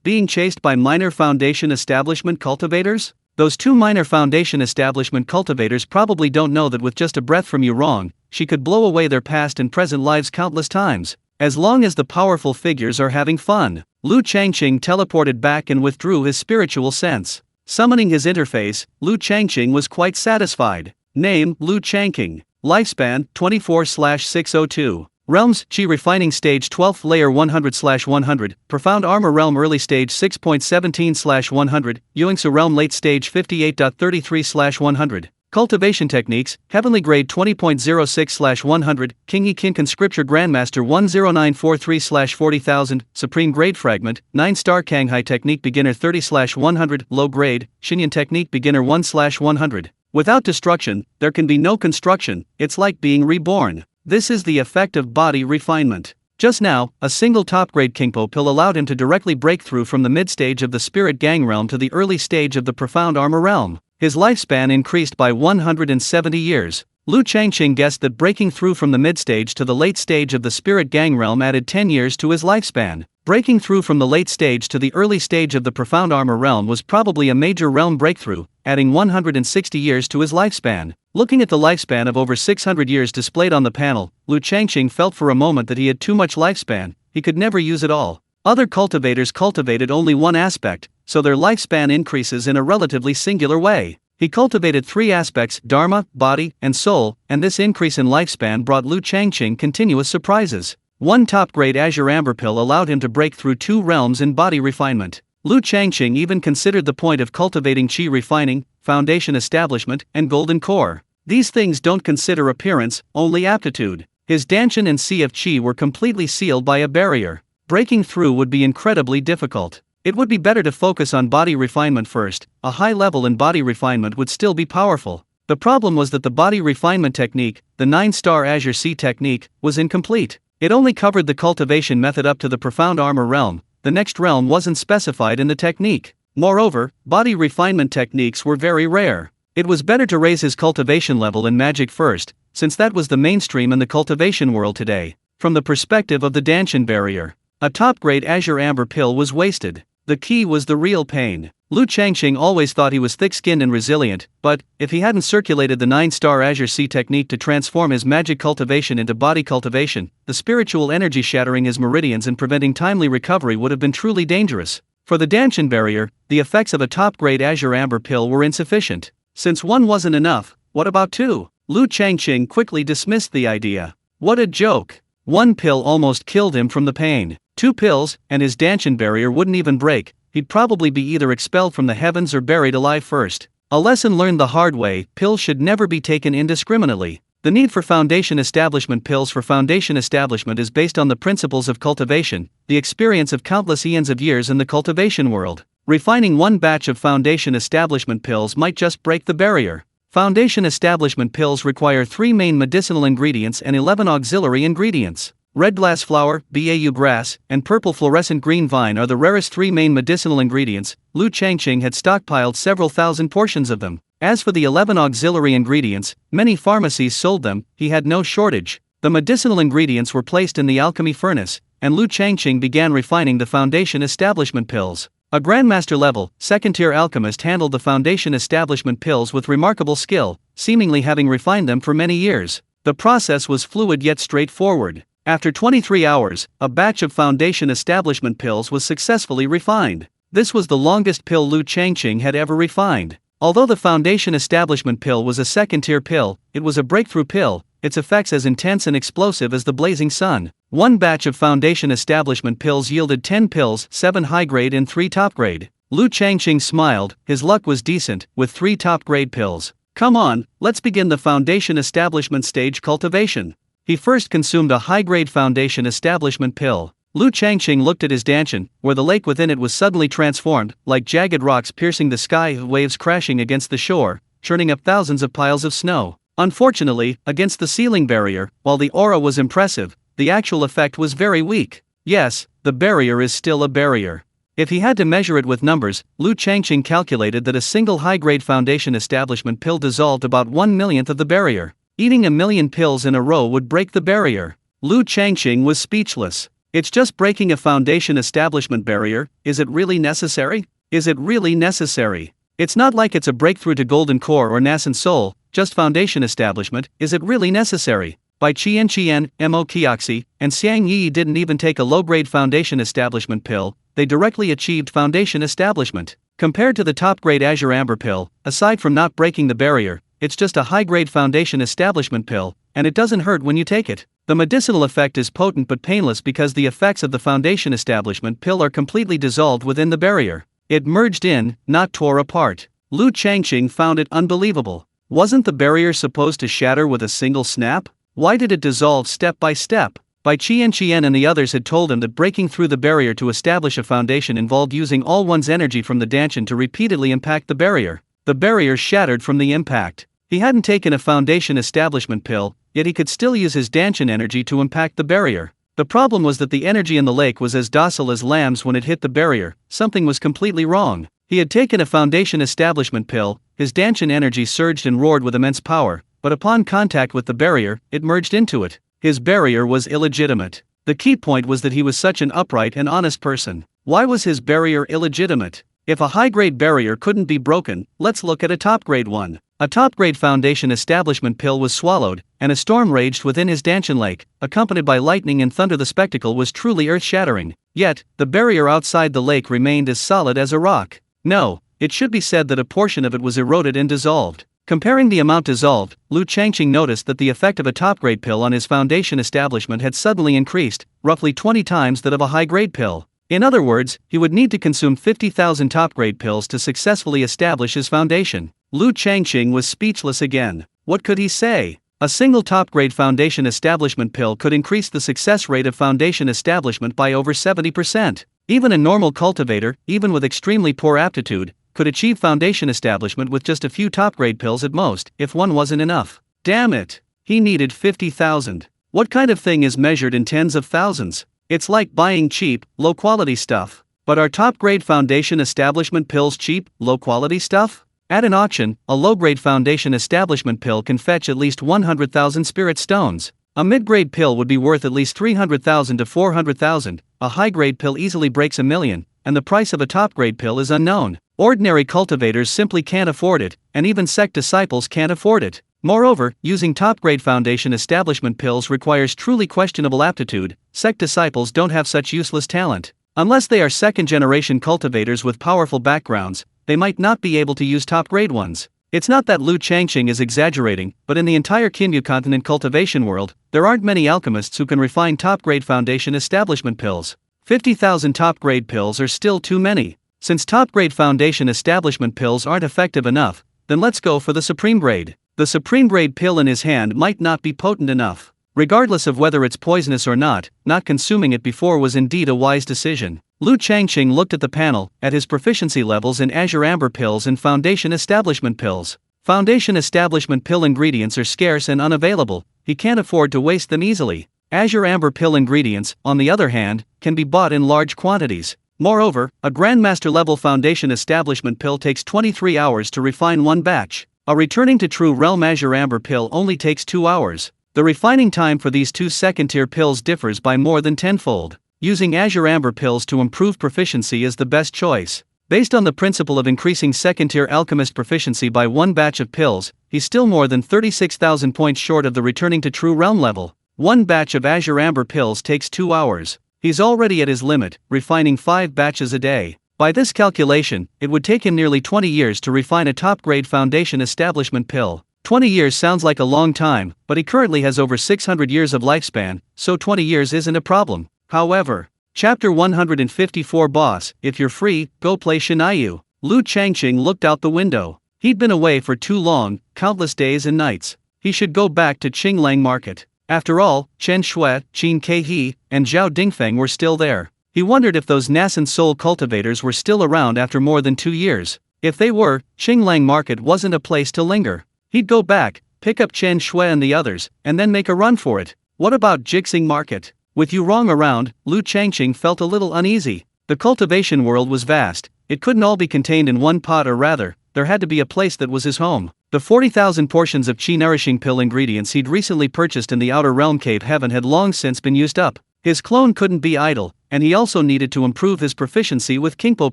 Being chased by minor Foundation Establishment cultivators? Those 2 minor Foundation Establishment cultivators probably don't know that with just a breath from Yurong, she could blow away their past and present lives countless times. As long as the powerful figures are having fun. Lu Changqing teleported back and withdrew his spiritual sense. Summoning his interface, Lu Changqing was quite satisfied. Name, Lu Changqing. Lifespan, 24/602. Realms, Qi Refining Stage 12th Layer 100/100, Profound Armor Realm Early Stage 6.17/100, Yuingsu Realm Late Stage 58.33/100. Cultivation Techniques, Heavenly Grade 20.06/100, King Yi Kin Conscripture Grandmaster 10943/40,000, Supreme Grade Fragment, 9-star Canghai Technique Beginner 30/100, Low Grade, Xinyan Technique Beginner 1/100. Without destruction, there can be no construction, it's like being reborn. This is the effect of body refinement. Just now, a single top-grade Kingpo pill allowed him to directly break through from the mid-stage of the Spirit Gang realm to the early stage of the Profound Armor realm. His lifespan increased by 170 years. Lu Changqing guessed that breaking through from the mid-stage to the late stage of the Spirit Gang realm added 10 years to his lifespan. Breaking through from the late stage to the early stage of the Profound Armor realm was probably a major realm breakthrough, adding 160 years to his lifespan. Looking at the lifespan of over 600 years displayed on the panel, Lu Changqing felt for a moment that he had too much lifespan, he could never use it all. Other cultivators cultivated only one aspect, so their lifespan increases in a relatively singular way. He cultivated 3 aspects, Dharma, body, and soul, and this increase in lifespan brought Lu Changqing continuous surprises. 1 top-grade Azure Amber pill allowed him to break through 2 realms in body refinement. Lu Changqing even considered the point of cultivating Qi Refining, Foundation Establishment, and Golden Core. These things don't consider appearance, only aptitude. His Danshan and Sea of Qi were completely sealed by a barrier. Breaking through would be incredibly difficult. It would be better to focus on body refinement first. A high level in body refinement would still be powerful. The problem was that the body refinement technique, the 9-star Azure Sea technique, was incomplete. It only covered the cultivation method up to the Profound Armor realm. The next realm wasn't specified in the technique. Moreover, body refinement techniques were very rare. It was better to raise his cultivation level in magic first, since that was the mainstream in the cultivation world today. From the perspective of the Danshan barrier, a top-grade Azure Amber pill was wasted. The key was the real pain. Lu Changqing always thought he was thick-skinned and resilient, but, if he hadn't circulated the 9-star Azure Sea technique to transform his magic cultivation into body cultivation, the spiritual energy shattering his meridians and preventing timely recovery would have been truly dangerous. For the Danshan barrier, the effects of a top-grade Azure Amber pill were insufficient. Since 1 wasn't enough, what about 2? Lu Changqing quickly dismissed the idea. What a joke. 1 pill almost killed him from the pain. 2 pills, and his Danshan barrier wouldn't even break. He'd probably be either expelled from the heavens or buried alive first. A lesson learned the hard way, pills should never be taken indiscriminately. The need for Foundation Establishment pills for Foundation Establishment is based on the principles of cultivation, the experience of countless eons of years in the cultivation world. Refining one batch of Foundation Establishment pills might just break the barrier. Foundation Establishment pills require 3 main medicinal ingredients and 11 auxiliary ingredients. Red glass flower, Bau grass, and purple fluorescent green vine are the rarest 3 main medicinal ingredients. Lu Changqing had stockpiled several thousand portions of them. As for the 11 auxiliary ingredients, many pharmacies sold them, he had no shortage. The medicinal ingredients were placed in the alchemy furnace, and Lu Changqing began refining the Foundation Establishment pills. A Grandmaster level, second-tier alchemist handled the Foundation Establishment pills with remarkable skill, seemingly having refined them for many years. The process was fluid yet straightforward. After 23 hours, a batch of Foundation Establishment pills was successfully refined. This was the longest pill Lu Changqing had ever refined. Although the Foundation Establishment pill was a second-tier pill, it was a breakthrough pill, its effects as intense and explosive as the blazing sun. One batch of Foundation Establishment pills yielded 10 pills, 7 high-grade and 3 top-grade. Lu Changqing smiled, his luck was decent, with 3 top-grade pills. Come on, let's begin the Foundation Establishment stage cultivation. He first consumed a high-grade Foundation Establishment pill. Lu Changqing looked at his Danshan, where the lake within it was suddenly transformed, like jagged rocks piercing the sky, waves crashing against the shore, churning up thousands of piles of snow. Unfortunately, against the ceiling barrier, while the aura was impressive, the actual effect was very weak. Yes, the barrier is still a barrier. If he had to measure it with numbers, Lu Changqing calculated that a single high-grade Foundation Establishment pill dissolved about 1/1,000,000th of the barrier. Eating 1,000,000 pills in a row would break the barrier. Lu Changqing was speechless. It's just breaking a Foundation Establishment barrier, is it really necessary? Is it really necessary? It's not like it's a breakthrough to Golden Core or Nascent Soul, just Foundation Establishment, is it really necessary? Bai Qian, Mo Kioxi, and Xiang Yi didn't even take a low-grade Foundation Establishment pill, they directly achieved Foundation Establishment. Compared to the top-grade Azure Amber pill, aside from not breaking the barrier, it's just a high-grade Foundation Establishment pill, and it doesn't hurt when you take it. The medicinal effect is potent but painless because the effects of the Foundation Establishment pill are completely dissolved within the barrier. It merged in, not tore apart. Lu Changqing found it unbelievable. Wasn't the barrier supposed to shatter with a single snap? Why did it dissolve step by step? Bai Qian and the others had told him that breaking through the barrier to establish a foundation involved using all one's energy from the Danshan to repeatedly impact the barrier. The barrier shattered from the impact. He hadn't taken a Foundation Establishment pill, yet he could still use his Danshan energy to impact the barrier. The problem was that the energy in the lake was as docile as lambs when it hit the barrier. Something was completely wrong. He had taken a Foundation Establishment pill, his Danshan energy surged and roared with immense power, but upon contact with the barrier, it merged into it. His barrier was illegitimate. The key point was that he was such an upright and honest person. Why was his barrier illegitimate? If a high-grade barrier couldn't be broken, let's look at a top-grade one. A top-grade Foundation Establishment pill was swallowed, and a storm raged within his Danshan lake, accompanied by lightning and thunder. The spectacle was truly earth-shattering. Yet, the barrier outside the lake remained as solid as a rock. No, it should be said that a portion of it was eroded and dissolved. Comparing the amount dissolved, Lu Changqing noticed that the effect of a top-grade pill on his Foundation Establishment had suddenly increased, roughly 20 times that of a high-grade pill. In other words, he would need to consume 50,000 top-grade pills to successfully establish his foundation. Lu Changqing was speechless again. What could he say? A single top-grade Foundation Establishment pill could increase the success rate of Foundation Establishment by over 70%. Even a normal cultivator, even with extremely poor aptitude, could achieve Foundation Establishment with just a few top-grade pills at most, if one wasn't enough. Damn it! He needed 50,000. What kind of thing is measured in tens of thousands? It's like buying cheap, low-quality stuff. But are top-grade Foundation Establishment pills cheap, low-quality stuff? At an auction, a low-grade Foundation Establishment pill can fetch at least 100,000 spirit stones. A mid-grade pill would be worth at least 300,000 to 400,000, a high-grade pill easily breaks 1,000,000, and the price of a top-grade pill is unknown. Ordinary cultivators simply can't afford it, and even sect disciples can't afford it. Moreover, using top-grade Foundation Establishment pills requires truly questionable aptitude. Sect disciples don't have such useless talent. Unless they are second-generation cultivators with powerful backgrounds, they might not be able to use top-grade ones. It's not that Lu Changqing is exaggerating, but in the entire Kinyu continent cultivation world, there aren't many alchemists who can refine top-grade Foundation Establishment pills. 50,000 top-grade pills are still too many. Since top-grade Foundation Establishment pills aren't effective enough, then let's go for the supreme grade. The supreme grade pill in his hand might not be potent enough. Regardless of whether it's poisonous or not consuming it before was indeed a wise decision. Lu Changqing looked at the panel, at his proficiency levels in Azure Amber pills and Foundation Establishment pills. Foundation Establishment pill ingredients are scarce and unavailable, he can't afford to waste them easily. Azure Amber pill ingredients, on the other hand, can be bought in large quantities. Moreover, a Grandmaster level Foundation Establishment pill takes 23 hours to refine one batch. A returning to True Realm Azure Amber pill only takes 2 hours. The refining time for these two second-tier pills differs by more than tenfold. Using Azure Amber pills to improve proficiency is the best choice. Based on the principle of increasing second-tier alchemist proficiency by one batch of pills, he's still more than 36,000 points short of the returning to True Realm level. One batch of Azure Amber pills takes 2 hours. He's already at his limit, refining 5 batches a day. By this calculation, it would take him nearly 20 years to refine a top-grade Foundation Establishment pill. 20 years sounds like a long time, but he currently has over 600 years of lifespan, so 20 years isn't a problem. However, Chapter 154 Boss, if you're free, go play Shinayu. Lu Changqing looked out the window. He'd been away for too long, countless days and nights. He should go back to Qinglang Market. After all, Chen Shui, Qin Keihe, and Zhao Dingfeng were still there. He wondered if those Nascent Soul cultivators were still around after more than 2 years. If they were, Qinglang Market wasn't a place to linger. He'd go back, pick up Chen Shui and the others, and then make a run for it. What about Jixing Market? With Yurong around, Lu Changqing felt a little uneasy. The cultivation world was vast, it couldn't all be contained in one pot, or rather, there had to be a place that was his home. The 40,000 portions of chi-nourishing pill ingredients he'd recently purchased in the Outer Realm Cave Heaven had long since been used up. His clone couldn't be idle, and he also needed to improve his proficiency with Kingpo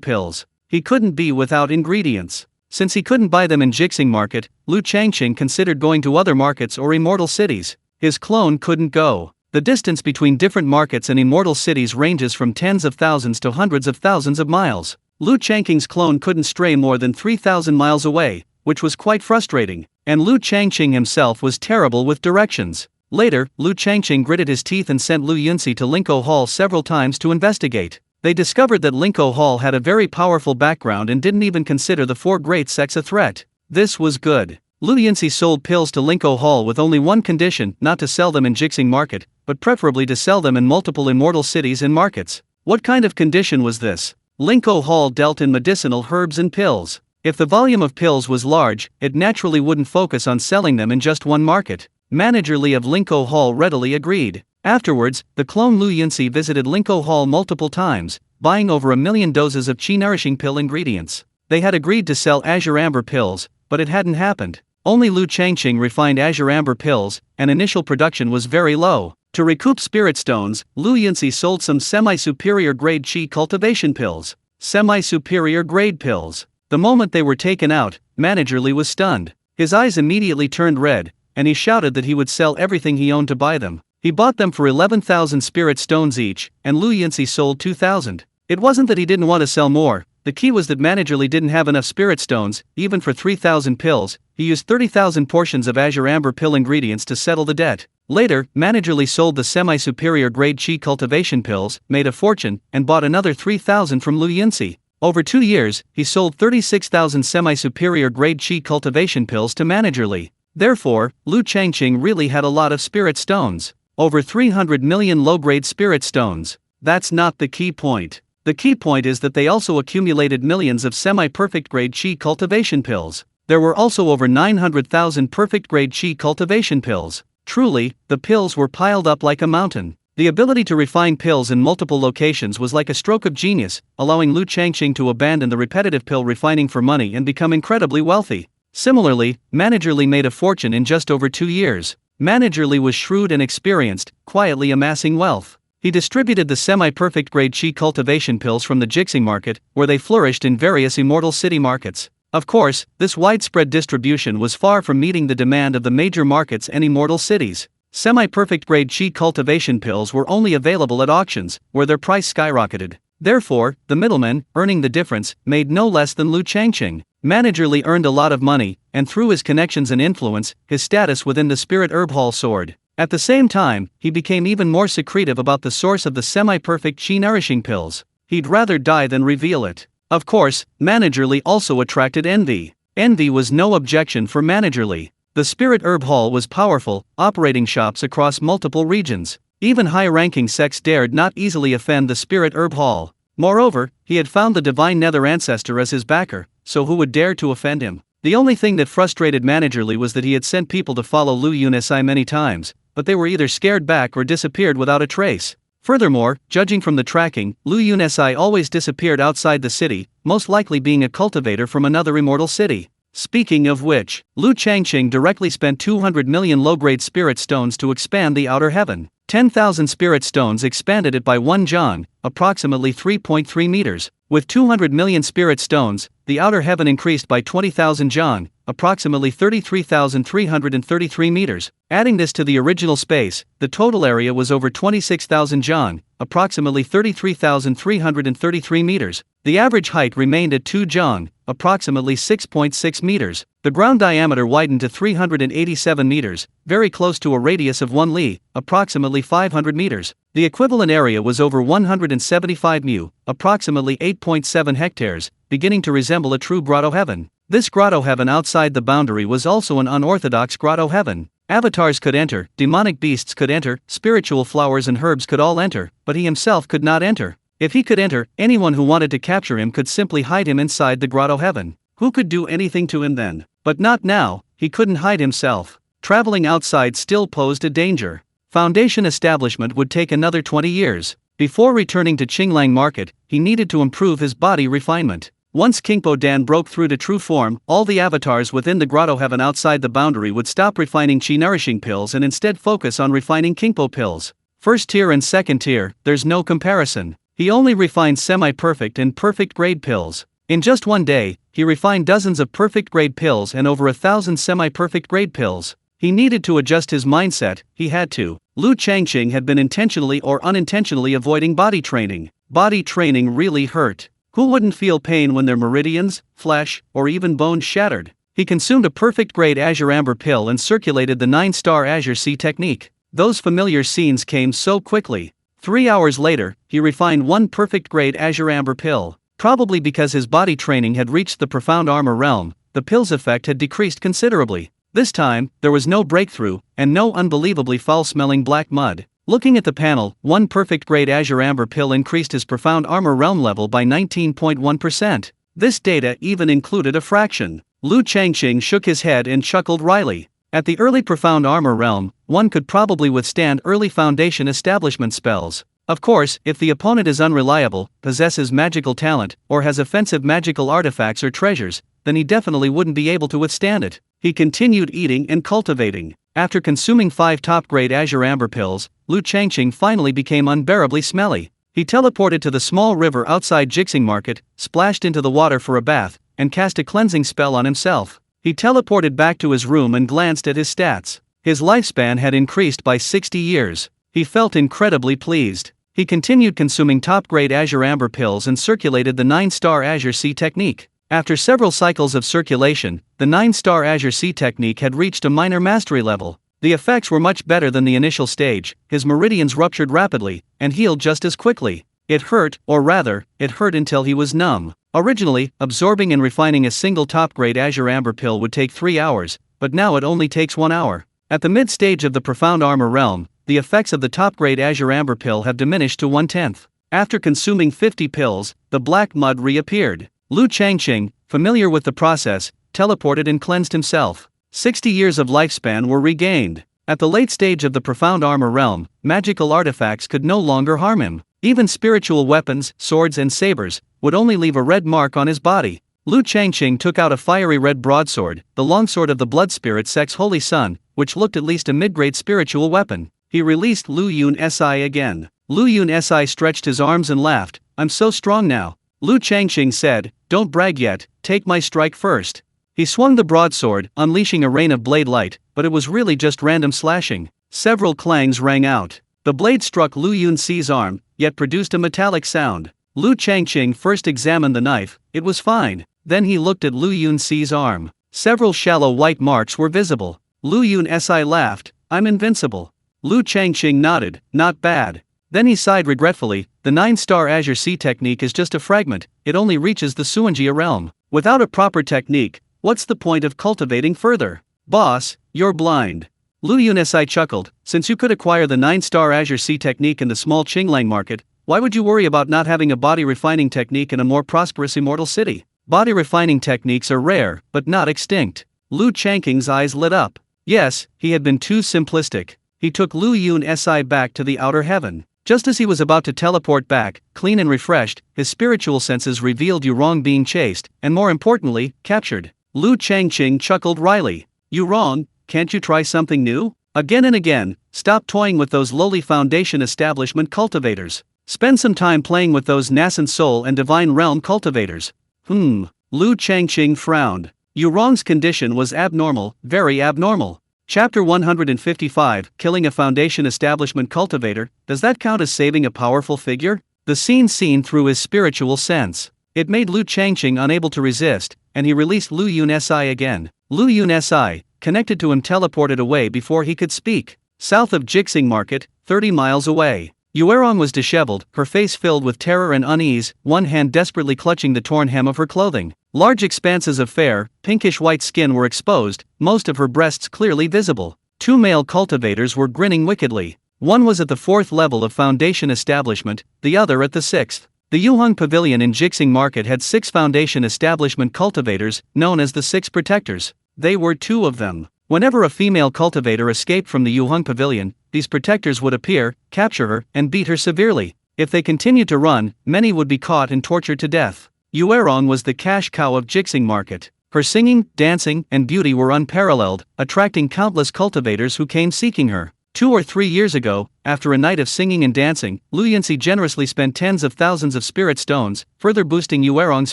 pills. He couldn't be without ingredients. Since he couldn't buy them in Jixing Market, Lu Changqing considered going to other markets or immortal cities. His clone couldn't go. The distance between different markets and immortal cities ranges from tens of thousands to hundreds of thousands of miles. Lu Changqing's clone couldn't stray more than 3,000 miles away, which was quite frustrating, and Lu Changqing himself was terrible with directions. Later, Lu Changqing gritted his teeth and sent Lu Yunci to Linko Hall several times to investigate. They discovered that Linko Hall had a very powerful background and didn't even consider the 4 great sects a threat. This was good. Lu Yunci sold pills to Linko Hall with only one condition: not to sell them in Jixing Market, but preferably to sell them in multiple immortal cities and markets. What kind of condition was this? Linko Hall dealt in medicinal herbs and pills. If the volume of pills was large, it naturally wouldn't focus on selling them in just one market. Manager Li of Linko Hall readily agreed. Afterwards, the clone Lu Yunci visited Linko Hall multiple times, buying over 1 million doses of chi-nourishing pill ingredients. They had agreed to sell Azure Amber pills, but it hadn't happened. Only Lu Changqing refined Azure Amber pills, and initial production was very low. To recoup spirit stones, Lu Yunci sold some semi-superior grade chi cultivation pills. Semi-superior grade pills. The moment they were taken out, Manager Li was stunned. His eyes immediately turned red, and he shouted that he would sell everything he owned to buy them. He bought them for 11,000 spirit stones each, and Lu Yunci sold 2,000. It wasn't that he didn't want to sell more, the key was that Manager Li didn't have enough spirit stones, even for 3,000 pills. He used 30,000 portions of Azure Amber pill ingredients to settle the debt. Later, Manager Li sold the semi-superior grade chi cultivation pills, made a fortune, and bought another 3,000 from Lu Yunci. Over 2 years, he sold 36,000 semi-superior grade chi cultivation pills to Manager Li. Therefore, Lu Changqing really had a lot of spirit stones. Over 300 million low-grade spirit stones. That's not the key point. The key point is that they also accumulated millions of semi-perfect grade chi cultivation pills. There were also over 900,000 perfect grade chi cultivation pills. Truly, the pills were piled up like a mountain. The ability to refine pills in multiple locations was like a stroke of genius, allowing Lu Changqing to abandon the repetitive pill refining for money and become incredibly wealthy. Similarly, Manager Li made a fortune in just over 2 years. Manager Li was shrewd and experienced, quietly amassing wealth. He distributed the semi-perfect grade chi cultivation pills from the Jixing Market, where they flourished in various immortal city markets. Of course, this widespread distribution was far from meeting the demand of the major markets and immortal cities. Semi-perfect grade chi cultivation pills were only available at auctions, where their price skyrocketed. Therefore, the middleman, earning the difference, made no less than Lu Changqing. Manager Li earned a lot of money, and through his connections and influence, his status within the Spirit Herb Hall soared. At the same time, he became even more secretive about the source of the semi-perfect chi-nourishing pills. He'd rather die than reveal it. Of course, Manager Li also attracted envy. Envy was no objection for Manager Li. The Spirit Herb Hall was powerful, operating shops across multiple regions. Even high-ranking sects dared not easily offend the Spirit Herb Hall. Moreover, he had found the Divine Nether Ancestor as his backer, so who would dare to offend him? The only thing that frustrated Manager Lee was that he had sent people to follow Lu Yun-si many times, but they were either scared back or disappeared without a trace. Furthermore, judging from the tracking, Lu Yun-si always disappeared outside the city, most likely being a cultivator from another immortal city. Speaking of which, Lu Changqing directly spent 200 million low-grade spirit stones to expand the outer heaven. 10,000 spirit stones expanded it by 1 jang, approximately 3.3 meters. With 200 million spirit stones, the outer heaven increased by 20,000 jang, approximately 33,333 meters. Adding this to the original space, the total area was over 26,000 jang, approximately 33,333 meters. The average height remained at 2 jang, approximately 6.6 meters. The ground diameter widened to 387 meters, very close to a radius of 1 li, approximately 500 meters. The equivalent area was over 175 mu, approximately 8.7 hectares, beginning to resemble a true grotto heaven. This grotto heaven outside the boundary was also an unorthodox grotto heaven. Avatars could enter, demonic beasts could enter, spiritual flowers and herbs could all enter, but he himself could not enter. If he could enter, anyone who wanted to capture him could simply hide him inside the grotto heaven. Who could do anything to him then? But not now, he couldn't hide himself. Traveling outside still posed a danger. Foundation establishment would take another 20 years. Before returning to Qinglang Market, he needed to improve his body refinement. Once Kingpo Dan broke through to true form, all the avatars within the grotto heaven outside the boundary would stop refining Qi nourishing pills and instead focus on refining Kingpo pills. First tier and second tier, there's no comparison. He only refined semi-perfect and perfect grade pills. In just one day, he refined dozens of perfect grade pills and over 1,000 semi-perfect grade pills. He needed to adjust his mindset, he had to. Lu Changqing had been intentionally or unintentionally avoiding body training. Body training really hurt. Who wouldn't feel pain when their meridians, flesh, or even bones shattered? He consumed a perfect grade Azure Amber pill and circulated the 9-star Azure Sea technique. Those familiar scenes came so quickly. 3 hours later, he refined one perfect grade Azure Amber pill. Probably because his body training had reached the profound armor realm, the pill's effect had decreased considerably. This time, there was no breakthrough, and no unbelievably foul-smelling black mud. Looking at the panel, one perfect grade Azure Amber pill increased his profound armor realm level by 19.1%. This data even included a fraction. Lu Changqing shook his head and chuckled wryly. At the early profound armor realm, one could probably withstand early foundation establishment spells. Of course, if the opponent is unreliable, possesses magical talent, or has offensive magical artifacts or treasures, then he definitely wouldn't be able to withstand it. He continued eating and cultivating. After consuming 5 top-grade Azure Amber pills, Lu Changqing finally became unbearably smelly. He teleported to the small river outside Jixing Market, splashed into the water for a bath, and cast a cleansing spell on himself. He teleported back to his room and glanced at his stats. His lifespan had increased by 60 years. He felt incredibly pleased. He continued consuming top-grade Azure Amber pills and circulated the 9-star Azure Sea technique. After several cycles of circulation, the 9-star Azure Sea technique had reached a minor mastery level. The effects were much better than the initial stage. His meridians ruptured rapidly, and healed just as quickly. It hurt, or rather, it hurt until he was numb. Originally, absorbing and refining a single top-grade Azure Amber pill would take 3 hours, but now it only takes 1 hour. At the mid-stage of the Profound Armor realm, the effects of the top-grade Azure Amber pill have diminished to 1/10. After consuming 50 pills, the black mud reappeared. Lu Changqing, familiar with the process, teleported and cleansed himself. 60 years of lifespan were regained. At the late stage of the Profound Armor realm, magical artifacts could no longer harm him. Even spiritual weapons, swords and sabers, would only leave a red mark on his body. Lu Changqing took out a fiery red broadsword, the longsword of the blood spirit sect's holy son, which looked at least a mid-grade spiritual weapon. He released Lu Yun-si again. Lu Yun-si stretched his arms and laughed. "I'm so strong now." Lu Changqing said, "Don't brag yet, take my strike first." He swung the broadsword, unleashing a rain of blade light, but it was really just random slashing. Several clangs rang out. The blade struck Lu Yun-si's arm, yet produced a metallic sound. Lu Changqing first examined the knife. It was fine. Then he looked at Lu Yun-si's arm. Several shallow white marks were visible. Lu Yun-si laughed, "I'm invincible." Lu Changqing nodded, "Not bad." Then he sighed regretfully, "The 9-star Azure Sea technique is just a fragment, it only reaches the Suanjia realm. Without a proper technique, what's the point of cultivating further? Boss, You're blind. Lu Yunesai chuckled, since you could acquire the 9-star Azure Sea technique in the small Qinglang market, why would you worry about not having a body refining technique in a more prosperous immortal city? Body refining techniques are rare, but not extinct. Lu Changqing's eyes lit up. Yes, he had been too simplistic. He took Lu Yun-si back to the outer heaven. Just as he was about to teleport back, clean and refreshed, his spiritual senses revealed Yurong being chased, and more importantly, captured. Lu Changqing chuckled wryly. Yurong, can't you try something new? Again and again, stop toying with those lowly foundation establishment cultivators. Spend some time playing with those Nascent Soul and Divine Realm cultivators. Lu Changqing frowned. Yurong's condition was abnormal, very abnormal. Chapter 155, Killing a Foundation Establishment Cultivator, does that count as saving a powerful figure? The scene seen through his spiritual sense. It made Lu Changqing unable to resist, and he released Lu Yun-si again. Lu Yun-si, connected to him, teleported away before he could speak. South of Jixing Market, 30 miles away. Yuerong was disheveled, her face filled with terror and unease, one hand desperately clutching the torn hem of her clothing. Large expanses of fair, pinkish-white skin were exposed, most of her breasts clearly visible. 2 male cultivators were grinning wickedly. One was at the 4th level of foundation establishment, the other at the 6th. The Yuheng Pavilion in Jixing Market had 6 foundation establishment cultivators, known as the 6 Protectors. They were 2 of them. Whenever a female cultivator escaped from the Yuheng Pavilion, these protectors would appear, capture her, and beat her severely. If they continued to run, many would be caught and tortured to death. Yuerong was the cash cow of Jixing Market. Her singing, dancing, and beauty were unparalleled, attracting countless cultivators who came seeking her. 2 or 3 years ago, after a night of singing and dancing, Lu Yunsi generously spent tens of thousands of spirit stones, further boosting Yuerong's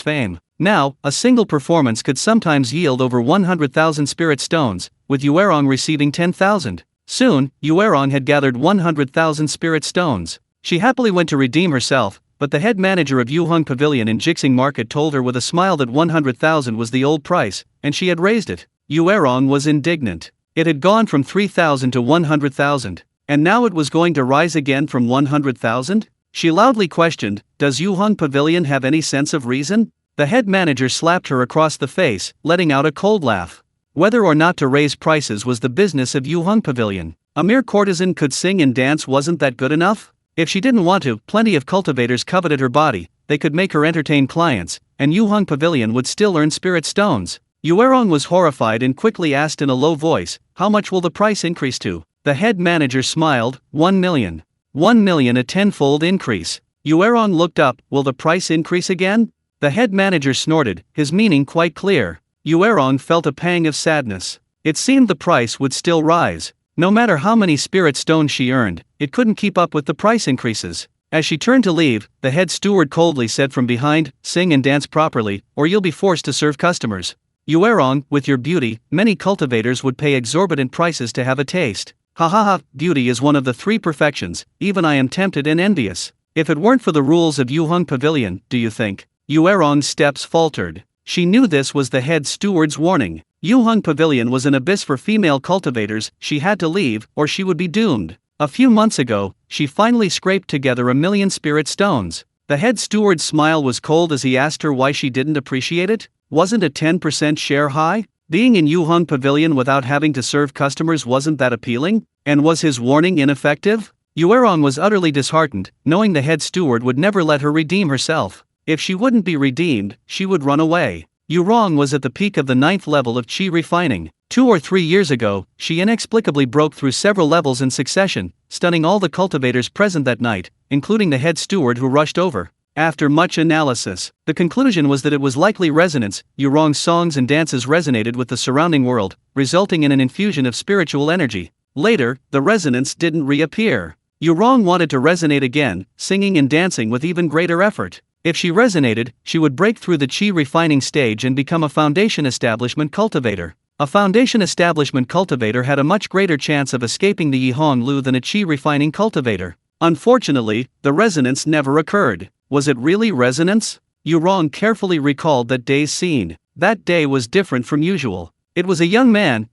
fame. Now, a single performance could sometimes yield over 100,000 spirit stones, with Yuerong receiving 10,000. Soon, Yuerong had gathered 100,000 spirit stones. She happily went to redeem herself, but the head manager of Yuheng Pavilion in Jixing Market told her with a smile that 100,000 was the old price, and she had raised it. Yuerong was indignant. It had gone from 3,000 to 100,000, and now it was going to rise again from 100,000? She loudly questioned, "Does Yuheng Pavilion have any sense of reason?" The head manager slapped her across the face, letting out a cold laugh. Whether or not to raise prices was the business of Yuheng Pavilion. A mere courtesan could sing and dance, wasn't that good enough? If she didn't want to, plenty of cultivators coveted her body, they could make her entertain clients, and Yuheng Pavilion would still earn spirit stones. Yuerong was horrified and quickly asked in a low voice, "How much will the price increase to?" The head manager smiled, 1 million. 1 million, a tenfold increase. Yuerong looked up, "Will the price increase again?" The head manager snorted, his meaning quite clear. Yuerong felt a pang of sadness. It seemed the price would still rise. No matter how many spirit stones she earned, it couldn't keep up with the price increases. As she turned to leave, the head steward coldly said from behind, "Sing and dance properly, or you'll be forced to serve customers." Yuerong, with your beauty, many cultivators would pay exorbitant prices to have a taste. Ha ha ha, beauty is one of the 3 perfections, even I am tempted and envious. If it weren't for the rules of Yuheng Pavilion, do you think? Yuerong's steps faltered. She knew this was the head steward's warning. Yuheng Pavilion was an abyss for female cultivators, she had to leave, or she would be doomed. A few months ago, she finally scraped together 1 million spirit stones. The head steward's smile was cold as he asked her why she didn't appreciate it. Wasn't a 10% share high? Being in Yuheng Pavilion without having to serve customers, wasn't that appealing? And was his warning ineffective? Yuerong was utterly disheartened, knowing the head steward would never let her redeem herself. If she wouldn't be redeemed, she would run away. Yuerong was at the peak of the 9th level of qi refining. 2 or 3 years ago, she inexplicably broke through several levels in succession, stunning all the cultivators present that night, including the head steward who rushed over. After much analysis, the conclusion was that it was likely resonance. Yuerong's songs and dances resonated with the surrounding world, resulting in an infusion of spiritual energy. Later, the resonance didn't reappear. Yuerong wanted to resonate again, singing and dancing with even greater effort. If she resonated, she would break through the qi refining stage and become a foundation establishment cultivator. A foundation establishment cultivator had a much greater chance of escaping the Yihong Lu than a qi refining cultivator. Unfortunately, the resonance never occurred. Was it really resonance? Yuerong carefully recalled that day's scene. That day was different from usual. It was a young man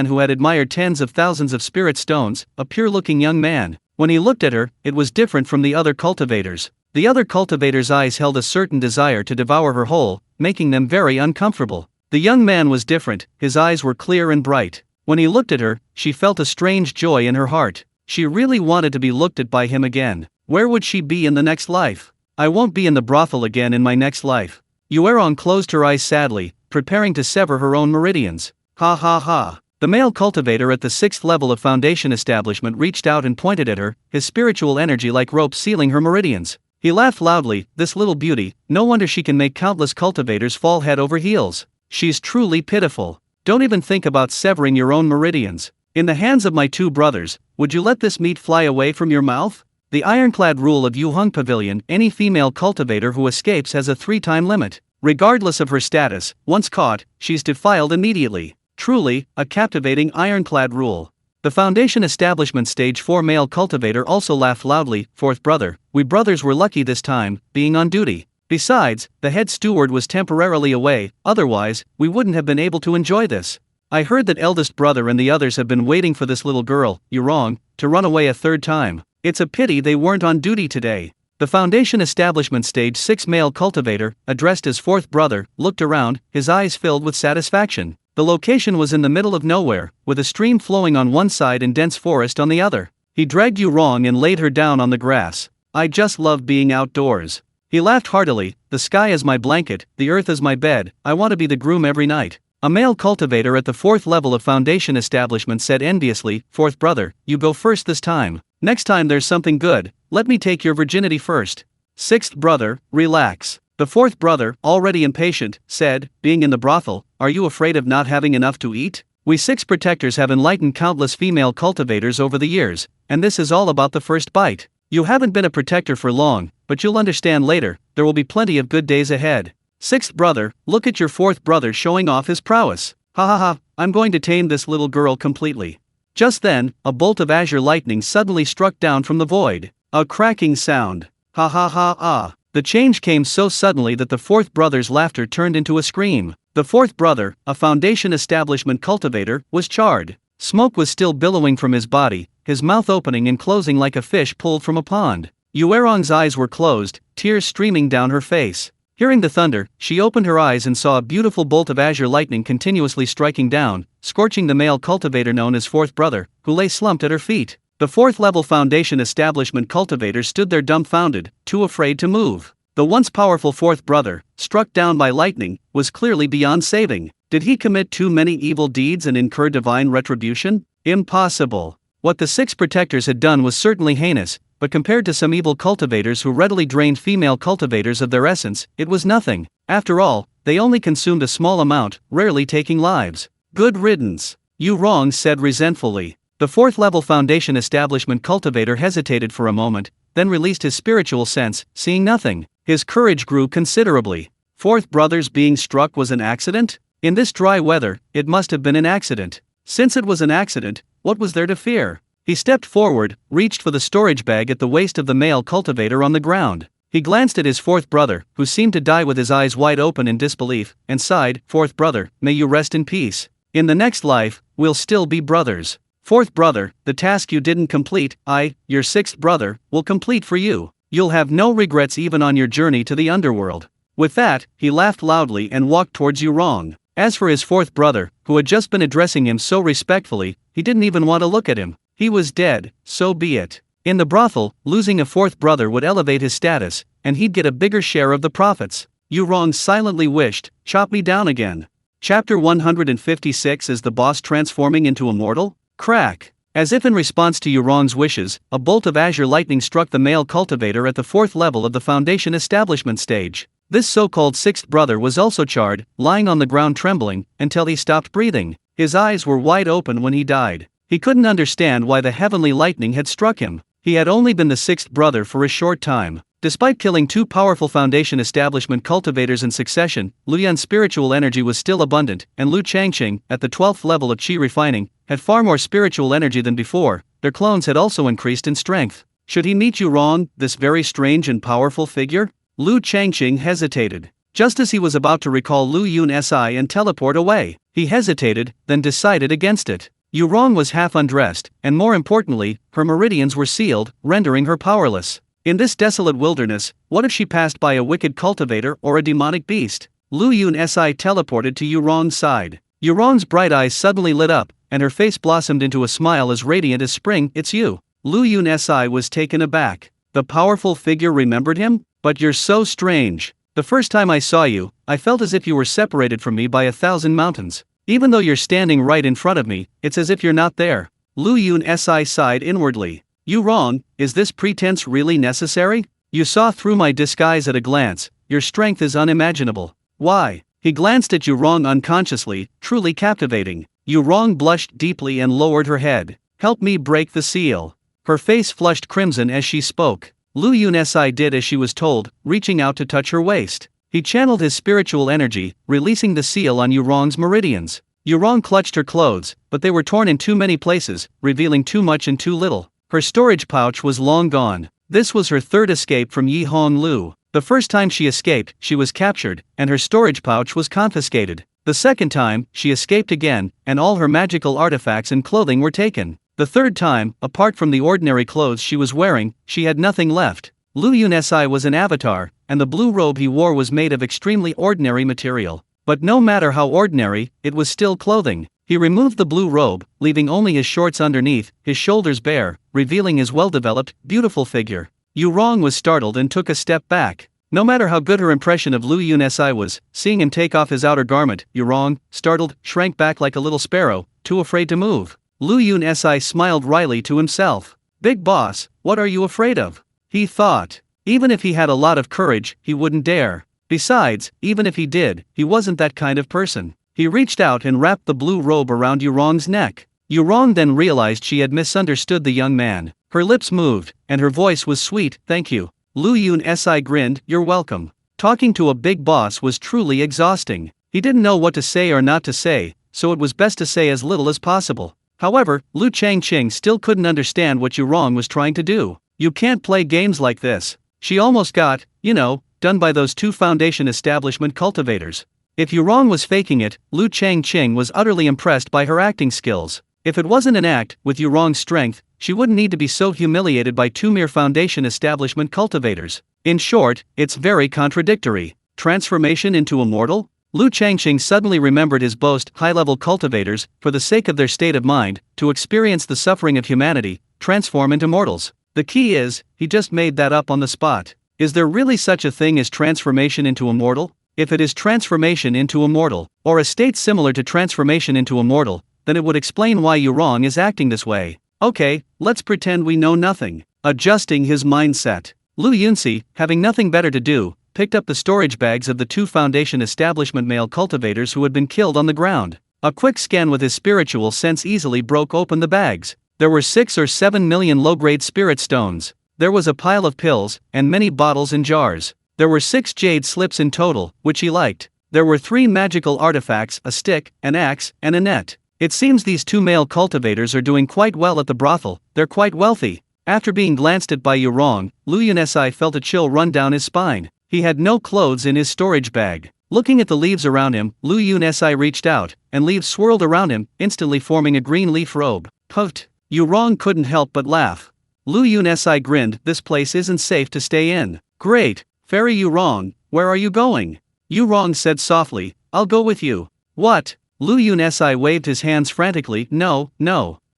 who had admired tens of thousands of spirit stones, a pure-looking young man. When he looked at her, it was different from the other cultivators. The other cultivators' eyes held a certain desire to devour her whole, making them very uncomfortable. The young man was different, his eyes were clear and bright. When he looked at her, she felt a strange joy in her heart. She really wanted to be looked at by him again. Where would she be in the next life? I won't be in the brothel again in my next life. Yuerong closed her eyes sadly, preparing to sever her own meridians. Ha ha ha. The male cultivator at the 6th level of Foundation establishment reached out and pointed at her, his spiritual energy like rope sealing her meridians. He laughed loudly, this little beauty, no wonder she can make countless cultivators fall head over heels. She's truly pitiful. Don't even think about severing your own meridians. In the hands of my 2 brothers, would you let this meat fly away from your mouth? The ironclad rule of Yuheng Pavilion, any female cultivator who escapes has a 3-time limit. Regardless of her status, once caught, she's defiled immediately. Truly, a captivating ironclad rule. The Foundation Establishment Stage 4 male cultivator also laughed loudly. 4th brother, we brothers were lucky this time, being on duty. Besides, the head steward was temporarily away, otherwise, we wouldn't have been able to enjoy this. I heard that eldest brother and the others have been waiting for this little girl, Yuerong, to run away a 3rd time. It's a pity they weren't on duty today. The Foundation Establishment Stage 6 male cultivator, addressed as 4th brother, looked around, his eyes filled with satisfaction. The location was in the middle of nowhere, with a stream flowing on one side and dense forest on the other. He dragged Yuerong and laid her down on the grass. I just love being outdoors. He laughed heartily, the sky is my blanket, the earth is my bed, I want to be the groom every night. A male cultivator at the 4th level of Foundation establishment said enviously, 4th brother, you go first this time. Next time there's something good, let me take your virginity first. 6th brother, relax. The 4th brother, already impatient, said, being in the brothel, are you afraid of not having enough to eat? We 6 protectors have enlightened countless female cultivators over the years, and this is all about the first bite. You haven't been a protector for long, but you'll understand later, there will be plenty of good days ahead. 6th brother, look at your 4th brother showing off his prowess. Ha ha ha, I'm going to tame this little girl completely. Just then, a bolt of azure lightning suddenly struck down from the void. A cracking sound. Ha ha ha ah. The change came so suddenly that the 4th brother's laughter turned into a scream. The 4th brother, a Foundation establishment cultivator, was charred. Smoke was still billowing from his body, his mouth opening and closing like a fish pulled from a pond. Yuerong's eyes were closed, tears streaming down her face. Hearing the thunder, she opened her eyes and saw a beautiful bolt of azure lightning continuously striking down, scorching the male cultivator known as 4th brother, who lay slumped at her feet. The 4th level Foundation establishment cultivator stood there dumbfounded, too afraid to move. The once powerful 4th brother, struck down by lightning, was clearly beyond saving. Did he commit too many evil deeds and incur divine retribution? Impossible. What the 6 protectors had done was certainly heinous, but compared to some evil cultivators who readily drained female cultivators of their essence, it was nothing. After all, they only consumed a small amount, rarely taking lives. Good riddance. Yuerong said resentfully. The 4th level Foundation establishment cultivator hesitated for a moment, then released his spiritual sense, seeing nothing. His courage grew considerably. 4th brother's being struck was an accident? In this dry weather, it must have been an accident. Since it was an accident, what was there to fear? He stepped forward, reached for the storage bag at the waist of the male cultivator on the ground. He glanced at his 4th brother, who seemed to die with his eyes wide open in disbelief, and sighed, 4th brother, may you rest in peace. In the next life, we'll still be brothers. 4th brother, the task you didn't complete, I, your 6th brother, will complete for you. You'll have no regrets even on your journey to the underworld. With that, he laughed loudly and walked towards Yuerong. As for his 4th brother, who had just been addressing him so respectfully, he didn't even want to look at him. He was dead, so be it. In the brothel, losing a 4th brother would elevate his status, and he'd get a bigger share of the profits. Yuerong silently wished, chop me down again. Chapter 156. Is the boss transforming into immortal? Crack. As if in response to Yuerong's wishes, a bolt of azure lightning struck the male cultivator at the 4th level of the Foundation establishment stage. This so-called 6th brother was also charred, lying on the ground trembling, until he stopped breathing. His eyes were wide open when he died. He couldn't understand why the heavenly lightning had struck him. He had only been the 6th brother for a short time. Despite killing 2 powerful Foundation establishment cultivators in succession, Lu Yun's spiritual energy was still abundant, and Lu Changqing, at the 12th level of Qi refining, had far more spiritual energy than before. Their clones had also increased in strength. Should he meet Yuerong, this very strange and powerful figure? Lu Changqing hesitated. Just as he was about to recall Lu Yun Si and teleport away, he hesitated, then decided against it. Yuerong was half undressed, and more importantly, her meridians were sealed, rendering her powerless. In this desolate wilderness, what if she passed by a wicked cultivator or a demonic beast? Lu Yun Si teleported to Yuerong's side. Yurong's bright eyes suddenly lit up, and her face blossomed into a smile as radiant as spring. It's you. Lu Yunsi was taken aback. The powerful figure remembered him? But you're so strange. The first time I saw you, I felt as if you were separated from me by 1,000 mountains. Even though you're standing right in front of me, it's as if you're not there. Lu Yunsi sighed inwardly. Yurong, is this pretense really necessary? You saw through my disguise at a glance. Your strength is unimaginable. Why? He glanced at Yurong unconsciously, truly captivating. Yurong blushed deeply and lowered her head. Help me break the seal. Her face flushed crimson as she spoke. Lu Yunsi did as she was told, reaching out to touch her waist. He channeled his spiritual energy, releasing the seal on Yurong's meridians. Yurong clutched her clothes, but they were torn in too many places, revealing too much and too little. Her storage pouch was long gone. This was her third escape from Yi Hong Lu. The first time she escaped, she was captured, and her storage pouch was confiscated. The second time, she escaped again, and all her magical artifacts and clothing were taken. The third time, apart from the ordinary clothes she was wearing, she had nothing left. Lu Yunsi was an avatar, and the blue robe he wore was made of extremely ordinary material. But no matter how ordinary, it was still clothing. He removed the blue robe, leaving only his shorts underneath, his shoulders bare, revealing his well-developed, beautiful figure. Yurong was startled and took a step back. No matter how good her impression of Lu Yunsi was, seeing him take off his outer garment, Yurong, startled, shrank back like a little sparrow, too afraid to move. Lu Yunsi smiled wryly to himself. Big boss, what are you afraid of? He thought. Even if he had a lot of courage, he wouldn't dare. Besides, even if he did, he wasn't that kind of person. He reached out and wrapped the blue robe around Yurong's neck. Yurong then realized she had misunderstood the young man. Her lips moved, and her voice was sweet. Thank you. Lu Yunsi grinned. You're welcome. Talking to a big boss was truly exhausting. He didn't know what to say or not to say, so it was best to say as little as possible. However, Lu Changqing still couldn't understand what Yurong was trying to do. You can't play games like this. She almost got, done by those two Foundation establishment cultivators. If Yurong was faking it, Lu Changqing was utterly impressed by her acting skills. If it wasn't an act, with Yurong's strength, she wouldn't need to be so humiliated by two mere Foundation establishment cultivators. In short, it's very contradictory. Transformation into immortal? Lu Changqing suddenly remembered his boast, high-level cultivators, for the sake of their state of mind, to experience the suffering of humanity, transform into mortals. The key is, he just made that up on the spot. Is there really such a thing as transformation into immortal? If it is transformation into immortal, or a state similar to transformation into immortal, then it would explain why Yurong is acting this way. Okay, let's pretend we know nothing. Adjusting his mindset, Lu Yunsi, having nothing better to do, picked up the storage bags of the two Foundation establishment male cultivators who had been killed on the ground. A quick scan with his spiritual sense easily broke open the bags. There were 6 or 7 million low-grade spirit stones. There was a pile of pills, and many bottles and jars. There were 6 jade slips in total, which he liked. There were 3 magical artifacts, a stick, an axe, and a net. It seems these two male cultivators are doing quite well at the brothel. They're quite wealthy. After being glanced at by Yurong, Lu Yunsi felt a chill run down his spine. He had no clothes in his storage bag. Looking at the leaves around him, Lu Yunsi reached out, and leaves swirled around him, instantly forming a green leaf robe. Puffed. Yurong couldn't help but laugh. Lu Yunsi grinned. This place isn't safe to stay in. Great. Fairy Yurong, where are you going? Yurong said softly, I'll go with you. What? Lu Yunsi waved his hands frantically. No.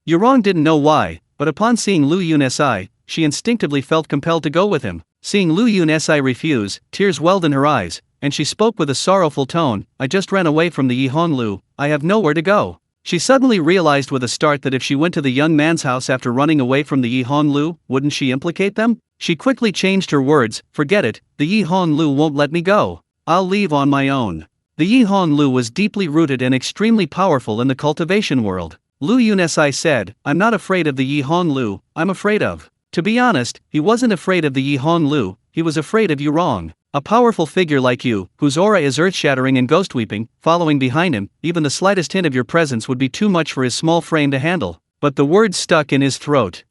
Yurong didn't know why, but upon seeing Lu Yunsi, she instinctively felt compelled to go with him. Seeing Lu Yunsi refuse, tears welled in her eyes, and she spoke with a sorrowful tone. I just ran away from the Yi Hong Lu. I have nowhere to go. She suddenly realized with a start that if she went to the young man's house after running away from the Yi Hong Lu, wouldn't she implicate them? She quickly changed her words. Forget it, the Yi Hong Lu won't let me go. I'll leave on my own. The Yi Hong Lu was deeply rooted and extremely powerful in the cultivation world. Lu Yunsi said, I'm not afraid of the Yi Hong Lu, I'm afraid of. To be honest, he wasn't afraid of the Yi Hong Lu, he was afraid of Yurong. A powerful figure like you, whose aura is earth-shattering and ghost-weeping, following behind him, even the slightest hint of your presence would be too much for his small frame to handle. But the words stuck in his throat.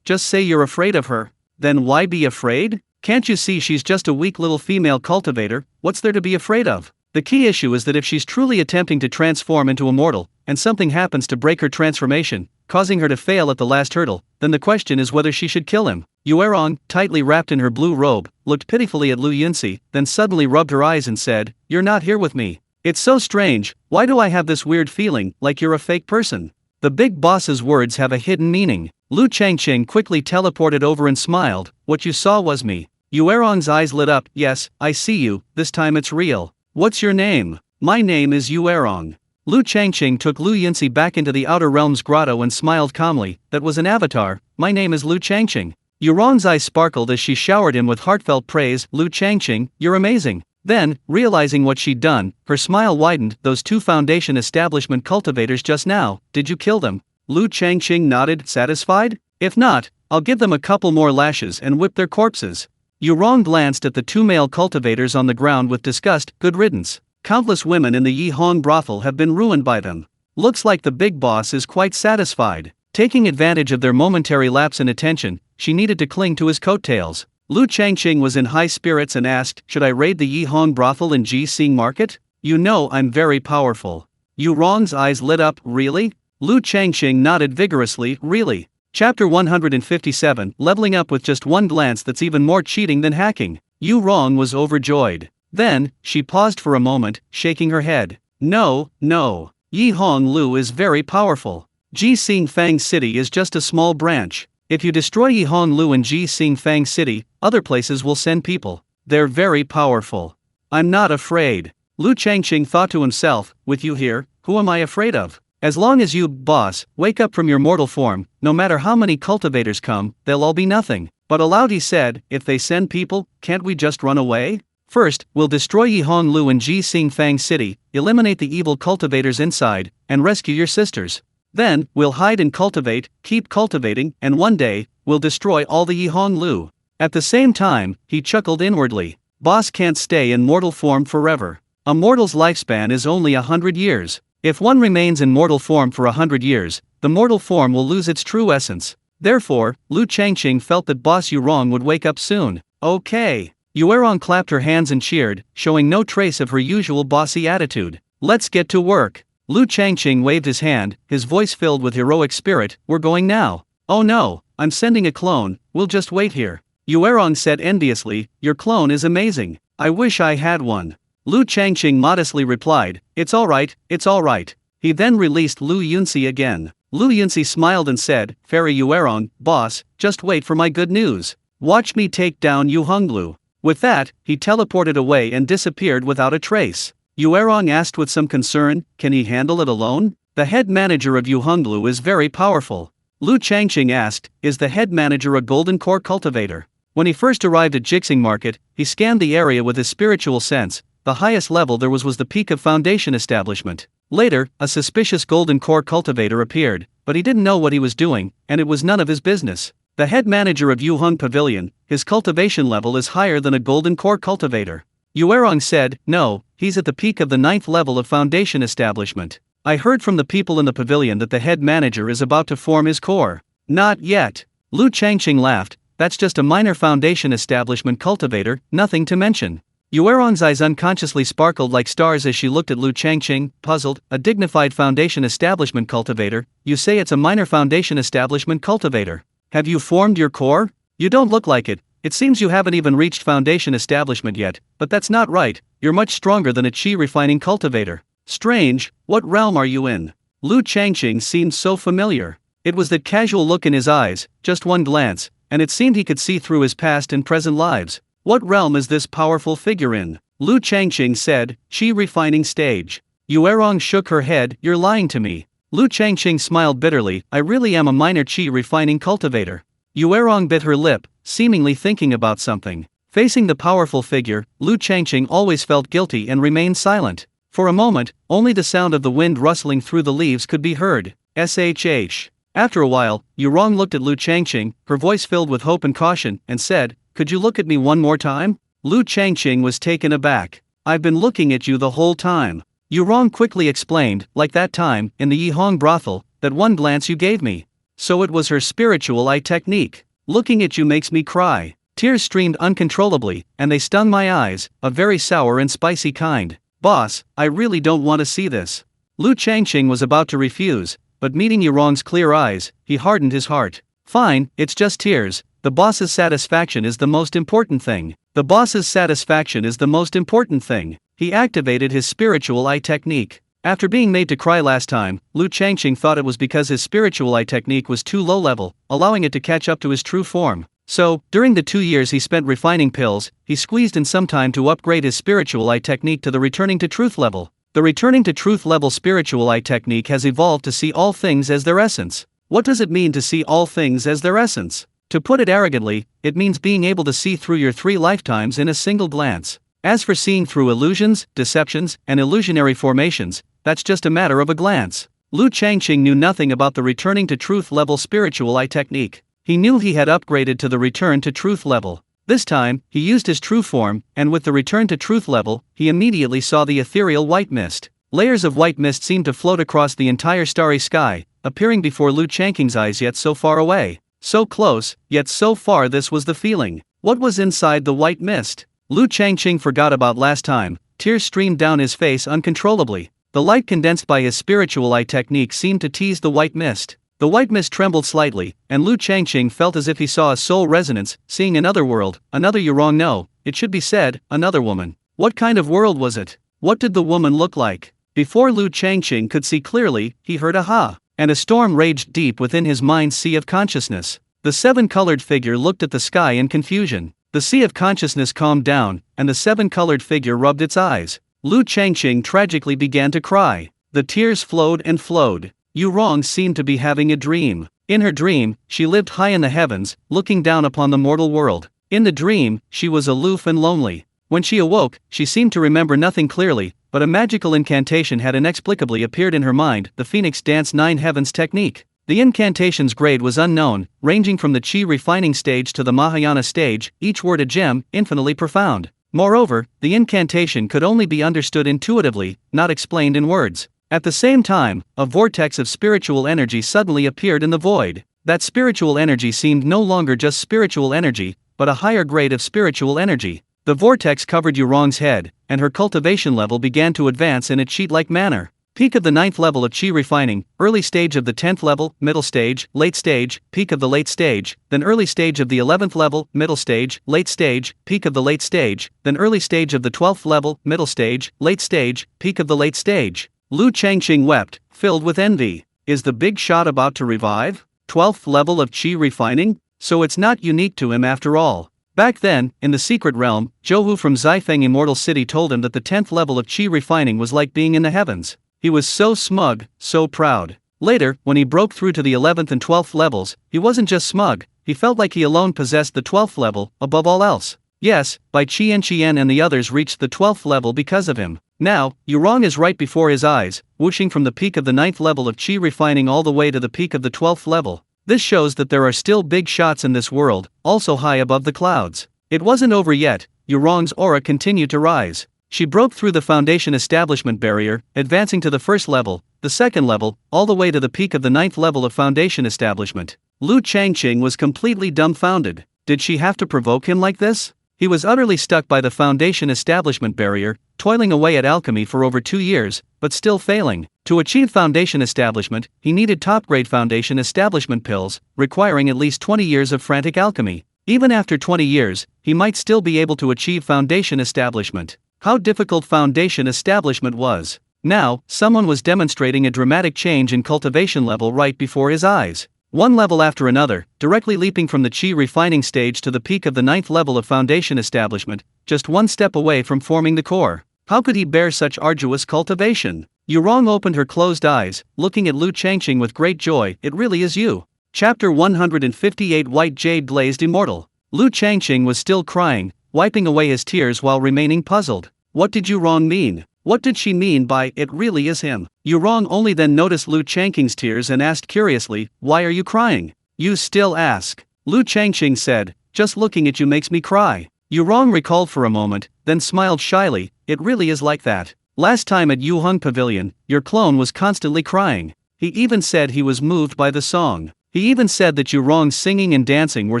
Just say you're afraid of her. Then why be afraid? Can't you see she's just a weak little female cultivator? What's there to be afraid of? The key issue is that if she's truly attempting to transform into a mortal, and something happens to break her transformation, causing her to fail at the last hurdle, then the question is whether she should kill him. Yurong, tightly wrapped in her blue robe, looked pitifully at Lu Yunsi, then suddenly rubbed her eyes and said, You're not here with me. It's so strange, why do I have this weird feeling, like you're a fake person? The big boss's words have a hidden meaning. Lu Changqing quickly teleported over and smiled, what you saw was me. Yuerong's eyes lit up, yes, I see you, this time it's real. What's your name? My name is Yuerong. Lu Changqing took Lu Yunci back into the Outer Realms grotto and smiled calmly, that was an avatar, my name is Lu Changqing. Yuerong's eyes sparkled as she showered him with heartfelt praise, Lu Changqing, you're amazing. Then, realizing what she'd done, her smile widened, those 2 Foundation establishment cultivators just now, did you kill them? Lu Changqing nodded, satisfied? If not, I'll give them a couple more lashes and whip their corpses. Yuerong glanced at the 2 male cultivators on the ground with disgust, good riddance. Countless women in the Yihong brothel have been ruined by them. Looks like the big boss is quite satisfied. Taking advantage of their momentary lapse in attention, she needed to cling to his coattails. Lu Changqing was in high spirits and asked, should I raid the Yihong brothel in Jixing Market? You know I'm very powerful. Yuerong's eyes lit up, really? Lu Changqing nodded vigorously, really. Chapter 157, leveling up with just one glance that's even more cheating than hacking. Yuerong was overjoyed. Then, she paused for a moment, shaking her head. No, no. Yihong Lu is very powerful. Jixing Fang City is just a small branch. If you destroy Yihong Lu and Jixing Fang City, other places will send people. They're very powerful. I'm not afraid. Lu Changqing thought to himself, with you here, who am I afraid of? As long as you, boss, wake up from your mortal form, no matter how many cultivators come, they'll all be nothing. But aloud he said, if they send people, can't we just run away? First, we'll destroy Yihong Lu and Jixing Fang City, eliminate the evil cultivators inside, and rescue your sisters. Then, we'll hide and cultivate, keep cultivating, and one day, we'll destroy all the Yihong Lu. At the same time, he chuckled inwardly. Boss can't stay in mortal form forever. A mortal's lifespan is only 100 years. If one remains in mortal form for 100 years, the mortal form will lose its true essence. Therefore, Lu Changqing felt that Boss Yuerong would wake up soon. Okay. Yuerong clapped her hands and cheered, showing no trace of her usual bossy attitude. Let's get to work. Lu Changqing waved his hand, his voice filled with heroic spirit, we're going now. Oh no, I'm sending a clone, we'll just wait here. Yuerong said enviously, your clone is amazing. I wish I had one. Lu Changqing modestly replied, it's alright, it's alright. He then released Lu Yunci again. Lu Yunci smiled and said, Fairy Yuerong, boss, just wait for my good news. Watch me take down Yihong Lu. With that, he teleported away and disappeared without a trace. Yuerong asked with some concern, can he handle it alone? The head manager of Yihong Lu is very powerful. Lu Changqing asked, is the head manager a golden core cultivator? When he first arrived at Jixing Market, he scanned the area with his spiritual sense. The highest level there was the peak of Foundation establishment. Later, a suspicious golden core cultivator appeared, but he didn't know what he was doing, and it was none of his business. The head manager of Yuhong Pavilion, his cultivation level is higher than a golden core cultivator. Yuerong said, no, he's at the peak of the 9th level of Foundation establishment. I heard from the people in the pavilion that the head manager is about to form his core. Not yet. Lu Changqing laughed, that's just a minor Foundation establishment cultivator, nothing to mention. Yuerong's eyes unconsciously sparkled like stars as she looked at Lu Changqing, puzzled, a dignified Foundation establishment cultivator, you say it's a minor Foundation establishment cultivator. Have you formed your core? You don't look like it. It seems you haven't even reached Foundation establishment yet, but that's not right, you're much stronger than a chi refining cultivator. Strange, what realm are you in? Lu Changqing seemed so familiar. It was that casual look in his eyes, just one glance, and it seemed he could see through his past and present lives. What realm is this powerful figure in? Lu Changqing said, chi refining stage. Yuerong shook her head, you're lying to me. Lu Changqing smiled bitterly, I really am a minor chi refining cultivator. Yuerong bit her lip, seemingly thinking about something. Facing the powerful figure, Lu Changqing always felt guilty and remained silent. For a moment, only the sound of the wind rustling through the leaves could be heard. SHH. After a while, Yuerong looked at Lu Changqing, her voice filled with hope and caution, and said, could you look at me one more time? Lu Changqing was taken aback. I've been looking at you the whole time. Yuerong quickly explained, like that time, in the Yihong brothel, that one glance you gave me. So it was her spiritual eye technique. Looking at you makes me cry. Tears streamed uncontrollably, and they stung my eyes, a very sour and spicy kind. Boss, I really don't want to see this. Lu Changqing was about to refuse, but meeting Yuerong's clear eyes, he hardened his heart. Fine, it's just tears. The boss's satisfaction is the most important thing. The boss's satisfaction is the most important thing. He activated his spiritual eye technique. After being made to cry last time, Lu Changqing thought it was because his spiritual eye technique was too low level, allowing it to catch up to his true form. So, during the 2 years he spent refining pills, he squeezed in some time to upgrade his spiritual eye technique to the returning to truth level. The returning to truth level spiritual eye technique has evolved to see all things as their essence. What does it mean to see all things as their essence? To put it arrogantly, it means being able to see through your 3 lifetimes in a single glance. As for seeing through illusions, deceptions, and illusionary formations, that's just a matter of a glance. Lu Changqing knew nothing about the returning to truth level spiritual eye technique. He knew he had upgraded to the return to truth level. This time, he used his true form, and with the return to truth level, he immediately saw the ethereal white mist. Layers of white mist seemed to float across the entire starry sky, appearing before Lu Changqing's eyes, yet so far away. So close, yet so far. This was the feeling. What was inside the white mist? Lu Changqing forgot about last time. Tears streamed down his face uncontrollably. The light condensed by his spiritual eye technique seemed to tease the white mist. The white mist trembled slightly, and Lu Changqing felt as if he saw a soul resonance, seeing another world, another Yurong. No, it should be said, another woman. What kind of world was it? What did the woman look like? Before Lu Changqing could see clearly, he heard a ha, and a storm raged deep within his mind's sea of consciousness. The 7-colored figure looked at the sky in confusion. The sea of consciousness calmed down, and the 7-colored figure rubbed its eyes. Lu Changqing tragically began to cry. The tears flowed and flowed. Yurong seemed to be having a dream. In her dream, she lived high in the heavens, looking down upon the mortal world. In the dream, she was aloof and lonely. When she awoke, she seemed to remember nothing clearly, but a magical incantation had inexplicably appeared in her mind, the Phoenix Dance 9 Heavens technique. The incantation's grade was unknown, ranging from the Qi refining stage to the Mahayana stage, each word a gem, infinitely profound. Moreover, the incantation could only be understood intuitively, not explained in words. At the same time, a vortex of spiritual energy suddenly appeared in the void. That spiritual energy seemed no longer just spiritual energy, but a higher grade of spiritual energy. The vortex covered Yurong's head, and her cultivation level began to advance in a cheat-like manner. Peak of the 9th level of Qi refining, early stage of the 10th level, middle stage, late stage, peak of the late stage, then early stage of the 11th level, middle stage, late stage, peak of the late stage, then early stage of the 12th level, middle stage, late stage, peak of the late stage. Lu Changqing wept, filled with envy. Is the big shot about to revive? 12th level of Qi refining? So it's not unique to him after all. Back then, in the secret realm, Zhou from Xifeng Immortal City told him that the 10th level of Qi refining was like being in the heavens. He was so smug, so proud. Later, when he broke through to the 11th and 12th levels, he wasn't just smug, he felt like he alone possessed the 12th level, above all else. Yes, Bai Qian and the others reached the 12th level because of him. Now, Yurong is right before his eyes, whooshing from the peak of the 9th level of Qi refining all the way to the peak of the 12th level. This shows that there are still big shots in this world, also high above the clouds. It wasn't over yet. Yurong's aura continued to rise. She broke through the foundation establishment barrier, advancing to the 1st level, the 2nd level, all the way to the peak of the 9th level of foundation establishment. Lu Changqing was completely dumbfounded. Did she have to provoke him like this? He was utterly stuck by the foundation establishment barrier, toiling away at alchemy for over 2 years, but still failing. To achieve foundation establishment, he needed top-grade foundation establishment pills, requiring at least 20 years of frantic alchemy. Even after 20 years, he might still be able to achieve foundation establishment. How difficult foundation establishment was. Now, someone was demonstrating a dramatic change in cultivation level right before his eyes. One level after another, directly leaping from the Qi refining stage to the peak of the 9th level of foundation establishment, just one step away from forming the core. How could he bear such arduous cultivation? Yurong opened her closed eyes, looking at Lu Changqing with great joy. It really is you. Chapter 158 White Jade Glazed Immortal. Lu Changqing was still crying, wiping away his tears while remaining puzzled. What did Yurong mean? What did she mean by, it really is him? Yurong only then noticed Lu Changqing's tears and asked curiously, why are you crying? You still ask. Lu Changqing said, just looking at you makes me cry. Yurong recalled for a moment, then smiled shyly, it really is like that. Last time at Yuheng Pavilion, your clone was constantly crying. He even said he was moved by the song. He even said that Yurong's singing and dancing were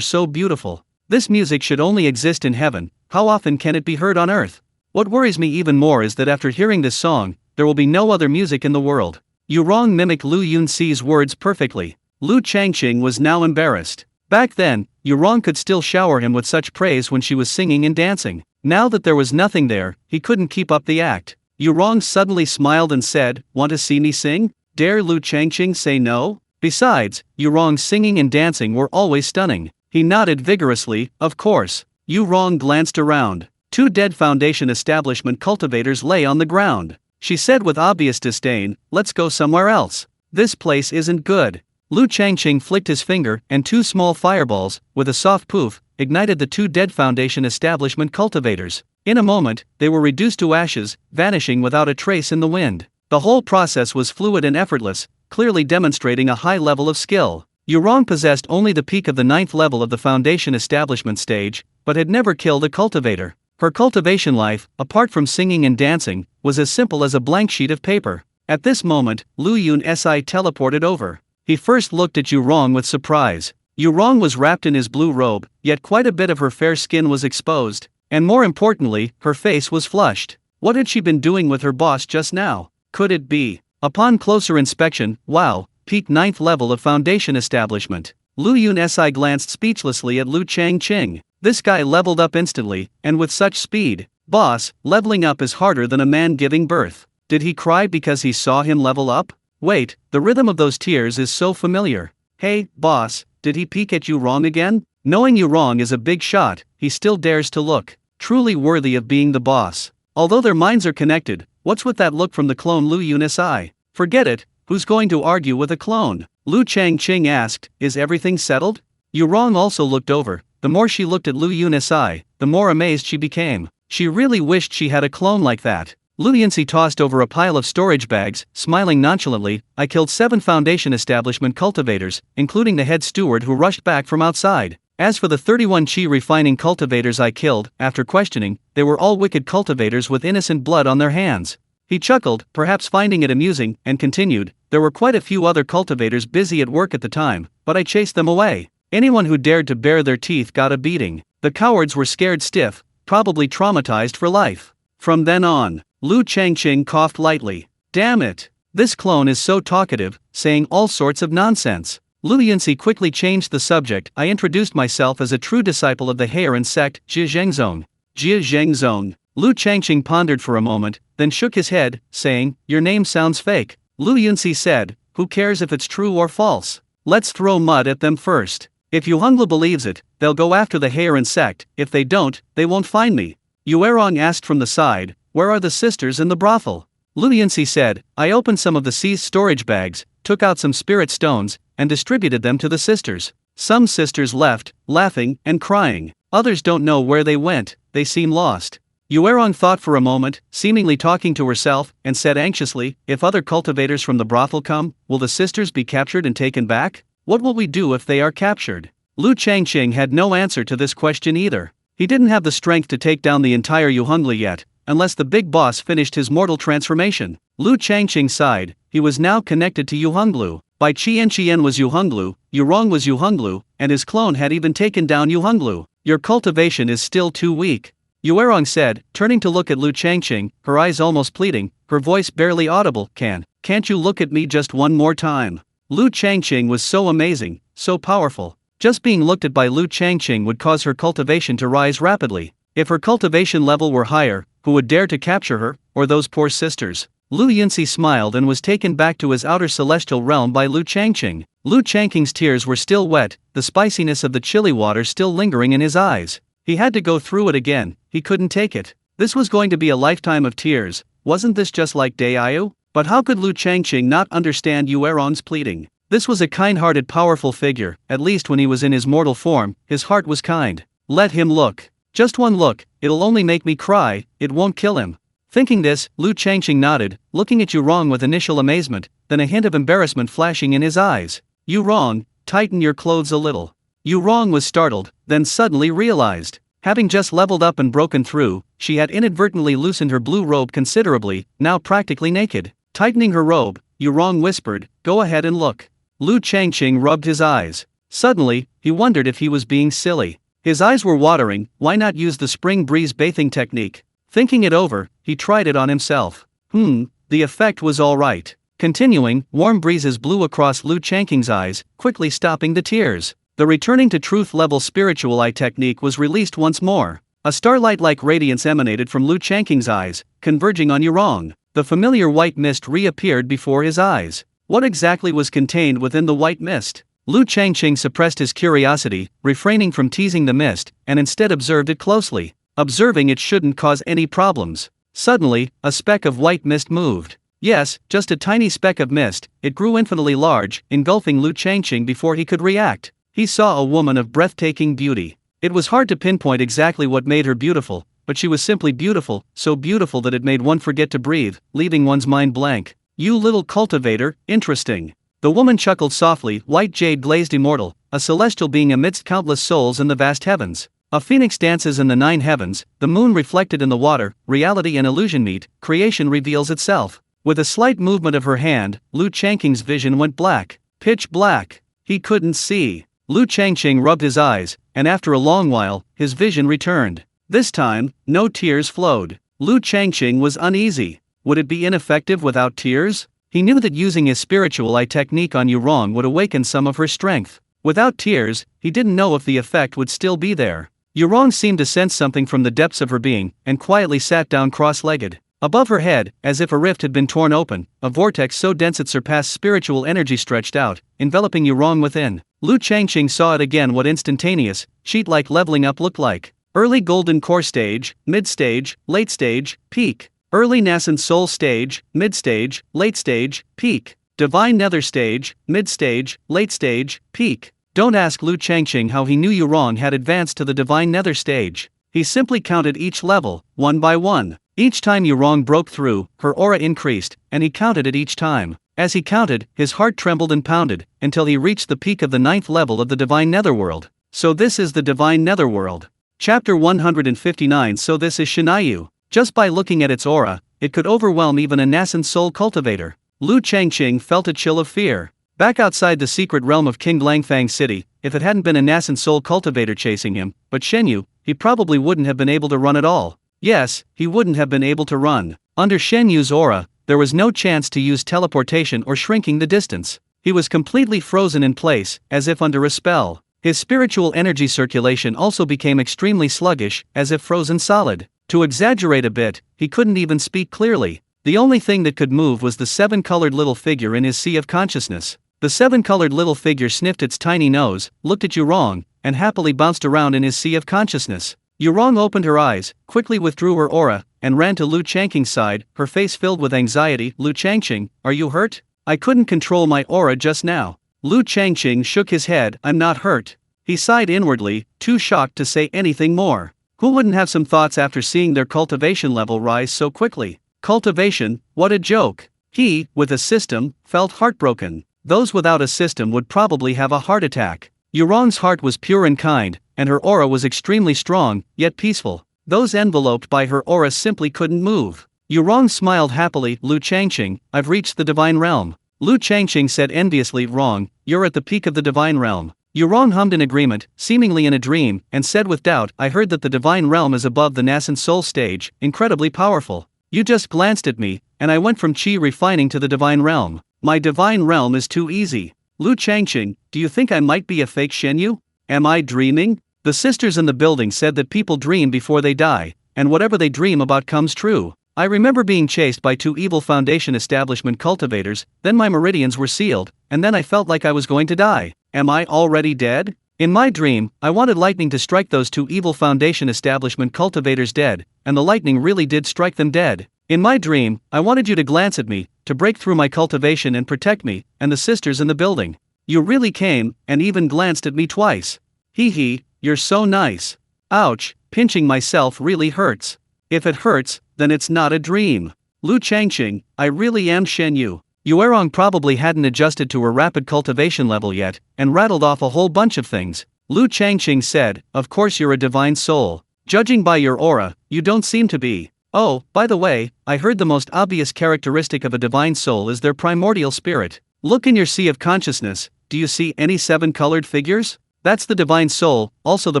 so beautiful. This music should only exist in heaven, how often can it be heard on earth? What worries me even more is that after hearing this song, there will be no other music in the world. Yurong mimicked Lu Yunxi's words perfectly. Lu Changqing was now embarrassed. Back then, Yurong could still shower him with such praise when she was singing and dancing. Now that there was nothing there, he couldn't keep up the act. Yu Rong suddenly smiled and said, "Want to see me sing?" Dare Lu Changqing say no? Besides, Yu Rong's singing and dancing were always stunning. He nodded vigorously, "Of course." Yu Rong glanced around. 2 dead Foundation establishment cultivators lay on the ground. She said with obvious disdain, "Let's go somewhere else. This place isn't good." Lu Changqing flicked his finger, and 2 small fireballs, with a soft poof, ignited the 2 dead Foundation establishment cultivators. In a moment, they were reduced to ashes, vanishing without a trace in the wind. The whole process was fluid and effortless, clearly demonstrating a high level of skill. Yu Rong possessed only the peak of the 9th level of the Foundation establishment stage, but had never killed a cultivator. Her cultivation life, apart from singing and dancing, was as simple as a blank sheet of paper. At this moment, Lu Yun Si teleported over. He first looked at Yu Rong with surprise. Yu Rong was wrapped in his blue robe, yet quite a bit of her fair skin was exposed, and more importantly, her face was flushed. What had she been doing with her boss just now? Could it be? Upon closer inspection, wow, peak 9th level of Foundation establishment. Lu Yun Si glanced speechlessly at Lu Changqing. This guy leveled up instantly, and with such speed. Boss, leveling up is harder than a man giving birth. Did he cry because he saw him level up? Wait, the rhythm of those tears is so familiar. Hey, boss, did he peek at Yu Rong again? Knowing Yu Rong is a big shot, he still dares to look. Truly worthy of being the boss. Although their minds are connected, what's with that look from the clone Lu Yun Si? Forget it, who's going to argue with a clone? Lu Changqing asked, "Is everything settled?" Yu Rong also looked over. The more she looked at Lu Yun Si, the more amazed she became. She really wished she had a clone like that. Lu Yunsi tossed over a pile of storage bags, smiling nonchalantly. "I killed 7 Foundation establishment cultivators, including the head steward who rushed back from outside. As for the 31 Qi refining cultivators I killed, after questioning, they were all wicked cultivators with innocent blood on their hands." He chuckled, perhaps finding it amusing, and continued, "There were quite a few other cultivators busy at work at the time, but I chased them away. Anyone who dared to bare their teeth got a beating. The cowards were scared stiff, probably traumatized for life." From then on, Lu Changqing coughed lightly. "Damn it. This clone is so talkative, saying all sorts of nonsense." Lu Yunsi quickly changed the subject. "I introduced myself as a true disciple of the Heian sect, Jie Zhengzong." Jie Zhengzong. Lu Changqing pondered for a moment, then shook his head, saying, "Your name sounds fake." Lu Yunsi said, "Who cares if it's true or false? Let's throw mud at them first. If Yu Honglu believes it, they'll go after the Heian sect. If they don't, they won't find me." Yu Erong asked from the side, "Where are the sisters in the brothel?" Lu Yunsi said, "I opened some of the seized storage bags, took out some spirit stones, and distributed them to the sisters. Some sisters left, laughing and crying. Others don't know where they went, they seem lost." Yu Erong thought for a moment, seemingly talking to herself, and said anxiously, "If other cultivators from the brothel come, will the sisters be captured and taken back? What will we do if they are captured?" Lu Changqing had no answer to this question either. He didn't have the strength to take down the entire Yu Honglu yet, unless the big boss finished his mortal transformation. Lu Changqing sighed. He was now connected to Yu Honglu. Bai Qian was Yu Honglu, Yu Rong was Yu Honglu, and his clone had even taken down Yu Honglu. "Your cultivation is still too weak," Yu Erong said, turning to look at Lu Changqing, her eyes almost pleading, her voice barely audible. Can't you look at me just one more time?" Lu Changqing was so amazing, so powerful. Just being looked at by Lu Changqing would cause her cultivation to rise rapidly. If her cultivation level were higher, who would dare to capture her, or those poor sisters? Lu Yunsi smiled and was taken back to his outer celestial realm by Lu Changqing. Lu Changqing's tears were still wet, the spiciness of the chilly water still lingering in his eyes. He had to go through it again, he couldn't take it. This was going to be a lifetime of tears. Wasn't this just like Daiyu? But how could Lu Changqing not understand Yu Erong's pleading? This was a kind-hearted powerful figure, at least when he was in his mortal form, his heart was kind. Let him look. Just one look, it'll only make me cry, it won't kill him. Thinking this, Lu Changqing nodded, looking at Yu Rong with initial amazement, then a hint of embarrassment flashing in his eyes. "Yu Rong, tighten your clothes a little." Yu Rong was startled, then suddenly realized. Having just leveled up and broken through, she had inadvertently loosened her blue robe considerably, now practically naked. Tightening her robe, Yu Rong whispered, "Go ahead and look." Lu Changqing rubbed his eyes. Suddenly, he wondered if he was being silly. His eyes were watering. Why not use the spring breeze bathing technique? Thinking it over, he tried it on himself. The effect was alright. Continuing, warm breezes blew across Lu Changqing's eyes, quickly stopping the tears. The returning to truth level spiritual eye technique was released once more. A starlight-like radiance emanated from Lu Changqing's eyes, converging on Yurong. The familiar white mist reappeared before his eyes. What exactly was contained within the white mist? Lu Changqing suppressed his curiosity, refraining from teasing the mist, and instead observed it closely. Observing it shouldn't cause any problems. Suddenly, a speck of white mist moved. Yes, just a tiny speck of mist. It grew infinitely large, engulfing Lu Changqing before he could react. He saw a woman of breathtaking beauty. It was hard to pinpoint exactly what made her beautiful, but she was simply beautiful, so beautiful that it made one forget to breathe, leaving one's mind blank. You little cultivator, interesting. The woman chuckled softly. White jade glazed immortal, a celestial being amidst countless souls in the vast heavens. A phoenix dances in the 9 heavens, the moon reflected in the water, reality and illusion meet, creation reveals itself. With a slight movement of her hand, Lu Changqing's vision went black. Pitch black. He couldn't see. Lu Changqing rubbed his eyes, and after a long while, his vision returned. This time, no tears flowed. Lu Changqing was uneasy. Would it be ineffective without tears? He knew that using his spiritual eye technique on Yurong would awaken some of her strength. Without tears, he didn't know if the effect would still be there. Yurong seemed to sense something from the depths of her being, and quietly sat down cross-legged. Above her head, as if a rift had been torn open, a vortex so dense it surpassed spiritual energy stretched out, enveloping Yurong within. Lu Changqing saw it again. What instantaneous, sheet-like leveling up looked like. Early golden core stage, mid-stage, late stage, peak. Early Nascent Soul stage, mid-stage, late stage, peak. Divine Nether stage, mid-stage, late stage, peak. Don't ask Lu Changqing how he knew Yurong had advanced to the Divine Nether stage. He simply counted each level, one by one. Each time Yurong broke through, her aura increased, and he counted it each time. As he counted, his heart trembled and pounded, until he reached the peak of the 9th level of the Divine Netherworld. So this is the Divine Netherworld. Chapter 159. So this is Shinayu. Just by looking at its aura, it could overwhelm even a Nascent Soul cultivator. Lu Changqing felt a chill of fear. Back outside the secret realm of King Langfang City, if it hadn't been a Nascent Soul cultivator chasing him, but Shenyu, he probably wouldn't have been able to run at all. Yes, he wouldn't have been able to run. Under Shenyu's aura, there was no chance to use teleportation or shrinking the distance. He was completely frozen in place, as if under a spell. His spiritual energy circulation also became extremely sluggish, as if frozen solid. To exaggerate a bit, he couldn't even speak clearly. The only thing that could move was the 7-colored little figure in his sea of consciousness. The 7-colored little figure sniffed its tiny nose, looked at Yurong, and happily bounced around in his sea of consciousness. Yurong opened her eyes, quickly withdrew her aura, and ran to Lu Changqing's side, her face filled with anxiety. Lu Changqing, are you hurt? I couldn't control my aura just now. Lu Changqing shook his head. I'm not hurt. He sighed inwardly, too shocked to say anything more. Who wouldn't have some thoughts after seeing their cultivation level rise so quickly? Cultivation, what a joke. He, with a system, felt heartbroken. Those without a system would probably have a heart attack. Yurong's heart was pure and kind, and her aura was extremely strong, yet peaceful. Those enveloped by her aura simply couldn't move. Yurong smiled happily. Lu Changqing, I've reached the divine realm. Lu Changqing said enviously. Wrong, you're at the peak of the divine realm. Yurong hummed in agreement, seemingly in a dream, and said with doubt, I heard that the divine realm is above the Nascent Soul stage, incredibly powerful. You just glanced at me, and I went from chi refining to the divine realm. My divine realm is too easy. Lu Changqing, do you think I might be a fake Shenyu? Am I dreaming? The sisters in the building said that people dream before they die, and whatever they dream about comes true. I remember being chased by 2 evil Foundation establishment cultivators, then my meridians were sealed, and then I felt like I was going to die. Am I already dead? In my dream, I wanted lightning to strike those 2 evil Foundation establishment cultivators dead, and the lightning really did strike them dead. In my dream, I wanted you to glance at me, to break through my cultivation and protect me, and the sisters in the building. You really came, and even glanced at me twice. Hee hee, you're so nice. Ouch, pinching myself really hurts. If it hurts, then it's not a dream. Lu Changqing, I really am Shenyu. Yuerong probably hadn't adjusted to her rapid cultivation level yet, and rattled off a whole bunch of things. Lu Changqing said, of course you're a divine soul. Judging by your aura, you don't seem to be. Oh, by the way, I heard the most obvious characteristic of a divine soul is their primordial spirit. Look in your sea of consciousness, do you see any 7-colored figures? That's the divine soul, also the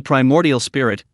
primordial spirit.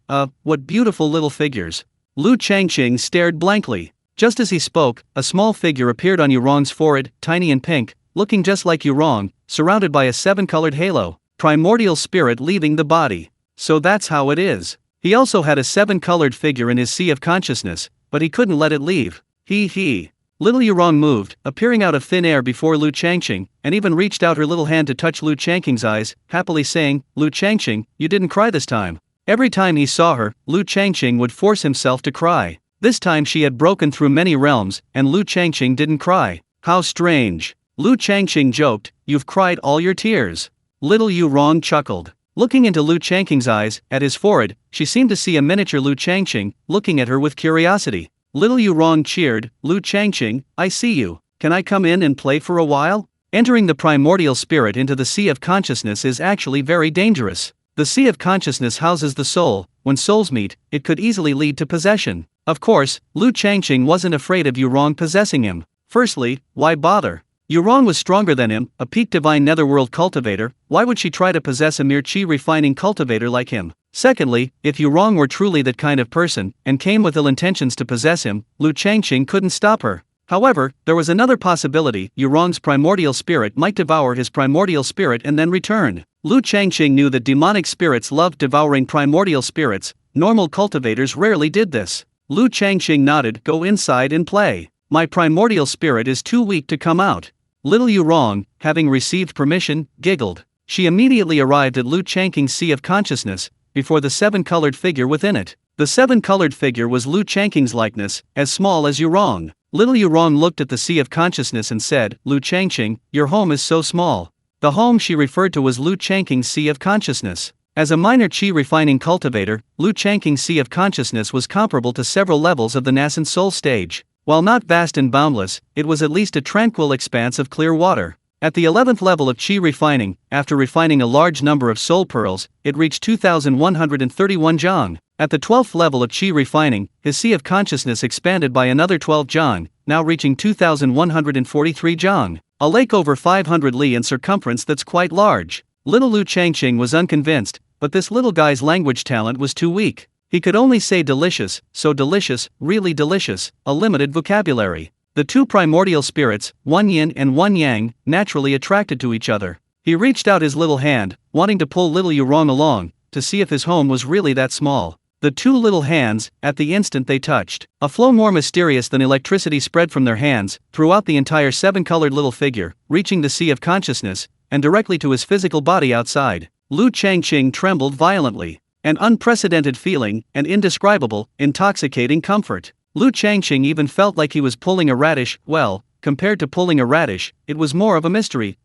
What beautiful little figures. Lu Changqing stared blankly. Just as he spoke, a small figure appeared on Yurong's forehead, tiny and pink, looking just like Yurong, surrounded by a 7-colored halo. Primordial spirit leaving the body. So that's how it is. He also had a 7-colored figure in his sea of consciousness, but he couldn't let it leave. He. Little Yurong moved, appearing out of thin air before Lu Changqing, and even reached out her little hand to touch Lu Changqing's eyes, happily saying, "Lu Changqing, you didn't cry this time." Every time he saw her, Lu Changqing would force himself to cry. This time she had broken through many realms, and Lu Changqing didn't cry. How strange. Lu Changqing joked, "You've cried all your tears." Little Yurong chuckled. Looking into Lu Changqing's eyes, at his forehead, she seemed to see a miniature Lu Changqing, looking at her with curiosity. Little Yurong cheered, "Lu Changqing, I see you. Can I come in and play for a while?" Entering the primordial spirit into the sea of consciousness is actually very dangerous. The sea of consciousness houses the soul. When souls meet, it could easily lead to possession. Of course, Lu Changqing wasn't afraid of Yurong possessing him. Firstly, why bother? Yurong was stronger than him, a peak Divine Netherworld cultivator. Why would she try to possess a mere chi-refining cultivator like him? Secondly, if Yurong were truly that kind of person, and came with ill intentions to possess him, Lu Changqing couldn't stop her. However, there was another possibility: Yurong's primordial spirit might devour his primordial spirit and then return. Lu Changqing knew that demonic spirits loved devouring primordial spirits. Normal cultivators rarely did this. Lu Changqing nodded, "Go inside and play. My primordial spirit is too weak to come out." Little Yurong, having received permission, giggled. She immediately arrived at Lu Changqing's sea of consciousness, before the 7-colored figure within it. The 7-colored figure was Lu Changqing's likeness, as small as Yurong. Little Yurong looked at the sea of consciousness and said, "Lu Changqing, your home is so small." The home she referred to was Lu Changqing's sea of consciousness. As a minor chi-refining cultivator, Lu Changqing's sea of consciousness was comparable to several levels of the Nascent Soul stage. While not vast and boundless, it was at least a tranquil expanse of clear water. At the 11th level of chi refining, after refining a large number of soul pearls, it reached 2,131 zhang. At the 12th level of chi refining, his sea of consciousness expanded by another 12 zhang, now reaching 2,143 zhang. A lake over 500 li in circumference that's quite large. Little Lu Changqing was unconvinced, but this little guy's language talent was too weak. He could only say delicious, so delicious, really delicious, a limited vocabulary. The two primordial spirits, one yin and one yang, naturally attracted to each other. He reached out his little hand, wanting to pull little Yurong along, to see if his home was really that small. The two little hands, at the instant they touched, a flow more mysterious than electricity spread from their hands, throughout the entire 7-colored little figure, reaching the sea of consciousness, and directly to his physical body outside. Lu Changqing trembled violently. An unprecedented feeling, an indescribable, intoxicating comfort. Lu Changqing even felt like he was pulling a radish. Well, compared to pulling a radish, it was more of a mystery,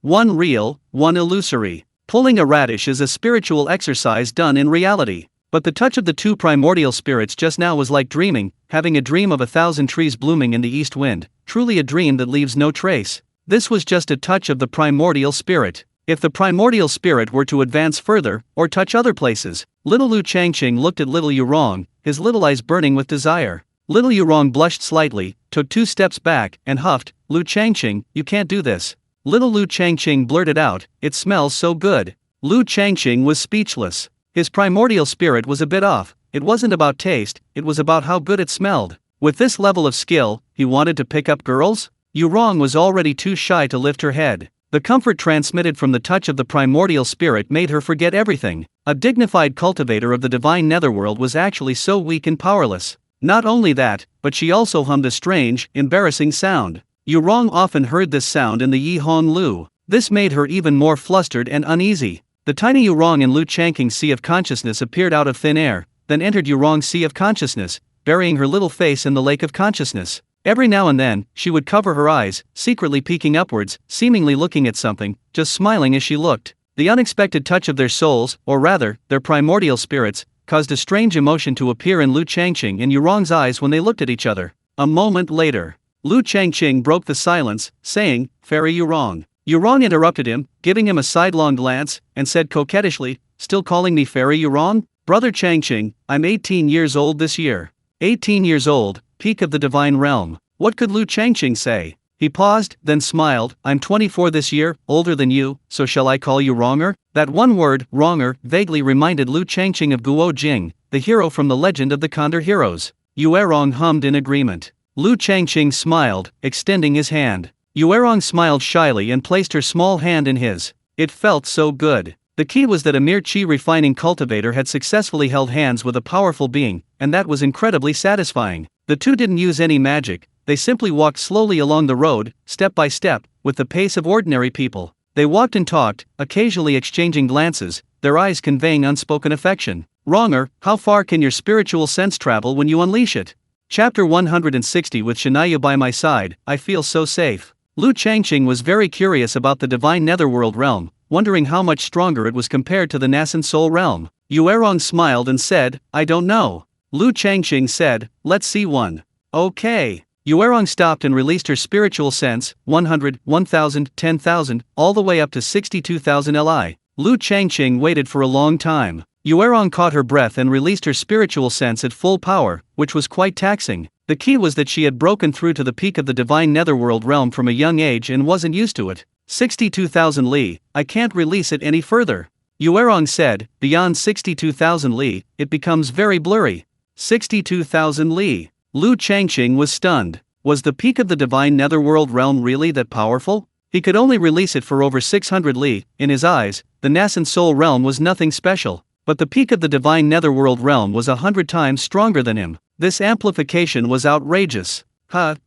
one real, one illusory. Pulling a radish is a spiritual exercise done in reality. But the touch of the two primordial spirits just now was like dreaming, having a dream of 1,000 trees blooming in the east wind, truly a dream that leaves no trace. This was just a touch of the primordial spirit. If the primordial spirit were to advance further, or touch other places, little Lu Changqing looked at little Yurong, his little eyes burning with desire. Little Yurong blushed slightly, took 2 steps back, and huffed, "Lu Changqing, you can't do this." Little Lu Changqing blurted out, "It smells so good." Lu Changqing was speechless. His primordial spirit was a bit off. It wasn't about taste, it was about how good it smelled. With this level of skill, he wanted to pick up girls? Yurong was already too shy to lift her head. The comfort transmitted from the touch of the primordial spirit made her forget everything. A dignified cultivator of the Divine Netherworld was actually so weak and powerless. Not only that, but she also hummed a strange, embarrassing sound. Yurong often heard this sound in the Yi Hong Lu. This made her even more flustered and uneasy. The tiny Yurong in Lu Changqing's sea of consciousness appeared out of thin air, then entered Yurong's sea of consciousness, burying her little face in the lake of consciousness. Every now and then, she would cover her eyes, secretly peeking upwards, seemingly looking at something, just smiling as she looked. The unexpected touch of their souls, or rather, their primordial spirits, caused a strange emotion to appear in Lu Changqing and Yurong's eyes when they looked at each other. A moment later, Lu Changqing broke the silence, saying, "Fairy Yurong." Yurong interrupted him, giving him a sidelong glance, and said coquettishly, "Still calling me Fairy Yurong? Brother Changqing, I'm 18 years old this year." 18 years old, peak of the divine realm. What could Lu Changqing say? He paused, then smiled, "I'm 24 this year, older than you, so shall I call you Wronger?" That one word, Wronger, vaguely reminded Lu Changqing of Guo Jing, the hero from the legend of the Condor Heroes. Yuerong hummed in agreement. Lu Changqing smiled, extending his hand. Yuerong smiled shyly and placed her small hand in his. It felt so good. The key was that a mere chi refining cultivator had successfully held hands with a powerful being, and that was incredibly satisfying. The two didn't use any magic, they simply walked slowly along the road, step by step, with the pace of ordinary people. They walked and talked, occasionally exchanging glances, their eyes conveying unspoken affection. Wronger, how far can your spiritual sense travel when you unleash it? Chapter 160. With Shania by my side, I feel so safe. Lu Changqing was very curious about the Divine Netherworld realm, wondering how much stronger it was compared to the Nascent Soul realm. Yuerong smiled and said, I don't know. Lu Changqing said, let's see one. Okay. Yuerong stopped and released her spiritual sense, 100, 1000, 10,000, all the way up to 62,000 Li. Lu Changqing waited for a long time. Yuerong caught her breath and released her spiritual sense at full power, which was quite taxing. The key was that she had broken through to the peak of the Divine Netherworld realm from a young age and wasn't used to it. 62,000 Li, I can't release it any further. Yuerong said, beyond 62,000 Li, it becomes very blurry. 62,000 Li. Lu Changqing was stunned. Was the peak of the Divine Netherworld realm really that powerful? He could only release it for over 600 Li. In his eyes, the Nascent Soul realm was nothing special, but the peak of the Divine Netherworld realm was 100 times stronger than him. This amplification was outrageous.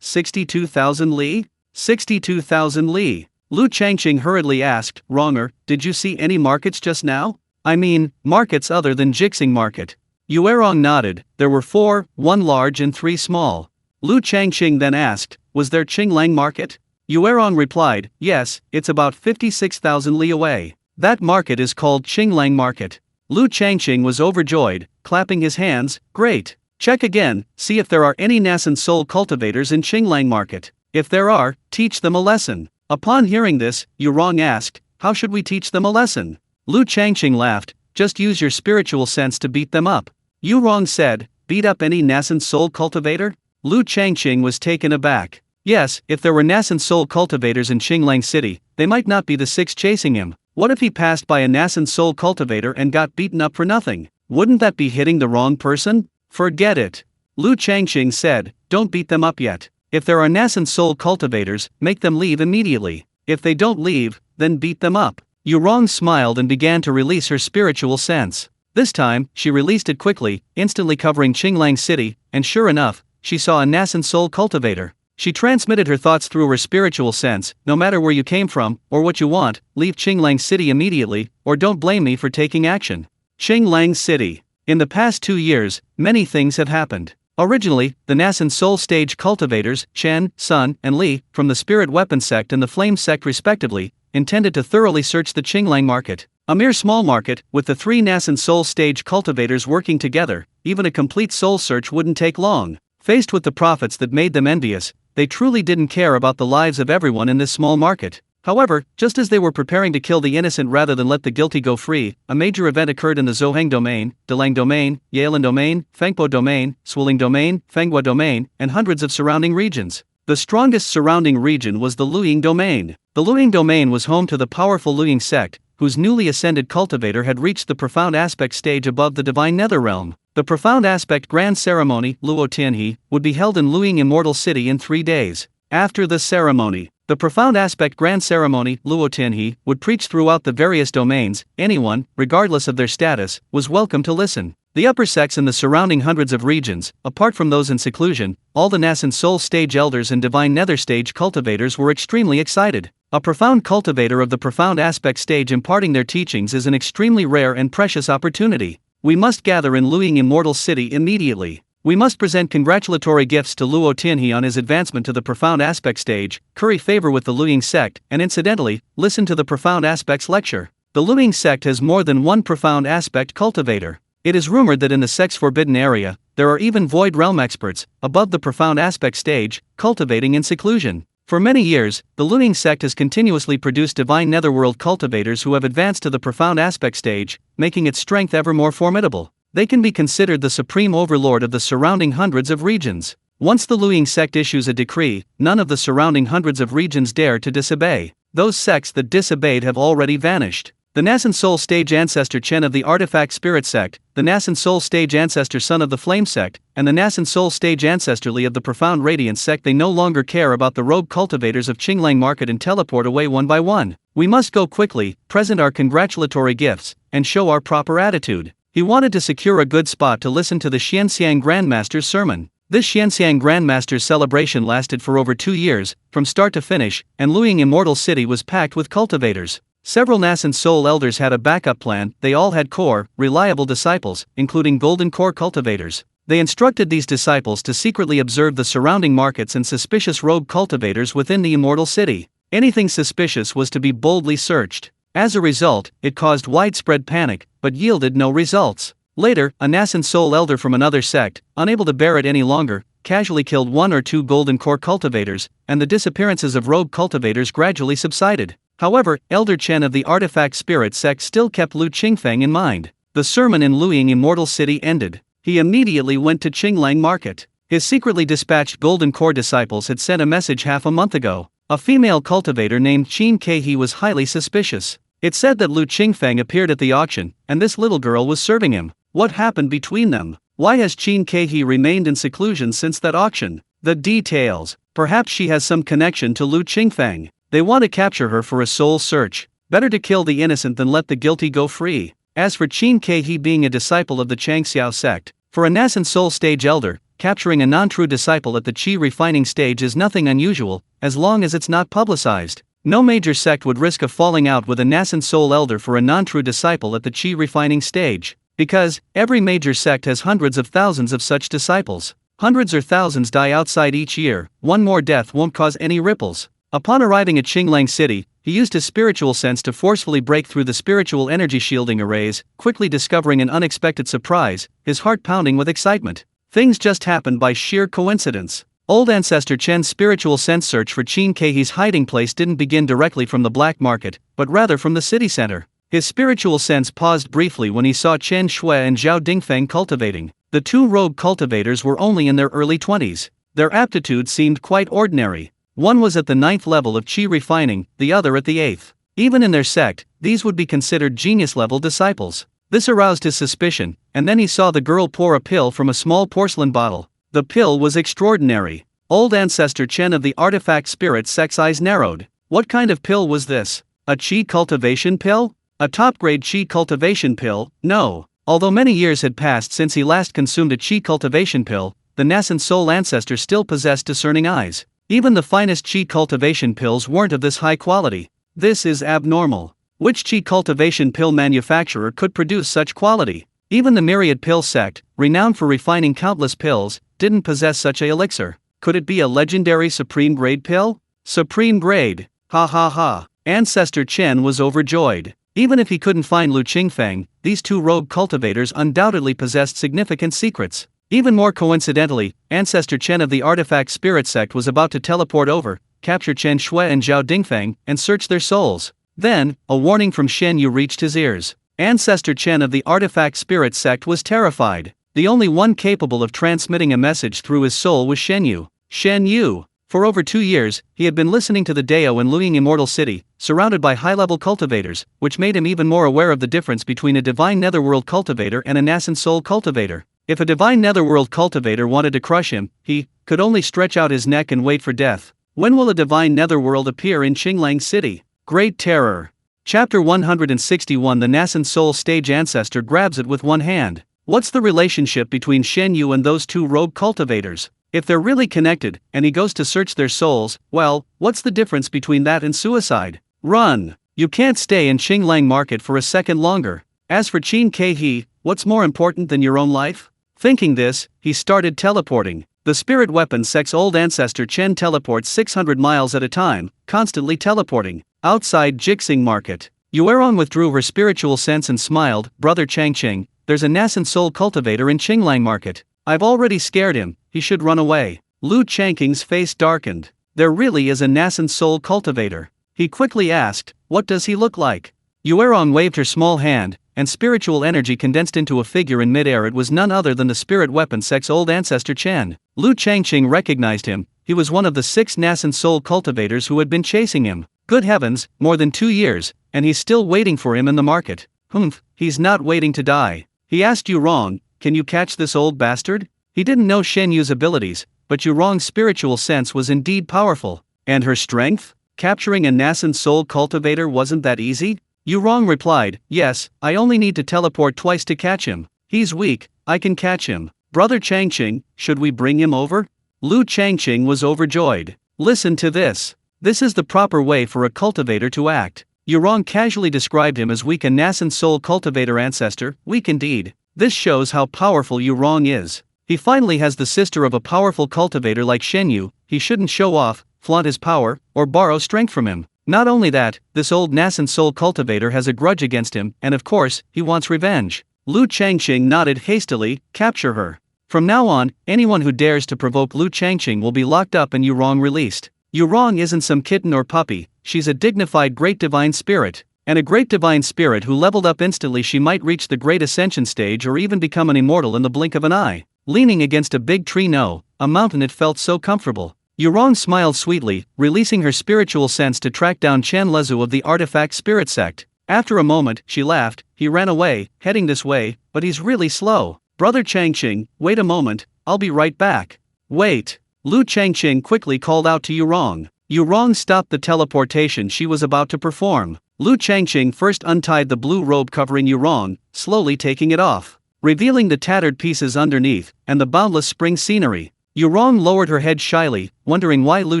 62,000 Li? 62,000 Li. Lu Changqing hurriedly asked, Wronger, did you see any markets just now? I mean, markets other than Jixing market. Yuerong nodded, there were 4, 1 large and 3 small. Lu Changqing then asked, was there Qinglang market? Yuerong replied, yes, it's about 56,000 Li away. That market is called Qinglang market. Lu Changqing was overjoyed, clapping his hands, great. Check again, see if there are any Nascent Soul cultivators in Qinglang market. If there are, teach them a lesson. Upon hearing this, Yuerong asked, how should we teach them a lesson? Lu Changqing laughed, just use your spiritual sense to beat them up. Yuerong said, beat up any Nascent Soul cultivator? Lu Changqing was taken aback. Yes, if there were Nascent Soul cultivators in Qinglang City, they might not be the 6 chasing him. What if he passed by a Nascent Soul cultivator and got beaten up for nothing? Wouldn't that be hitting the wrong person? Forget it. Lu Changqing said, don't beat them up yet. If there are Nascent Soul cultivators, make them leave immediately. If they don't leave, then beat them up. Yuerong smiled and began to release her spiritual sense. This time, she released it quickly, instantly covering Qinglang City, and sure enough, she saw a Nascent Soul cultivator. She transmitted her thoughts through her spiritual sense, no matter where you came from, or what you want, leave Qinglang City immediately, or don't blame me for taking action. Qinglang City. In the past 2 years, many things have happened. Originally, the Nascent Soul stage cultivators, Chen, Sun, and Li, from the Spirit Weapon sect and the Flame sect respectively, intended to thoroughly search the Qinglang market. A mere small market, with the 3 Nascent Soul stage cultivators working together, even a complete soul search wouldn't take long. Faced with the profits that made them envious, they truly didn't care about the lives of everyone in this small market. However, just as they were preparing to kill the innocent rather than let the guilty go free, a major event occurred in the Zhoheng domain, Delang domain, Yalan domain, Fengpo domain, Swiling domain, Fenghua domain, and hundreds of surrounding regions. The strongest surrounding region was the Luying domain. The Luying domain was home to the powerful Luying sect, whose newly ascended cultivator had reached the profound aspect stage above the Divine Netherrealm. The profound aspect grand ceremony, Luo Tianhe, would be held in Luying Immortal City in 3 days. After the ceremony, the profound aspect grand ceremony, Luo Tianhe, would preach throughout the various domains. Anyone, regardless of their status, was welcome to listen. The upper sects in the surrounding hundreds of regions, apart from those in seclusion, all the Nascent Soul stage elders and Divine Nether stage cultivators were extremely excited. A profound cultivator of the profound aspect stage imparting their teachings is an extremely rare and precious opportunity. We must gather in Luying Immortal City immediately. We must present congratulatory gifts to Luo Tianhe on his advancement to the profound aspect stage, curry favor with the Luying sect, and incidentally, listen to the profound aspects lecture. The Luying sect has more than one profound aspect cultivator. It is rumored that in the sect's forbidden area, there are even void realm experts, above the profound aspect stage, cultivating in seclusion. For many years, the Luying sect has continuously produced Divine Netherworld cultivators who have advanced to the profound aspect stage, making its strength ever more formidable. They can be considered the supreme overlord of the surrounding hundreds of regions. Once the Luying sect issues a decree, none of the surrounding hundreds of regions dare to disobey. Those sects that disobeyed have already vanished. The Nascent Soul Stage Ancestor Chen of the Artifact Spirit Sect, the Nascent Soul Stage Ancestor Son of the Flame Sect, and the Nascent Soul Stage Ancestor Li of the Profound Radiance Sect. They no longer care about the rogue cultivators of Qinglang Market and teleport away one by one. We must go quickly, present our congratulatory gifts, and show our proper attitude. He wanted to secure a good spot to listen to the Xianxiang Grandmaster's sermon. This Xianxiang Grandmaster's celebration lasted for over 2 years, from start to finish, and Luoying Immortal City was packed with cultivators. Several Nascent Soul elders had a backup plan. They all had core, reliable disciples, including golden core cultivators. They instructed these disciples to secretly observe the surrounding markets and suspicious rogue cultivators within the Immortal City. Anything suspicious was to be boldly searched. As a result, it caused widespread panic, but yielded no results. Later, a Nascent Soul elder from another sect, unable to bear it any longer, casually killed 1 or 2 golden core cultivators, and the disappearances of rogue cultivators gradually subsided. However, Elder Chen of the Artifact Spirit Sect still kept Lu Qingfeng in mind. The sermon in Luoying Immortal City ended. He immediately went to Qinglang Market. His secretly dispatched Golden Core disciples had sent a message half a month ago. A female cultivator named Qin Keihe was highly suspicious. It said that Lu Qingfeng appeared at the auction, and this little girl was serving him. What happened between them? Why has Qin Keihe remained in seclusion since that auction? The details. Perhaps she has some connection to Lu Qingfeng. They want to capture her for a soul search. Better to kill the innocent than let the guilty go free. As for Qin Keihe being a disciple of the Changxiao sect, for a Nascent Soul Stage elder, capturing a non-true disciple at the Qi refining stage is nothing unusual, as long as it's not publicized. No major sect would risk a falling out with a Nascent Soul elder for a non-true disciple at the Qi refining stage, because every major sect has hundreds of thousands of such disciples. Hundreds or thousands die outside each year. One more death won't cause any ripples. Upon arriving at Qinglang City, he used his spiritual sense to forcefully break through the spiritual energy shielding arrays, quickly discovering an unexpected surprise, his heart pounding with excitement. Things just happened by sheer coincidence. Old Ancestor Chen's spiritual sense search for Qin Keihe's hiding place didn't begin directly from the black market, but rather from the city center. His spiritual sense paused briefly when he saw Chen Shui and Zhao Dingfeng cultivating. The 2 rogue cultivators were only in their early 20s. Their aptitude seemed quite ordinary. One was at the 9th level of Qi refining, the other at the 8th. Even in their sect, these would be considered genius-level disciples. This aroused his suspicion, and then he saw the girl pour a pill from a small porcelain bottle. The pill was extraordinary. Old Ancestor Chen of the Artifact Spirit Sect's eyes narrowed. What kind of pill was this? A Qi cultivation pill? A top-grade Qi cultivation pill? No. Although many years had passed since he last consumed a Qi cultivation pill, the Nascent Soul Ancestor still possessed discerning eyes. Even the finest Qi cultivation pills weren't of this high quality. This is abnormal. Which Qi cultivation pill manufacturer could produce such quality? Even the Myriad Pill sect, renowned for refining countless pills, didn't possess such a elixir. Could it be a legendary supreme grade pill? Supreme grade. Ha ha ha. Ancestor Chen was overjoyed. Even if he couldn't find Lu Qingfeng, these 2 rogue cultivators undoubtedly possessed significant secrets. Even more coincidentally, Ancestor Chen of the Artifact Spirit Sect was about to teleport over, capture Chen Shui and Zhao Dingfeng, and search their souls. Then, a warning from Shen Yu reached his ears. Ancestor Chen of the Artifact Spirit Sect was terrified. The only one capable of transmitting a message through his soul was Shen Yu. Shen Yu! For over 2 years, he had been listening to the Dao in Luoying Immortal City, surrounded by high-level cultivators, which made him even more aware of the difference between a Divine Netherworld cultivator and a Nascent Soul cultivator. If a Divine Netherworld cultivator wanted to crush him, he could only stretch out his neck and wait for death. When will a Divine Netherworld appear in Qinglang City? Great Terror. Chapter 161. The Nascent Soul Stage Ancestor grabs it with one hand. What's the relationship between Shen Yu and those 2 rogue cultivators? If they're really connected, and he goes to search their souls, well, what's the difference between that and suicide? Run! You can't stay in Qinglang Market for a second longer. As for Qin Keihe, what's more important than your own life? Thinking this, he started teleporting. The spirit weapon sect's old ancestor Chen teleports 600 miles at a time, constantly teleporting. Outside Jixing Market, Yuerong withdrew her spiritual sense and smiled. Brother Changqing, there's a Nascent Soul cultivator in Qinglang Market. I've already scared him, he should run away. Lu Changqing's face darkened. There really is a Nascent Soul cultivator. He quickly asked, what does he look like? Yuerong waved her small hand, and spiritual energy condensed into a figure in midair. It was none other than the spirit weapon sect's old ancestor Chen. Lu Changqing recognized him. He was one of the 6 Nascent Soul cultivators who had been chasing him. Good heavens, more than 2 years, and he's still waiting for him in the market. Humph, he's not waiting to die. He asked Yu Rong, can you catch this old bastard? He didn't know Shen Yu's abilities, but Yu Rong's spiritual sense was indeed powerful. And her strength? Capturing a Nascent Soul cultivator wasn't that easy? Yu Rong replied, yes, I only need to teleport twice to catch him. He's weak, I can catch him. Brother Changqing, should we bring him over? Lu Changqing was overjoyed. Listen to this. This is the proper way for a cultivator to act. Yu Rong casually described him as weak, a Nascent Soul cultivator ancestor, weak indeed. This shows how powerful Yu Rong is. He finally has the sister of a powerful cultivator like Shen Yu. He shouldn't show off, flaunt his power, or borrow strength from him. Not only that, this old Nascent Soul cultivator has a grudge against him, and of course, he wants revenge. Lu Changqing nodded hastily, capture her. From now on, anyone who dares to provoke Lu Changqing will be locked up and Yu Rong released. Yu Rong isn't some kitten or puppy, she's a dignified great divine spirit. And a great divine spirit who leveled up instantly. She might reach the Great Ascension stage or even become an immortal in the blink of an eye. Leaning against a big tree, no, a mountain, it felt so comfortable. Yu Rong smiled sweetly, releasing her spiritual sense to track down Chen Lezu of the Artifact Spirit Sect. After a moment, she laughed. He ran away, heading this way, but he's really slow. Brother Changqing, wait a moment, I'll be right back. Wait. Lu Changqing quickly called out to Yu Rong. Yu Rong stopped the teleportation she was about to perform. Lu Changqing first untied the blue robe covering Yu Rong, slowly taking it off, revealing the tattered pieces underneath, and the boundless spring scenery. Yu Rong lowered her head shyly, wondering why Lu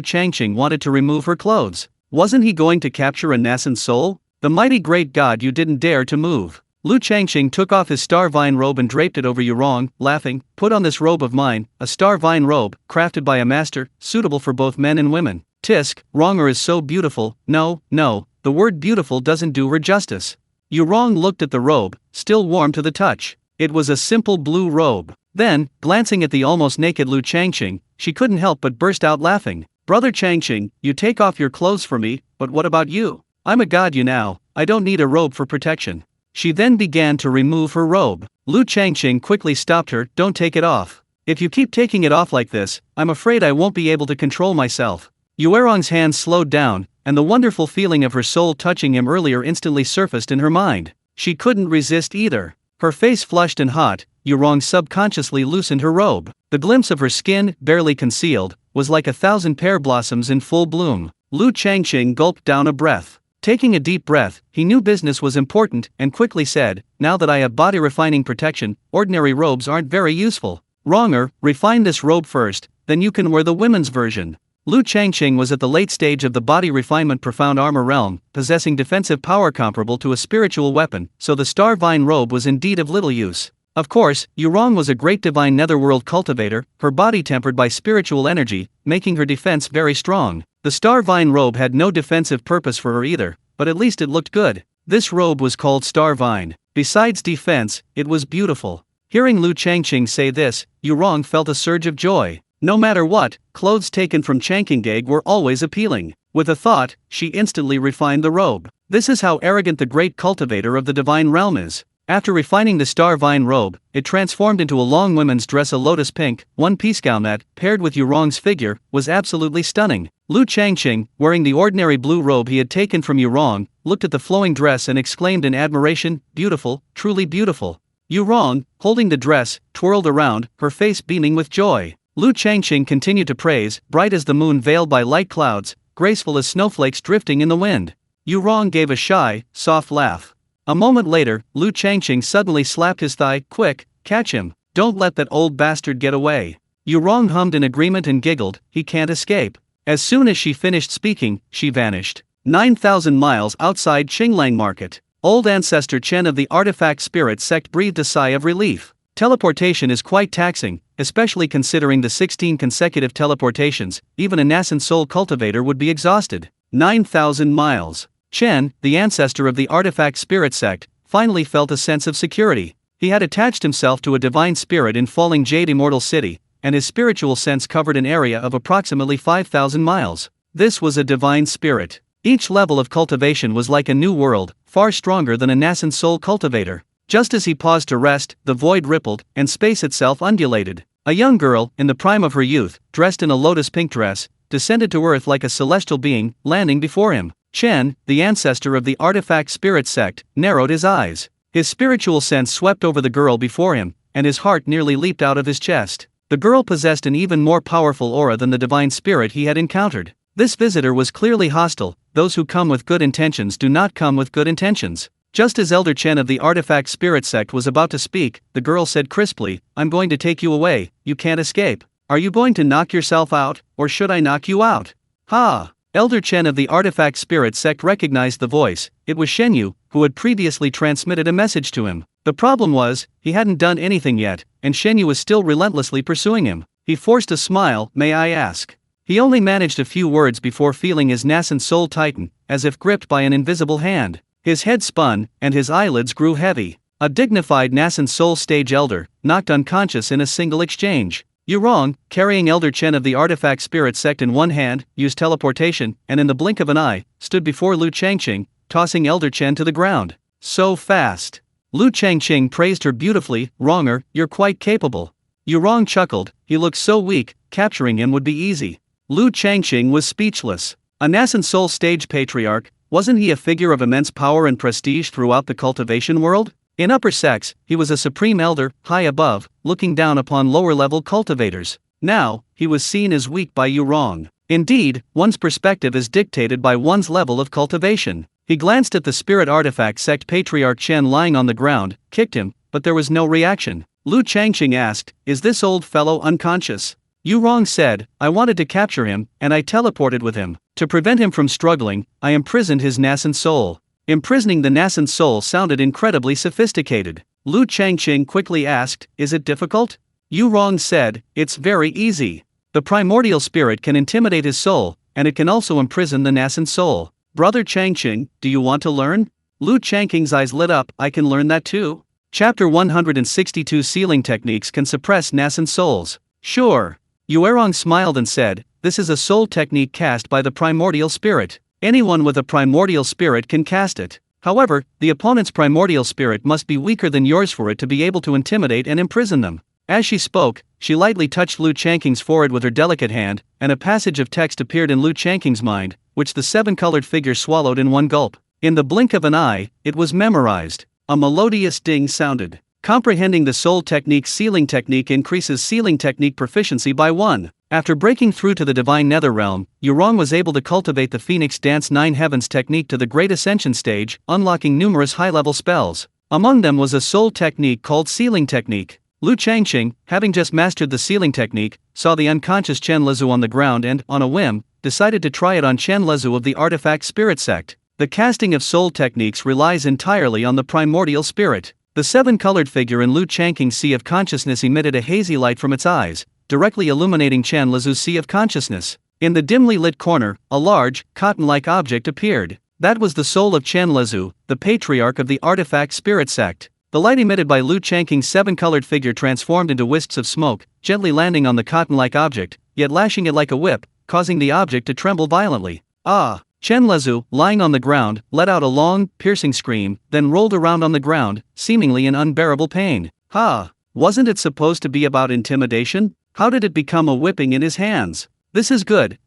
Changqing wanted to remove her clothes. Wasn't he going to capture a Nascent Soul? The mighty great god, you didn't dare to move. Lu Changqing took off his star vine robe and draped it over Yu Rong, laughing, put on this robe of mine, a star vine robe, crafted by a master, suitable for both men and women. Tisk, Ronger is so beautiful. No, the word beautiful doesn't do her justice. Yu Rong looked at the robe, still warm to the touch. It was a simple blue robe. Then, glancing at the almost naked Lu Changqing, she couldn't help but burst out laughing. Brother Changqing, you take off your clothes for me, but what about you? I'm a god now, I don't need a robe for protection. She then began to remove her robe. Lu Changqing quickly stopped her, don't take it off. If you keep taking it off like this, I'm afraid I won't be able to control myself. Yu Rong's hands slowed down, and the wonderful feeling of her soul touching him earlier instantly surfaced in her mind. She couldn't resist either. Her face flushed and hot. Yu Rong subconsciously loosened her robe. The glimpse of her skin, barely concealed, was like 1,000 pear blossoms in full bloom. Lu Changqing gulped down a breath. Taking a deep breath, he knew business was important and quickly said, now that I have body refining protection, ordinary robes aren't very useful. Wronger, refine this robe first, then you can wear the women's version. Lu Changqing was at the late stage of the body refinement profound armor realm, possessing defensive power comparable to a spiritual weapon, so the star vine robe was indeed of little use. Of course, Yu Rong was a great divine netherworld cultivator, her body tempered by spiritual energy, making her defense very strong. The star vine robe had no defensive purpose for her either, but at least it looked good. This robe was called star vine. Besides defense, it was beautiful. Hearing Lu Changqing say this, Yu Rong felt a surge of joy. No matter what, clothes taken from Changqing were always appealing. With a thought, she instantly refined the robe. This is how arrogant the great cultivator of the divine realm is. After refining the star vine robe, it transformed into a long women's dress, a lotus pink, one-piece gown that, paired with Yu Rong's figure, was absolutely stunning. Lu Changqing, wearing the ordinary blue robe he had taken from Yu Rong, looked at the flowing dress and exclaimed in admiration, beautiful, truly beautiful. Yu Rong, holding the dress, twirled around, her face beaming with joy. Lu Changqing continued to praise, bright as the moon veiled by light clouds, graceful as snowflakes drifting in the wind. Yu Rong gave a shy, soft laugh. A moment later, Lu Changqing suddenly slapped his thigh, quick, catch him, don't let that old bastard get away. Yu Rong hummed in agreement and giggled, he can't escape. As soon as she finished speaking, she vanished. 9,000 miles outside Qinglang Market. Old ancestor Chen of the Artifact Spirit Sect breathed a sigh of relief. Teleportation is quite taxing, especially considering the 16 consecutive teleportations. Even a Nascent Soul cultivator would be exhausted. 9,000 miles. Chen, the ancestor of the Artifact Spirit Sect, finally felt a sense of security. He had attached himself to a divine spirit in Falling Jade Immortal City, and his spiritual sense covered an area of approximately 5,000 miles. This was a divine spirit. Each level of cultivation was like a new world, far stronger than a Nascent Soul cultivator. Just as he paused to rest, the void rippled, and space itself undulated. A young girl, in the prime of her youth, dressed in a lotus pink dress, descended to earth like a celestial being, landing before him. Chen, the ancestor of the artifact spirit sect, narrowed his eyes. His spiritual sense swept over the girl before him, and his heart nearly leaped out of his chest. The girl possessed an even more powerful aura than the divine spirit he had encountered. This visitor was clearly hostile. Those who come with good intentions do not come with good intentions. Just as Elder Chen of the artifact spirit sect was about to speak, the girl said crisply, "I'm going to take you away, you can't escape. Are you going to knock yourself out, or should I knock you out?" Ha! Elder Chen of the artifact spirit sect recognized the voice. It was Shenyu, who had previously transmitted a message to him. The problem was, he hadn't done anything yet, and Shenyu was still relentlessly pursuing him. He forced a smile. "May I ask?" He only managed a few words before feeling his nascent soul tighten, as if gripped by an invisible hand. His head spun, and his eyelids grew heavy. A dignified nascent soul stage elder, knocked unconscious in a single exchange. Yurong, carrying Elder Chen of the artifact spirit sect in one hand, used teleportation, and in the blink of an eye, stood before Lu Changqing, tossing Elder Chen to the ground. So fast. Lu Changqing praised her beautifully. "Wronger, you're quite capable." Yurong chuckled. He looked so weak, capturing him would be easy. Lu Changqing was speechless. A nascent soul stage patriarch, wasn't he a figure of immense power and prestige throughout the cultivation world? In upper sects, he was a supreme elder, high above, looking down upon lower-level cultivators. Now, he was seen as weak by Yurong. Indeed, one's perspective is dictated by one's level of cultivation. He glanced at the spirit artifact sect patriarch Chen lying on the ground, kicked him, but there was no reaction. Lu Changqing asked, "Is this old fellow unconscious?" Yurong said, "I wanted to capture him, and I teleported with him. To prevent him from struggling, I imprisoned his nascent soul." Imprisoning the nascent soul sounded incredibly sophisticated. Lu Changqing quickly asked, "Is it difficult?" Yurong said, "It's very easy. The primordial spirit can intimidate his soul, and it can also imprison the nascent soul." "Brother Changqing, do you want to learn?" Lu Changqing's eyes lit up. "I can learn that too." Chapter 162 Sealing Techniques Can Suppress Nascent Souls. "Sure." Yurong smiled and said, "This is a soul technique cast by the primordial spirit. Anyone with a primordial spirit can cast it. However, the opponent's primordial spirit must be weaker than yours for it to be able to intimidate and imprison them." As she spoke, she lightly touched Lu Changqing's forehead with her delicate hand, and a passage of text appeared in Lu Changqing's mind, which the seven-colored figure swallowed in one gulp. In the blink of an eye, it was memorized. A melodious ding sounded. Comprehending the soul technique's sealing technique increases sealing technique proficiency by 1. After breaking through to the Divine Netherrealm, Yurong was able to cultivate the Phoenix Dance 9 Heavens technique to the Great Ascension stage, unlocking numerous high-level spells. Among them was a soul technique called Sealing Technique. Lu Changqing, having just mastered the sealing technique, saw the unconscious Chen Lezu on the ground and, on a whim, decided to try it on Chen Lezu of the artifact spirit sect. The casting of soul techniques relies entirely on the primordial spirit. The seven-colored figure in Lu Changqing's sea of consciousness emitted a hazy light from its eyes, directly illuminating Chen Lezu's sea of consciousness. In the dimly lit corner, a large, cotton-like object appeared. That was the soul of Chen Lezu, the patriarch of the artifact spirit sect. The light emitted by Lu Changqing's seven-colored figure transformed into wisps of smoke, gently landing on the cotton-like object, yet lashing it like a whip, causing the object to tremble violently. "Ah!" Chen Lezu, lying on the ground, let out a long, piercing scream, then rolled around on the ground, seemingly in unbearable pain. "Ha! Wasn't it supposed to be about intimidation? How did it become a whipping in his hands? This is good,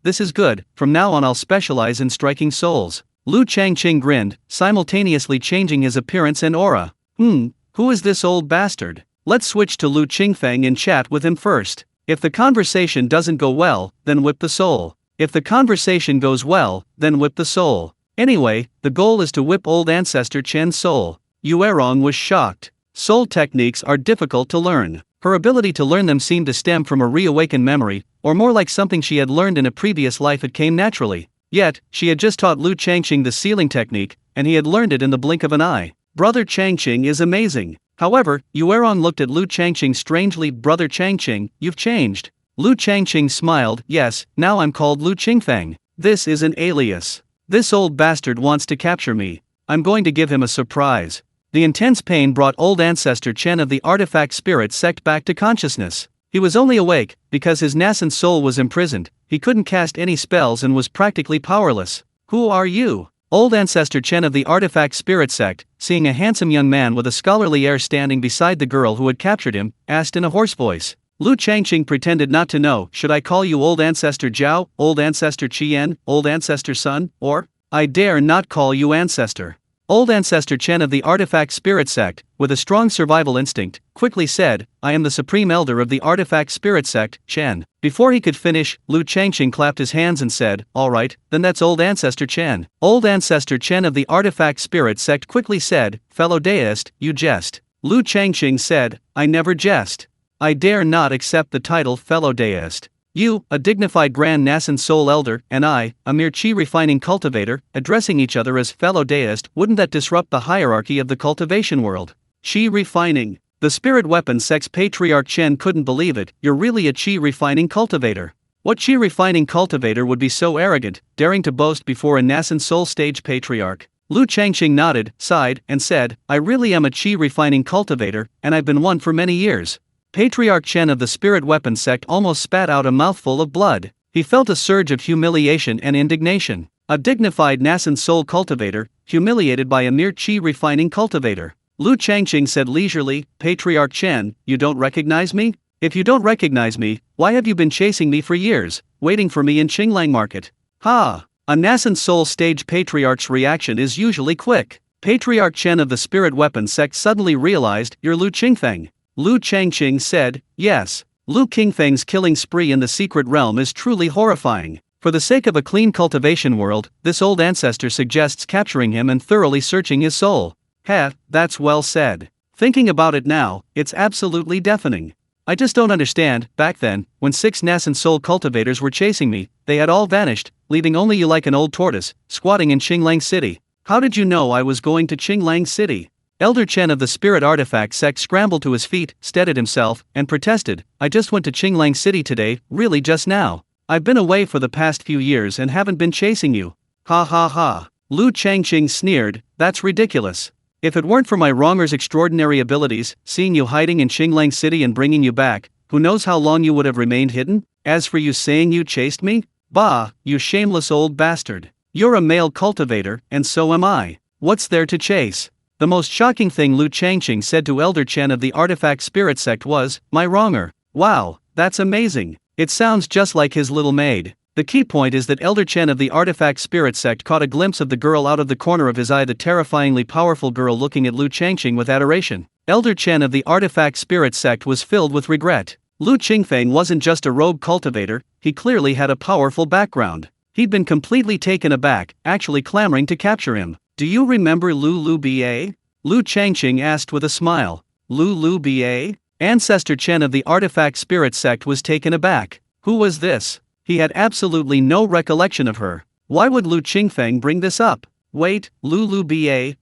from now on I'll specialize in striking souls." Lu Changqing grinned, simultaneously changing his appearance and aura. Who is this old bastard? Let's switch to Lu Qingfeng and chat with him first. If the conversation doesn't go well, then whip the soul. If the conversation goes well, then whip the soul. Anyway, the goal is to whip old ancestor Chen's soul. Yurong was shocked. Soul techniques are difficult to learn. Her ability to learn them seemed to stem from a reawakened memory, or more like something she had learned in a previous life. It came naturally. Yet, she had just taught Lu Changqing the sealing technique, and he had learned it in the blink of an eye. Brother Changqing is amazing. However, Yurong looked at Lu Changqing strangely. "Brother Changqing, you've changed." Lu Changqing smiled. "Yes, now I'm called Lu Qingfeng. This is an alias. This old bastard wants to capture me. I'm going to give him a surprise." The intense pain brought old ancestor Chen of the artifact spirit sect back to consciousness. He was only awake because his nascent soul was imprisoned. He couldn't cast any spells and was practically powerless. "Who are you?" Old ancestor Chen of the artifact spirit sect, seeing a handsome young man with a scholarly air standing beside the girl who had captured him, asked in a hoarse voice. Lu Changqing pretended not to know. "Should I call you old ancestor Zhao, old ancestor Qian, old ancestor Sun, or?" I dare not call you ancestor. Old Ancestor Chen of the Artifact Spirit Sect, with a strong survival instinct, quickly said, I am the Supreme Elder of the Artifact Spirit Sect, Chen. Before he could finish, Lu Changqing clapped his hands and said, alright, then that's Old Ancestor Chen. Old Ancestor Chen of the Artifact Spirit Sect quickly said, fellow deist, you jest. Lu Changqing said, I never jest. I dare not accept the title fellow deist. You, a dignified Grand Nascent Soul Elder, and I, a mere Qi refining cultivator, addressing each other as fellow deist, wouldn't that disrupt the hierarchy of the cultivation world? Qi refining. The Spirit Weapon Sect's Patriarch Chen couldn't believe it. You're really a Qi refining cultivator. What Qi refining cultivator would be so arrogant, daring to boast before a Nascent Soul stage patriarch? Lu Changqing nodded, sighed, and said, I really am a Qi refining cultivator, and I've been one for many years. Patriarch Chen of the Spirit Weapon Sect almost spat out a mouthful of blood. He felt a surge of humiliation and indignation. A dignified Nascent Soul cultivator, humiliated by a mere Qi refining cultivator. Lu Changqing said leisurely, Patriarch Chen, you don't recognize me? If you don't recognize me, why have you been chasing me for years, waiting for me in Qinglang Market? Ha! A Nascent Soul stage patriarch's reaction is usually quick. Patriarch Chen of the Spirit Weapon Sect suddenly realized, you're Lu Qingfeng. Lu Changqing said, yes. Lu Qingfeng's killing spree in the secret realm is truly horrifying. For the sake of a clean cultivation world, this old ancestor suggests capturing him and thoroughly searching his soul. Heh, that's well said. Thinking about it now, it's absolutely deafening. I just don't understand. Back then, when 6 Nascent Soul cultivators were chasing me, they had all vanished, leaving only you like an old tortoise, squatting in Qinglang City. How did you know I was going to Qinglang City? Elder Chen of the Spirit Artifact Sect scrambled to his feet, steadied himself, and protested, I just went to Qinglang City today, really just now. I've been away for the past few years and haven't been chasing you. Ha ha ha. Lu Changqing sneered, that's ridiculous. If it weren't for my wronger's extraordinary abilities, seeing you hiding in Qinglang City and bringing you back, who knows how long you would have remained hidden? As for you saying you chased me? Bah, you shameless old bastard. You're a male cultivator, and so am I. What's there to chase? The most shocking thing Lu Changqing said to Elder Chen of the Artifact Spirit Sect was, my wronger. Wow, that's amazing. It sounds just like his little maid. The key point is that Elder Chen of the Artifact Spirit Sect caught a glimpse of the girl out of the corner of his eye, the terrifyingly powerful girl looking at Lu Changqing with adoration. Elder Chen of the Artifact Spirit Sect was filled with regret. Lu Qingfeng wasn't just a rogue cultivator, he clearly had a powerful background. He'd been completely taken aback, actually clamoring to capture him. Do you remember Lu Ba? Lu Changqing asked with a smile. Lu Ba? Ancestor Chen of the Artifact Spirit Sect was taken aback. Who was this? He had absolutely no recollection of her. Why would Lu Qingfeng bring this up? Wait, Lu Ba?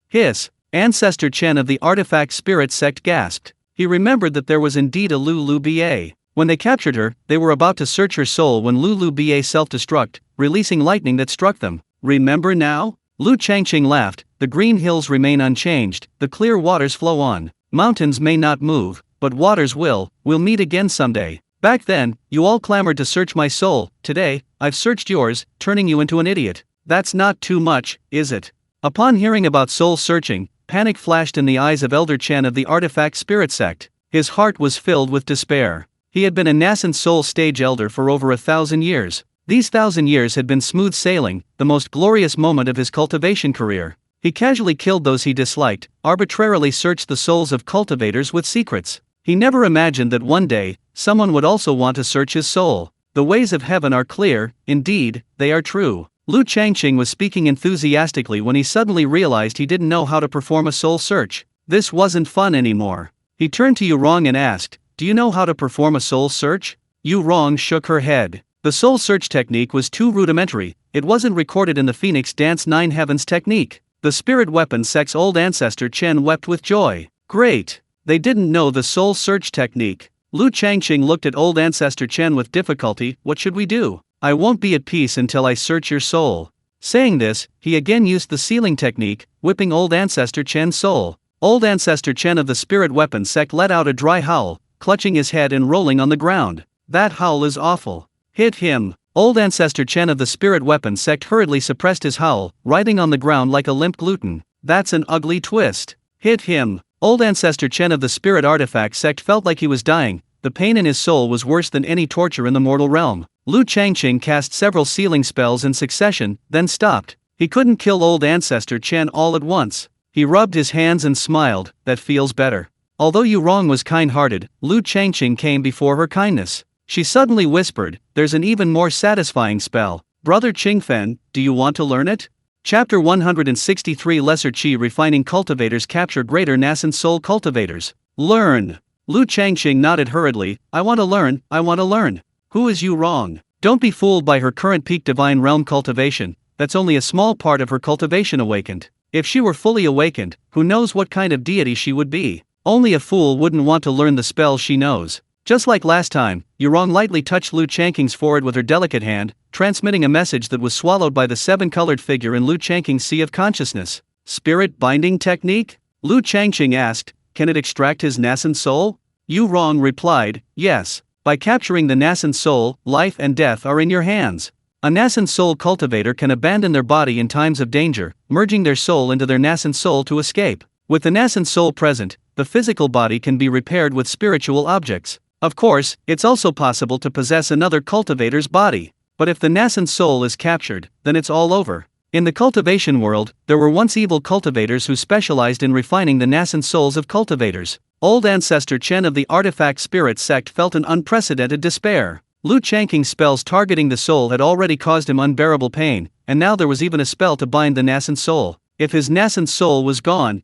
Hiss. Ancestor Chen of the Artifact Spirit Sect gasped. He remembered that there was indeed a Lu Ba. When they captured her, they were about to search her soul when Lu Ba self-destruct, releasing lightning that struck them. Remember now? Lu Changqing laughed, the green hills remain unchanged, the clear waters flow on. Mountains may not move, but waters will. We'll meet again someday. Back then, you all clamored to search my soul. Today, I've searched yours, turning you into an idiot. That's not too much, is it? Upon hearing about soul searching, panic flashed in the eyes of Elder Chen of the Artifact Spirit Sect. His heart was filled with despair. He had been a Nascent Soul stage elder for over 1,000 years. These 1,000 years had been smooth sailing, the most glorious moment of his cultivation career. He casually killed those he disliked, arbitrarily searched the souls of cultivators with secrets. He never imagined that one day, someone would also want to search his soul. The ways of heaven are clear, indeed, they are true. Lu Changqing was speaking enthusiastically when he suddenly realized he didn't know how to perform a soul search. This wasn't fun anymore. He turned to Yu Rong and asked, do you know how to perform a soul search? Yu Rong shook her head. The soul search technique was too rudimentary, it wasn't recorded in the Phoenix Dance 9 Heavens technique. The Spirit Weapon Sect's old ancestor Chen wept with joy. Great! They didn't know the soul search technique. Lu Changqing looked at old ancestor Chen with difficulty. What should we do? I won't be at peace until I search your soul. Saying this, he again used the sealing technique, whipping old ancestor Chen's soul. Old ancestor Chen of the Spirit Weapon Sect let out a dry howl, clutching his head and rolling on the ground. That howl is awful. Hit him. Old ancestor Chen of the Spirit Weapon Sect hurriedly suppressed his howl, writhing on the ground like a limp gluten. That's an ugly twist. Hit him. Old ancestor Chen of the Spirit Artifact Sect felt like he was dying. The pain in his soul was worse than any torture in the mortal realm. Lu Changqing cast several sealing spells in succession, then stopped. He couldn't kill old ancestor Chen all at once. He rubbed his hands and smiled. That feels better. Although Yu Rong was kind-hearted, Lu Changqing came before her kindness. She suddenly whispered, "There's an even more satisfying spell. Brother Qingfen, do you want to learn it?" Chapter 163 Lesser Qi Refining Cultivators Capture Greater Nascent Soul Cultivators. Learn. Lu Changqing nodded hurriedly. I want to learn. Who is Yu Rong? Don't be fooled by her current peak divine realm cultivation. That's only a small part of her cultivation awakened. If she were fully awakened, who knows what kind of deity she would be. Only a fool wouldn't want to learn the spells she knows. Just like last time, Yu Rong lightly touched Lu Changqing's forehead with her delicate hand, transmitting a message that was swallowed by the seven-colored figure in Lu Changqing's sea of consciousness. Spirit binding technique? Lu Changqing asked, can it extract his nascent soul? Yu Rong replied, yes. By capturing the nascent soul, life and death are in your hands. A nascent soul cultivator can abandon their body in times of danger, merging their soul into their nascent soul to escape. With the nascent soul present, the physical body can be repaired with spiritual objects. Of course, it's also possible to possess another cultivator's body. But if the nascent soul is captured, then it's all over. In the cultivation world, there were once evil cultivators who specialized in refining the nascent souls of cultivators. Old ancestor Chen of the artifact spirit sect felt an unprecedented despair. Lu Changqing's spells targeting the soul had already caused him unbearable pain, and now there was even a spell to bind the nascent soul. If his nascent soul was gone,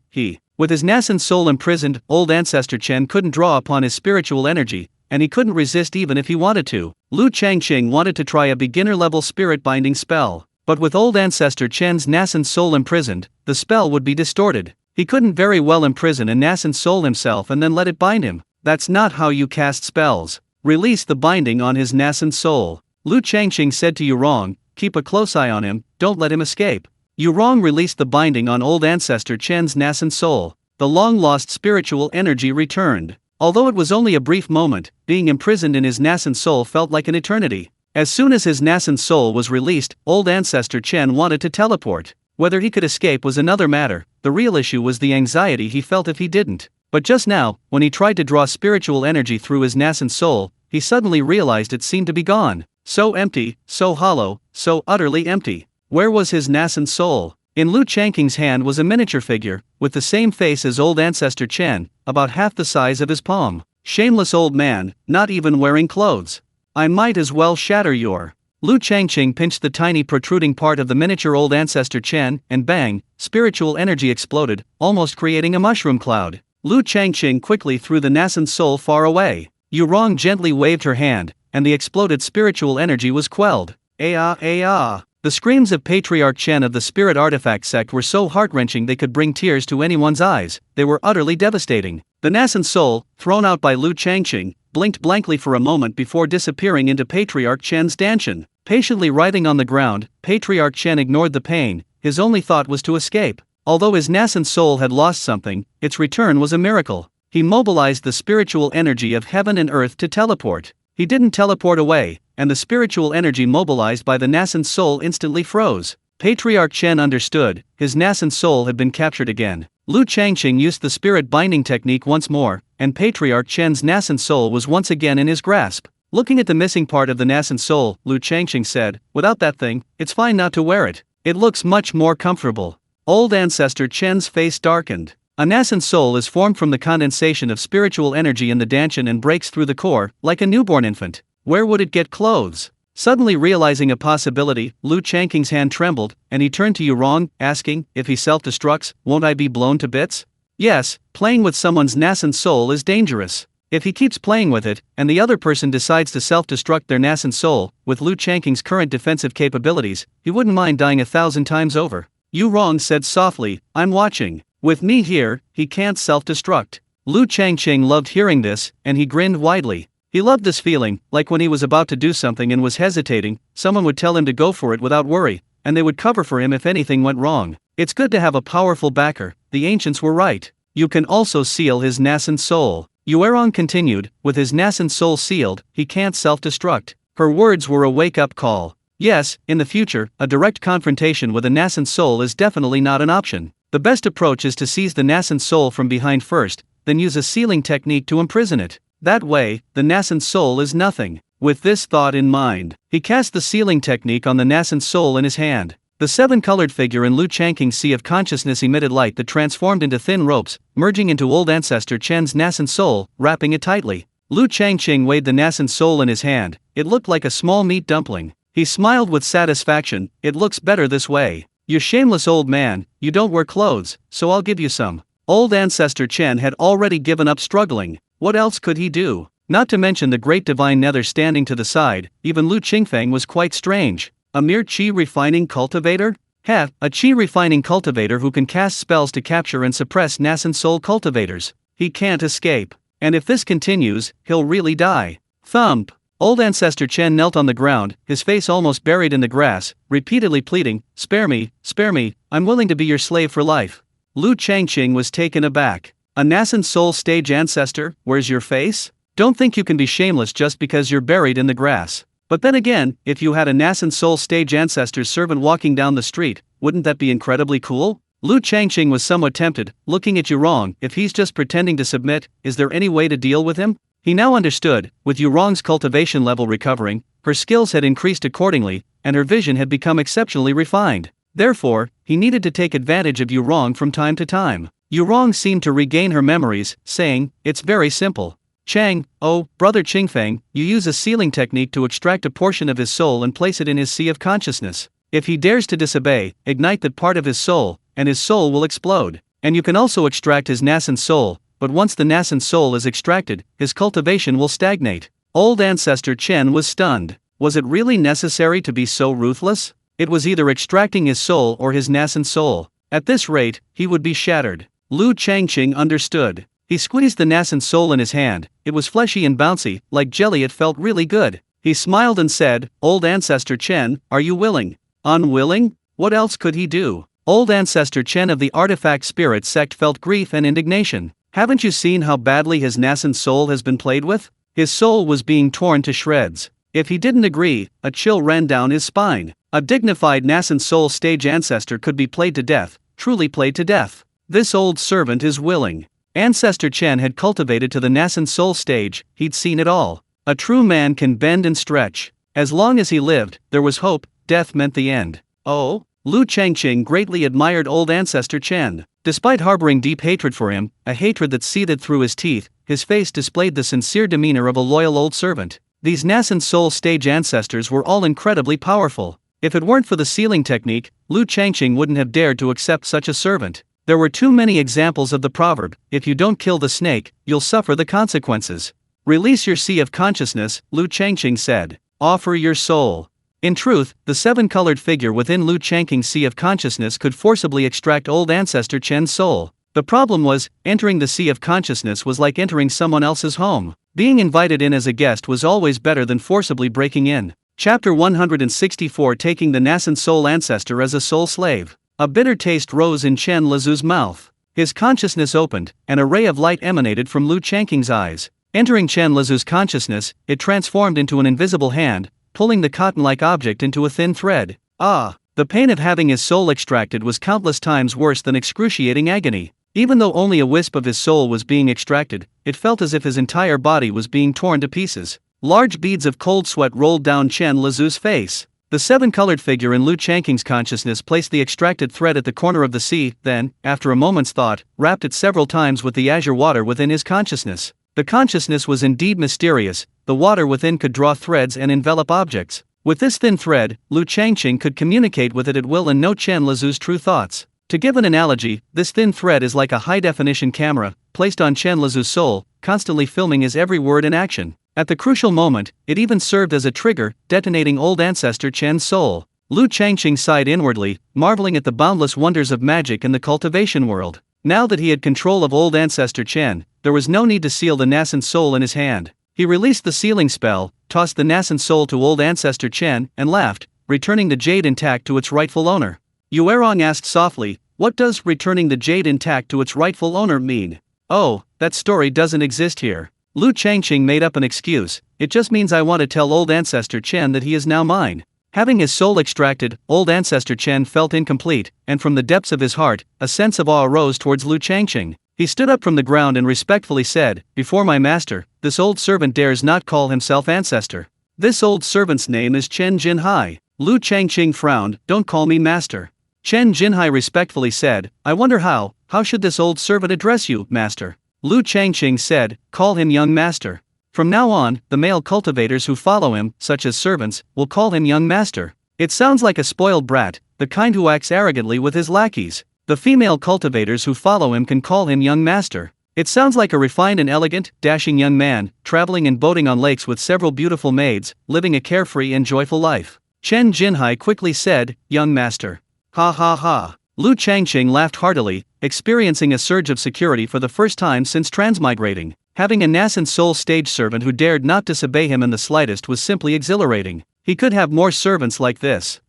with his nascent soul imprisoned, old ancestor Chen couldn't draw upon his spiritual energy, and he couldn't resist even if he wanted to. Lu Changqing wanted to try a beginner-level spirit binding spell, but with old ancestor Chen's nascent soul imprisoned, the spell would be distorted. He couldn't very well imprison a nascent soul himself and then let it bind him. That's not how you cast spells. Release the binding on his nascent soul. Lu Changqing said to Yu Rong, keep a close eye on him, don't let him escape. Yu Rong released the binding on old ancestor Chen's nascent soul. The long-lost spiritual energy returned. Although it was only a brief moment, being imprisoned in his nascent soul felt like an eternity. As soon as his nascent soul was released, old ancestor Chen wanted to teleport. Whether he could escape was another matter. The real issue was the anxiety he felt if he didn't. But just now, when he tried to draw spiritual energy through his nascent soul, he suddenly realized it seemed to be gone. So empty, so hollow, so utterly empty. Where was his nascent soul? In Lu Changqing's hand was a miniature figure, with the same face as old ancestor Chen, about half the size of his palm. Shameless old man, not even wearing clothes. I might as well shatter your. Lu Changqing pinched the tiny protruding part of the miniature old ancestor Chen, and bang, spiritual energy exploded, almost creating a mushroom cloud. Lu Changqing quickly threw the nascent soul far away. Yu Rong gently waved her hand, and the exploded spiritual energy was quelled. The screams of Patriarch Chen of the Spirit Artifact sect were so heart-wrenching they could bring tears to anyone's eyes. They were utterly devastating. The nascent soul, thrown out by Lu Changqing, blinked blankly for a moment before disappearing into Patriarch Chen's danshan. Patiently writhing on the ground, Patriarch Chen ignored the pain. His only thought was to escape. Although his nascent soul had lost something, its return was a miracle. He mobilized the spiritual energy of heaven and earth to teleport. He didn't teleport away, and the spiritual energy mobilized by the nascent soul instantly froze. Patriarch Chen understood, his nascent soul had been captured again. Lu Changqing used the spirit binding technique once more, and Patriarch Chen's nascent soul was once again in his grasp. Looking at the missing part of the nascent soul, Lu Changqing said, without that thing, it's fine not to wear it. It looks much more comfortable. Old ancestor Chen's face darkened. A nascent soul is formed from the condensation of spiritual energy in the danshan and breaks through the core, like a newborn infant. Where would it get clothes? Suddenly realizing a possibility, Lu Changqing's hand trembled, and he turned to Yu Rong, asking, if he self-destructs, won't I be blown to bits? Yes, playing with someone's nascent soul is dangerous. If he keeps playing with it, and the other person decides to self-destruct their nascent soul, with Lu Changqing's current defensive capabilities, he wouldn't mind dying 1,000 times over. Yu Rong said softly, I'm watching. With me here, he can't self-destruct. Lu Changqing loved hearing this, and he grinned widely. He loved this feeling, like when he was about to do something and was hesitating, someone would tell him to go for it without worry, and they would cover for him if anything went wrong. It's good to have a powerful backer, the ancients were right. You can also seal his nascent soul. Yuerong continued, with his nascent soul sealed, he can't self-destruct. Her words were a wake-up call. Yes, in the future, a direct confrontation with a nascent soul is definitely not an option. The best approach is to seize the nascent soul from behind first, then use a sealing technique to imprison it. That way, the nascent soul is nothing. With this thought in mind, he cast the sealing technique on the Nascent Soul in his hand. The seven-colored figure in Lu Changqing's sea of consciousness emitted light that transformed into thin ropes, merging into Old Ancestor Chen's Nascent Soul, wrapping it tightly. Lu Changqing weighed the Nascent Soul in his hand. It looked like a small meat dumpling. He smiled with satisfaction. It looks better this way. You shameless old man, you don't wear clothes, so I'll give you some. Old Ancestor Chen had already given up struggling. What else could he do? Not to mention the great Divine Nether standing to the side. Even Lu Qingfeng was quite strange. A mere chi refining cultivator? Heh, a chi refining cultivator who can cast spells to capture and suppress Nascent Soul cultivators. He can't escape. And if this continues, he'll really die. Thump! Old Ancestor Chen knelt on the ground, his face almost buried in the grass, repeatedly pleading, spare me, I'm willing to be your slave for life. Lu Changqing was taken aback. A Nascent Soul stage ancestor, where's your face? Don't think you can be shameless just because you're buried in the grass. But then again, if you had a Nascent Soul stage ancestor's servant walking down the street, wouldn't that be incredibly cool? Lu Changqing was somewhat tempted, looking at Yurong. If he's just pretending to submit, is there any way to deal with him? He now understood. With Yurong's cultivation level recovering, her skills had increased accordingly, and her vision had become exceptionally refined. Therefore, he needed to take advantage of Yurong from time to time. Yurong seemed to regain her memories, saying, "It's very simple. Chang, oh, brother Qingfeng, you use a sealing technique to extract a portion of his soul and place it in his sea of consciousness. If he dares to disobey, ignite that part of his soul, and his soul will explode. And you can also extract his Nascent Soul, but once the Nascent Soul is extracted, his cultivation will stagnate." Old Ancestor Chen was stunned. Was it really necessary to be so ruthless? It was either extracting his soul or his Nascent Soul. At this rate, he would be shattered. Lu Changqing understood. He squeezed the Nascent Soul in his hand. It was fleshy and bouncy, like jelly. It felt really good. He smiled and said, "Old Ancestor Chen, are you willing?" Unwilling? What else could he do? Old Ancestor Chen of the Artifact Spirit sect felt grief and indignation. Haven't you seen how badly his Nascent Soul has been played with? His soul was being torn to shreds. If he didn't agree, a chill ran down his spine. A dignified Nascent Soul stage ancestor could be played to death, truly played to death. This old servant is willing. Ancestor Chen had cultivated to the Nascent Soul stage. He'd seen it all. A true man can bend and stretch. As long as he lived, there was hope. Death meant the end. Oh? Lu Changqing greatly admired Old Ancestor Chen. Despite harboring deep hatred for him, a hatred that seethed through his teeth, his face displayed the sincere demeanor of a loyal old servant. These Nascent Soul stage ancestors were all incredibly powerful. If it weren't for the sealing technique, Lu Changqing wouldn't have dared to accept such a servant. There were too many examples of the proverb, "If you don't kill the snake, you'll suffer the consequences." Release your sea of consciousness, Lu Changqing said. Offer your soul. In truth, the seven-colored figure within Lu Changqing's sea of consciousness could forcibly extract Old Ancestor Chen's soul. The problem was, entering the sea of consciousness was like entering someone else's home. Being invited in as a guest was always better than forcibly breaking in. Chapter 164, Taking the Nascent Soul Ancestor as a Soul Slave. A bitter taste rose in Chen Lezu's mouth. His consciousness opened, and a ray of light emanated from Lu Changqing's eyes. Entering Chen Lezu's consciousness, it transformed into an invisible hand, pulling the cotton-like object into a thin thread. Ah! The pain of having his soul extracted was countless times worse than excruciating agony. Even though only a wisp of his soul was being extracted, it felt as if his entire body was being torn to pieces. Large beads of cold sweat rolled down Chen Lezu's face. The seven-colored figure in Lu Changqing's consciousness placed the extracted thread at the corner of the sea, then, after a moment's thought, wrapped it several times with the azure water within his consciousness. The consciousness was indeed mysterious. The water within could draw threads and envelop objects. With this thin thread, Lu Changqing could communicate with it at will and know Chen Lezu's true thoughts. To give an analogy, this thin thread is like a high-definition camera, placed on Chen Lezu's soul, constantly filming his every word and action. At the crucial moment, it even served as a trigger, detonating Old Ancestor Chen's soul. Lu Changqing sighed inwardly, marveling at the boundless wonders of magic in the cultivation world. Now that he had control of Old Ancestor Chen, there was no need to seal the Nascent Soul in his hand. He released the sealing spell, tossed the Nascent Soul to Old Ancestor Chen, and laughed, returning the jade intact to its rightful owner. Yuerong asked softly, "What does returning the jade intact to its rightful owner mean?" "Oh, that story doesn't exist here." Lu Changqing made up an excuse. "It just means I want to tell Old Ancestor Chen that he is now mine." Having his soul extracted, Old Ancestor Chen felt incomplete, and from the depths of his heart, a sense of awe arose towards Lu Changqing. He stood up from the ground and respectfully said, "Before my master, this old servant dares not call himself ancestor." This old servant's name is Chen Jinhai. Lu Changqing frowned. Don't call me master. Chen Jinhai respectfully said, I wonder how should this old servant address you, master? Lu Changqing said, call him young master. From now on, the male cultivators who follow him, such as servants, will call him young master. It sounds like a spoiled brat, the kind who acts arrogantly with his lackeys. The female cultivators who follow him can call him young master. It sounds like a refined and elegant, dashing young man, traveling and boating on lakes with several beautiful maids, living a carefree and joyful life. Chen Jinhai quickly said, young master. Ha ha ha. Lu Changqing laughed heartily, experiencing a surge of security for the first time since transmigrating. Having a Nascent Soul stage servant who dared not disobey him in the slightest was simply exhilarating. He could have more servants like this.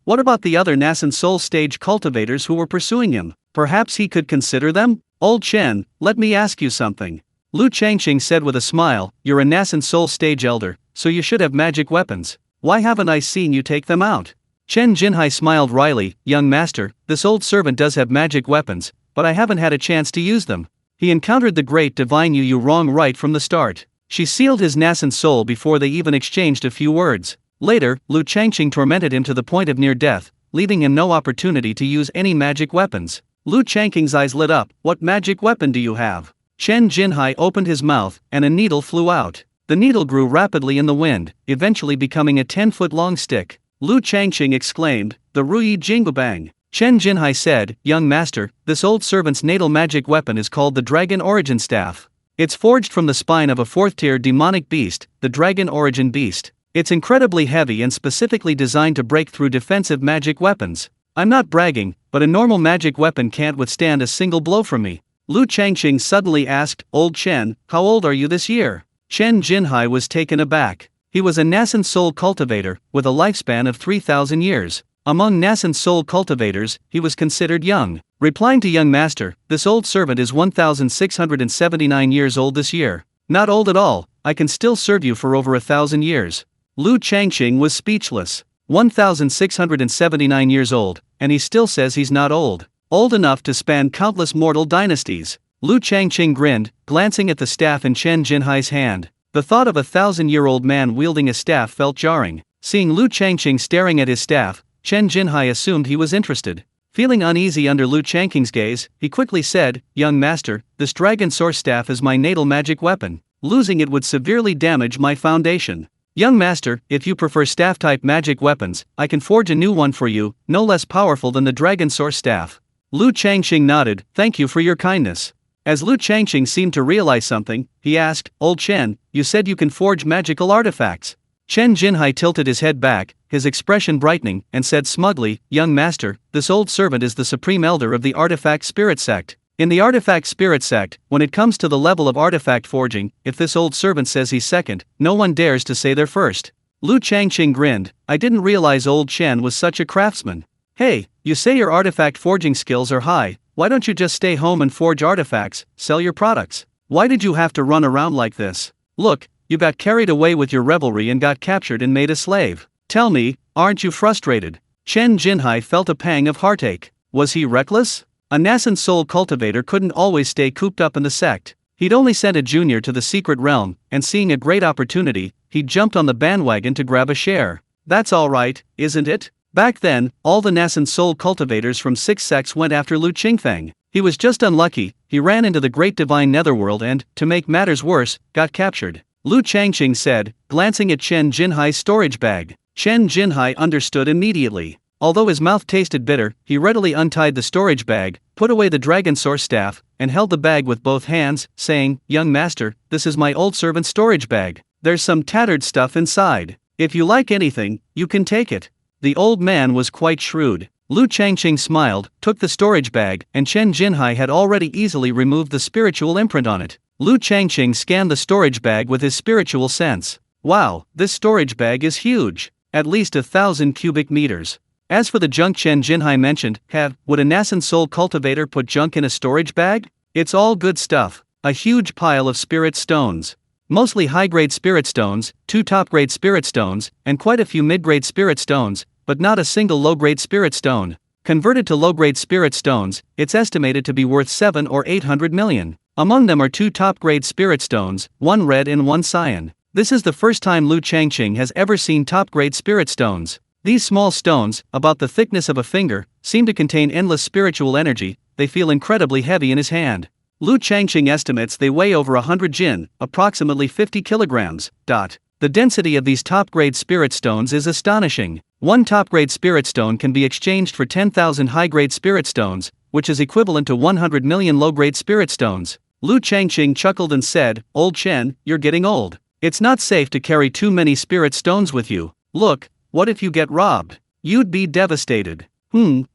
What about the other Nascent Soul stage cultivators who were pursuing him? Perhaps he could consider them? Old Chen, let me ask you something. Lu Changqing said with a smile, you're a Nascent Soul stage elder, so you should have magic weapons. Why haven't I seen you take them out? Chen Jinhai smiled wryly, young master, this old servant does have magic weapons, but I haven't had a chance to use them. He encountered the great Divine Yu wrong right from the start. She sealed his Nascent Soul before they even exchanged a few words. Later, Lu Changqing tormented him to the point of near death, leaving him no opportunity to use any magic weapons. Lu Changqing's eyes lit up. What magic weapon do you have? Chen Jinhai opened his mouth, and a needle flew out. The needle grew rapidly in the wind, eventually becoming a 10-foot-long stick. Lu Changqing exclaimed, the Ruyi Jingbang. Chen Jinhai said, young master, this old servant's natal magic weapon is called the Dragon Origin Staff. It's forged from the spine of a 4th-tier demonic beast, the Dragon Origin Beast. It's incredibly heavy and specifically designed to break through defensive magic weapons. I'm not bragging, but a normal magic weapon can't withstand a single blow from me. Lu Changqing suddenly asked, Old Chen, how old are you this year? Chen Jinhai was taken aback. He was a Nascent Soul cultivator, with a lifespan of 3,000 years. Among Nascent Soul cultivators, he was considered young. Replying to young master, this old servant is 1,679 years old this year. Not old at all, I can still serve you for over 1,000 years. Lu Changqing was speechless. 1,679 years old, and he still says he's not old. Old enough to span countless mortal dynasties. Lu Changqing grinned, glancing at the staff in Chen Jinhai's hand. The thought of a 1,000-year-old man wielding a staff felt jarring. Seeing Lu Changqing staring at his staff, Chen Jinhai assumed he was interested. Feeling uneasy under Lu Changqing's gaze, he quickly said, young master, this dragon source staff is my natal magic weapon. Losing it would severely damage my foundation. Young master, if you prefer staff-type magic weapons, I can forge a new one for you, no less powerful than the Dragon Source Staff. Lu Changqing nodded, thank you for your kindness. As Lu Changqing seemed to realize something, he asked, Old Chen, you said you can forge magical artifacts. Chen Jinhai tilted his head back, his expression brightening, and said smugly, young master, this old servant is the supreme elder of the Artifact Spirit Sect. In the Artifact Spirit Sect, when it comes to the level of artifact forging, if this old servant says he's second, no one dares to say they're first. Lu Changqing grinned, I didn't realize old Chen was such a craftsman. Hey, you say your artifact forging skills are high, why don't you just stay home and forge artifacts, sell your products? Why did you have to run around like this? Look, you got carried away with your revelry and got captured and made a slave. Tell me, aren't you frustrated? Chen Jinhai felt a pang of heartache. Was he reckless? A Nascent Soul cultivator couldn't always stay cooped up in the sect. He'd only sent a junior to the secret realm, and seeing a great opportunity, he jumped on the bandwagon to grab a share. That's alright, isn't it? Back then, all the Nascent Soul cultivators from 6 sects went after Lu Qingfeng. He was just unlucky, he ran into the Great Divine Netherworld and, to make matters worse, got captured. Lu Changqing said, glancing at Chen Jinhai's storage bag. Chen Jinhai understood immediately. Although his mouth tasted bitter, he readily untied the storage bag, put away the Dragon Source staff, and held the bag with both hands, saying, young master, this is my old servant's storage bag. There's some tattered stuff inside. If you like anything, you can take it. The old man was quite shrewd. Lu Changqing smiled, took the storage bag, and Chen Jinhai had already easily removed the spiritual imprint on it. Lu Changqing scanned the storage bag with his spiritual sense. Wow, this storage bag is huge. At least 1,000 cubic meters. As for the junk Chen Jinhai mentioned, would a Nascent Soul cultivator put junk in a storage bag? It's all good stuff. A huge pile of spirit stones. Mostly high-grade spirit stones, 2 top-grade spirit stones, and quite a few mid-grade spirit stones, but not a single low-grade spirit stone. Converted to low-grade spirit stones, it's estimated to be worth 7 or 800 million. Among them are 2 top-grade spirit stones, one red and one cyan. This is the first time Lu Changqing has ever seen top-grade spirit stones. These small stones, about the thickness of a finger, seem to contain endless spiritual energy. They feel incredibly heavy in his hand. Lu Changqing estimates they weigh over 100 jin, approximately 50 kilograms. The density of these top-grade spirit stones is astonishing. One top-grade spirit stone can be exchanged for 10,000 high-grade spirit stones, which is equivalent to 100 million low-grade spirit stones. Lu Changqing chuckled and said, "Old Chen, you're getting old. It's not safe to carry too many spirit stones with you. Look, what if you get robbed? You'd be devastated."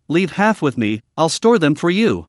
Leave half with me, I'll store them for you."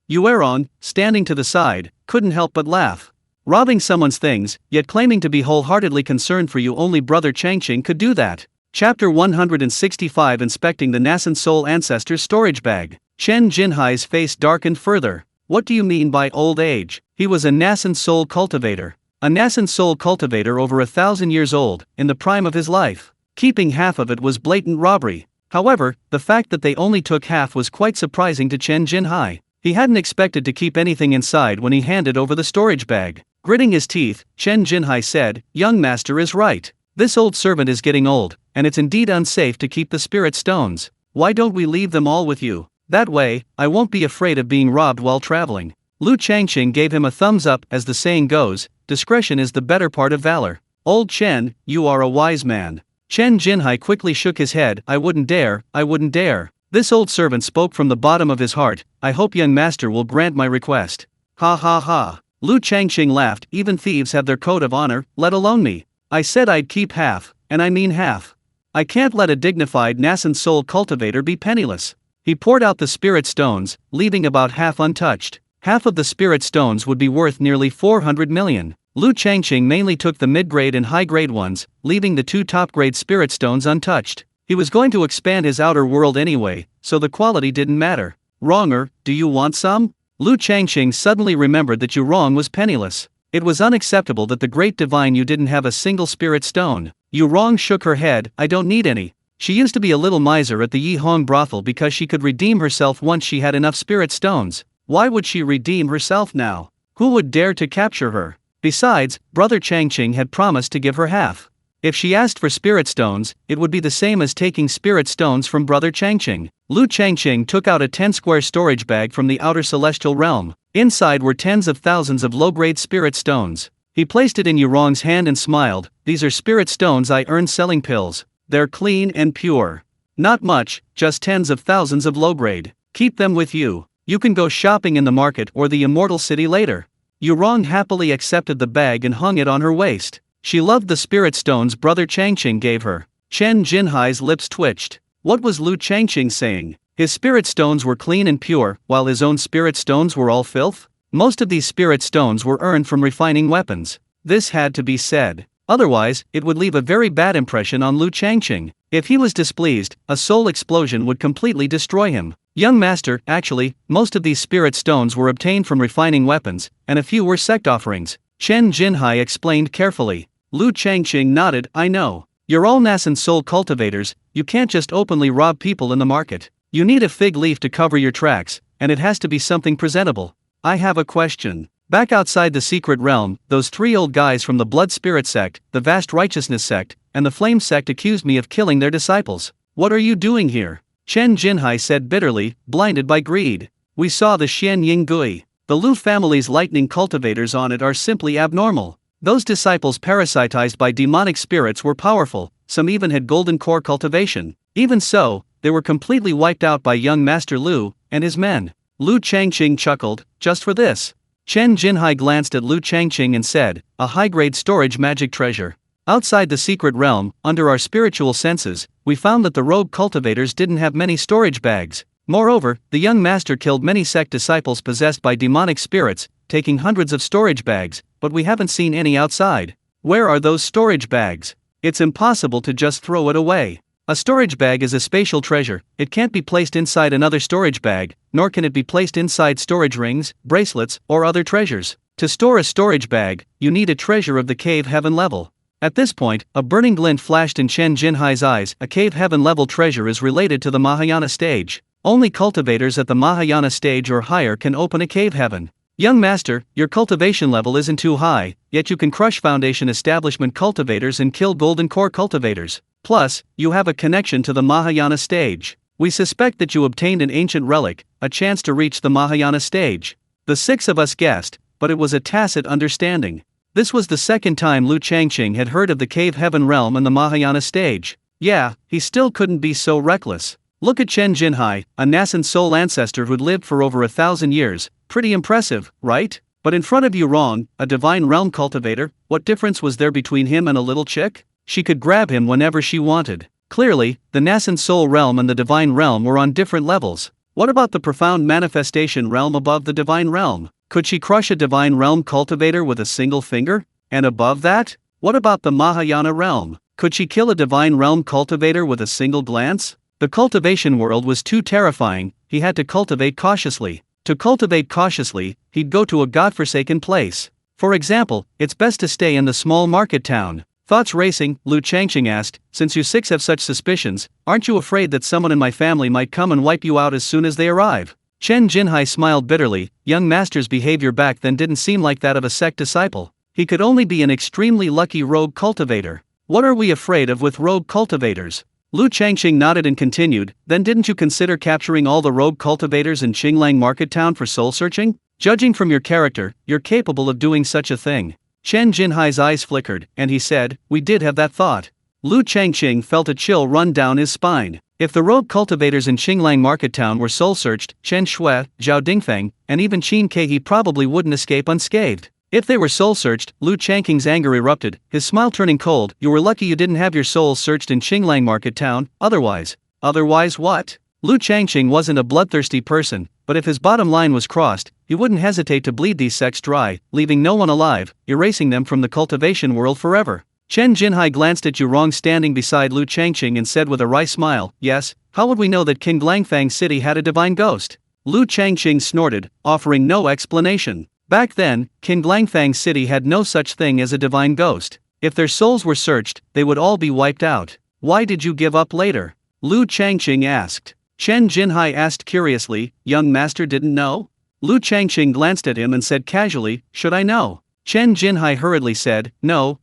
Yueron, standing to the side, couldn't help but laugh. Robbing someone's things, yet claiming to be wholeheartedly concerned for you, only brother Changqing could do that. Chapter 165, Inspecting the Nascent Soul Ancestor's Storage Bag. Chen Jinhai's face darkened further. "What do you mean by old age?" He was a Nascent Soul cultivator. A Nascent Soul cultivator over 1,000 years old, in the prime of his life. Keeping half of it was blatant robbery. However, the fact that they only took half was quite surprising to Chen Jinhai. He hadn't expected to keep anything inside when he handed over the storage bag. Gritting his teeth, Chen Jinhai said, "Young master is right. This old servant is getting old, and it's indeed unsafe to keep the spirit stones. Why don't we leave them all with you? That way, I won't be afraid of being robbed while traveling." Lu Changqing gave him a thumbs up. As the saying goes, discretion is the better part of valor. "Old Chen, you are a wise man." Chen Jinhai quickly shook his head. I wouldn't dare. This old servant spoke from the bottom of his heart. "I hope young master will grant my request." Ha ha ha. Lu Changqing laughed. "Even thieves have their code of honor, let alone me. I said I'd keep half, and I mean half. I can't let a dignified Nascent Soul cultivator be penniless." He poured out the spirit stones, leaving about half untouched. Half of the spirit stones would be worth nearly 400 million. Lu Changqing mainly took the mid-grade and high-grade ones, leaving the two top-grade spirit stones untouched. He was going to expand his outer world anyway, so the quality didn't matter. "Wronger, do you want some?" Lu Changqing suddenly remembered that Yurong was penniless. It was unacceptable that the great divine Yu didn't have a single spirit stone. Yurong shook her head. "I don't need any. She used to be a little miser at the Yihong brothel because she could redeem herself once she had enough spirit stones. Why would she redeem herself now? Who would dare to capture her? Besides, brother Changqing had promised to give her half. If she asked for spirit stones, it would be the same as taking spirit stones from brother Changqing." Lu Changqing took out a 10-square storage bag from the outer celestial realm. Inside were tens of thousands of low-grade spirit stones. He placed it in Yurong's hand and smiled. "These are spirit stones I earned selling pills. They're clean and pure. Not much, just tens of thousands of low-grade. Keep them with you. You can go shopping in the market or the Immortal City later." Yurong happily accepted the bag and hung it on her waist. She loved the spirit stones brother Changqing gave her. Chen Jinhai's lips twitched. What was Lu Changqing saying? His spirit stones were clean and pure, while his own spirit stones were all filth? Most of these spirit stones were earned from refining weapons. This had to be said. Otherwise, it would leave a very bad impression on Lu Changqing. If he was displeased, a soul explosion would completely destroy him. "Young master, actually, most of these spirit stones were obtained from refining weapons, and a few were sect offerings," Chen Jinhai explained carefully. Lu Changqing nodded. "I know. You're all Nascent Soul cultivators, you can't just openly rob people in the market. You need a fig leaf to cover your tracks, and it has to be something presentable. I have a question. Back outside the secret realm, those three old guys from the Blood Spirit sect, the Vast Righteousness sect, and the Flame sect accused me of killing their disciples. What are you doing here?" Chen Jinhai said bitterly, blinded by greed. "We saw the Xian Ying Gui. The Lu family's lightning cultivators on it are simply abnormal. Those disciples parasitized by demonic spirits were powerful, some even had golden core cultivation. Even so, they were completely wiped out by young Master Lu and his men." Lu Changqing chuckled. "Just for this?" Chen Jinhai glanced at Lu Changqing and said, "A high-grade storage magic treasure. Outside the secret realm, under our spiritual senses, we found that the rogue cultivators didn't have many storage bags. Moreover, the young master killed many sect disciples possessed by demonic spirits, taking hundreds of storage bags, but we haven't seen any outside. Where are those storage bags? It's impossible to just throw it away. A storage bag is a spatial treasure. It can't be placed inside another storage bag, nor can it be placed inside storage rings, bracelets, or other treasures. To store a storage bag, you need a treasure of the cave heaven level." At this point, a burning glint flashed in Chen Jinhai's eyes. A cave heaven level treasure is related to the Mahayana stage. Only cultivators at the Mahayana stage or higher can open a cave heaven. Young master, your cultivation level isn't too high, yet you can crush foundation establishment cultivators and kill golden core cultivators. Plus, you have a connection to the Mahayana stage. We suspect that you obtained an ancient relic, a chance to reach the Mahayana stage. The 6 of us guessed, but it was a tacit understanding. This was the second time Lu Changqing had heard of the Cave Heaven realm and the Mahayana stage. Yeah, he still couldn't be so reckless. Look at Chen Jinhai, a Nascent Soul ancestor who'd lived for over 1,000 years. Pretty impressive, right? But in front of you wrong, a divine realm cultivator. What difference was there between him and a little chick? She could grab him whenever she wanted. Clearly, the Nascent Soul realm and the divine realm were on different levels. What about the profound manifestation realm above the divine realm? Could she crush a divine realm cultivator with a single finger? And above that? What about the Mahayana realm? Could she kill a divine realm cultivator with a single glance? The cultivation world was too terrifying. He had to cultivate cautiously. To cultivate cautiously, he'd go to a godforsaken place. For example, it's best to stay in the small market town. Thoughts racing, Lu Changqing asked, since you 6 have such suspicions, aren't you afraid that someone in my family might come and wipe you out as soon as they arrive? Chen Jinhai smiled bitterly. Young master's behavior back then didn't seem like that of a sect disciple. He could only be an extremely lucky rogue cultivator. What are we afraid of with rogue cultivators? Lu Changqing nodded and continued, then didn't you consider capturing all the rogue cultivators in Qinglang market town for soul searching? Judging from your character, you're capable of doing such a thing. Chen Jinhai's eyes flickered, and he said, we did have that thought. Lu Changqing felt a chill run down his spine. If the rogue cultivators in Qinglang market town were soul-searched, Chen Shui, Zhao Dingfeng, and even Qin Kehi probably wouldn't escape unscathed. If they were soul-searched, Lu Changqing's anger erupted, his smile turning cold. You were lucky you didn't have your souls searched in Qinglang market town, otherwise. Otherwise what? Lu Changqing wasn't a bloodthirsty person, but if his bottom line was crossed, he wouldn't hesitate to bleed these sects dry, leaving no one alive, erasing them from the cultivation world forever. Chen Jinhai glanced at Yu Rong standing beside Lu Changqing and said with a wry smile, yes, how would we know that Qinglangfang City had a divine ghost? Lu Changqing snorted, offering no explanation. Back then, Qinglangfang City had no such thing as a divine ghost. If their souls were searched, they would all be wiped out. Why did you give up later? Lu Changqing asked. Chen Jinhai asked curiously, young master didn't know? Lu Changqing glanced at him and said casually, should I know? Chen Jinhai hurriedly said, no,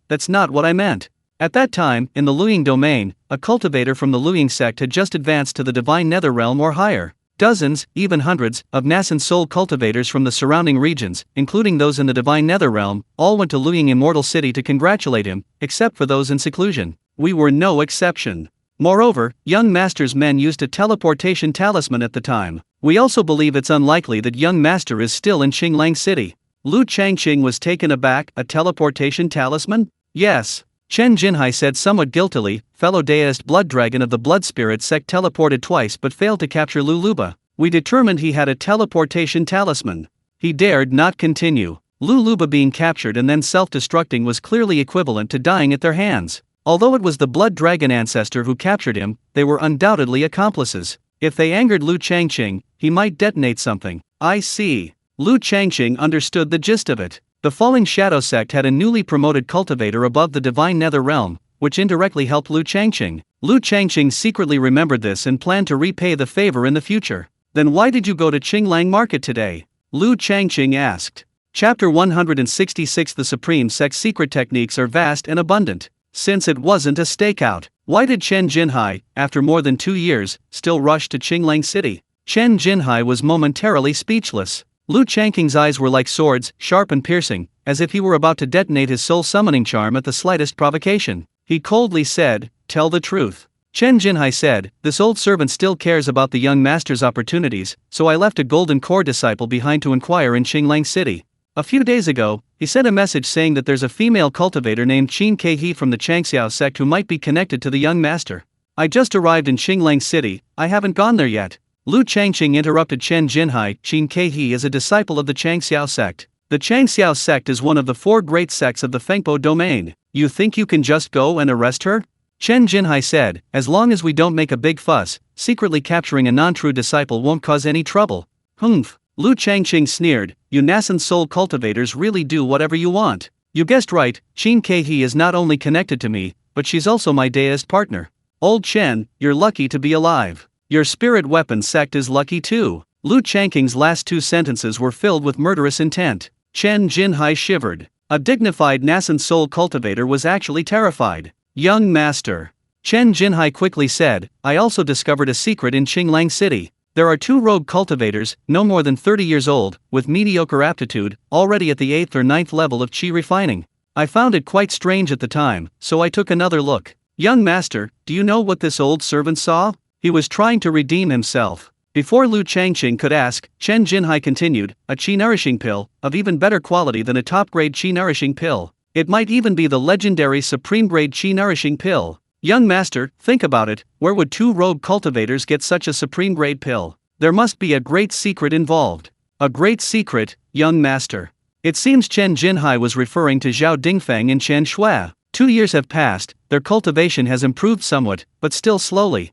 that's not what I meant. At that time, in the Luying domain, a cultivator from the Luying sect had just advanced to the Divine Netherrealm or higher. Dozens, even hundreds, of Nascent Soul cultivators from the surrounding regions, including those in the Divine Netherrealm, all went to Luying Immortal City to congratulate him, except for those in seclusion. We were no exception. Moreover, young master's men used a teleportation talisman at the time. We also believe it's unlikely that young master is still in Qinglang City. Lu Changqing was taken aback. A teleportation talisman? Yes. Chen Jinhai said somewhat guiltily, fellow deist blood dragon of the blood spirit sect teleported twice but failed to capture Lu Luba. We determined he had a teleportation talisman. He dared not continue. Lu Luba being captured and then self-destructing was clearly equivalent to dying at their hands. Although it was the blood dragon ancestor who captured him, they were undoubtedly accomplices. If they angered Lu Changqing, he might detonate something. I see. Lu Changqing understood the gist of it. The Falling Shadow sect had a newly promoted cultivator above the Divine Nether Realm, which indirectly helped Lu Changqing. Lu Changqing secretly remembered this and planned to repay the favor in the future. Then why did you go to Qinglang Market today? Lu Changqing asked. Chapter 166. The Supreme Sect's secret techniques are vast and abundant. Since it wasn't a stakeout, why did Chen Jinhai, after more than 2 years, still rush to Qinglang City? Chen Jinhai was momentarily speechless. Lu Changqing's eyes were like swords, sharp and piercing, as if he were about to detonate his soul summoning charm at the slightest provocation. He coldly said, tell the truth. Chen Jinhai said, this old servant still cares about the young master's opportunities, so I left a golden core disciple behind to inquire in Qinglang City. A few days ago, he sent a message saying that there's a female cultivator named Qin Kehi from the Changxiao sect who might be connected to the young master. I just arrived in Qinglang City, I haven't gone there yet. Lu Changqing interrupted Chen Jinhai. Qin Kehi is a disciple of the Changxiao sect. The Changxiao sect is one of the 4 great sects of the Fengpo domain. You think you can just go and arrest her? Chen Jinhai said, as long as we don't make a big fuss, secretly capturing a non-true disciple won't cause any trouble. Humph. Lu Changqing sneered, you Nascent Soul cultivators really do whatever you want. You guessed right, Qin Kehi is not only connected to me, but she's also my deist partner. Old Chen, you're lucky to be alive. Your spirit weapon sect is lucky too. Lu Changqing's last two sentences were filled with murderous intent. Chen Jinhai shivered. A dignified Nascent Soul cultivator was actually terrified. Young master. Chen Jinhai quickly said, I also discovered a secret in Qinglang City. There are two rogue cultivators, no more than 30 years old, with mediocre aptitude, already at the 8th or 9th level of qi refining. I found it quite strange at the time, so I took another look. Young master, do you know what this old servant saw? He was trying to redeem himself. Before Lu Changqing could ask, Chen Jinhai continued, a qi-nourishing pill, of even better quality than a top-grade qi-nourishing pill. It might even be the legendary supreme-grade qi-nourishing pill. Young master, think about it, where would two rogue cultivators get such a supreme-grade pill? There must be a great secret involved. A great secret, young master. It seems Chen Jinhai was referring to Zhao Dingfeng and Chen Shui. 2 years have passed, their cultivation has improved somewhat, but still slowly.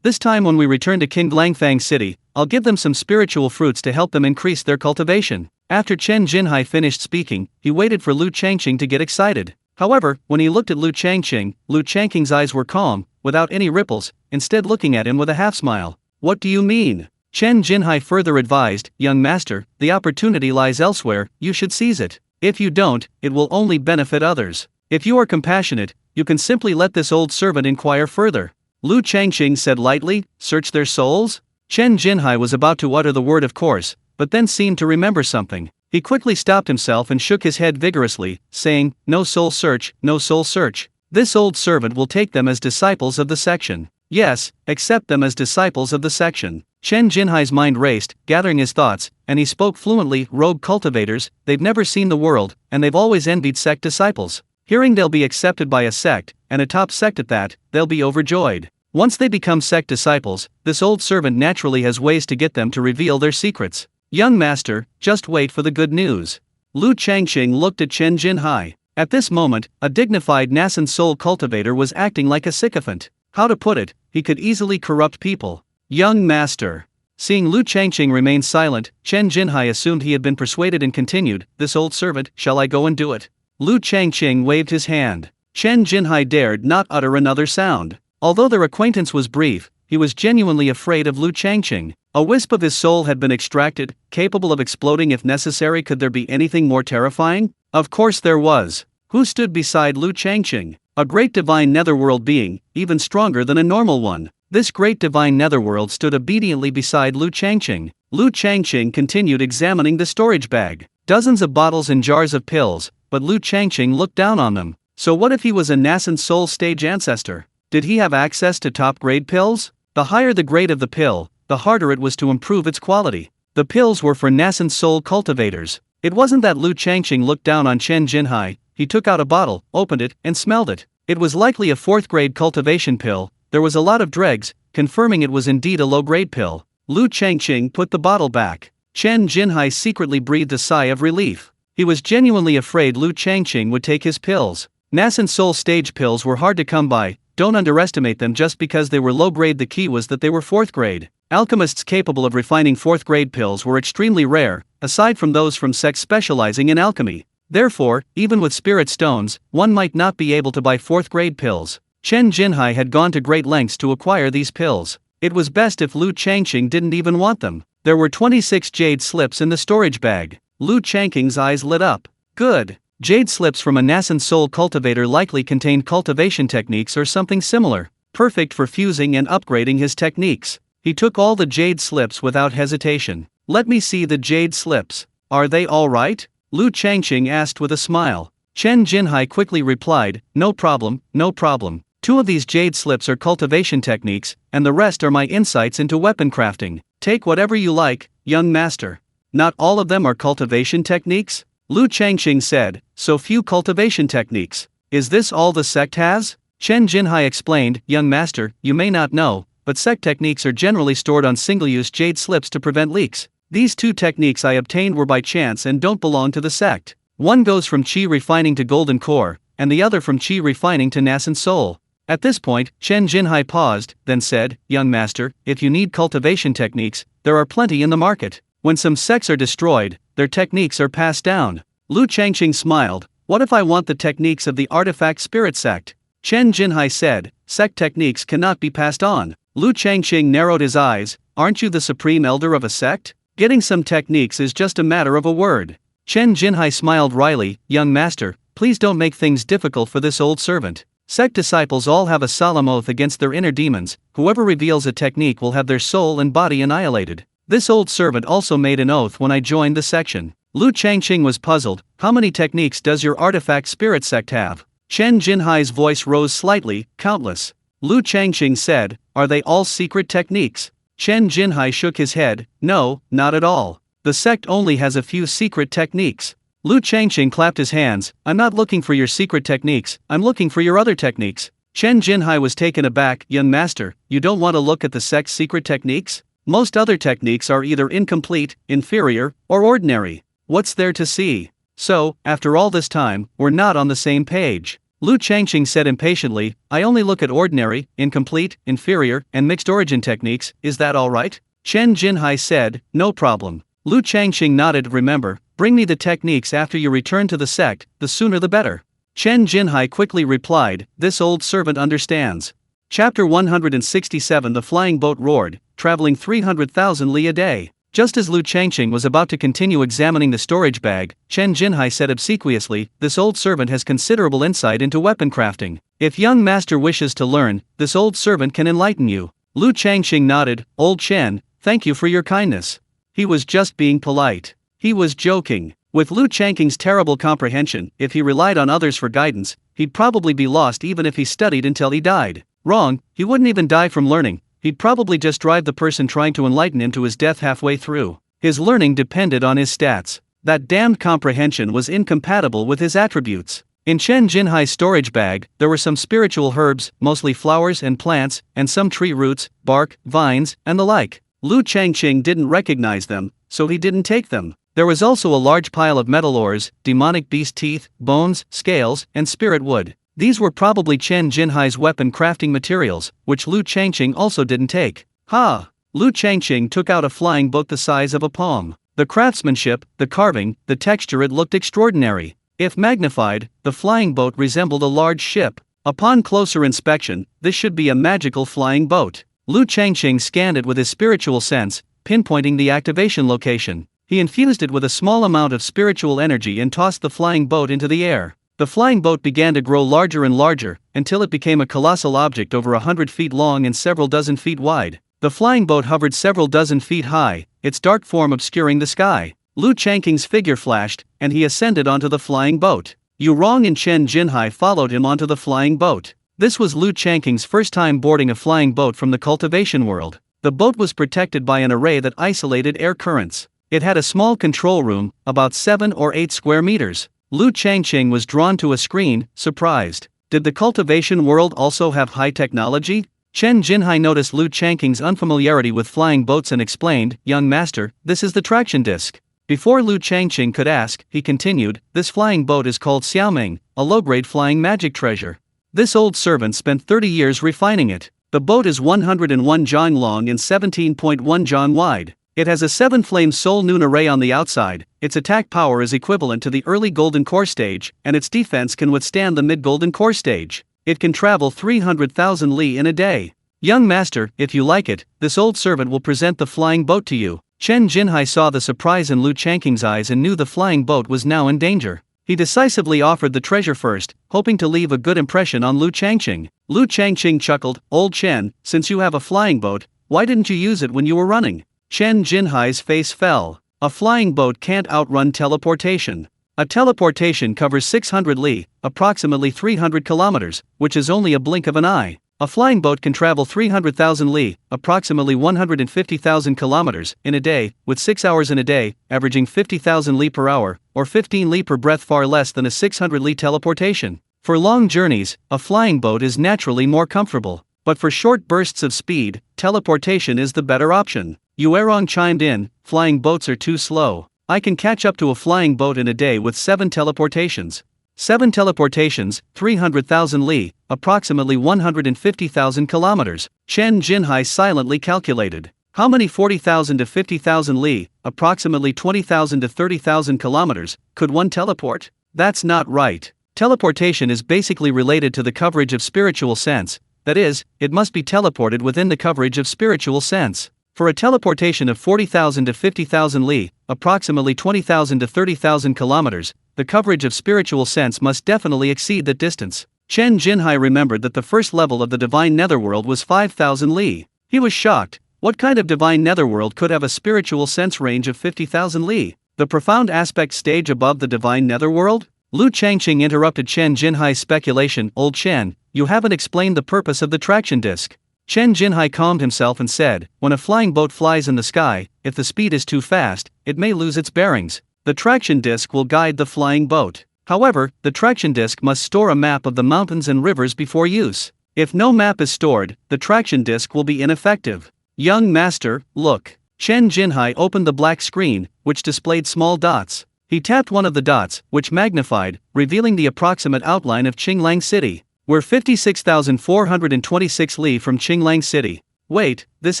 This time when we return to King Langfang City, I'll give them some spiritual fruits to help them increase their cultivation. After Chen Jinhai finished speaking, he waited for Lu Changqing to get excited. However, when he looked at Lu Changqing's eyes were calm, without any ripples, instead looking at him with a half-smile. What do you mean? Chen Jinhai further advised, young master, the opportunity lies elsewhere, you should seize it. If you don't, it will only benefit others. If you are compassionate, you can simply let this old servant inquire further. Lu Changqing said lightly, search their souls? Chen Jinhai was about to utter the word of course, but then seemed to remember something. He quickly stopped himself and shook his head vigorously, saying, no soul search, no soul search. This old servant will take them as disciples of the section. Yes, accept them as disciples of the section. Chen Jinhai's mind raced, gathering his thoughts, and he spoke fluently, rogue cultivators, they've never seen the world, and they've always envied sect disciples. Hearing they'll be accepted by a sect, and a top sect at that, they'll be overjoyed. Once they become sect disciples, this old servant naturally has ways to get them to reveal their secrets. Young master, just wait for the good news. Lu Changqing looked at Chen Jinhai. At this moment, a dignified Nascent Soul cultivator was acting like a sycophant. How to put it, he could easily corrupt people. Young master. Seeing Lu Changqing remain silent, Chen Jinhai assumed he had been persuaded and continued, this old servant, shall I go and do it? Lu Changqing waved his hand. Chen Jinhai dared not utter another sound. Although their acquaintance was brief, he was genuinely afraid of Lu Changqing. A wisp of his soul had been extracted, capable of exploding if necessary. Could there be anything more terrifying? Of course there was. Who stood beside Lu Changqing? A great divine netherworld being, even stronger than a normal one. This great divine netherworld stood obediently beside Lu Changqing. Lu Changqing continued examining the storage bag. Dozens of bottles and jars of pills, but Lu Changqing looked down on them. So what if he was a Nascent Soul stage ancestor? Did he have access to top-grade pills? The higher the grade of the pill, the harder it was to improve its quality. The pills were for Nascent Soul cultivators. It wasn't that Lu Changqing looked down on Chen Jinhai. He took out a bottle, opened it, and smelled it. It was likely a 4th-grade cultivation pill. There was a lot of dregs, confirming it was indeed a low-grade pill. Lu Changqing put the bottle back. Chen Jinhai secretly breathed a sigh of relief. He was genuinely afraid Lu Changqing would take his pills. Nascent Soul stage pills were hard to come by. Don't underestimate them just because they were low-grade. The key was that they were 4th grade. Alchemists capable of refining 4th-grade pills were extremely rare, aside from those from sects specializing in alchemy. Therefore, even with spirit stones, one might not be able to buy 4th-grade pills. Chen Jinhai had gone to great lengths to acquire these pills. It was best if Lu Changqing didn't even want them. There were 26 jade slips in the storage bag. Lu Changqing's eyes lit up. Good. Jade slips from a Nascent Soul cultivator likely contained cultivation techniques or something similar, perfect for fusing and upgrading his techniques. He took all the jade slips without hesitation. Let me see the jade slips. Are they all right? Lu Changqing asked with a smile. Chen Jinhai quickly replied, no problem, no problem. 2 of these jade slips are cultivation techniques, and the rest are my insights into weapon crafting. Take whatever you like, young master. Not all of them are cultivation techniques? Lu Changqing said, so few cultivation techniques. Is this all the sect has? Chen Jinhai explained, young master, you may not know, but sect techniques are generally stored on single-use jade slips to prevent leaks. These 2 techniques I obtained were by chance and don't belong to the sect. One goes from qi refining to golden core, and the other from qi refining to Nascent Soul. At this point, Chen Jinhai paused, then said, young master, if you need cultivation techniques, there are plenty in the market. When some sects are destroyed, their techniques are passed down. Lu Changqing smiled, what if I want the techniques of the artifact spirit sect? Chen Jinhai said, sect techniques cannot be passed on. Lu Changqing narrowed his eyes, aren't you the supreme elder of a sect? Getting some techniques is just a matter of a word. Chen Jinhai smiled wryly, young master, please don't make things difficult for this old servant. Sect disciples all have a solemn oath against their inner demons, whoever reveals a technique will have their soul and body annihilated. This old servant also made an oath when I joined the section. Lu Changqing was puzzled, how many techniques does your artifact spirit sect have? Chen Jinhai's voice rose slightly, countless. Lu Changqing said, are they all secret techniques? Chen Jinhai shook his head, no, not at all. The sect only has a few secret techniques. Lu Changqing clapped his hands, I'm not looking for your secret techniques, I'm looking for your other techniques. Chen Jinhai was taken aback, young master, you don't want to look at the sect's secret techniques? Most other techniques are either incomplete, inferior, or ordinary. What's there to see? So, after all this time, we're not on the same page. Lu Changqing said impatiently, I only look at ordinary, incomplete, inferior, and mixed origin techniques, is that alright? Chen Jinhai said, no problem. Lu Changqing nodded, remember, bring me the techniques after you return to the sect, the sooner the better. Chen Jinhai quickly replied, this old servant understands. Chapter 167 The flying boat roared, traveling 300,000 li a day. Just as Lu Changqing was about to continue examining the storage bag, Chen Jinhai said obsequiously, this old servant has considerable insight into weapon crafting. If young master wishes to learn, this old servant can enlighten you. Lu Changqing nodded, old Chen, thank you for your kindness. He was just being polite. He was joking. With Lu Changqing's terrible comprehension, if he relied on others for guidance, he'd probably be lost even if he studied until he died. Wrong, he wouldn't even die from learning. He'd probably just drive the person trying to enlighten him to his death halfway through. His learning depended on his stats. That damned comprehension was incompatible with his attributes. In Chen Jinhai's storage bag, there were some spiritual herbs, mostly flowers and plants, and some tree roots, bark, vines, and the like. Lu Changqing didn't recognize them, so he didn't take them. There was also a large pile of metal ores, demonic beast teeth, bones, scales, and spirit wood. These were probably Chen Jinhai's weapon crafting materials, which Lu Changqing also didn't take. Ha! Lu Changqing took out a flying boat the size of a palm. The craftsmanship, the carving, the texture, it looked extraordinary. If magnified, the flying boat resembled a large ship. Upon closer inspection, this should be a magical flying boat. Lu Changqing scanned it with his spiritual sense, pinpointing the activation location. He infused it with a small amount of spiritual energy and tossed the flying boat into the air. The flying boat began to grow larger and larger, until it became a colossal object over 100 feet long and several dozen feet wide. The flying boat hovered several dozen feet high, its dark form obscuring the sky. Lu Changqing's figure flashed, and he ascended onto the flying boat. Yu Rong and Chen Jinhai followed him onto the flying boat. This was Lu Changqing's first time boarding a flying boat from the cultivation world. The boat was protected by an array that isolated air currents. It had a small control room, about 7 or 8 square meters. Lu Changqing was drawn to a screen, surprised. Did the cultivation world also have high technology? Chen Jinhai noticed Lu Changqing's unfamiliarity with flying boats and explained, young master, this is the traction disc. Before Lu Changqing could ask, he continued, this flying boat is called Xiaoming, a low-grade flying magic treasure. This old servant spent 30 years refining it. The boat is 101 zhang long and 17.1 zhang wide. It has a 7-flame soul noon array on the outside, its attack power is equivalent to the early golden core stage, and its defense can withstand the mid-golden core stage. It can travel 300,000 li in a day. Young master, if you like it, this old servant will present the flying boat to you. Chen Jinhai saw the surprise in Lu Changqing's eyes and knew the flying boat was now in danger. He decisively offered the treasure first, hoping to leave a good impression on Lu Changqing. Lu Changqing chuckled, old Chen, since you have a flying boat, why didn't you use it when you were running? Chen Jinhai's face fell. A flying boat can't outrun teleportation. A teleportation covers 600 li, approximately 300 kilometers, which is only a blink of an eye. A flying boat can travel 300,000 li, approximately 150,000 kilometers, in a day, with 6 hours in a day, averaging 50,000 li per hour, or 15 li per breath, far less than a 600 li teleportation. For long journeys, a flying boat is naturally more comfortable. But for short bursts of speed, teleportation is the better option. Yuerong chimed in, flying boats are too slow. I can catch up to a flying boat in a day with 7 teleportations. 7 teleportations, 300,000 li, approximately 150,000 kilometers. Chen Jinhai silently calculated. How many 40,000 to 50,000 li, approximately 20,000 to 30,000 kilometers, could one teleport? That's not right. Teleportation is basically related to the coverage of spiritual sense. That is, it must be teleported within the coverage of spiritual sense. For a teleportation of 40,000 to 50,000 li, approximately 20,000 to 30,000 kilometers, the coverage of spiritual sense must definitely exceed that distance. Chen Jinhai remembered that the first level of the Divine Netherworld was 5,000 li. He was shocked. What kind of Divine Netherworld could have a spiritual sense range of 50,000 li? The profound aspect stage above the Divine Netherworld? Lu Changqing interrupted Chen Jinhai's speculation. Old Chen, you haven't explained the purpose of the traction disc. Chen Jinhai calmed himself and said, when a flying boat flies in the sky, if the speed is too fast, it may lose its bearings. The traction disc will guide the flying boat. However, the traction disc must store a map of the mountains and rivers before use. If no map is stored, the traction disc will be ineffective. Young master, look. Chen Jinhai opened the black screen, which displayed small dots. He tapped one of the dots, which magnified, revealing the approximate outline of Qinglang City. We're 56,426 li from Qinglang City. Wait, this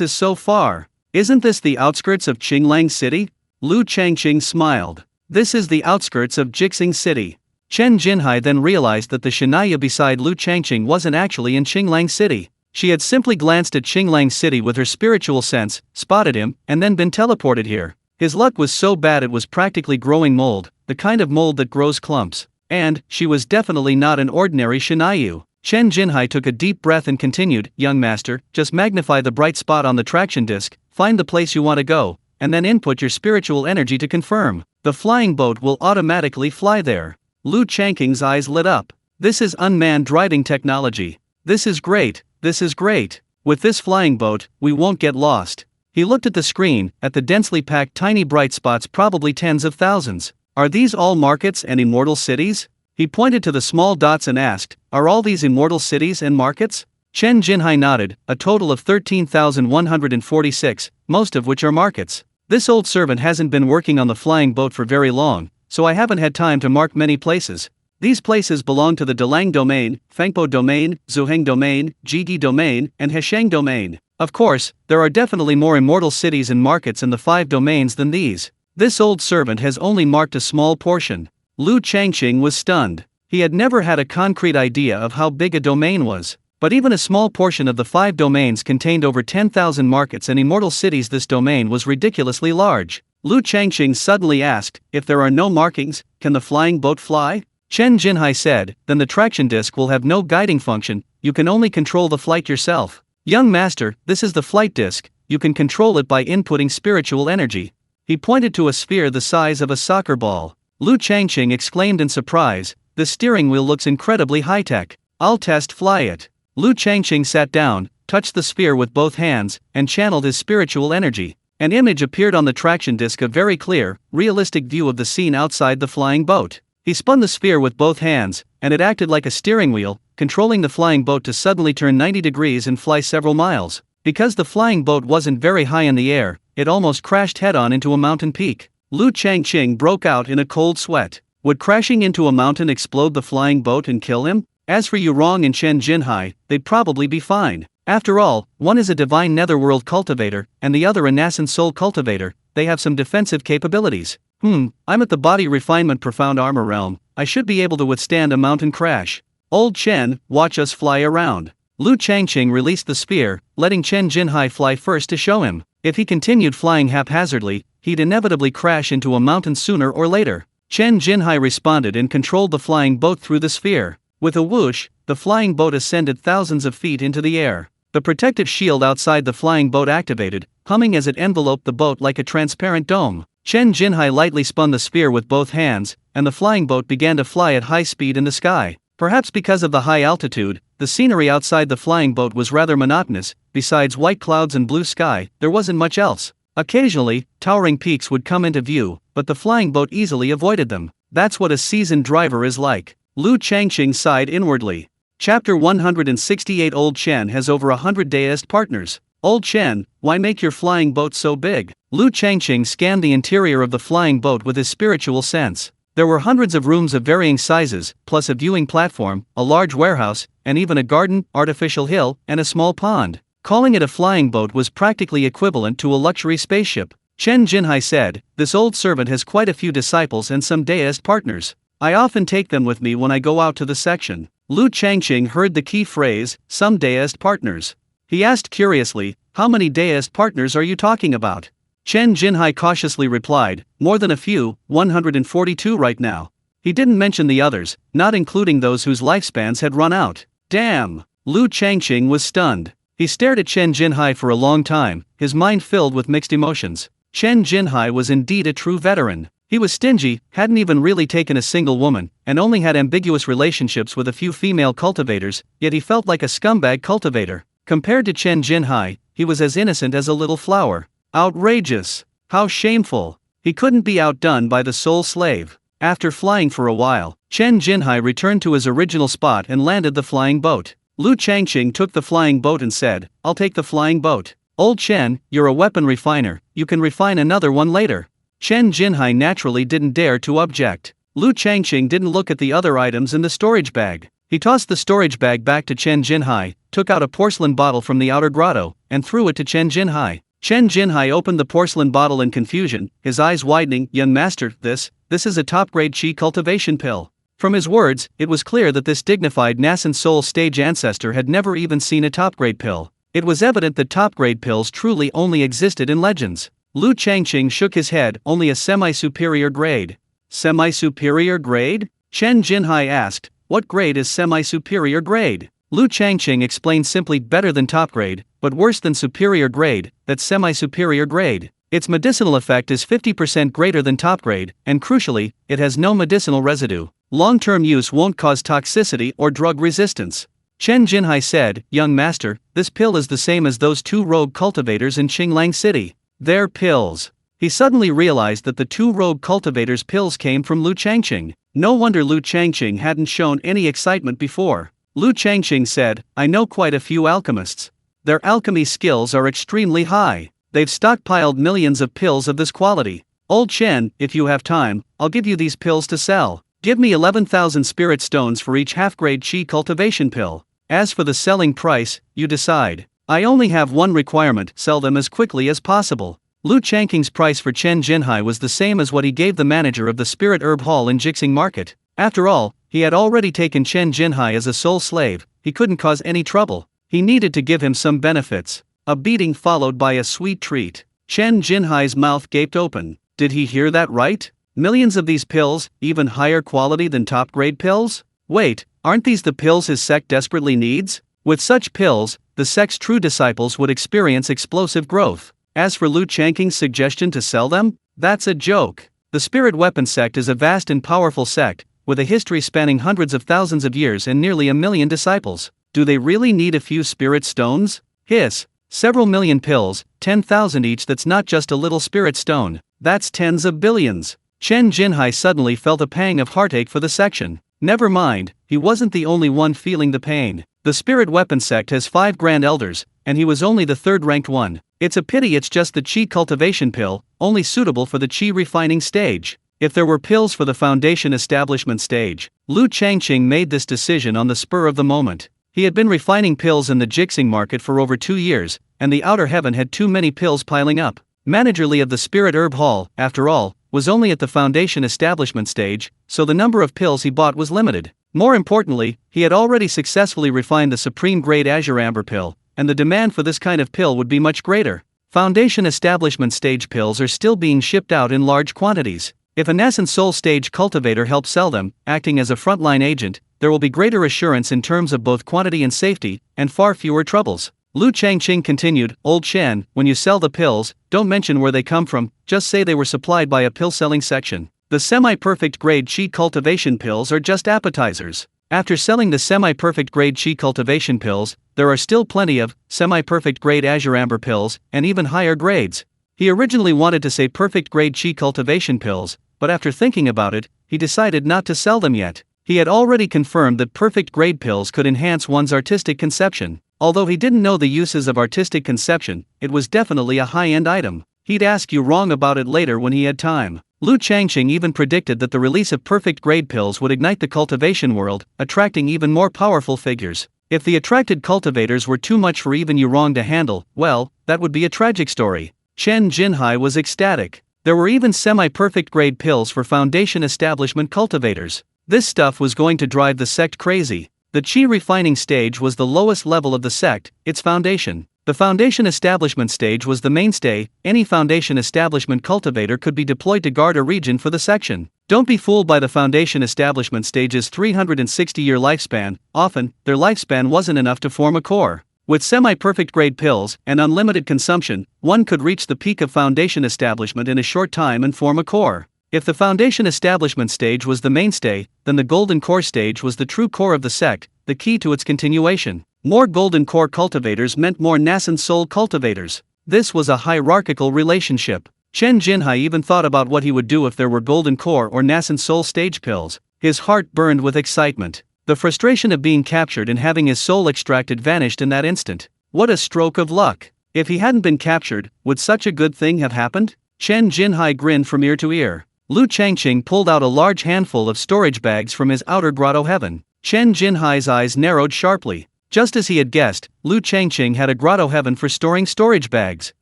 is so far. Isn't this the outskirts of Qinglang City? Lu Changqing smiled. This is the outskirts of Jixing City. Chen Jinhai then realized that the Shanaya beside Lu Changqing wasn't actually in Qinglang City. She had simply glanced at Qinglang City with her spiritual sense, spotted him, and then been teleported here. His luck was so bad it was practically growing mold, the kind of mold that grows clumps. And, she was definitely not an ordinary Shinayu. Chen Jinhai took a deep breath and continued, young master, just magnify the bright spot on the traction disc, find the place you want to go, and then input your spiritual energy to confirm. The flying boat will automatically fly there. Lu Changqing's eyes lit up. This is unmanned riding technology. This is great, this is great. With this flying boat, we won't get lost. He looked at the screen, at the densely packed tiny bright spots, probably tens of thousands. Are these all markets and immortal cities? He pointed to the small dots and asked, are all these immortal cities and markets? Chen Jinhai nodded, a total of 13,146, most of which are markets. This old servant hasn't been working on the flying boat for very long, so I haven't had time to mark many places. These places belong to the Dalang domain, Fangpo domain, Zuheng domain, Jigi domain, and Hesheng domain. Of course, there are definitely more immortal cities and markets in the 5 domains than these. This old servant has only marked a small portion. Lu Changqing was stunned. He had never had a concrete idea of how big a domain was. But even a small portion of the 5 domains contained over 10,000 markets and immortal cities. This domain was ridiculously large. Lu Changqing suddenly asked, if there are no markings, can the flying boat fly? Chen Jinhai said, then the traction disc will have no guiding function, you can only control the flight yourself. Young master, this is the flight disc, you can control it by inputting spiritual energy. He pointed to a sphere the size of a soccer ball. Lu Changqing exclaimed in surprise, the steering wheel looks incredibly high-tech. I'll test fly it. Lu Changqing sat down, touched the sphere with both hands, and channeled his spiritual energy. An image appeared on the traction disc, a very clear, realistic view of the scene outside the flying boat. He spun the sphere with both hands, and it acted like a steering wheel, controlling the flying boat to suddenly turn 90 degrees and fly several miles. Because the flying boat wasn't very high in the air, it almost crashed head-on into a mountain peak. Lu Changqing broke out in a cold sweat. Would crashing into a mountain explode the flying boat and kill him? As for Yu Rong and Chen Jinhai, they'd probably be fine. After all, one is a Divine Netherworld cultivator, and the other a Nascent Soul cultivator. They have some defensive capabilities. I'm at the body refinement profound armor realm, I should be able to withstand a mountain crash. Old Chen, watch us fly around. Lu Changqing released the sphere, letting Chen Jinhai fly first to show him. If he continued flying haphazardly, he'd inevitably crash into a mountain sooner or later. Chen Jinhai responded and controlled the flying boat through the sphere. With a whoosh, the flying boat ascended thousands of feet into the air. The protective shield outside the flying boat activated, humming as it enveloped the boat like a transparent dome. Chen Jinhai lightly spun the sphere with both hands, and the flying boat began to fly at high speed in the sky. Perhaps because of the high altitude, the scenery outside the flying boat was rather monotonous. Besides white clouds and blue sky, there wasn't much else. Occasionally, towering peaks would come into view, but the flying boat easily avoided them. That's what a seasoned driver is like. Lu Changqing sighed inwardly. Chapter 168. Old Chen has over 100 deist partners. Old Chen, why make your flying boat so big? Lu Changqing scanned the interior of the flying boat with his spiritual sense. There were hundreds of rooms of varying sizes, plus a viewing platform, a large warehouse, and even a garden, artificial hill, and a small pond. Calling it a flying boat was practically equivalent to a luxury spaceship. Chen Jinhai said, this old servant has quite a few disciples and some deist partners. I often take them with me when I go out to the section. Lu Changqing heard the key phrase, some deist partners. He asked curiously, How many deist partners are you talking about? Chen Jinhai cautiously replied, more than a few, 142 right now. He didn't mention the others, not including those whose lifespans had run out. Damn! Lu Changqing was stunned. He stared at Chen Jinhai for a long time, his mind filled with mixed emotions. Chen Jinhai was indeed a true veteran. He was stingy, hadn't even really taken a single woman, and only had ambiguous relationships with a few female cultivators, yet he felt like a scumbag cultivator. Compared to Chen Jinhai, he was as innocent as a little flower. Outrageous! How shameful! He couldn't be outdone by the soul slave. After flying for a while, Chen Jinhai returned to his original spot and landed the flying boat. Lu Changqing took the flying boat and said, "I'll take the flying boat." "Old Chen, you're a weapon refiner, you can refine another one later." Chen Jinhai naturally didn't dare to object. Lu Changqing didn't look at the other items in the storage bag. He tossed the storage bag back to Chen Jinhai, took out a porcelain bottle from the outer grotto, and threw it to Chen Jinhai. Chen Jinhai opened the porcelain bottle in confusion, his eyes widening. "Young master, this is a top-grade qi cultivation pill." From his words, it was clear that this dignified Nascent Soul stage ancestor had never even seen a top-grade pill. It was evident that top-grade pills truly only existed in legends. Lu Changqing shook his head. "Only a semi-superior grade." "Semi-superior grade?" Chen Jinhai asked. "What grade is semi-superior grade?" Lu Changqing explained simply, "Better than top grade, but worse than superior grade, that's semi-superior grade. Its medicinal effect is 50% greater than top grade, and crucially, it has no medicinal residue. Long-term use won't cause toxicity or drug resistance." Chen Jinhai said, "Young master, this pill is the same as those two rogue cultivators in Qinglang City." "Their pills." He suddenly realized that the two rogue cultivators' pills came from Lu Changqing. No wonder Lu Changqing hadn't shown any excitement before. Lu Changqing said, "I know quite a few alchemists. Their alchemy skills are extremely high. They've stockpiled millions of pills of this quality. Old Chen, if you have time, I'll give you these pills to sell. Give me 11,000 spirit stones for each half-grade qi cultivation pill. As for the selling price, you decide. I only have one requirement: sell them as quickly as possible." Lu Changqing's price for Chen Jinhai was the same as what he gave the manager of the Spirit Herb Hall in Jixing Market. After all, he had already taken Chen Jinhai as a soul slave. He couldn't cause any trouble. He needed to give him some benefits. A beating followed by a sweet treat. Chen Jinhai's mouth gaped open. Did he hear that right? Millions of these pills, even higher quality than top-grade pills? Wait, aren't these the pills his sect desperately needs? With such pills, the sect's true disciples would experience explosive growth. As for Lu Changqing's suggestion to sell them, that's a joke. The Spirit Weapon sect is a vast and powerful sect, with a history spanning hundreds of thousands of years and nearly 1 million disciples. Do they really need a few spirit stones? Hiss. Several million pills, 10,000 each. That's not just a little spirit stone, that's tens of billions. Chen Jinhai suddenly felt a pang of heartache for the section. Never mind, he wasn't the only one feeling the pain. The Spirit Weapon sect has 5 Grand Elders, and he was only the 3rd-ranked one. It's a pity it's just the Qi cultivation pill, only suitable for the Qi refining stage. If there were pills for the foundation establishment stage, Lu Changqing made this decision on the spur of the moment. He had been refining pills in the Jixing market for over 2 years, and the outer heaven had too many pills piling up. Managerly of the Spirit Herb Hall, after all, was only at the foundation establishment stage, so the number of pills he bought was limited. More importantly, he had already successfully refined the supreme grade Azure Amber pill, and the demand for this kind of pill would be much greater. Foundation establishment stage pills are still being shipped out in large quantities. If a Nascent Soul stage cultivator helps sell them, acting as a frontline agent, there will be greater assurance in terms of both quantity and safety, and far fewer troubles. Lu Changqing continued, "Old Chen, when you sell the pills, don't mention where they come from, just say they were supplied by a pill-selling section. The semi-perfect grade qi cultivation pills are just appetizers. After selling the semi-perfect grade qi cultivation pills, there are still plenty of semi-perfect grade Azure Amber pills, and even higher grades." He originally wanted to say perfect grade qi cultivation pills, but after thinking about it, he decided not to sell them yet. He had already confirmed that perfect grade pills could enhance one's artistic conception. Although he didn't know the uses of artistic conception, it was definitely a high-end item. He'd ask you wrong about it later when he had time. Lu Changqing even predicted that the release of perfect grade pills would ignite the cultivation world, attracting even more powerful figures. If the attracted cultivators were too much for even Yu Rong to handle, well, that would be a tragic story. Chen Jinhai was ecstatic. There were even semi-perfect grade pills for foundation establishment cultivators. This stuff was going to drive the sect crazy. The Qi refining stage was the lowest level of the sect, its foundation. The foundation establishment stage was the mainstay. Any foundation establishment cultivator could be deployed to guard a region for the section. Don't be fooled by the foundation establishment stage's 360-year lifespan. Often, their lifespan wasn't enough to form a core. With semi-perfect grade pills and unlimited consumption, one could reach the peak of foundation establishment in a short time and form a core. If the foundation establishment stage was the mainstay, then the golden core stage was the true core of the sect, the key to its continuation. More golden core cultivators meant more Nascent Soul cultivators. This was a hierarchical relationship. Chen Jinhai even thought about what he would do if there were golden core or Nascent Soul stage pills. His heart burned with excitement. The frustration of being captured and having his soul extracted vanished in that instant. What a stroke of luck! If he hadn't been captured, would such a good thing have happened? Chen Jinhai grinned from ear to ear. Lu Changqing pulled out a large handful of storage bags from his outer grotto heaven. Chen Jinhai's eyes narrowed sharply. Just as he had guessed, Lu Changqing had a grotto heaven for storing storage bags.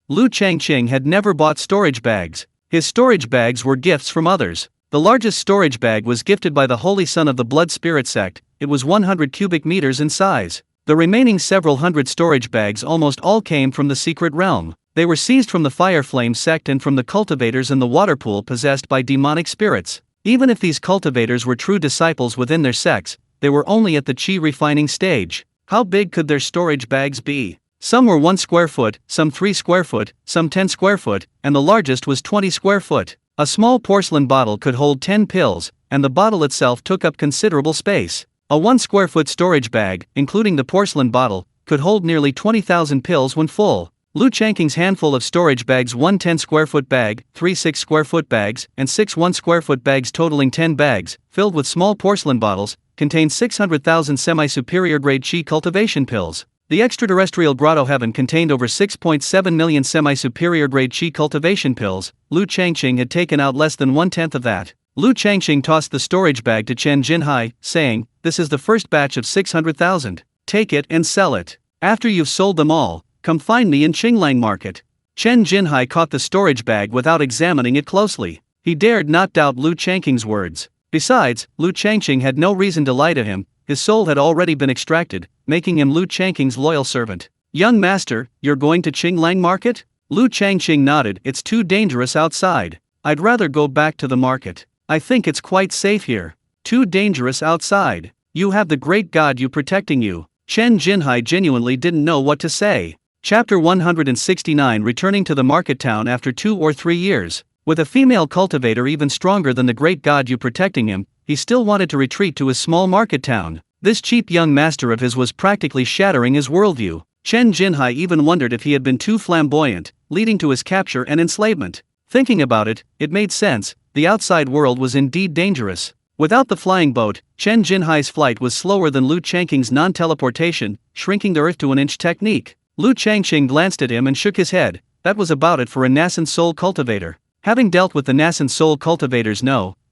Lu Changqing had never bought storage bags. His storage bags were gifts from others. The largest storage bag was gifted by the Holy Son of the Blood Spirit sect. It was 100 cubic meters in size. The remaining several hundred storage bags almost all came from the secret realm. They were seized from the Fire Flame sect and from the cultivators in the water pool possessed by demonic spirits. Even if these cultivators were true disciples within their sects, they were only at the chi refining stage. How big could their storage bags be? Some were 1 square foot, some 3 square foot, some 10 square foot, and the largest was 20 square foot. A small porcelain bottle could hold 10 pills, and the bottle itself took up considerable space. A 1 square foot storage bag, including the porcelain bottle, could hold nearly 20,000 pills when full. Lu Changqing's handful of storage bags, 1 10 square foot bag, 3 6 square foot bags, and 6 1 square foot bags totaling 10 bags, filled with small porcelain bottles, contained 600,000 semi-superior grade chi cultivation pills. The extraterrestrial grotto heaven contained over 6.7 million semi-superior grade chi cultivation pills. Lu Changqing had taken out less than 1/10 of that. Lu Changqing tossed the storage bag to Chen Jinhai, saying, "This is the first batch of 600,000. Take it and sell it. After you've sold them all, come find me in Qinglang Market." Chen Jinhai caught the storage bag without examining it closely. He dared not doubt Lu Changqing's words. Besides, Lu Changqing had no reason to lie to him. His soul had already been extracted, making him Lu Changqing's loyal servant. "Young master, you're going to Qinglang Market?" Lu Changqing nodded. "It's too dangerous outside. I'd rather go back to the market. I think it's quite safe here." "Too dangerous outside? You have the great god you protecting you." Chen Jinhai genuinely didn't know what to say. Chapter 169. Returning to the market town after 2 or 3 years. With a female cultivator even stronger than the great god you protecting him, he still wanted to retreat to his small market town. This cheap young master of his was practically shattering his worldview. Chen Jinhai even wondered if he had been too flamboyant, leading to his capture and enslavement. Thinking about it, it made sense. The outside world was indeed dangerous. Without the flying boat, Chen Jinhai's flight was slower than Lu Changqing's non-teleportation, shrinking the earth to an inch technique. Lu Changqing glanced at him and shook his head. That was about it for a Nascent Soul cultivator. Having dealt with the Nascent Soul cultivators,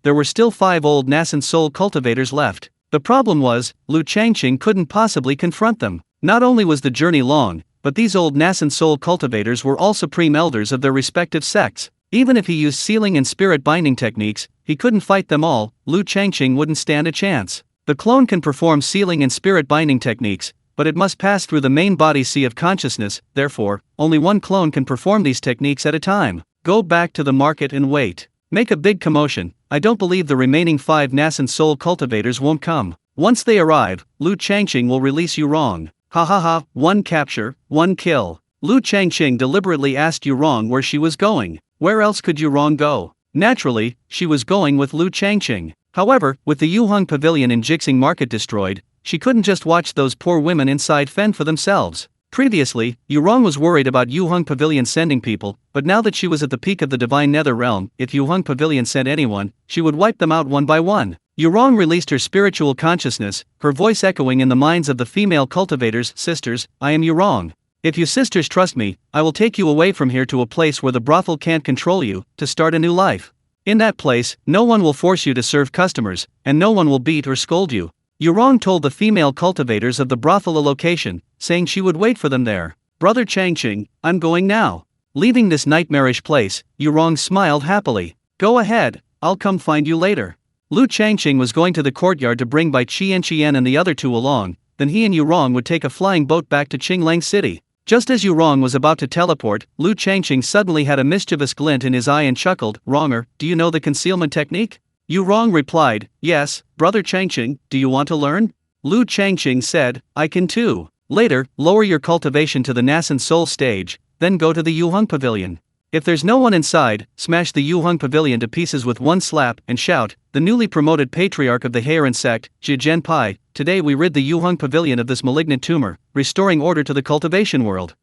there were still 5 old Nascent Soul cultivators left. The problem was, Lu Changqing couldn't possibly confront them. Not only was the journey long, but these old Nascent Soul cultivators were all supreme elders of their respective sects. Even if he used sealing and spirit binding techniques, he couldn't fight them all. Lu Changqing wouldn't stand a chance. The clone can perform sealing and spirit binding techniques, but it must pass through the main body sea of consciousness. Therefore, only one clone can perform these techniques at a time. Go back to the market and wait. Make a big commotion. I don't believe the remaining 5 Nascent Soul cultivators won't come. Once they arrive, Lu Changqing will release you wrong. Ha ha ha, 1 capture, 1 kill. Lu Changqing deliberately asked Yu Rong where she was going. Where else could Yu Rong go? Naturally, she was going with Lu Changqing. However, with the Yuheng Pavilion in Jixing Market destroyed, she couldn't just watch those poor women inside fend for themselves. Previously, Yu Rong was worried about Yuheng Pavilion sending people, but now that she was at the peak of the Divine Nether Realm, if Yuheng Pavilion sent anyone, she would wipe them out one by one. Yu Rong released her spiritual consciousness, her voice echoing in the minds of the female cultivators. "Sisters, I am Yu Rong. If you sisters trust me, I will take you away from here to a place where the brothel can't control you, to start a new life. In that place, no one will force you to serve customers, and no one will beat or scold you." Yu Rong told the female cultivators of the brothel a location, saying she would wait for them there. "Brother Changqing, I'm going now." Leaving this nightmarish place, Yu Rong smiled happily. "Go ahead, I'll come find you later." Lu Changqing was going to the courtyard to bring Bai Qian and the other 2 along, then he and Yu Rong would take a flying boat back to Qinglang City. Just as Yu Rong was about to teleport, Lu Changqing suddenly had a mischievous glint in his eye and chuckled. Wronger, do you know the concealment technique? Yu Rong replied, yes, brother Changqing, do you want to learn? Lu Changqing said, I can too. Later, lower your cultivation to the Nascent Soul stage, then go to the Yuheng Pavilion. If there's no one inside, smash the Yuheng Pavilion to pieces with one slap and shout, the newly promoted patriarch of the Heiran sect, Zhijian Pai, today we rid the Yuheng Pavilion of this malignant tumor, restoring order to the cultivation world.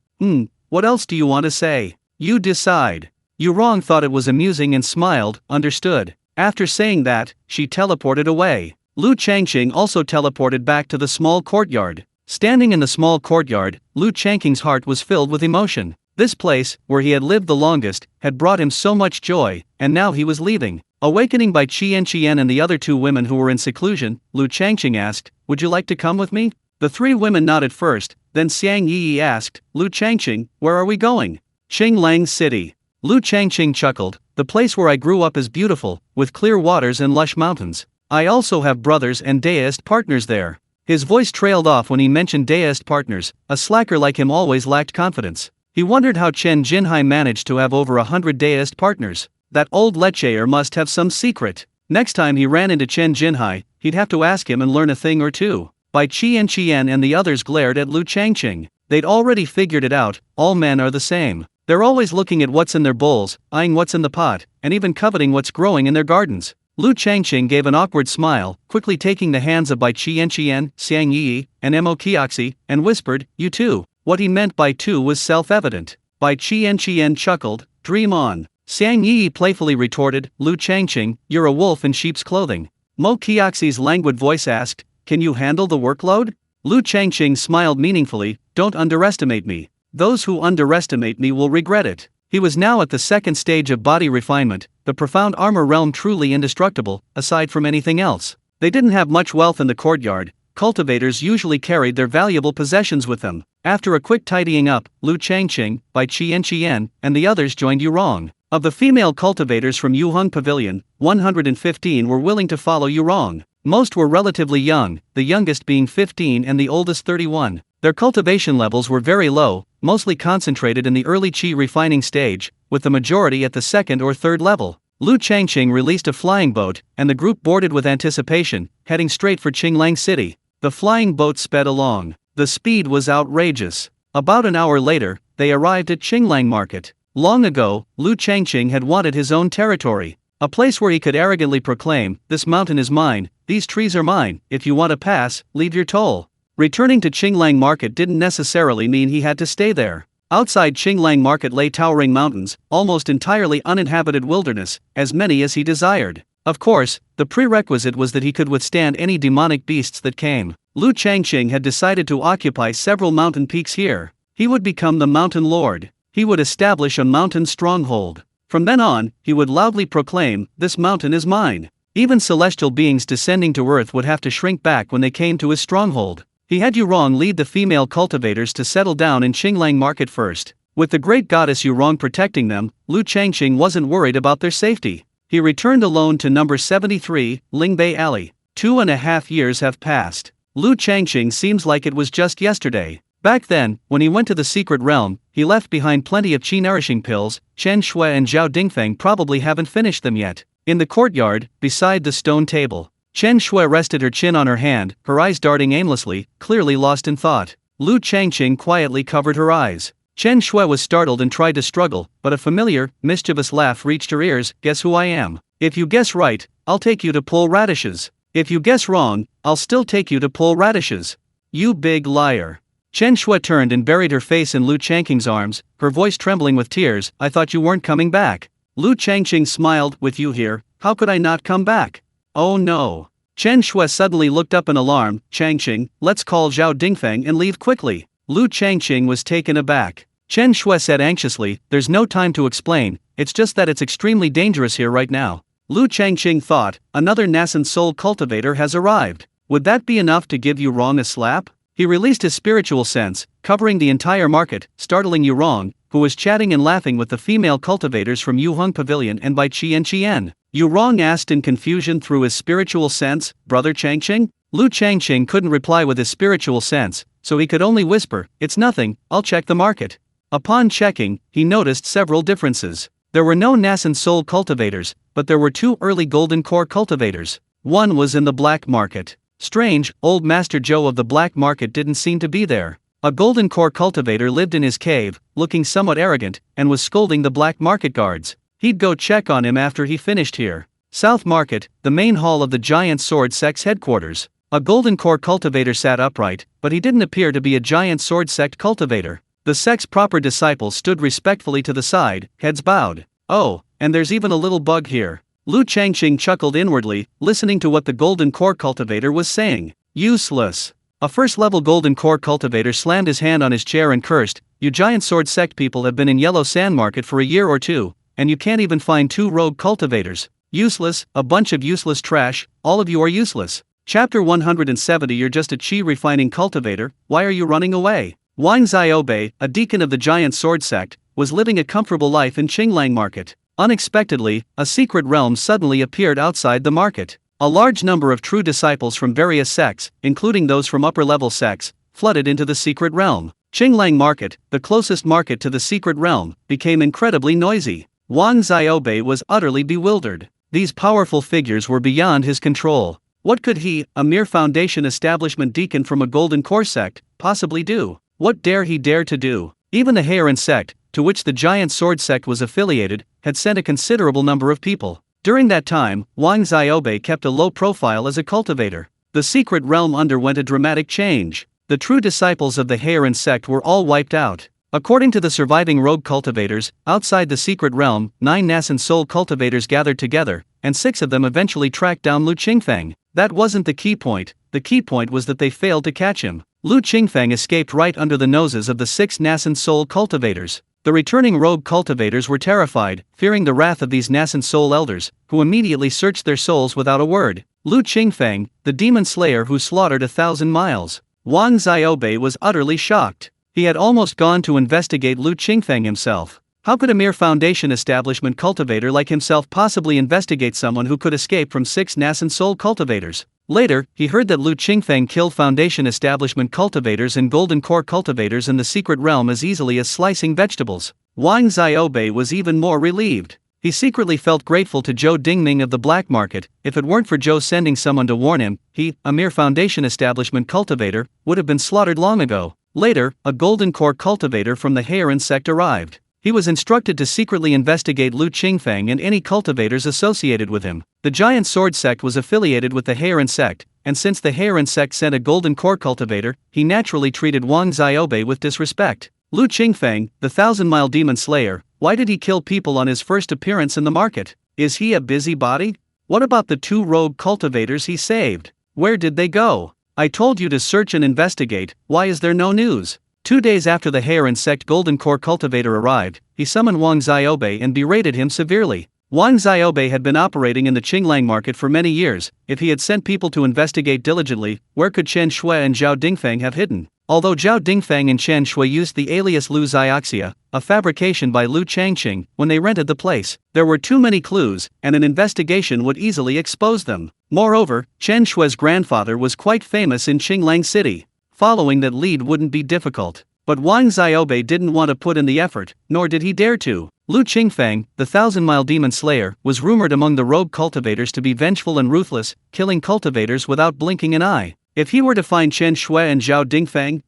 What else do you want to say? You decide. Yu Rong thought it was amusing and smiled, understood. After saying that, she teleported away. Lu Changqing also teleported back to the small courtyard. Standing in the small courtyard, Lu Changqing's heart was filled with emotion. This place, where he had lived the longest, had brought him so much joy, and now he was leaving. Awakening by Qian and the other two women who were in seclusion, Lu Changqing asked, would you like to come with me? The three women nodded first, then Xiang Yi asked, Lu Changqing, where are we going? Qinglang City. Lu Changqing chuckled, the place where I grew up is beautiful, with clear waters and lush mountains. I also have brothers and deist partners there. His voice trailed off when he mentioned deist partners. A slacker like him always lacked confidence. He wondered how Chen Jinhai managed to have over 100 deist partners. That old lecher must have some secret. Next time he ran into Chen Jinhai, he'd have to ask him and learn a thing or two. Bai Qian and the others glared at Lu Changqing. They'd already figured it out, all men are the same. They're always looking at what's in their bowls, eyeing what's in the pot, and even coveting what's growing in their gardens. Lu Changqing gave an awkward smile, quickly taking the hands of Bai Qian, Xiang Yi, and Mo Qiaxi, and whispered, you too. What he meant by two was self-evident. Bai Qian chuckled, dream on. Xiang Yi playfully retorted, Lu Changqing, you're a wolf in sheep's clothing. Mo Qiaxi's languid voice asked, can you handle the workload? Lu Changqing smiled meaningfully, don't underestimate me. Those who underestimate me will regret it. He was now at the second stage of body refinement, the profound armor realm truly indestructible, aside from anything else. They didn't have much wealth in the courtyard. Cultivators usually carried their valuable possessions with them. After a quick tidying up, Lu Changqing, Bai Qian, and the others joined Yu Rong. Of the female cultivators from Yuheng Pavilion, 115 were willing to follow Yu Rong. Most were relatively young, the youngest being 15 and the oldest 31. Their cultivation levels were very low, mostly concentrated in the early qi refining stage, with the majority at the second or third level. Lu Changqing released a flying boat, and the group boarded with anticipation, heading straight for Qinglang City. The flying boat sped along. The speed was outrageous. About an hour later, they arrived at Qinglang Market. Long ago, Lu Changqing had wanted his own territory. A place where he could arrogantly proclaim, this mountain is mine, these trees are mine, if you want to pass, leave your toll. Returning to Qinglang Market didn't necessarily mean he had to stay there. Outside Qinglang Market lay towering mountains, almost entirely uninhabited wilderness, as many as he desired. Of course, the prerequisite was that he could withstand any demonic beasts that came. Lu Changqing had decided to occupy several mountain peaks here. He would become the Mountain Lord. He would establish a mountain stronghold. From then on, he would loudly proclaim, this mountain is mine. Even celestial beings descending to earth would have to shrink back when they came to his stronghold. He had Yu Rong lead the female cultivators to settle down in Qinglang Market first. With the great goddess Yu Rong protecting them, Lu Changqing wasn't worried about their safety. He returned alone to number 73, Lingbei Alley. 2.5 years have passed. Lu Changqing seems like it was just yesterday. Back then, when he went to the secret realm, he left behind plenty of qi nourishing pills. Chen Shui and Zhao Dingfeng probably haven't finished them yet. In the courtyard, beside the stone table, Chen Shui rested her chin on her hand, her eyes darting aimlessly, clearly lost in thought. Lu Changqing quietly covered her eyes. Chen Shui was startled and tried to struggle, but a familiar, mischievous laugh reached her ears. Guess who I am? If you guess right, I'll take you to pull radishes. If you guess wrong, I'll still take you to pull radishes. You big liar. Chen Shui turned and buried her face in Lu Changqing's arms, her voice trembling with tears. I thought you weren't coming back. Lu Changqing smiled. With you here, how could I not come back? Oh no. Chen Shui suddenly looked up in alarm. Changqing, let's call Zhao Dingfeng and leave quickly. Lu Changqing was taken aback. Chen Shui said anxiously, there's no time to explain, it's just that it's extremely dangerous here right now. Lu Changqing thought, another Nascent Soul cultivator has arrived. Would that be enough to give Yu Rong a slap? He released his spiritual sense, covering the entire market, startling Yu Rong, who was chatting and laughing with the female cultivators from Yuheng Pavilion and Bai Qian. Yu Rong asked in confusion through his spiritual sense, Brother Changqing? Lu Changqing couldn't reply with his spiritual sense, so he could only whisper, "It's nothing, I'll check the market." Upon checking, he noticed several differences. There were no Nascent Soul cultivators, but there were 2 early Golden Core cultivators. One was in the black market. Strange, old Master Joe of the black market didn't seem to be there. A Golden Core cultivator lived in his cave, looking somewhat arrogant, and was scolding the black market guards. He'd go check on him after he finished here. South Market, the main hall of the Giant Sword Sect's headquarters. A Golden Core cultivator sat upright, but he didn't appear to be a Giant Sword Sect cultivator. The sect's proper disciples stood respectfully to the side, heads bowed. "Oh, and there's even a little bug here." Lu Changqing chuckled inwardly, listening to what the Golden Core cultivator was saying. "Useless." A first-level Golden Core cultivator slammed his hand on his chair and cursed, "You Giant Sword Sect people have been in Yellow Sand Market for a year or two, and you can't even find 2 rogue cultivators. Useless, a bunch of useless trash, all of you are useless." Chapter 170. You're just a chi refining cultivator, why are you running away? Wang Xiaobei, a deacon of the Giant Sword Sect, was living a comfortable life in Qinglang Market. Unexpectedly, a secret realm suddenly appeared outside the market. A large number of true disciples from various sects, including those from upper-level sects, flooded into the secret realm. Qinglang Market, the closest market to the secret realm, became incredibly noisy. Wang Xiaobei was utterly bewildered. These powerful figures were beyond his control. What could he, a mere foundation establishment deacon from a Golden Core sect, possibly do? What dare he dare to do? Even the Heiran sect, to which the Giant Sword Sect was affiliated, had sent a considerable number of people. During that time, Wang Xiaobei kept a low profile as a cultivator. The secret realm underwent a dramatic change. The true disciples of the Heiran sect were all wiped out. According to the surviving rogue cultivators, outside the secret realm, 9 Nascent Soul cultivators gathered together, and 6 of them eventually tracked down Lu Qingfeng. That wasn't the key point. The key point was that they failed to catch him. Lu Qingfeng escaped right under the noses of the 6 Nascent Soul cultivators. The returning rogue cultivators were terrified, fearing the wrath of these Nascent Soul elders, who immediately searched their souls without a word. Lu Qingfeng, the demon slayer who slaughtered 1,000 miles. Wang Xiaobei was utterly shocked. He had almost gone to investigate Lu Qingfeng himself. How could a mere foundation establishment cultivator like himself possibly investigate someone who could escape from 6 Nascent Soul cultivators? Later, he heard that Lu Qingfeng killed foundation establishment cultivators and Golden Core cultivators in the secret realm as easily as slicing vegetables. Wang Xiaobei was even more relieved. He secretly felt grateful to Zhou Dingming of the black market. If it weren't for Zhou sending someone to warn him, he, a mere foundation establishment cultivator, would have been slaughtered long ago. Later, a Golden Core cultivator from the Heiran sect arrived. He was instructed to secretly investigate Lu Qingfeng and any cultivators associated with him. The Giant Sword Sect was affiliated with the Heiran sect, and since the Heiran sect sent a Golden Core cultivator, he naturally treated Wang Xiaobei with disrespect. Lu Qingfeng, the 1,000-mile demon slayer, why did he kill people on his first appearance in the market? Is he a busybody? What about the 2 rogue cultivators he saved? Where did they go? I told you to search and investigate, why is there no news? 2 days after the Heiran sect Golden Core cultivator arrived, he summoned Wang Xiaobei and berated him severely. Wang Xiaobei had been operating in the Qinglang market for many years. If he had sent people to investigate diligently, where could Chen Shui and Zhao Dingfeng have hidden? Although Zhao Dingfeng and Chen Shui used the alias Lu Xiaoxia, a fabrication by Lu Changqing, when they rented the place, there were too many clues, and an investigation would easily expose them. Moreover, Chen Shui's grandfather was quite famous in Qinglang City. Following that lead wouldn't be difficult. But Wang Xiaobei didn't want to put in the effort, nor did he dare to. Lu Qingfeng, the 1,000-mile demon slayer, was rumored among the rogue cultivators to be vengeful and ruthless, killing cultivators without blinking an eye. If he were to find Chen Shui and Zhao Dingfeng,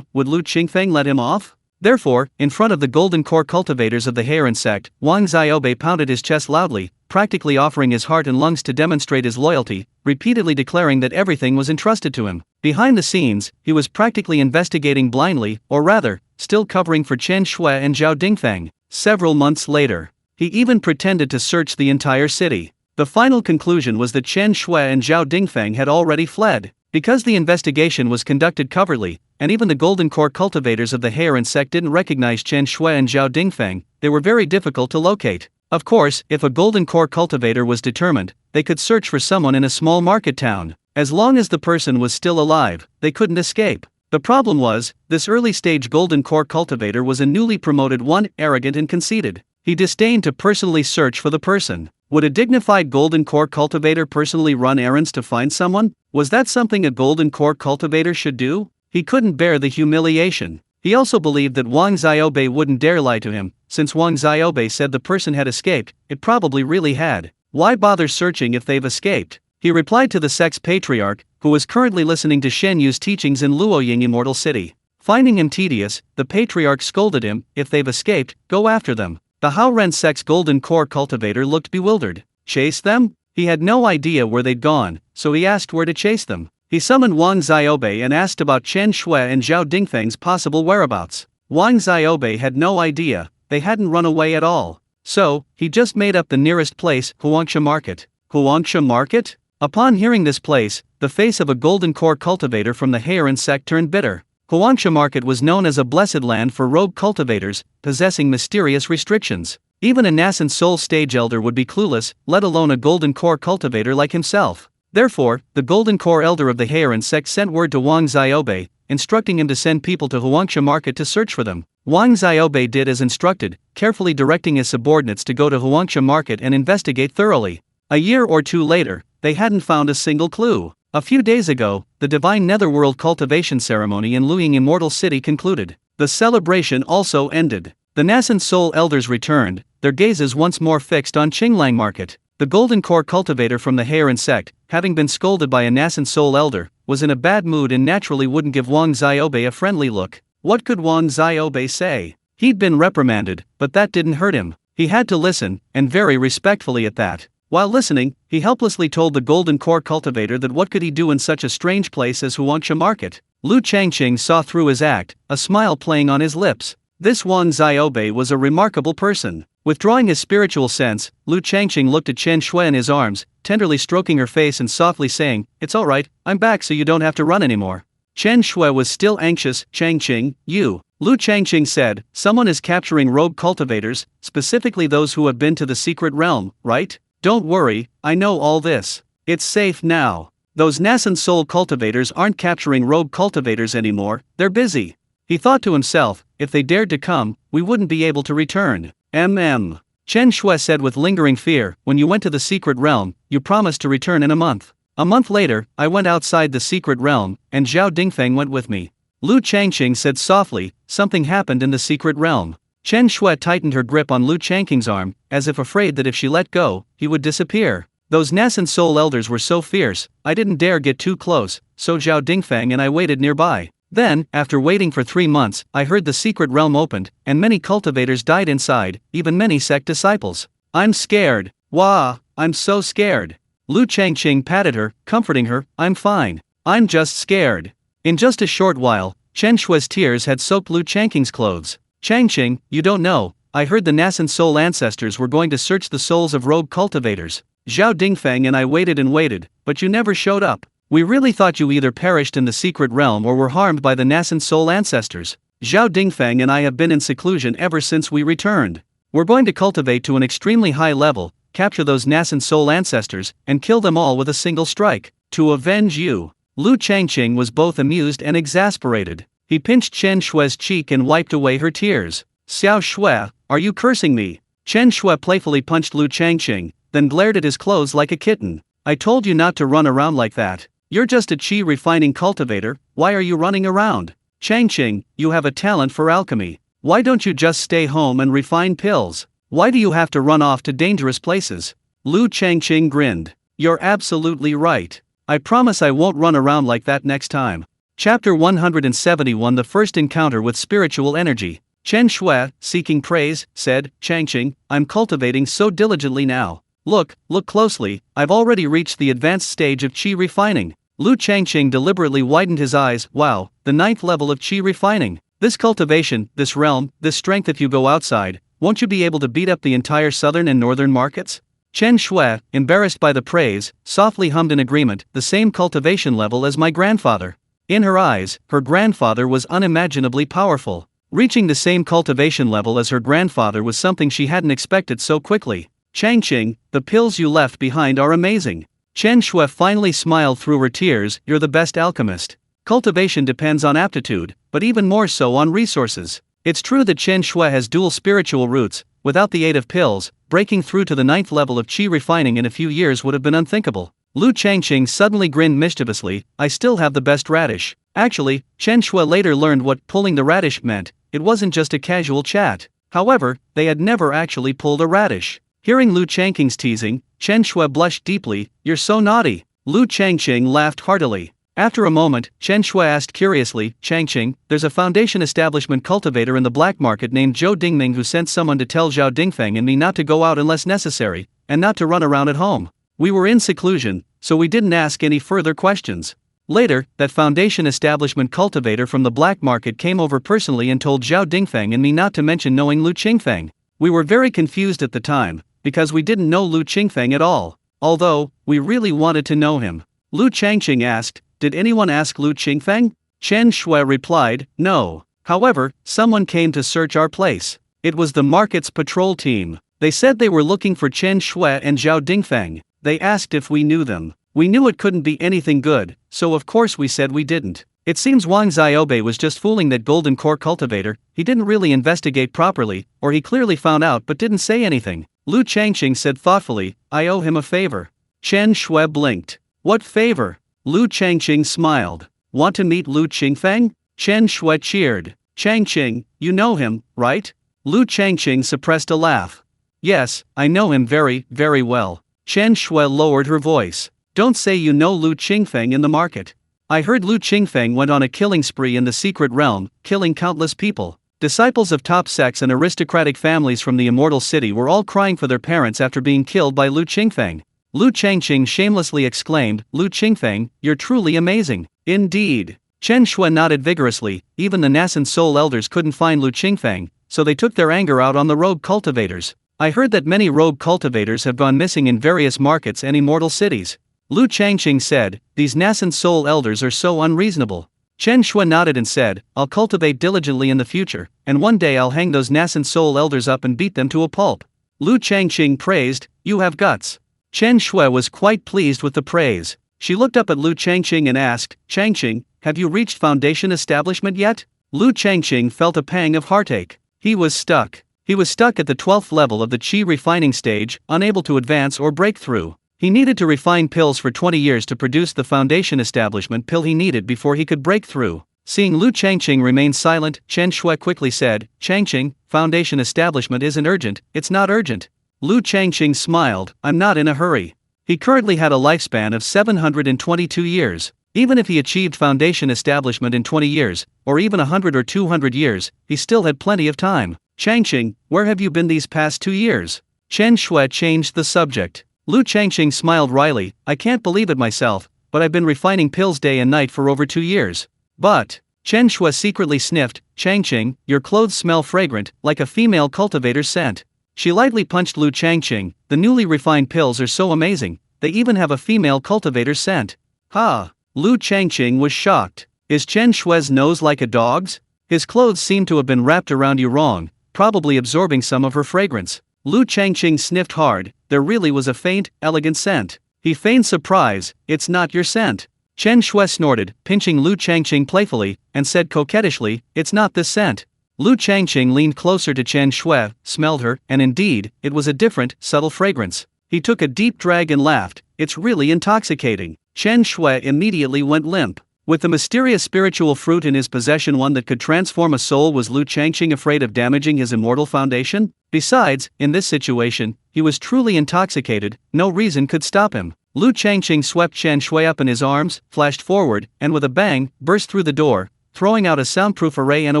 would Lu Qingfeng let him off? Therefore, in front of the Golden Core cultivators of the Heiran sect, Wang Xiaobei pounded his chest loudly, practically offering his heart and lungs to demonstrate his loyalty, repeatedly declaring that everything was entrusted to him. Behind the scenes, he was practically investigating blindly, or rather, still covering for Chen Shui and Zhao Dingfeng. Several months later, he even pretended to search the entire city. The final conclusion was that Chen Shui and Zhao Dingfeng had already fled. Because the investigation was conducted covertly, and even the Golden Core cultivators of the Heiran sect didn't recognize Chen Shui and Zhao Dingfeng, they were very difficult to locate. Of course, if a Golden Core cultivator was determined, they could search for someone in a small market town. As long as the person was still alive, they couldn't escape. The problem was, this early-stage Golden Core cultivator was a newly promoted one, arrogant and conceited. He disdained to personally search for the person. Would a dignified Golden Core cultivator personally run errands to find someone? Was that something a Golden Core cultivator should do? He couldn't bear the humiliation. He also believed that Wang Xiaobei wouldn't dare lie to him, since Wang Xiaobei said the person had escaped, it probably really had. Why bother searching if they've escaped? He replied to the sect's patriarch, who was currently listening to Shen Yu's teachings in Luoying Immortal City. Finding him tedious, the patriarch scolded him, if they've escaped, go after them. The Hao Ren sect's golden core cultivator looked bewildered. Chase them? He had no idea where they'd gone, so he asked where to chase them. He summoned Wang Xiaobei and asked about Chen Shui and Zhao Dingfeng's possible whereabouts. Wang Xiaobei had no idea, they hadn't run away at all. So, he just made up the nearest place, Huangsha Market. Huangsha Market? Upon hearing this place, the face of a golden core cultivator from the Heiran sect turned bitter. Huangsha Market was known as a blessed land for rogue cultivators, possessing mysterious restrictions. Even a Nascent Soul stage elder would be clueless, let alone a golden core cultivator like himself. Therefore, the golden core elder of the Heiran sect sent word to Wang Xiaobei, instructing him to send people to Huangsha Market to search for them. Wang Xiaobei did as instructed, carefully directing his subordinates to go to Huangsha Market and investigate thoroughly. A year or two later, they hadn't found a single clue. A few days ago, the Divine Netherworld cultivation ceremony in Luoying Immortal City concluded. The celebration also ended. The Nascent Soul elders returned, their gazes once more fixed on Qinglang Market. The golden core cultivator from the Heiran sect, having been scolded by a Nascent Soul elder, was in a bad mood and naturally wouldn't give Wang Xiaobei a friendly look. What could Wang Xiaobei say? He'd been reprimanded, but that didn't hurt him. He had to listen, and very respectfully at that. While listening, he helplessly told the golden core cultivator that what could he do in such a strange place as Huangsha Market. Lu Changqing saw through his act, a smile playing on his lips. This Wang Xiaobei was a remarkable person. Withdrawing his spiritual sense, Lu Changqing looked at Chen Shui in his arms, tenderly stroking her face and softly saying, "It's all right, I'm back so you don't have to run anymore." Chen Shui was still anxious. "Changqing, you." Lu Changqing said, "Someone is capturing rogue cultivators, specifically those who have been to the secret realm, right? Don't worry, I know all this. It's safe now. Those Nascent Soul cultivators aren't capturing rogue cultivators anymore, they're busy." He thought to himself, if they dared to come, we wouldn't be able to return. Chen Shui said with lingering fear, "When you went to the secret realm, you promised to return in a month. A month later, I went outside the secret realm, and Zhao Dingfeng went with me." Lu Changqing said softly, "Something happened in the secret realm." Chen Shui tightened her grip on Lu Changqing's arm, as if afraid that if she let go, he would disappear. "Those Nascent Soul elders were so fierce, I didn't dare get too close, so Zhao Dingfeng and I waited nearby. Then, after waiting for 3 months, I heard the secret realm opened, and many cultivators died inside, even many sect disciples. I'm scared. Wah, I'm so scared." Lu Changqing patted her, comforting her, "I'm fine. I'm just scared." In just a short while, Chen Shui's tears had soaked Lu Changqing's clothes. "Changqing, you don't know, I heard the Nascent Soul ancestors were going to search the souls of rogue cultivators. Zhao Dingfeng and I waited and waited, but you never showed up. We really thought you either perished in the secret realm or were harmed by the Nascent Soul ancestors. Zhao Dingfeng and I have been in seclusion ever since we returned. We're going to cultivate to an extremely high level, capture those Nascent Soul ancestors, and kill them all with a single strike, to avenge you." Lu Changqing was both amused and exasperated. He pinched Chen Shui's cheek and wiped away her tears. "Xiao Shui, are you cursing me?" Chen Shui playfully punched Lu Changqing, then glared at his clothes like a kitten. "I told you not to run around like that. You're just a chi refining cultivator, why are you running around? Changqing, you have a talent for alchemy. Why don't you just stay home and refine pills? Why do you have to run off to dangerous places?" Lu Changqing grinned. "You're absolutely right. I promise I won't run around like that next time." Chapter 171 The First Encounter with Spiritual Energy. Chen Shui, seeking praise, said, "Changqing, I'm cultivating so diligently now. Look closely, I've already reached the advanced stage of chi refining." Lu Changqing deliberately widened his eyes. "Wow, the 9th level of chi refining. This cultivation, this realm, this strength. If you go outside, won't you be able to beat up the entire southern and northern markets?" Chen Shui, embarrassed by the praise, softly hummed in agreement, "The same cultivation level as my grandfather." In her eyes, her grandfather was unimaginably powerful. Reaching the same cultivation level as her grandfather was something she hadn't expected so quickly. "Changqing, the pills you left behind are amazing." Chen Shui finally smiled through her tears. "You're the best alchemist. Cultivation depends on aptitude, but even more so on resources." It's true that Chen Shui has dual spiritual roots. Without the aid of pills, breaking through to the 9th level of chi refining in a few years would have been unthinkable. Lu Changqing suddenly grinned mischievously. "I still have the best radish. Actually, Chen Shui later learned what pulling the radish meant. It wasn't just a casual chat. However, they had never actually pulled a radish. Hearing Lu Changqing's teasing, Chen Shui blushed deeply. "You're so naughty." Lu Changqing laughed heartily. After a moment, Chen Shui asked curiously, "Changqing, there's a foundation establishment cultivator in the black market named Zhou Dingming who sent someone to tell Zhao Dingfeng and me not to go out unless necessary, and not to run around at home. We were in seclusion, so we didn't ask any further questions." Later, that foundation establishment cultivator from the black market came over personally and told Zhao Dingfeng and me not to mention knowing Lu Qingfeng. We were very confused at the time, because we didn't know Lu Qingfeng at all, although, we really wanted to know him. Lu Changqing asked, "Did anyone ask Lu Qingfeng?" Chen Shui replied, "No. However, someone came to search our place. It was the market's patrol team. They said they were looking for Chen Shui and Zhao Dingfeng. They asked if we knew them. We knew it couldn't be anything good, so of course we said we didn't. It seems Wang Xiaobei was just fooling that golden core cultivator. He didn't really investigate properly, or he clearly found out but didn't say anything." Lu Changqing said thoughtfully, "I owe him a favor." Chen Shui blinked. "What favor?" Lu Changqing smiled. "Want to meet Lu Qingfeng?" Chen Shui cheered. "Changqing, you know him, right?" Lu Changqing suppressed a laugh. "Yes, I know him very, very well." Chen Shui lowered her voice. "Don't say you know Lu Qingfeng in the market. I heard Lu Qingfeng went on a killing spree in the secret realm, killing countless people. Disciples of top sects and aristocratic families from the Immortal City were all crying for their parents after being killed by Lu Qingfeng." Lu Changqing shamelessly exclaimed, "Lu Qingfeng, you're truly amazing." "Indeed." Chen Shui nodded vigorously. Even the Nascent Soul elders couldn't find Lu Qingfeng, so they took their anger out on the rogue cultivators. "I heard that many rogue cultivators have gone missing in various markets and immortal cities." Lu Changqing said, "These Nascent Soul elders are so unreasonable." Chen Shui nodded and said, "I'll cultivate diligently in the future, and one day I'll hang those Nascent Soul elders up and beat them to a pulp." Lu Changqing praised, "You have guts." Chen Shui was quite pleased with the praise. She looked up at Lu Changqing and asked, "Changqing, have you reached foundation establishment yet?" Lu Changqing felt a pang of heartache. He was stuck. He was stuck at the 12th level of the Qi refining stage, unable to advance or break through. He needed to refine pills for 20 years to produce the foundation establishment pill he needed before he could break through. Seeing Lu Changqing remain silent, Chen Shui quickly said, "Changqing, foundation establishment isn't urgent, it's not urgent." Lu Changqing smiled, "I'm not in a hurry." He currently had a lifespan of 722 years. Even if he achieved foundation establishment in 20 years, or even 100 or 200 years, he still had plenty of time. "Changqing, where have you been these past 2 years?" Chen Shui changed the subject. Lu Changqing smiled wryly, "I can't believe it myself, but I've been refining pills day and night for over 2 years. But," Chen Shui secretly sniffed, "Changqing, your clothes smell fragrant, like a female cultivator's scent." She lightly punched Lu Changqing. "The newly refined pills are so amazing, they even have a female cultivator's scent." "Ha!" Lu Changqing was shocked. "Is Chen Shui's nose like a dog's? His clothes seem to have been wrapped around you wrong, probably absorbing some of her fragrance." Lu Changqing sniffed hard. There really was a faint, elegant scent. He feigned surprise. "It's not your scent." Chen Shui snorted, pinching Lu Changqing playfully, and said coquettishly, "It's not this scent." Lu Changqing leaned closer to Chen Shui, smelled her, and indeed, it was a different, subtle fragrance. He took a deep drag and laughed. "It's really intoxicating." Chen Shui immediately went limp. With the mysterious spiritual fruit in his possession, one that could transform a soul, was Lu Changqing afraid of damaging his immortal foundation? Besides, in this situation, he was truly intoxicated, no reason could stop him. Lu Changqing swept Chen Shui up in his arms, flashed forward, and with a bang, burst through the door, throwing out a soundproof array and a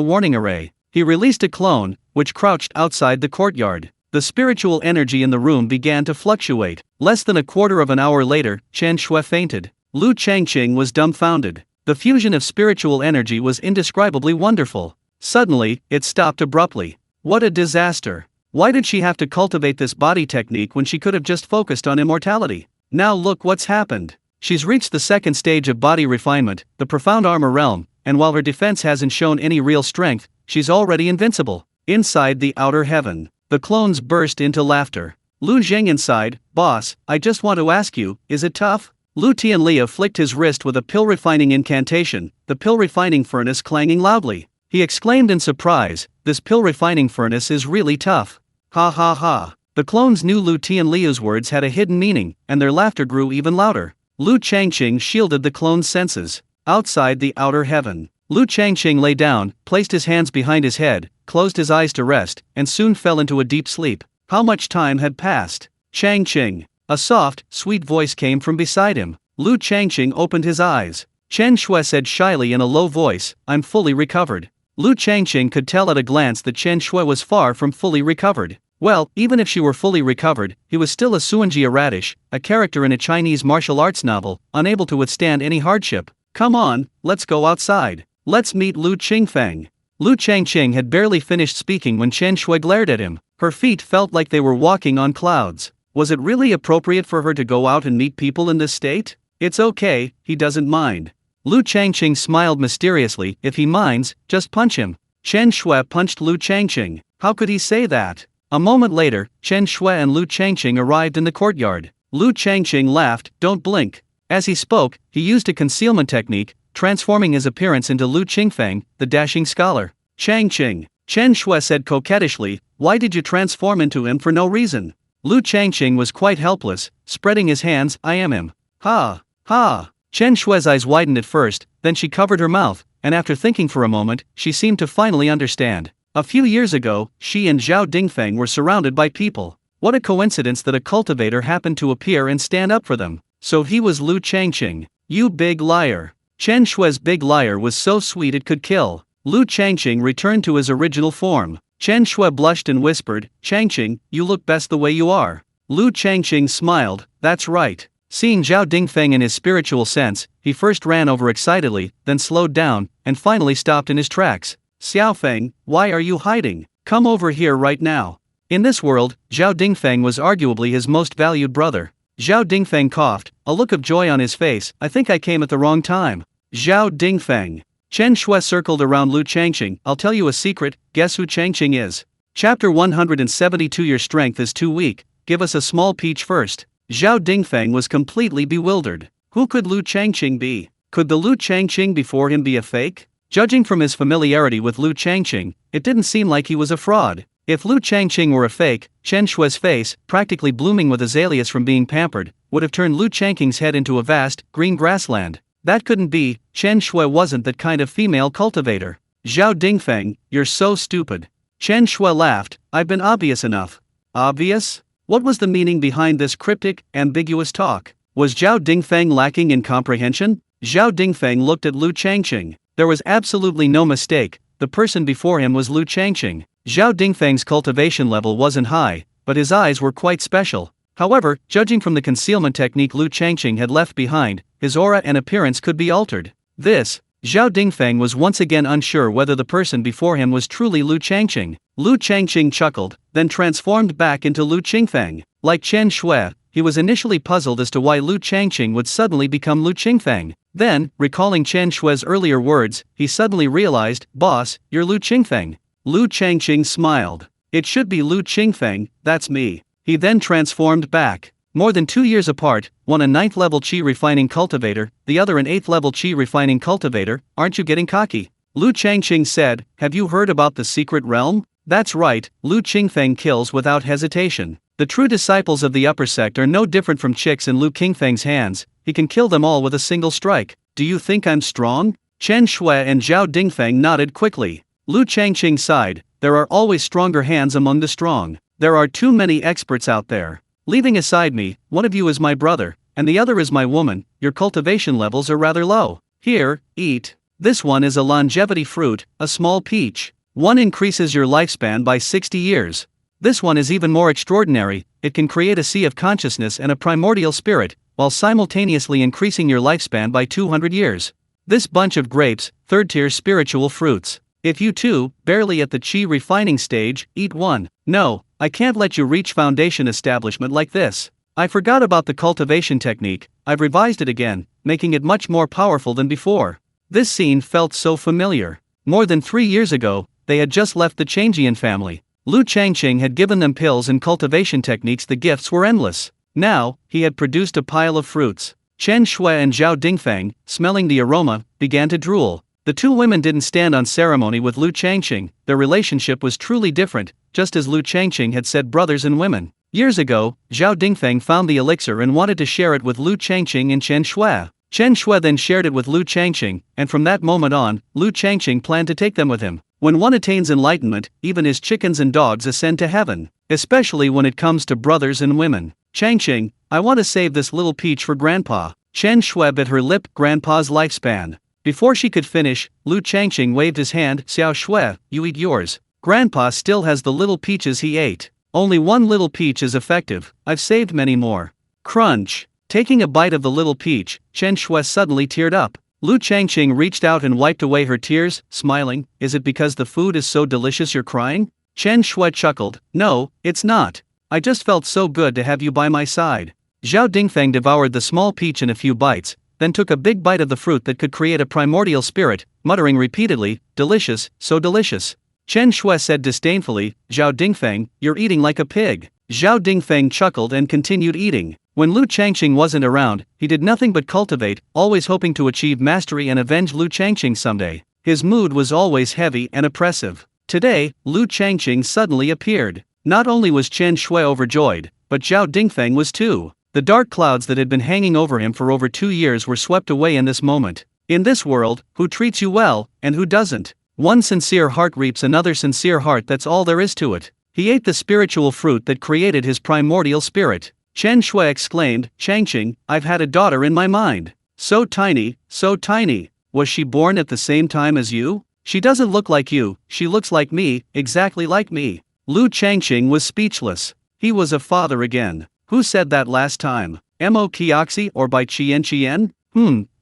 warning array. He released a clone, which crouched outside the courtyard. The spiritual energy in the room began to fluctuate. Less than a quarter of an hour later, Chen Shui fainted. Lu Changqing was dumbfounded. The fusion of spiritual energy was indescribably wonderful. Suddenly, it stopped abruptly. What a disaster! Why did she have to cultivate this body technique when she could have just focused on immortality? Now look what's happened. She's reached the second stage of body refinement, the profound armor realm, and while her defense hasn't shown any real strength, she's already invincible. Inside the outer heaven, the clones burst into laughter. Lu Zheng inside, "Boss, I just want to ask you, is it tough?" Lu Tianlia flicked his wrist with a pill refining incantation, the pill refining furnace clanging loudly. He exclaimed in surprise, "This pill refining furnace is really tough." Ha ha ha. The clones knew Lu Tianlia's words had a hidden meaning, and their laughter grew even louder. Lu Changqing shielded the clone's senses. Outside the outer heaven, Lu Changqing lay down, placed his hands behind his head, closed his eyes to rest, and soon fell into a deep sleep. How much time had passed? Changqing. A soft, sweet voice came from beside him. Lu Changqing opened his eyes. Chen Shui said shyly in a low voice, "I'm fully recovered." Lu Changqing could tell at a glance that Chen Shui was far from fully recovered. Well, even if she were fully recovered, he was still a Suanjia radish, a character in a Chinese martial arts novel, unable to withstand any hardship. Come on, let's go outside. Let's meet Lu Qingfeng. Lu Changqing had barely finished speaking when Chen Shui glared at him. Her feet felt like they were walking on clouds. Was it really appropriate for her to go out and meet people in this state? It's okay, he doesn't mind. Lu Changqing smiled mysteriously. If he minds, just punch him. Chen Shui punched Lu Changqing. How could he say that? A moment later, Chen Shui and Lu Changqing arrived in the courtyard. Lu Changqing laughed, "Don't blink." As he spoke, he used a concealment technique, transforming his appearance into Lu Qingfeng, the dashing scholar. Changqing, Chen Shui said coquettishly, "Why did you transform into him for no reason?" Lu Changqing was quite helpless, spreading his hands, "I am him." Ha, ha. Chen Shui's eyes widened at first, then she covered her mouth, and after thinking for a moment, she seemed to finally understand. A few years ago, she and Zhao Dingfeng were surrounded by people. What a coincidence that a cultivator happened to appear and stand up for them. So he was Lu Changqing. You big liar. Chen Shui's big liar was so sweet it could kill. Lu Changqing returned to his original form. Chen Shui blushed and whispered, "Changqing, you look best the way you are." Lu Changqing smiled, "That's right." Seeing Zhao Dingfeng in his spiritual sense, he first ran over excitedly, then slowed down, and finally stopped in his tracks. "Xiaofeng, why are you hiding? Come over here right now." In this world, Zhao Dingfeng was arguably his most valued brother. Zhao Dingfeng coughed, a look of joy on his face. "I think I came at the wrong time." Zhao Dingfeng. Chen Shui circled around Lu Changqing. "I'll tell you a secret, guess who Changqing is?" Chapter 172. Your strength is too weak, give us a small peach first. Zhao Dingfeng was completely bewildered. Who could Lu Changqing be? Could the Lu Changqing before him be a fake? Judging from his familiarity with Lu Changqing, it didn't seem like he was a fraud. If Lu Changqing were a fake, Chen Shui's face, practically blooming with azaleas from being pampered, would have turned Lu Changqing's head into a vast, green grassland. That couldn't be. Chen Shui wasn't that kind of female cultivator. Zhao Dingfeng, you're so stupid. Chen Shui laughed, "I've been obvious enough." Obvious? What was the meaning behind this cryptic, ambiguous talk? Was Zhao Dingfeng lacking in comprehension? Zhao Dingfeng looked at Lu Changqing. There was absolutely no mistake, the person before him was Lu Changqing. Zhao Dingfeng's cultivation level wasn't high, but his eyes were quite special. However, judging from the concealment technique Lu Changqing had left behind, his aura and appearance could be altered. Zhao Dingfeng was once again unsure whether the person before him was truly Lu Changqing. Lu Changqing chuckled, then transformed back into Lu Qingfeng. Like Chen Shui, he was initially puzzled as to why Lu Changqing would suddenly become Lu Qingfeng. Then, recalling Chen Shui's earlier words, he suddenly realized, "Boss, you're Lu Qingfeng." Lu Changqing smiled. "It should be Lu Qingfeng, that's me." He then transformed back. More than 2 years apart, one a 9th level Qi refining cultivator, the other an 8th level Qi refining cultivator, aren't you getting cocky? Lu Changqing said, "Have you heard about the secret realm?" That's right, Lu Qingfeng kills without hesitation. The true disciples of the upper sect are no different from chicks in Lu Qingfeng's hands, he can kill them all with a single strike. Do you think I'm strong? Chen Shui and Zhao Dingfeng nodded quickly. Lu Changqing sighed, there are always stronger hands among the strong. There are too many experts out there. Leaving aside me, one of you is my brother, and the other is my woman, your cultivation levels are rather low. Here, eat. This one is a longevity fruit, a small peach. One increases your lifespan by 60 years. This one is even more extraordinary, it can create a sea of consciousness and a primordial spirit, while simultaneously increasing your lifespan by 200 years. This bunch of grapes, third-tier spiritual fruits. If you too, barely at the Qi refining stage, eat one. No, I can't let you reach foundation establishment like this. I forgot about the cultivation technique, I've revised it again, making it much more powerful than before. This scene felt so familiar. More than 3 years ago, they had just left the Changqian family. Lu Changqing had given them pills and cultivation techniques, the gifts were endless. Now, he had produced a pile of fruits. Chen Shui and Zhao Dingfeng, smelling the aroma, began to drool. The two women didn't stand on ceremony with Lu Changqing, their relationship was truly different, just as Lu Changqing had said, brothers and women. Years ago, Zhao Dingfeng found the elixir and wanted to share it with Lu Changqing and Chen Shui. Chen Shui then shared it with Lu Changqing, and from that moment on, Lu Changqing planned to take them with him. When one attains enlightenment, even his chickens and dogs ascend to heaven, especially when it comes to brothers and women. Changqing, I want to save this little peach for Grandpa. Chen Shui bit her lip. Grandpa's lifespan. Before she could finish, Lu Changqing waved his hand. Xiao Shui, you eat yours. Grandpa still has the little peaches he ate. Only one little peach is effective, I've saved many more. Crunch. Taking a bite of the little peach, Chen Shui suddenly teared up. Lu Changqing reached out and wiped away her tears, smiling. Is it because the food is so delicious you're crying? Chen Shui chuckled. No, it's not. I just felt so good to have you by my side. Zhao Dingfeng devoured the small peach in a few bites, then took a big bite of the fruit that could create a primordial spirit, muttering repeatedly, delicious, so delicious. Chen Shui said disdainfully, Zhao Dingfeng, you're eating like a pig. Zhao Dingfeng chuckled and continued eating. When Lu Changqing wasn't around, he did nothing but cultivate, always hoping to achieve mastery and avenge Lu Changqing someday. His mood was always heavy and oppressive. Today, Lu Changqing suddenly appeared. Not only was Chen Shui overjoyed, but Zhao Dingfeng was too. The dark clouds that had been hanging over him for over 2 years were swept away in this moment. In this world, who treats you well, and who doesn't? One sincere heart reaps another sincere heart, that's all there is to it. He ate the spiritual fruit that created his primordial spirit. Chen Shui exclaimed, Changqing, I've had a daughter in my mind. So tiny, so tiny. Was she born at the same time as you? She doesn't look like you, she looks like me, exactly like me. Lu Changqing was speechless. He was a father again. Who said that last time? Mo Kioxi or by Qian?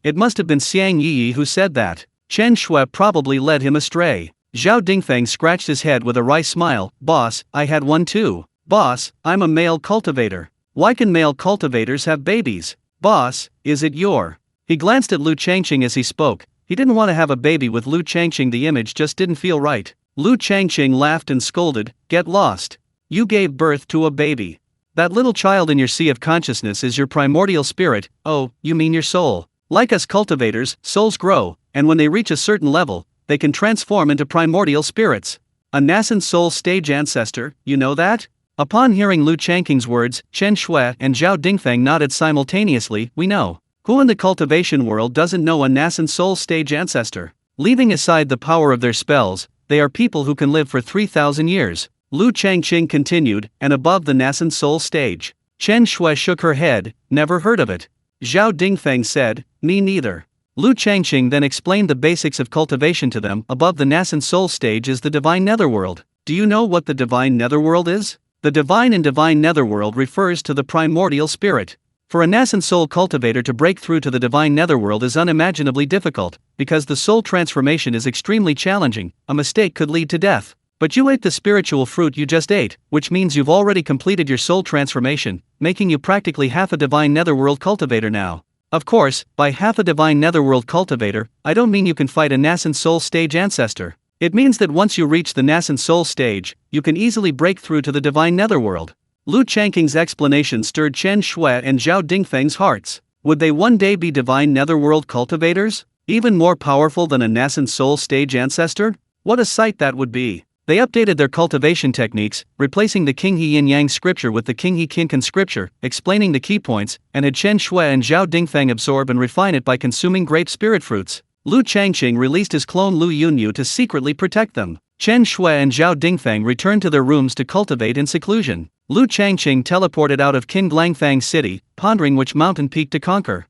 It must have been Xiang Yi who said that. Chen Shui probably led him astray. Zhao Dingfeng scratched his head with a wry smile. Boss, I had one too. Boss, I'm a male cultivator. Why can male cultivators have babies? Boss, is it your? He glanced at Lu Changqing as he spoke. He didn't want to have a baby with Lu Changqing. The image just didn't feel right. Lu Changqing laughed and scolded, get lost. You gave birth to a baby. That little child in your sea of consciousness is your primordial spirit. Oh, you mean your soul. Like us cultivators, souls grow, and when they reach a certain level, they can transform into primordial spirits. A Nascent Soul stage ancestor, you know that? Upon hearing Lu Changqing's words, Chen Shui and Zhao Dingfeng nodded simultaneously. We know. Who in the cultivation world doesn't know a Nascent Soul stage ancestor? Leaving aside the power of their spells, they are people who can live for 3,000 years. Lu Changqing continued, and above the Nascent Soul stage. Chen Shui shook her head, never heard of it. Zhao Dingfeng said, me neither. Lu Changqing then explained the basics of cultivation to them. Above the Nascent Soul stage is the Divine Netherworld. Do you know what the Divine Netherworld is? The Divine in Divine Netherworld refers to the primordial spirit. For a Nascent Soul cultivator to break through to the Divine Netherworld is unimaginably difficult, because the soul transformation is extremely challenging. A mistake could lead to death. But you ate the spiritual fruit you just ate, which means you've already completed your soul transformation, making you practically half a Divine Netherworld cultivator now. Of course, by half a Divine Netherworld cultivator, I don't mean you can fight a Nascent Soul stage ancestor. It means that once you reach the Nascent Soul stage, you can easily break through to the Divine Netherworld. Lu Changqing's explanation stirred Chen Shui and Zhao Dingfeng's hearts. Would they one day be Divine Netherworld cultivators? Even more powerful than a Nascent Soul stage ancestor? What a sight that would be. They updated their cultivation techniques, replacing the King He Yin Yang scripture with the King He Qin scripture, explaining the key points, and had Chen Shui and Zhao Dingfeng absorb and refine it by consuming grape spirit fruits. Lu Changqing released his clone Lu Yunyu to secretly protect them. Chen Shui and Zhao Dingfeng returned to their rooms to cultivate in seclusion. Lu Changqing teleported out of Qinglangfang City, pondering which mountain peak to conquer.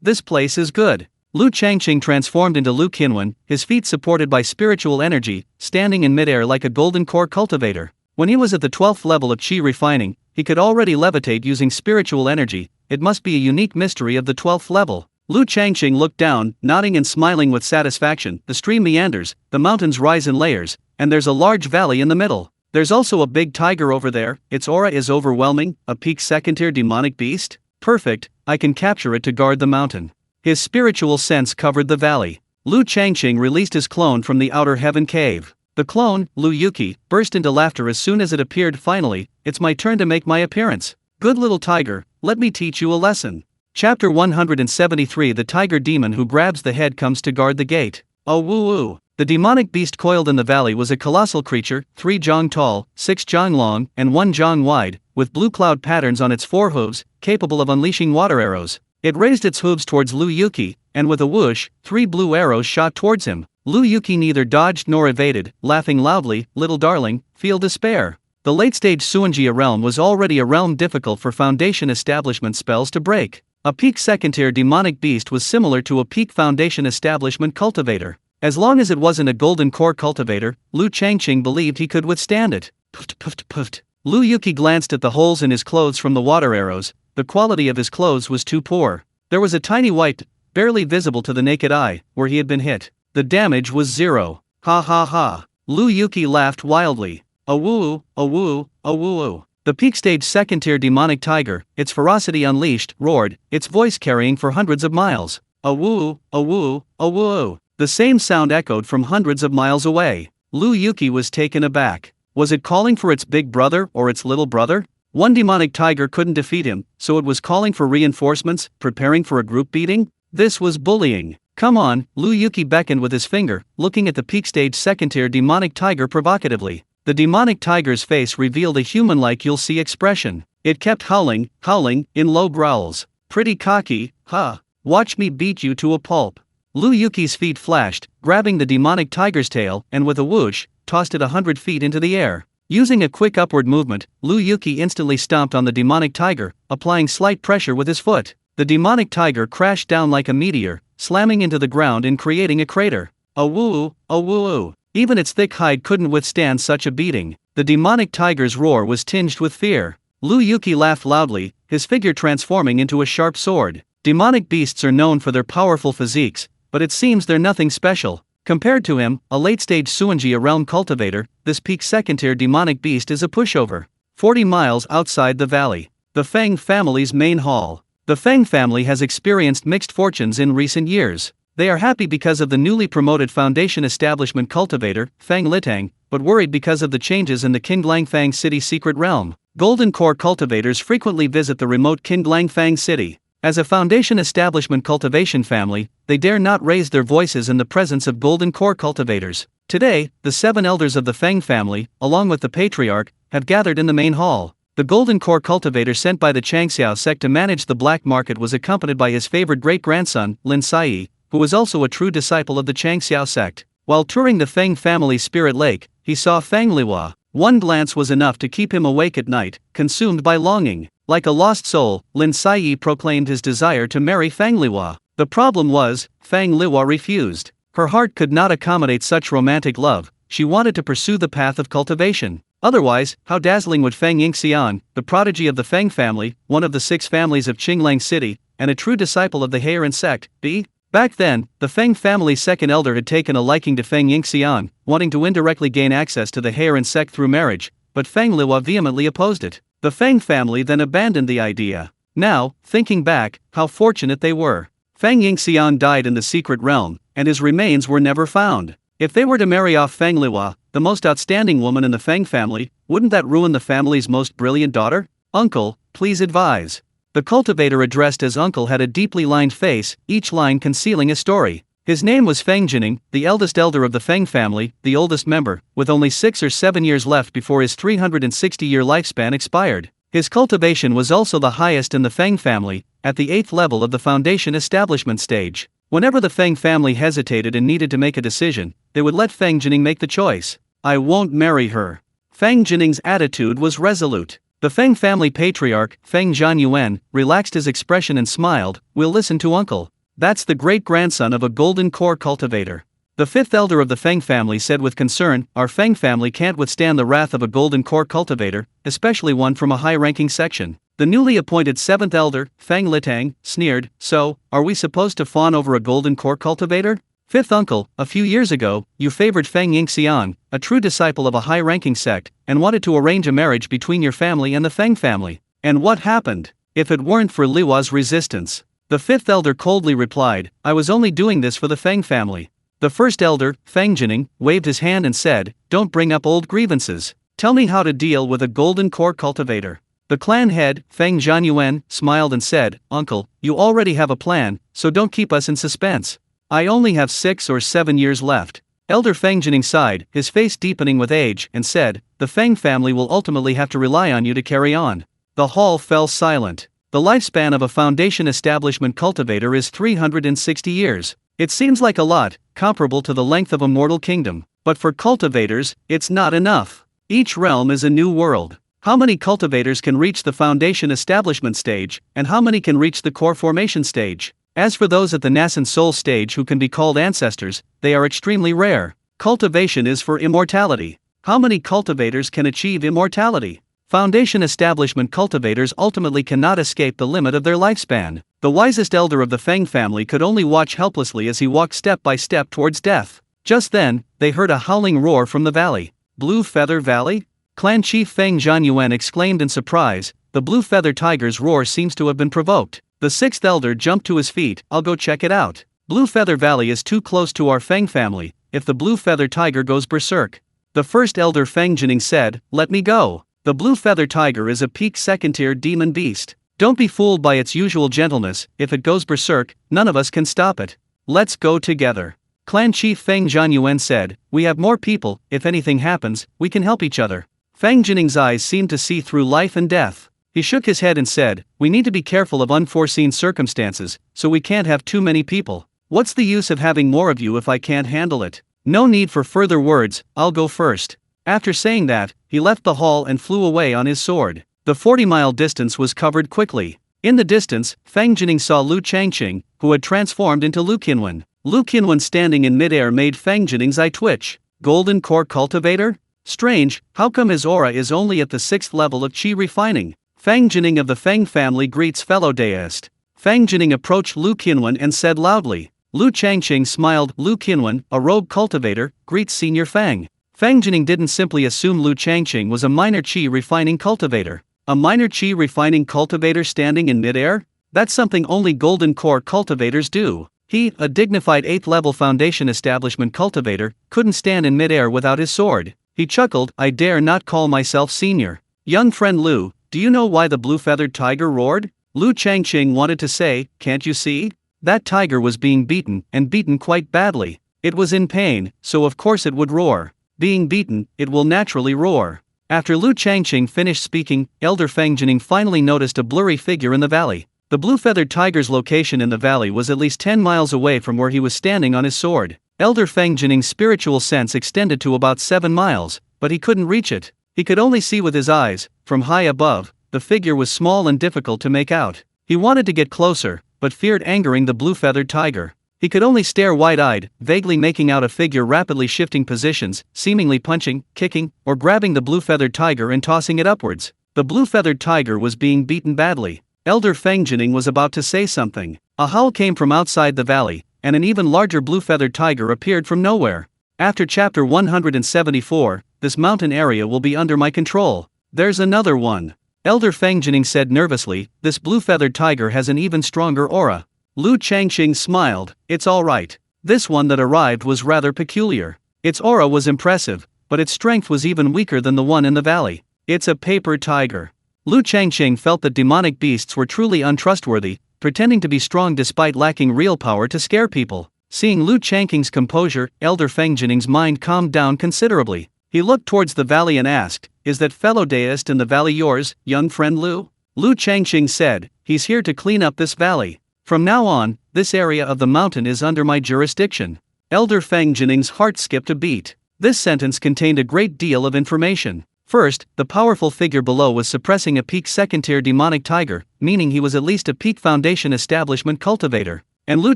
This place is good. Lu Changqing transformed into Lu Qinwen, his feet supported by spiritual energy, standing in midair like a golden core cultivator. When he was at the 12th level of Qi refining, he could already levitate using spiritual energy. It must be a unique mystery of the 12th level. Lu Changqing looked down, nodding and smiling with satisfaction. The stream meanders, the mountains rise in layers, and there's a large valley in the middle. There's also a big tiger over there. Its aura is overwhelming. A peak second-tier demonic beast? Perfect, I can capture it to guard the mountain. His spiritual sense covered the valley. Lu Changqing released his clone from the outer heaven cave. The clone, Lu Yuki, burst into laughter as soon as it appeared. Finally, it's my turn to make my appearance. Good little tiger, let me teach you a lesson. Chapter 173. The tiger demon who grabs the head comes to guard the gate. Oh woo woo. The demonic beast coiled in the valley was a colossal creature, 3 zhang tall, 6 zhang long, and 1 zhang wide, with blue cloud patterns on its 4 hooves, capable of unleashing water arrows. It raised its hooves towards Lu Yuki, and with a whoosh, 3 blue arrows shot towards him. Lu Yuki neither dodged nor evaded, laughing loudly, "Little darling, feel despair." The late-stage Suanjia realm was already a realm difficult for foundation establishment spells to break. A peak second-tier demonic beast was similar to a peak foundation establishment cultivator. As long as it wasn't a golden core cultivator, Lu Changqing believed he could withstand it. Puft puft puft. Lu Yuki glanced at the holes in his clothes from the water arrows. The quality of his clothes was too poor. There was a tiny white, barely visible to the naked eye, where he had been hit. The damage was 0. Ha ha ha. Lu Yuki laughed wildly. A woo, a woo, a woo. The peak stage second-tier demonic tiger, its ferocity unleashed, roared, its voice carrying for hundreds of miles. A woo, a woo, a woo. The same sound echoed from hundreds of miles away. Lu Yuki was taken aback. Was it calling for its big brother or its little brother? One demonic tiger couldn't defeat him, so it was calling for reinforcements, preparing for a group beating? This was bullying. Come on, Lu Yuki beckoned with his finger, looking at the peak stage second-tier demonic tiger provocatively. The demonic tiger's face revealed a human-like "you'll see" expression. It kept howling, in low growls. Pretty cocky, huh? Watch me beat you to a pulp. Lu Yuki's feet flashed, grabbing the demonic tiger's tail, and with a whoosh, tossed it 100 feet into the air. Using a quick upward movement, Lu Yuki instantly stomped on the demonic tiger, applying slight pressure with his foot. The demonic tiger crashed down like a meteor, slamming into the ground and creating a crater. A woo, a woo. Even its thick hide couldn't withstand such a beating. The demonic tiger's roar was tinged with fear. Lu Yuki laughed loudly, his figure transforming into a sharp sword. Demonic beasts are known for their powerful physiques, but it seems they're nothing special. Compared to him, a late-stage Suanjia realm cultivator, this peak second-tier demonic beast is a pushover. 40 miles outside the valley. The Feng family's main hall. The Feng family has experienced mixed fortunes in recent years. They are happy because of the newly promoted foundation establishment cultivator, Feng Litang, but worried because of the changes in the Qinglangfang City secret realm. Golden core cultivators frequently visit the remote Qinglangfang City. As a foundation establishment cultivation family, they dare not raise their voices in the presence of golden core cultivators. Today, the 7 elders of the Feng family, along with the patriarch, have gathered in the main hall. The golden core cultivator sent by the Changxiao sect to manage the black market was accompanied by his favored great-grandson, Lin Sai, who was also a true disciple of the Changxiao sect. While touring the Feng family's spirit lake, he saw Feng Liwa. One glance was enough to keep him awake at night, consumed by longing. Like a lost soul, Lin Sai proclaimed his desire to marry Feng Liwa. The problem was, Feng Liwa refused. Her heart could not accommodate such romantic love. She wanted to pursue the path of cultivation. Otherwise, how dazzling would Feng Yingxian, the prodigy of the Feng family, one of the 6 families of Qinglang City, and a true disciple of the Heian sect, be? Back then, the Feng family's second elder had taken a liking to Feng Yingxian, wanting to indirectly gain access to the Heian sect through marriage, but Feng Liwa vehemently opposed it. The Feng family then abandoned the idea. Now, thinking back, how fortunate they were. Feng Yingxian died in the secret realm, and his remains were never found. If they were to marry off Feng Liwa, the most outstanding woman in the Feng family, wouldn't that ruin the family's most brilliant daughter? Uncle, please advise. The cultivator addressed as uncle had a deeply lined face, each line concealing a story. His name was Feng Jining, the eldest elder of the Feng family, the oldest member, with only 6 or 7 years left before his 360-year lifespan expired. His cultivation was also the highest in the Feng family, at the 8th level of the foundation establishment stage. Whenever the Feng family hesitated and needed to make a decision, they would let Feng Jining make the choice. I won't marry her. Feng Jining's attitude was resolute. The Feng family patriarch, Feng Zhanyuan, relaxed his expression and smiled. We'll listen to uncle. That's the great-grandson of a golden core cultivator. The 5th elder of the Feng family said with concern, our Feng family can't withstand the wrath of a golden core cultivator, especially one from a high-ranking section. The newly appointed 7th elder, Feng Litang, sneered, so, are we supposed to fawn over a golden core cultivator? 5th uncle, a few years ago, you favored Feng Yingxian, a true disciple of a high-ranking sect, and wanted to arrange a marriage between your family and the Feng family. And what happened? If it weren't for Liwa's resistance. The 5th elder coldly replied, I was only doing this for the Feng family. The 1st elder, Feng Jining, waved his hand and said, don't bring up old grievances. Tell me how to deal with a golden core cultivator. The clan head, Feng Zhanyuan, smiled and said, Uncle, you already have a plan, so don't keep us in suspense. I only have 6 or 7 years left. Elder Feng Jining sighed, his face deepening with age, and said, the Feng family will ultimately have to rely on you to carry on. The hall fell silent. The lifespan of a foundation establishment cultivator is 360 years. It seems like a lot, comparable to the length of a mortal kingdom, but for cultivators, it's not enough. Each realm is a new world. How many cultivators can reach the foundation establishment stage, and how many can reach the core formation stage? As for those at the Nascent Soul stage who can be called ancestors, they are extremely rare. Cultivation is for immortality. How many cultivators can achieve immortality? Foundation establishment cultivators ultimately cannot escape the limit of their lifespan. The wisest elder of the Feng family could only watch helplessly as he walked step by step towards death. Just then, they heard a howling roar from the valley. Blue Feather Valley? Clan Chief Feng Zhanyuan exclaimed in surprise. The Blue Feather Tiger's roar seems to have been provoked. The sixth elder jumped to his feet. I'll go check it out. Blue Feather Valley is too close to our Feng family. If the Blue Feather Tiger goes berserk. The first elder Feng Jining said, let me go. The Blue Feather Tiger is a peak second-tier demon beast. Don't be fooled by its usual gentleness. If it goes berserk, none of us can stop it. Let's go together. Clan Chief Feng Zhanyuan said, we have more people. If anything happens, we can help each other. Feng Jining's eyes seemed to see through life and death. He shook his head and said, we need to be careful of unforeseen circumstances, so we can't have too many people. What's the use of having more of you if I can't handle it? No need for further words, I'll go first. After saying that, he left the hall and flew away on his sword. The 40-mile distance was covered quickly. In the distance, Feng Jining saw Lu Changqing, who had transformed into Lu Qinwen. Lu Qinwen standing in midair made Feng Jining's eye twitch. Golden Core Cultivator? Strange, how come his aura is only at the 6th level of Qi refining? Feng Jining of the Feng family greets fellow deist. Feng Jining approached Lu Qinwen and said loudly. Lu Changqing smiled. Lu Qinwen, a rogue cultivator, greets Senior Feng. Feng Jining didn't simply assume Lu Changqing was a minor Qi refining cultivator. A minor Qi refining cultivator standing in midair? That's something only Golden Core cultivators do. He, a dignified 8th level foundation establishment cultivator, couldn't stand in midair without his sword. He chuckled, I dare not call myself senior. Young friend Lu, do you know why the blue-feathered tiger roared? Lu Changqing wanted to say, can't you see? That tiger was being beaten, and beaten quite badly. It was in pain, so of course it would roar. Being beaten, it will naturally roar. After Lu Changqing finished speaking, Elder Feng Jining finally noticed a blurry figure in the valley. The blue-feathered tiger's location in the valley was at least 10 miles away from where he was standing on his sword. Elder Feng Jining's spiritual sense extended to about 7 miles, but he couldn't reach it. He could only see with his eyes. From high above, the figure was small and difficult to make out. He wanted to get closer, but feared angering the blue-feathered tiger. He could only stare wide-eyed, vaguely making out a figure rapidly shifting positions, seemingly punching, kicking, or grabbing the blue-feathered tiger and tossing it upwards. The blue-feathered tiger was being beaten badly. Elder Feng Jining was about to say something. A howl came from outside the valley, and an even larger blue-feathered tiger appeared from nowhere. After chapter 174, this mountain area will be under my control. There's another one. Elder Feng Jining said nervously, this blue-feathered tiger has an even stronger aura. Lu Changqing smiled, it's alright. This one that arrived was rather peculiar. Its aura was impressive, but its strength was even weaker than the one in the valley. It's a paper tiger. Lu Changqing felt that demonic beasts were truly untrustworthy, pretending to be strong despite lacking real power to scare people. Seeing Lu Changqing's composure, Elder Feng Jining's mind calmed down considerably. He looked towards the valley and asked, is that fellow deist in the valley yours, young friend Lu? Lu Changqing said, he's here to clean up this valley. From now on, this area of the mountain is under my jurisdiction. Elder Feng Jining's heart skipped a beat. This sentence contained a great deal of information. First, the powerful figure below was suppressing a peak second-tier demonic tiger, meaning he was at least a peak foundation establishment cultivator. And Lu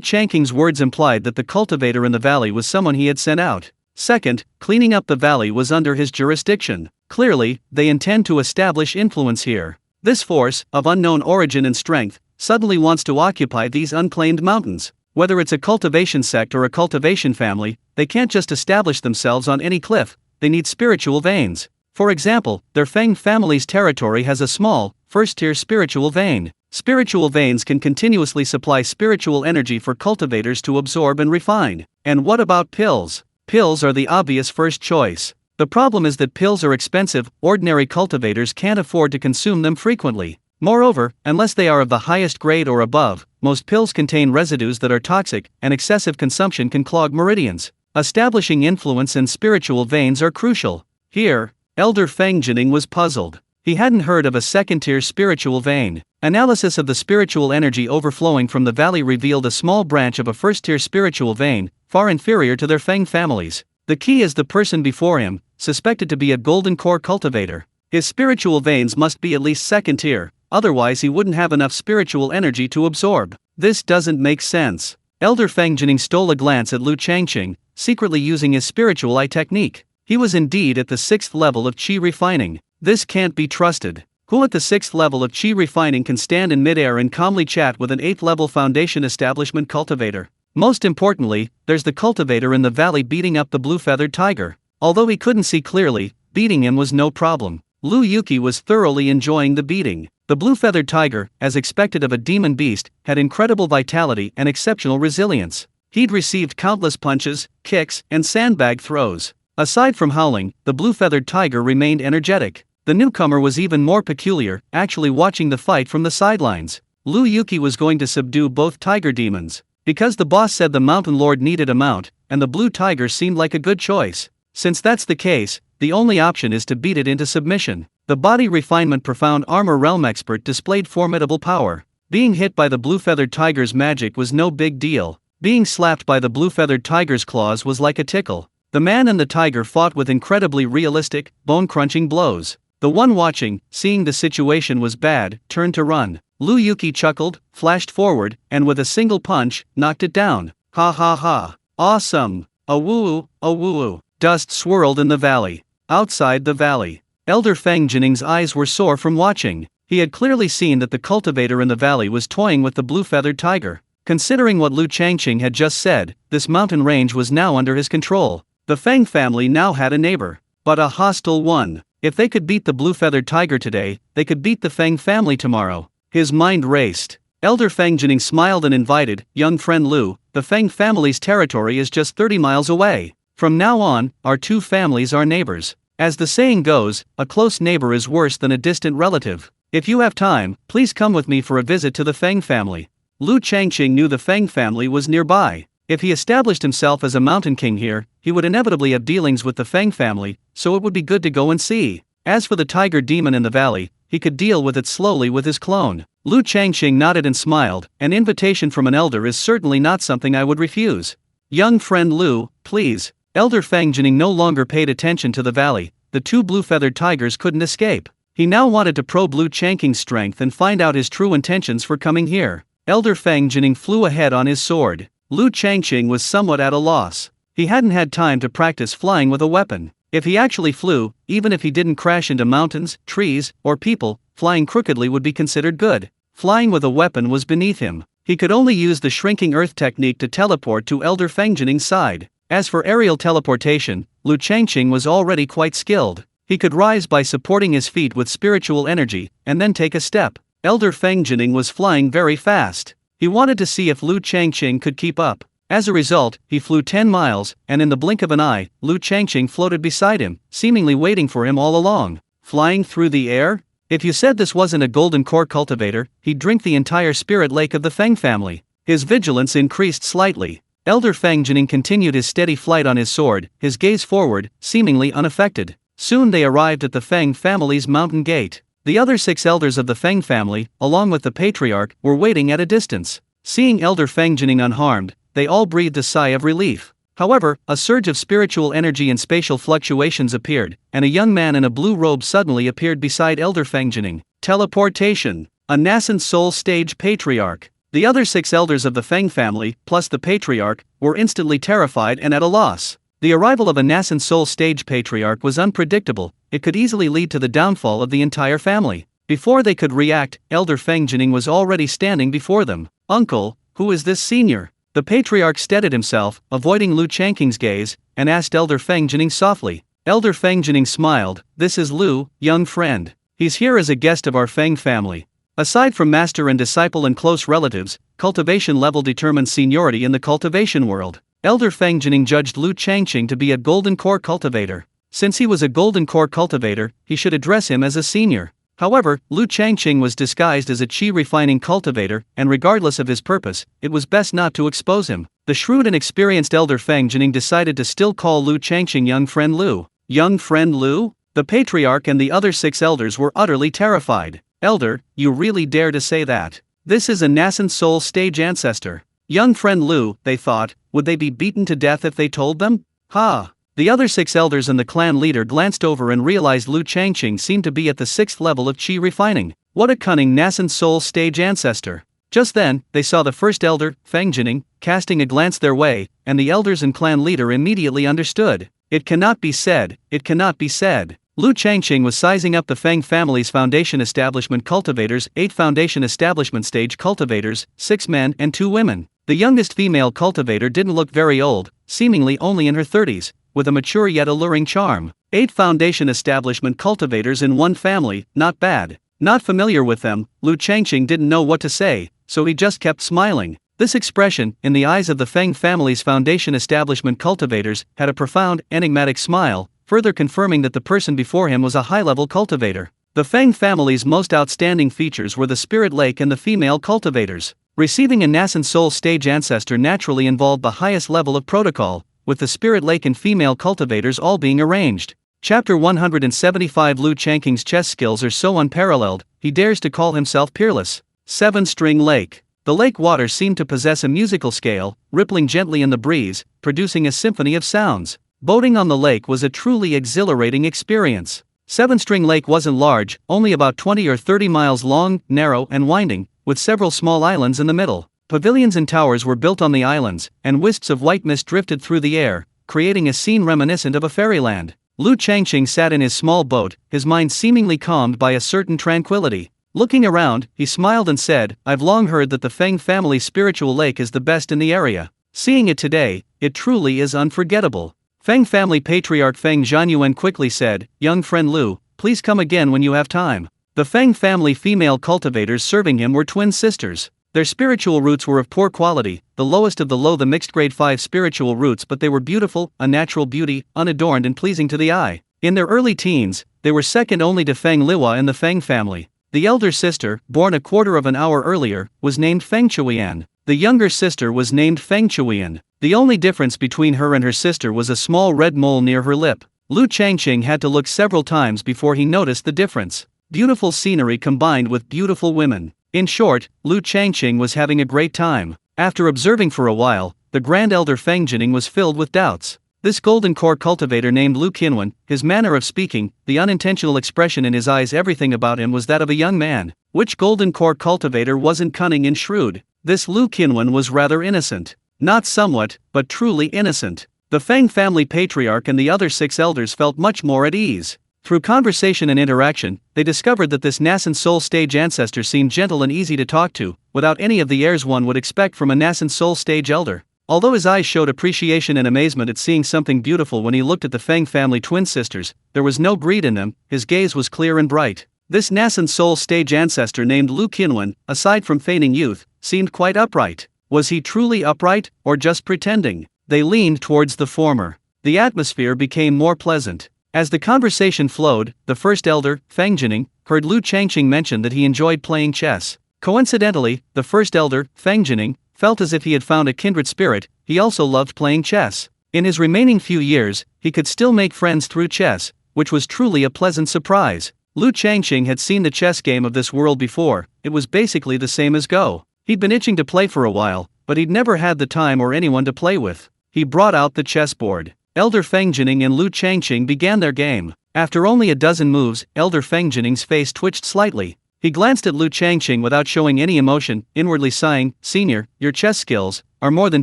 Changqing's words implied that the cultivator in the valley was someone he had sent out. Second, cleaning up the valley was under his jurisdiction. Clearly, they intend to establish influence here. This force, of unknown origin and strength, suddenly wants to occupy these unclaimed mountains. Whether it's a cultivation sect or a cultivation family, they can't just establish themselves on any cliff, they need spiritual veins. For example, their Feng family's territory has a small, first-tier spiritual vein. Spiritual veins can continuously supply spiritual energy for cultivators to absorb and refine. And what about pills? Pills are the obvious first choice. The problem is that pills are expensive, ordinary cultivators can't afford to consume them frequently. Moreover, unless they are of the highest grade or above, most pills contain residues that are toxic, and excessive consumption can clog meridians. Establishing influence and spiritual veins are crucial. Here, Elder Feng Jining was puzzled. He hadn't heard of a second-tier spiritual vein. Analysis of the spiritual energy overflowing from the valley revealed a small branch of a first-tier spiritual vein, far inferior to their Feng families. The key is the person before him, suspected to be a golden core cultivator. His spiritual veins must be at least second-tier, otherwise he wouldn't have enough spiritual energy to absorb. This doesn't make sense. Elder Feng Jining stole a glance at Lu Changqing, secretly using his spiritual eye technique. He was indeed at the 6th level of Qi refining. This can't be trusted. Who at the 6th level of Qi refining can stand in midair and calmly chat with an 8th level foundation establishment cultivator? Most importantly, there's the cultivator in the valley beating up the blue-feathered tiger. Although he couldn't see clearly, beating him was no problem. Lu Yuqi was thoroughly enjoying the beating. The blue-feathered tiger, as expected of a demon beast, had incredible vitality and exceptional resilience. He'd received countless punches, kicks, and sandbag throws. Aside from howling, the blue-feathered tiger remained energetic. The newcomer was even more peculiar, actually watching the fight from the sidelines. Lu Yuqi was going to subdue both tiger demons. Because the boss said the mountain lord needed a mount, and the blue tiger seemed like a good choice. Since that's the case, the only option is to beat it into submission. The body refinement profound armor realm expert displayed formidable power. Being hit by the blue-feathered tiger's magic was no big deal. Being slapped by the blue-feathered tiger's claws was like a tickle. The man and the tiger fought with incredibly realistic, bone-crunching blows. The one watching, seeing the situation was bad, turned to run. Lu Yuqi chuckled, flashed forward, and with a single punch, knocked it down. Ha ha ha. Awesome. Awoo, awoo. Dust swirled in the valley. Outside the valley, Elder Feng Jining's eyes were sore from watching. He had clearly seen that the cultivator in the valley was toying with the blue-feathered tiger. Considering what Lu Changqing had just said, this mountain range was now under his control. The Feng family now had a neighbor, but a hostile one. If they could beat the blue-feathered tiger today, they could beat the Feng family tomorrow. His mind raced. Elder Feng Jining smiled and invited, "Young friend Lu, the Feng family's territory is just 30 miles away. From now on, our two families are neighbors. As the saying goes, a close neighbor is worse than a distant relative. If you have time, please come with me for a visit to the Feng family." Lu Changqing knew the Feng family was nearby. If he established himself as a mountain king here, he would inevitably have dealings with the Feng family, so it would be good to go and see. As for the tiger demon in the valley, he could deal with it slowly with his clone. Lu Changqing nodded and smiled. An invitation from an elder is certainly not something I would refuse. "Young friend Lu, please." Elder Feng Jining no longer paid attention to the valley. The two blue-feathered tigers couldn't escape. He now wanted to probe Lu Changqing's strength and find out his true intentions for coming here. Elder Feng Jining flew ahead on his sword. Lu Changqing was somewhat at a loss. He hadn't had time to practice flying with a weapon. If he actually flew, even if he didn't crash into mountains, trees, or people, flying crookedly would be considered good. Flying with a weapon was beneath him. He could only use the shrinking earth technique to teleport to Elder Feng Jining's side. As for aerial teleportation, Lu Changqing was already quite skilled. He could rise by supporting his feet with spiritual energy, and then take a step. Elder Feng Jining was flying very fast. He wanted to see if Lu Changqing could keep up. As a result, he flew 10 miles, and in the blink of an eye, Lu Changqing floated beside him, seemingly waiting for him all along. Flying through the air? If you said this wasn't a golden core cultivator, he'd drink the entire spirit lake of the Feng family. His vigilance increased slightly. Elder Feng Jining continued his steady flight on his sword, his gaze forward, seemingly unaffected. Soon they arrived at the Feng family's mountain gate. The other 6 elders of the Feng family, along with the patriarch, were waiting at a distance. Seeing Elder Feng Jining unharmed, they all breathed a sigh of relief. However, a surge of spiritual energy and spatial fluctuations appeared, and a young man in a blue robe suddenly appeared beside Elder Feng Jining. Teleportation. A Nascent Soul stage patriarch. The other 6 elders of the Feng family, plus the patriarch, were instantly terrified and at a loss. The arrival of a Nascent Soul stage patriarch was unpredictable. It could easily lead to the downfall of the entire family. Before they could react, Elder Feng Jining was already standing before them. "Uncle, who is this senior?" The patriarch steadied himself, avoiding Lu Changqing's gaze, and asked Elder Feng Jining softly. Elder Feng Jining smiled. "This is Lu, young friend. He's here as a guest of our Feng family." Aside from master and disciple and close relatives, cultivation level determines seniority in the cultivation world. Elder Feng Jining judged Lu Changqing to be a golden core cultivator. Since he was a golden core cultivator, he should address him as a senior. However, Lu Changqing was disguised as a qi refining cultivator, and regardless of his purpose, it was best not to expose him. The shrewd and experienced Elder Feng Jining decided to still call Lu Changqing young friend Lu. Young friend Lu? The patriarch and the other 6 elders were utterly terrified. Elder, you really dare to say that? This is a Nascent Soul stage ancestor. Young friend Lu, they thought, would they be beaten to death if they told them? Ha! The other 6 elders and the clan leader glanced over and realized Lu Changqing seemed to be at the 6th level of qi refining. What a cunning Nascent Soul stage ancestor. Just then, they saw the first elder, Feng Jining, casting a glance their way, and the elders and clan leader immediately understood. It cannot be said, it cannot be said. Lu Changqing was sizing up the Feng family's foundation establishment cultivators, 8 foundation establishment stage cultivators, 6 men and 2 women. The youngest female cultivator didn't look very old, seemingly only in her 30s, with a mature yet alluring charm. 8 foundation establishment cultivators in one family, not bad. Not familiar with them, Lu Changqing didn't know what to say, so he just kept smiling. This expression, in the eyes of the Feng family's foundation establishment cultivators, had a profound, enigmatic smile, further confirming that the person before him was a high-level cultivator. The Feng family's most outstanding features were the spirit lake and the female cultivators. Receiving a Nascent Soul stage ancestor naturally involved the highest level of protocol, with the spirit lake and female cultivators all being arranged. Chapter 175. Lu Changqing's chess skills are so unparalleled, he dares to call himself peerless. 7-string lake. The lake water seemed to possess a musical scale, rippling gently in the breeze, producing a symphony of sounds. Boating on the lake was a truly exhilarating experience. 7-string lake wasn't large, only about 20 or 30 miles long, narrow and winding, with several small islands in the middle. Pavilions and towers were built on the islands, and wisps of white mist drifted through the air, creating a scene reminiscent of a fairyland. Lu Changqing sat in his small boat, his mind seemingly calmed by a certain tranquility. Looking around, he smiled and said, I've long heard that the Feng family's spiritual lake is the best in the area. Seeing it today, it truly is unforgettable. Feng family patriarch Feng Zhanyuan quickly said, Young friend Lu, please come again when you have time. The Feng family female cultivators serving him were twin sisters. Their spiritual roots were of poor quality, the lowest of the low, the mixed grade 5 spiritual roots, but they were beautiful, a natural beauty, unadorned and pleasing to the eye. In their early teens, they were second only to Feng Liwa in the Feng family. The elder sister, born a quarter of an hour earlier, was named Feng Chuian. The younger sister was named Feng Chuian. The only difference between her and her sister was a small red mole near her lip. Lu Changqing had to look several times before he noticed the difference. Beautiful scenery combined with beautiful women. In short, Lu Changqing was having a great time. After observing for a while, the Grand Elder Feng Jining was filled with doubts. This golden core cultivator named Lu Qinwen, his manner of speaking, the unintentional expression in his eyes, everything about him was that of a young man. Which golden core cultivator wasn't cunning and shrewd? This Lu Qinwen was rather innocent. Not somewhat, but truly innocent. The Feng family patriarch and the other 6 elders felt much more at ease. Through conversation and interaction, they discovered that this Nascent Soul stage ancestor seemed gentle and easy to talk to, without any of the airs one would expect from a Nascent Soul stage elder. Although his eyes showed appreciation and amazement at seeing something beautiful when he looked at the Feng family twin sisters, there was no greed in them, his gaze was clear and bright. This Nascent Soul stage ancestor named Lu Qinwen, aside from feigning youth, seemed quite upright. Was he truly upright, or just pretending? They leaned towards the former. The atmosphere became more pleasant. As the conversation flowed, the first elder, Feng Jining, heard Lu Changqing mention that he enjoyed playing chess. Coincidentally, the first elder, Feng Jining, felt as if he had found a kindred spirit. He also loved playing chess. In his remaining few years, he could still make friends through chess, which was truly a pleasant surprise. Lu Changqing had seen the chess game of this world before. It was basically the same as Go. He'd been itching to play for a while, but he'd never had the time or anyone to play with. He brought out the chessboard. Elder Feng Jining and Lu Changqing began their game. After only a dozen moves, Elder Feng Jining's face twitched slightly. He glanced at Lu Changqing without showing any emotion, inwardly sighing, Senior, your chess skills are more than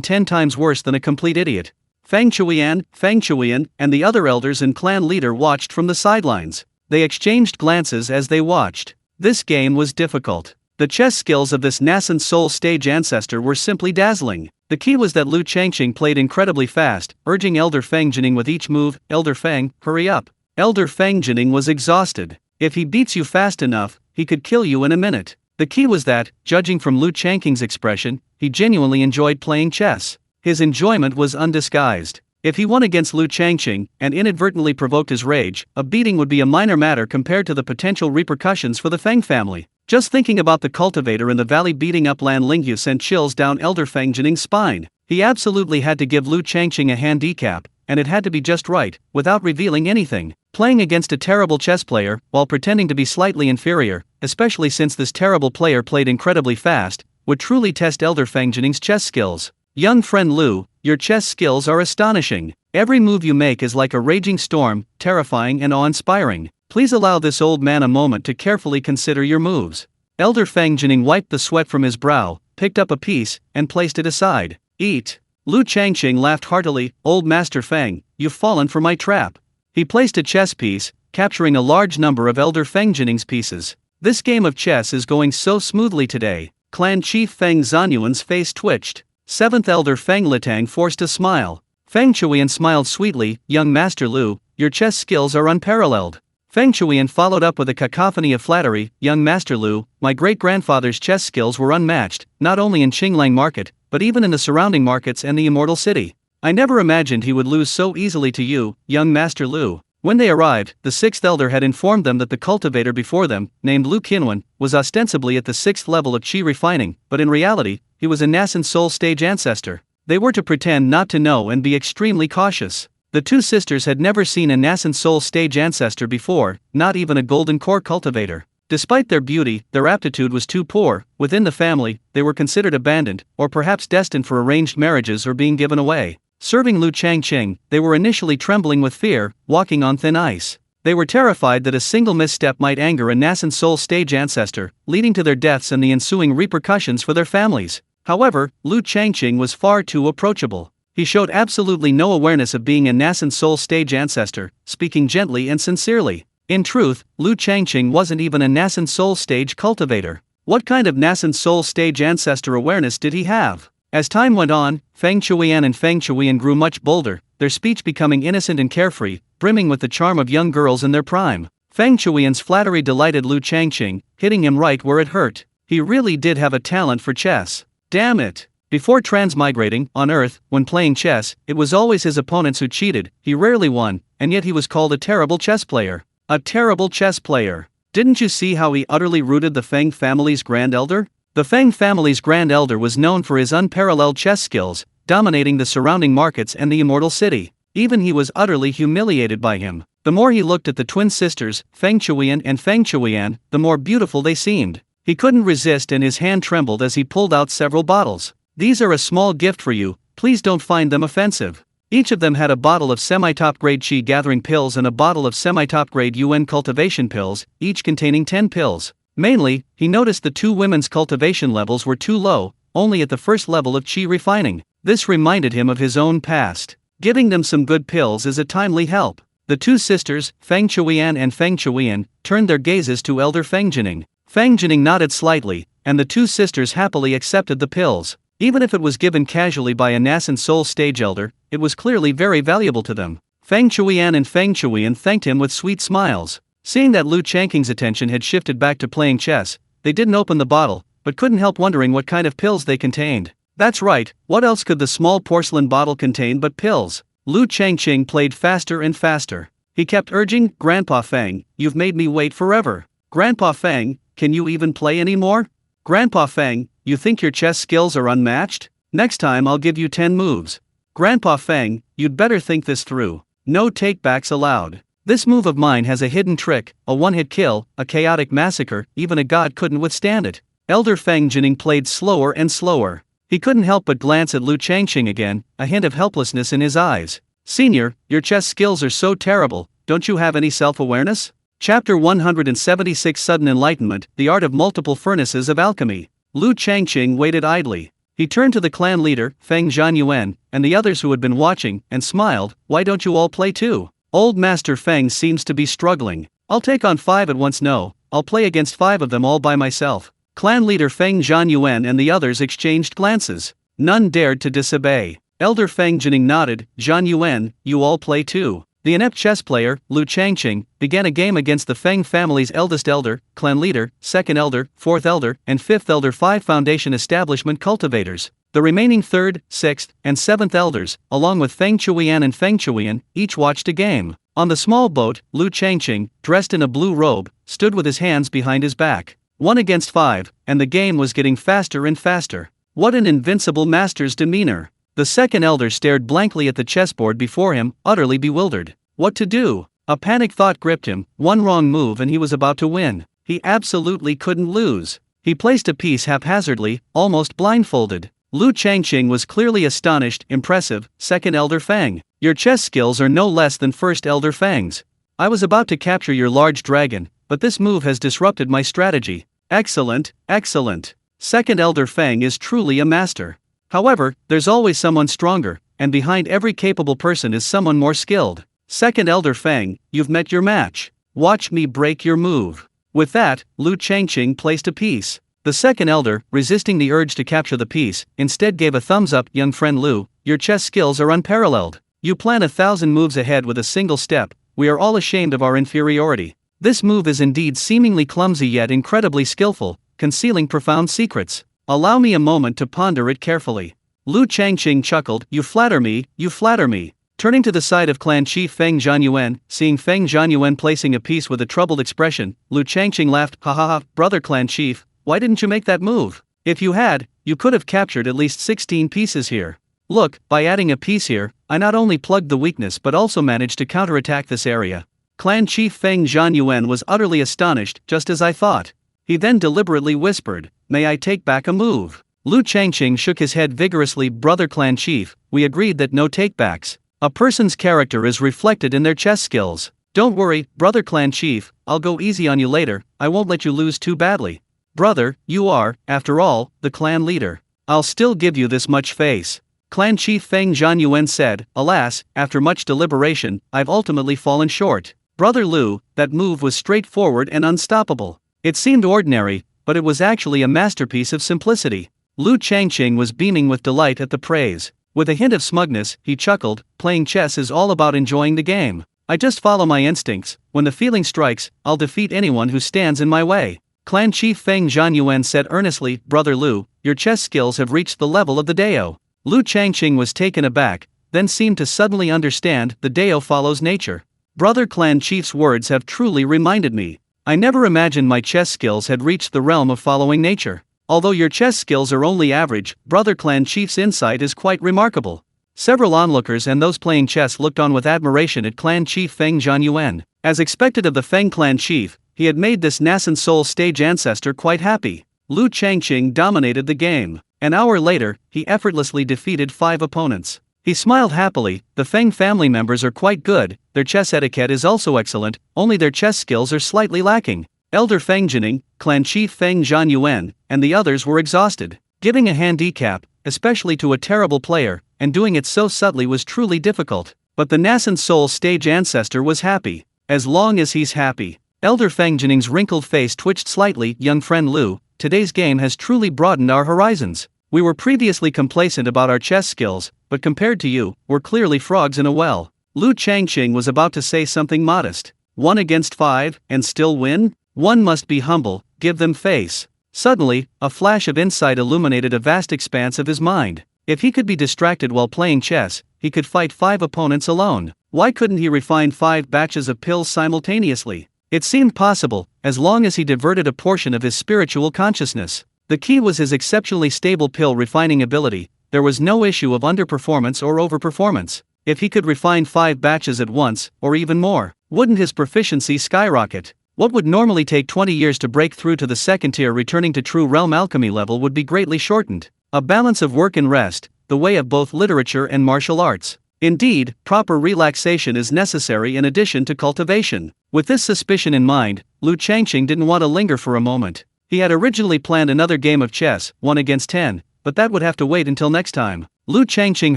10 times worse than a complete idiot. Feng Chuian, and the other elders and clan leader watched from the sidelines. They exchanged glances as they watched. This game was difficult. The chess skills of this Nascent Soul stage ancestor were simply dazzling. The key was that Lu Changqing played incredibly fast, urging Elder Feng Jining with each move, Elder Feng, hurry up. Elder Feng Jining was exhausted. If he beats you fast enough, he could kill you in a minute. The key was that, judging from Lu Changqing's expression, he genuinely enjoyed playing chess. His enjoyment was undisguised. If he won against Lu Changqing, and inadvertently provoked his rage, a beating would be a minor matter compared to the potential repercussions for the Feng family. Just thinking about the cultivator in the valley beating up Lan Lingyu sent chills down Elder Feng Jining's spine. He absolutely had to give Lu Changqing a handicap, and it had to be just right, without revealing anything. Playing against a terrible chess player, while pretending to be slightly inferior, especially since this terrible player played incredibly fast, would truly test Elder Fangjining's chess skills. Young friend Lu, your chess skills are astonishing. Every move you make is like a raging storm, terrifying and awe-inspiring. Please allow this old man a moment to carefully consider your moves. Elder Fangjining wiped the sweat from his brow, picked up a piece, and placed it aside. Eat. Lu Changqing laughed heartily. Old Master Feng, you've fallen for my trap. He placed a chess piece, capturing a large number of Elder Fangjining's pieces. This game of chess is going so smoothly today. Clan Chief Feng Zanyuan's face twitched. 7th Elder Feng Litang forced a smile. Feng Shuian smiled sweetly. Young Master Lu, your chess skills are unparalleled. Feng Shuian followed up with a cacophony of flattery. Young Master Lu, my great-grandfather's chess skills were unmatched, not only in Qinglang Market, but even in the surrounding markets and the Immortal City. I never imagined he would lose so easily to you, young Master Lu. When they arrived, the 6th Elder had informed them that the cultivator before them, named Lu Qinwen, was ostensibly at the 6th level of Qi refining, but in reality, he was a Nascent Soul stage ancestor. They were to pretend not to know and be extremely cautious. The two sisters had never seen a Nascent Soul stage ancestor before, not even a golden core cultivator. Despite their beauty, their aptitude was too poor. Within the family, they were considered abandoned, or perhaps destined for arranged marriages or being given away. Serving Lu Changqing, they were initially trembling with fear, walking on thin ice. They were terrified that a single misstep might anger a Nascent Soul stage ancestor, leading to their deaths and the ensuing repercussions for their families. However, Lu Changqing was far too approachable. He showed absolutely no awareness of being a Nascent Soul stage ancestor, speaking gently and sincerely. In truth, Lu Changqing wasn't even a Nascent Soul stage cultivator. What kind of Nascent Soul stage ancestor awareness did he have? As time went on, Feng Shuian and Feng Shuian grew much bolder, their speech becoming innocent and carefree, brimming with the charm of young girls in their prime. Feng Shuian's flattery delighted Lu Changqing, hitting him right where it hurt. He really did have a talent for chess. Damn it! Before transmigrating, on Earth, when playing chess, it was always his opponents who cheated. He rarely won, and yet he was called a terrible chess player. A terrible chess player. Didn't you see how he utterly routed the Feng family's Grand Elder? The Feng family's Grand Elder was known for his unparalleled chess skills, dominating the surrounding markets and the Immortal City. Even he was utterly humiliated by him. The more he looked at the twin sisters, Feng Shuian and Feng Shuian, the more beautiful they seemed. He couldn't resist and his hand trembled as he pulled out several bottles. These are a small gift for you, please don't find them offensive. Each of them had a bottle of semi-top grade Qi gathering pills and a bottle of semi-top grade UN cultivation pills, each containing 10 pills. Mainly, he noticed the two women's cultivation levels were too low, only at the first level of Qi refining. This reminded him of his own past. Giving them some good pills is a timely help. The two sisters, Feng Shuian and Feng Shuian, turned their gazes to Elder Fangjining. Fangjining nodded slightly, and the two sisters happily accepted the pills. Even if it was given casually by a Nascent Soul stage elder, it was clearly very valuable to them. Feng Shuian and Feng Shuian thanked him with sweet smiles. Seeing that Lu Changqing's attention had shifted back to playing chess, they didn't open the bottle, but couldn't help wondering what kind of pills they contained. That's right, what else could the small porcelain bottle contain but pills? Lu Changqing played faster and faster. He kept urging, Grandpa Feng, you've made me wait forever. Grandpa Feng, can you even play anymore? Grandpa Feng, you think your chess skills are unmatched? Next time I'll give you 10 moves. Grandpa Feng, you'd better think this through. No takebacks allowed. This move of mine has a hidden trick, a one-hit kill, a chaotic massacre, even a god couldn't withstand it. Elder Feng Jining played slower and slower. He couldn't help but glance at Lu Changqing again, a hint of helplessness in his eyes. Senior, your chess skills are so terrible, don't you have any self-awareness? Chapter 176 Sudden Enlightenment, The Art of Multiple Furnaces of Alchemy. Lu Changqing waited idly. He turned to the clan leader, Feng Zhanyuan, and the others who had been watching, and smiled, why don't you all play too? Old Master Feng seems to be struggling. I'll take on 5 at once. No, I'll play against 5 of them all by myself. Clan leader Feng Zhanyuan and the others exchanged glances. None dared to disobey. Elder Feng Jining nodded. Zhanyuan, you all play too. The inept chess player, Lu Changqing, began a game against the Feng family's eldest elder, clan leader, second elder, fourth elder, and fifth elder, 5 foundation establishment cultivators. The remaining 3rd, 6th, and 7th elders, along with Feng Shuian and Feng Shuian, each watched a game. On the small boat, Lu Changqing, dressed in a blue robe, stood with his hands behind his back. 1 against 5, and the game was getting faster and faster. What an invincible master's demeanor. The second elder stared blankly at the chessboard before him, utterly bewildered. What to do? A panic thought gripped him, one wrong move and he was about to win. He absolutely couldn't lose. He placed a piece haphazardly, almost blindfolded. Lu Changqing was clearly astonished. Impressive, second elder Fang. Your chess skills are no less than first elder Fang's. I was about to capture your large dragon, but this move has disrupted my strategy. Excellent, excellent. Second elder Fang is truly a master. However, there's always someone stronger, and behind every capable person is someone more skilled. Second elder Fang, you've met your match. Watch me break your move. With that, Lu Changqing placed a piece. The second elder, resisting the urge to capture the piece, instead gave a thumbs up. Young friend Lu, your chess skills are unparalleled. You plan 1,000 moves ahead with a single step. We are all ashamed of our inferiority. This move is indeed seemingly clumsy yet incredibly skillful, concealing profound secrets. Allow me a moment to ponder it carefully. Lu Changqing chuckled. You flatter me, you flatter me. Turning to the side of clan chief Feng Zhanyuan, seeing Feng Zhanyuan placing a piece with a troubled expression, Lu Changqing laughed. Ha ha ha, brother clan chief, why didn't you make that move? If you had, you could have captured at least 16 pieces here. Look, by adding a piece here, I not only plugged the weakness but also managed to counterattack this area. Clan chief Feng Zhanyuan was utterly astonished, just as I thought. He then deliberately whispered, may I take back a move? Lu Changqing shook his head vigorously. Brother clan chief, we agreed that no takebacks. A person's character is reflected in their chess skills. Don't worry, brother clan chief, I'll go easy on you later, I won't let you lose too badly. Brother, you are, after all, the clan leader. I'll still give you this much face. Clan chief Feng Zhanyuan said, alas, after much deliberation, I've ultimately fallen short. Brother Lu, that move was straightforward and unstoppable. It seemed ordinary, but it was actually a masterpiece of simplicity. Lu Changqing was beaming with delight at the praise. With a hint of smugness, he chuckled, playing chess is all about enjoying the game. I just follow my instincts, when the feeling strikes, I'll defeat anyone who stands in my way. Clan chief Feng Zhanyuan said earnestly, Brother Lu, your chess skills have reached the level of the Dao. Lu Changqing was taken aback, then seemed to suddenly understand, the Dao follows nature. Brother clan chief's words have truly reminded me. I never imagined my chess skills had reached the realm of following nature. Although your chess skills are only average, Brother clan chief's insight is quite remarkable. Several onlookers and those playing chess looked on with admiration at clan chief Feng Zhanyuan. As expected of the Feng clan chief, he had made this Nascent Soul stage ancestor quite happy. Lu Changqing dominated the game. An hour later, he effortlessly defeated 5 opponents. He smiled happily. The Feng family members are quite good, their chess etiquette is also excellent, only their chess skills are slightly lacking. Elder Feng Jining, clan chief Feng Zhanyuan, and the others were exhausted. Giving a handicap, especially to a terrible player, and doing it so subtly was truly difficult. But the Nascent Soul stage ancestor was happy. As long as he's happy. Elder Feng Jining's wrinkled face twitched slightly. Young friend Lu, today's game has truly broadened our horizons. We were previously complacent about our chess skills, but compared to you, we're clearly frogs in a well. Lu Changqing was about to say something modest. 1 against 5, and still win? One must be humble, give them face. Suddenly, a flash of insight illuminated a vast expanse of his mind. If he could be distracted while playing chess, he could fight 5 opponents alone. Why couldn't he refine 5 batches of pills simultaneously? It seemed possible, as long as he diverted a portion of his spiritual consciousness. The key was his exceptionally stable pill refining ability. There was no issue of underperformance or overperformance. If he could refine 5 batches at once, or even more, wouldn't his proficiency skyrocket? What would normally take 20 years to break through to the second tier returning to true realm alchemy level would be greatly shortened. A balance of work and rest, the way of both literature and martial arts. Indeed, proper relaxation is necessary in addition to cultivation. With this suspicion in mind, Lu Changqing didn't want to linger for a moment. He had originally planned another game of chess, 1 against 10, but that would have to wait until next time. Lu Changqing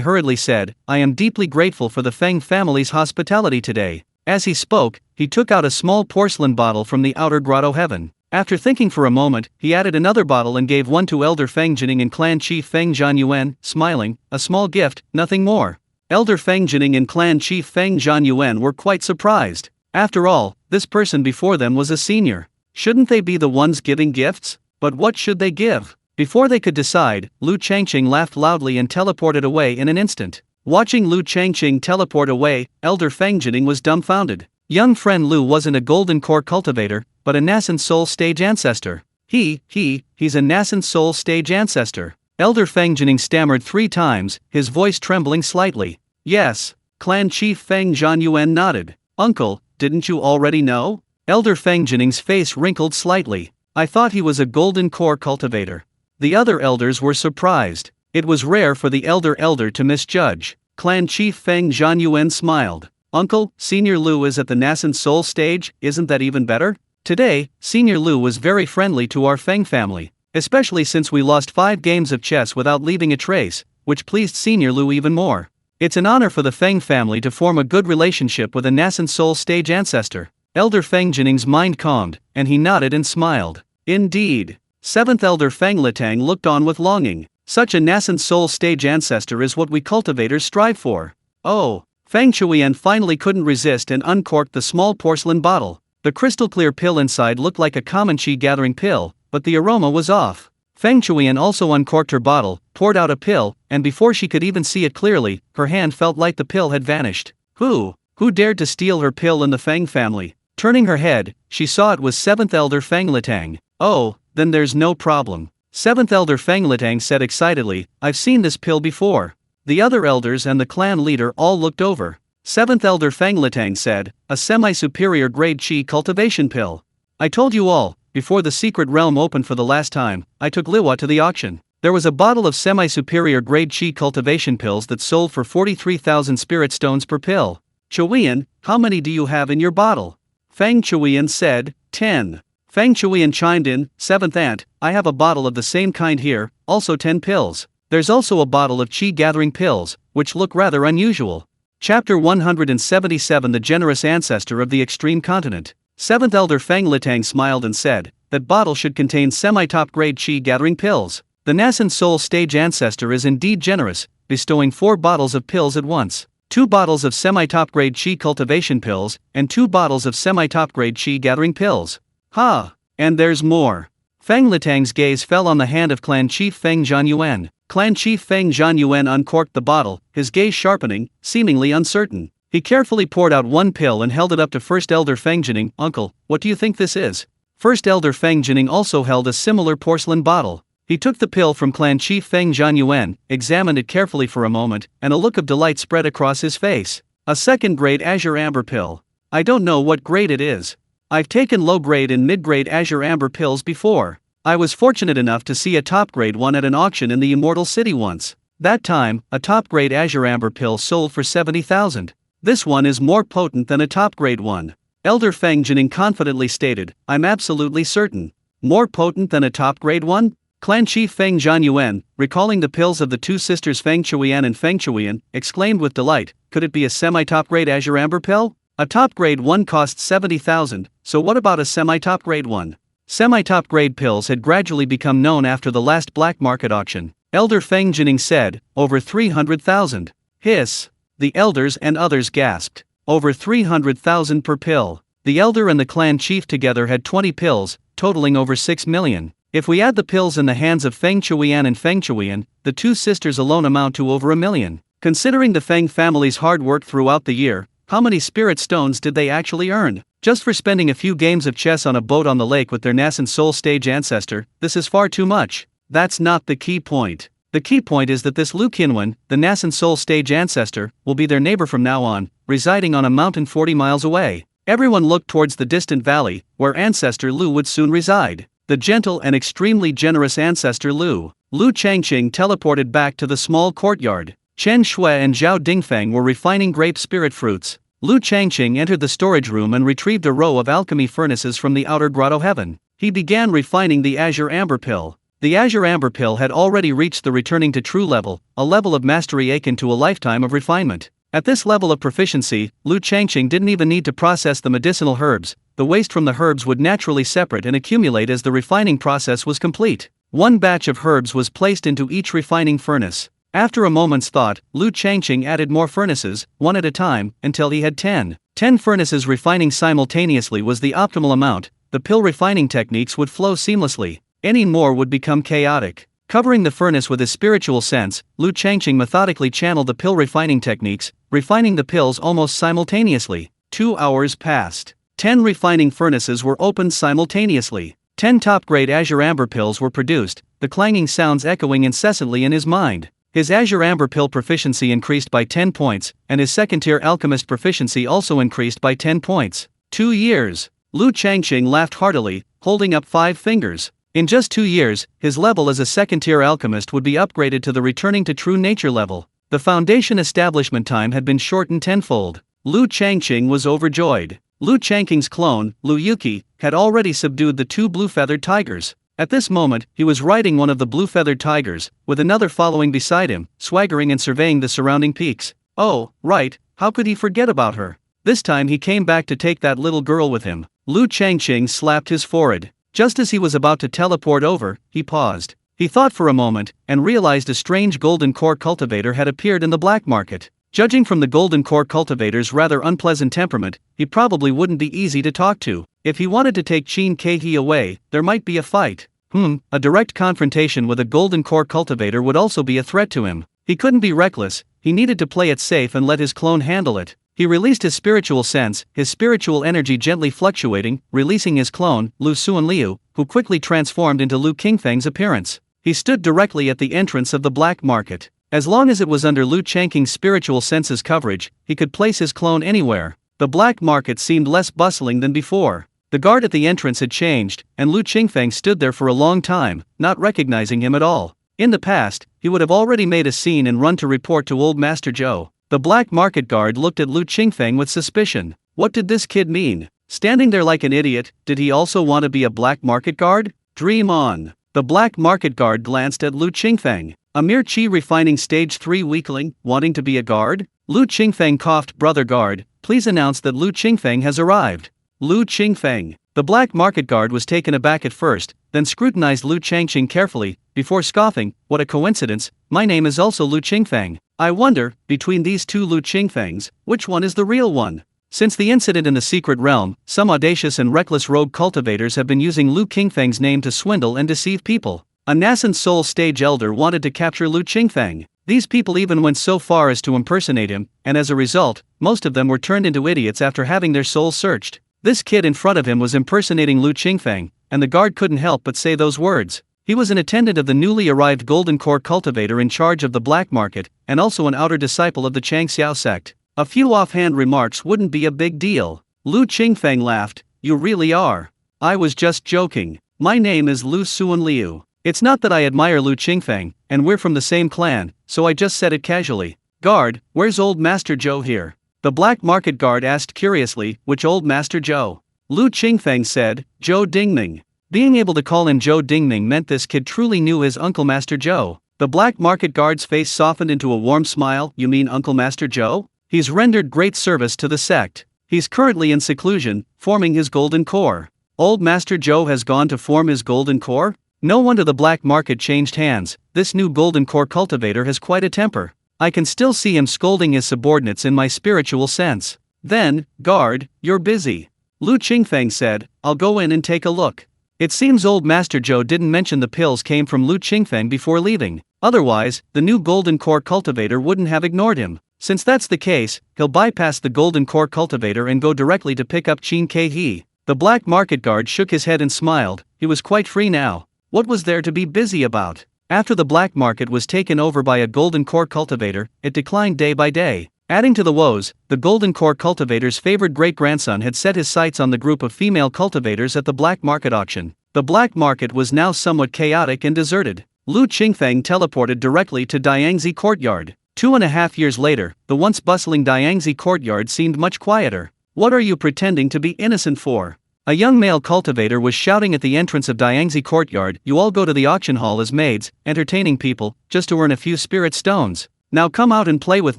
hurriedly said, I am deeply grateful for the Feng family's hospitality today. As he spoke, he took out a small porcelain bottle from the outer grotto heaven. After thinking for a moment, he added another bottle and gave one to Elder Feng Jining and clan chief Feng Zhanyuan, smiling, a small gift, nothing more. Elder Feng Jining and clan chief Feng Zhanyuan were quite surprised. After all, this person before them was a senior. Shouldn't they be the ones giving gifts? But what should they give? Before they could decide, Lu Changqing laughed loudly and teleported away in an instant. Watching Lu Changqing teleport away, Elder Feng Jining was dumbfounded. Young friend Lu wasn't a golden core cultivator, but a Nascent Soul stage ancestor. He's a Nascent Soul stage ancestor. Elder Feng Jining stammered 3 times, his voice trembling slightly. Yes. Clan Chief Feng Zhanyuan nodded. Uncle, didn't you already know? Elder Feng Jining's face wrinkled slightly. I thought he was a golden core cultivator. The other elders were surprised. It was rare for the elder to misjudge. Clan Chief Feng Zhanyuan smiled. Uncle, Senior Lu is at the Nascent Soul stage, isn't that even better? Today, Senior Lu was very friendly to our Feng family, especially since we lost 5 games of chess without leaving a trace, which pleased Senior Lu even more. It's an honor for the Feng family to form a good relationship with a Nascent Soul stage ancestor. Elder Feng Jining's mind calmed, and he nodded and smiled. Indeed. 7th Elder Feng Litang looked on with longing. Such a Nascent Soul stage ancestor is what we cultivators strive for. Oh. Feng Shuiyan finally couldn't resist and uncorked the small porcelain bottle. The crystal-clear pill inside looked like a common qi-gathering pill, but the aroma was off. Feng Shuiyan also uncorked her bottle, poured out a pill, and before she could even see it clearly, her hand felt like the pill had vanished. Who dared to steal her pill in the Feng family? Turning her head, she saw it was 7th Elder Feng Litang. Oh, then there's no problem. 7th Elder Feng Litang said excitedly, I've seen this pill before. The other elders and the clan leader all looked over. 7th Elder Feng Litang said, a semi-superior grade qi cultivation pill. I told you all, before the secret realm opened for the last time, I took Liwa to the auction. There was a bottle of semi-superior grade qi cultivation pills that sold for 43,000 spirit stones per pill. Chuiyan, how many do you have in your bottle? Feng Chuiyan said, 10. Feng Chuiyan chimed in, 7th Aunt, I have a bottle of the same kind here, also 10 pills. There's also a bottle of qi-gathering pills, which look rather unusual. Chapter 177 The Generous Ancestor of the Extreme Continent. 7th Elder Feng Litang smiled and said, that bottle should contain semi-top grade qi-gathering pills. The Nascent Soul stage ancestor is indeed generous, bestowing 4 bottles of pills at once. 2 bottles of semi-top grade qi cultivation pills, and 2 bottles of semi-top grade qi-gathering pills. Ha! And there's more. Feng Litang's gaze fell on the hand of Clan Chief Feng Zhanyuan. Clan Chief Feng Zhanyuan uncorked the bottle, his gaze sharpening, seemingly uncertain. He carefully poured out 1 pill and held it up to 1st Elder Feng Jining. Uncle, what do you think this is? 1st Elder Feng Jining also held a similar porcelain bottle. He took the pill from Clan Chief Feng Zhanyuan, examined it carefully for a moment, and a look of delight spread across his face. A 2nd grade Azure Amber pill. I don't know what grade it is. I've taken low grade and mid grade Azure Amber pills before. I was fortunate enough to see a top grade one at an auction in the Immortal City once. That time, a top grade Azure Amber pill sold for 70,000. This one is more potent than a top grade one. Elder Feng Jining confidently stated, I'm absolutely certain. More potent than a top grade one? Clan Chief Feng Zhanyuan, recalling the pills of the 2 sisters Feng Chuiyan and Feng Chuiyan, exclaimed with delight, could it be a semi-top grade Azure Amber pill? A top grade one costs 70,000, so what about a semi-top grade one? Semi-top grade pills had gradually become known after the last black market auction. Elder Feng Jining said, over 300,000. Hiss. The elders and others gasped. Over 300,000 per pill. The elder and the clan chief together had 20 pills, totaling over 6 million. If we add the pills in the hands of Feng Chuiyan and Feng Chuiyan, the 2 sisters alone amount to over 1 million. Considering the Feng family's hard work throughout the year, how many spirit stones did they actually earn? Just for spending a few games of chess on a boat on the lake with their Nascent Soul stage ancestor, this is far too much. That's not the key point. The key point is that this Lu Qinwen, the Nascent Soul stage ancestor, will be their neighbor from now on, residing on a mountain 40 miles away. Everyone looked towards the distant valley, where Ancestor Lu would soon reside. The gentle and extremely generous Ancestor Lu. Lu Changqing teleported back to the small courtyard. Chen Shui and Zhao Dingfeng were refining grape spirit fruits. Lu Changqing entered the storage room and retrieved a row of alchemy furnaces from the outer grotto heaven. He began refining the Azure Amber pill. The Azure Amber pill had already reached the returning to true level, a level of mastery akin to a lifetime of refinement. At this level of proficiency, Lu Changqing didn't even need to process the medicinal herbs. The waste from the herbs would naturally separate and accumulate as the refining process was complete. 1 batch of herbs was placed into each refining furnace. After a moment's thought, Lu Changqing added more furnaces, 1 at a time, until he had 10. 10 furnaces refining simultaneously was the optimal amount. The pill refining techniques would flow seamlessly. Any more would become chaotic. Covering the furnace with his spiritual sense, Lu Changqing methodically channeled the pill refining techniques, refining the pills almost simultaneously. 2 hours passed. 10 refining furnaces were opened simultaneously. 10 top-grade Azure Amber pills were produced, the clanging sounds echoing incessantly in his mind. His Azure Amber pill proficiency increased by 10 points, and his second-tier alchemist proficiency also increased by 10 points. 2 years. Lu Changqing laughed heartily, holding up 5 fingers. In just 2 years, his level as a second-tier alchemist would be upgraded to the returning to true nature level. The foundation establishment time had been shortened tenfold. Lu Changqing was overjoyed. Lu Changqing's clone, Lu Yuki, had already subdued the 2 blue-feathered tigers. At this moment, he was riding one of the blue-feathered tigers, with another following beside him, swaggering and surveying the surrounding peaks. Oh, right, how could he forget about her? This time he came back to take that little girl with him. Lu Changqing slapped his forehead. Just as he was about to teleport over, he paused. He thought for a moment, and realized a strange golden core cultivator had appeared in the black market. Judging from the golden core cultivator's rather unpleasant temperament, he probably wouldn't be easy to talk to. If he wanted to take Changqing away, there might be a fight. A direct confrontation with a golden core cultivator would also be a threat to him. He couldn't be reckless, he needed to play it safe and let his clone handle it. He released his spiritual sense, his spiritual energy gently fluctuating, releasing his clone, Lu Suanliu, who quickly transformed into Lu Qingfeng's appearance. He stood directly at the entrance of the black market. As long as it was under Lu Changqing's spiritual senses coverage, he could place his clone anywhere. The black market seemed less bustling than before. The guard at the entrance had changed, and Lu Qingfeng stood there for a long time, not recognizing him at all. In the past, he would have already made a scene and run to report to Old Master Zhou. The black market guard looked at Lu Qingfeng with suspicion. What did this kid mean? Standing there like an idiot, did he also want to be a black market guard? Dream on. The black market guard glanced at Lu Qingfeng. A mere chi refining stage 3 weakling, wanting to be a guard? Lu Qingfeng coughed. Brother guard, please announce that Lu Qingfeng has arrived. Lu Qingfeng. The black market guard was taken aback at first, then scrutinized Lu Changqing carefully, before scoffing. What a coincidence, my name is also Lu Qingfeng. I wonder, between these 2 Lu Qingfengs, which one is the real one? Since the incident in the secret realm, some audacious and reckless rogue cultivators have been using Lu Qingfeng's name to swindle and deceive people. A Nascent Soul stage elder wanted to capture Lu Qingfeng. These people even went so far as to impersonate him, and as a result, most of them were turned into idiots after having their souls searched. This kid in front of him was impersonating Lu Qingfeng, and the guard couldn't help but say those words. He was an attendant of the newly arrived Golden Core cultivator in charge of the black market, and also an outer disciple of the Changxiao sect. A few offhand remarks wouldn't be a big deal. Lu Qingfeng laughed. You really are. I was just joking. My name is Lu Suanliu. It's not that I admire Lu Qingfeng, and we're from the same clan, so I just said it casually. Guard, where's Old Master Zhou here? The black market guard asked curiously. Which Old Master Zhou? Lu Qingfeng said, Zhou Dingming. Being able to call him Zhou Dingming meant this kid truly knew his Uncle Master Zhou. The black market guard's face softened into a warm smile. You mean Uncle Master Zhou? He's rendered great service to the sect. He's currently in seclusion, forming his golden core. Old Master Zhou has gone to form his golden core? No wonder the black market changed hands. This new golden core cultivator has quite a temper. I can still see him scolding his subordinates in my spiritual sense. Then, guard, you're busy. Lu Qingfeng said, I'll go in and take a look. It seems Old Master Zhou didn't mention the pills came from Lu Qingfeng before leaving. Otherwise, the new golden core cultivator wouldn't have ignored him. Since that's the case, he'll bypass the golden core cultivator and go directly to pick up Changqing. The black market guard shook his head and smiled. He was quite free now. What was there to be busy about? After the black market was taken over by a golden core cultivator, it declined day by day. Adding to the woes, the golden core cultivator's favored great-grandson had set his sights on the group of female cultivators at the black market auction. The black market was now somewhat chaotic and deserted. Lu Qingfeng teleported directly to Diangzi Courtyard. 2.5 years later, the once bustling Diangzi Courtyard seemed much quieter. What are you pretending to be innocent for? A young male cultivator was shouting at the entrance of Diangzi Courtyard. You all go to the auction hall as maids, entertaining people, just to earn a few spirit stones. Now come out and play with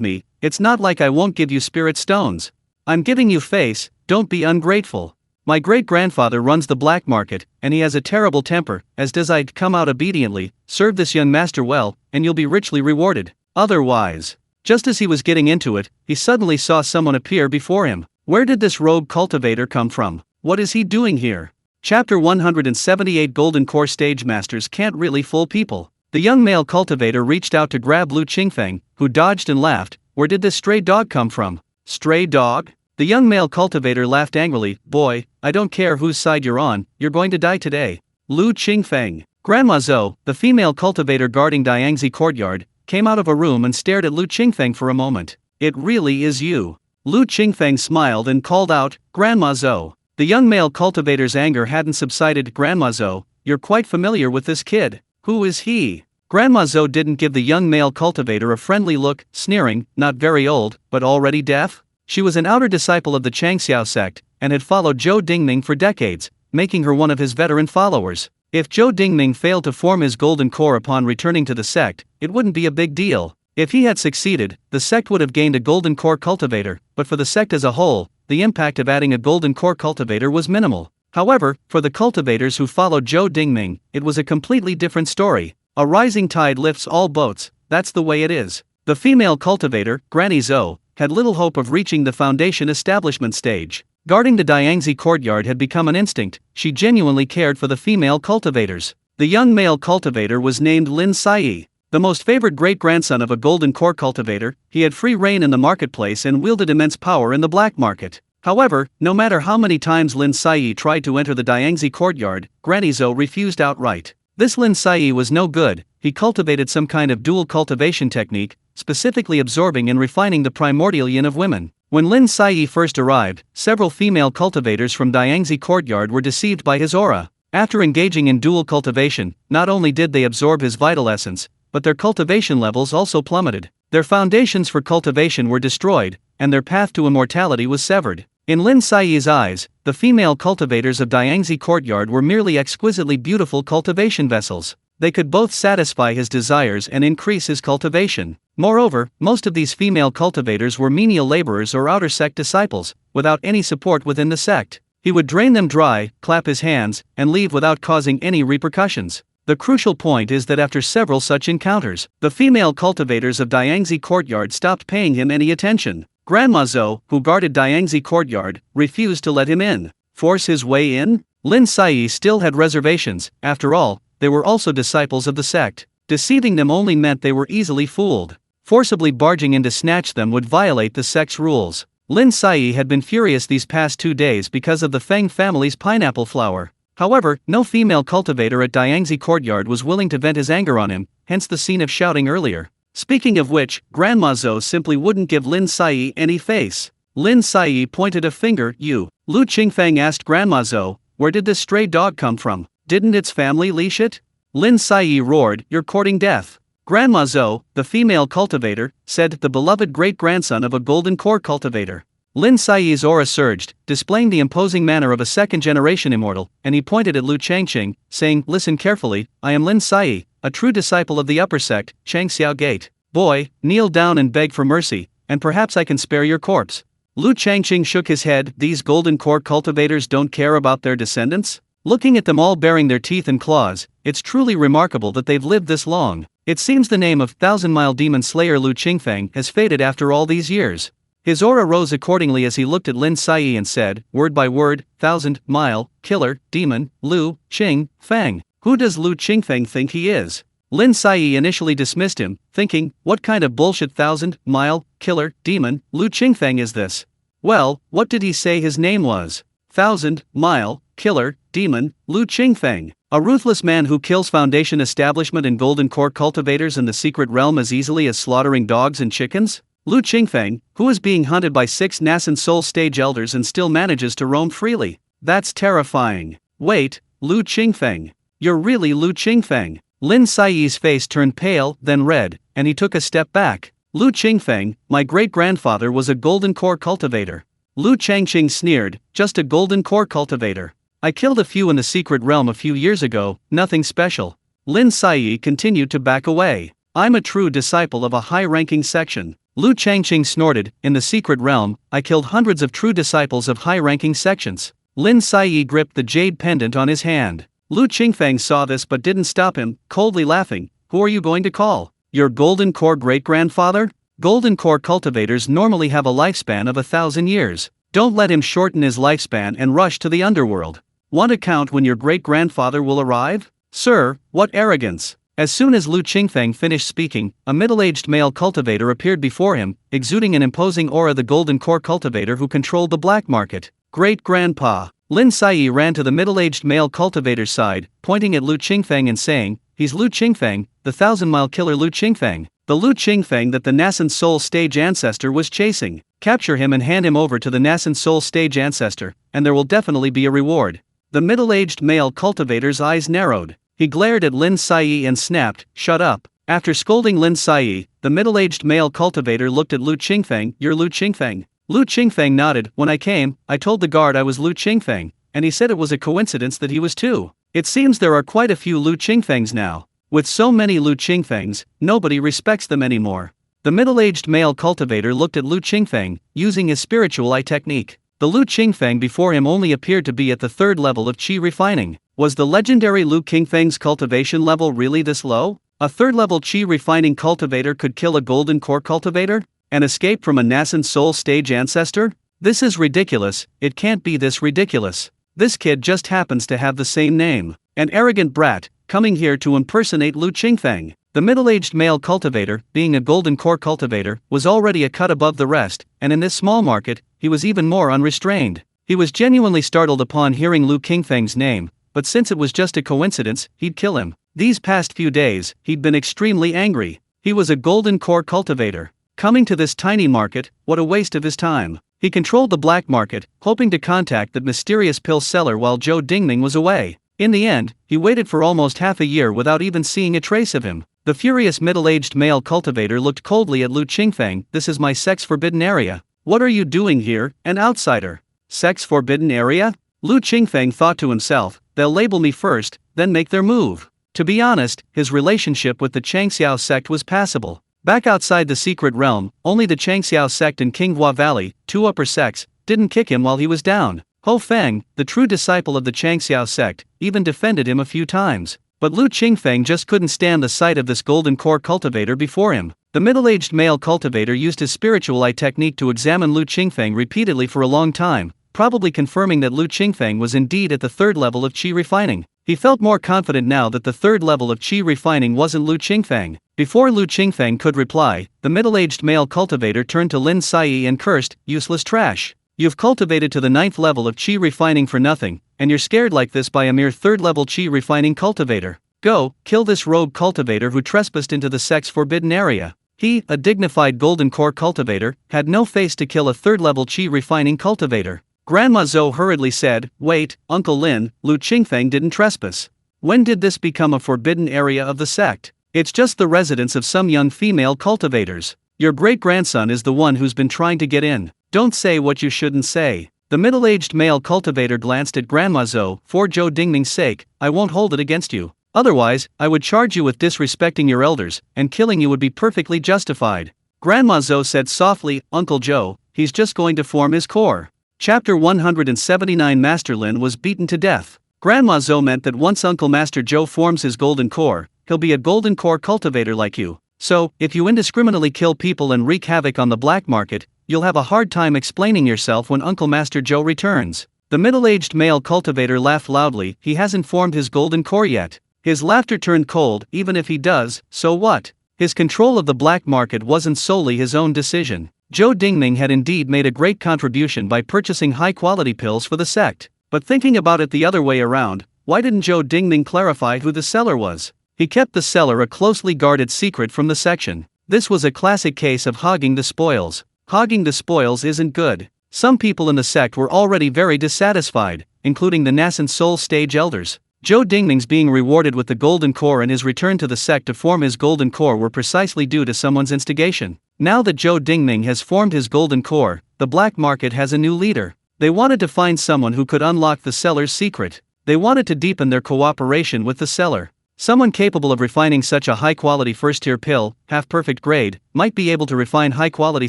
me. It's not like I won't give you spirit stones. I'm giving you face, don't be ungrateful. My great-grandfather runs the black market, and he has a terrible temper, as does I. Come out obediently, serve this young master well, and you'll be richly rewarded. Otherwise. Just as he was getting into it, he suddenly saw someone appear before him. Where did this rogue cultivator come from? What is he doing here? Chapter 178 Golden Core Stage Masters can't really fool people. The young male cultivator reached out to grab Lu Qingfeng, who dodged and laughed. Where did this stray dog come from? Stray dog? The young male cultivator laughed angrily. Boy, I don't care whose side you're on, you're going to die today. Lu Qingfeng. Grandma Zhou, the female cultivator guarding Diangzi courtyard, came out of a room and stared at Lu Qingfeng for a moment. It really is you. Lu Qingfeng smiled and called out, Grandma Zhou. The young male cultivator's anger hadn't subsided. Grandma Zhou, you're quite familiar with this kid. Who is he? Grandma Zhou didn't give the young male cultivator a friendly look, sneering, not very old, but already deaf? She was an outer disciple of the Changxiao sect, and had followed Zhou Dingming for decades, making her one of his veteran followers. If Zhou Dingming failed to form his golden core upon returning to the sect, it wouldn't be a big deal. If he had succeeded, the sect would have gained a golden core cultivator, but for the sect as a whole, the impact of adding a golden core cultivator was minimal. However, for the cultivators who followed Zhou Dingming, it was a completely different story. A rising tide lifts all boats, that's the way it is. The female cultivator, Granny Zhou, had little hope of reaching the foundation establishment stage. Guarding the Diangzi courtyard had become an instinct. She genuinely cared for the female cultivators. The young male cultivator was named Lin Sai. The most favored great-grandson of a golden core cultivator, he had free reign in the marketplace and wielded immense power in the black market. However, no matter how many times Lin Sai tried to enter the Diangzi courtyard, Granny Zhou refused outright. This Lin Sai was no good. He cultivated some kind of dual cultivation technique, specifically absorbing and refining the primordial yin of women. When Lin Sai first arrived, several female cultivators from Diangzi courtyard were deceived by his aura. After engaging in dual cultivation, not only did they absorb his vital essence, but their cultivation levels also plummeted. Their foundations for cultivation were destroyed, and their path to immortality was severed. In Lin Sai's eyes, the female cultivators of Diangzi courtyard were merely exquisitely beautiful cultivation vessels. They could both satisfy his desires and increase his cultivation. Moreover, most of these female cultivators were menial laborers or outer sect disciples, without any support within the sect. He would drain them dry, clap his hands, and leave without causing any repercussions. The crucial point is that after several such encounters, the female cultivators of Diangzi courtyard stopped paying him any attention. Grandma Zhou, who guarded Diangzi courtyard, refused to let him in. Force his way in? Lin Sai still had reservations. After all, they were also disciples of the sect. Deceiving them only meant they were easily fooled. Forcibly barging in to snatch them would violate the sect's rules. Lin Sai had been furious these past 2 days because of the Feng family's pineapple flower. However, no female cultivator at Diangzi courtyard was willing to vent his anger on him, hence the scene of shouting earlier. Speaking of which, Grandma Zhou simply wouldn't give Lin Sai any face. Lin Sai pointed a finger. You. Lu Qingfeng asked Grandma Zhou, where did this stray dog come from? Didn't its family leash it? Lin Sai roared, you're courting death. Grandma Zhou, the female cultivator, said, the beloved great-grandson of a golden core cultivator. Lin Sai's aura surged, displaying the imposing manner of a second-generation immortal, and he pointed at Lu Changqing, saying, listen carefully, I am Lin Sai, a true disciple of the upper sect, Changxiao Gate. Boy, kneel down and beg for mercy, and perhaps I can spare your corpse. Lu Changqing shook his head. These golden core cultivators don't care about their descendants? Looking at them all baring their teeth and claws, it's truly remarkable that they've lived this long. It seems the name of thousand-mile demon slayer Lu Qingfeng has faded after all these years. His aura rose accordingly as he looked at Lin Sai and said, word by word, thousand-mile, killer, demon, Lu Qingfeng. Who does Lu Qingfeng think he is? Lin Sai initially dismissed him, thinking, what kind of bullshit thousand-mile, killer, demon, Lu Qingfeng is this? Well, what did he say his name was? Thousand-mile, killer, demon, Lu Qingfeng. A ruthless man who kills foundation establishment and golden core cultivators in the secret realm as easily as slaughtering dogs and chickens? Lu Qingfeng, who is being hunted by 6 Nascent Soul stage elders and still manages to roam freely. That's terrifying. Wait, Lu Qingfeng. You're really Lu Qingfeng. Lin Sai's face turned pale, then red, and he took a step back. Lu Qingfeng, my great-grandfather was a golden core cultivator. Lu Changqing sneered, just a golden core cultivator. I killed a few in the secret realm a few years ago, nothing special. Lin Sai continued to back away. I'm a true disciple of a high-ranking section. Lu Changqing snorted, in the secret realm, I killed hundreds of true disciples of high-ranking sections. Lin Sai gripped the jade pendant on his hand. Lu Qingfeng saw this but didn't stop him, coldly laughing. Who are you going to call? Your golden core great-grandfather? Golden core cultivators normally have a lifespan of 1,000 years. Don't let him shorten his lifespan and rush to the underworld. Want to count when your great-grandfather will arrive? Sir, what arrogance! As soon as Lu Qingfeng finished speaking, a middle-aged male cultivator appeared before him, exuding an imposing aura. The golden core cultivator who controlled the black market. Great-grandpa! Lin Sai ran to the middle-aged male cultivator's side, pointing at Lu Qingfeng and saying, "He's Lu Qingfeng, the thousand-mile killer Lu Qingfeng. The Lu Qingfeng that the Nascent Soul stage ancestor was chasing. Capture him and hand him over to the Nascent Soul stage ancestor, and there will definitely be a reward." The middle-aged male cultivator's eyes narrowed. He glared at Lin Sai and snapped, "Shut up." After scolding Lin Sai, the middle-aged male cultivator looked at Lu Qingfeng. "You're Lu Qingfeng?" Lu Qingfeng nodded. "When I came, I told the guard I was Lu Qingfeng, and he said it was a coincidence that he was too. It seems there are quite a few Lu Qingfengs now. With so many Lu Qingfengs, nobody respects them anymore." The middle-aged male cultivator looked at Lu Qingfeng, using his spiritual eye technique. The Lu Qingfeng before him only appeared to be at the third level of qi refining. Was the legendary Lu Qingfeng's cultivation level really this low? A third-level qi refining cultivator could kill a golden core cultivator? And escape from a Nascent Soul stage ancestor? This is ridiculous. It can't be this ridiculous. This kid just happens to have the same name. An arrogant brat, coming here to impersonate Lu Qingfeng. The middle-aged male cultivator, being a golden core cultivator, was already a cut above the rest, and in this small market, he was even more unrestrained. He was genuinely startled upon hearing Lu Qingfeng's name, but since it was just a coincidence, he'd kill him. These past few days, he'd been extremely angry. He was a golden core cultivator. Coming to this tiny market, what a waste of his time. He controlled the black market, hoping to contact that mysterious pill seller while Zhou Dingming was away. In the end, he waited for almost half a year without even seeing a trace of him. The furious middle-aged male cultivator looked coldly at Lu Qingfeng. "This is my sex-forbidden area. What are you doing here, an outsider?" Sex-forbidden area? Lu Qingfeng thought to himself, "They'll label me first, then make their move." To be honest, his relationship with the Changxiao sect was passable. Back outside the secret realm, only the Changxiao sect in Qinghua Valley, two upper sects, didn't kick him while he was down. Ho Feng, the true disciple of the Changxiao sect, even defended him a few times. But Lu Qingfeng just couldn't stand the sight of this golden core cultivator before him. The middle-aged male cultivator used his spiritual eye technique to examine Lu Qingfeng repeatedly for a long time, probably confirming that Lu Qingfeng was indeed at the third level of qi refining. He felt more confident now that the third level of qi refining wasn't Lu Qingfeng. Before Lu Qingfeng could reply, the middle-aged male cultivator turned to Lin Sai and cursed, "Useless trash. You've cultivated to the 9th level of qi refining for nothing, and you're scared like this by a mere third-level qi refining cultivator. Go, kill this rogue cultivator who trespassed into the sect's-forbidden area." He, a dignified golden core cultivator, had no face to kill a third-level qi refining cultivator. Grandma Zhou hurriedly said, "Wait, Uncle Lin, Lu Qingfeng didn't trespass. When did this become a forbidden area of the sect? It's just the residence of some young female cultivators. Your great-grandson is the one who's been trying to get in. Don't say what you shouldn't say." The middle-aged male cultivator glanced at Grandma Zhou. "For Zhou Dingming's sake, I won't hold it against you. Otherwise, I would charge you with disrespecting your elders, and killing you would be perfectly justified." Grandma Zhou said softly, "Uncle Zhou, he's just going to form his core." Chapter 179. Master Lin was beaten to death. Grandma Zhou meant that once Uncle Master Zhou forms his golden core, he'll be a golden core cultivator like you. So, if you indiscriminately kill people and wreak havoc on the black market, you'll have a hard time explaining yourself when Uncle Master Zhou returns. The middle-aged male cultivator laughed loudly. "He hasn't formed his golden core yet." His laughter turned cold. "Even if he does, so what? His control of the black market wasn't solely his own decision. Zhou Dingming had indeed made a great contribution by purchasing high-quality pills for the sect. But thinking about it the other way around, why didn't Zhou Dingming clarify who the seller was? He kept the seller a closely guarded secret from the section. This was a classic case of hogging the spoils. Hogging the spoils isn't good. Some people in the sect were already very dissatisfied, including the Nascent Soul stage elders. Zhou Dingming's being rewarded with the golden core and his return to the sect to form his golden core were precisely due to someone's instigation. Now that Zhou Dingming has formed his golden core, the black market has a new leader. They wanted to find someone who could unlock the seller's secret. They wanted to deepen their cooperation with the seller. Someone capable of refining such a high-quality first-tier pill, half-perfect grade, might be able to refine high-quality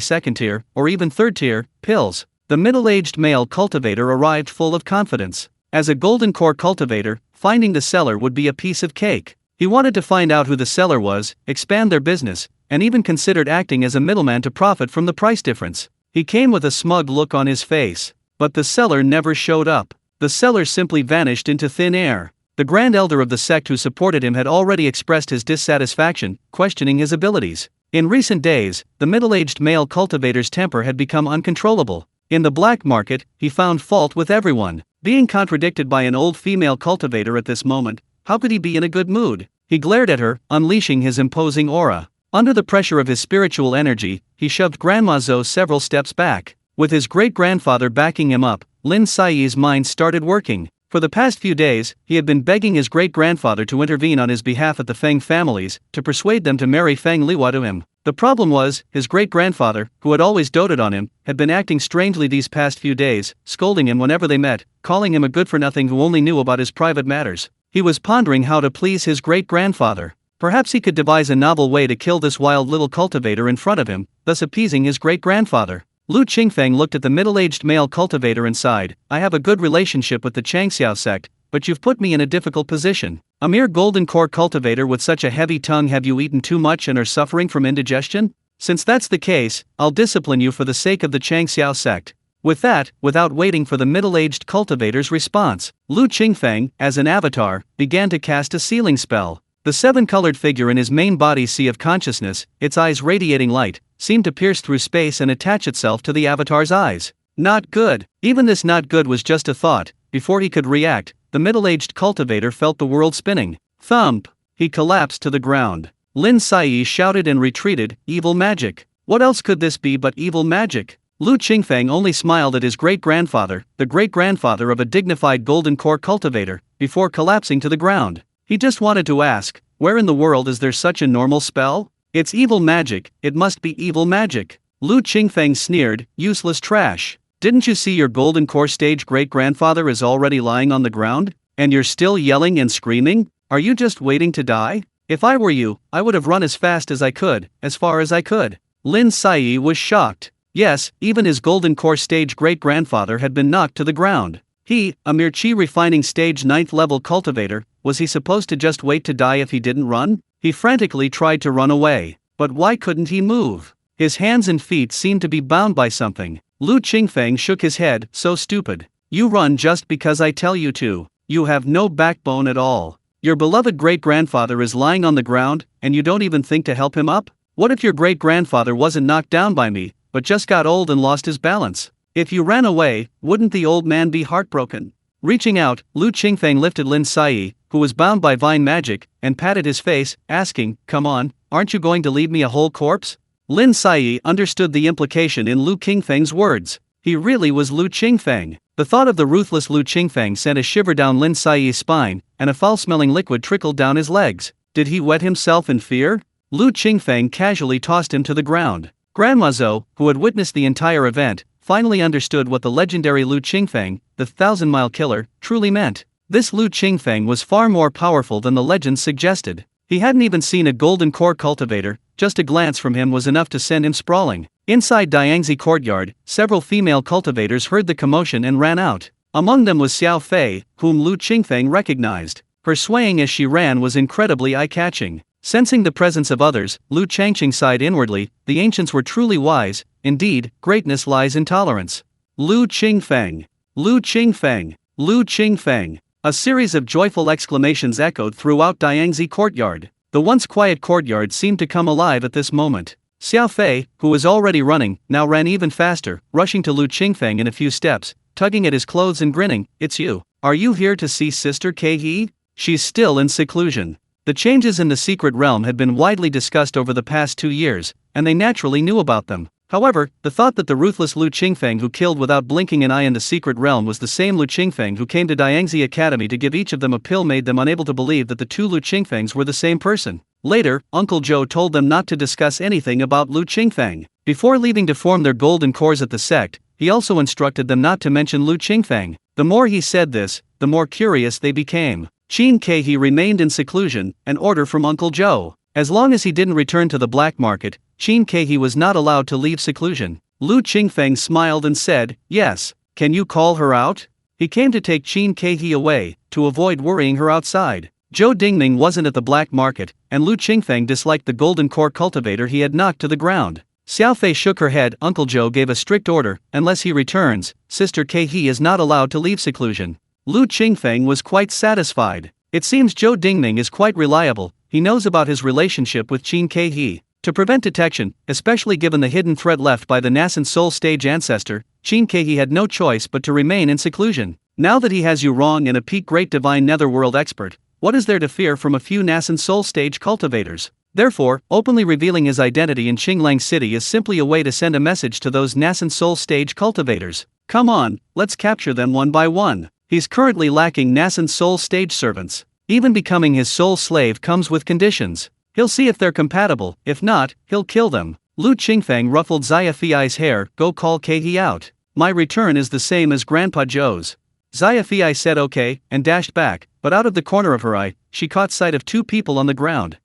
second-tier, or even third-tier, pills. The middle-aged male cultivator arrived full of confidence. As a golden core cultivator, finding the seller would be a piece of cake. He wanted to find out who the seller was, expand their business, and even considered acting as a middleman to profit from the price difference. He came with a smug look on his face. But the seller never showed up. The seller simply vanished into thin air. The Grand Elder of the sect who supported him had already expressed his dissatisfaction, questioning his abilities. In recent days, the middle-aged male cultivator's temper had become uncontrollable. In the black market, he found fault with everyone. Being contradicted by an old female cultivator at this moment, how could he be in a good mood? He glared at her, unleashing his imposing aura. Under the pressure of his spiritual energy, he shoved Grandma Zhou several steps back. With his great-grandfather backing him up, Lin Saiyi's mind started working. For the past few days, he had been begging his great-grandfather to intervene on his behalf at the Feng families, to persuade them to marry Feng Liwa to him. The problem was, his great-grandfather, who had always doted on him, had been acting strangely these past few days, scolding him whenever they met, calling him a good-for-nothing who only knew about his private matters. He was pondering how to please his great-grandfather. Perhaps he could devise a novel way to kill this wild little cultivator in front of him, thus appeasing his great-grandfather. Lu Qingfeng looked at the middle-aged male cultivator and sighed. I have a good relationship with the Changxiao sect, but you've put me in a difficult position. A mere golden core cultivator with such a heavy tongue, have you eaten too much and are suffering from indigestion? Since that's the case, I'll discipline you for the sake of the Changxiao sect. With that, without waiting for the middle-aged cultivator's response, Lu Qingfeng, as an avatar, began to cast a sealing spell. The seven-colored figure in his main body's sea of consciousness, its eyes radiating light, seemed to pierce through space and attach itself to the avatar's eyes. Not good. Even this not good was just a thought. Before he could react, the middle-aged cultivator felt the world spinning. Thump! He collapsed to the ground. Lin Saiyi shouted and retreated. Evil magic. What else could this be but evil magic? Lu Qingfeng only smiled at his great-grandfather, the great-grandfather of a dignified golden core cultivator, before collapsing to the ground. He just wanted to ask, where in the world is there such a normal spell? It's evil magic, it must be evil magic. Lu Qingfeng sneered, useless trash. Didn't you see your golden core stage great-grandfather is already lying on the ground? And you're still yelling and screaming? Are you just waiting to die? If I were you, I would have run as fast as I could, as far as I could. Lin Saiyi was shocked. Yes, even his golden core stage great-grandfather had been knocked to the ground. He, a mere chi refining stage 9th level cultivator, was he supposed to just wait to die if he didn't run? He frantically tried to run away. But why couldn't he move? His hands and feet seemed to be bound by something. Lu Qingfeng shook his head. So stupid. You run just because I tell you to. You have no backbone at all. Your beloved great-grandfather is lying on the ground, and you don't even think to help him up? What if your great-grandfather wasn't knocked down by me, but just got old and lost his balance? If you ran away, wouldn't the old man be heartbroken? Reaching out, Lu Qingfeng lifted Lin Saiyi, who was bound by vine magic, and patted his face, asking, come on, aren't you going to leave me a whole corpse? Lin Saiyi understood the implication in Lu Qingfeng's words. He really was Lu Qingfeng. The thought of the ruthless Lu Qingfeng sent a shiver down Lin Saiyi's spine, and a foul-smelling liquid trickled down his legs. Did he wet himself in fear? Lu Qingfeng casually tossed him to the ground. Grandma Zhou, who had witnessed the entire event, finally understood what the legendary Lu Qingfeng, the thousand-mile killer, truly meant. This Lu Qingfeng was far more powerful than the legends suggested. He hadn't even seen a golden core cultivator, just a glance from him was enough to send him sprawling. Inside Diangzi courtyard, several female cultivators heard the commotion and ran out. Among them was Xiao Fei, whom Lu Qingfeng recognized. Her swaying as she ran was incredibly eye-catching. Sensing the presence of others, Lu Changqing sighed inwardly. The ancients were truly wise. Indeed, greatness lies in tolerance. Lu Qingfeng. Lu Qingfeng. Lu Qingfeng. A series of joyful exclamations echoed throughout Diangzi courtyard. The once quiet courtyard seemed to come alive at this moment. Xiao Fei, who was already running, now ran even faster, rushing to Lu Qingfeng in a few steps, tugging at his clothes and grinning. It's you. Are you here to see Sister Kei? She's still in seclusion. The changes in the secret realm had been widely discussed over the past 2 years, and they naturally knew about them. However, the thought that the ruthless Lu Qingfeng who killed without blinking an eye in the secret realm was the same Lu Qingfeng who came to Diangzi Academy to give each of them a pill made them unable to believe that the two Lu Qingfengs were the same person. Later, Uncle Zhou told them not to discuss anything about Lu Qingfeng. Before leaving to form their golden cores at the sect, he also instructed them not to mention Lu Qingfeng. The more he said this, the more curious they became. Qin Kei remained in seclusion, an order from Uncle Zhou. As long as he didn't return to the black market, Qin Kei was not allowed to leave seclusion. Lu Qingfeng smiled and said, yes, can you call her out? He came to take Qin Kei away, to avoid worrying her outside. Zhou Dingming wasn't at the black market, and Lu Qingfeng disliked the golden core cultivator he had knocked to the ground. Xiao Fei shook her head. Uncle Zhou gave a strict order, unless he returns, Sister Kei is not allowed to leave seclusion. Lu Qingfeng was quite satisfied. It seems Zhou Dingming is quite reliable. He knows about his relationship with Qin Kei. To prevent detection, especially given the hidden threat left by the Nascent Soul stage ancestor, Qin Kei had no choice but to remain in seclusion. Now that he has you wrong and a peak great divine netherworld expert, what is there to fear from a few Nascent Soul stage cultivators? Therefore, openly revealing his identity in Qinglang City is simply a way to send a message to those Nascent Soul stage cultivators. Come on, let's capture them one by one. He's currently lacking Nascent Soul stage servants. Even becoming his soul slave comes with conditions. He'll see if they're compatible, if not, he'll kill them. Lu Qingfeng ruffled Xia Fei's hair. Go call Kei out. My return is the same as Grandpa Joe's. Xia Fei said okay, and dashed back, but out of the corner of her eye, she caught sight of two people on the ground.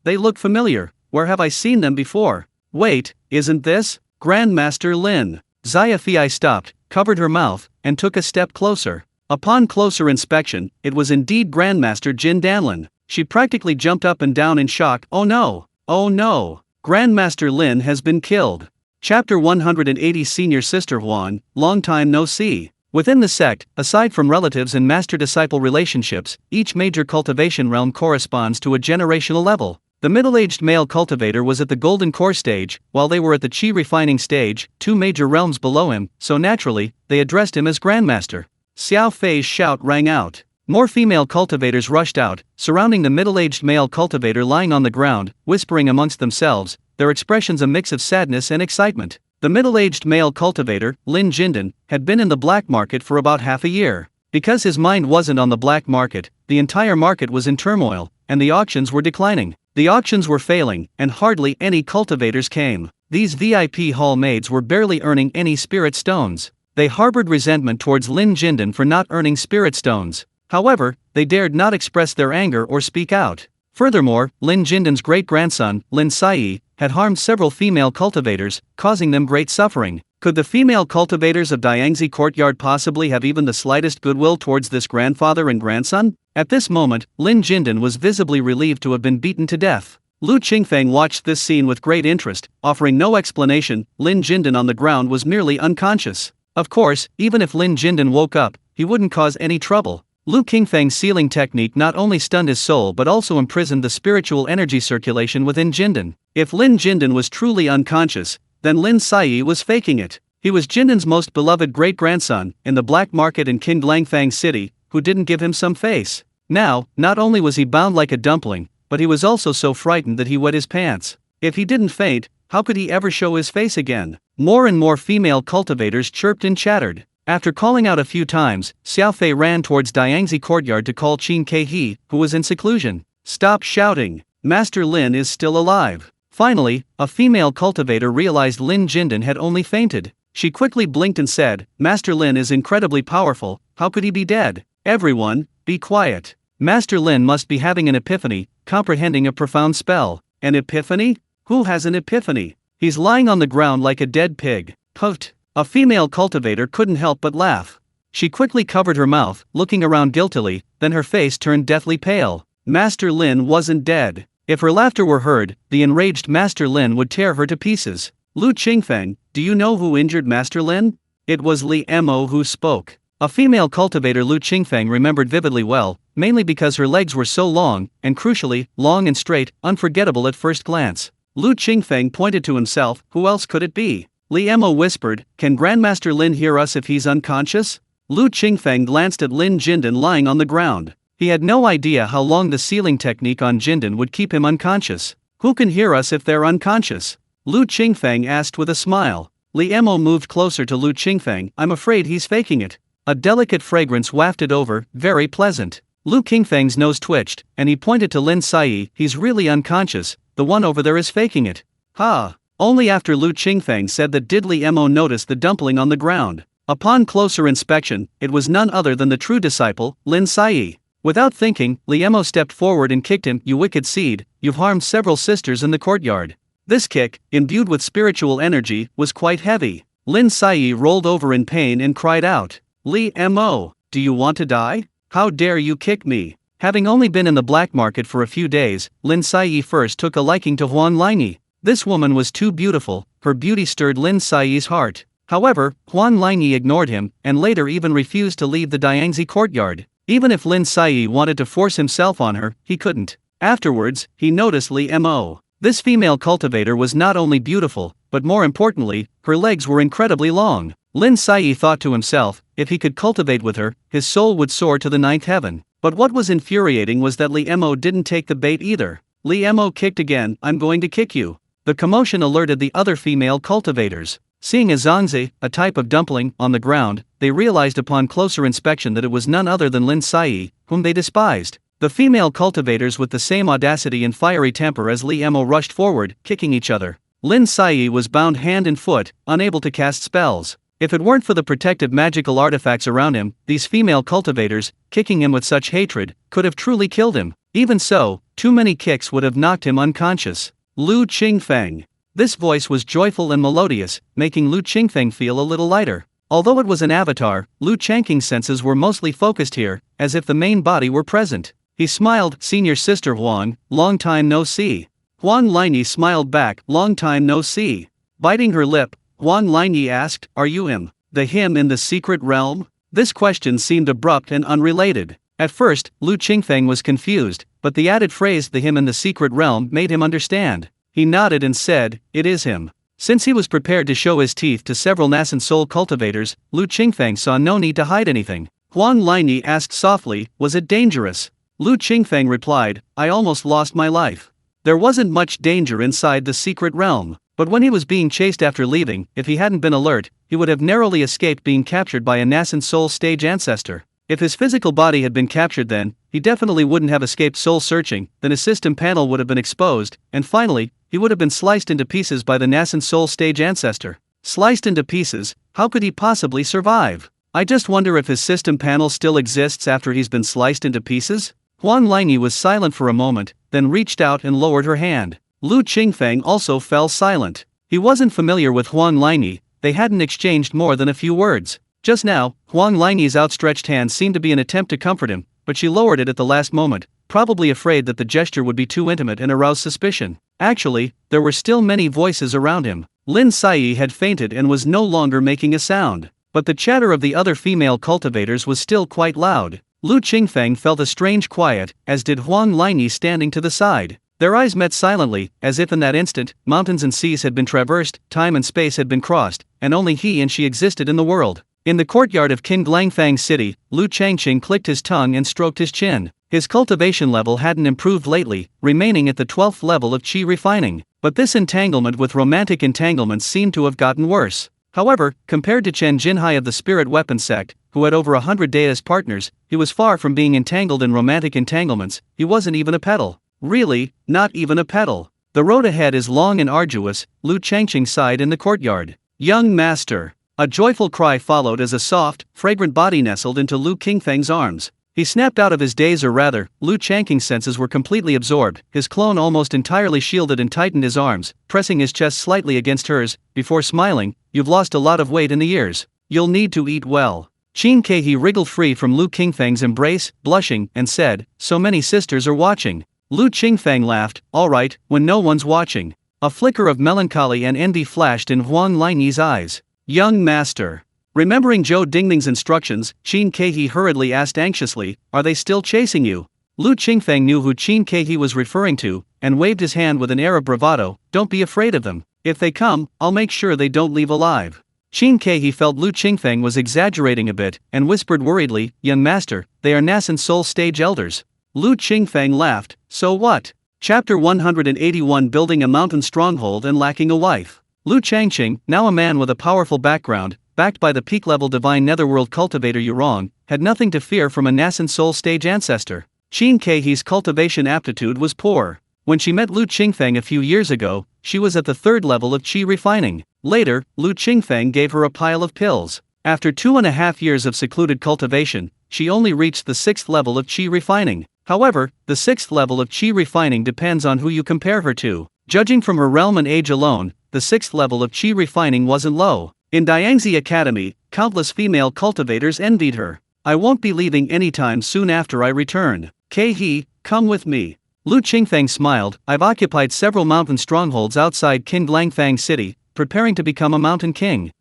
They look familiar. Where have I seen them before? Wait, isn't this Grandmaster Lin? Xia Fei stopped, covered her mouth, and took a step closer. Upon closer inspection, it was indeed Grandmaster Jin Danlin. She practically jumped up and down in shock. Oh no! Oh no! Grandmaster Lin has been killed. Chapter 180 Senior Sister Huan, long time no see. Within the sect, aside from relatives and master-disciple relationships, each major cultivation realm corresponds to a generational level. The middle-aged male cultivator was at the golden core stage, while they were at the qi refining stage, two major realms below him, so naturally, they addressed him as Grandmaster. Xiao Fei's shout rang out. More female cultivators rushed out, surrounding the middle-aged male cultivator lying on the ground, whispering amongst themselves, their expressions a mix of sadness and excitement. The middle-aged male cultivator, Lin Jindan, had been in the black market for about half a year. Because his mind wasn't on the black market, the entire market was in turmoil, and the auctions were declining. The auctions were failing, and hardly any cultivators came. These VIP hall maids were barely earning any spirit stones. They harbored resentment towards Lin Jindan for not earning spirit stones. However, they dared not express their anger or speak out. Furthermore, Lin Jindan's great-grandson, Lin Sai, had harmed several female cultivators, causing them great suffering. Could the female cultivators of Diangzi Courtyard possibly have even the slightest goodwill towards this grandfather and grandson? At this moment, Lin Jindan was visibly relieved to have been beaten to death. Lu Qingfeng watched this scene with great interest, offering no explanation. Lin Jindan on the ground was merely unconscious. Of course, even if Lin Jindan woke up, he wouldn't cause any trouble. Lu Qingfeng's sealing technique not only stunned his soul but also imprisoned the spiritual energy circulation within Jindan. If Lin Jindan was truly unconscious, then Lin Sai was faking it. He was Jindan's most beloved great-grandson, in the black market in Qinglangfang City, who didn't give him some face. Now, not only was he bound like a dumpling, but he was also so frightened that he wet his pants. If he didn't faint, how could he ever show his face again? More and more female cultivators chirped and chattered. After calling out a few times, Xiao Fei ran towards Diangzi Courtyard to call Qin Kei, who was in seclusion. Stop shouting! Master Lin is still alive. Finally, a female cultivator realized Lin Jindan had only fainted. She quickly blinked and said, Master Lin is incredibly powerful, how could he be dead? Everyone, be quiet. Master Lin must be having an epiphany, comprehending a profound spell. An epiphany? Who has an epiphany? He's lying on the ground like a dead pig. Puffed. A female cultivator couldn't help but laugh. She quickly covered her mouth, looking around guiltily, then her face turned deathly pale. Master Lin wasn't dead. If her laughter were heard, the enraged Master Lin would tear her to pieces. Lu Qingfeng, do you know who injured Master Lin? It was Li Mo who spoke. A female cultivator Lu Qingfeng remembered vividly well, mainly because her legs were so long, and crucially, long and straight, unforgettable at first glance. Lu Qingfeng pointed to himself, who else could it be? Li Mo whispered, can Grandmaster Lin hear us if he's unconscious? Lu Qingfeng glanced at Lin Jindan lying on the ground. He had no idea how long the sealing technique on Jindan would keep him unconscious. Who can hear us if they're unconscious? Lu Qingfeng asked with a smile. Li Mo moved closer to Lu Qingfeng. I'm afraid he's faking it. A delicate fragrance wafted over, very pleasant. Lu Qingfeng's nose twitched, and he pointed to Lin Sai. He's really unconscious, the one over there is faking it. Ha! Only after Lu Qingfeng said that did Li Mo notice the dumpling on the ground. Upon closer inspection, it was none other than the true disciple, Lin Sai. Without thinking, Li Mo stepped forward and kicked him. You wicked seed, you've harmed several sisters in the courtyard. This kick, imbued with spiritual energy, was quite heavy. Lin Sai rolled over in pain and cried out. Li Mo, do you want to die? How dare you kick me? Having only been in the black market for a few days, Lin Sai first took a liking to Huan Lingyi. This woman was too beautiful, her beauty stirred Lin Sai's heart. However, Huan Lingyi ignored him, and later even refused to leave the Diangzi courtyard. Even if Lin Sai wanted to force himself on her, he couldn't. Afterwards, he noticed Li Mo. This female cultivator was not only beautiful, but more importantly, her legs were incredibly long. Lin Sai thought to himself, if he could cultivate with her, his soul would soar to the ninth heaven. But what was infuriating was that Li Mo didn't take the bait either. Li Mo kicked again. I'm going to kick you. The commotion alerted the other female cultivators. Seeing a zangzi, a type of dumpling, on the ground, they realized upon closer inspection that it was none other than Lin Sai, whom they despised. The female cultivators with the same audacity and fiery temper as Li Mo rushed forward, kicking each other. Lin Sai was bound hand and foot, unable to cast spells. If it weren't for the protective magical artifacts around him, these female cultivators, kicking him with such hatred, could have truly killed him. Even so, too many kicks would have knocked him unconscious. Lu Qingfeng. This voice was joyful and melodious, making Lu Qingfeng feel a little lighter. Although it was an avatar, Lu Changqing's senses were mostly focused here, as if the main body were present. He smiled, "Senior Sister Huang, long time no see." Huang Linyi smiled back, "Long time no see." Biting her lip, Huang Linyi asked, "Are you him? The him in the secret realm?" This question seemed abrupt and unrelated. At first, Lu Qingfeng was confused, but the added phrase "the him in the secret realm" made him understand. He nodded and said, "It is him." Since he was prepared to show his teeth to several Nascent Soul cultivators, Lu Qingfeng saw no need to hide anything. Huang Linyi asked softly, "Was it dangerous?" Lu Qingfeng replied, "I almost lost my life." There wasn't much danger inside the secret realm, but when he was being chased after leaving, if he hadn't been alert, he would have narrowly escaped being captured by a Nascent Soul stage ancestor. If his physical body had been captured then, he definitely wouldn't have escaped soul searching, then his system panel would have been exposed, and finally, he would have been sliced into pieces by the Nascent Soul stage ancestor. Sliced into pieces, how could he possibly survive? I just wonder if his system panel still exists after he's been sliced into pieces? Huang Linyi was silent for a moment, then reached out and lowered her hand. Lu Qingfeng also fell silent. He wasn't familiar with Huang Linyi, they hadn't exchanged more than a few words. Just now, Huang Linyi's outstretched hand seemed to be an attempt to comfort him, but she lowered it at the last moment, probably afraid that the gesture would be too intimate and arouse suspicion. Actually, there were still many voices around him. Lin Sai had fainted and was no longer making a sound, but the chatter of the other female cultivators was still quite loud. Lu Qingfeng felt a strange quiet, as did Huang Linyi standing to the side. Their eyes met silently, as if in that instant, mountains and seas had been traversed, time and space had been crossed, and only he and she existed in the world. In the courtyard of Qinglangfang City, Lu Changqing clicked his tongue and stroked his chin. His cultivation level hadn't improved lately, remaining at the 12th level of qi refining, but this entanglement with romantic entanglements seemed to have gotten worse. However, compared to Chen Jinhai of the Spirit Weapon Sect, who had over 100 Deus partners, he was far from being entangled in romantic entanglements. He wasn't even a petal. Really, not even a petal. The road ahead is long and arduous, Lu Changqing sighed in the courtyard. "Young master." A joyful cry followed as a soft, fragrant body nestled into Lu Qingfeng's arms. He snapped out of his daze, or rather, Lu Changqing's senses were completely absorbed, his clone almost entirely shielded and tightened his arms, pressing his chest slightly against hers, before smiling, "You've lost a lot of weight in the years. You'll need to eat well." Qingke wriggled free from Lu Qingfeng's embrace, blushing, and said, "So many sisters are watching." Lu Qingfeng laughed, "All right, when no one's watching." A flicker of melancholy and envy flashed in Huang Linyi's eyes. "Young master." Remembering Zhou Dingning's instructions, Qin Kehi hurriedly asked anxiously, "Are they still chasing you?" Lu Qingfeng knew who Qin Kehi was referring to, and waved his hand with an air of bravado. "Don't be afraid of them. If they come, I'll make sure they don't leave alive." Qin Kehi felt Lu Qingfeng was exaggerating a bit, and whispered worriedly, "Young master, they are Nascent Soul stage elders." Lu Qingfeng laughed, "So what?" Chapter 181, Building a Mountain Stronghold and Lacking a Wife. Lu Changqing, now a man with a powerful background, backed by the peak-level Divine Netherworld cultivator Yurong, had nothing to fear from a Nascent Soul stage ancestor. Qin Kehi's cultivation aptitude was poor. When she met Lu Qingfeng a few years ago, she was at the 3rd level of qi refining. Later, Lu Qingfeng gave her a pile of pills. After 2.5 years of secluded cultivation, she only reached the 6th level of qi refining. However, the 6th level of qi refining depends on who you compare her to. Judging from her realm and age alone, the 6th level of qi refining wasn't low. In Diangzi Academy, countless female cultivators envied her. "I won't be leaving anytime soon after I return. Kehi, come with me." Lu Qingfeng smiled. "I've occupied several mountain strongholds outside Qinglangfang City, preparing to become a mountain king.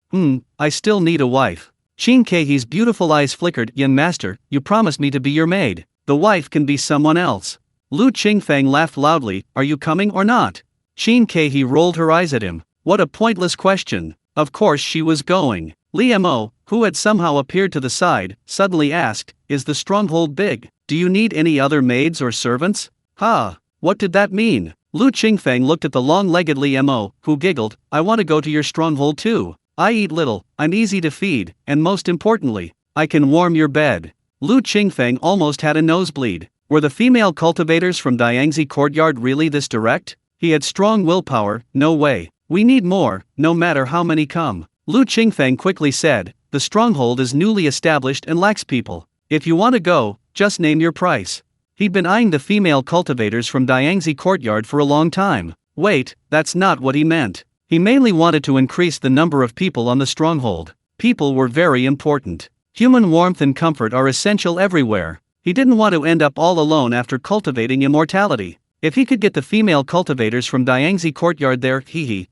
I still need a wife." Qin Kehi's beautiful eyes flickered. "Young master, you promised me to be your maid. The wife can be someone else." Lu Qingfeng laughed loudly. "Are you coming or not?" Qin Kehi rolled her eyes at him. "What a pointless question. Of course she was going. Li Mo, who had somehow appeared to the side, suddenly asked, "Is the stronghold big? Do you need any other maids or servants?" Ha! What did that mean? Lu Qingfeng looked at the long-legged Li Mo, who giggled, "I want to go to your stronghold too. I eat little, I'm easy to feed, and most importantly, I can warm your bed." Lu Qingfeng almost had a nosebleed. Were the female cultivators from Diangzi courtyard really this direct? He had strong willpower. No way. We need more, no matter how many come. Lu Qingfeng quickly said, "The stronghold is newly established and lacks people. If you want to go, just name your price." He'd been eyeing the female cultivators from Diangzi courtyard for a long time. Wait, that's not what he meant. He mainly wanted to increase the number of people on the stronghold. People were very important. Human warmth and comfort are essential everywhere. He didn't want to end up all alone after cultivating immortality. If he could get the female cultivators from Diangzi courtyard there,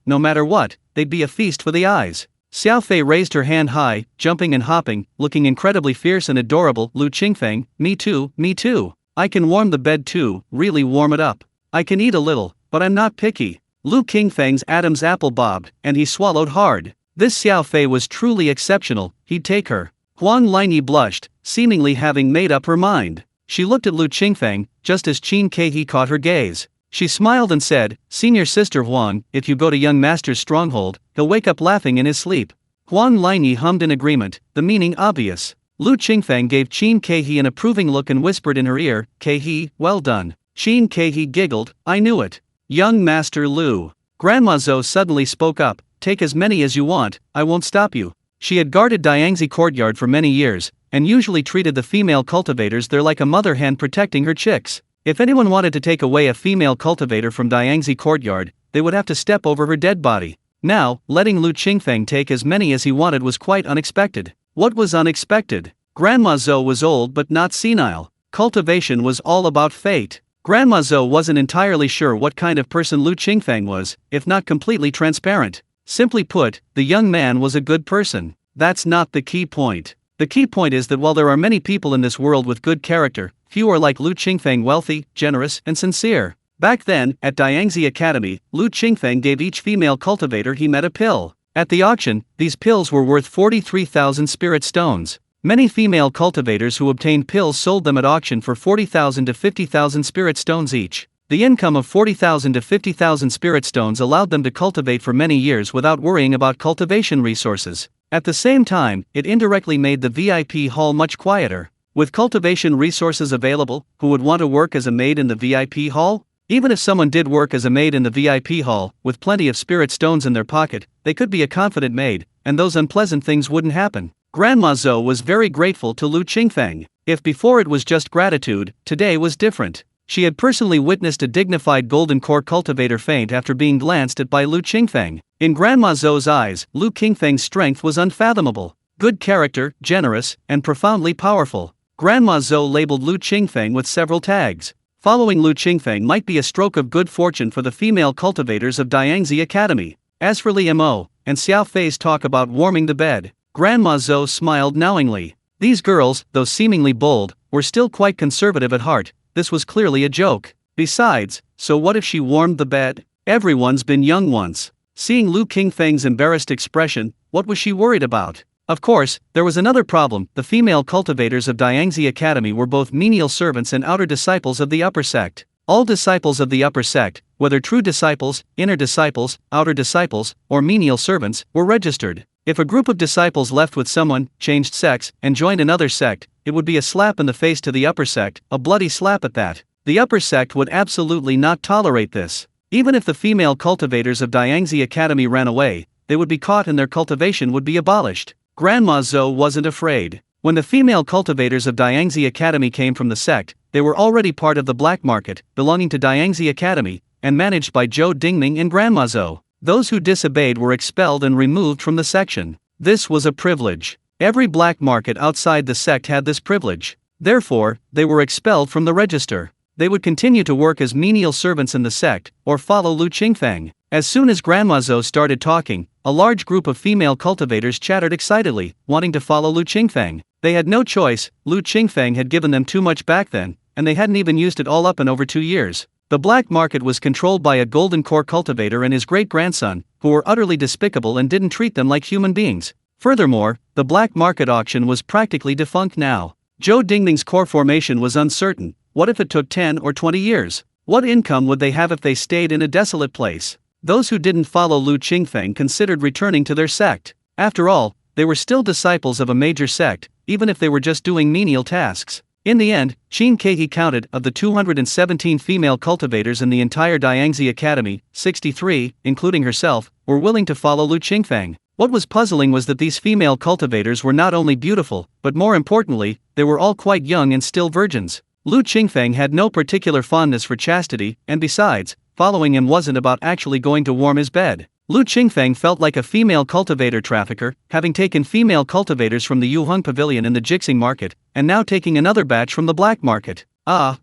no matter what, they'd be a feast for the eyes. Xiao Fei raised her hand high, jumping and hopping, looking incredibly fierce and adorable. Lu Qingfeng, me too, me too. I can warm the bed too, really warm it up. I can eat a little, but I'm not picky. Lu Qingfeng's Adam's apple bobbed, and he swallowed hard. This Xiao Fei was truly exceptional, he'd take her. Huang Lingyi blushed, seemingly having made up her mind. She looked at Lu Qingfeng, just as Qin Keihe caught her gaze. She smiled and said, "Senior sister Huang, if you go to young master's stronghold, he'll wake up laughing in his sleep." Huang Lingyi hummed in agreement, the meaning obvious. Lu Qingfeng gave Qin Keihe an approving look and whispered in her ear, "Keihe, well done." Qin Keihe giggled, "I knew it. Young Master Lu." Grandma Zhou suddenly spoke up, "Take as many as you want, I won't stop you." She had guarded Diangzi courtyard for many years, and usually treated the female cultivators there like a mother hen protecting her chicks. If anyone wanted to take away a female cultivator from Diangzi courtyard, they would have to step over her dead body. Now, letting Lu Qingfeng take as many as he wanted was quite unexpected. What was unexpected? Grandma Zhou was old but not senile. Cultivation was all about fate. Grandma Zhou wasn't entirely sure what kind of person Lu Qingfeng was, if not completely transparent. Simply put, the young man was a good person. That's not the key point. The key point is that while there are many people in this world with good character, few are like Lu Qingfeng, wealthy, generous, and sincere. Back then, at Diangzi Academy, Lu Qingfeng gave each female cultivator he met a pill. At the auction, these pills were worth 43,000 spirit stones. Many female cultivators who obtained pills sold them at auction for 40,000 to 50,000 spirit stones each. The income of 40,000 to 50,000 spirit stones allowed them to cultivate for many years without worrying about cultivation resources. At the same time, it indirectly made the VIP hall much quieter. With cultivation resources available, who would want to work as a maid in the VIP hall? Even if someone did work as a maid in the VIP hall, with plenty of spirit stones in their pocket, they could be a confident maid, and those unpleasant things wouldn't happen. Grandma Zhou was very grateful to Lu Qingfeng. If before it was just gratitude, today was different. She had personally witnessed a dignified golden core cultivator faint after being glanced at by Lu Qingfeng. In Grandma Zhou's eyes, Lu Qingfeng's strength was unfathomable. Good character, generous, and profoundly powerful. Grandma Zhou labeled Lu Qingfeng with several tags. Following Lu Qingfeng might be a stroke of good fortune for the female cultivators of Diangzi Academy. As for Li Mo and Xiao Fei's talk about warming the bed, Grandma Zhou smiled knowingly. These girls, though seemingly bold, were still quite conservative at heart. This was clearly a joke. Besides, so what if she warmed the bed? Everyone's been young once. Seeing Lu Qingfeng's embarrassed expression, what was she worried about? Of course, there was another problem. The female cultivators of Diangzi Academy were both menial servants and outer disciples of the upper sect. All disciples of the upper sect, whether true disciples, inner disciples, outer disciples, or menial servants, were registered. If a group of disciples left with someone, changed sex, and joined another sect, it would be a slap in the face to the upper sect, a bloody slap at that. The upper sect would absolutely not tolerate this. Even if the female cultivators of Diangzi Academy ran away, they would be caught and their cultivation would be abolished. Grandma Zhou wasn't afraid. When the female cultivators of Diangzi Academy came from the sect, they were already part of the black market, belonging to Diangzi Academy, and managed by Zhou Dingming and Grandma Zhou. Those who disobeyed were expelled and removed from the section. This was a privilege. Every black market outside the sect had this privilege. Therefore, they were expelled from the register. They would continue to work as menial servants in the sect, or follow Lu Qingfeng. As soon as Grandma Zhou started talking, a large group of female cultivators chattered excitedly, wanting to follow Lu Qingfeng. They had no choice. Lu Qingfeng had given them too much back then, and they hadn't even used it all up in over 2 years. The black market was controlled by a golden core cultivator and his great-grandson, who were utterly despicable and didn't treat them like human beings. Furthermore, the black market auction was practically defunct now. Zhou Dingning's core formation was uncertain. What if it took 10 or 20 years? What income would they have if they stayed in a desolate place? Those who didn't follow Lu Qingfeng considered returning to their sect. After all, they were still disciples of a major sect, even if they were just doing menial tasks. In the end, Changqing counted, of the 217 female cultivators in the entire Diangzi Academy, 63, including herself, were willing to follow Lu Qingfeng. What was puzzling was that these female cultivators were not only beautiful, but more importantly, they were all quite young and still virgins. Lu Qingfeng had no particular fondness for chastity, and besides, following him wasn't about actually going to warm his bed. Lu Qingfeng felt like a female cultivator trafficker, having taken female cultivators from the Yuheng Pavilion in the Jixing market, and now taking another batch from the black market.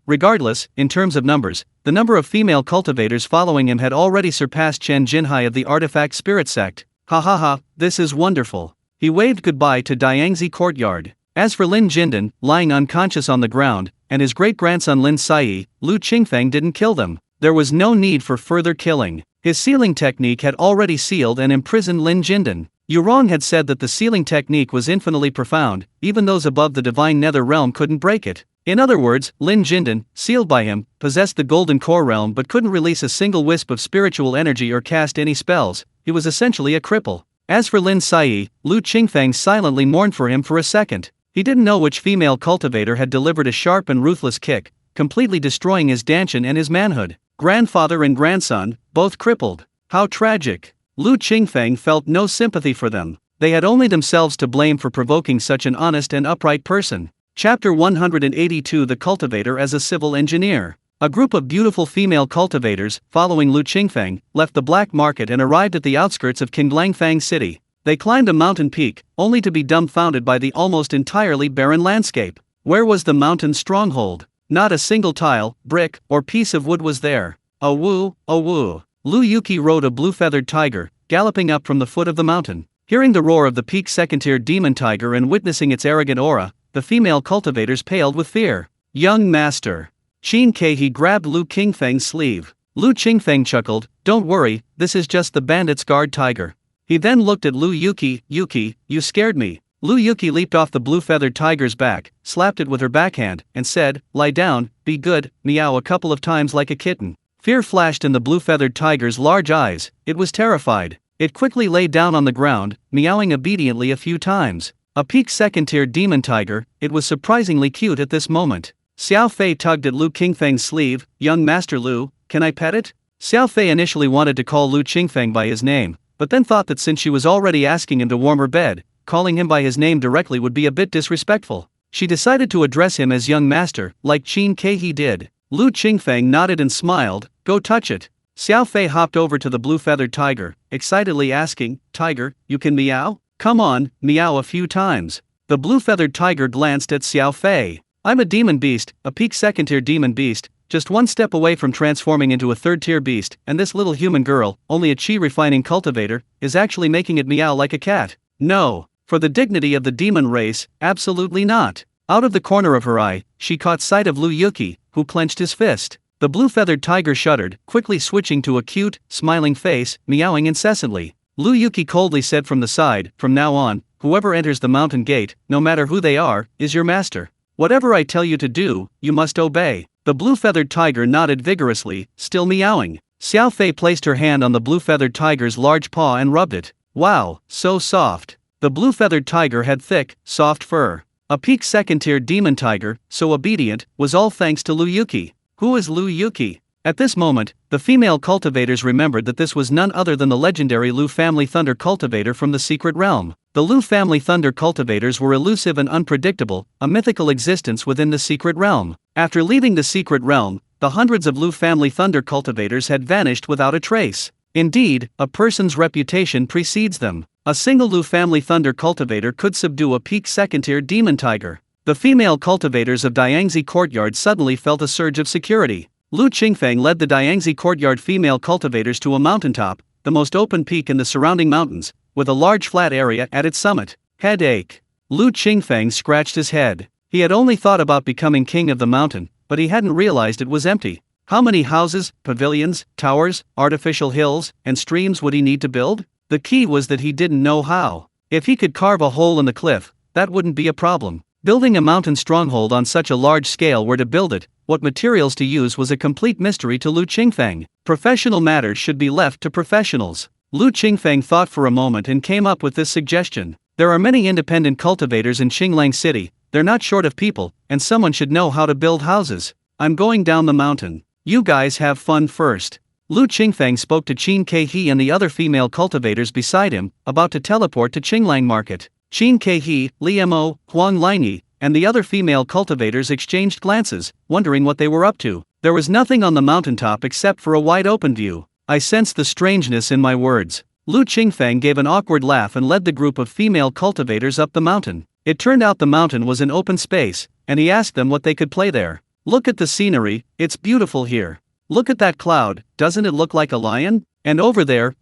Regardless, in terms of numbers, the number of female cultivators following him had already surpassed Chen Jinhai of the Artifact Spirit Sect. Ha ha ha, this is wonderful. He waved goodbye to Diangzi courtyard. As for Lin Jindan, lying unconscious on the ground, and his great-grandson Lin Sai, Lu Qingfeng didn't kill them. There was no need for further killing. His sealing technique had already sealed and imprisoned Lin Jindan. Yurong had said that the sealing technique was infinitely profound, even those above the Divine Nether Realm couldn't break it. In other words, Lin Jindan, sealed by him, possessed the Golden Core Realm but couldn't release a single wisp of spiritual energy or cast any spells. He was essentially a cripple. As for Lin Sai, Lu Qingfeng silently mourned for him for a second. He didn't know which female cultivator had delivered a sharp and ruthless kick, completely destroying his dantian and his manhood. Grandfather and grandson, both crippled. How tragic. Lu Qingfeng felt no sympathy for them. They had only themselves to blame for provoking such an honest and upright person. Chapter 182: The Cultivator as a Civil Engineer. A group of beautiful female cultivators, following Lu Qingfeng, left the black market and arrived at the outskirts of Qinglangfang City. They climbed a mountain peak, only to be dumbfounded by the almost entirely barren landscape. Where was the mountain's stronghold? Not a single tile, brick, or piece of wood was there. Oh woo. Lu Yuki rode a blue-feathered tiger, galloping up from the foot of the mountain. Hearing the roar of the peak second-tier demon tiger and witnessing its arrogant aura, the female cultivators paled with fear. Young master. Qin Keihe grabbed Lu Qingfeng's sleeve. Lu Qingfeng chuckled, "Don't worry, this is just the bandit's guard tiger." He then looked at Lu Yuki. "Yuki, you scared me." Lu Yuki leaped off the blue-feathered tiger's back, slapped it with her backhand, and said, "Lie down, be good," meow a couple of times like a kitten. Fear flashed in the blue-feathered tiger's large eyes. It was terrified. It quickly lay down on the ground, meowing obediently a few times. A peak second-tier demon tiger, it was surprisingly cute at this moment. Xiao Fei tugged at Lu Qingfeng's sleeve. "Young Master Lu, can I pet it?" Xiao Fei initially wanted to call Lu Qingfeng by his name, but then thought that since she was already asking him to warm her bed, calling him by his name directly would be a bit disrespectful. She decided to address him as young master, like Qin Keihe did. Lu Qingfeng nodded and smiled. "Go touch it." Xiao Fei hopped over to the blue-feathered tiger, excitedly asking, "Tiger, you can meow? Come on, meow a few times." The blue-feathered tiger glanced at Xiao Fei. "I'm a demon beast, a peak second-tier demon beast, just one step away from transforming into a third-tier beast, and this little human girl, only a chi-refining cultivator, is actually making it meow like a cat. No. For the dignity of the demon race, absolutely not." Out of the corner of her eye, she caught sight of Lu Yuki, who clenched his fist. The blue-feathered tiger shuddered, quickly switching to a cute, smiling face, meowing incessantly. Lu Yuki coldly said from the side, "From now on, whoever enters the mountain gate, no matter who they are, is your master. Whatever I tell you to do, you must obey." The blue-feathered tiger nodded vigorously, still meowing. Xiao Fei placed her hand on the blue-feathered tiger's large paw and rubbed it. Wow, so soft. The blue-feathered tiger had thick, soft fur. A peak second-tier demon tiger, so obedient, was all thanks to Lu Yuki. Who is Lu Yuki? At this moment, the female cultivators remembered that this was none other than the legendary Lu family thunder cultivator from the secret realm. The Lu family thunder cultivators were elusive and unpredictable, a mythical existence within the secret realm. After leaving the secret realm, the hundreds of Lu family thunder cultivators had vanished without a trace. Indeed, a person's reputation precedes them. A single Lu family thunder cultivator could subdue a peak second-tier demon tiger. The female cultivators of Diangzi Courtyard suddenly felt a surge of security. Lu Qingfeng led the Diangzi Courtyard female cultivators to a mountaintop, the most open peak in the surrounding mountains, with a large flat area at its summit. Headache. Lu Qingfeng scratched his head. He had only thought about becoming king of the mountain, but he hadn't realized it was empty. How many houses, pavilions, towers, artificial hills, and streams would he need to build? The key was that he didn't know how. If he could carve a hole in the cliff, that wouldn't be a problem. Building a mountain stronghold on such a large scale, where to build it, what materials to use, was a complete mystery to Lu Qingfeng. Professional matters should be left to professionals. Lu Qingfeng thought for a moment and came up with this suggestion. There are many independent cultivators in Qinglang City, they're not short of people, and someone should know how to build houses. I'm going down the mountain. You guys have fun first. Lu Qingfeng spoke to Qin Keihe and the other female cultivators beside him, about to teleport to Qinglang Market. Qin Keihe, Li Mo, Huang Lingyi, and the other female cultivators exchanged glances, wondering what they were up to. There was nothing on the mountaintop except for a wide-open view. I sensed the strangeness in my words. Lu Qingfeng gave an awkward laugh and led the group of female cultivators up the mountain. It turned out the mountain was an open space, and he asked them what they could play there. Look at the scenery, it's beautiful here. Look at that cloud, doesn't it look like a lion? And over there,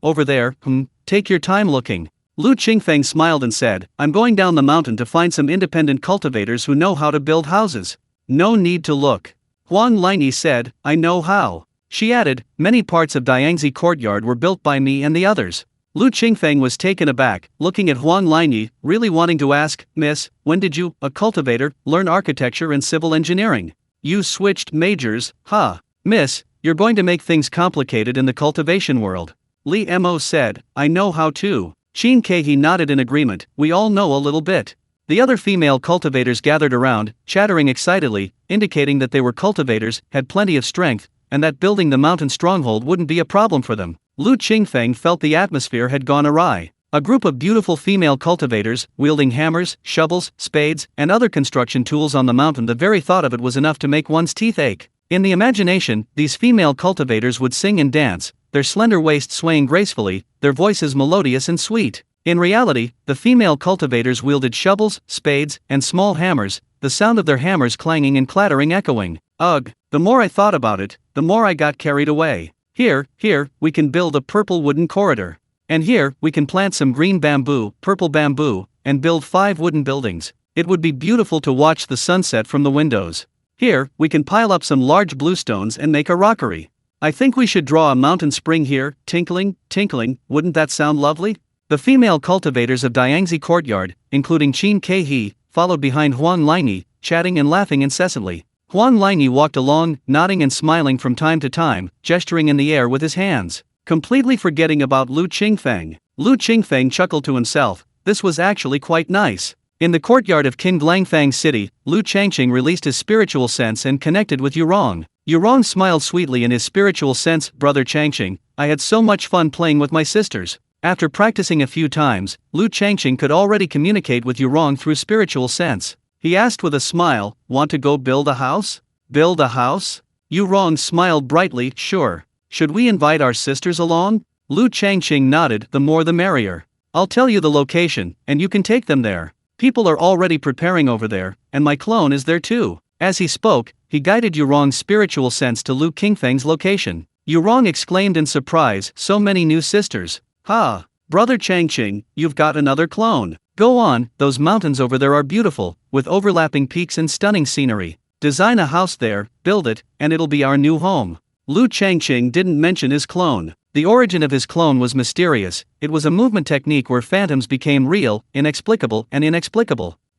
take your time looking. Lu Qingfeng smiled and said, I'm going down the mountain to find some independent cultivators who know how to build houses. No need to look. Huang Lingyi said, I know how. She added, many parts of Diangzi courtyard were built by me and the others. Lu Qingfeng was taken aback, looking at Huang Lingyi, really wanting to ask, Miss, when did you, a cultivator, learn architecture and civil engineering? You switched majors, huh? Miss, you're going to make things complicated in the cultivation world. Li Mo said, I know how to. Qin Keihe nodded in agreement, we all know a little bit. The other female cultivators gathered around, chattering excitedly, indicating that they were cultivators, had plenty of strength, and that building the mountain stronghold wouldn't be a problem for them. Lu Qingfeng felt the atmosphere had gone awry. A group of beautiful female cultivators, wielding hammers, shovels, spades, and other construction tools on the mountain, the very thought of it was enough to make one's teeth ache. In the imagination, these female cultivators would sing and dance, their slender waists swaying gracefully, their voices melodious and sweet. In reality, the female cultivators wielded shovels, spades, and small hammers, the sound of their hammers clanging and clattering echoing. Ugh, the more I thought about it, the more I got carried away. Here, we can build a purple wooden corridor. And here, we can plant some green bamboo, purple bamboo, and build 5 wooden buildings. It would be beautiful to watch the sunset from the windows. Here, we can pile up some large bluestones and make a rockery. I think we should draw a mountain spring here, tinkling, wouldn't that sound lovely? The female cultivators of Diangzi courtyard, including Qin Keihe, followed behind Huang Lingyi, chatting and laughing incessantly. Huang Lingyi walked along, nodding and smiling from time to time, gesturing in the air with his hands, completely forgetting about Lu Qingfeng. Lu Qingfeng chuckled to himself, this was actually quite nice. In the courtyard of Qinglangfang City, Lu Changqing released his spiritual sense and connected with Yurong. Yurong smiled sweetly in his spiritual sense, Brother Changqing, I had so much fun playing with my sisters. After practicing a few times, Lu Changqing could already communicate with Yurong through spiritual sense. He asked with a smile, want to go build a house? Build a house? Yurong smiled brightly, sure. Should we invite our sisters along? Lu Changqing nodded, the more the merrier. I'll tell you the location, and you can take them there. People are already preparing over there, and my clone is there too. As he spoke, he guided Yurong's spiritual sense to Lu Qingfeng's location. Yurong exclaimed in surprise, so many new sisters. Ha! Brother Changqing, you've got another clone. Go on, those mountains over there are beautiful, with overlapping peaks and stunning scenery. Design a house there, build it, and it'll be our new home. Lu Changqing didn't mention his clone. The origin of his clone was mysterious, it was a movement technique where phantoms became real, inexplicable.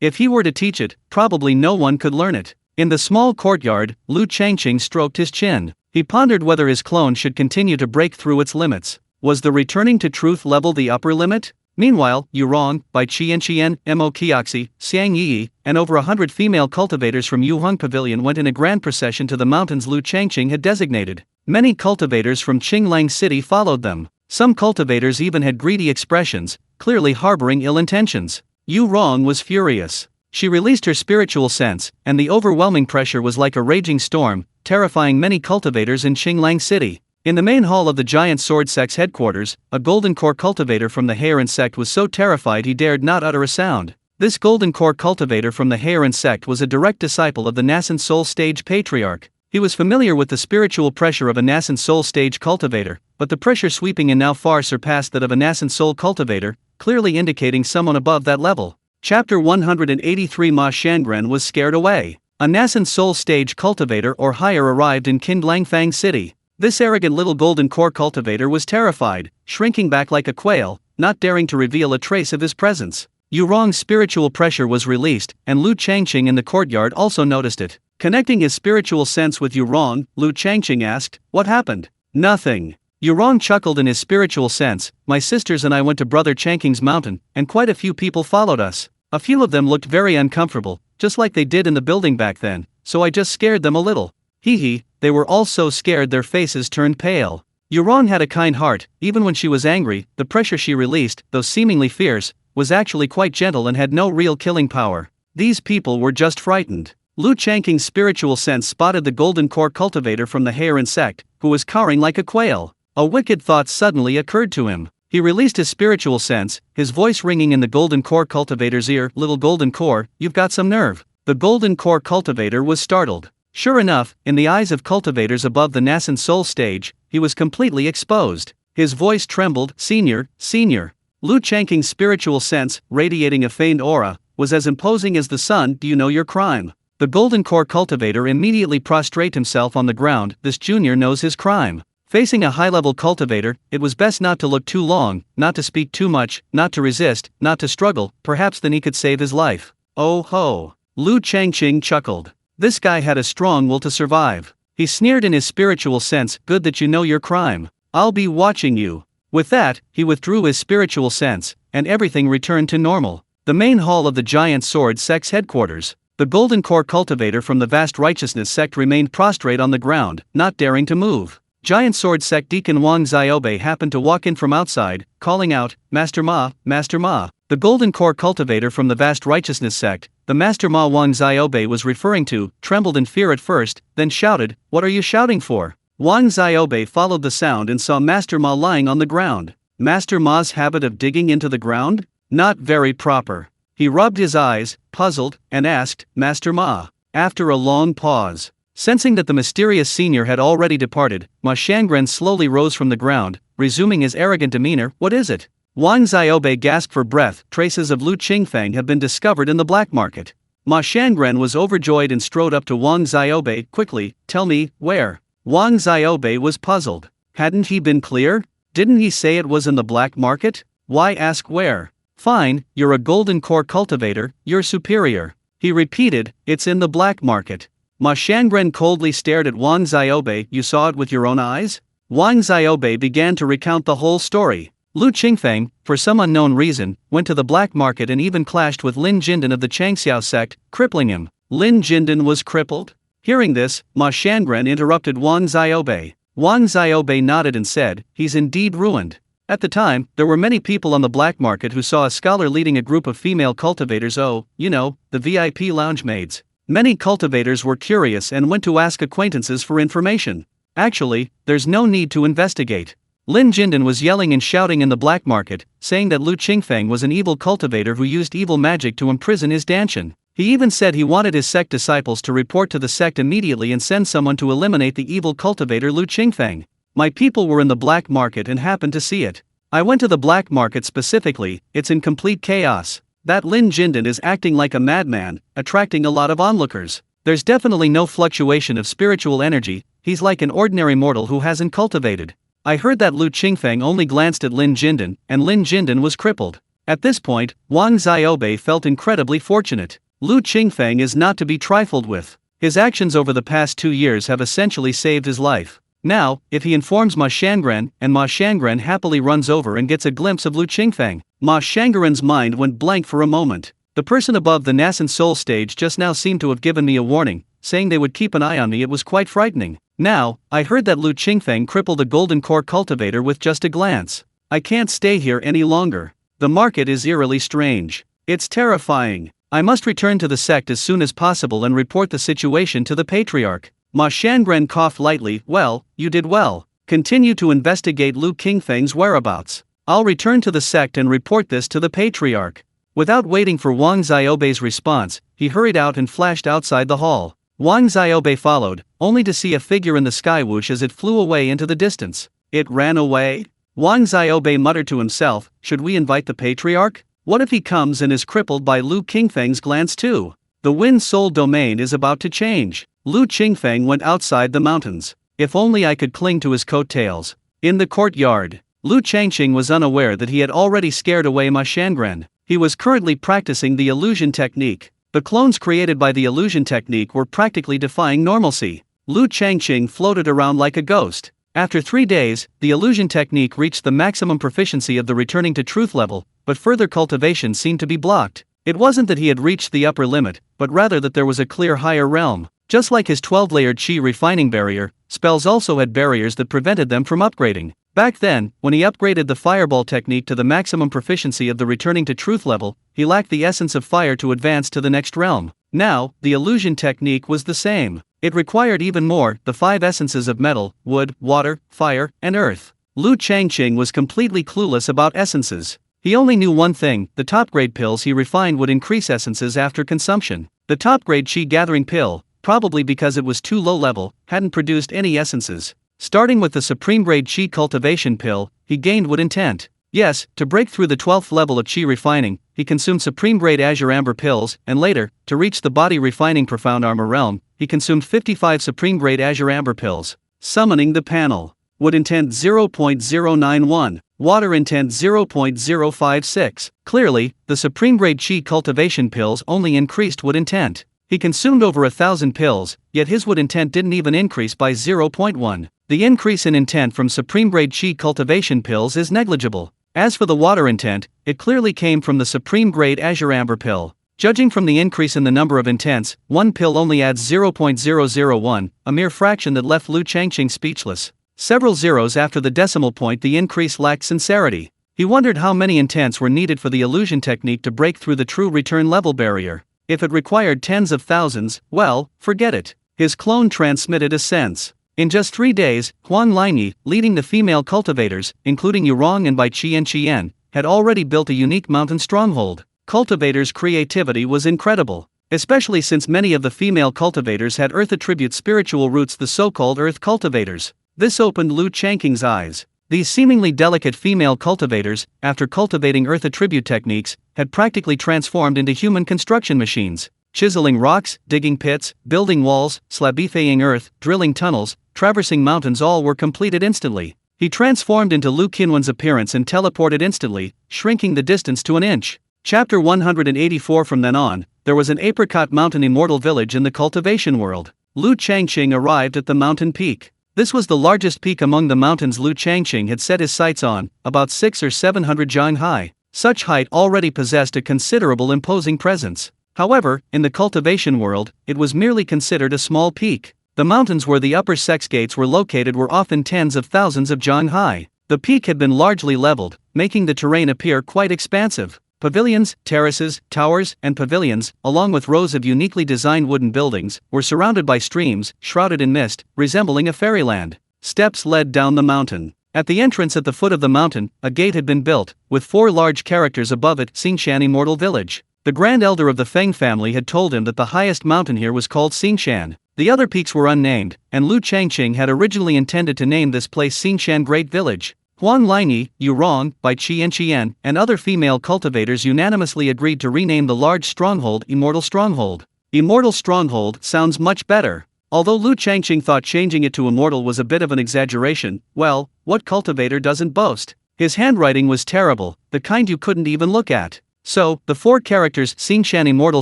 If he were to teach it, probably no one could learn it. In the small courtyard, Lu Changqing stroked his chin. He pondered whether his clone should continue to break through its limits. Was the returning to truth level the upper limit? Meanwhile, Yurong, Bai Qian, Mo Kioxi, Xiang Yi, and over 100 female cultivators from Yuheng Pavilion went in a grand procession to the mountains Lu Changqing had designated. Many cultivators from Qinglang City followed them. Some cultivators even had greedy expressions, clearly harboring ill intentions. Yurong was furious. She released her spiritual sense, and the overwhelming pressure was like a raging storm, terrifying many cultivators in Qinglang City. In the main hall of the giant sword sect's headquarters, a golden core cultivator from the Heiran sect was so terrified he dared not utter a sound. This golden core cultivator from the Heiran sect was a direct disciple of the Nascent Soul stage patriarch. He was familiar with the spiritual pressure of a Nascent Soul stage cultivator, but the pressure sweeping in now far surpassed that of a Nascent Soul cultivator, clearly indicating someone above that level. Chapter 183. Ma Shangren was scared away. A Nascent Soul stage cultivator or higher arrived in Qinglangfang City. This arrogant little golden core cultivator was terrified, shrinking back like a quail, not daring to reveal a trace of his presence. Yurong's spiritual pressure was released, and Lu Changqing in the courtyard also noticed it. Connecting his spiritual sense with Yurong, Lu Changqing asked, "What happened?" "Nothing." Yurong chuckled in his spiritual sense. "My sisters and I went to Brother Changqing's mountain, and quite a few people followed us. A few of them looked very uncomfortable, just like they did in the building back then, so I just scared them a little." Hee, they were all so scared their faces turned pale. Yurong had a kind heart. Even when she was angry, the pressure she released, though seemingly fierce, was actually quite gentle and had no real killing power. These people were just frightened. Lu Changqing's spiritual sense spotted the golden core cultivator from the hare insect, who was cowering like a quail. A wicked thought suddenly occurred to him. He released his spiritual sense, his voice ringing in the golden core cultivator's ear. "Little golden core, you've got some nerve." The golden core cultivator was startled. Sure enough, in the eyes of cultivators above the Nascent Soul stage, he was completely exposed. His voice trembled. "Senior, senior." Lu Changqing's spiritual sense, radiating a faint aura, was as imposing as the sun. "Do you know your crime?" The golden core cultivator immediately prostrated himself on the ground. This junior knows his crime. Facing a high-level cultivator, it was best not to look too long, not to speak too much, not to resist, not to struggle. Perhaps then he could save his life. "Oh ho." Lu Changqing chuckled. This guy had a strong will to survive. He sneered in his spiritual sense. "Good that you know your crime. I'll be watching you." With that, he withdrew his spiritual sense, and everything returned to normal. The main hall of the Giant Sword Sect's headquarters. The golden core cultivator from the vast righteousness sect remained prostrate on the ground, not daring to move. Giant Sword Sect Deacon Wang Xiaobei happened to walk in from outside, calling out, "Master Ma, Master Ma." The golden core cultivator from the vast righteousness sect, the Master Ma Wang Xiaobei was referring to, trembled in fear at first, then shouted, "What are you shouting for?" Wang Xiaobei followed the sound and saw Master Ma lying on the ground. Master Ma's habit of digging into the ground? Not very proper. He rubbed his eyes, puzzled, and asked, "Master Ma." After a long pause, sensing that the mysterious senior had already departed, Ma Shangren slowly rose from the ground, resuming his arrogant demeanor. "What is it?" Wang Xiaobei gasped for breath. "Traces of Lu Qingfang have been discovered in the black market." Ma Shangren was overjoyed and strode up to Wang Xiaobei. "Quickly, tell me, where?" Wang Xiaobei was puzzled. Hadn't he been clear? Didn't he say it was in the black market? Why ask where? "Fine, you're a golden core cultivator, you're superior." He repeated, "It's in the black market." Ma Shangren coldly stared at Wang Xiaobei. "You saw it with your own eyes?" Wang Xiaobei began to recount the whole story. Lu Qingfang, for some unknown reason, went to the black market and even clashed with Lin Jindan of the Changxiao sect, crippling him. Lin Jindan was crippled? Hearing this, Ma Shangren interrupted Wang Xiaobei. Wang Xiaobei nodded and said, "He's indeed ruined." At the time, there were many people on the black market who saw a scholar leading a group of female cultivators. Oh, you know, the VIP lounge maids. Many cultivators were curious and went to ask acquaintances for information. Actually, there's no need to investigate. Lin Jindan was yelling and shouting in the black market, saying that Lu Qingfang was an evil cultivator who used evil magic to imprison his Danshan. He even said he wanted his sect disciples to report to the sect immediately and send someone to eliminate the evil cultivator Lu Qingfang. My people were in the black market and happened to see it. I went to the black market specifically. It's in complete chaos. That Lin Jindan is acting like a madman, attracting a lot of onlookers. There's definitely no fluctuation of spiritual energy. He's like an ordinary mortal who hasn't cultivated. I heard that Lu Qingfang only glanced at Lin Jindan, and Lin Jindan was crippled. At this point, Wang Xiaobei felt incredibly fortunate. Lu Qingfang is not to be trifled with. His actions over the past 2 years have essentially saved his life. Now, if he informs Ma Shangren, and Ma Shangren happily runs over and gets a glimpse of Lu Qingfang, Ma Shangren's mind went blank for a moment. The person above the Nascent Soul stage just now seemed to have given me a warning, saying they would keep an eye on me. It was quite frightening. Now, I heard that Lu Qingfang crippled a golden core cultivator with just a glance. I can't stay here any longer. The market is eerily strange. It's terrifying. I must return to the sect as soon as possible and report the situation to the Patriarch. Ma Shangren coughed lightly. "Well, you did well. Continue to investigate Lu Qingfang's whereabouts. I'll return to the sect and report this to the Patriarch." Without waiting for Wang Xiaobei's response, he hurried out and flashed outside the hall. Wang Xiaobei followed, only to see a figure in the sky whoosh as it flew away into the distance. It ran away? Wang Xiaobei muttered to himself, "Should we invite the Patriarch? What if he comes and is crippled by Lu Qingfang's glance too?" The Wind Soul domain is about to change. Lu Qingfeng went outside the mountains. If only I could cling to his coattails. In the courtyard, Lu Changqing was unaware that he had already scared away Ma Shangren. He was currently practicing the illusion technique. The clones created by the illusion technique were practically defying normalcy. Lu Changqing floated around like a ghost. After 3 days, the illusion technique reached the maximum proficiency of the returning to truth level, but further cultivation seemed to be blocked. It wasn't that he had reached the upper limit, but rather that there was a clear higher realm. Just like his 12-layered chi refining barrier, spells also had barriers that prevented them from upgrading. Back then, when he upgraded the fireball technique to the maximum proficiency of the returning to truth level, he lacked the essence of fire to advance to the next realm. Now, the illusion technique was the same. It required even more, the 5 essences of metal, wood, water, fire, and earth. Lu Changqing was completely clueless about essences. He only knew one thing: the top-grade pills he refined would increase essences after consumption. The top-grade chi gathering pill, probably because it was too low-level, hadn't produced any essences. Starting with the supreme-grade chi cultivation pill, he gained wood intent. Yes, to break through the 12th level of chi refining, he consumed supreme-grade azure amber pills, and later, to reach the body refining profound armor realm, he consumed 55 supreme-grade azure amber pills. Summoning the panel. Wood intent 0.091, water intent 0.056. Clearly, the supreme-grade chi cultivation pills only increased wood intent. He consumed over 1,000 pills, yet his wood intent didn't even increase by 0.1. The increase in intent from supreme-grade chi cultivation pills is negligible. As for the water intent, it clearly came from the supreme-grade azure amber pill. Judging from the increase in the number of intents, one pill only adds 0.001, a mere fraction that left Lu Changqing speechless. Several zeros after the decimal point, the increase lacked sincerity. He wondered how many intents were needed for the illusion technique to break through the true return level barrier. If it required tens of thousands, well, forget it. His clone transmitted a sense. In just 3 days, Huang Lingyi, leading the female cultivators, including Yurong and Bai Qi and Qian, had already built a unique mountain stronghold. Cultivators' creativity was incredible, especially since many of the female cultivators had earth attribute spiritual roots, the so-called earth cultivators. This opened Lu Changqing's eyes. These seemingly delicate female cultivators, after cultivating earth attribute techniques, had practically transformed into human construction machines. Chiseling rocks, digging pits, building walls, slabifying earth, drilling tunnels, traversing mountains, all were completed instantly. He transformed into Lu Qinwen's appearance and teleported instantly, shrinking the distance to an inch. Chapter 184. From then on, there was an apricot mountain immortal village in the cultivation world. Lu Changqing arrived at the mountain peak. This was the largest peak among the mountains Lu Changqing had set his sights on, about 600 or 700 jang high. Such height already possessed a considerable imposing presence. However, in the cultivation world, it was merely considered a small peak. The mountains where the upper sex gates were located were often tens of thousands of jang high. The peak had been largely leveled, making the terrain appear quite expansive. Pavilions, terraces, towers, and pavilions, along with rows of uniquely designed wooden buildings, were surrounded by streams, shrouded in mist, resembling a fairyland. Steps led down the mountain. At the entrance at the foot of the mountain, a gate had been built, with 4 large characters above it: Xingshan Immortal Village. The grand elder of the Feng family had told him that the highest mountain here was called Xingshan. The other peaks were unnamed, and Lu Changqing had originally intended to name this place Xingshan Great Village. Huang Lingyi, Yurong, Bai Qi and Qian, and other female cultivators unanimously agreed to rename the large stronghold Immortal Stronghold. Immortal Stronghold sounds much better. Although Lu Changqing thought changing it to Immortal was a bit of an exaggeration, well, what cultivator doesn't boast? His handwriting was terrible, the kind you couldn't even look at. So, the 4 characters Xingshan Immortal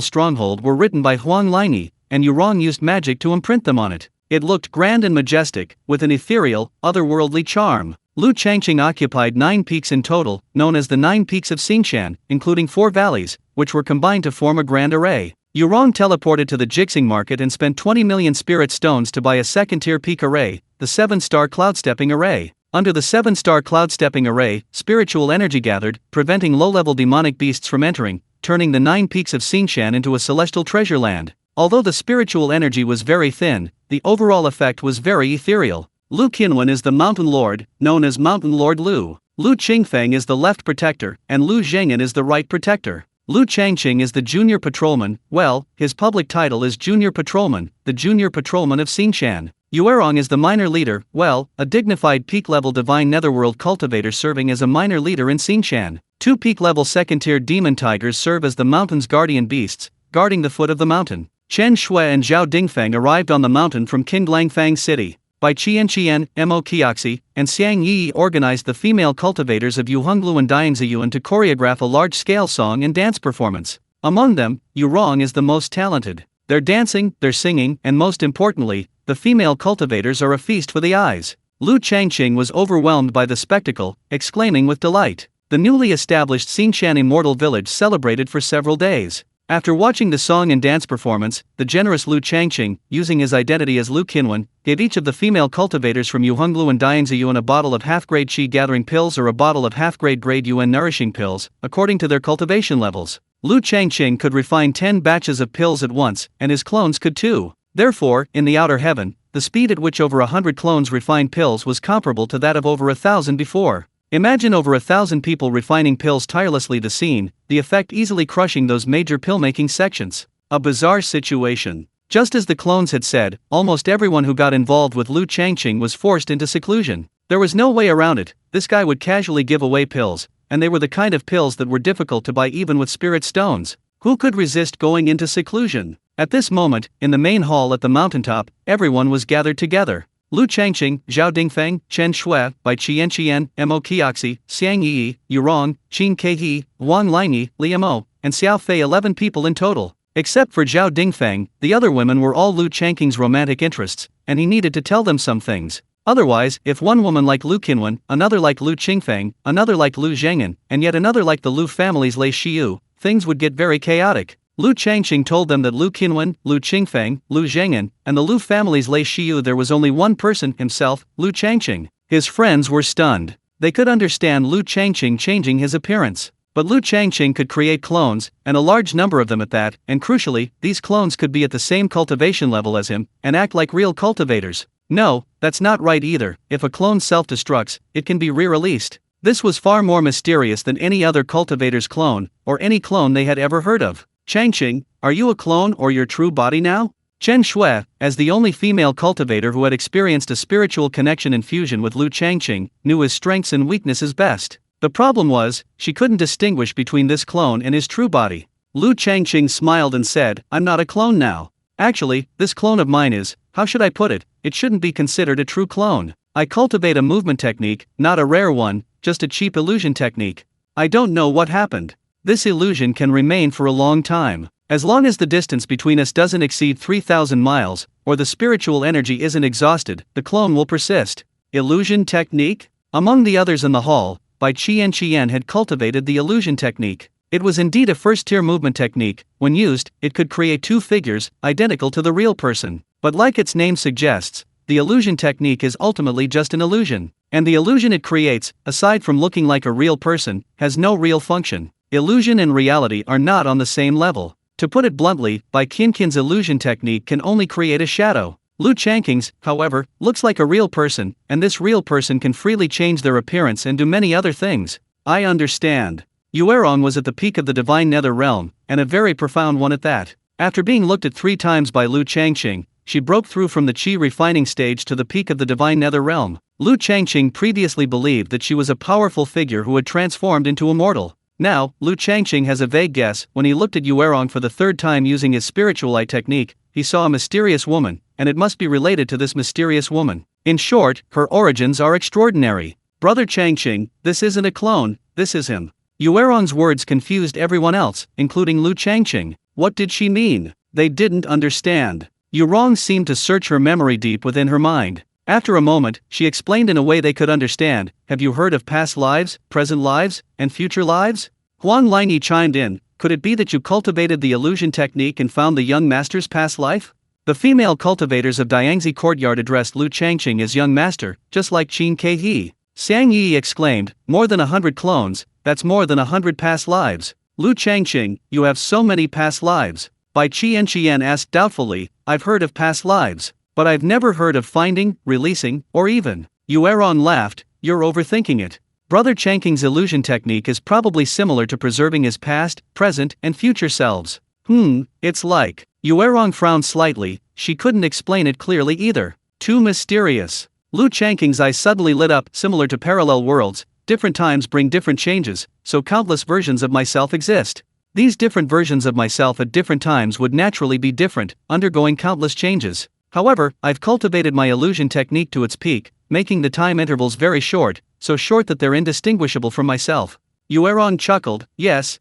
Stronghold were written by Huang Lingyi, and Yurong used magic to imprint them on it. It looked grand and majestic, with an ethereal, otherworldly charm. Lu Changqing occupied 9 peaks in total, known as the 9 peaks of Xingshan, including 4 valleys, which were combined to form a grand array. Yurong teleported to the Jixing market and spent 20 million spirit stones to buy a second-tier peak array, the 7-star cloud-stepping array. Under the 7-star cloud-stepping array, spiritual energy gathered, preventing low-level demonic beasts from entering, turning the 9 peaks of Xingshan into a celestial treasure land. Although the spiritual energy was very thin, the overall effect was very ethereal. Lu Qinwen is the Mountain Lord, known as Mountain Lord Lu. Lu Qingfeng is the left protector, and Lu Zhengan is the right protector. Lu Changqing is the junior patrolman. Well, his public title is Junior Patrolman, the Junior Patrolman of Xingshan. Yuerong is the minor leader, well, a dignified peak-level Divine Netherworld cultivator serving as a minor leader in Xingshan. 2 peak-level second-tier demon tigers serve as the mountain's guardian beasts, guarding the foot of the mountain. Chen Shui and Zhao Dingfeng arrived on the mountain from Qinglangfang City. Bai Qianqian, Mo Qiaxi, and Xiang Yi organized the female cultivators of Yuhonglu and Diangziyuan to choreograph a large-scale song and dance performance. Among them, Yu Rong is the most talented. Their dancing, their singing, and most importantly, the female cultivators are a feast for the eyes. Lu Changqing was overwhelmed by the spectacle, exclaiming with delight. The newly established Xingshan Immortal Village celebrated for several days. After watching the song and dance performance, the generous Lu Changqing, using his identity as Lu Qinwen, gave each of the female cultivators from Yuhonglu and Diangziyuan a bottle of half-grade Qi gathering pills or a bottle of half-grade grade Yuan nourishing pills, according to their cultivation levels. Lu Changqing could refine 10 batches of pills at once, and his clones could too. Therefore, in the outer heaven, the speed at which over 100 clones refined pills was comparable to that of over 1,000 before. Imagine over 1,000 people refining pills tirelessly. The scene, the effect easily crushing those major pill-making sections. A bizarre situation. Just as the clones had said, almost everyone who got involved with Lu Changqing was forced into seclusion. There was no way around it. This guy would casually give away pills, and they were the kind of pills that were difficult to buy even with spirit stones. Who could resist going into seclusion? At this moment, in the main hall at the mountaintop, everyone was gathered together. Lu Changqing, Zhao Dingfeng, Chen Shui, Bai Qianqian, Mo Qiaxi, Xiang Yi, Yu Rong, Qin Kehi, Wang Lingyi, Liu Mo, and Xiao Fei. 11 people in total. Except for Zhao Dingfeng, the other women were all Lu Changqing's romantic interests, and he needed to tell them some things. Otherwise, if one woman like Lu Qinwen, another like Lu Qingfeng, another like Lu Zhengyan, and yet another like the Lu family's Lei Xiu, things would get very chaotic. Lu Changqing told them that Lu Qinwen, Lu Qingfeng, Lu Zhengyan, and the Lu family's Lei Xiu, there was only one person, himself, Lu Changqing. His friends were stunned. They could understand Lu Changqing changing his appearance. But Lu Changqing could create clones, and a large number of them at that, and crucially, these clones could be at the same cultivation level as him, and act like real cultivators. No, that's not right either. If a clone self-destructs, it can be re-released. This was far more mysterious than any other cultivator's clone, or any clone they had ever heard of. Changqing, are you a clone or your true body now? Chen Shui, as the only female cultivator who had experienced a spiritual connection and fusion with Lu Changqing, knew his strengths and weaknesses best. The problem was, she couldn't distinguish between this clone and his true body. Lu Changqing smiled and said, I'm not a clone now. Actually, this clone of mine is, how should I put it, it shouldn't be considered a true clone. I cultivate a movement technique, not a rare one, just a cheap illusion technique. I don't know what happened. This illusion can remain for a long time. As long as the distance between us doesn't exceed 3,000 miles, or the spiritual energy isn't exhausted, the clone will persist. Illusion technique? Among the others in the hall, Bai Qianqian had cultivated the illusion technique. It was indeed a first-tier movement technique. When used, it could create two figures, identical to the real person. But like its name suggests, the illusion technique is ultimately just an illusion. And the illusion it creates, aside from looking like a real person, has no real function. Illusion and reality are not on the same level. To put it bluntly, Bai Qianqian's illusion technique can only create a shadow. Lu Changqing's, however, looks like a real person, and this real person can freely change their appearance and do many other things. I understand. Yuerong was at the peak of the Divine Nether Realm, and a very profound one at that. After being looked at 3 times by Lu Changqing, she broke through from the Qi refining stage to the peak of the Divine Nether Realm. Lu Changqing previously believed that she was a powerful figure who had transformed into immortal. Now, Lu Changqing has a vague guess. When he looked at Yuerong for the 3rd time using his spiritual eye technique, he saw a mysterious woman, and it must be related to this mysterious woman. In short, her origins are extraordinary. Brother Changqing, this isn't a clone, this is him. Yuerong's words confused everyone else, including Lu Changqing. What did she mean? They didn't understand. Yuerong seemed to search her memory deep within her mind. After a moment, she explained in a way they could understand. Have you heard of past lives, present lives, and future lives? Huang Lingyi chimed in. Could it be that you cultivated the illusion technique and found the young master's past life? The female cultivators of Diangzi Courtyard addressed Lu Changqing as young master, just like Qin Kehi. Xiang Yi exclaimed, more than 100 clones, that's more than 100 past lives. Lu Changqing, you have so many past lives. Bai Qianqian asked doubtfully, I've heard of past lives, but I've never heard of finding, releasing, or even. Yuerong laughed, you're overthinking it. Brother Changqing's illusion technique is probably similar to preserving his past, present, and future selves. It's like. Yuerong frowned slightly, she couldn't explain it clearly either. Too mysterious. Lu Changqing's eyes suddenly lit up, similar to parallel worlds. Different times bring different changes, so countless versions of myself exist. These different versions of myself at different times would naturally be different, undergoing countless changes. However, I've cultivated my illusion technique to its peak, making the time intervals very short, so short that they're indistinguishable from myself. Yuerong chuckled. Yes,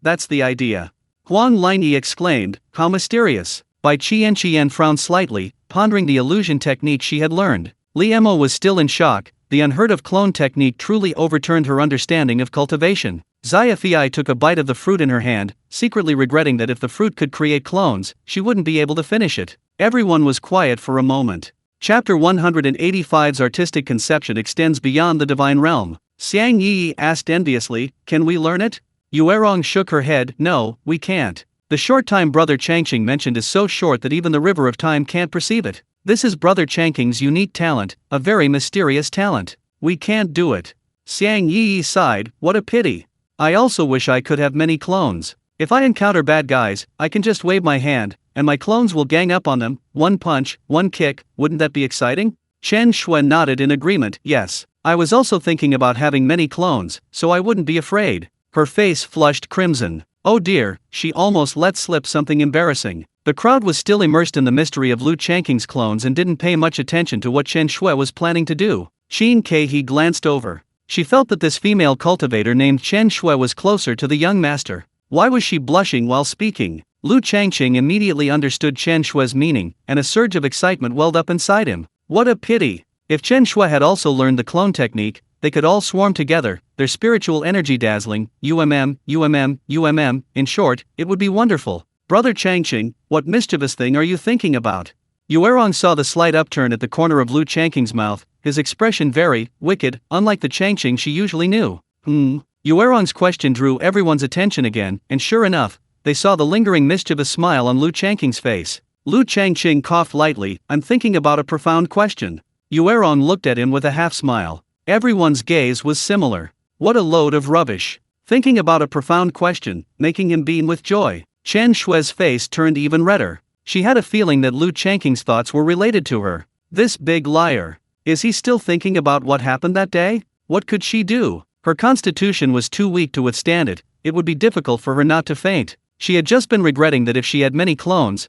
that's the idea. Huang Linyi exclaimed, how mysterious. Bai Qian frowned slightly, pondering the illusion technique she had learned. Li Emo was still in shock. The unheard-of clone technique truly overturned her understanding of cultivation. Xia Fei took a bite of the fruit in her hand, secretly regretting that if the fruit could create clones, she wouldn't be able to finish it. Everyone was quiet for a moment. Chapter 185's artistic conception extends beyond the divine realm. Xiang Yi asked enviously, can we learn it? Yuerong shook her head, no, we can't. The short time Brother Changqing mentioned is so short that even the river of time can't perceive it. This is Brother Changqing's unique talent, a very mysterious talent. We can't do it. Xiang Yi sighed, what a pity. I also wish I could have many clones. If I encounter bad guys, I can just wave my hand, and my clones will gang up on them, one punch, one kick, wouldn't that be exciting? Chen Shui nodded in agreement, yes. I was also thinking about having many clones, so I wouldn't be afraid. Her face flushed crimson. Oh dear, she almost let slip something embarrassing. The crowd was still immersed in the mystery of Lu Changqing's clones and didn't pay much attention to what Chen Shui was planning to do. Qin Ke glanced over. She felt that this female cultivator named Chen Shui was closer to the young master. Why was she blushing while speaking? Lu Changqing immediately understood Chen Shui's meaning, and a surge of excitement welled up inside him. What a pity! If Chen Shui had also learned the clone technique, they could all swarm together, their spiritual energy dazzling, in short, it would be wonderful. Brother Changqing, what mischievous thing are you thinking about? Yuerong saw the slight upturn at the corner of Lu Changqing's mouth, his expression very wicked, unlike the Changqing she usually knew. Yuerong's question drew everyone's attention again, and sure enough, they saw the lingering mischievous smile on Lu Changqing's face. Lu Changqing coughed lightly, I'm thinking about a profound question. Yuerong looked at him with a half-smile. Everyone's gaze was similar. What a load of rubbish. Thinking about a profound question, making him beam with joy. Chen Shui's face turned even redder. She had a feeling that Lu Changqing's thoughts were related to her. This big liar. Is he still thinking about what happened that day? What could she do? Her constitution was too weak to withstand it. It would be difficult for her not to faint. She had just been regretting that if she had many clones,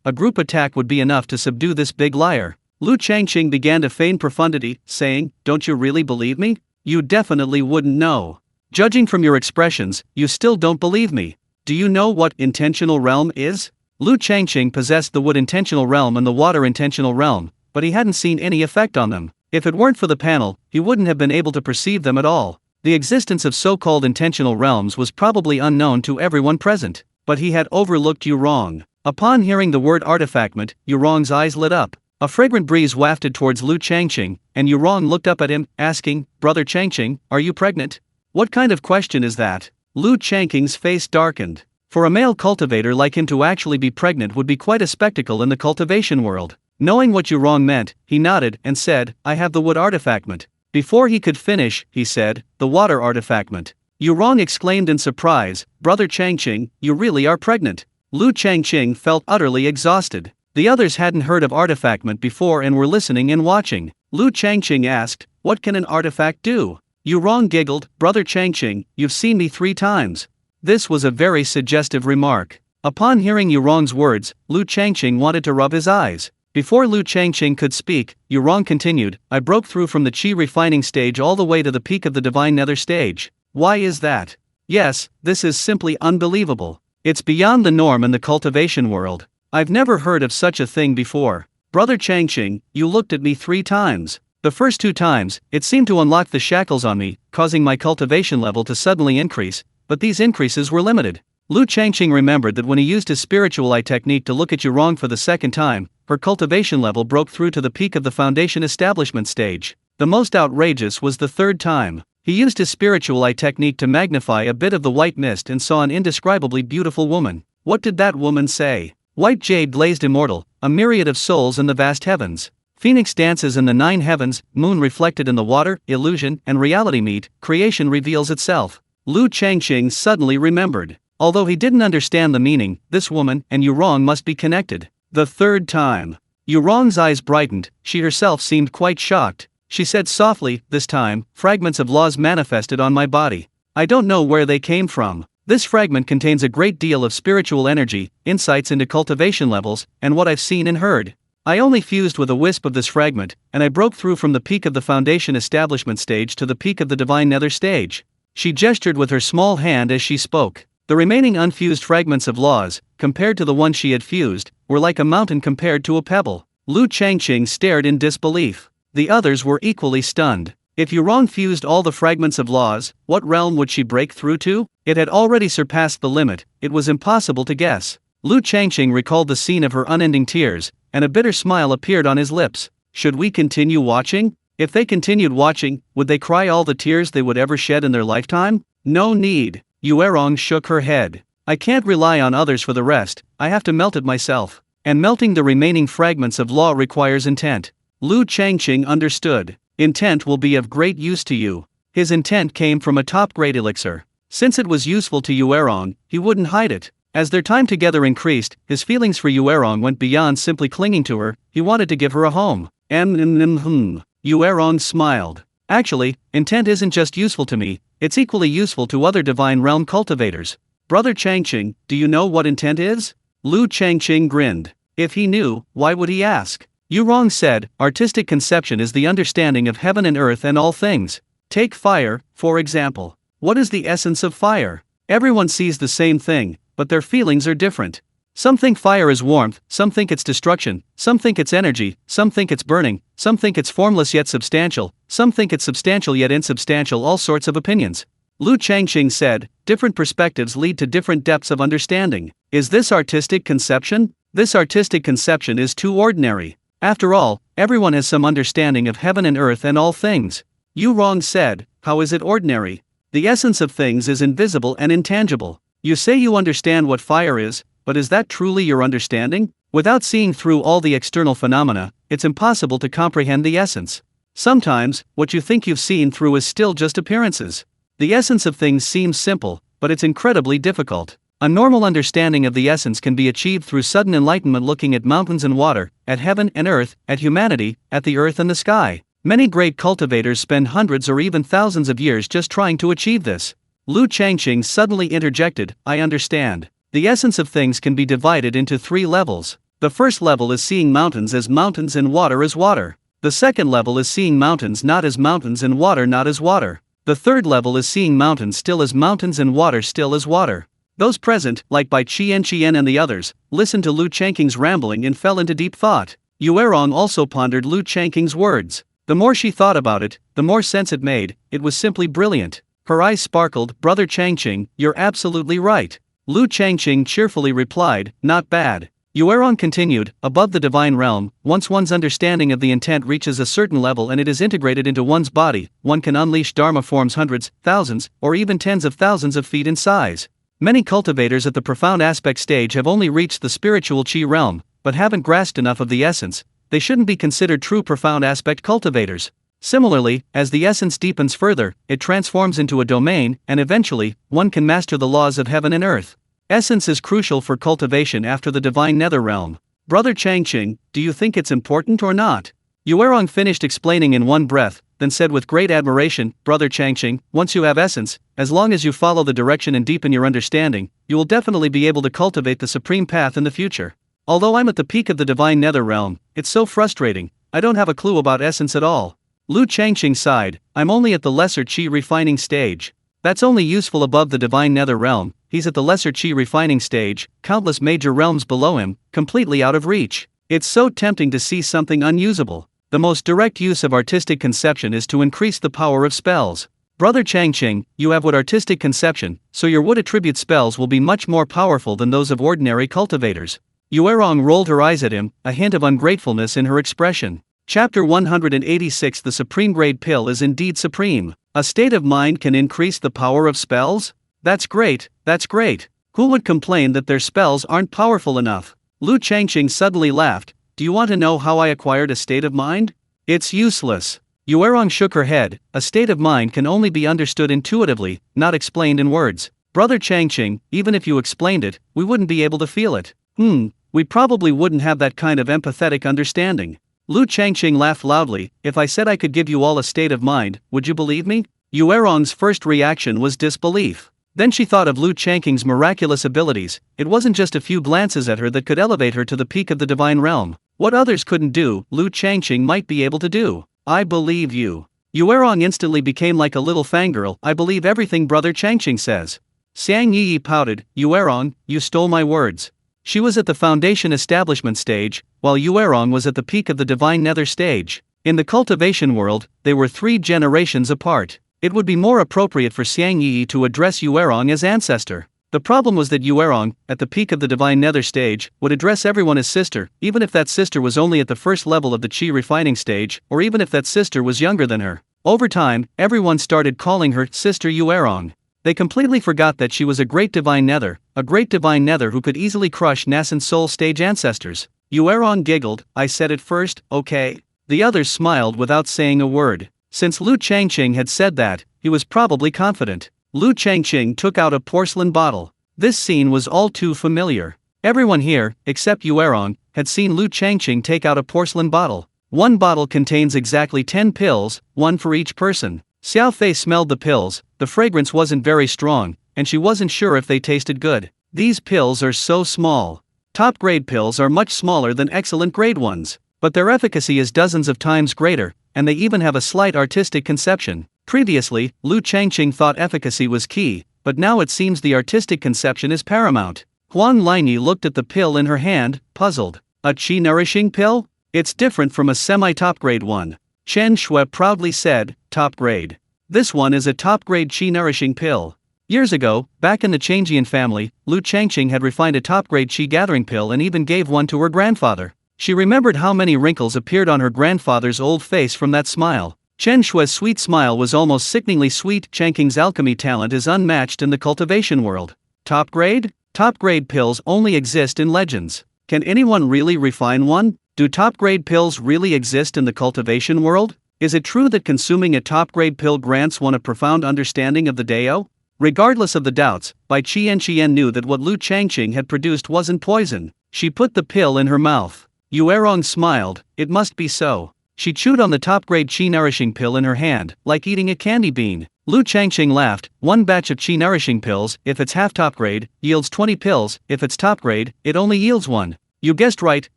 a group attack would be enough to subdue this big liar. Lu Changqing began to feign profundity, saying, don't you really believe me? You definitely wouldn't know. Judging from your expressions, you still don't believe me. Do you know what intentional realm is? Lu Changqing possessed the wood intentional realm and the water intentional realm, but he hadn't seen any effect on them. If it weren't for the panel, he wouldn't have been able to perceive them at all. The existence of so-called intentional realms was probably unknown to everyone present, but he had overlooked Yuerong. Upon hearing the word artifactment, Yuerong's eyes lit up. A fragrant breeze wafted towards Lu Changqing, and Yuerong looked up at him, asking, Brother Changqing, are you pregnant? What kind of question is that? Lu Changqing's face darkened. For a male cultivator like him to actually be pregnant would be quite a spectacle in the cultivation world. Knowing what Yuerong meant, he nodded and said, I have the wood artifactment. Before he could finish, he said, the water artifactment. Yuerong exclaimed in surprise, Brother Changqing, you really are pregnant. Lu Changqing felt utterly exhausted. The others hadn't heard of artifactment before and were listening and watching. Lu Changqing asked, what can an artifact do? Yuerong giggled, Brother Changqing, you've seen me 3 times. This was a very suggestive remark. Upon hearing Yuerong's words, Lu Changqing wanted to rub his eyes. Before Lu Changqing could speak, Yuerong continued, I broke through from the Qi refining stage all the way to the peak of the Divine Nether stage. Why is that? Yes, this is simply unbelievable. It's beyond the norm in the cultivation world. I've never heard of such a thing before. Brother Changqing, you looked at me 3 times. The first 2 times, it seemed to unlock the shackles on me, causing my cultivation level to suddenly increase, but these increases were limited. Lu Changqing remembered that when he used his spiritual eye technique to look at Yuerong for the second time, her cultivation level broke through to the peak of the foundation establishment stage. The most outrageous was the 3rd time. He used his spiritual eye technique to magnify a bit of the white mist and saw an indescribably beautiful woman. What did that woman say? White jade blazed immortal, a myriad of souls in the vast heavens. Phoenix dances in the 9 heavens, moon reflected in the water, illusion and reality meet, creation reveals itself. Lu Changqing suddenly remembered. Although he didn't understand the meaning, this woman and Yuerong must be connected. The 3rd time. Yuerong's eyes brightened, she herself seemed quite shocked. She said softly, this time, fragments of laws manifested on my body. I don't know where they came from. This fragment contains a great deal of spiritual energy, insights into cultivation levels, and what I've seen and heard. I only fused with a wisp of this fragment, and I broke through from the peak of the Foundation Establishment stage to the peak of the Divine Nether stage. She gestured with her small hand as she spoke. The remaining unfused fragments of laws, compared to the one she had fused, were like a mountain compared to a pebble. Lu Changqing stared in disbelief. The others were equally stunned. If Yurong fused all the fragments of laws, what realm would she break through to? It had already surpassed the limit, it was impossible to guess. Lu Changqing recalled the scene of her unending tears, and a bitter smile appeared on his lips. Should we continue watching? If they continued watching, would they cry all the tears they would ever shed in their lifetime? No need. Yuerong shook her head. I can't rely on others for the rest, I have to melt it myself. And melting the remaining fragments of law requires intent. Lu Changqing understood. Intent will be of great use to you. His intent came from a top-grade elixir. Since it was useful to Yuerong, he wouldn't hide it. As their time together increased, his feelings for Yuerong went beyond simply clinging to her, he wanted to give her a home. Yuerong smiled. Actually, intent isn't just useful to me, it's equally useful to other divine realm cultivators. Brother Changqing, do you know what intent is? Lu Changqing grinned. If he knew, why would he ask? Yurong said, artistic conception is the understanding of heaven and earth and all things. Take fire, for example. What is the essence of fire? Everyone sees the same thing, but their feelings are different. Some think fire is warmth, some think it's destruction, some think it's energy, some think it's burning, some think it's formless yet substantial, some think it's substantial yet insubstantial, all sorts of opinions. Lu Changqing said, different perspectives lead to different depths of understanding. Is this artistic conception? This artistic conception is too ordinary. After all, everyone has some understanding of heaven and earth and all things. Yurong said, how is it ordinary? The essence of things is invisible and intangible. You say you understand what fire is, but is that truly your understanding? Without seeing through all the external phenomena, it's impossible to comprehend the essence. Sometimes, what you think you've seen through is still just appearances. The essence of things seems simple, but it's incredibly difficult. A normal understanding of the essence can be achieved through sudden enlightenment, looking at mountains and water, at heaven and earth, at humanity, at the earth and the sky. Many great cultivators spend hundreds or even thousands of years just trying to achieve this. Lu Changqing suddenly interjected, I understand. The essence of things can be divided into 3 levels. The first level is seeing mountains as mountains and water as water. The second level is seeing mountains not as mountains and water not as water. The third level is seeing mountains still as mountains and water still as water. Those present, like Bai Qian and the others, listened to Lu Changqing's rambling and fell into deep thought. Yuerong also pondered Lu Changqing's words. The more she thought about it, the more sense it made. It was simply brilliant. Her eyes sparkled. Brother Changqing, you're absolutely right. Lu Changqing cheerfully replied, not bad. Yuerong continued, above the divine realm, once one's understanding of the intent reaches a certain level and it is integrated into one's body, one can unleash Dharma forms hundreds, thousands, or even tens of thousands of feet in size. Many cultivators at the profound aspect stage have only reached the spiritual chi realm, but haven't grasped enough of the essence. They shouldn't be considered true profound aspect cultivators. Similarly, as the essence deepens further, it transforms into a domain, and eventually, one can master the laws of heaven and earth. Essence is crucial for cultivation after the divine nether realm. Brother Changqing, do you think it's important or not? Yuerong finished explaining in one breath, then said with great admiration, Brother Changqing, once you have essence, as long as you follow the direction and deepen your understanding, you will definitely be able to cultivate the supreme path in the future. Although I'm at the peak of the divine nether realm, it's so frustrating, I don't have a clue about essence at all. Lu Changqing sighed, I'm only at the lesser chi refining stage. That's only useful above the divine nether realm, he's at the lesser chi refining stage, countless major realms below him, completely out of reach. It's so tempting to see something unusable. The most direct use of artistic conception is to increase the power of spells. Brother Changqing, you have what artistic conception, so your wood attribute spells will be much more powerful than those of ordinary cultivators. Yuerong rolled her eyes at him, a hint of ungratefulness in her expression. Chapter 186. The Supreme Grade Pill is indeed supreme. A state of mind can increase the power of spells? That's great, that's great. Who would complain that their spells aren't powerful enough? Lu Changqing suddenly laughed. Do you want to know how I acquired a state of mind? It's useless. Yuerong shook her head. A state of mind can only be understood intuitively, not explained in words. Brother Changqing, even if you explained it, we wouldn't be able to feel it. We probably wouldn't have that kind of empathetic understanding. Lu Changqing laughed loudly. If I said I could give you all a state of mind, would you believe me? Yuerong's first reaction was disbelief. Then she thought of Lu Changqing's miraculous abilities. It wasn't just a few glances at her that could elevate her to the peak of the divine realm. What others couldn't do, Lu Changqing might be able to do. I believe you. Yuerong instantly became like a little fangirl. I believe everything Brother Changqing says. Xiang Yi pouted. Yuerong, you stole my words. She was at the foundation establishment stage, while Yuerong was at the peak of the divine nether stage. In the cultivation world, they were 3 generations apart. It would be more appropriate for Xiang Yi to address Yuerong as ancestor. The problem was that Yuerong, at the peak of the divine nether stage, would address everyone as sister, even if that sister was only at the first level of the chi refining stage, or even if that sister was younger than her. Over time, everyone started calling her Sister Yuerong. They completely forgot that she was a great divine nether who could easily crush Nascent Soul stage ancestors. Yuerong giggled. I said it first, okay? The others smiled without saying a word. Since Lu Changqing had said that, he was probably confident. Lu Changqing took out a porcelain bottle. This scene was all too familiar. Everyone here, except Yuerong, had seen Lu Changqing take out a porcelain bottle. One bottle contains exactly 10 pills, one for each person. Xiao Fei smelled the pills. The fragrance wasn't very strong, and she wasn't sure if they tasted good. These pills are so small. Top grade pills are much smaller than excellent grade ones, but their efficacy is dozens of times greater, and they even have a slight artistic conception. Previously, Lu Changqing thought efficacy was key, but now it seems the artistic conception is paramount. Huang Lingyi looked at the pill in her hand, puzzled. A chi nourishing pill? It's different from a semi-top grade one. Chen Shui proudly said, top grade. This one is a top grade chi nourishing pill. Years ago, back in the Changqing family, Lu Changqing had refined a top grade chi gathering pill and even gave one to her grandfather. She remembered how many wrinkles appeared on her grandfather's old face from that smile. Chen Shui's sweet smile was almost sickeningly sweet. Changqing's alchemy talent is unmatched in the cultivation world. Top grade? Top grade pills only exist in legends. Can anyone really refine one? Do top grade pills really exist in the cultivation world? Is it true that consuming a top grade pill grants one a profound understanding of the Dao? Regardless of the doubts, Bai Qian knew that what Lu Changqing had produced wasn't poison. She put the pill in her mouth. Yuerong smiled. It must be so. She chewed on the top-grade chi-nourishing pill in her hand, like eating a candy bean. Lu Changqing laughed. One batch of chi-nourishing pills, if it's half top-grade, yields 20 pills. If it's top-grade, it only yields 1. You guessed right,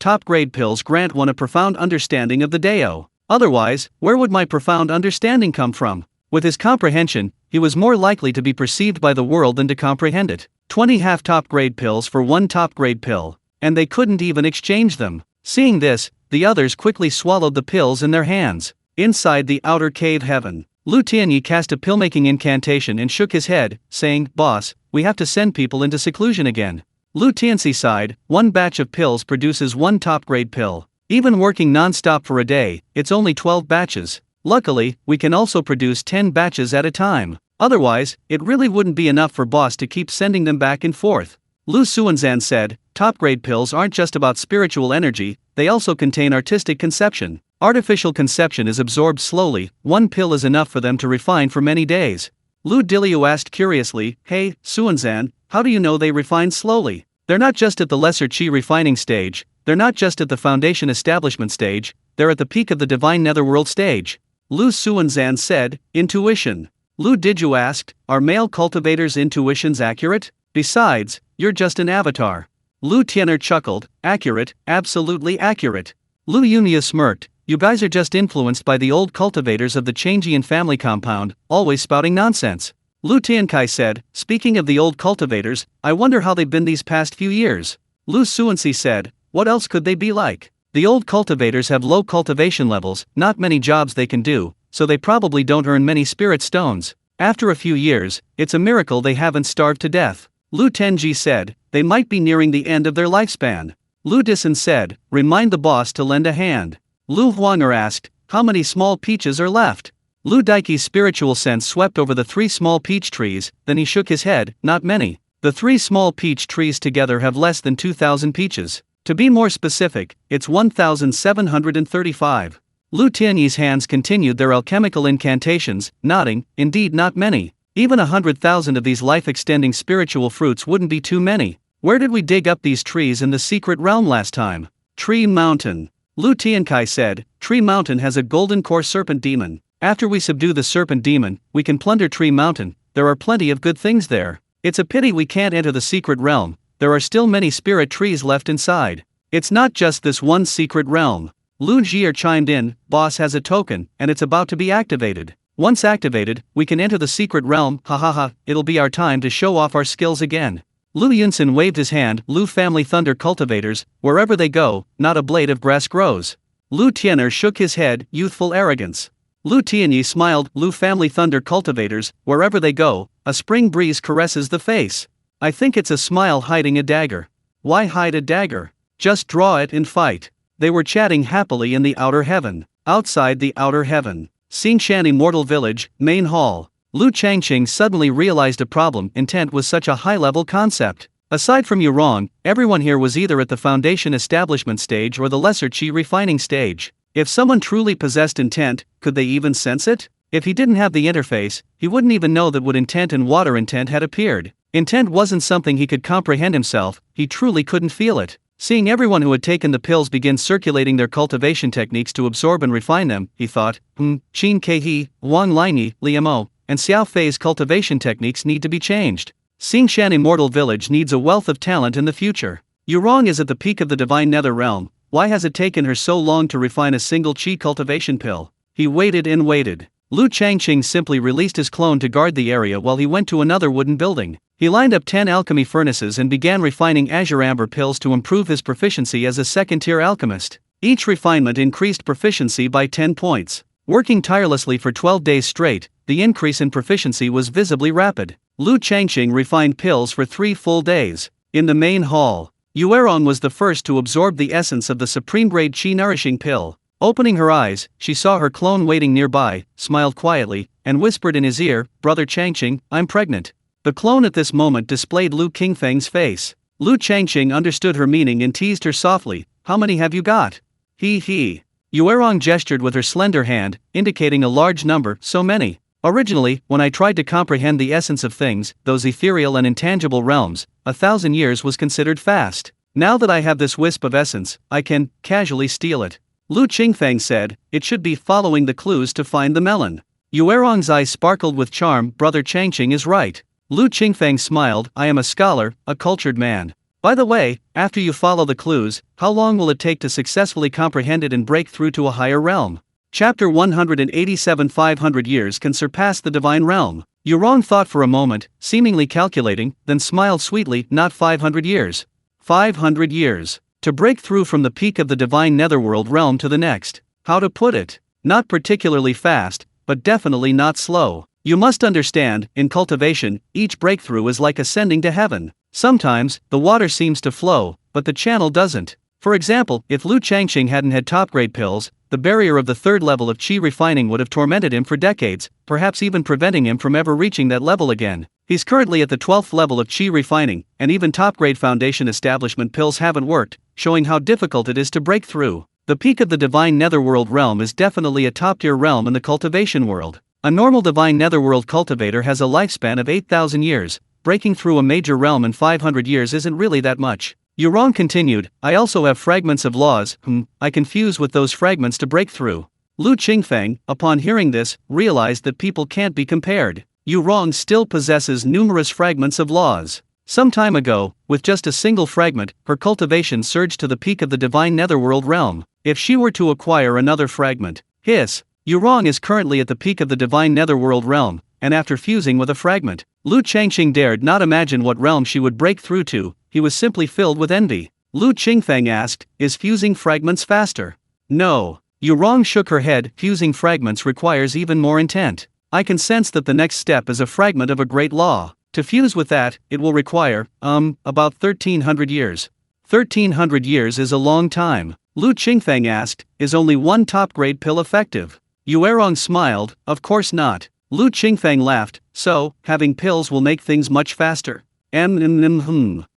top-grade pills grant one a profound understanding of the Dao. Otherwise, where would my profound understanding come from? With his comprehension, he was more likely to be perceived by the world than to comprehend it. 20 half top-grade pills for 1 top-grade pill. And they couldn't even exchange them. Seeing this, the others quickly swallowed the pills in their hands. Inside the outer cave heaven, Lu Tianyi cast a pill-making incantation and shook his head, saying, Boss, we have to send people into seclusion again. Lu Tianxi sighed. 1 batch of pills produces 1 top-grade pill. Even working non-stop for a day, it's only 12 batches. Luckily, we can also produce 10 batches at a time. Otherwise, it really wouldn't be enough for Boss to keep sending them back and forth. Lu Suanzan said, top-grade pills aren't just about spiritual energy, they also contain artistic conception. Artificial conception is absorbed slowly, 1 pill is enough for them to refine for many days. Lu Diliu asked curiously, Hey, Suanzan, how do you know they refine slowly? They're not just at the lesser chi refining stage, they're not just at the foundation establishment stage, they're at the peak of the Divine Netherworld stage. Lu Suanzan said, Intuition. Lu Diju asked, are male cultivators' intuitions accurate? Besides, you're just an avatar. Lu Tian'er chuckled, accurate, absolutely accurate. Lu Yunia smirked, you guys are just influenced by the old cultivators of the Changqing family compound, always spouting nonsense. Lu Tiankai said, speaking of the old cultivators, I wonder how they've been these past few years. Lu Suanxi said, what else could they be like? The old cultivators have low cultivation levels, not many jobs they can do, so they probably don't earn many spirit stones. After a few years, it's a miracle they haven't starved to death. Lu Tenji said, they might be nearing the end of their lifespan. Lu Disan said, remind the boss to lend a hand. Lu Huanger asked, how many small peaches are left? Lu Daiki's spiritual sense swept over the 3 small peach trees, then he shook his head, not many. The 3 small peach trees together have less than 2,000 peaches. To be more specific, it's 1,735. Lu Tianyi's hands continued their alchemical incantations, nodding, indeed not many. Even 100,000 of these life-extending spiritual fruits wouldn't be too many. Where did we dig up these trees in the secret realm last time? Tree Mountain. Lu Tiankai said, Tree Mountain has a golden core serpent demon. After we subdue the serpent demon, we can plunder Tree Mountain. There are plenty of good things there. It's a pity we can't enter the secret realm, there are still many spirit trees left inside. It's not just this one secret realm. Lu Jie chimed in, boss has a token, and it's about to be activated. Once activated, we can enter the secret realm, hahaha, it'll be our time to show off our skills again. Lu Yunsen waved his hand, Lu family thunder cultivators, wherever they go, not a blade of grass grows. Lu Tiener shook his head, youthful arrogance. Lu Tianyi smiled, Lu family thunder cultivators, wherever they go, a spring breeze caresses the face. I think it's a smile hiding a dagger. Why hide a dagger? Just draw it and fight. They were chatting happily in the outer heaven. Outside the outer heaven, Xingshan Immortal Village, main hall. Lu Changqing suddenly realized a problem. Intent was such a high-level concept. Aside from Yurong, everyone here was either at the foundation establishment stage or the lesser chi refining stage. If someone truly possessed intent, could they even sense it? If he didn't have the interface, he wouldn't even know that wood intent and water intent had appeared. Intent wasn't something he could comprehend himself, he truly couldn't feel it. Seeing everyone who had taken the pills begin circulating their cultivation techniques to absorb and refine them, he thought, Qin Kehi, Wang Lingyi, Liamo, and Xiao Fei's cultivation techniques need to be changed. Xingshan Immortal Village needs a wealth of talent in the future. Yurong is at the peak of the Divine Nether Realm, why has it taken her so long to refine a single chi cultivation pill? He waited and waited. Lu Changqing simply released his clone to guard the area while he went to another wooden building. He lined up 10 alchemy furnaces and began refining azure amber pills to improve his proficiency as a second-tier alchemist. Each refinement increased proficiency by 10 points. Working tirelessly for 12 days straight, the increase in proficiency was visibly rapid. Lu Changqing refined pills for 3 full days. In the main hall, Yuerong was the first to absorb the essence of the supreme-grade chi nourishing pill. Opening her eyes, she saw her clone waiting nearby, smiled quietly, and whispered in his ear, Brother Changqing, I'm pregnant. The clone at this moment displayed Lu Qingfeng's face. Lu Changqing understood her meaning and teased her softly, how many have you got? He. Yuerong gestured with her slender hand, indicating a large number, so many. Originally, when I tried to comprehend the essence of things, those ethereal and intangible realms, 1,000 years was considered fast. Now that I have this wisp of essence, I can, casually steal it. Lu Qingfeng said, it should be following the clues to find the melon. Yuerong's eyes sparkled with charm, Brother Changqing is right. Lu Qingfeng smiled, I am a scholar, a cultured man. By the way, after you follow the clues, how long will it take to successfully comprehend it and break through to a higher realm? Chapter 187 500 years can surpass the divine realm. Yurong thought for a moment, seemingly calculating, then smiled sweetly, not 500 years. 500 years. To break through from the peak of the divine netherworld realm to the next. How to put it? Not particularly fast, but definitely not slow. You must understand, in cultivation, each breakthrough is like ascending to heaven. Sometimes, the water seems to flow, but the channel doesn't. For example, if Lu Changqing hadn't had top-grade pills, the barrier of the third level of chi refining would have tormented him for decades, perhaps even preventing him from ever reaching that level again. He's currently at the 12th level of chi refining, and even top-grade foundation establishment pills haven't worked, showing how difficult it is to break through. The peak of the divine netherworld realm is definitely a top-tier realm in the cultivation world. A normal divine netherworld cultivator has a lifespan of 8,000 years, breaking through a major realm in 500 years isn't really that much. Yurong continued, I also have fragments of laws, I can fuse with those fragments to break through. Lu Qingfeng, upon hearing this, realized that people can't be compared. Yurong still possesses numerous fragments of laws. Some time ago, with just a single fragment, her cultivation surged to the peak of the divine netherworld realm. If she were to acquire another fragment, Yurong is currently at the peak of the divine netherworld realm, and after fusing with a fragment, Lu Changqing dared not imagine what realm she would break through to, he was simply filled with envy. Lu Qingfeng asked, is fusing fragments faster? No. Yurong shook her head, fusing fragments requires even more intent. I can sense that the next step is a fragment of a great law. To fuse with that, it will require, about 1,300 years. 1,300 years is a long time. Lu Qingfeng asked, is only one top-grade pill effective? Yuerong smiled, of course not. Lu Qingfeng laughed, so, having pills will make things much faster.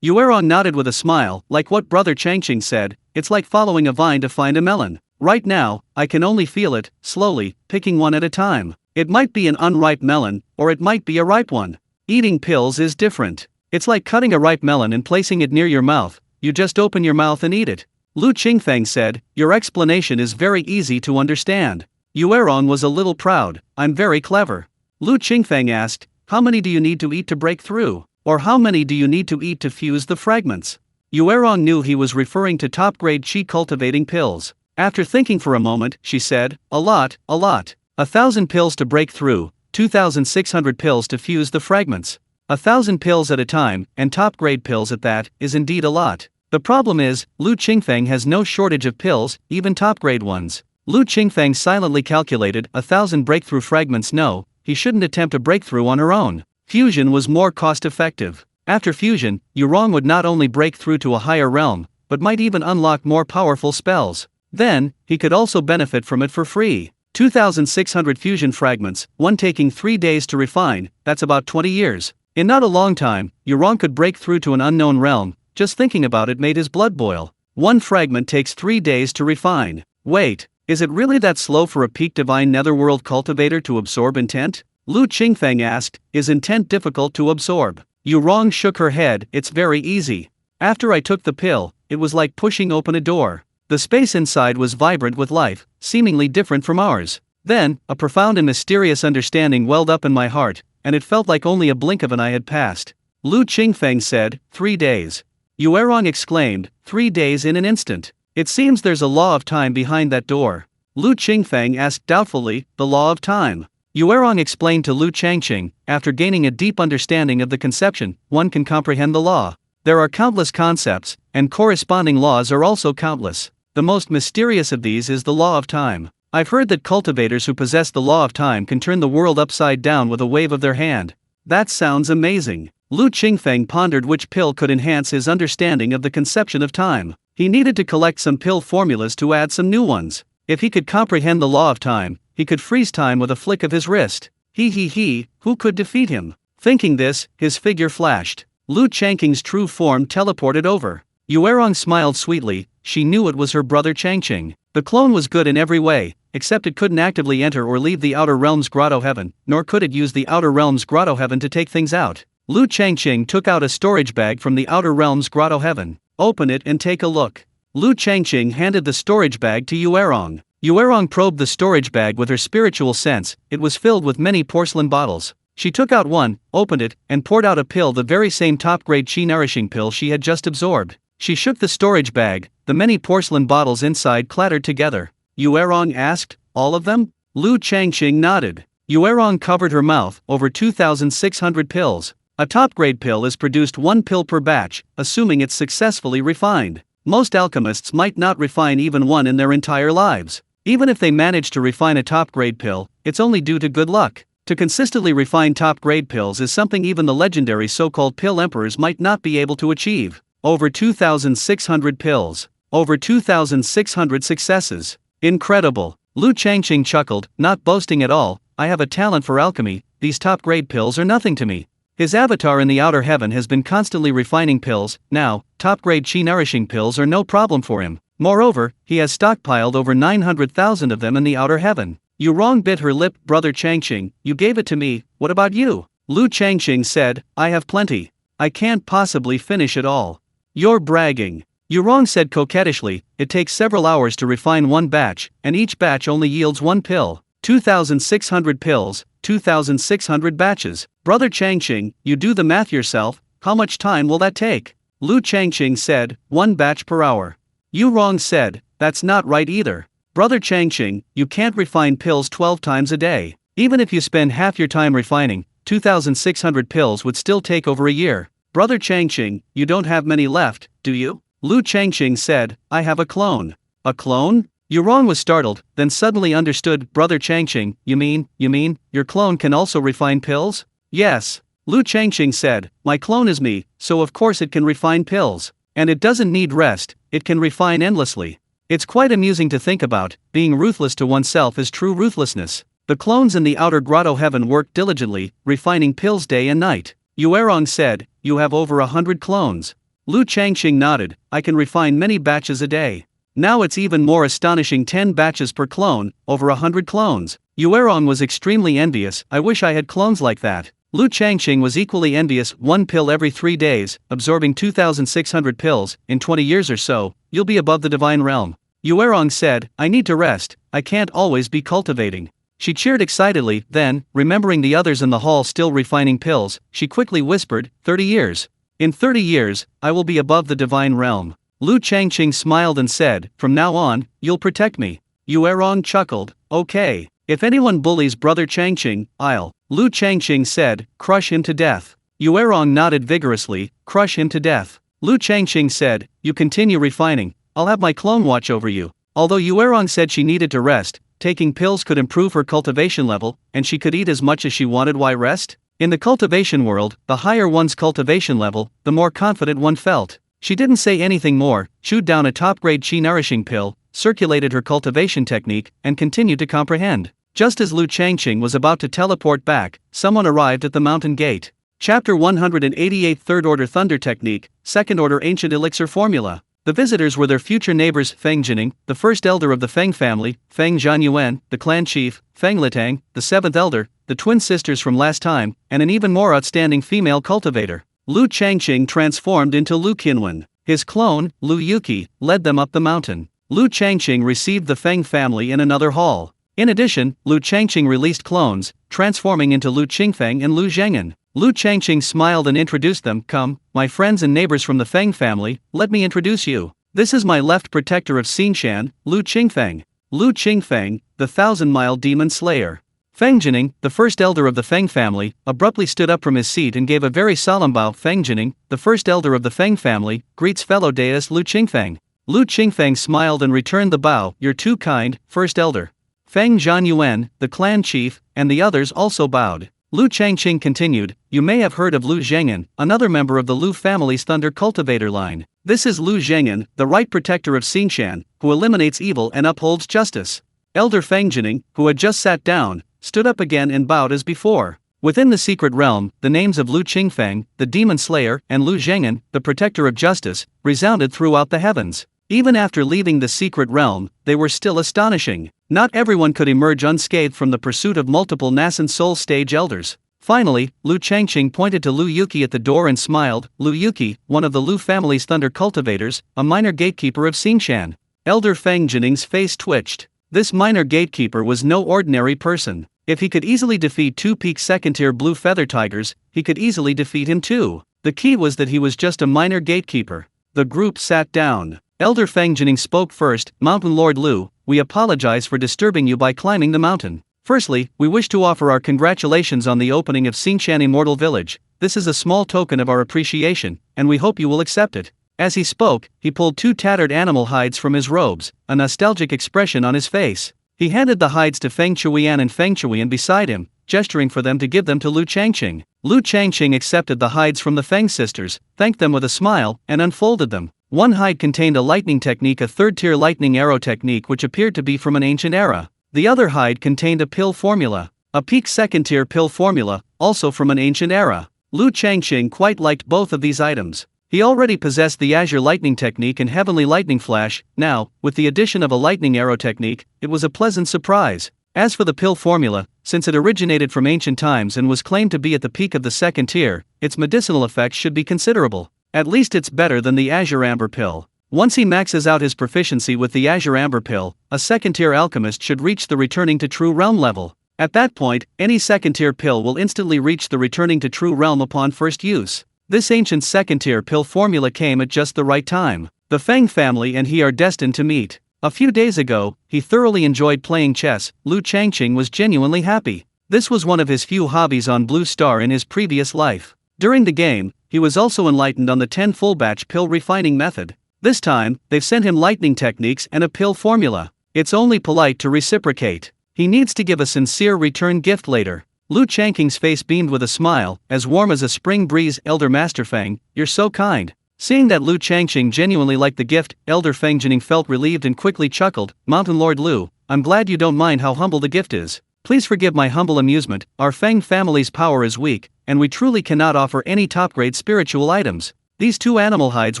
Yuerong nodded with a smile, like what Brother Changqing said, it's like following a vine to find a melon. Right now, I can only feel it, slowly, picking one at a time. It might be an unripe melon, or it might be a ripe one. Eating pills is different. It's like cutting a ripe melon and placing it near your mouth, you just open your mouth and eat it. Lu Qingfeng said, your explanation is very easy to understand. Yuerong was a little proud, I'm very clever. Lu Qingfeng asked, how many do you need to eat to break through? Or how many do you need to eat to fuse the fragments? Yuerong knew he was referring to top-grade chi cultivating pills. After thinking for a moment, she said, a lot. 1,000 pills to break through, 2,600 pills to fuse the fragments. 1,000 pills at a time, and top-grade pills at that, is indeed a lot. The problem is, Lu Qingfeng has no shortage of pills, even top-grade ones. Lu Qingfeng silently calculated 1,000 breakthrough fragments. No, he shouldn't attempt a breakthrough on her own. Fusion was more cost-effective. After fusion, Yuerong would not only break through to a higher realm, but might even unlock more powerful spells. Then, he could also benefit from it for free. 2,600 fusion fragments, one taking 3 days to refine, that's about 20 years. In not a long time, Yuerong could break through to an unknown realm. Just thinking about it made his blood boil. One fragment takes 3 days to refine. Wait, is it really that slow for a peak Divine Netherworld cultivator to absorb intent? Lu Qingfeng asked, is intent difficult to absorb? Yuerong shook her head, it's very easy. After I took the pill, it was like pushing open a door. The space inside was vibrant with life, seemingly different from ours. Then, a profound and mysterious understanding welled up in my heart, and it felt like only a blink of an eye had passed. Lu Qingfeng said, 3 days. Yuerong exclaimed, 3 days in an instant. It seems there's a law of time behind that door. Lu Qingfeng asked doubtfully, the law of time. Yuerong explained to Lu Changqing, after gaining a deep understanding of the conception, one can comprehend the law. There are countless concepts, and corresponding laws are also countless. The most mysterious of these is the law of time. I've heard that cultivators who possess the law of time can turn the world upside down with a wave of their hand. That sounds amazing. Lu Qingfeng pondered which pill could enhance his understanding of the conception of time. He needed to collect some pill formulas to add some new ones. If he could comprehend the law of time, he could freeze time with a flick of his wrist. Who could defeat him? Thinking this, his figure flashed. Lu Changqing's true form teleported over. Yuerong smiled sweetly, she knew it was her brother Changqing. The clone was good in every way, except it couldn't actively enter or leave the Outer Realm's Grotto Heaven, nor could it use the Outer Realm's Grotto Heaven to take things out. Lu Changqing took out a storage bag from the Outer Realm's Grotto Heaven. Open it and take a look. Lu Changqing handed the storage bag to Yuerong. Yuerong probed the storage bag with her spiritual sense. It was filled with many porcelain bottles. She took out one, opened it, and poured out a pill, the very same top-grade chi-nourishing pill she had just absorbed. She shook the storage bag, the many porcelain bottles inside clattered together. Yuerong asked, all of them? Lu Changqing nodded. Yuerong covered her mouth, over 2,600 pills. A top-grade pill is produced 1 pill per batch, assuming it's successfully refined. Most alchemists might not refine even one in their entire lives. Even if they manage to refine a top-grade pill, it's only due to good luck. To consistently refine top-grade pills is something even the legendary so-called pill emperors might not be able to achieve. Over 2,600 pills. Over 2,600 successes. Incredible. Lu Changqing chuckled, not boasting at all, I have a talent for alchemy, these top-grade pills are nothing to me. His avatar in the outer heaven has been constantly refining pills. Now, top-grade chi-nourishing pills are no problem for him. Moreover, he has stockpiled over 900,000 of them in the outer heaven. Yuerong bit her lip. Brother Changqing, you gave it to me, what about you? Lu Changqing said, I have plenty. I can't possibly finish it all. You're bragging. Yuerong said coquettishly, it takes several hours to refine one batch, and each batch only yields 1 pill. 2,600 pills, 2,600 batches. Brother Changqing, you do the math yourself, how much time will that take? Lu Changqing said, 1 batch per hour. Yuerong said, that's not right either. Brother Changqing, you can't refine pills 12 times a day. Even if you spend half your time refining, 2,600 pills would still take over a year. Brother Changqing, you don't have many left, do you? Lu Changqing said, I have a clone. A clone? Yuerong was startled, then suddenly understood. Brother Changqing, you mean, your clone can also refine pills? Yes. Lu Changqing said, my clone is me, so of course it can refine pills. And it doesn't need rest, it can refine endlessly. It's quite amusing to think about, being ruthless to oneself is true ruthlessness. The clones in the outer grotto heaven work diligently, refining pills day and night. Yuerong said, you have over 100 clones. Lu Changqing nodded, I can refine many batches a day. Now it's even more astonishing, 10 batches per clone, over 100 clones. Yuerong was extremely envious, I wish I had clones like that. Lu Changqing was equally envious. 1 pill every 3 days, absorbing 2,600 pills, in 20 years or so, you'll be above the divine realm. Yuerong said, I need to rest, I can't always be cultivating. She cheered excitedly, then, remembering the others in the hall still refining pills, she quickly whispered, 30 years. In 30 years, I will be above the divine realm. Lu Changqing smiled and said, from now on, you'll protect me. Yuerong chuckled, okay. If anyone bullies brother Changqing, I'll. Lu Changqing said, crush him to death. Yuerong nodded vigorously, crush him to death. Lu Changqing said, you continue refining, I'll have my clone watch over you. Although Yuerong said she needed to rest, taking pills could improve her cultivation level, and she could eat as much as she wanted. Why rest? In the cultivation world, the higher one's cultivation level, the more confident one felt. She didn't say anything more, chewed down a top-grade chi-nourishing pill, circulated her cultivation technique, and continued to comprehend. Just as Lu Changqing was about to teleport back, someone arrived at the mountain gate. Chapter 188 Third Order Thunder Technique, Second Order Ancient Elixir Formula. The visitors were their future neighbors Feng Jining, the first elder of the Feng family, Feng Zhanyuan, the clan chief, Feng Litang, the seventh elder, the twin sisters from last time, and an even more outstanding female cultivator. Lu Changqing transformed into Lu Qianwen. His clone, Lu Yuqi, led them up the mountain. Lu Changqing received the Feng family in another hall. In addition, Lu Changqing released clones, transforming into Lu Qingfeng and Lu Zhengan. Lu Changqing smiled and introduced them. Come, my friends and neighbors from the Feng family, let me introduce you. This is my left protector of Xinshan, Lu Qingfeng. Lu Qingfeng, the thousand-mile demon slayer. Feng Jining, the first elder of the Feng family, abruptly stood up from his seat and gave a very solemn bow. Feng Jining, the first elder of the Feng family, greets fellow deist Lu Qingfeng. Lu Qingfeng smiled and returned the bow. You're too kind, first elder. Feng Zhanyuan, the clan chief, and the others also bowed. Lu Changqing continued, you may have heard of Lu Zhengan, another member of the Lu family's Thunder Cultivator line. This is Lu Zhengan, the right protector of Xinshan, who eliminates evil and upholds justice. Elder Feng Jining, who had just sat down, stood up again and bowed as before. Within the secret realm, the names of Lu Qingfeng, the demon slayer, and Lu Zhengan, the protector of justice, resounded throughout the heavens. Even after leaving the secret realm, they were still astonishing. Not everyone could emerge unscathed from the pursuit of multiple Nascent Soul stage elders. Finally, Lu Changqing pointed to Lu Yuqi at the door and smiled. Lu Yuqi, one of the Lu family's thunder cultivators, a minor gatekeeper of Xinshan. Elder Feng Jining's face twitched. This minor gatekeeper was no ordinary person. If he could easily defeat two peak second-tier blue feather tigers, he could easily defeat him too. The key was that he was just a minor gatekeeper. The group sat down. Elder Feng Jining spoke first. Mountain Lord Lu, we apologize for disturbing you by climbing the mountain. Firstly, we wish to offer our congratulations on the opening of Xinshan Immortal Village. This is a small token of our appreciation, and we hope you will accept it. As he spoke, he pulled two tattered animal hides from his robes, a nostalgic expression on his face. He handed the hides to Feng Chuyan and Feng Chuyan beside him, gesturing for them to give them to Lu Changqing. Lu Changqing accepted the hides from the Feng sisters, thanked them with a smile, and unfolded them. One hide contained a lightning technique, a third-tier lightning arrow technique which appeared to be from an ancient era. The other hide contained a pill formula, a peak second-tier pill formula, also from an ancient era. Lu Changqing quite liked both of these items. He already possessed the Azure Lightning technique and Heavenly Lightning Flash. Now, with the addition of a lightning arrow technique, it was a pleasant surprise. As for the pill formula, since it originated from ancient times and was claimed to be at the peak of the second tier, its medicinal effects should be considerable. At least it's better than the Azure Amber Pill. Once he maxes out his proficiency with the Azure Amber Pill, a second-tier alchemist should reach the returning to true realm level. At that point, any second-tier pill will instantly reach the returning to true realm upon first use. This ancient second-tier pill formula came at just the right time. The Feng family and he are destined to meet. A few days ago, he thoroughly enjoyed playing chess. Lu Changqing was genuinely happy. This was one of his few hobbies on Blue Star in his previous life. During the game, he was also enlightened on the 10 full-batch pill refining method. This time, they've sent him lightning techniques and a pill formula. It's only polite to reciprocate. He needs to give a sincere return gift later. Lu Changqing's face beamed with a smile, as warm as a spring breeze. Elder Master Feng, you're so kind. Seeing that Lu Changqing genuinely liked the gift, Elder Feng Jining felt relieved and quickly chuckled. Mountain Lord Lu, I'm glad you don't mind how humble the gift is. Please forgive my humble amusement. Our Feng family's power is weak, and we truly cannot offer any top-grade spiritual items. These two animal hides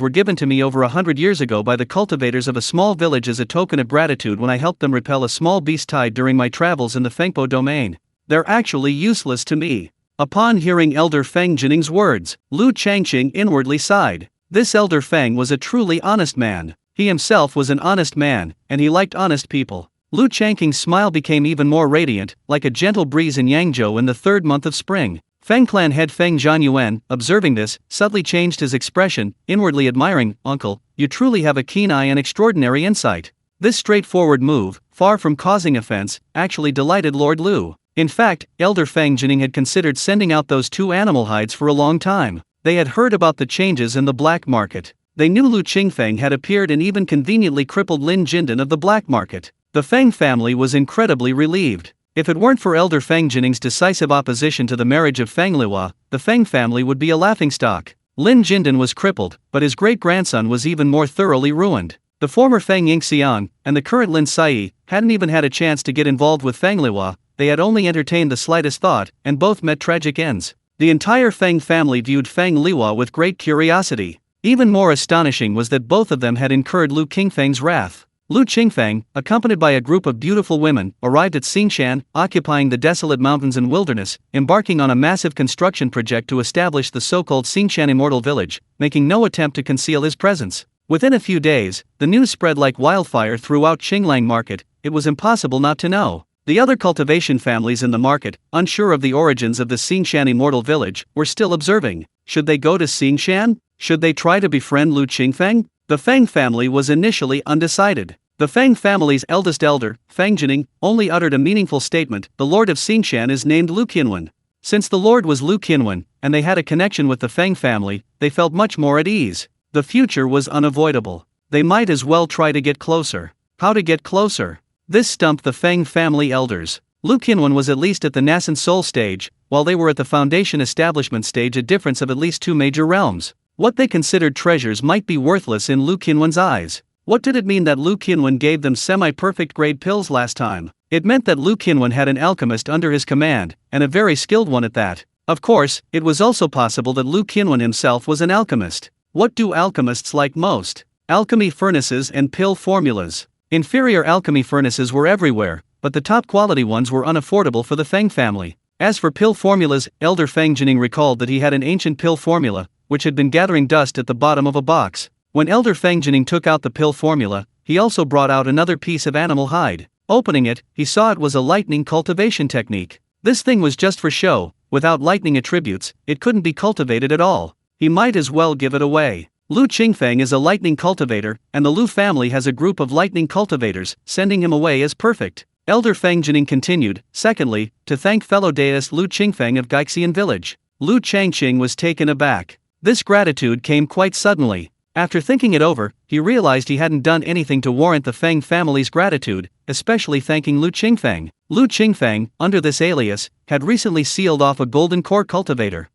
were given to me over 100 years ago by the cultivators of a small village as a token of gratitude when I helped them repel a small beast tide during my travels in the Fengpo domain. They're actually useless to me. Upon hearing Elder Feng Jining's words, Lu Changqing inwardly sighed. This Elder Feng was a truly honest man. He himself was an honest man, and he liked honest people. Lu Changqing's smile became even more radiant, like a gentle breeze in Yangzhou in the third month of spring. Feng clan head Feng Zhanyuan, observing this, subtly changed his expression, inwardly admiring, "Uncle, you truly have a keen eye and extraordinary insight." This straightforward move, far from causing offense, actually delighted Lord Lu. In fact, Elder Feng Jining had considered sending out those two animal hides for a long time. They had heard about the changes in the black market. They knew Lu Qingfeng had appeared and even conveniently crippled Lin Jindan of the black market. The Feng family was incredibly relieved. If it weren't for Elder Feng Jining's decisive opposition to the marriage of Feng Liwa, the Feng family would be a laughingstock. Lin Jindan was crippled, but his great-grandson was even more thoroughly ruined. The former Feng Yingxiang, and the current Lin Sai, hadn't even had a chance to get involved with Feng Liwa. They had only entertained the slightest thought, and both met tragic ends. The entire Feng family viewed Feng Liwa with great curiosity. Even more astonishing was that both of them had incurred Lu Qingfeng's wrath. Lu Qingfeng, accompanied by a group of beautiful women, arrived at Xingshan, occupying the desolate mountains and wilderness, embarking on a massive construction project to establish the so-called Xingshan Immortal Village, making no attempt to conceal his presence. Within a few days, the news spread like wildfire throughout Qinglang Market. It was impossible not to know. The other cultivation families in the market, unsure of the origins of the Xingshan Immortal Village, were still observing. Should they go to Xingshan? Should they try to befriend Lu Qingfeng? The Feng family was initially undecided. The Feng family's eldest elder, Feng Jining, only uttered a meaningful statement: "The Lord of Xingshan is named Lu Qianwen." Since the Lord was Lu Qianwen, and they had a connection with the Feng family, they felt much more at ease. The future was unavoidable. They might as well try to get closer. How to get closer? This stumped the Feng family elders. Lu Qianwen was at least at the Nascent Soul stage, while they were at the Foundation Establishment stage, a difference of at least 2 major realms. What they considered treasures might be worthless in Lu Qianwen's eyes. What did it mean that Lu Qianwen gave them semi-perfect grade pills last time? It meant that Lu Qianwen had an alchemist under his command, and a very skilled one at that. Of course, it was also possible that Lu Qianwen himself was an alchemist. What do alchemists like most? Alchemy furnaces and pill formulas. Inferior alchemy furnaces were everywhere, but the top quality ones were unaffordable for the Feng family. As for pill formulas, Elder Feng Jining recalled that he had an ancient pill formula, which had been gathering dust at the bottom of a box. When Elder Feng Jining took out the pill formula, he also brought out another piece of animal hide. Opening it, he saw it was a lightning cultivation technique. This thing was just for show. Without lightning attributes, it couldn't be cultivated at all. He might as well give it away. Lu Qingfeng is a lightning cultivator, and the Lu family has a group of lightning cultivators. Sending him away is perfect. Elder Feng Jining continued, secondly, to thank fellow deist Lu Qingfeng of Gaixian village. Lu Changqing was taken aback. This gratitude came quite suddenly. After thinking it over, he realized he hadn't done anything to warrant the Feng family's gratitude, especially thanking Lu Qingfeng. Lu Qingfeng, under this alias, had recently sealed off a golden core cultivator.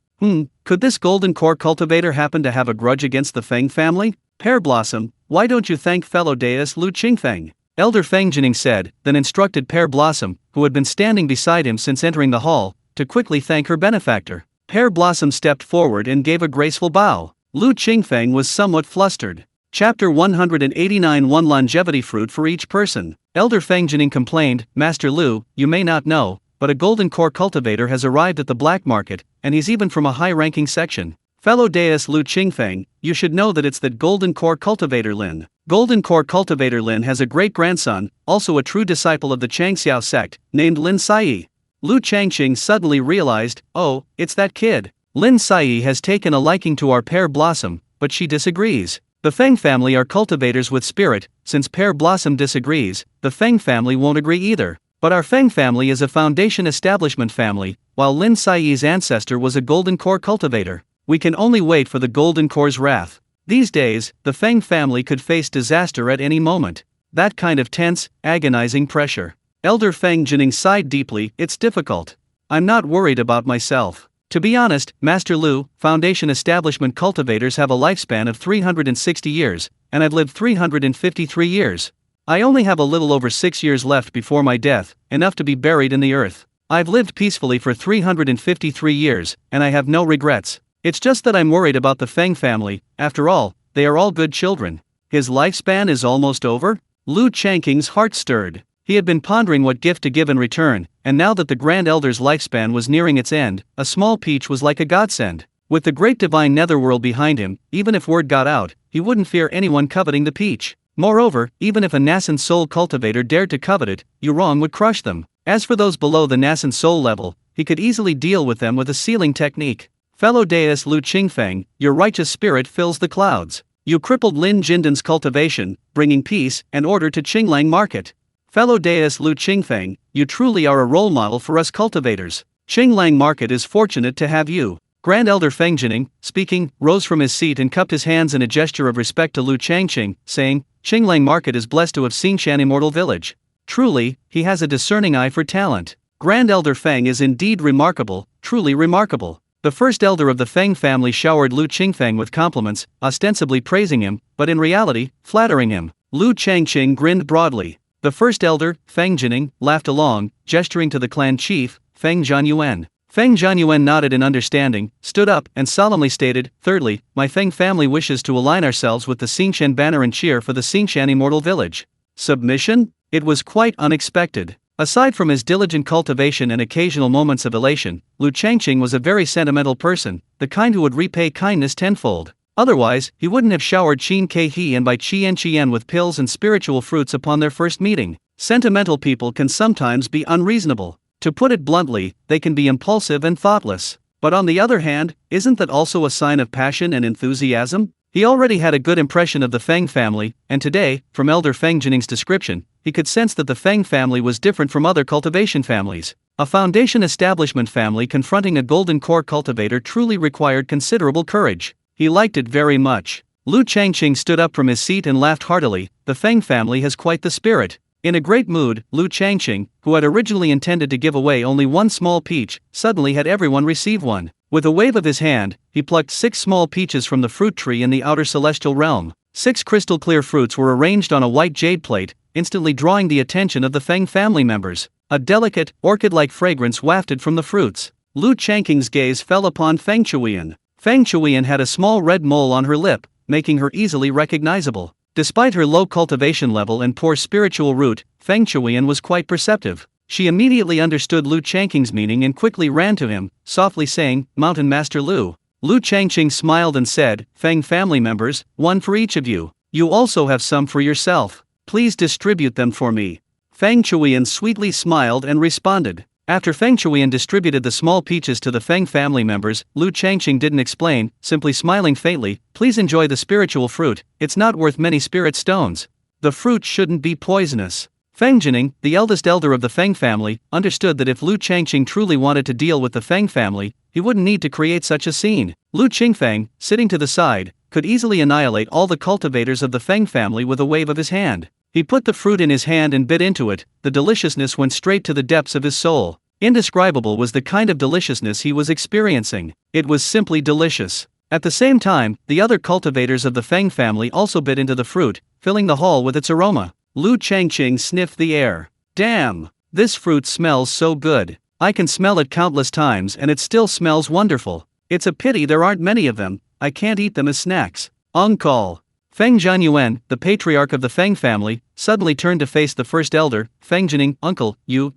Could this golden core cultivator happen to have a grudge against the Feng family? Pear Blossom, why don't you thank fellow deist Lu Qingfeng? Elder Feng Jining said, then instructed Pear Blossom, who had been standing beside him since entering the hall, to quickly thank her benefactor. Pear Blossom stepped forward and gave a graceful bow. Lu Qingfeng was somewhat flustered. Chapter 189: One longevity fruit for each person. Elder Feng Jining complained, Master Lu, you may not know, but a golden core cultivator has arrived at the black market, and he's even from a high-ranking section. Fellow deist Lu Qingfeng, you should know that it's that golden core cultivator Lin. Golden core cultivator Lin has a great-grandson, also a true disciple of the Changxiao sect, named Lin Sai. Lu Changqing suddenly realized, oh, it's that kid. Lin Sai has taken a liking to our Pear Blossom, but she disagrees. The Feng family are cultivators with spirit. Since Pear Blossom disagrees, the Feng family won't agree either. But our Feng family is a Foundation Establishment family, while Lin Sai's ancestor was a golden core cultivator. We can only wait for the golden core's wrath. These days, the Feng family could face disaster at any moment. That kind of tense, agonizing pressure. Elder Feng Jining sighed deeply. It's difficult. I'm not worried about myself. To be honest, Master Lu, Foundation Establishment cultivators have a lifespan of 360 years, and I've lived 353 years. I only have a little over 6 years left before my death, enough to be buried in the earth. I've lived peacefully for 353 years, and I have no regrets. It's just that I'm worried about the Feng family. After all, they are all good children. His lifespan is almost over? Lu Changqing's heart stirred. He had been pondering what gift to give in return, and now that the Grand Elder's lifespan was nearing its end, a small peach was like a godsend. With the great Divine Netherworld behind him, even if word got out, he wouldn't fear anyone coveting the peach. Moreover, even if a Nascent Soul cultivator dared to covet it, Yurong would crush them. As for those below the Nascent Soul level, he could easily deal with them with a sealing technique. Fellow deist Lu Qingfeng, your righteous spirit fills the clouds. You crippled Lin Jindan's cultivation, bringing peace and order to Qinglang Market. Fellow deist Lu Qingfeng, you truly are a role model for us cultivators. Qinglang Market is fortunate to have you. Grand Elder Feng Jining, speaking, rose from his seat and cupped his hands in a gesture of respect to Lu Changqing, saying, Qinglang Market is blessed to have seen Shan Immortal Village. Truly, he has a discerning eye for talent. Grand Elder Feng is indeed remarkable, truly remarkable. The first elder of the Feng family showered Lu Qingfeng with compliments, ostensibly praising him, but in reality, flattering him. Lu Changqing grinned broadly. The first elder, Feng Jining, laughed along, gesturing to the clan chief, Feng Zhanyuan. Feng Zhanyuan nodded in understanding, stood up, and solemnly stated, Thirdly, my Feng family wishes to align ourselves with the Xingshan banner and cheer for the Xingshan Immortal Village. Submission? It was quite unexpected. Aside from his diligent cultivation and occasional moments of elation, Lu Changqing was a very sentimental person, the kind who would repay kindness tenfold. Otherwise, he wouldn't have showered Qin Ke and Bai Qian with pills and spiritual fruits upon their first meeting. Sentimental people can sometimes be unreasonable. To put it bluntly, they can be impulsive and thoughtless. But on the other hand, isn't that also a sign of passion and enthusiasm? He already had a good impression of the Feng family, and today, from Elder Feng Jining's description, he could sense that the Feng family was different from other cultivation families. A foundation establishment family confronting a golden core cultivator truly required considerable courage. He liked it very much. Lu Changqing stood up from his seat and laughed heartily. The Feng family has quite the spirit. In a great mood, Lu Changqing, who had originally intended to give away only one small peach, suddenly had everyone receive one. With a wave of his hand, he plucked 6 small peaches from the fruit tree in the outer celestial realm. 6 crystal-clear fruits were arranged on a white jade plate, instantly drawing the attention of the Feng family members. A delicate, orchid-like fragrance wafted from the fruits. Lu Changqing's gaze fell upon Feng Chuiyan. Feng Chuiyan had a small red mole on her lip, making her easily recognizable. Despite her low cultivation level and poor spiritual root, Feng Chuiyan was quite perceptive. She immediately understood Lu Changqing's meaning and quickly ran to him, softly saying, Mountain Master Lu. Lu Changqing smiled and said, Feng family members, one for each of you. You also have some for yourself. Please distribute them for me. Feng Chuiyan sweetly smiled and responded. After Feng Chuiyan distributed the small peaches to the Feng family members, Lu Changqing didn't explain, simply smiling faintly, Please enjoy the spiritual fruit, it's not worth many spirit stones. The fruit shouldn't be poisonous. Feng Jining, the eldest elder of the Feng family, understood that if Lu Changqing truly wanted to deal with the Feng family, he wouldn't need to create such a scene. Lu Qingfeng, sitting to the side, could easily annihilate all the cultivators of the Feng family with a wave of his hand. He put the fruit in his hand and bit into it. The deliciousness went straight to the depths of his soul. Indescribable was the kind of deliciousness he was experiencing. It was simply delicious. At the same time, the other cultivators of the Feng family also bit into the fruit, filling the hall with its aroma. Lu Changqing sniffed the air. Damn! This fruit smells so good. I can smell it countless times and it still smells wonderful. It's a pity there aren't many of them. I can't eat them as snacks. Call. Feng Zhanyuan, the patriarch of the Feng family, suddenly turned to face the first elder, Feng Jining, Uncle, you.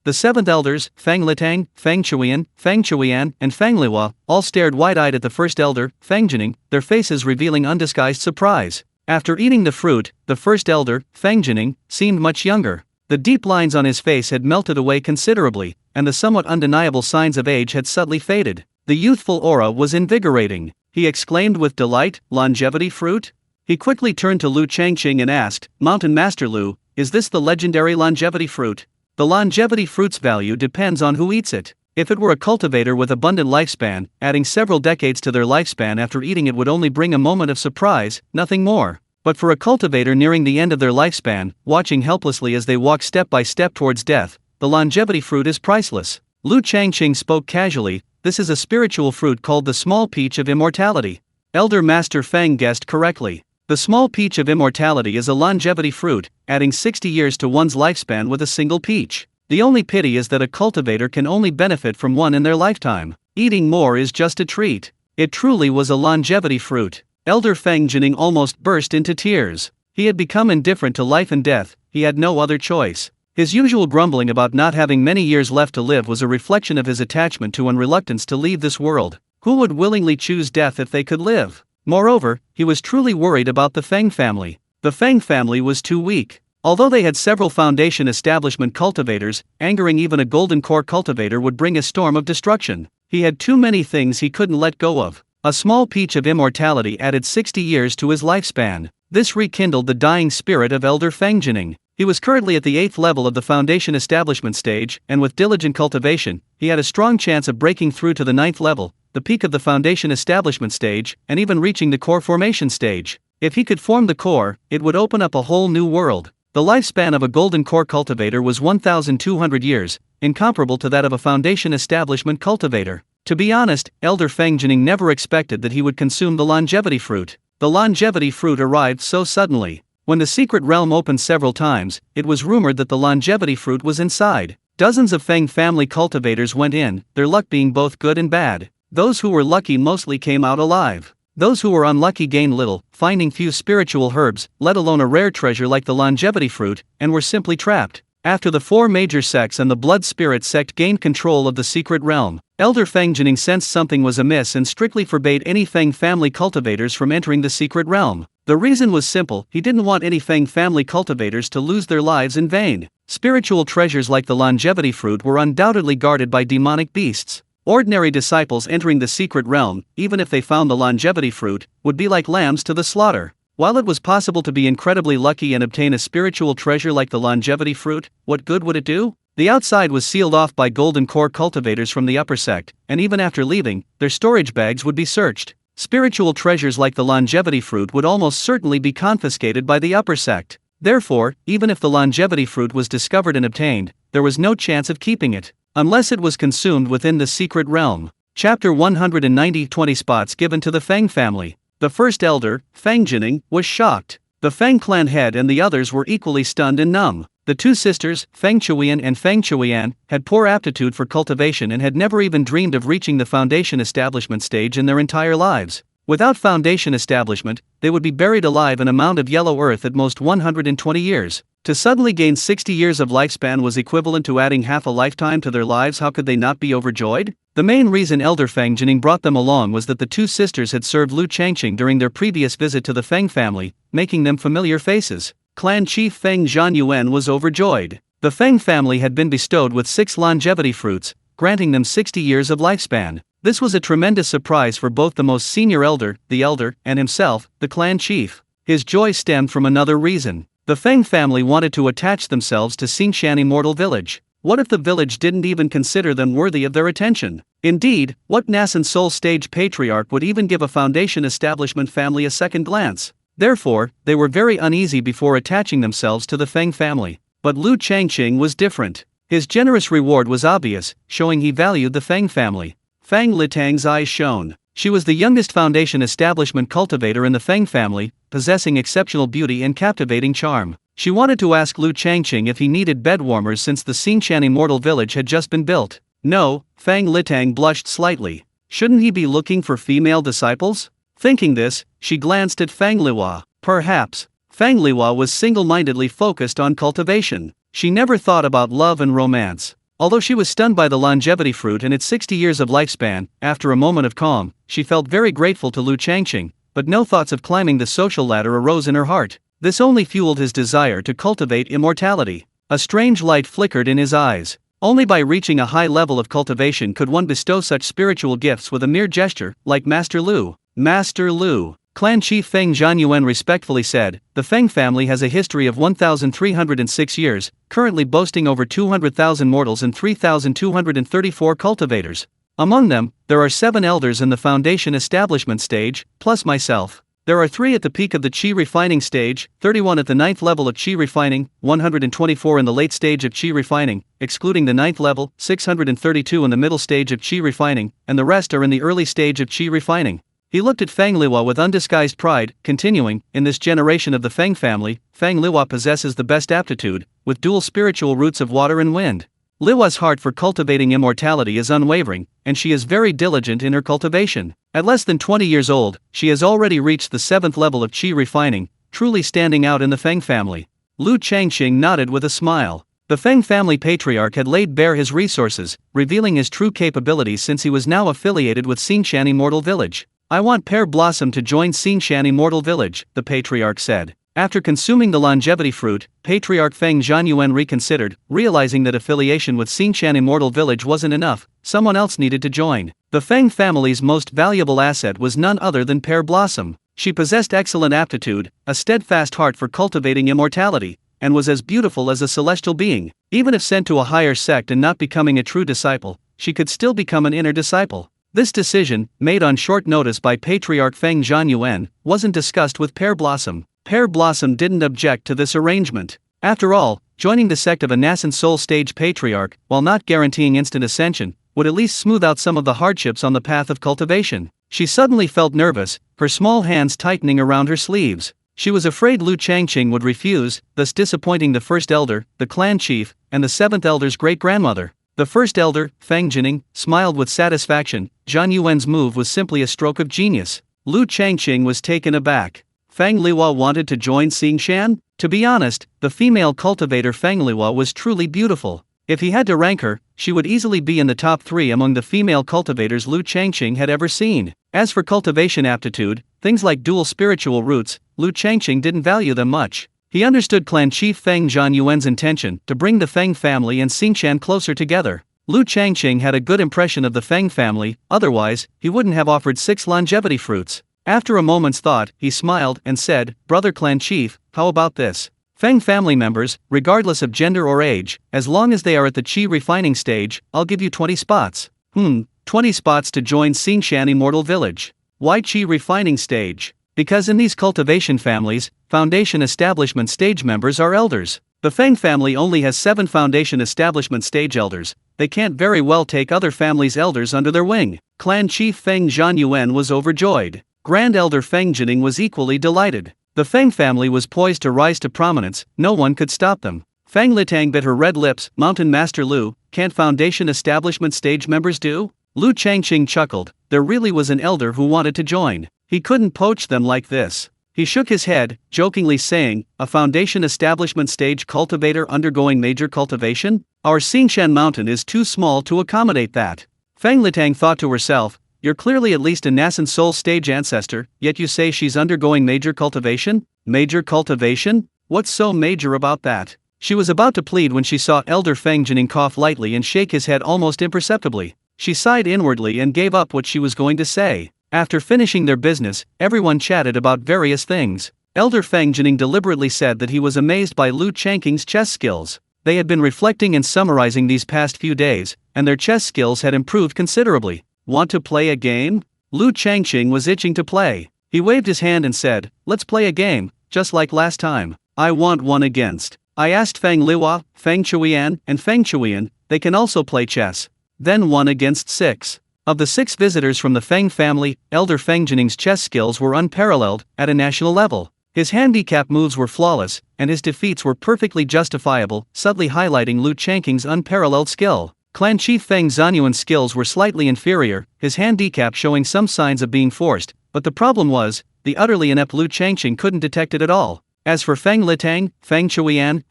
The 7th elders, Feng Litang, Feng Chuiyan, and Feng Liwa, all stared wide-eyed at the first elder, Feng Jining, their faces revealing undisguised surprise. After eating the fruit, the first elder, Feng Jining, seemed much younger. The deep lines on his face had melted away considerably, and the somewhat undeniable signs of age had subtly faded. The youthful aura was invigorating. He exclaimed with delight, Longevity fruit? He quickly turned to Lu Changqing and asked, Mountain Master Lu, is this the legendary longevity fruit? The longevity fruit's value depends on who eats it. If it were a cultivator with abundant lifespan, adding several decades to their lifespan after eating it would only bring a moment of surprise, nothing more. But for a cultivator nearing the end of their lifespan, watching helplessly as they walk step by step towards death, the longevity fruit is priceless. Lu Changqing spoke casually, this is a spiritual fruit called the small peach of immortality. Elder Master Feng guessed correctly. The small peach of immortality is a longevity fruit, adding 60 years to one's lifespan with a single peach. The only pity is that a cultivator can only benefit from one in their lifetime. Eating more is just a treat. It truly was a longevity fruit. Elder Feng Jining almost burst into tears. He had become indifferent to life and death, he had no other choice. His usual grumbling about not having many years left to live was a reflection of his attachment to and reluctance to leave this world. Who would willingly choose death if they could live? Moreover, he was truly worried about the Feng family. The Feng family was too weak. Although they had several foundation establishment cultivators, angering even a golden core cultivator would bring a storm of destruction. He had too many things he couldn't let go of. A small peach of immortality added 60 years to his lifespan. This rekindled the dying spirit of Elder Feng Jining. He was currently at the 8th level of the foundation establishment stage, and with diligent cultivation, he had a strong chance of breaking through to the 9th level, the peak of the foundation establishment stage, and even reaching the core formation stage. If he could form the core, it would open up a whole new world. The lifespan of a golden core cultivator was 1,200 years, incomparable to that of a foundation establishment cultivator. To be honest, Elder Feng Jining never expected that he would consume the longevity fruit. The longevity fruit arrived so suddenly. When the secret realm opened several times, it was rumored that the longevity fruit was inside. Dozens of Feng family cultivators went in, their luck being both good and bad. Those who were lucky mostly came out alive. Those who were unlucky gained little, finding few spiritual herbs, let alone a rare treasure like the longevity fruit, and were simply trapped. After the 4 major sects and the blood spirit sect gained control of the secret realm, Elder Feng Jining sensed something was amiss and strictly forbade any Feng family cultivators from entering the secret realm. The reason was simple: he didn't want any Feng family cultivators to lose their lives in vain. Spiritual treasures like the longevity fruit were undoubtedly guarded by demonic beasts. Ordinary disciples entering the secret realm, even if they found the longevity fruit, would be like lambs to the slaughter. While it was possible to be incredibly lucky and obtain a spiritual treasure like the longevity fruit, what good would it do? The outside was sealed off by golden core cultivators from the upper sect, and even after leaving, their storage bags would be searched. Spiritual treasures like the longevity fruit would almost certainly be confiscated by the upper sect. Therefore, even if the longevity fruit was discovered and obtained, there was no chance of keeping it, unless it was consumed within the secret realm. Chapter 190 20 spots given to the Feng family. The first elder, Feng Jining, was shocked. The Feng clan head and the others were equally stunned and numb. The 2 sisters, Feng Chuian and Feng Chuian, had poor aptitude for cultivation and had never even dreamed of reaching the foundation establishment stage in their entire lives. Without foundation establishment, they would be buried alive in a mound of yellow earth at most 120 years. To suddenly gain 60 years of lifespan was equivalent to adding half a lifetime to their lives. How could they not be overjoyed? The main reason Elder Feng Jining brought them along was that the 2 sisters had served Lu Changqing during their previous visit to the Feng family, making them familiar faces. Clan Chief Feng Zhanyuan was overjoyed. The Feng family had been bestowed with 6 longevity fruits, granting them 60 years of lifespan. This was a tremendous surprise for both the most senior elder, the elder, and himself, the clan chief. His joy stemmed from another reason. The Feng family wanted to attach themselves to Xingshan Immortal Village. What if the village didn't even consider them worthy of their attention? Indeed, what Nascent Soul stage patriarch would even give a foundation establishment family a second glance? Therefore, they were very uneasy before attaching themselves to the Feng family. But Lu Changqing was different. His generous reward was obvious, showing he valued the Feng family. Fang Litang's eyes shone. She was the youngest foundation establishment cultivator in the Feng family, possessing exceptional beauty and captivating charm. She wanted to ask Lu Changqing if he needed bed warmers since the Xingshan Immortal Village had just been built. No, Fang Litang blushed slightly. Shouldn't he be looking for female disciples? Thinking this, she glanced at Fang Liwa. Perhaps. Fang Liwa was single-mindedly focused on cultivation. She never thought about love and romance. Although she was stunned by the longevity fruit and its 60 years of lifespan, after a moment of calm, she felt very grateful to Lu Changqing, but no thoughts of climbing the social ladder arose in her heart. This only fueled his desire to cultivate immortality. A strange light flickered in his eyes. Only by reaching a high level of cultivation could one bestow such spiritual gifts with a mere gesture, like Master Lu. Master Lu, Clan Chief Feng Zhanyuan respectfully said, the Feng family has a history of 1,306 years, currently boasting over 200,000 mortals and 3,234 cultivators. Among them, there are 7 elders in the foundation establishment stage, plus myself. There are 3 at the peak of the Qi refining stage, 31 at the 9th level of Qi refining, 124 in the late stage of Qi refining, excluding the 9th level, 632 in the middle stage of Qi refining, and the rest are in the early stage of Qi refining. He looked at Feng Liwa with undisguised pride, continuing, in this generation of the Feng family, Feng Liwa possesses the best aptitude, with dual spiritual roots of water and wind. Liwa's heart for cultivating immortality is unwavering, and she is very diligent in her cultivation. At less than 20 years old, she has already reached the 7th level of Qi refining, truly standing out in the Feng family. Lu Changqing nodded with a smile. The Feng family patriarch had laid bare his resources, revealing his true capabilities since he was now affiliated with Xingshan Immortal Village. I want Pear Blossom to join Xingshan Immortal Village, the patriarch said. After consuming the longevity fruit, Patriarch Feng Zhanyuan reconsidered, realizing that affiliation with Xingshan Immortal Village wasn't enough. Someone else needed to join. The Feng family's most valuable asset was none other than Pear Blossom. She possessed excellent aptitude, a steadfast heart for cultivating immortality, and was as beautiful as a celestial being. Even if sent to a higher sect and not becoming a true disciple, she could still become an inner disciple. This decision, made on short notice by Patriarch Feng Zhanyuan, wasn't discussed with Pear Blossom. Pear Blossom didn't object to this arrangement. After all, joining the sect of a Nascent Soul stage patriarch, while not guaranteeing instant ascension, would at least smooth out some of the hardships on the path of cultivation. She suddenly felt nervous, her small hands tightening around her sleeves. She was afraid Lu Changqing would refuse, thus disappointing the first elder, the clan chief, and the seventh elder's great-grandmother. The first elder, Feng Jining, smiled with satisfaction. Zhan Yuan's move was simply a stroke of genius. Lu Changqing was taken aback. Feng Liwa wanted to join Xingshan? To be honest, the female cultivator Feng Liwa was truly beautiful. If he had to rank her, she would easily be in the top 3 among the female cultivators Lu Changqing had ever seen. As for cultivation aptitude, things like dual spiritual roots, Lu Changqing didn't value them much. He understood clan chief Feng Zhanyuan's intention to bring the Feng family and Xingshan closer together. Lu Changqing had a good impression of the Feng family, otherwise, he wouldn't have offered 6 longevity fruits. After a moment's thought, he smiled and said, "Brother clan chief, how about this? Feng family members, regardless of gender or age, as long as they are at the Qi refining stage, I'll give you 20 spots. 20 spots to join Xingshan Immortal Village. Why Qi refining stage? Because in these cultivation families, foundation establishment stage members are elders. The Feng family only has 7 foundation establishment stage elders. They can't very well take other families' elders under their wing." Clan chief Feng Zhanyuan was overjoyed. Grand Elder Feng Jining was equally delighted. The Feng family was poised to rise to prominence, no one could stop them. Feng Litang bit her red lips. "Mountain Master Lu, can't foundation establishment stage members do?" Lu Changqing chuckled. There really was an elder who wanted to join. He couldn't poach them like this. He shook his head, jokingly saying, "A foundation establishment stage cultivator undergoing major cultivation? Our Xingshan mountain is too small to accommodate that." Feng Litang thought to herself, "You're clearly at least a Nascent Soul stage ancestor, yet you say she's undergoing major cultivation? Major cultivation? What's so major about that?" She was about to plead when she saw Elder Feng Jining cough lightly and shake his head almost imperceptibly. She sighed inwardly and gave up what she was going to say. After finishing their business, everyone chatted about various things. Elder Feng Jining deliberately said that he was amazed by Lu Changqing's chess skills. They had been reflecting and summarizing these past few days, and their chess skills had improved considerably. "Want to play a game?" Lu Changqing was itching to play. He waved his hand and said, "Let's play a game, just like last time. I want one against." I asked Feng Liwa, Feng Chuian, and Feng Chuian, they can also play chess. Then 1 against 6. Of the 6 visitors from the Feng family, Elder Feng Jining's chess skills were unparalleled, at a national level. His handicap moves were flawless, and his defeats were perfectly justifiable, subtly highlighting Lu Changqing's unparalleled skill. Clan Chief Feng Zhanyuan's skills were slightly inferior, his handicap showing some signs of being forced, but the problem was, the utterly inept Lu Changqing couldn't detect it at all. As for Feng Litang, Feng Chuian,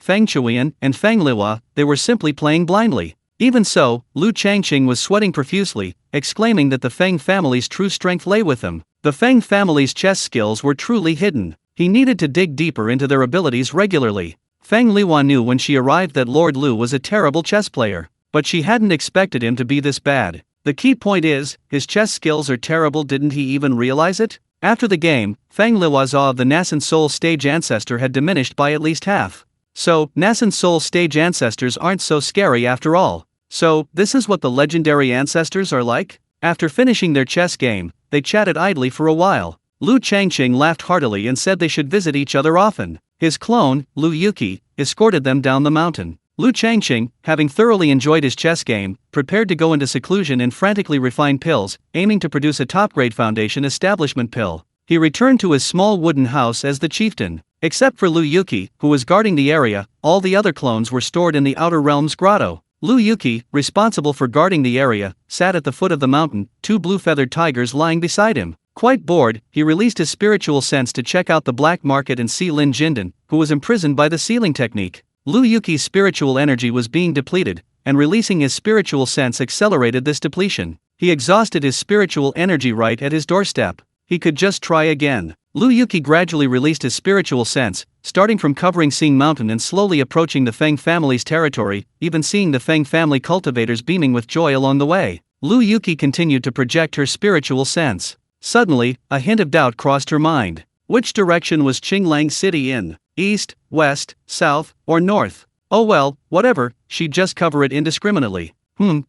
and Feng Liwa, they were simply playing blindly. Even so, Lu Changqing was sweating profusely, exclaiming that the Feng family's true strength lay with them. The Feng family's chess skills were truly hidden. He needed to dig deeper into their abilities regularly. Feng Liwa knew when she arrived that Lord Lu was a terrible chess player. But she hadn't expected him to be this bad. The key point is, his chess skills are terrible. Didn't he even realize it? After the game, Feng Liwa's awe of the Nascent Soul stage ancestor had diminished by at least half. So, Nascent Soul stage ancestors aren't so scary after all. So, this is what the legendary ancestors are like? After finishing their chess game, they chatted idly for a while. Lu Changqing laughed heartily and said they should visit each other often. His clone, Lu Yuki, escorted them down the mountain. Lu Changqing, having thoroughly enjoyed his chess game, prepared to go into seclusion and frantically refine pills, aiming to produce a top-grade foundation establishment pill. He returned to his small wooden house as the chieftain. Except for Lu Yuki, who was guarding the area, all the other clones were stored in the Outer Realms grotto. Lu Yuki, responsible for guarding the area, sat at the foot of the mountain, 2 blue-feathered tigers lying beside him. Quite bored, he released his spiritual sense to check out the black market and see Lin Jindan, who was imprisoned by the sealing technique. Lu Yuki's spiritual energy was being depleted, and releasing his spiritual sense accelerated this depletion. He exhausted his spiritual energy right at his doorstep. He could just try again. Lu Yuki gradually released his spiritual sense, starting from covering Xing Mountain and slowly approaching the Feng family's territory, even seeing the Feng family cultivators beaming with joy along the way. Lu Yuqi continued to project her spiritual sense. Suddenly, a hint of doubt crossed her mind. Which direction was Qinglang City in? East, west, south, or north? Oh well, whatever, she'd just cover it indiscriminately.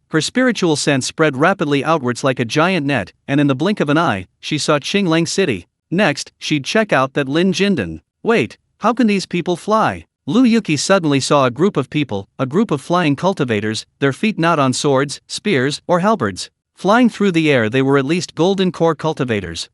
Her spiritual sense spread rapidly outwards like a giant net, and in the blink of an eye, she saw Qinglang City. Next, she'd check out that Lin Jindan. Wait, how can these people fly? Lu Yuqi suddenly saw a group of people, a group of flying cultivators, their feet not on swords, spears, or halberds. Flying through the air, they were at least golden core cultivators.